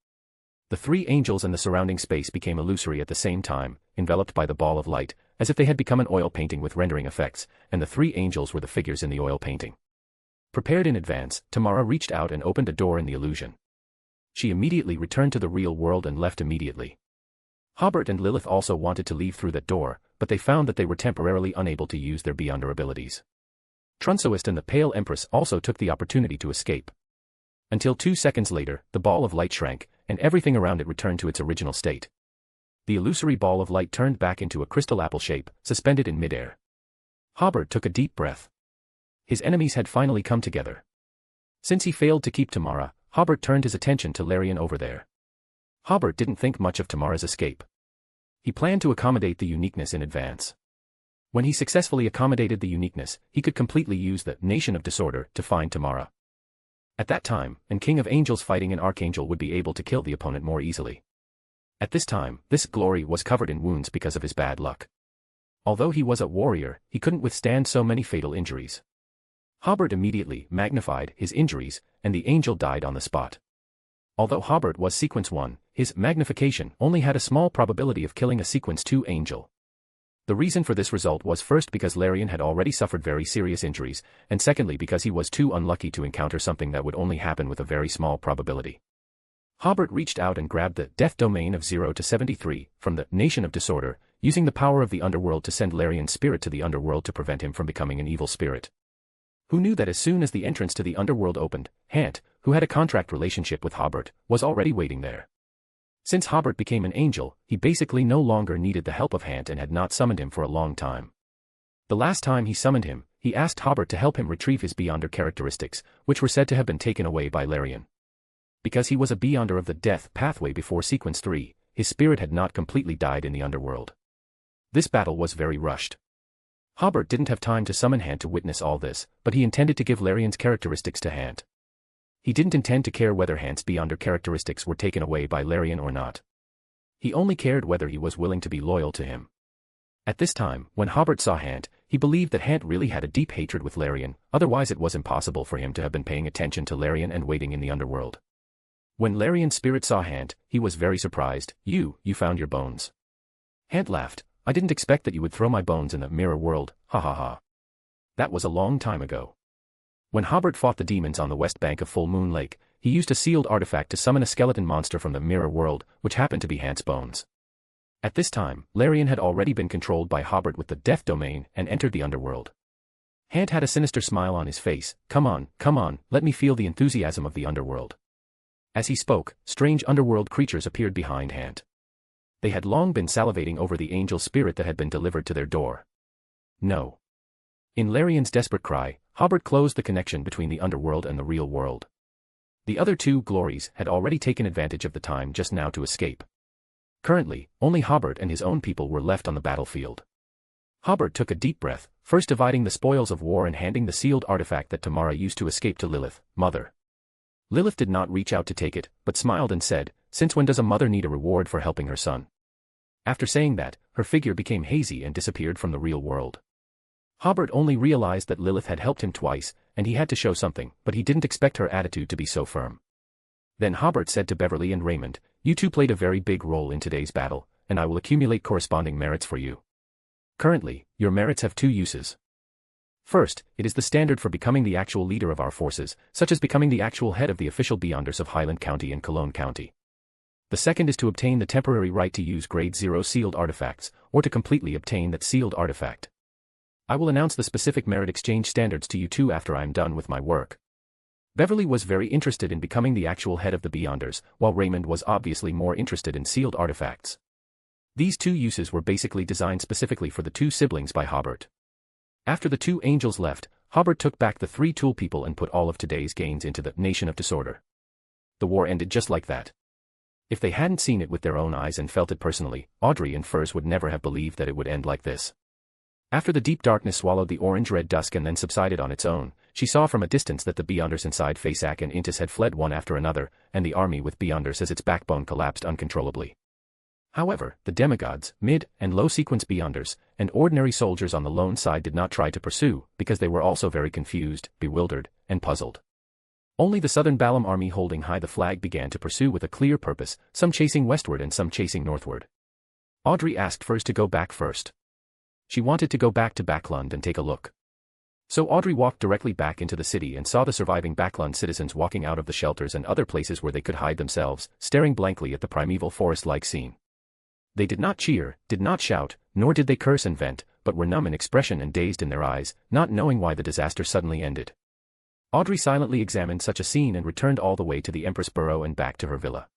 The 3 angels and the surrounding space became illusory at the same time, enveloped by the ball of light, as if they had become an oil painting with rendering effects, and the 3 angels were the figures in the oil painting. Prepared in advance, Tamara reached out and opened a door in the illusion. She immediately returned to the real world and left immediately. Hobert and Lilith also wanted to leave through that door, but they found that they were temporarily unable to use their Beyonder abilities. Trunsoist and the Pale Empress also took the opportunity to escape. Until 2 seconds later, the ball of light shrank, and everything around it returned to its original state. The illusory ball of light turned back into a crystal apple shape, suspended in midair. Hobert took a deep breath. His enemies had finally come together. Since he failed to keep Tamara, Hobert turned his attention to Larian over there. Hobert didn't think much of Tamara's escape. He planned to accommodate the uniqueness in advance. When he successfully accommodated the uniqueness, he could completely use the Nation of Disorder to find Tamara. At that time, a King of Angels fighting an Archangel would be able to kill the opponent more easily. At this time, this glory was covered in wounds because of his bad luck. Although he was a warrior, he couldn't withstand so many fatal injuries. Hobert immediately magnified his injuries, and the angel died on the spot. Although Hobert was Sequence 1, his magnification only had a small probability of killing a Sequence 2 angel. The reason for this result was first because Larian had already suffered very serious injuries, and secondly because he was too unlucky to encounter something that would only happen with a very small probability. Hobert reached out and grabbed the Death Domain of 0 to 73 from the Nation of Disorder, using the power of the underworld to send Larian's spirit to the underworld to prevent him from becoming an evil spirit. who knew that as soon as the entrance to the underworld opened, Hant, who had a contract relationship with Hobert, was already waiting there. Since Hobert became an angel, he basically no longer needed the help of Hant and had not summoned him for a long time. The last time he summoned him, he asked Hobert to help him retrieve his Beyonder characteristics, which were said to have been taken away by Larian. Because he was a Beyonder of the death pathway before Sequence 3, his spirit had not completely died in the underworld. This battle was very rushed. Hobert didn't have time to summon Hant to witness all this, but he intended to give Larian's characteristics to Hant. He didn't intend to care whether Hant's Beyonder characteristics were taken away by Larian or not. He only cared whether he was willing to be loyal to him. At this time, when Hobert saw Hant, he believed that Hant really had a deep hatred with Larian, otherwise it was impossible for him to have been paying attention to Larian and waiting in the underworld. When Larian's spirit saw Hant, he was very surprised. You found your bones. Hant laughed. I didn't expect that you would throw my bones in the mirror world, ha ha ha. That was a long time ago. When Hobert fought the demons on the west bank of Full Moon Lake, he used a sealed artifact to summon a skeleton monster from the mirror world, which happened to be Hant's bones. At this time, Larian had already been controlled by Hobert with the death domain and entered the underworld. Hant had a sinister smile on his face. Come on, let me feel the enthusiasm of the underworld. As he spoke, strange underworld creatures appeared behind Hant. They had long been salivating over the angel spirit that had been delivered to their door. No. In Larian's desperate cry, Hobert closed the connection between the underworld and the real world. The other two glories had already taken advantage of the time just now to escape. Currently, only Hobert and his own people were left on the battlefield. Hobert took a deep breath, first dividing the spoils of war and handing the sealed artifact that Tamara used to escape to Lilith, Mother. Lilith did not reach out to take it, but smiled and said, "Since when does a mother need a reward for helping her son?" After saying that, her figure became hazy and disappeared from the real world. Hobert only realized that Lilith had helped him twice, and he had to show something, but he didn't expect her attitude to be so firm. Then Hobert said to Beverly and Raymond, "You two played a very big role in today's battle, and I will accumulate corresponding merits for you. Currently, your merits have two uses. First, it is the standard for becoming the actual leader of our forces, such as becoming the actual head of the official Beyonders of Highland County and Cologne County. The second is to obtain the temporary right to use Grade 0 sealed artifacts, or to completely obtain that sealed artifact. I will announce the specific merit exchange standards to you two after I am done with my work." Beverly was very interested in becoming the actual head of the Beyonders, while Raymond was obviously more interested in sealed artifacts. These two uses were basically designed specifically for the two siblings by Hobert. After the two angels left, Hobert took back the three tool people and put all of today's gains into the Nation of Disorder. The war ended just like that. If they hadn't seen it with their own eyes and felt it personally, Audrey and Furs would never have believed that it would end like this. After the deep darkness swallowed the orange-red dusk and then subsided on its own, she saw from a distance that the Beyonders inside Faceac and Intis had fled one after another, and the army with Beyonders as its backbone collapsed uncontrollably. However, the demigods, mid- and low-sequence Beyonders, and ordinary soldiers on the lone side did not try to pursue, because they were also very confused, bewildered, and puzzled. Only the Southern Balam army holding high the flag began to pursue with a clear purpose, some chasing westward and some chasing northward. Audrey asked Furs to go back first. She wanted to go back to Backlund and take a look. So Audrey walked directly back into the city and saw the surviving Backlund citizens walking out of the shelters and other places where they could hide themselves, staring blankly at the primeval forest-like scene. They did not cheer, did not shout, nor did they curse and vent, but were numb in expression and dazed in their eyes, not knowing why the disaster suddenly ended. Audrey silently examined such a scene and returned all the way to the Empress Burrow and back to her villa.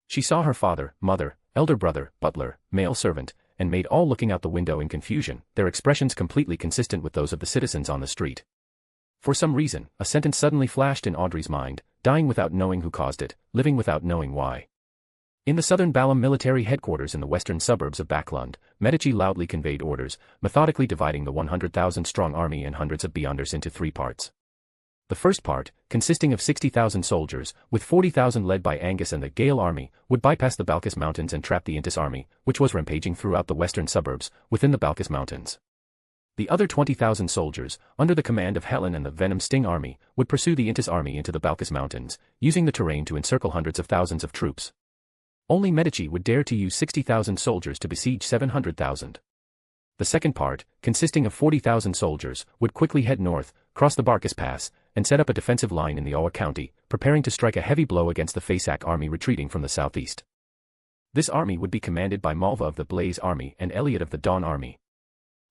She saw her father, mother, elder brother, butler, male servant, and maid all looking out the window in confusion, their expressions completely consistent with those of the citizens on the street. For some reason, a sentence suddenly flashed in Audrey's mind: dying without knowing who caused it, living without knowing why. In the Southern Balam military headquarters in the western suburbs of Backlund, Medici loudly conveyed orders, methodically dividing the 100,000-strong army and hundreds of Beyonders into three parts. The first part, consisting of 60,000 soldiers, with 40,000 led by Angus and the Gale army, would bypass the Balkis Mountains and trap the Intis army, which was rampaging throughout the western suburbs, within the Balkis Mountains. The other 20,000 soldiers, under the command of Helen and the Venom Sting army, would pursue the Intis army into the Balkis Mountains, using the terrain to encircle hundreds of thousands of troops. Only Medici would dare to use 60,000 soldiers to besiege 700,000. The second part, consisting of 40,000 soldiers, would quickly head north, cross the Barkis Pass, and set up a defensive line in the Owa County, preparing to strike a heavy blow against the Faceac army retreating from the southeast. This army would be commanded by Malva of the Blaze army and Elliot of the Dawn army.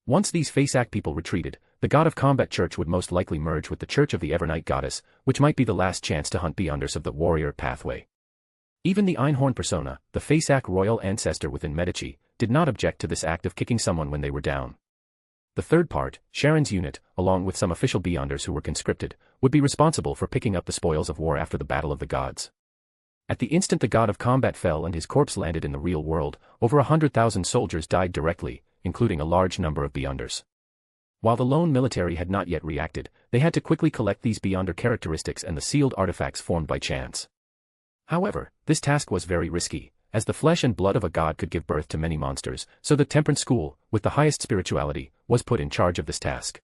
Once these Faceac people retreated, the god of combat church would most likely merge with the church of the Evernight goddess, which might be the last chance to hunt Beyonders of the warrior pathway. Even the Einhorn persona, the Faceac royal ancestor within Medici, did not object to this act of kicking someone when they were down. The third part, Sharon's unit, along with some official Beyonders who were conscripted, would be responsible for picking up the spoils of war after the Battle of the Gods. At the instant the god of combat fell and his corpse landed in the real world, over 100,000 soldiers died directly, including a large number of Beyonders. While the lone military had not yet reacted, they had to quickly collect these Beyonder characteristics and the sealed artifacts formed by chance. However, this task was very risky, as the flesh and blood of a god could give birth to many monsters, so the Temperance School, with the highest spirituality, was put in charge of this task.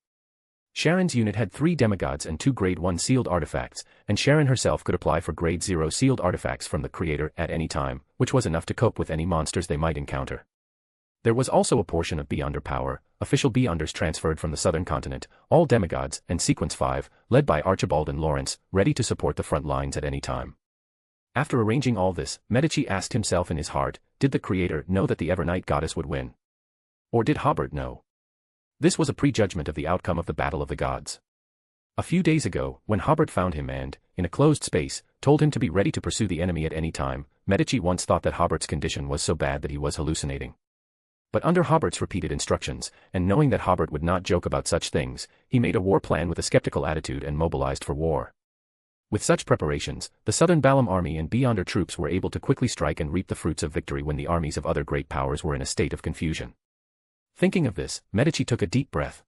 Sharon's unit had 3 demigods and 2 Grade 1 sealed artifacts, and Sharon herself could apply for Grade 0 sealed artifacts from the Creator at any time, which was enough to cope with any monsters they might encounter. There was also a portion of Beyonder power, official Beyonders transferred from the southern continent, all demigods, and Sequence 5, led by Archibald and Lawrence, ready to support the front lines at any time. After arranging all this, Medici asked himself in his heart, did the Creator know that the Evernight goddess would win? Or did Hobert know? This was a prejudgment of the outcome of the Battle of the Gods. A few days ago, when Hobert found him and, in a closed space, told him to be ready to pursue the enemy at any time, Medici once thought that Hobert's condition was so bad that he was hallucinating. But under Hobert's repeated instructions, and knowing that Hobert would not joke about such things, he made a war plan with a skeptical attitude and mobilized for war. With such preparations, the Southern Balam army and Beyonder troops were able to quickly strike and reap the fruits of victory when the armies of other great powers were in a state of confusion. Thinking of this, Medici took a deep breath.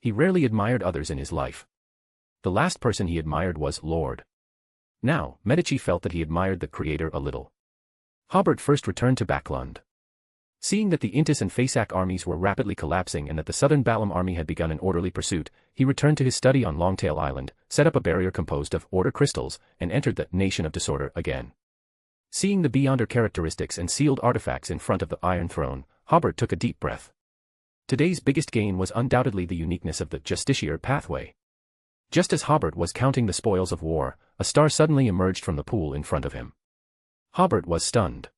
He rarely admired others in his life. The last person he admired was Lord. Now, Medici felt that he admired the Creator a little. Hobert first returned to Backlund. Seeing that the Intis and Faceac armies were rapidly collapsing and that the Southern Balam army had begun an orderly pursuit, he returned to his study on Longtail Island, set up a barrier composed of order crystals, and entered the Nation of Disorder again. Seeing the Beyonder characteristics and sealed artifacts in front of the Iron Throne, Hobert took a deep breath. Today's biggest gain was undoubtedly the uniqueness of the Justiciar pathway. Just as Hobert was counting the spoils of war, a star suddenly emerged from the pool in front of him. Hobert was stunned.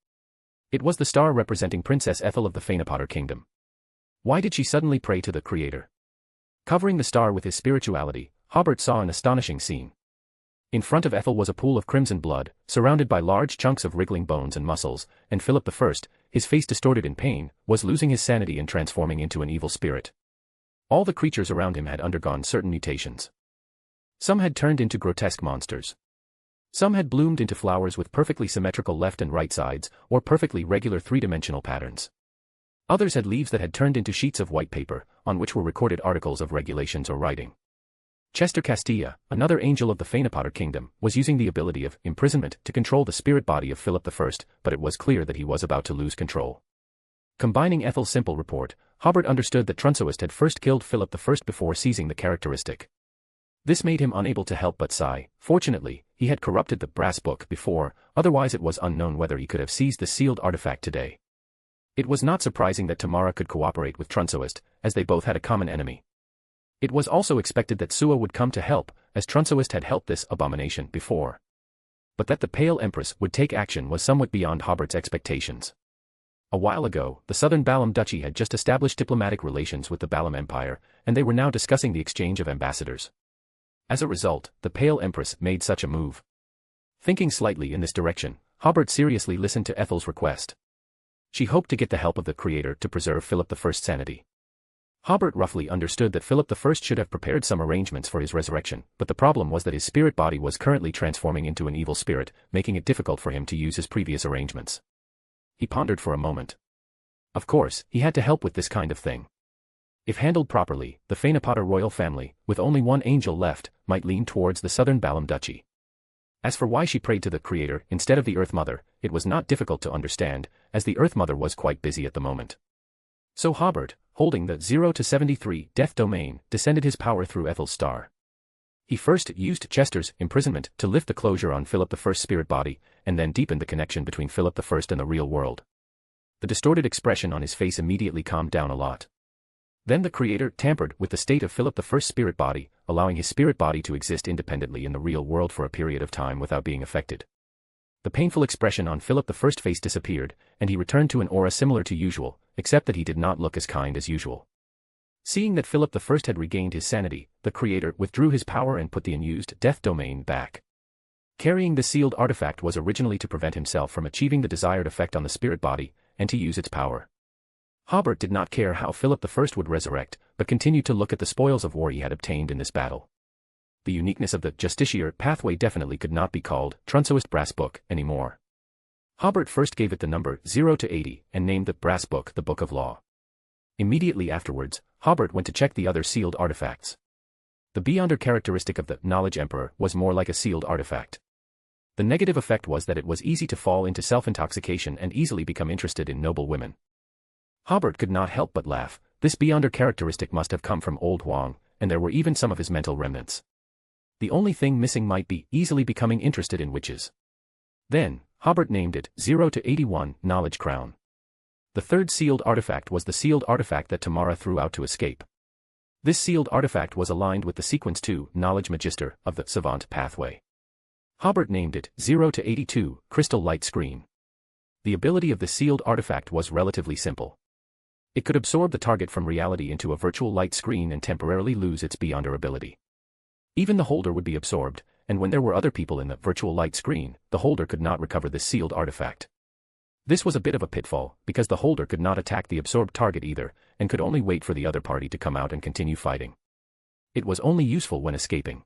It was the star representing Princess Ethel of the Fainapotter Kingdom. Why did she suddenly pray to the Creator? Covering the star with his spirituality, Hobert saw an astonishing scene. In front of Ethel was a pool of crimson blood, surrounded by large chunks of wriggling bones and muscles, and Philip I, his face distorted in pain, was losing his sanity and transforming into an evil spirit. All the creatures around him had undergone certain mutations. Some had turned into grotesque monsters. Some had bloomed into flowers with perfectly symmetrical left and right sides, or perfectly regular three-dimensional patterns. Others had leaves that had turned into sheets of white paper, on which were recorded articles of regulations or writing. Chester Castilla, another angel of the Fainapotter Kingdom, was using the ability of imprisonment to control the spirit body of Philip I, but it was clear that he was about to lose control. Combining Ethel's simple report, Hobert understood that Trunsoist had first killed Philip I before seizing the characteristic. This made him unable to help but sigh. Fortunately, he had corrupted the brass book before, otherwise it was unknown whether he could have seized the sealed artifact today. It was not surprising that Tamara could cooperate with Trunsoist, as they both had a common enemy. It was also expected that Sua would come to help, as Trunsoist had helped this abomination before. But that the Pale Empress would take action was somewhat beyond Hobert's expectations. A while ago, the Southern Balam Duchy had just established diplomatic relations with the Balam Empire, and they were now discussing the exchange of ambassadors. As a result, the Pale Empress made such a move. Thinking slightly in this direction, Hobert seriously listened to Ethel's request. She hoped to get the help of the Creator to preserve Philip I's sanity. Hobert roughly understood that Philip I should have prepared some arrangements for his resurrection, but the problem was that his spirit body was currently transforming into an evil spirit, making it difficult for him to use his previous arrangements. He pondered for a moment. Of course, he had to help with this kind of thing. If handled properly, the Fainapotter royal family, with only one angel left, might lean towards the Southern Balam Duchy. As for why she prayed to the Creator instead of the Earth Mother, it was not difficult to understand, as the Earth Mother was quite busy at the moment. So Hobert, holding the 0 to 73 death domain, descended his power through Ethel's star. He first used Chester's imprisonment to lift the closure on Philip I's spirit body, and then deepened the connection between Philip I and the real world. The distorted expression on his face immediately calmed down a lot. Then the Creator tampered with the state of Philip I's spirit body, allowing his spirit body to exist independently in the real world for a period of time without being affected. The painful expression on Philip I's face disappeared, and he returned to an aura similar to usual, except that he did not look as kind as usual. Seeing that Philip I had regained his sanity, the creator withdrew his power and put the unused death domain back. Carrying the sealed artifact was originally to prevent himself from achieving the desired effect on the spirit body, and to use its power. Hobert did not care how Philip I would resurrect, but continued to look at the spoils of war he had obtained in this battle. The uniqueness of the Justiciar pathway definitely could not be called Trunsoist Brass Book anymore. Hobert first gave it the number 0 to 80 and named the Brass Book the Book of Law. Immediately afterwards, Hobert went to check the other sealed artifacts. The Beyonder characteristic of the Knowledge Emperor was more like a sealed artifact. The negative effect was that it was easy to fall into self-intoxication and easily become interested in noble women. Hobert could not help but laugh. This Beyonder characteristic must have come from old Huang, and there were even some of his mental remnants. The only thing missing might be easily becoming interested in witches. Then, Hobert named it 0 to 81 Knowledge Crown. The third sealed artifact was the sealed artifact that Tamara threw out to escape. This sealed artifact was aligned with the sequence 2 Knowledge Magister of the Savant pathway. Hobert named it 0 to 82 Crystal Light Screen. The ability of the sealed artifact was relatively simple. It could absorb the target from reality into a virtual light screen and temporarily lose its Beyonder ability. Even the holder would be absorbed, and when there were other people in the virtual light screen, the holder could not recover this sealed artifact. This was a bit of a pitfall, because the holder could not attack the absorbed target either, and could only wait for the other party to come out and continue fighting. It was only useful when escaping.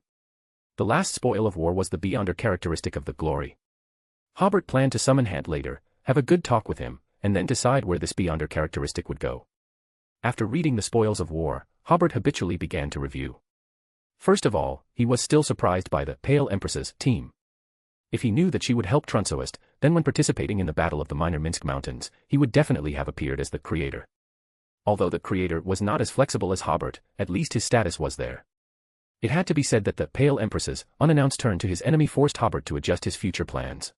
The last spoil of war was the Beyonder characteristic of the Glory. Hobert planned to summon Hant later, have a good talk with him, and then decide where this Beyonder characteristic would go. After reading the spoils of war, Hobert habitually began to review. First of all, he was still surprised by the Pale Empress's team. If he knew that she would help Trunsoist, then when participating in the Battle of the Minor Minsk Mountains, he would definitely have appeared as the creator. Although the creator was not as flexible as Hobert, at least his status was there. It had to be said that the Pale Empress's unannounced turn to his enemy forced Hobert to adjust his future plans.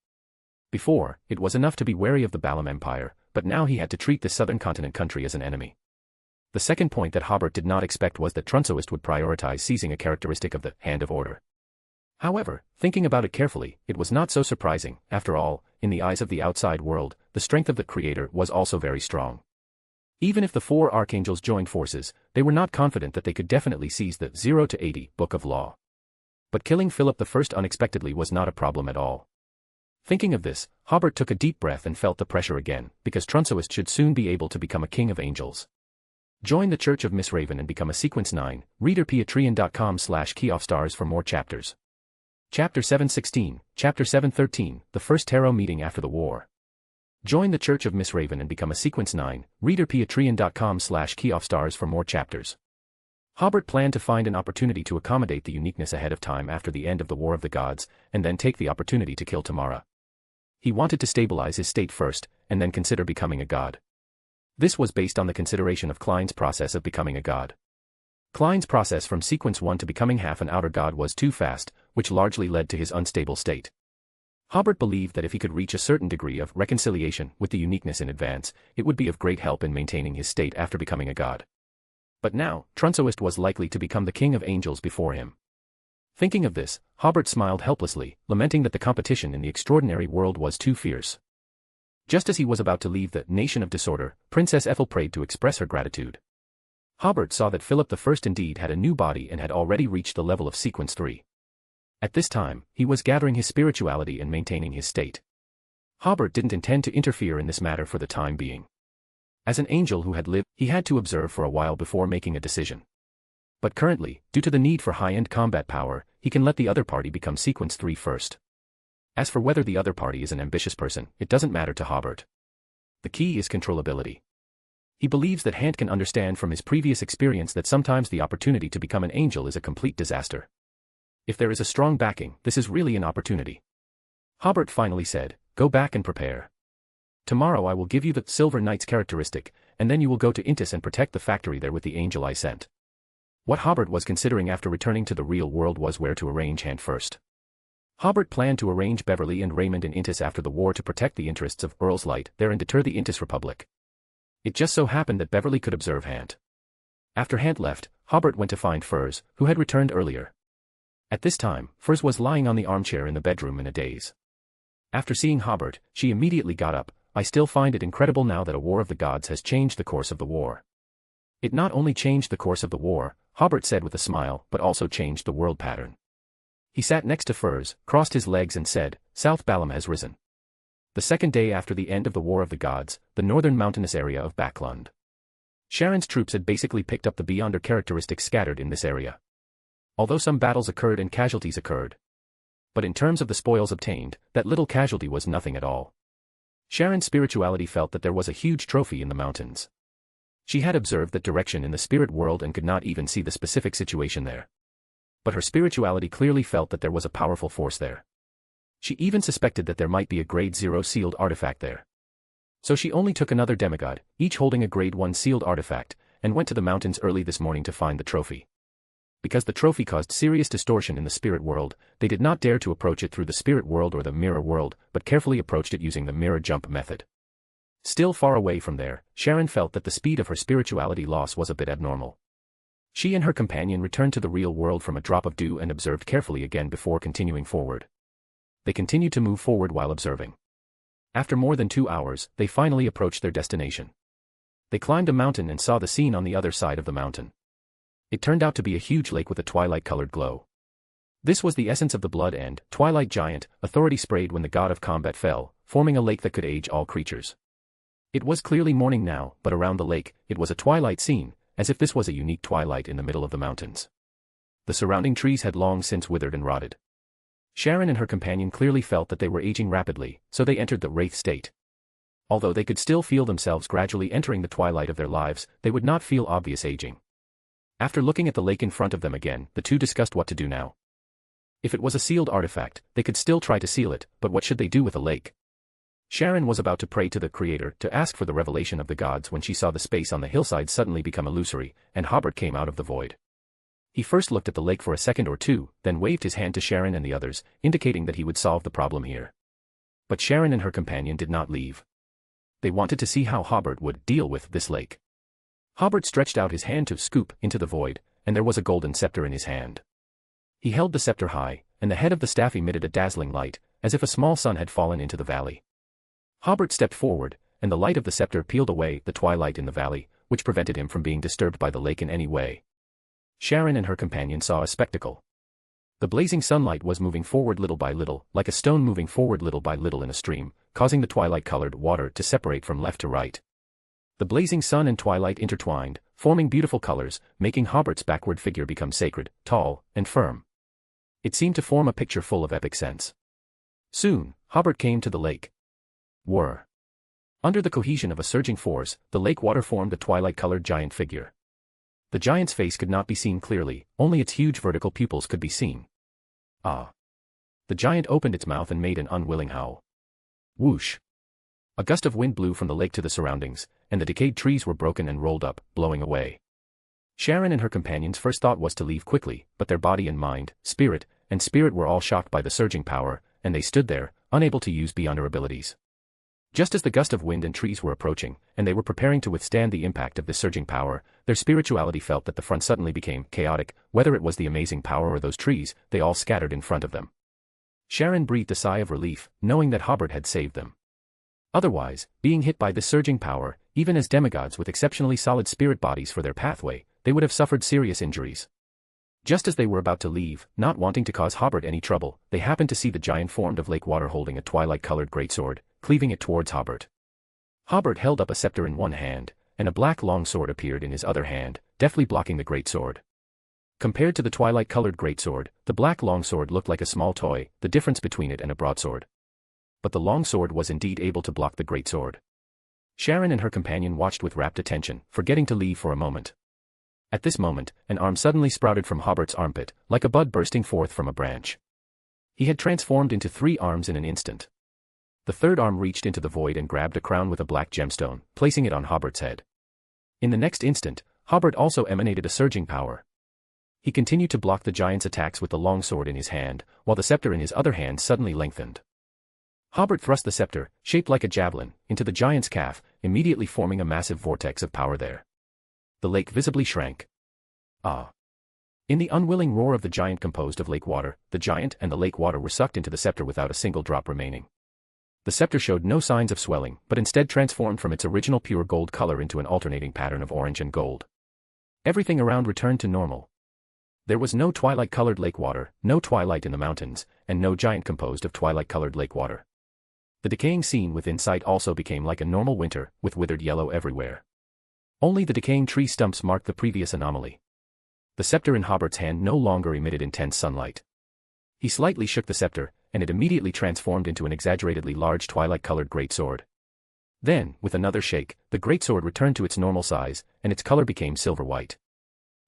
Before, it was enough to be wary of the Balam Empire, but now he had to treat this southern continent country as an enemy. The second point that Hobert did not expect was that Trunsoist would prioritize seizing a characteristic of the Hand of Order. However, thinking about it carefully, it was not so surprising. After all, in the eyes of the outside world, the strength of the creator was also very strong. Even if the four archangels joined forces, they were not confident that they could definitely seize the 0 to 80 Book of Law. But killing Philip I unexpectedly was not a problem at all. Thinking of this, Hobert took a deep breath and felt the pressure again, because Trunsoist should soon be able to become a king of angels. Join the Church of Miss Raven and become a Sequence 9, reader patreon.com/keyoffstars for more chapters. Chapter 716, Chapter 713, The First Tarot Meeting After the War. Join the Church of Miss Raven and become a Sequence 9, reader patreon.com/keyoffstars for more chapters. Hobert planned to find an opportunity to accommodate the uniqueness ahead of time after the end of the War of the Gods, and then take the opportunity to kill Tamara. He wanted to stabilize his state first, and then consider becoming a god. This was based on the consideration of Klein's process of becoming a god. Klein's process from Sequence 1 to becoming half an outer god was too fast, which largely led to his unstable state. Hobert believed that if he could reach a certain degree of reconciliation with the uniqueness in advance, it would be of great help in maintaining his state after becoming a god. But now, Trunsoist was likely to become the king of angels before him. Thinking of this, Hobert smiled helplessly, lamenting that the competition in the extraordinary world was too fierce. Just as he was about to leave the Nation of Disorder, Princess Ethel prayed to express her gratitude. Hobert saw that Philip I indeed had a new body and had already reached the level of Sequence 3. At this time, he was gathering his spirituality and maintaining his state. Hobert didn't intend to interfere in this matter for the time being. As an angel who had lived, he had to observe for a while before making a decision. But currently, due to the need for high-end combat power, he can let the other party become Sequence 3 first. As for whether the other party is an ambitious person, it doesn't matter to Hobert. The key is controllability. He believes that Hant can understand from his previous experience that sometimes the opportunity to become an angel is a complete disaster. If there is a strong backing, this is really an opportunity. Hobert finally said, "Go back and prepare. Tomorrow I will give you the Silver Knight's characteristic, and then you will go to Intis and protect the factory there with the angel I sent." What Hobert was considering after returning to the real world was where to arrange Hant first. Hobert planned to arrange Beverly and Raymond in Intis after the war to protect the interests of Earl's Light there and deter the Intis Republic. It just so happened that Beverly could observe Hant. After Hant left, Hobert went to find Furs, who had returned earlier. At this time, Furs was lying on the armchair in the bedroom in a daze. After seeing Hobert, she immediately got up. "I still find it incredible now that a war of the gods has changed the course of the war. It not only changed the course of the war, Hobert said with a smile, but also changed the world pattern. He sat next to Furs, crossed his legs and said, South Balam has risen. The second day after the end of the War of the Gods, the northern mountainous area of Backland. Sharon's troops had basically picked up the Beyonder characteristics scattered in this area. Although some battles occurred and casualties occurred. But in terms of the spoils obtained, that little casualty was nothing at all. Sharon's spirituality felt that there was a huge trophy in the mountains. She had observed that direction in the spirit world and could not even see the specific situation there. But her spirituality clearly felt that there was a powerful force there. She even suspected that there might be a grade 0 sealed artifact there. So she only took another demigod, each holding a grade 1 sealed artifact, and went to the mountains early this morning to find the trophy. Because the trophy caused serious distortion in the spirit world, they did not dare to approach it through the spirit world or the mirror world, but carefully approached it using the mirror jump method. Still far away from there, Sharon felt that the speed of her spirituality loss was a bit abnormal. She and her companion returned to the real world from a drop of dew and observed carefully again before continuing forward. They continued to move forward while observing. After more than 2 hours, they finally approached their destination. They climbed a mountain and saw the scene on the other side of the mountain. It turned out to be a huge lake with a twilight-colored glow. This was the essence of the blood and twilight giant authority sprayed when the god of combat fell, forming a lake that could age all creatures. It was clearly morning now, but around the lake, it was a twilight scene, as if this was a unique twilight in the middle of the mountains. The surrounding trees had long since withered and rotted. Sharon and her companion clearly felt that they were aging rapidly, so they entered the wraith state. Although they could still feel themselves gradually entering the twilight of their lives, they would not feel obvious aging. After looking at the lake in front of them again, the two discussed what to do now. If it was a sealed artifact, they could still try to seal it, but what should they do with a lake? Sharon was about to pray to the Creator to ask for the revelation of the gods when she saw the space on the hillside suddenly become illusory, and Hobert came out of the void. He first looked at the lake for a second or two, then waved his hand to Sharon and the others, indicating that he would solve the problem here. But Sharon and her companion did not leave. They wanted to see how Hobert would deal with this lake. Hobert stretched out his hand to scoop into the void, and there was a golden scepter in his hand. He held the scepter high, and the head of the staff emitted a dazzling light, as if a small sun had fallen into the valley. Hobert stepped forward, and the light of the scepter peeled away the twilight in the valley, which prevented him from being disturbed by the lake in any way. Sharon and her companion saw a spectacle. The blazing sunlight was moving forward little by little, like a stone moving forward little by little in a stream, causing the twilight-colored water to separate from left to right. The blazing sun and twilight intertwined, forming beautiful colors, making Hobert's backward figure become sacred, tall, and firm. It seemed to form a picture full of epic sense. Soon, Hobert came to the lake. Under the cohesion of a surging force, the lake water formed a twilight-colored giant figure. The giant's face could not be seen clearly, only its huge vertical pupils could be seen. Ah! The giant opened its mouth and made an unwilling howl. Whoosh! A gust of wind blew from the lake to the surroundings, and the decayed trees were broken and rolled up, blowing away. Sharon and her companions' first thought was to leave quickly, but their body and mind, spirit were all shocked by the surging power, and they stood there, unable to use beyond their abilities. Just as the gust of wind and trees were approaching, and they were preparing to withstand the impact of this surging power, their spirituality felt that the front suddenly became chaotic. Whether it was the amazing power or those trees, they all scattered in front of them. Sharon breathed a sigh of relief, knowing that Hobert had saved them. Otherwise, being hit by this surging power, even as demigods with exceptionally solid spirit bodies for their pathway, they would have suffered serious injuries. Just as they were about to leave, not wanting to cause Hobert any trouble, they happened to see the giant formed of lake water holding a twilight-colored greatsword, cleaving it towards Hobert. Hobert held up a scepter in one hand, and a black long sword appeared in his other hand, deftly blocking the greatsword. Compared to the twilight-colored greatsword, the black longsword looked like a small toy, the difference between it and a broadsword. But the longsword was indeed able to block the greatsword. Sharon and her companion watched with rapt attention, forgetting to leave for a moment. At this moment, an arm suddenly sprouted from Hobert's armpit, like a bud bursting forth from a branch. He had transformed into 3 arms in an instant. The third arm reached into the void and grabbed a crown with a black gemstone, placing it on Hobert's head. In the next instant, Hobert also emanated a surging power. He continued to block the giant's attacks with the longsword in his hand, while the scepter in his other hand suddenly lengthened. Hobert thrust the scepter, shaped like a javelin, into the giant's calf, immediately forming a massive vortex of power there. The lake visibly shrank. Ah! In the unwilling roar of the giant composed of lake water, the giant and the lake water were sucked into the scepter without a single drop remaining. The scepter showed no signs of swelling, but instead transformed from its original pure gold color into an alternating pattern of orange and gold. Everything around returned to normal. There was no twilight-colored lake water, no twilight in the mountains, and no giant composed of twilight-colored lake water. The decaying scene within sight also became like a normal winter, with withered yellow everywhere. Only the decaying tree stumps marked the previous anomaly. The scepter in Hobert's hand no longer emitted intense sunlight. He slightly shook the scepter, and it immediately transformed into an exaggeratedly large twilight-colored greatsword. Then, with another shake, the greatsword returned to its normal size, and its color became silver-white.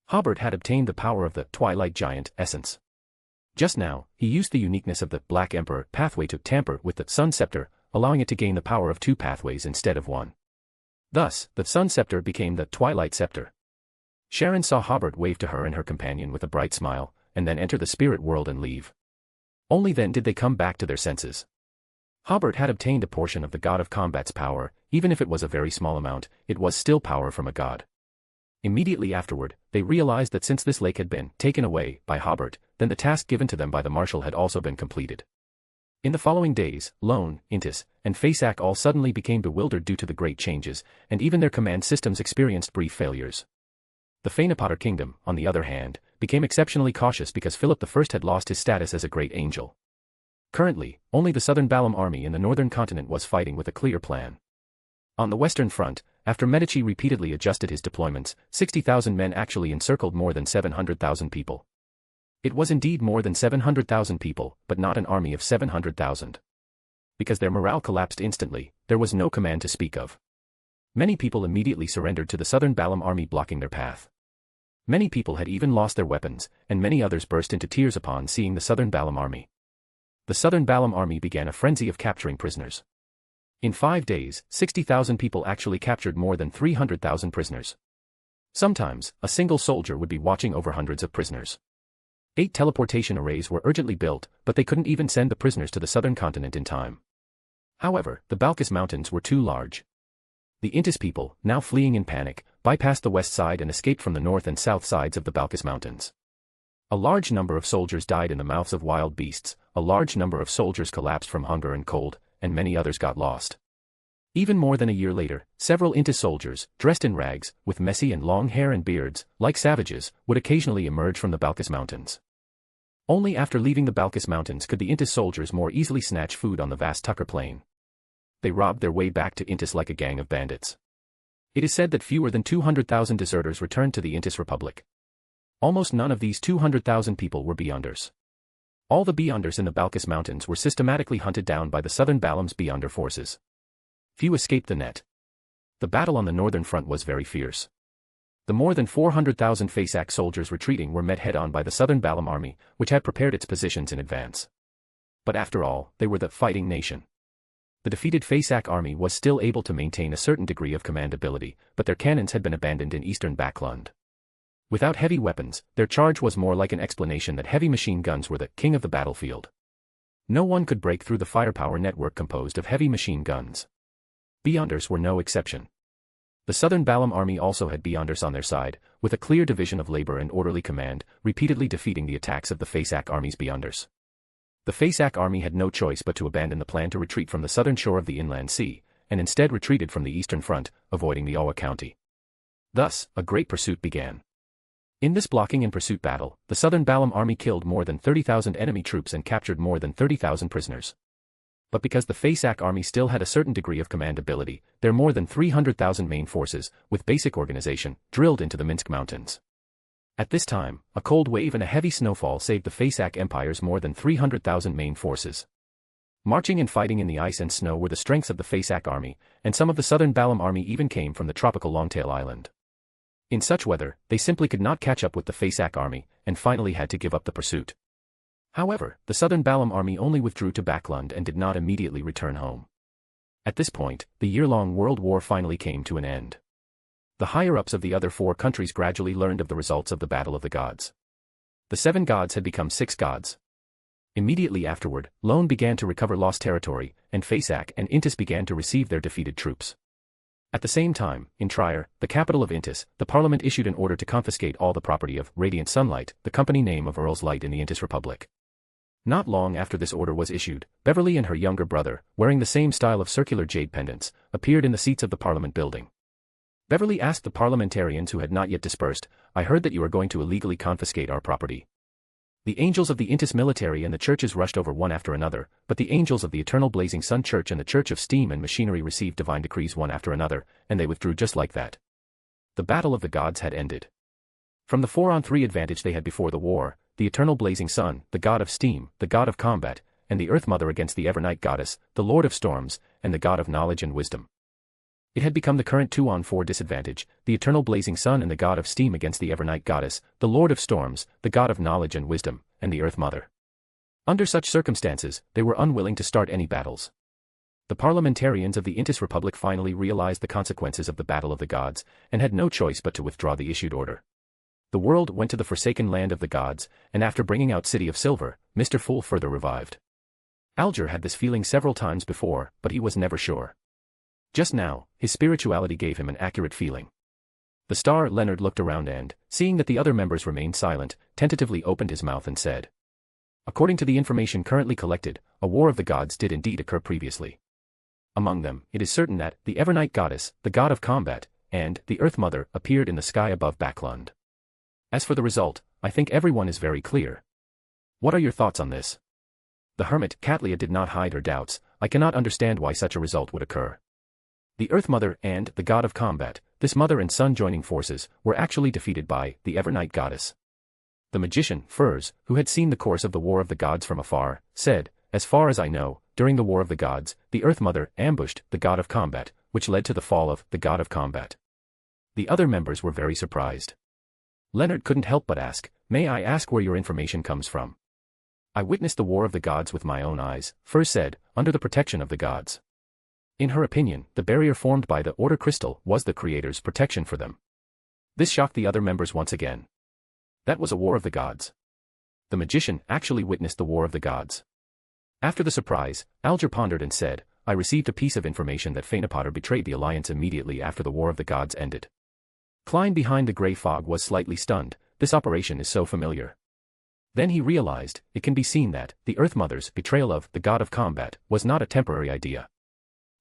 Hobert had obtained the power of the Twilight Giant essence. Just now, he used the uniqueness of the Black Emperor pathway to tamper with the Sun Scepter, allowing it to gain the power of two pathways instead of one. Thus, the Sun Scepter became the Twilight Scepter. Sharon saw Hobert wave to her and her companion with a bright smile, and then enter the spirit world and leave. Only then did they come back to their senses. Hobert had obtained a portion of the God of Combat's power, even if it was a very small amount, it was still power from a god. Immediately afterward, they realized that since this lake had been taken away by Hobert, then the task given to them by the Marshal had also been completed. In the following days, Lone, Intis, and Faceac all suddenly became bewildered due to the great changes, and even their command systems experienced brief failures. The Fainapotter Kingdom, on the other hand, became exceptionally cautious because Philip I had lost his status as a great angel. Currently, only the Southern Balam army in the northern continent was fighting with a clear plan. On the western front, after Medici repeatedly adjusted his deployments, 60,000 men actually encircled more than 700,000 people. It was indeed more than 700,000 people, but not an army of 700,000. Because their morale collapsed instantly, there was no command to speak of. Many people immediately surrendered to the Southern Balam army blocking their path. Many people had even lost their weapons, and many others burst into tears upon seeing the Southern Balam army. The Southern Balam army began a frenzy of capturing prisoners. In 5 days, 60,000 people actually captured more than 300,000 prisoners. Sometimes, a single soldier would be watching over hundreds of prisoners. 8 teleportation arrays were urgently built, but they couldn't even send the prisoners to the southern continent in time. However, the Balkis Mountains were too large. The Intis people, now fleeing in panic, bypassed the west side and escaped from the north and south sides of the Balkis Mountains. A large number of soldiers died in the mouths of wild beasts, a large number of soldiers collapsed from hunger and cold, and many others got lost. Even more than a year later, several Intis soldiers, dressed in rags, with messy and long hair and beards, like savages, would occasionally emerge from the Balkis Mountains. Only after leaving the Balkis Mountains could the Intis soldiers more easily snatch food on the vast Tucker Plain. They robbed their way back to Intis like a gang of bandits. It is said that fewer than 200,000 deserters returned to the Intis Republic. Almost none of these 200,000 people were Beyonders. All the Beyonders in the Balkis Mountains were systematically hunted down by the Southern Balam's Beyonder forces. Few escaped the net. The battle on the northern front was very fierce. The more than 400,000 Faceac soldiers retreating were met head-on by the Southern Balam army, which had prepared its positions in advance. But after all, they were the fighting nation. The defeated Faceac army was still able to maintain a certain degree of command ability, but their cannons had been abandoned in eastern Backlund. Without heavy weapons, their charge was more like an explanation that heavy machine guns were the king of the battlefield. No one could break through the firepower network composed of heavy machine guns. Beyonders were no exception. The Southern Balam army also had Beyonders on their side, with a clear division of labor and orderly command, repeatedly defeating the attacks of the Faceac army's Beyonders. The Faceac army had no choice but to abandon the plan to retreat from the southern shore of the inland sea, and instead retreated from the eastern front, avoiding the Owa County. Thus, a great pursuit began. In this blocking and pursuit battle, the Southern Balam army killed more than 30,000 enemy troops and captured more than 30,000 prisoners. But because the Faceac army still had a certain degree of command ability, their more than 300,000 main forces, with basic organization, drilled into the Minsk Mountains. At this time, a cold wave and a heavy snowfall saved the Faceac Empire's more than 300,000 main forces. Marching and fighting in the ice and snow were the strengths of the Faceac army, and some of the Southern Balam army even came from the tropical Longtail Island. In such weather, they simply could not catch up with the Faceac army, and finally had to give up the pursuit. However, the Southern Balam army only withdrew to Backlund and did not immediately return home. At this point, the year-long World War finally came to an end. The higher-ups of the other 4 countries gradually learned of the results of the Battle of the Gods. The 7 gods had become 6 gods. Immediately afterward, Lone began to recover lost territory, and Faceac and Intis began to receive their defeated troops. At the same time, in Trier, the capital of Intis, the parliament issued an order to confiscate all the property of Radiant Sunlight, the company name of Earl's Light in the Intis Republic. Not long after this order was issued, Beverly and her younger brother, wearing the same style of circular jade pendants, appeared in the seats of the parliament building. Beverly asked the parliamentarians who had not yet dispersed, I heard that you are going to illegally confiscate our property. The angels of the Intis military and the churches rushed over one after another, but the angels of the Eternal Blazing Sun Church and the Church of Steam and Machinery received divine decrees one after another, and they withdrew just like that. The battle of the gods had ended. From the 4-on-3 advantage they had before the war, the Eternal Blazing Sun, the god of steam, the god of combat, and the Earth Mother against the Evernight Goddess, the Lord of Storms, and the god of knowledge and wisdom. It had become the current 2-on-4 disadvantage, the Eternal Blazing Sun and the god of steam against the Evernight Goddess, the Lord of Storms, the god of knowledge and wisdom, and the Earth Mother. Under such circumstances, they were unwilling to start any battles. The parliamentarians of the Intis Republic finally realized the consequences of the Battle of the Gods, and had no choice but to withdraw the issued order. The world went to the forsaken land of the gods, and after bringing out City of Silver, Mr. Fool further revived. Alger had this feeling several times before, but he was never sure. Just now, his spirituality gave him an accurate feeling. The star Leonard looked around and, seeing that the other members remained silent, tentatively opened his mouth and said, according to the information currently collected, a war of the gods did indeed occur previously. Among them, it is certain that the Evernight Goddess, the god of combat, and the Earth Mother appeared in the sky above Backlund. As for the result, I think everyone is very clear. What are your thoughts on this? The hermit Catlia did not hide her doubts. I cannot understand why such a result would occur. The Earth Mother and the god of combat, this mother and son joining forces, were actually defeated by the Evernight Goddess. The magician, Furs, who had seen the course of the War of the Gods from afar, said, as far as I know, during the War of the Gods, the Earth Mother ambushed the god of combat, which led to the fall of the god of combat. The other members were very surprised. Leonard couldn't help but ask, may I ask where your information comes from? I witnessed the War of the Gods with my own eyes, Furs said, under the protection of the gods. In her opinion, the barrier formed by the Order Crystal was the Creator's protection for them. This shocked the other members once again. That was a War of the Gods. The magician actually witnessed the War of the Gods. After the surprise, Alger pondered and said, I received a piece of information that Phaenopotter betrayed the Alliance immediately after the War of the Gods ended. Klein behind the grey fog was slightly stunned. This operation is so familiar. Then he realized, it can be seen that the Earth Mother's betrayal of the god of combat was not a temporary idea.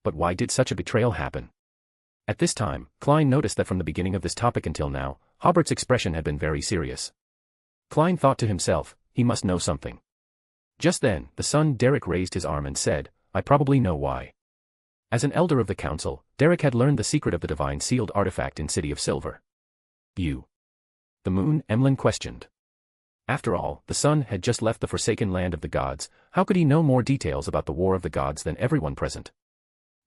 But why did such a betrayal happen? At this time, Klein noticed that from the beginning of this topic until now, Hobert's expression had been very serious. Klein thought to himself, he must know something. Just then, the son Derek raised his arm and said, I probably know why. As an elder of the council, Derek had learned the secret of the divine sealed artifact in City of Silver. You. The moon, Emlyn questioned. After all, the sun had just left the forsaken land of the gods. How could he know more details about the War of the Gods than everyone present?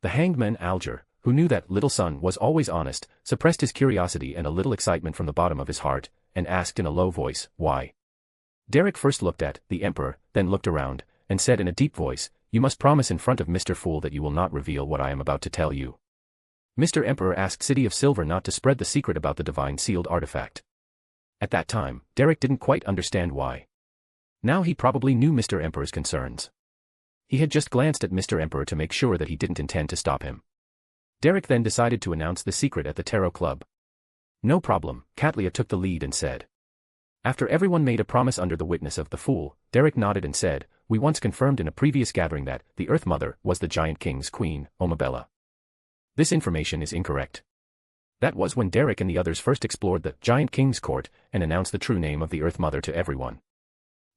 The hangman Alger, who knew that little son was always honest, suppressed his curiosity and a little excitement from the bottom of his heart, and asked in a low voice, why? Derek first looked at the Emperor, then looked around, and said in a deep voice, you must promise in front of Mr. Fool that you will not reveal what I am about to tell you. Mr. Emperor asked City of Silver not to spread the secret about the divine sealed artifact. At that time, Derek didn't quite understand why. Now he probably knew Mr. Emperor's concerns. He had just glanced at Mr. Emperor to make sure that he didn't intend to stop him. Derek then decided to announce the secret at the Tarot Club. No problem, Catlia took the lead and said. After everyone made a promise under the witness of the Fool, Derek nodded and said, we once confirmed in a previous gathering that the Earth Mother was the Giant King's queen, Omabella. This information is incorrect. That was when Derek and the others first explored the Giant King's court and announced the true name of the Earth Mother to everyone.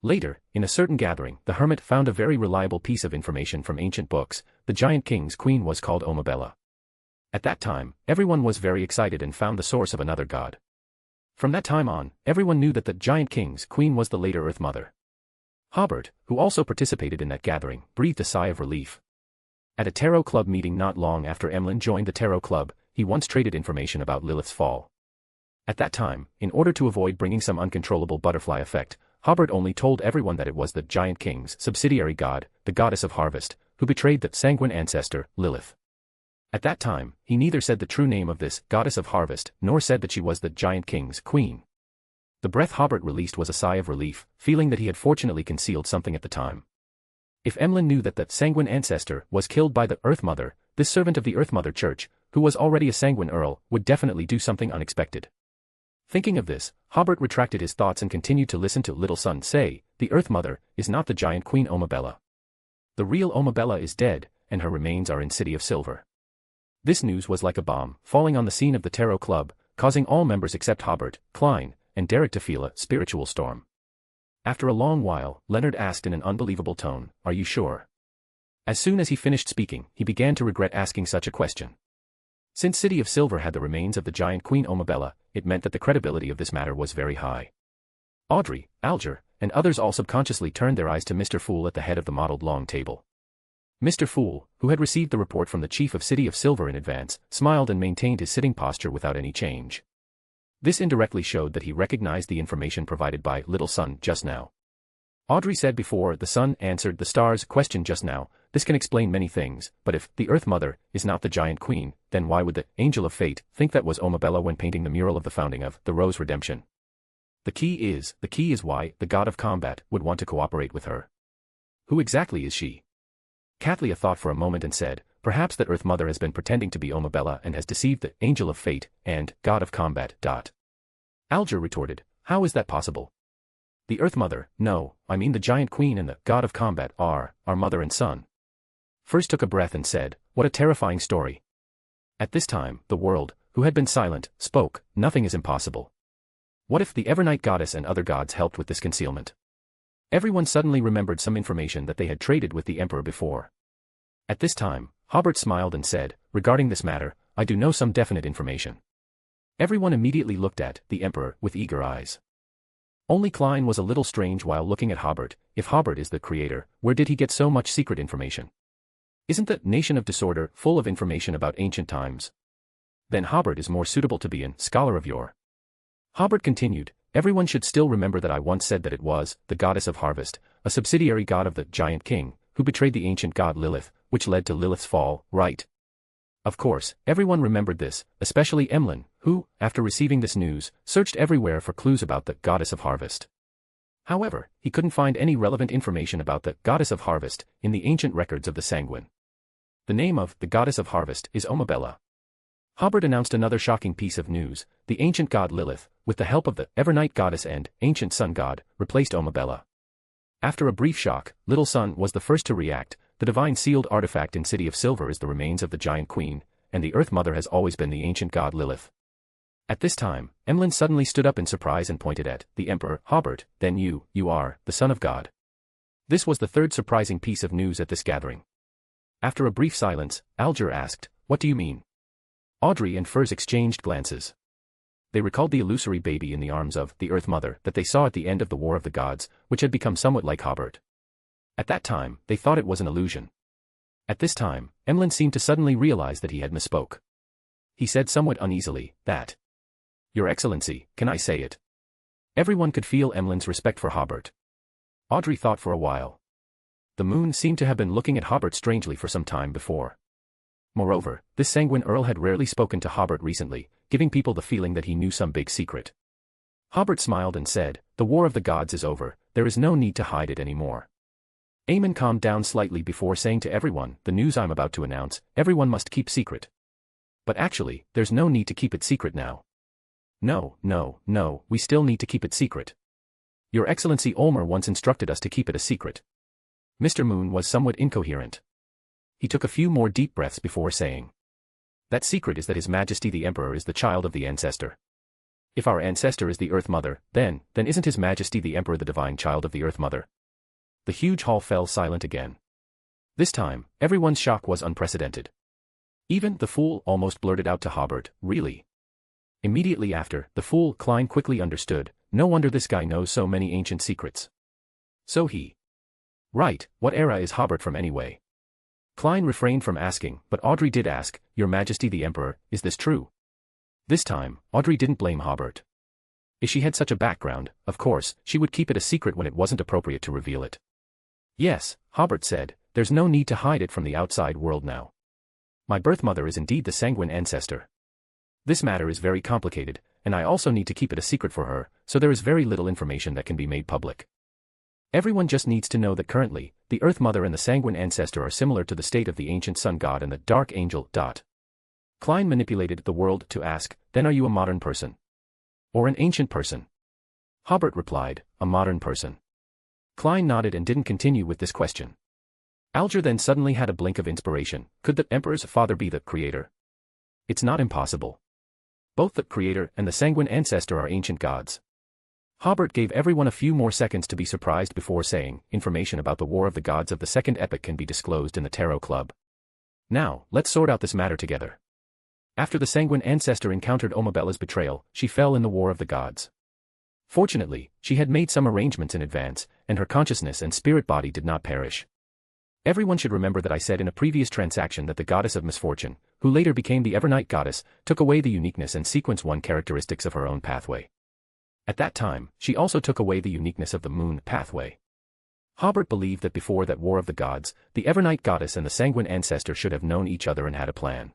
Later, in a certain gathering, the hermit found a very reliable piece of information from ancient books. The Giant King's queen was called Omabella. At that time, everyone was very excited and found the source of another god. From that time on, everyone knew that the Giant King's queen was the later Earth Mother. Hobert, who also participated in that gathering, breathed a sigh of relief. At a Tarot Club meeting not long after Emlyn joined the Tarot Club, he once traded information about Lilith's fall. At that time, in order to avoid bringing some uncontrollable butterfly effect, Hobert only told everyone that it was the Giant King's subsidiary god, the goddess of harvest, who betrayed the sanguine ancestor, Lilith. At that time, he neither said the true name of this goddess of harvest, nor said that she was the Giant King's queen. The breath Hobert released was a sigh of relief, feeling that he had fortunately concealed something at the time. If Emlyn knew that the sanguine ancestor was killed by the Earth Mother, this servant of the Earth Mother Church, who was already a sanguine earl, would definitely do something unexpected. Thinking of this, Hobert retracted his thoughts and continued to listen to Little Son say, the Earth Mother is not the giant queen Omabella. The real Omabella is dead, and her remains are in City of Silver. This news was like a bomb, falling on the scene of the Tarot Club, causing all members except Hobert, Klein, and Derek to feel a spiritual storm. After a long while, Leonard asked in an unbelievable tone, "Are you sure?" As soon as he finished speaking, he began to regret asking such a question. Since City of Silver had the remains of the giant Queen Omabella, it meant that the credibility of this matter was very high. Audrey, Alger, and others all subconsciously turned their eyes to Mr. Fool at the head of the mottled long table. Mr. Fool, who had received the report from the chief of City of Silver in advance, smiled and maintained his sitting posture without any change. This indirectly showed that he recognized the information provided by Little Sun just now. Audrey said before the Sun answered the Star's question just now, this can explain many things, but if the Earth Mother is not the giant queen, then why would the Angel of Fate think that was Omabella when painting the mural of the founding of the Rose Redemption? The key is why the God of Combat would want to cooperate with her. Who exactly is she? Kathleen thought for a moment and said, perhaps the Earth Mother has been pretending to be Omabella and has deceived the Angel of Fate and God of Combat. Alger retorted, how is that possible? The Earth Mother, no, I mean the Giant Queen and the God of Combat are mother and son. First took a breath and said, what a terrifying story. At this time, the world, who had been silent, spoke, nothing is impossible. What if the Evernight Goddess and other gods helped with this concealment? Everyone suddenly remembered some information that they had traded with the Emperor before. At this time, Hobert smiled and said, regarding this matter, I do know some definite information. Everyone immediately looked at the Emperor with eager eyes. Only Klein was a little strange while looking at Hobert. If Hobert is the creator, where did he get so much secret information? Isn't the Nation of Disorder full of information about ancient times? Then Hobert is more suitable to be an scholar of yore. Hobert continued, everyone should still remember that I once said that it was the goddess of harvest, a subsidiary god of the giant king, who betrayed the ancient god Lilith, which led to Lilith's fall, right? Of course, everyone remembered this, especially Emlyn, who, after receiving this news, searched everywhere for clues about the goddess of harvest. However, he couldn't find any relevant information about the goddess of harvest in the ancient records of the Sanguine. The name of the goddess of harvest is Omabella. Hobert announced another shocking piece of news, the ancient god Lilith, with the help of the Evernight Goddess and ancient sun god, replaced Omabella. After a brief shock, Little Sun was the first to react, the divine sealed artifact in City of Silver is the remains of the giant queen, and the Earth Mother has always been the ancient god Lilith. At this time, Emlyn suddenly stood up in surprise and pointed at the Emperor, Hobert, then you are, the Son of God. This was the third surprising piece of news at this gathering. After a brief silence, Alger asked, what do you mean? Audrey and Furs exchanged glances. They recalled the illusory baby in the arms of the Earth Mother that they saw at the end of the War of the Gods, which had become somewhat like Hobert. At that time, they thought it was an illusion. At this time, Emlyn seemed to suddenly realize that he had misspoke. He said somewhat uneasily, that. Your Excellency, can I say it? Everyone could feel Emlyn's respect for Hobert. Audrey thought for a while. The moon seemed to have been looking at Hobert strangely for some time before. Moreover, this sanguine earl had rarely spoken to Hobert recently, giving people the feeling that he knew some big secret. Hobert smiled and said, the War of the Gods is over, there is no need to hide it anymore. Eamon calmed down slightly before saying to everyone, the news I'm about to announce, everyone must keep secret. But actually, there's no need to keep it secret now. No, we still need to keep it secret. Your Excellency Olmer once instructed us to keep it a secret. Mr. Moon was somewhat incoherent. He took a few more deep breaths before saying. That secret is that His Majesty the Emperor is the child of the ancestor. If our ancestor is the Earth Mother, then isn't His Majesty the Emperor the divine child of the Earth Mother? The huge hall fell silent again. This time, everyone's shock was unprecedented. Even the fool almost blurted out to Hobert, really? Immediately after, the fool Klein quickly understood, no wonder this guy knows so many ancient secrets. So he. Right, what era is Hobert from anyway? Klein refrained from asking, but Audrey did ask, Your Majesty the Emperor, is this true? This time, Audrey didn't blame Hobert. If she had such a background, of course, she would keep it a secret when it wasn't appropriate to reveal it. Yes, Hobert said, there's no need to hide it from the outside world now. My birth mother is indeed the sanguine ancestor. This matter is very complicated, and I also need to keep it a secret for her, so there is very little information that can be made public. Everyone just needs to know that currently, the Earth Mother and the sanguine ancestor are similar to the state of the ancient sun god and the dark angel. Klein manipulated the world to ask, then are you a modern person? Or an ancient person? Hobert replied, a modern person. Klein nodded and didn't continue with this question. Alger then suddenly had a blink of inspiration, could the Emperor's father be the creator? It's not impossible. Both the creator and the sanguine ancestor are ancient gods. Hobert gave everyone a few more seconds to be surprised before saying, information about the War of the Gods of the Second Epoch can be disclosed in the Tarot Club. Now, let's sort out this matter together. After the sanguine ancestor encountered Omabella's betrayal, she fell in the War of the Gods. Fortunately, she had made some arrangements in advance, and her consciousness and spirit body did not perish. Everyone should remember that I said in a previous transaction that the goddess of misfortune, who later became the Evernight goddess, took away the uniqueness and sequence 1 characteristics of her own pathway. At that time, she also took away the uniqueness of the moon pathway. Hobert believed that before that War of the Gods, the Evernight goddess and the sanguine ancestor should have known each other and had a plan.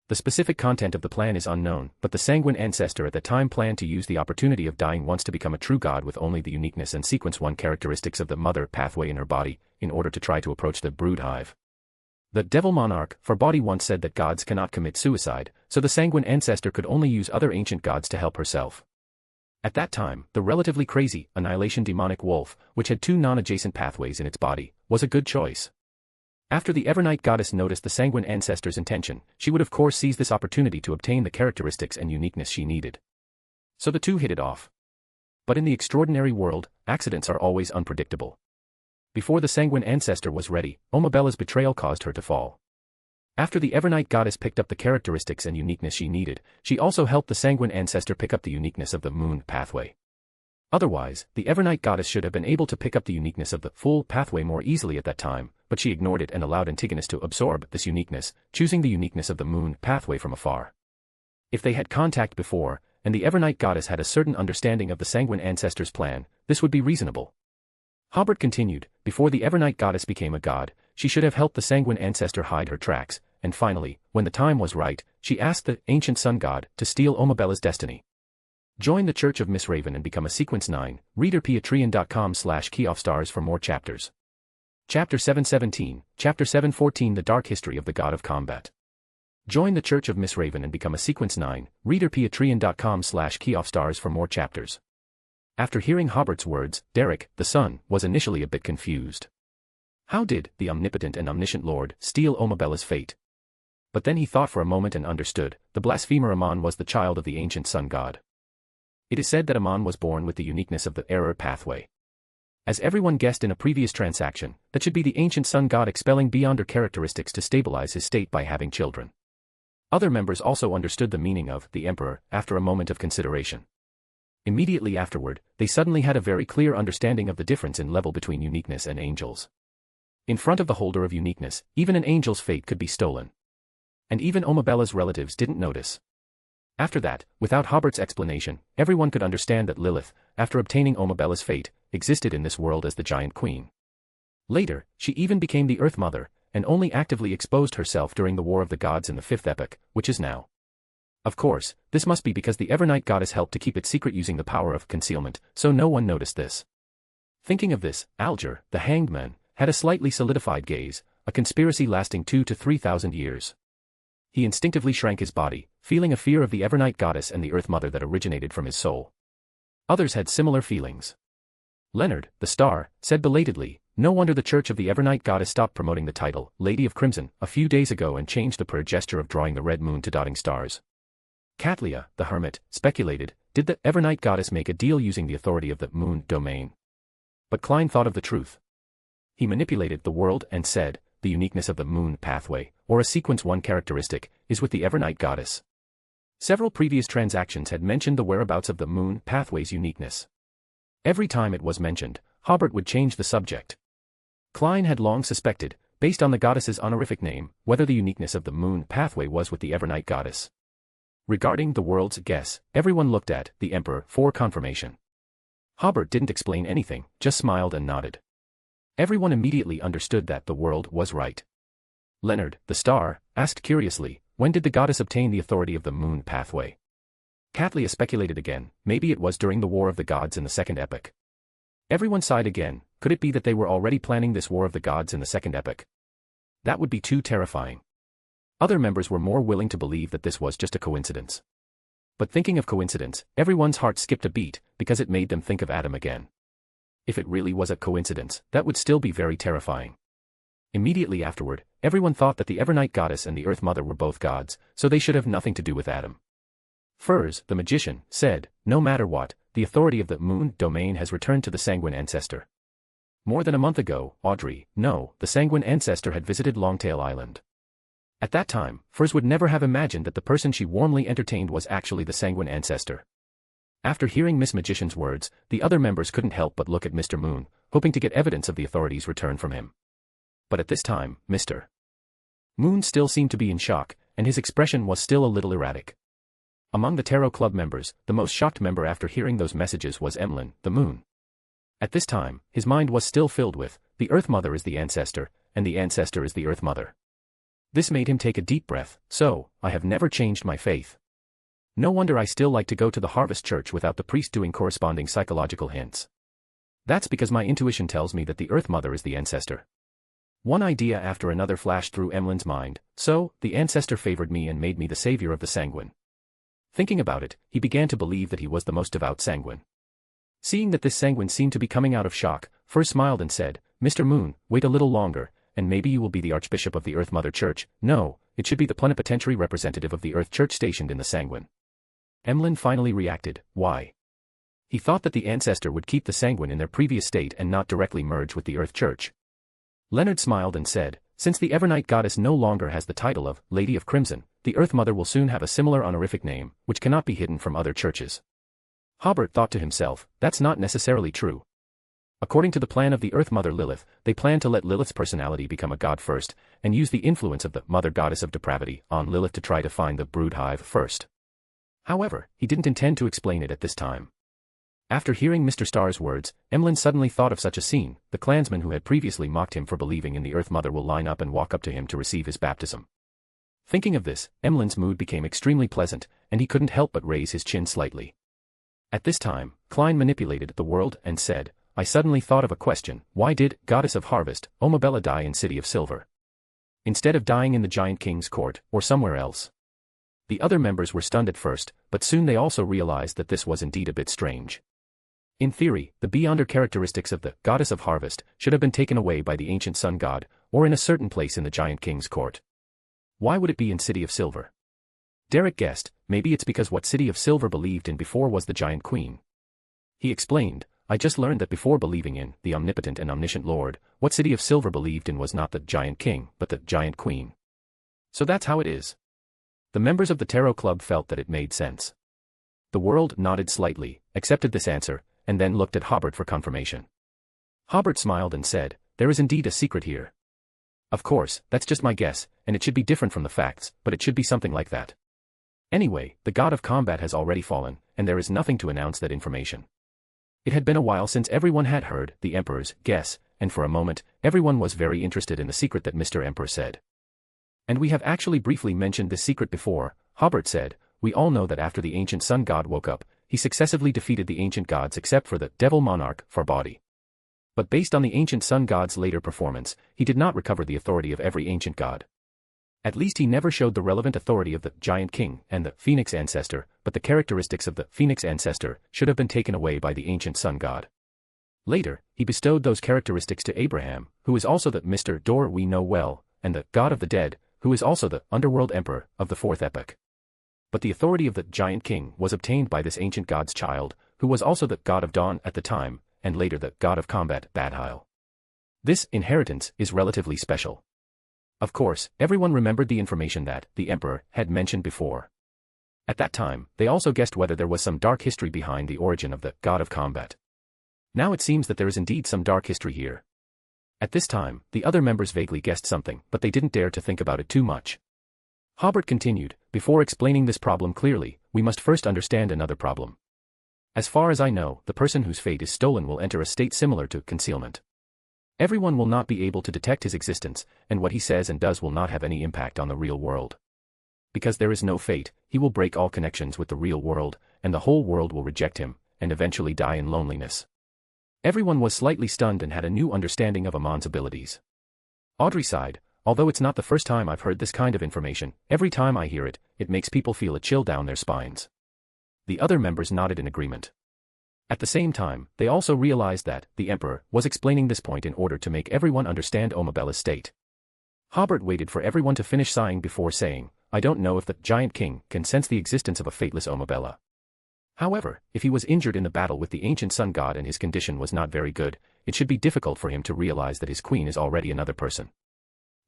The specific content of the plan is unknown, but the sanguine ancestor at the time planned to use the opportunity of dying once to become a true god with only the uniqueness and sequence 1 characteristics of the mother pathway in her body, in order to try to approach the brood hive. The devil monarch, for body once said that gods cannot commit suicide, so the sanguine ancestor could only use other ancient gods to help herself. At that time, the relatively crazy, annihilation demonic wolf, which had 2 non-adjacent pathways in its body, was a good choice. After the Evernight goddess noticed the sanguine ancestor's intention, she would of course seize this opportunity to obtain the characteristics and uniqueness she needed. So the two hit it off. But in the extraordinary world, accidents are always unpredictable. Before the sanguine ancestor was ready, Omabella's betrayal caused her to fall. After the Evernight goddess picked up the characteristics and uniqueness she needed, she also helped the sanguine ancestor pick up the uniqueness of the moon pathway. Otherwise, the Evernight goddess should have been able to pick up the uniqueness of the full pathway more easily at that time, but she ignored it and allowed Antigonus to absorb this uniqueness, choosing the uniqueness of the moon pathway from afar. If they had contact before, and the Evernight goddess had a certain understanding of the sanguine ancestor's plan, this would be reasonable. Hobert continued, before the Evernight goddess became a god, she should have helped the sanguine ancestor hide her tracks, and finally, when the time was right, she asked the ancient sun god to steal Omabella's destiny. Join the Church of Miss Raven and become a Sequence 9, reader patreon.com/keyoffstars for more chapters. Chapter 717, Chapter 714 The Dark History of the God of Combat. Join the Church of Miss Raven and become a Sequence 9, reader patreon.com/keyoffstars for more chapters. After hearing Hobert's words, Derek, the son, was initially a bit confused. How did the omnipotent and omniscient Lord steal Omabella's fate? But then he thought for a moment and understood, the blasphemer Amon was the child of the ancient sun god. It is said that Amon was born with the uniqueness of the error pathway. As everyone guessed in a previous transaction, that should be the ancient sun god expelling beyonder characteristics to stabilize his state by having children. Other members also understood the meaning of the emperor after a moment of consideration. Immediately afterward, they suddenly had a very clear understanding of the difference in level between uniqueness and angels. In front of the holder of uniqueness, even an angel's fate could be stolen. And even Omabella's relatives didn't notice. After that, without Hobert's explanation, everyone could understand that Lilith, after obtaining Omabella's fate, existed in this world as the giant queen. Later, she even became the Earth Mother, and only actively exposed herself during the War of the Gods in the 5th epoch, which is now. Of course, this must be because the Evernight goddess helped to keep it secret using the power of concealment, so no one noticed this. Thinking of this, Alger, the hanged man, had a slightly solidified gaze, a conspiracy lasting 2,000 to 3,000 years. He instinctively shrank his body, feeling a fear of the Evernight goddess and the Earth Mother that originated from his soul. Others had similar feelings. Leonard, the star, said belatedly, no wonder the Church of the Evernight goddess stopped promoting the title, Lady of Crimson, a few days ago and changed the prayer gesture of drawing the red moon to dotting stars. Catlia, the hermit, speculated, did the Evernight goddess make a deal using the authority of the moon domain? But Klein thought of the truth. He manipulated the world and said, the uniqueness of the moon pathway, or a sequence 1 characteristic, is with the Evernight goddess. Several previous transactions had mentioned the whereabouts of the moon pathway's uniqueness. Every time it was mentioned, Hobert would change the subject. Klein had long suspected, based on the goddess's honorific name, whether the uniqueness of the moon pathway was with the Evernight goddess. Regarding the world's guess, everyone looked at the Emperor for confirmation. Hobert didn't explain anything, just smiled and nodded. Everyone immediately understood that the world was right. Leonard, the star, asked curiously, when did the goddess obtain the authority of the moon pathway? Catlia speculated again, maybe it was during the War of the Gods in the 2nd epoch. Everyone sighed again, could it be that they were already planning this War of the Gods in the 2nd epoch? That would be too terrifying. Other members were more willing to believe that this was just a coincidence. But thinking of coincidence, everyone's heart skipped a beat, because it made them think of Adam again. If it really was a coincidence, that would still be very terrifying. Immediately afterward, everyone thought that the Evernight goddess and the Earth Mother were both gods, so they should have nothing to do with Adam. Furs, the magician, said, no matter what, the authority of the moon domain has returned to the sanguine ancestor. More than a month ago, Audrey, no, the sanguine ancestor had visited Longtail Island. At that time, Furs would never have imagined that the person she warmly entertained was actually the sanguine ancestor. After hearing Miss Magician's words, the other members couldn't help but look at Mr. Moon, hoping to get evidence of the authority's return from him. But at this time, Mr. Moon still seemed to be in shock, and his expression was still a little erratic. Among the Tarot Club members, the most shocked member after hearing those messages was Emlyn, the Moon. At this time, his mind was still filled with, the Earth Mother is the ancestor, and the ancestor is the Earth Mother. This made him take a deep breath. So, I have never changed my faith. No wonder I still like to go to the Harvest Church without the priest doing corresponding psychological hints. That's because my intuition tells me that the Earth Mother is the ancestor. One idea after another flashed through Emlyn's mind. So, the ancestor favored me and made me the savior of the sanguine. Thinking about it, he began to believe that he was the most devout sanguine. Seeing that this sanguine seemed to be coming out of shock, Furs smiled and said, Mr. Moon, wait a little longer, and maybe you will be the Archbishop of the Earth Mother Church. No, it should be the plenipotentiary representative of the Earth Church stationed in the sanguine. Emlyn finally reacted. Why? He thought that the ancestor would keep the sanguine in their previous state and not directly merge with the Earth Church. Leonard smiled and said, since the Evernight goddess no longer has the title of Lady of Crimson, the Earth Mother will soon have a similar honorific name, which cannot be hidden from other churches. Hobert thought to himself, that's not necessarily true. According to the plan of the Earth Mother Lilith, they plan to let Lilith's personality become a god first, and use the influence of the Mother Goddess of Depravity on Lilith to try to find the brood hive first. However, he didn't intend to explain it at this time. After hearing Mr. Starr's words, Emlyn suddenly thought of such a scene. The clansmen who had previously mocked him for believing in the Earth Mother will line up and walk up to him to receive his baptism. Thinking of this, Emlyn's mood became extremely pleasant, and he couldn't help but raise his chin slightly. At this time, Klein manipulated the world and said, I suddenly thought of a question. Why did Goddess of Harvest, Omabella die in City of Silver, instead of dying in the Giant King's court, or somewhere else? The other members were stunned at first, but soon they also realized that this was indeed a bit strange. In theory, the beyonder characteristics of the Goddess of Harvest should have been taken away by the ancient sun god, or in a certain place in the Giant King's court. Why would it be in City of Silver? Derek guessed, maybe it's because what City of Silver believed in before was the Giant Queen. He explained, I just learned that before believing in the omnipotent and omniscient Lord, what City of Silver believed in was not the Giant King, but the Giant Queen. So that's how it is. The members of the Tarot Club felt that it made sense. The world nodded slightly, accepted this answer, and then looked at Hobert for confirmation. Hobert smiled and said, there is indeed a secret here. Of course, that's just my guess, and it should be different from the facts, but it should be something like that. Anyway, the god of combat has already fallen, and there is nothing to announce that information. It had been a while since everyone had heard the Emperor's guess, and for a moment, everyone was very interested in the secret that Mr. Emperor said. And we have actually briefly mentioned this secret before, Hobert said. We all know that after the ancient sun god woke up, he successively defeated the ancient gods except for the devil monarch, Farbody. But based on the ancient sun god's later performance, he did not recover the authority of every ancient god. At least he never showed the relevant authority of the Giant King and the Phoenix Ancestor, but the characteristics of the Phoenix Ancestor should have been taken away by the ancient sun god. Later, he bestowed those characteristics to Abraham, who is also the Mr. Dor we know well, and the God of the Dead, who is also the Underworld Emperor of the Fourth Epoch. But the authority of the Giant King was obtained by this ancient god's child, who was also the God of Dawn at the time, and later the God of Combat, Badhile. This inheritance is relatively special. Of course, everyone remembered the information that the Emperor had mentioned before. At that time, they also guessed whether there was some dark history behind the origin of the God of Combat. Now it seems that there is indeed some dark history here. At this time, the other members vaguely guessed something, but they didn't dare to think about it too much. Hobert continued, before explaining this problem clearly, we must first understand another problem. As far as I know, the person whose fate is stolen will enter a state similar to concealment. Everyone will not be able to detect his existence, and what he says and does will not have any impact on the real world. Because there is no fate, he will break all connections with the real world, and the whole world will reject him, and eventually die in loneliness. Everyone was slightly stunned and had a new understanding of Amon's abilities. Audrey sighed, although it's not the first time I've heard this kind of information, every time I hear it, it makes people feel a chill down their spines. The other members nodded in agreement. At the same time, they also realized that the Emperor was explaining this point in order to make everyone understand Omabella's state. Hobert waited for everyone to finish sighing before saying, I don't know if the Giant King can sense the existence of a fateless Omabella. However, if he was injured in the battle with the ancient sun god and his condition was not very good, it should be difficult for him to realize that his queen is already another person.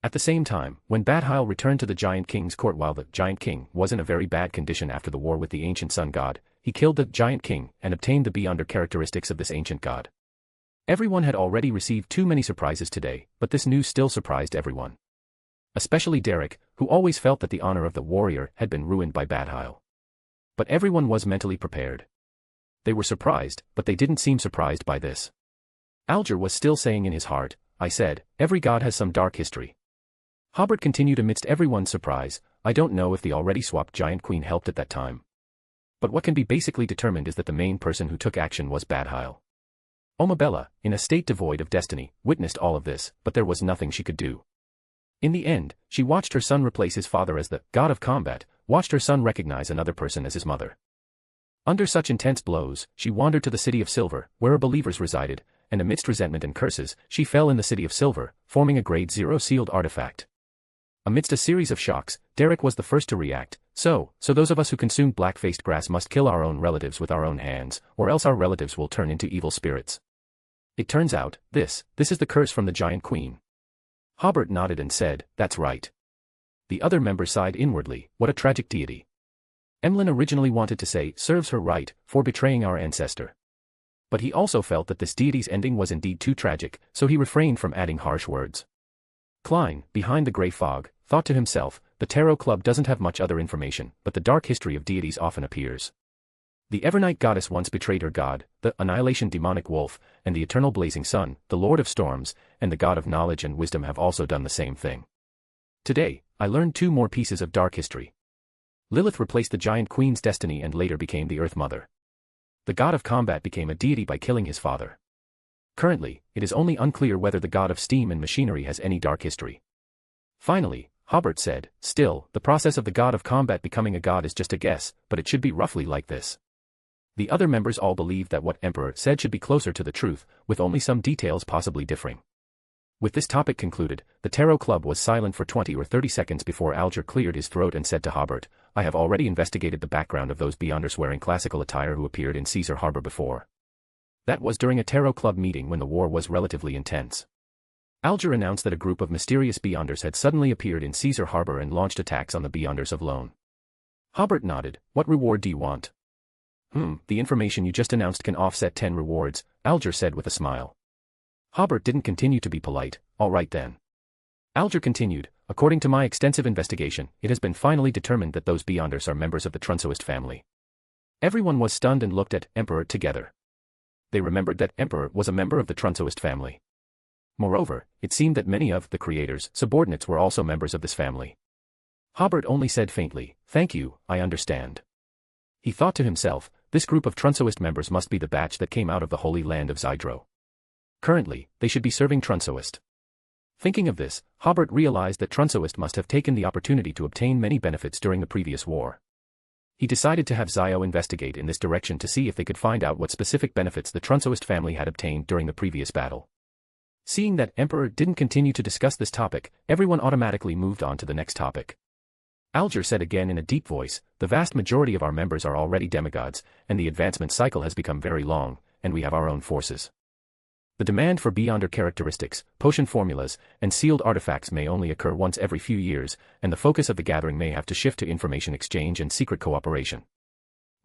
At the same time, when Badhile returned to the Giant King's court while the Giant King was in a very bad condition after the war with the ancient sun god, he killed the Giant King and obtained the Beyonder characteristics of this ancient god. Everyone had already received too many surprises today, but this news still surprised everyone. Especially Derek, who always felt that the honor of the warrior had been ruined by Badhile. But everyone was mentally prepared. They were surprised, but they didn't seem surprised by this. Alger was still saying in his heart, I said, every god has some dark history. Hobert continued amidst everyone's surprise, I don't know if the already swapped Giant Queen helped at that time. But what can be basically determined is that the main person who took action was Badhile. Omabella, in a state devoid of destiny, witnessed all of this, but there was nothing she could do. In the end, she watched her son replace his father as the god of combat, watched her son recognize another person as his mother. Under such intense blows, she wandered to the City of Silver, where her believers resided, and amidst resentment and curses, she fell in the City of Silver, forming a Grade 0 sealed artifact. Amidst a series of shocks, Derek was the first to react, so those of us who consumed black-faced grass must kill our own relatives with our own hands, or else our relatives will turn into evil spirits. It turns out, this is the curse from the Giant Queen. Hobert nodded and said, that's right. The other members sighed inwardly, what a tragic deity. Emlyn originally wanted to say, serves her right, for betraying our ancestor. But he also felt that this deity's ending was indeed too tragic, so he refrained from adding harsh words. Klein, behind the grey fog, thought to himself, the Tarot Club doesn't have much other information, but the dark history of deities often appears. The Evernight goddess once betrayed her god, the Annihilation demonic wolf, and the eternal blazing sun, the Lord of storms, and the god of knowledge and wisdom have also done the same thing. Today, I learned 2 more pieces of dark history. Lilith replaced the Giant Queen's destiny and later became the Earth Mother. The god of combat became a deity by killing his father. Currently, it is only unclear whether the god of steam and machinery has any dark history. Finally, Hobert said, still, the process of the god of combat becoming a god is just a guess, but it should be roughly like this. The other members all believed that what Emperor said should be closer to the truth, with only some details possibly differing. With this topic concluded, the Tarot Club was silent for 20 or 30 seconds before Alger cleared his throat and said to Hobert, I have already investigated the background of those Beyonders wearing classical attire who appeared in Caesar Harbor before. That was during a Tarot Club meeting when the war was relatively intense. Alger announced that a group of mysterious Beyonders had suddenly appeared in Caesar Harbor and launched attacks on the Beyonders of Lone. Hobert nodded, what reward do you want? The information you just announced can offset 10 rewards, Alger said with a smile. Hobert didn't continue to be polite, all right then. Alger continued, according to my extensive investigation, it has been finally determined that those Beyonders are members of the Trunsoist family. Everyone was stunned and looked at Emperor together. They remembered that Emperor was a member of the Trunsoist family. Moreover, it seemed that many of the creators' subordinates were also members of this family. Hobert only said faintly, thank you, I understand. He thought to himself, this group of Trunsoist members must be the batch that came out of the Holy Land of Zydro. Currently, they should be serving Trunsoist. Thinking of this, Hobert realized that Trunsoist must have taken the opportunity to obtain many benefits during the previous war. He decided to have Zio investigate in this direction to see if they could find out what specific benefits the Trunsoist family had obtained during the previous battle. Seeing that Emperor didn't continue to discuss this topic, everyone automatically moved on to the next topic. Alger said again in a deep voice, the vast majority of our members are already demigods, and the advancement cycle has become very long, and we have our own forces. The demand for Beyonder characteristics, potion formulas, and sealed artifacts may only occur once every few years, and the focus of the gathering may have to shift to information exchange and secret cooperation.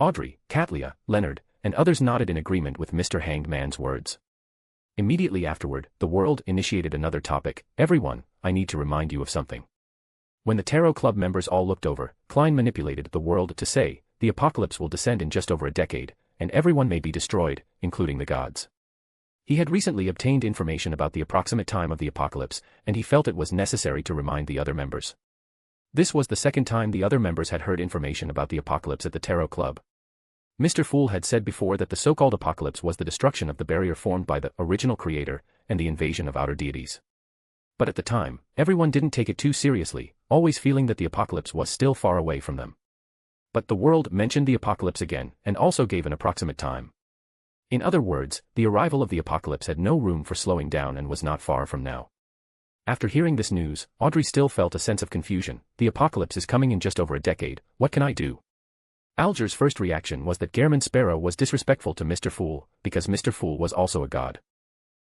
Audrey, Katlia, Leonard, and others nodded in agreement with Mr. Hanged Man's words. Immediately afterward, the world initiated another topic. Everyone, I need to remind you of something. When the Tarot Club members all looked over, Klein manipulated the world to say, the apocalypse will descend in just over a decade, and everyone may be destroyed, including the gods. He had recently obtained information about the approximate time of the apocalypse, and he felt it was necessary to remind the other members. This was the second time the other members had heard information about the apocalypse at the Tarot Club. Mr. Fool had said before that the so-called apocalypse was the destruction of the barrier formed by the original creator and the invasion of outer deities. But at the time, everyone didn't take it too seriously, always feeling that the apocalypse was still far away from them. But the world mentioned the apocalypse again, and also gave an approximate time. In other words, the arrival of the apocalypse had no room for slowing down and was not far from now. After hearing this news, Audrey still felt a sense of confusion. The apocalypse is coming in just over a decade. What can I do? Alger's first reaction was that Gairman Sparrow was disrespectful to Mr. Fool, because Mr. Fool was also a god.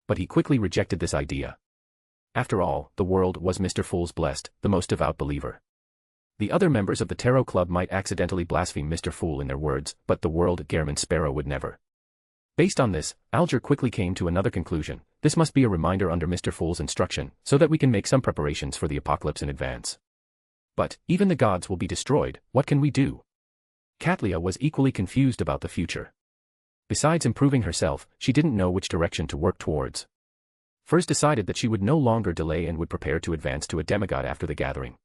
But he quickly rejected this idea. After all, the world was Mr. Fool's blessed, the most devout believer. The other members of the Tarot Club might accidentally blaspheme Mr. Fool in their words, but the world Gairman Sparrow would never. Based on this, Alger quickly came to another conclusion. This must be a reminder under Mr. Fool's instruction, so that we can make some preparations for the apocalypse in advance. But, even the gods will be destroyed, what can we do? Katlia was equally confused about the future. Besides improving herself, she didn't know which direction to work towards. First decided that she would no longer delay and would prepare to advance to a demigod after the gathering.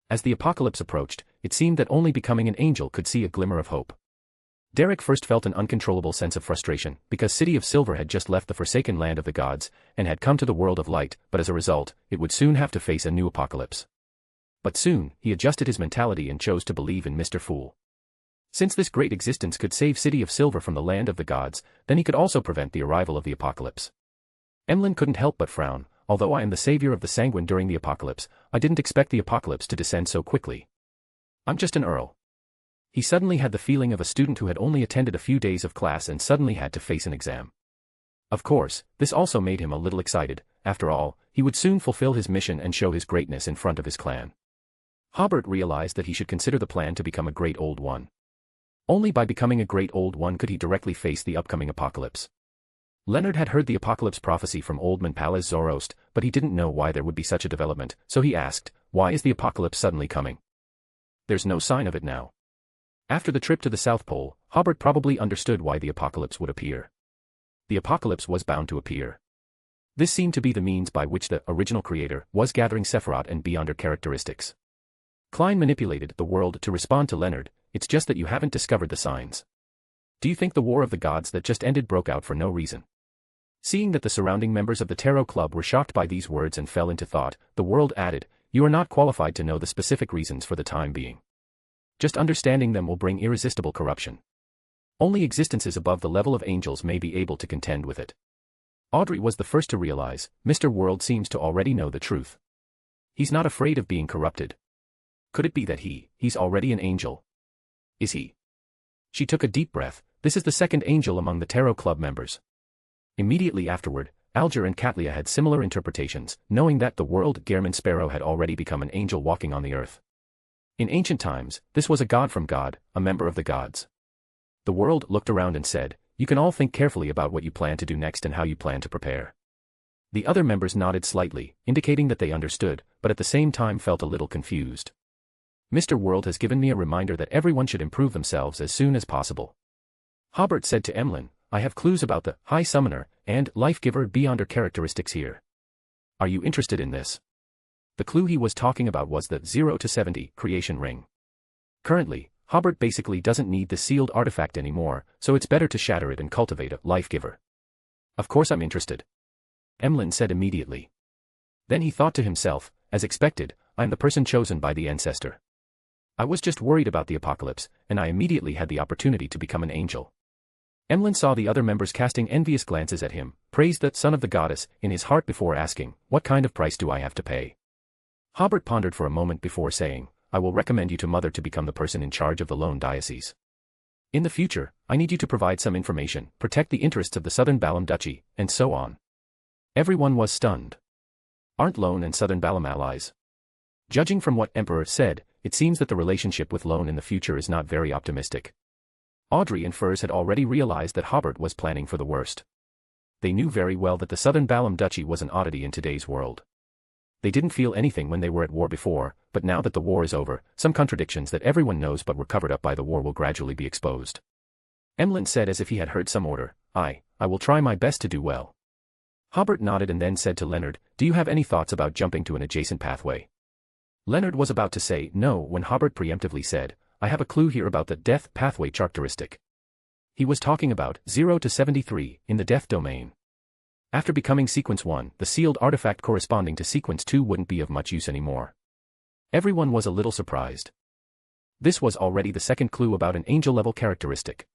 As the apocalypse approached, it seemed that only becoming an angel could see a glimmer of hope. Derek first felt an uncontrollable sense of frustration, because City of Silver had just left the forsaken land of the gods, and had come to the world of light, but as a result, it would soon have to face a new apocalypse. But soon, he adjusted his mentality and chose to believe in Mr. Fool. Since this great existence could save City of Silver from the land of the gods, then he could also prevent the arrival of the apocalypse. Emlyn couldn't help but frown. Although I am the savior of the sanguine during the apocalypse, I didn't expect the apocalypse to descend so quickly. I'm just an earl. He suddenly had the feeling of a student who had only attended a few days of class and suddenly had to face an exam. Of course, this also made him a little excited. After all, he would soon fulfill his mission and show his greatness in front of his clan. Hobert realized that he should consider the plan to become a great old one. Only by becoming a great old one could he directly face the upcoming apocalypse. Leonard had heard the apocalypse prophecy from Old Man Palaz Zoroast, but he didn't know why there would be such a development, so he asked, why is the apocalypse suddenly coming? There's no sign of it now. After the trip to the South Pole, Hobert probably understood why the apocalypse would appear. The apocalypse was bound to appear. This seemed to be the means by which the original creator was gathering Sefirah and beyonder characteristics. Klein manipulated the world to respond to Leonard. It's just that you haven't discovered the signs. Do you think the War of the Gods that just ended broke out for no reason? Seeing that the surrounding members of the Tarot Club were shocked by these words and fell into thought, the world added, you are not qualified to know the specific reasons for the time being. Just understanding them will bring irresistible corruption. Only existences above the level of angels may be able to contend with it. Audrey was the first to realize, Mr. World seems to already know the truth. He's not afraid of being corrupted. Could it be that he's already an angel? Is he? She took a deep breath. This is the second angel among the Tarot Club members. Immediately afterward, Alger and Katlia had similar interpretations, knowing that the world Gairman Sparrow had already become an angel walking on the earth. In ancient times, this was a god from God, a member of the gods. The world looked around and said, you can all think carefully about what you plan to do next and how you plan to prepare. The other members nodded slightly, indicating that they understood, but at the same time felt a little confused. Mr. World has given me a reminder that everyone should improve themselves as soon as possible. Hobert said to Emlyn, I have clues about the High Summoner and Life-Giver beyonder characteristics here. Are you interested in this? The clue he was talking about was the 0 to 70 creation ring. Currently, Hobert basically doesn't need the sealed artifact anymore, so it's better to shatter it and cultivate a Life-Giver. Of course I'm interested. Emlyn said immediately. Then he thought to himself, as expected, I'm the person chosen by the ancestor. I was just worried about the apocalypse, and I immediately had the opportunity to become an angel. Emlyn saw the other members casting envious glances at him, praised the son of the goddess in his heart before asking, what kind of price do I have to pay? Hobert pondered for a moment before saying, I will recommend you to Mother to become the person in charge of the Lone Diocese. In the future, I need you to provide some information, protect the interests of the Southern Balam Duchy, and so on. Everyone was stunned. Aren't Lone and Southern Balam allies? Judging from what Emperor said, it seems that the relationship with Lone in the future is not very optimistic. Audrey and Furs had already realized that Hobert was planning for the worst. They knew very well that the Southern Balam Duchy was an oddity in today's world. They didn't feel anything when they were at war before, but now that the war is over, some contradictions that everyone knows but were covered up by the war will gradually be exposed. Emlyn said as if he had heard some order, I will try my best to do well. Hobert nodded and then said to Leonard, do you have any thoughts about jumping to an adjacent pathway? Leonard was about to say no when Hobert preemptively said, I have a clue here about the death pathway characteristic. He was talking about 0 to 73 in the death domain. After becoming sequence 1, the sealed artifact corresponding to sequence 2 wouldn't be of much use anymore. Everyone was a little surprised. This was already the second clue about an angel-level characteristic.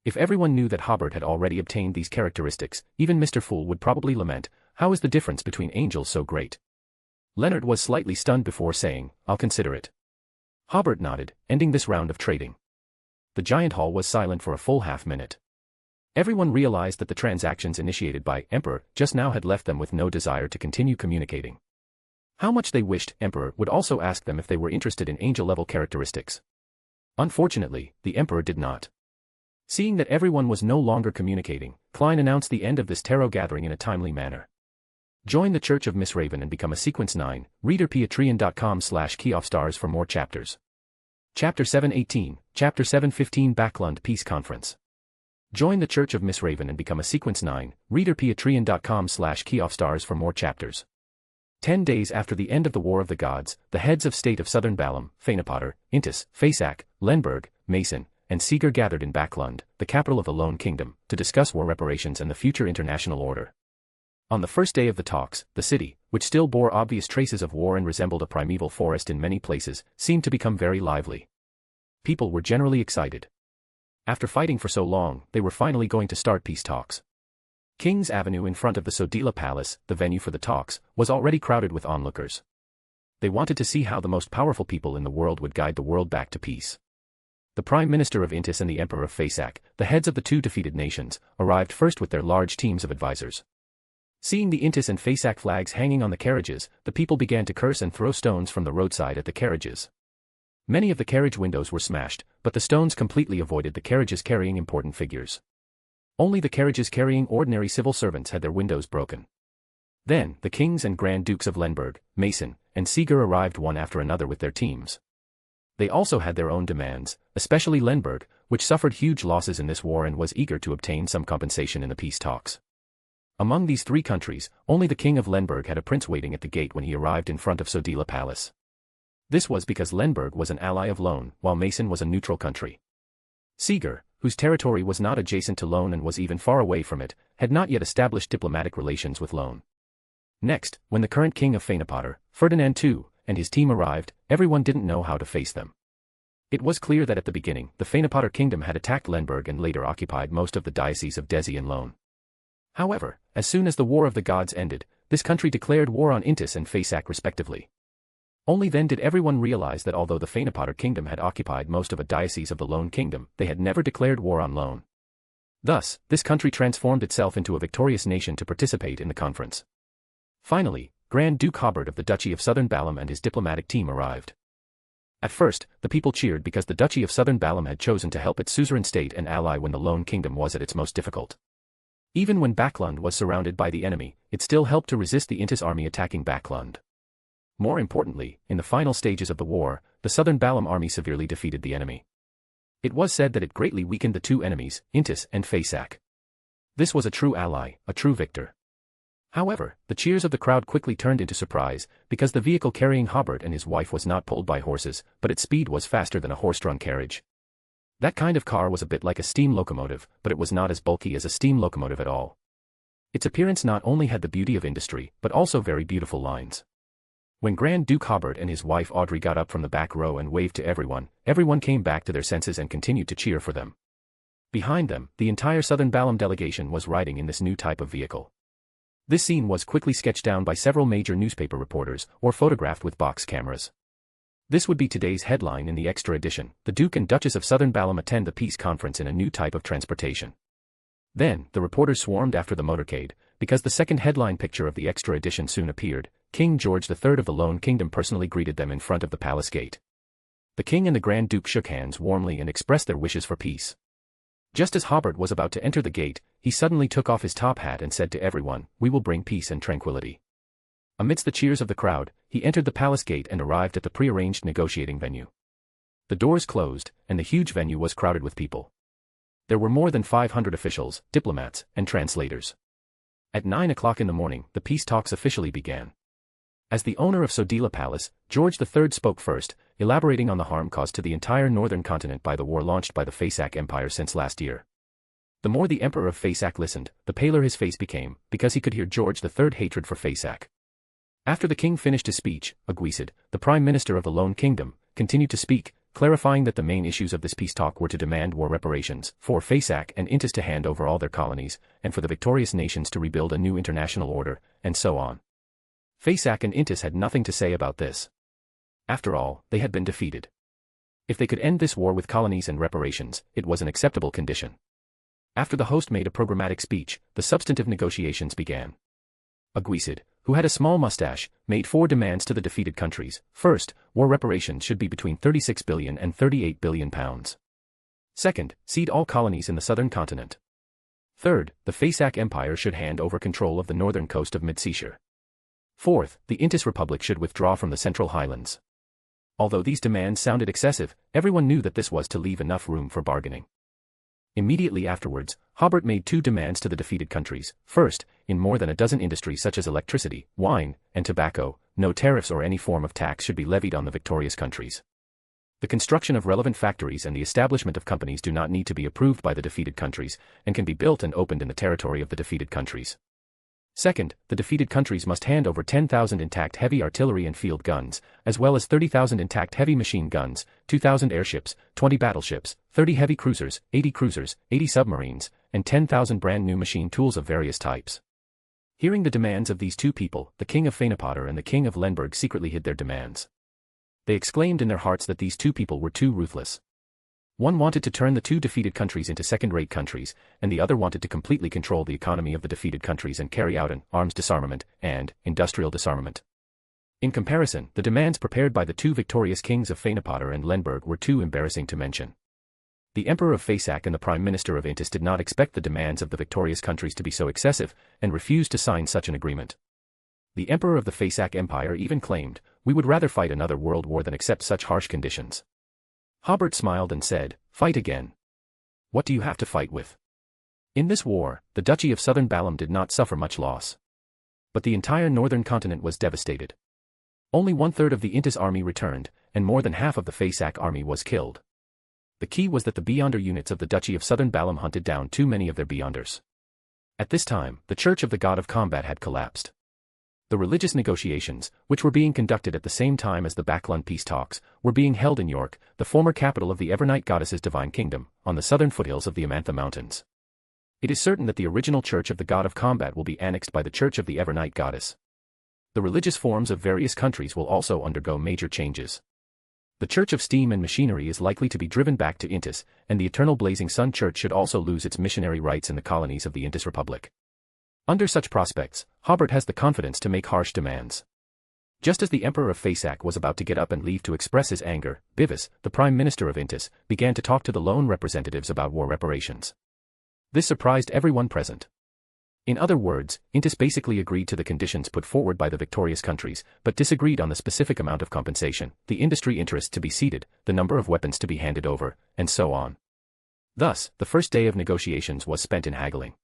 If everyone knew that Hobert had already obtained these characteristics, even Mr. Fool would probably lament, how is the difference between angels so great? Leonard was slightly stunned before saying, "I'll consider it." Hobert nodded, ending this round of trading. The giant hall was silent for a full half-minute. Everyone realized that the transactions initiated by Emperor just now had left them with no desire to continue communicating. How much they wished Emperor would also ask them if they were interested in angel-level characteristics. Unfortunately, the Emperor did not. Seeing that everyone was no longer communicating, Klein announced the end of this tarot gathering in a timely manner. Join the Church of Miss Raven and become a Sequence 9, reader patreon.com/keyoffstars for more chapters. Chapter 718, Chapter 715 Backlund Peace Conference. Join the Church of Miss Raven and become a Sequence 9, reader patreon.com/keyoffstars for more chapters. 10 days after the end of the War of the Gods, the heads of state of Southern Balam, Fanapotter, Intis, Fasak, Lenberg, Mason, and Seeger gathered in Backlund, the capital of the Lone Kingdom, to discuss war reparations and the future international order. On the first day of the talks, the city, which still bore obvious traces of war and resembled a primeval forest in many places, seemed to become very lively. People were generally excited. After fighting for so long, they were finally going to start peace talks. King's Avenue in front of the Sodila Palace, the venue for the talks, was already crowded with onlookers. They wanted to see how the most powerful people in the world would guide the world back to peace. The Prime Minister of Intis and the Emperor of Fasak, the heads of the two defeated nations, arrived first with their large teams of advisors. Seeing the Intis and Fasak flags hanging on the carriages, the people began to curse and throw stones from the roadside at the carriages. Many of the carriage windows were smashed, but the stones completely avoided the carriages carrying important figures. Only the carriages carrying ordinary civil servants had their windows broken. Then, the kings and Grand Dukes of Lenberg, Mason, and Seeger arrived one after another with their teams. They also had their own demands, especially Lenberg, which suffered huge losses in this war and was eager to obtain some compensation in the peace talks. Among these three countries, only the king of Lenberg had a prince waiting at the gate when he arrived in front of Sodila Palace. This was because Lenberg was an ally of Lone, while Mason was a neutral country. Seeger, whose territory was not adjacent to Lone and was even far away from it, had not yet established diplomatic relations with Lone. Next, when the current king of Fanapotter, Ferdinand II, and his team arrived, everyone didn't know how to face them. It was clear that at the beginning, the Fanapotter kingdom had attacked Lenberg and later occupied most of the diocese of Desi and Lone. However, as soon as the War of the Gods ended, this country declared war on Intis and Fasak respectively. Only then did everyone realize that although the Fanapotter kingdom had occupied most of a diocese of the Lone Kingdom, they had never declared war on Lone. Thus, this country transformed itself into a victorious nation to participate in the conference. Finally, Grand Duke Hobert of the Duchy of Southern Balam and his diplomatic team arrived. At first, the people cheered because the Duchy of Southern Balam had chosen to help its suzerain state and ally when the Lone Kingdom was at its most difficult. Even when Backlund was surrounded by the enemy, it still helped to resist the Intis army attacking Backlund. More importantly, in the final stages of the war, the Southern Balam army severely defeated the enemy. It was said that it greatly weakened the two enemies, Intis and Fasak. This was a true ally, a true victor. However, the cheers of the crowd quickly turned into surprise, because the vehicle carrying Hobert and his wife was not pulled by horses, but its speed was faster than a horse-drawn carriage. That kind of car was a bit like a steam locomotive, but it was not as bulky as a steam locomotive at all. Its appearance not only had the beauty of industry, but also very beautiful lines. When Grand Duke Hobert and his wife Audrey got up from the back row and waved to everyone, everyone came back to their senses and continued to cheer for them. Behind them, the entire Southern Balam delegation was riding in this new type of vehicle. This scene was quickly sketched down by several major newspaper reporters, or photographed with box cameras. This would be today's headline in the extra edition: the Duke and Duchess of Southern Balam attend the peace conference in a new type of transportation. Then, the reporters swarmed after the motorcade, because the second headline picture of the extra edition soon appeared. King George III of the Lone Kingdom personally greeted them in front of the palace gate. The king and the Grand Duke shook hands warmly and expressed their wishes for peace. Just as Hobert was about to enter the gate, he suddenly took off his top hat and said to everyone, "We will bring peace and tranquility." Amidst the cheers of the crowd, he entered the palace gate and arrived at the pre-arranged negotiating venue. The doors closed, and the huge venue was crowded with people. There were more than 500 officials, diplomats, and translators. At 9 o'clock in the morning, the peace talks officially began. As the owner of Sodila Palace, George III spoke first, elaborating on the harm caused to the entire northern continent by the war launched by the Fasak Empire since last year. The more the Emperor of Fasak listened, the paler his face became, because he could hear George III's hatred for Fasak. After the king finished his speech, Aguisid, the Prime Minister of the Lone Kingdom, continued to speak, clarifying that the main issues of this peace talk were to demand war reparations, for Fasak and Intis to hand over all their colonies, and for the victorious nations to rebuild a new international order, and so on. Faysac and Intis had nothing to say about this. After all, they had been defeated. If they could end this war with colonies and reparations, it was an acceptable condition. After the host made a programmatic speech, the substantive negotiations began. Aguisid, who had a small mustache, made 4 demands to the defeated countries. First, war reparations should be between 36 billion and 38 billion pounds. Second, cede all colonies in the southern continent. Third, the Faysac Empire should hand over control of the northern coast of Mid-Seashire. Fourth, the Intis Republic should withdraw from the Central Highlands. Although these demands sounded excessive, everyone knew that this was to leave enough room for bargaining. Immediately afterwards, Hobert made 2 demands to the defeated countries. First, in more than a dozen industries such as electricity, wine, and tobacco, no tariffs or any form of tax should be levied on the victorious countries. The construction of relevant factories and the establishment of companies do not need to be approved by the defeated countries, and can be built and opened in the territory of the defeated countries. Second, the defeated countries must hand over 10,000 intact heavy artillery and field guns, as well as 30,000 intact heavy machine guns, 2,000 airships, 20 battleships, 30 heavy cruisers, 80 submarines, and 10,000 brand new machine tools of various types. Hearing the demands of these 2 people, the king of Feyenoord and the king of Lemberg secretly hid their demands. They exclaimed in their hearts that these 2 people were too ruthless. One wanted to turn the 2 defeated countries into second-rate countries, and the other wanted to completely control the economy of the defeated countries and carry out an arms disarmament and industrial disarmament. In comparison, the demands prepared by the 2 victorious kings of Feyenoord and Lemberg were too embarrassing to mention. The Emperor of Faysac and the Prime Minister of Intis did not expect the demands of the victorious countries to be so excessive, and refused to sign such an agreement. The Emperor of the Faysac Empire even claimed, "We would rather fight another world war than accept such harsh conditions." Hobert smiled and said, "Fight again. What do you have to fight with?" In this war, the Duchy of Southern Balham did not suffer much loss. But the entire northern continent was devastated. Only 1/3 of the Intis army returned, and more than half of the Faysac army was killed. The key was that the Beyonder units of the Duchy of Southern Balham hunted down too many of their Beyonders. At this time, the Church of the God of Combat had collapsed. The religious negotiations, which were being conducted at the same time as the Backlund peace talks, were being held in York, the former capital of the Evernight goddess's divine kingdom, on the southern foothills of the Amantha Mountains. It is certain that the original Church of the God of Combat will be annexed by the Church of the Evernight goddess. The religious forms of various countries will also undergo major changes. The Church of Steam and Machinery is likely to be driven back to Intis, and the Eternal Blazing Sun Church should also lose its missionary rights in the colonies of the Intis Republic. Under such prospects, Hobert has the confidence to make harsh demands. Just as the Emperor of Faysac was about to get up and leave to express his anger, Bivis, the Prime Minister of Intis, began to talk to the lone representatives about war reparations. This surprised everyone present. In other words, Intis basically agreed to the conditions put forward by the victorious countries, but disagreed on the specific amount of compensation, the industry interests to be ceded, the number of weapons to be handed over, and so on. Thus, the first day of negotiations was spent in haggling.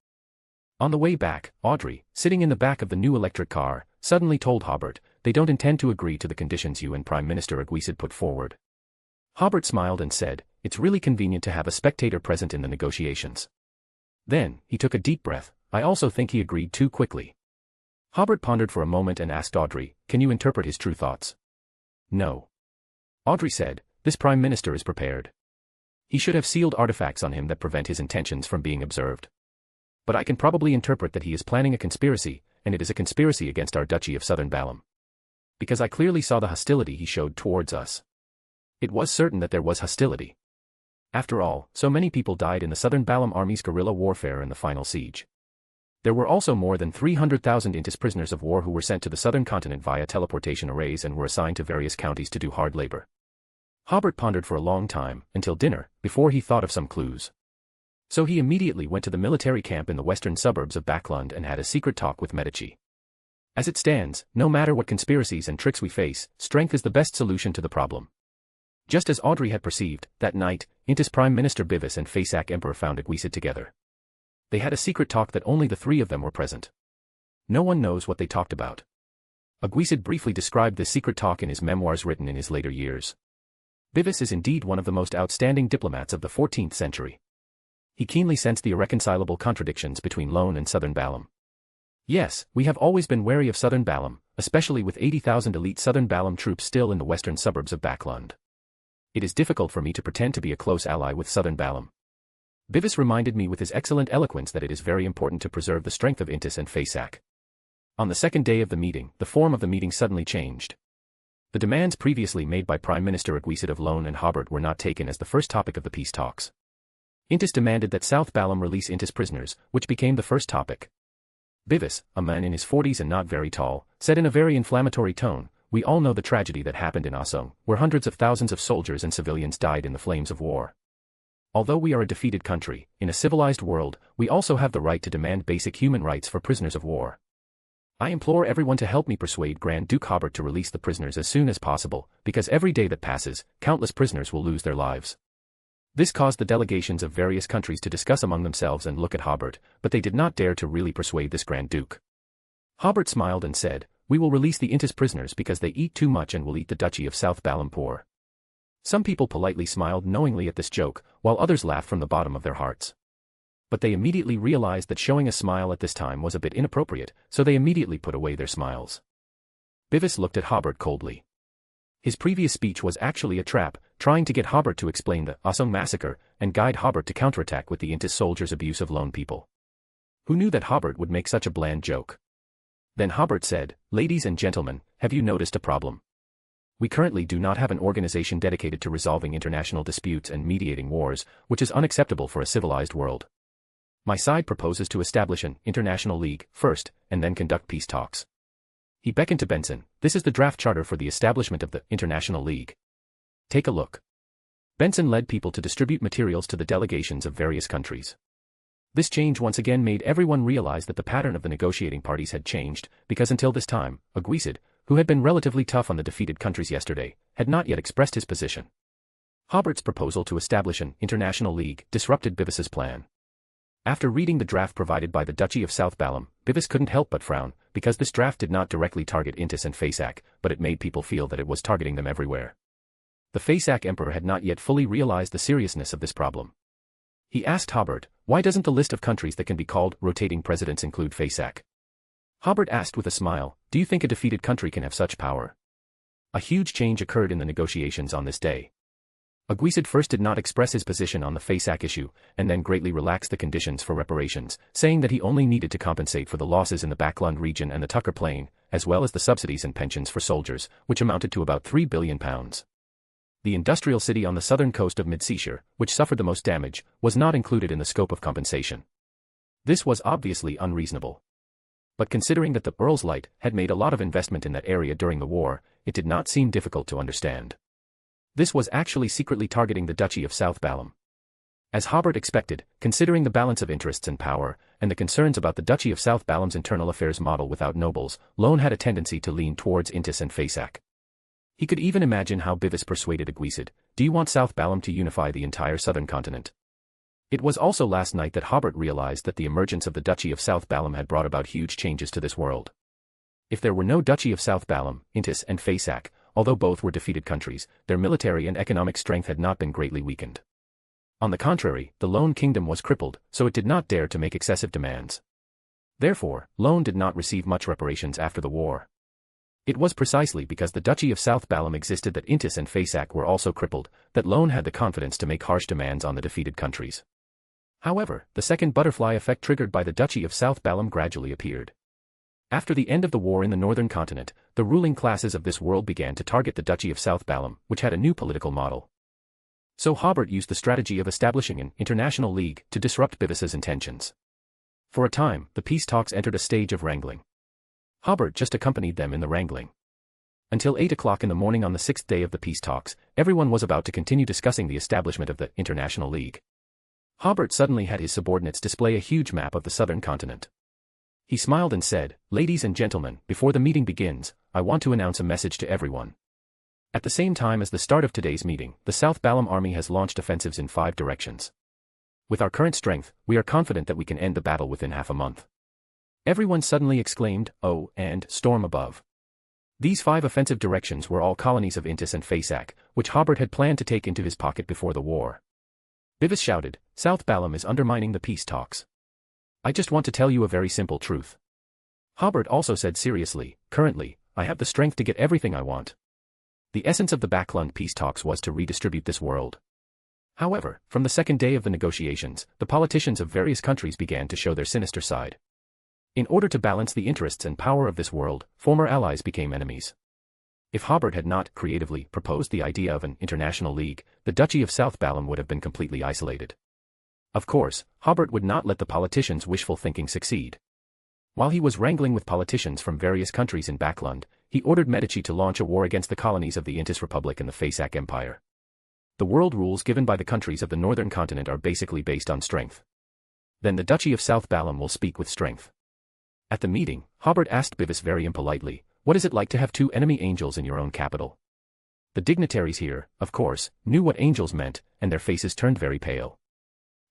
On the way back, Audrey, sitting in the back of the new electric car, suddenly told Hobert, "They don't intend to agree to the conditions you and Prime Minister Aguisid put forward." Hobert smiled and said, "It's really convenient to have a spectator present in the negotiations." Then, he took a deep breath. "I also think he agreed too quickly." Hobert pondered for a moment and asked Audrey, "Can you interpret his true thoughts?" "No." Audrey said, "This Prime Minister is prepared. He should have sealed artifacts on him that prevent his intentions from being observed. But I can probably interpret that he is planning a conspiracy, and it is a conspiracy against our Duchy of Southern Balham. Because I clearly saw the hostility he showed towards us. It was certain that there was hostility. After all, so many people died in the Southern Balham Army's guerrilla warfare in the final siege. There were also more than 300,000 Intis prisoners of war who were sent to the southern continent via teleportation arrays and were assigned to various counties to do hard labor." Hobert pondered for a long time, until dinner, before he thought of some clues. So he immediately went to the military camp in the western suburbs of Backlund and had a secret talk with Medici. "As it stands, no matter what conspiracies and tricks we face, strength is the best solution to the problem." Just as Audrey had perceived, that night, Intis Prime Minister Bivis and Faysac Emperor found Aguisid together. They had a secret talk that only the 3 of them were present. No one knows what they talked about. Aguisid briefly described this secret talk in his memoirs written in his later years. Bivis is indeed one of the most outstanding diplomats of the 14th century. He keenly sensed the irreconcilable contradictions between Lone and Southern Balham. "Yes, we have always been wary of Southern Balham, especially with 80,000 elite Southern Balham troops still in the western suburbs of Backlund. It is difficult for me to pretend to be a close ally with Southern Balham. Bivis reminded me with his excellent eloquence that it is very important to preserve the strength of Intis and Faysac. On the second day of the meeting, the form of the meeting suddenly changed. The demands previously made by Prime Minister Aguisid of Lone and Hobert were not taken as the first topic of the peace talks. Intis demanded that South Balam release Intis prisoners, which became the first topic. Bivis, a man in his 40s and not very tall, said in a very inflammatory tone, "We all know the tragedy that happened in Asung, where hundreds of thousands of soldiers and civilians died in the flames of war. Although we are a defeated country, in a civilized world, we also have the right to demand basic human rights for prisoners of war. I implore everyone to help me persuade Grand Duke Hobert to release the prisoners as soon as possible, because every day that passes, countless prisoners will lose their lives." This caused the delegations of various countries to discuss among themselves and look at Hobert, but they did not dare to really persuade this Grand Duke. Hobert smiled and said, "We will release the Intis prisoners because they eat too much and will eat the Duchy of South Balam poor." Some people politely smiled knowingly at this joke, while others laughed from the bottom of their hearts. But they immediately realized that showing a smile at this time was a bit inappropriate, so they immediately put away their smiles. Bivis looked at Hobert coldly. His previous speech was actually a trap, trying to get Hobert to explain the Asung massacre and guide Hobert to counterattack with the Intis soldiers' abuse of lone people. Who knew that Hobert would make such a bland joke? Then Hobert said, "Ladies and gentlemen, have you noticed a problem? We currently do not have an organization dedicated to resolving international disputes and mediating wars, which is unacceptable for a civilized world. My side proposes to establish an international league first, and then conduct peace talks." He beckoned to Benson. "This is the draft charter for the establishment of the International League. Take a look." Benson led people to distribute materials to the delegations of various countries. This change once again made everyone realize that the pattern of the negotiating parties had changed, because until this time, Aguisid, who had been relatively tough on the defeated countries yesterday, had not yet expressed his position. Hobert's proposal to establish an international league disrupted Bivis's plan. After reading the draft provided by the Duchy of South Balam, Bivis couldn't help but frown, because this draft did not directly target Intis and Fasak, but it made people feel that it was targeting them everywhere. The Fasak Emperor had not yet fully realized the seriousness of this problem. He asked Hobert, "Why doesn't the list of countries that can be called rotating presidents include Fasak?" Hobert asked with a smile, "Do you think a defeated country can have such power?" A huge change occurred in the negotiations on this day. Aguisid first did not express his position on the Fasak issue, and then greatly relaxed the conditions for reparations, saying that he only needed to compensate for the losses in the Backland region and the Tucker Plain, as well as the subsidies and pensions for soldiers, which amounted to about £3 billion. The industrial city on the southern coast of Mid-Seashire, which suffered the most damage, was not included in the scope of compensation. This was obviously unreasonable. But considering that the Earl's Light had made a lot of investment in that area during the war, it did not seem difficult to understand. This was actually secretly targeting the Duchy of South Balam. As Hobert expected, considering the balance of interests and power, and the concerns about the Duchy of South Balam's internal affairs model without nobles, Lone had a tendency to lean towards Intis and Fasak. He could even imagine how Bivis persuaded Aguisid, "Do you want South Balam to unify the entire southern continent?" It was also last night that Hobert realized that the emergence of the Duchy of South Balam had brought about huge changes to this world. If there were no Duchy of South Balam, Intis and Fasak, although both were defeated countries, their military and economic strength had not been greatly weakened. On the contrary, the Lone Kingdom was crippled, so it did not dare to make excessive demands. Therefore, Lone did not receive much reparations after the war. It was precisely because the Duchy of South Balam existed that Intis and Fasak were also crippled, that Lone had the confidence to make harsh demands on the defeated countries. However, the second butterfly effect triggered by the Duchy of South Balam gradually appeared. After the end of the war in the northern continent, the ruling classes of this world began to target the Duchy of South Balam, which had a new political model. So Hobert used the strategy of establishing an international league to disrupt Bivis's intentions. For a time, the peace talks entered a stage of wrangling. Hobert just accompanied them in the wrangling. Until 8 o'clock in the morning on the 6th day of the peace talks, everyone was about to continue discussing the establishment of the International League. Hobert suddenly had his subordinates display a huge map of the southern continent. He smiled and said, "Ladies and gentlemen, before the meeting begins, I want to announce a message to everyone. At the same time as the start of today's meeting, the South Balam army has launched offensives in 5 directions. With our current strength, we are confident that we can end the battle within half a month." Everyone suddenly exclaimed, "Oh," and "Storm above." These 5 offensive directions were all colonies of Intis and Fasak, which Hobert had planned to take into his pocket before the war. Bivis shouted, "South Balam is undermining the peace talks. I just want to tell you a very simple truth." Hobert also said seriously, "Currently, I have the strength to get everything I want." The essence of the Backland peace talks was to redistribute this world. However, from the second day of the negotiations, the politicians of various countries began to show their sinister side. In order to balance the interests and power of this world, former allies became enemies. If Hobert had not creatively proposed the idea of an international league, the Duchy of South Balham would have been completely isolated. Of course, Hobert would not let the politicians' wishful thinking succeed. While he was wrangling with politicians from various countries in Backlund, he ordered Medici to launch a war against the colonies of the Intis Republic and the Fasak Empire. The world rules given by the countries of the northern continent are basically based on strength. Then the Duchy of South Balham will speak with strength. At the meeting, Hobert asked Bevis very impolitely, "What is it like to have two enemy angels in your own capital?" The dignitaries here, of course, knew what angels meant, and their faces turned very pale.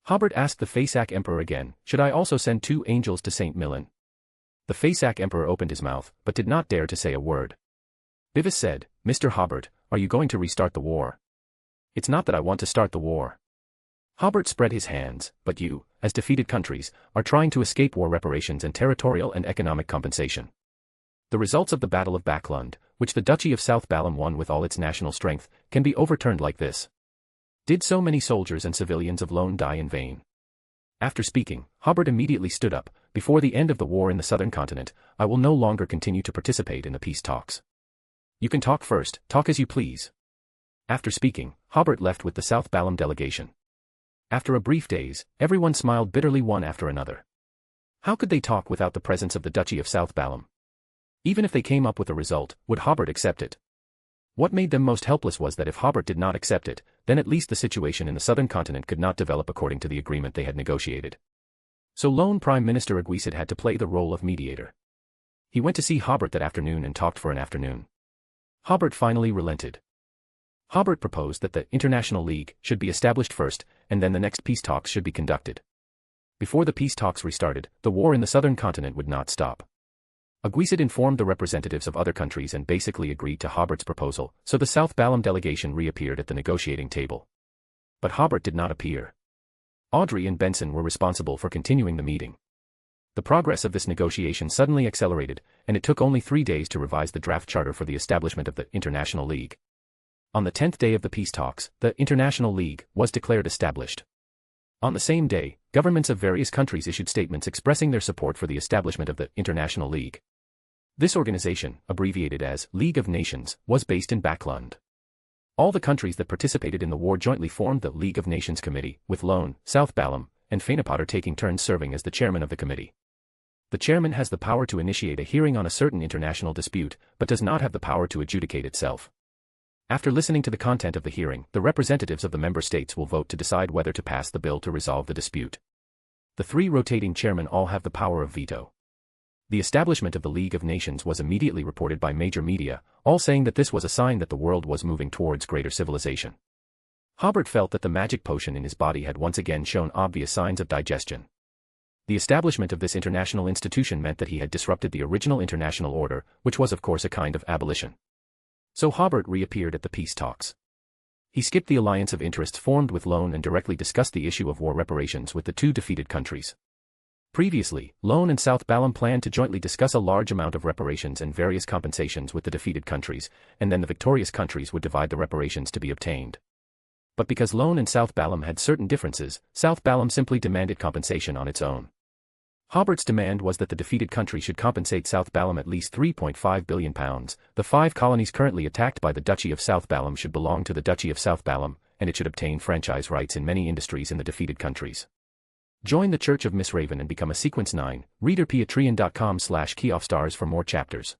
Hobert asked the Fasak Emperor again, "Should I also send two angels to St. Milan?" The Fasak Emperor opened his mouth, but did not dare to say a word. Bevis said, "Mr. Hobert, are you going to restart the war?" "It's not that I want to start the war." Hobert spread his hands, "But you, as defeated countries, are trying to escape war reparations and territorial and economic compensation. The results of the Battle of Backlund, which the Duchy of South Balham won with all its national strength, can be overturned like this. Did so many soldiers and civilians of Lone die in vain?" After speaking, Hobert immediately stood up. "Before the end of the war in the southern continent, I will no longer continue to participate in the peace talks." "You can talk first, talk as you please." After speaking, Hobert left with the South Balham delegation. After a brief daze, everyone smiled bitterly one after another. How could they talk without the presence of the Duchy of South Balham? Even if they came up with a result, would Hobert accept it? What made them most helpless was that if Hobert did not accept it, then at least the situation in the southern continent could not develop according to the agreement they had negotiated. So lone Prime Minister Aguisid had to play the role of mediator. He went to see Hobert that afternoon and talked for an afternoon. Hobert finally relented. Hobert proposed that the International League should be established first, and then the next peace talks should be conducted. Before the peace talks restarted, the war in the southern continent would not stop. Aguisid informed the representatives of other countries and basically agreed to Hobert's proposal, so the South Balham delegation reappeared at the negotiating table. But Hobert did not appear. Audrey and Benson were responsible for continuing the meeting. The progress of this negotiation suddenly accelerated, and it took only 3 days to revise the draft charter for the establishment of the International League. On the 10th day of the peace talks, the International League was declared established. On the same day, governments of various countries issued statements expressing their support for the establishment of the International League. This organization, abbreviated as League of Nations, was based in Backlund. All the countries that participated in the war jointly formed the League of Nations Committee, with Lone, South Balham, and Fanepotter taking turns serving as the chairman of the committee. The chairman has the power to initiate a hearing on a certain international dispute, but does not have the power to adjudicate itself. After listening to the content of the hearing, the representatives of the member states will vote to decide whether to pass the bill to resolve the dispute. The 3 rotating chairmen all have the power of veto. The establishment of the League of Nations was immediately reported by major media, all saying that this was a sign that the world was moving towards greater civilization. Hobert felt that the magic potion in his body had once again shown obvious signs of digestion. The establishment of this international institution meant that he had disrupted the original international order, which was of course a kind of abolition. So Hobert reappeared at the peace talks. He skipped the alliance of interests formed with Lone and directly discussed the issue of war reparations with the 2 defeated countries. Previously, Lone and South Balham planned to jointly discuss a large amount of reparations and various compensations with the defeated countries, and then the victorious countries would divide the reparations to be obtained. But because Lone and South Balham had certain differences, South Balham simply demanded compensation on its own. Hobert's demand was that the defeated country should compensate South Balham at least £3.5 billion. The 5 colonies currently attacked by the Duchy of South Balham should belong to the Duchy of South Balham, and it should obtain franchise rights in many industries in the defeated countries. Join the Church of Miss Raven and become a Sequence 9, reader patreon.com/keyofstars for more chapters.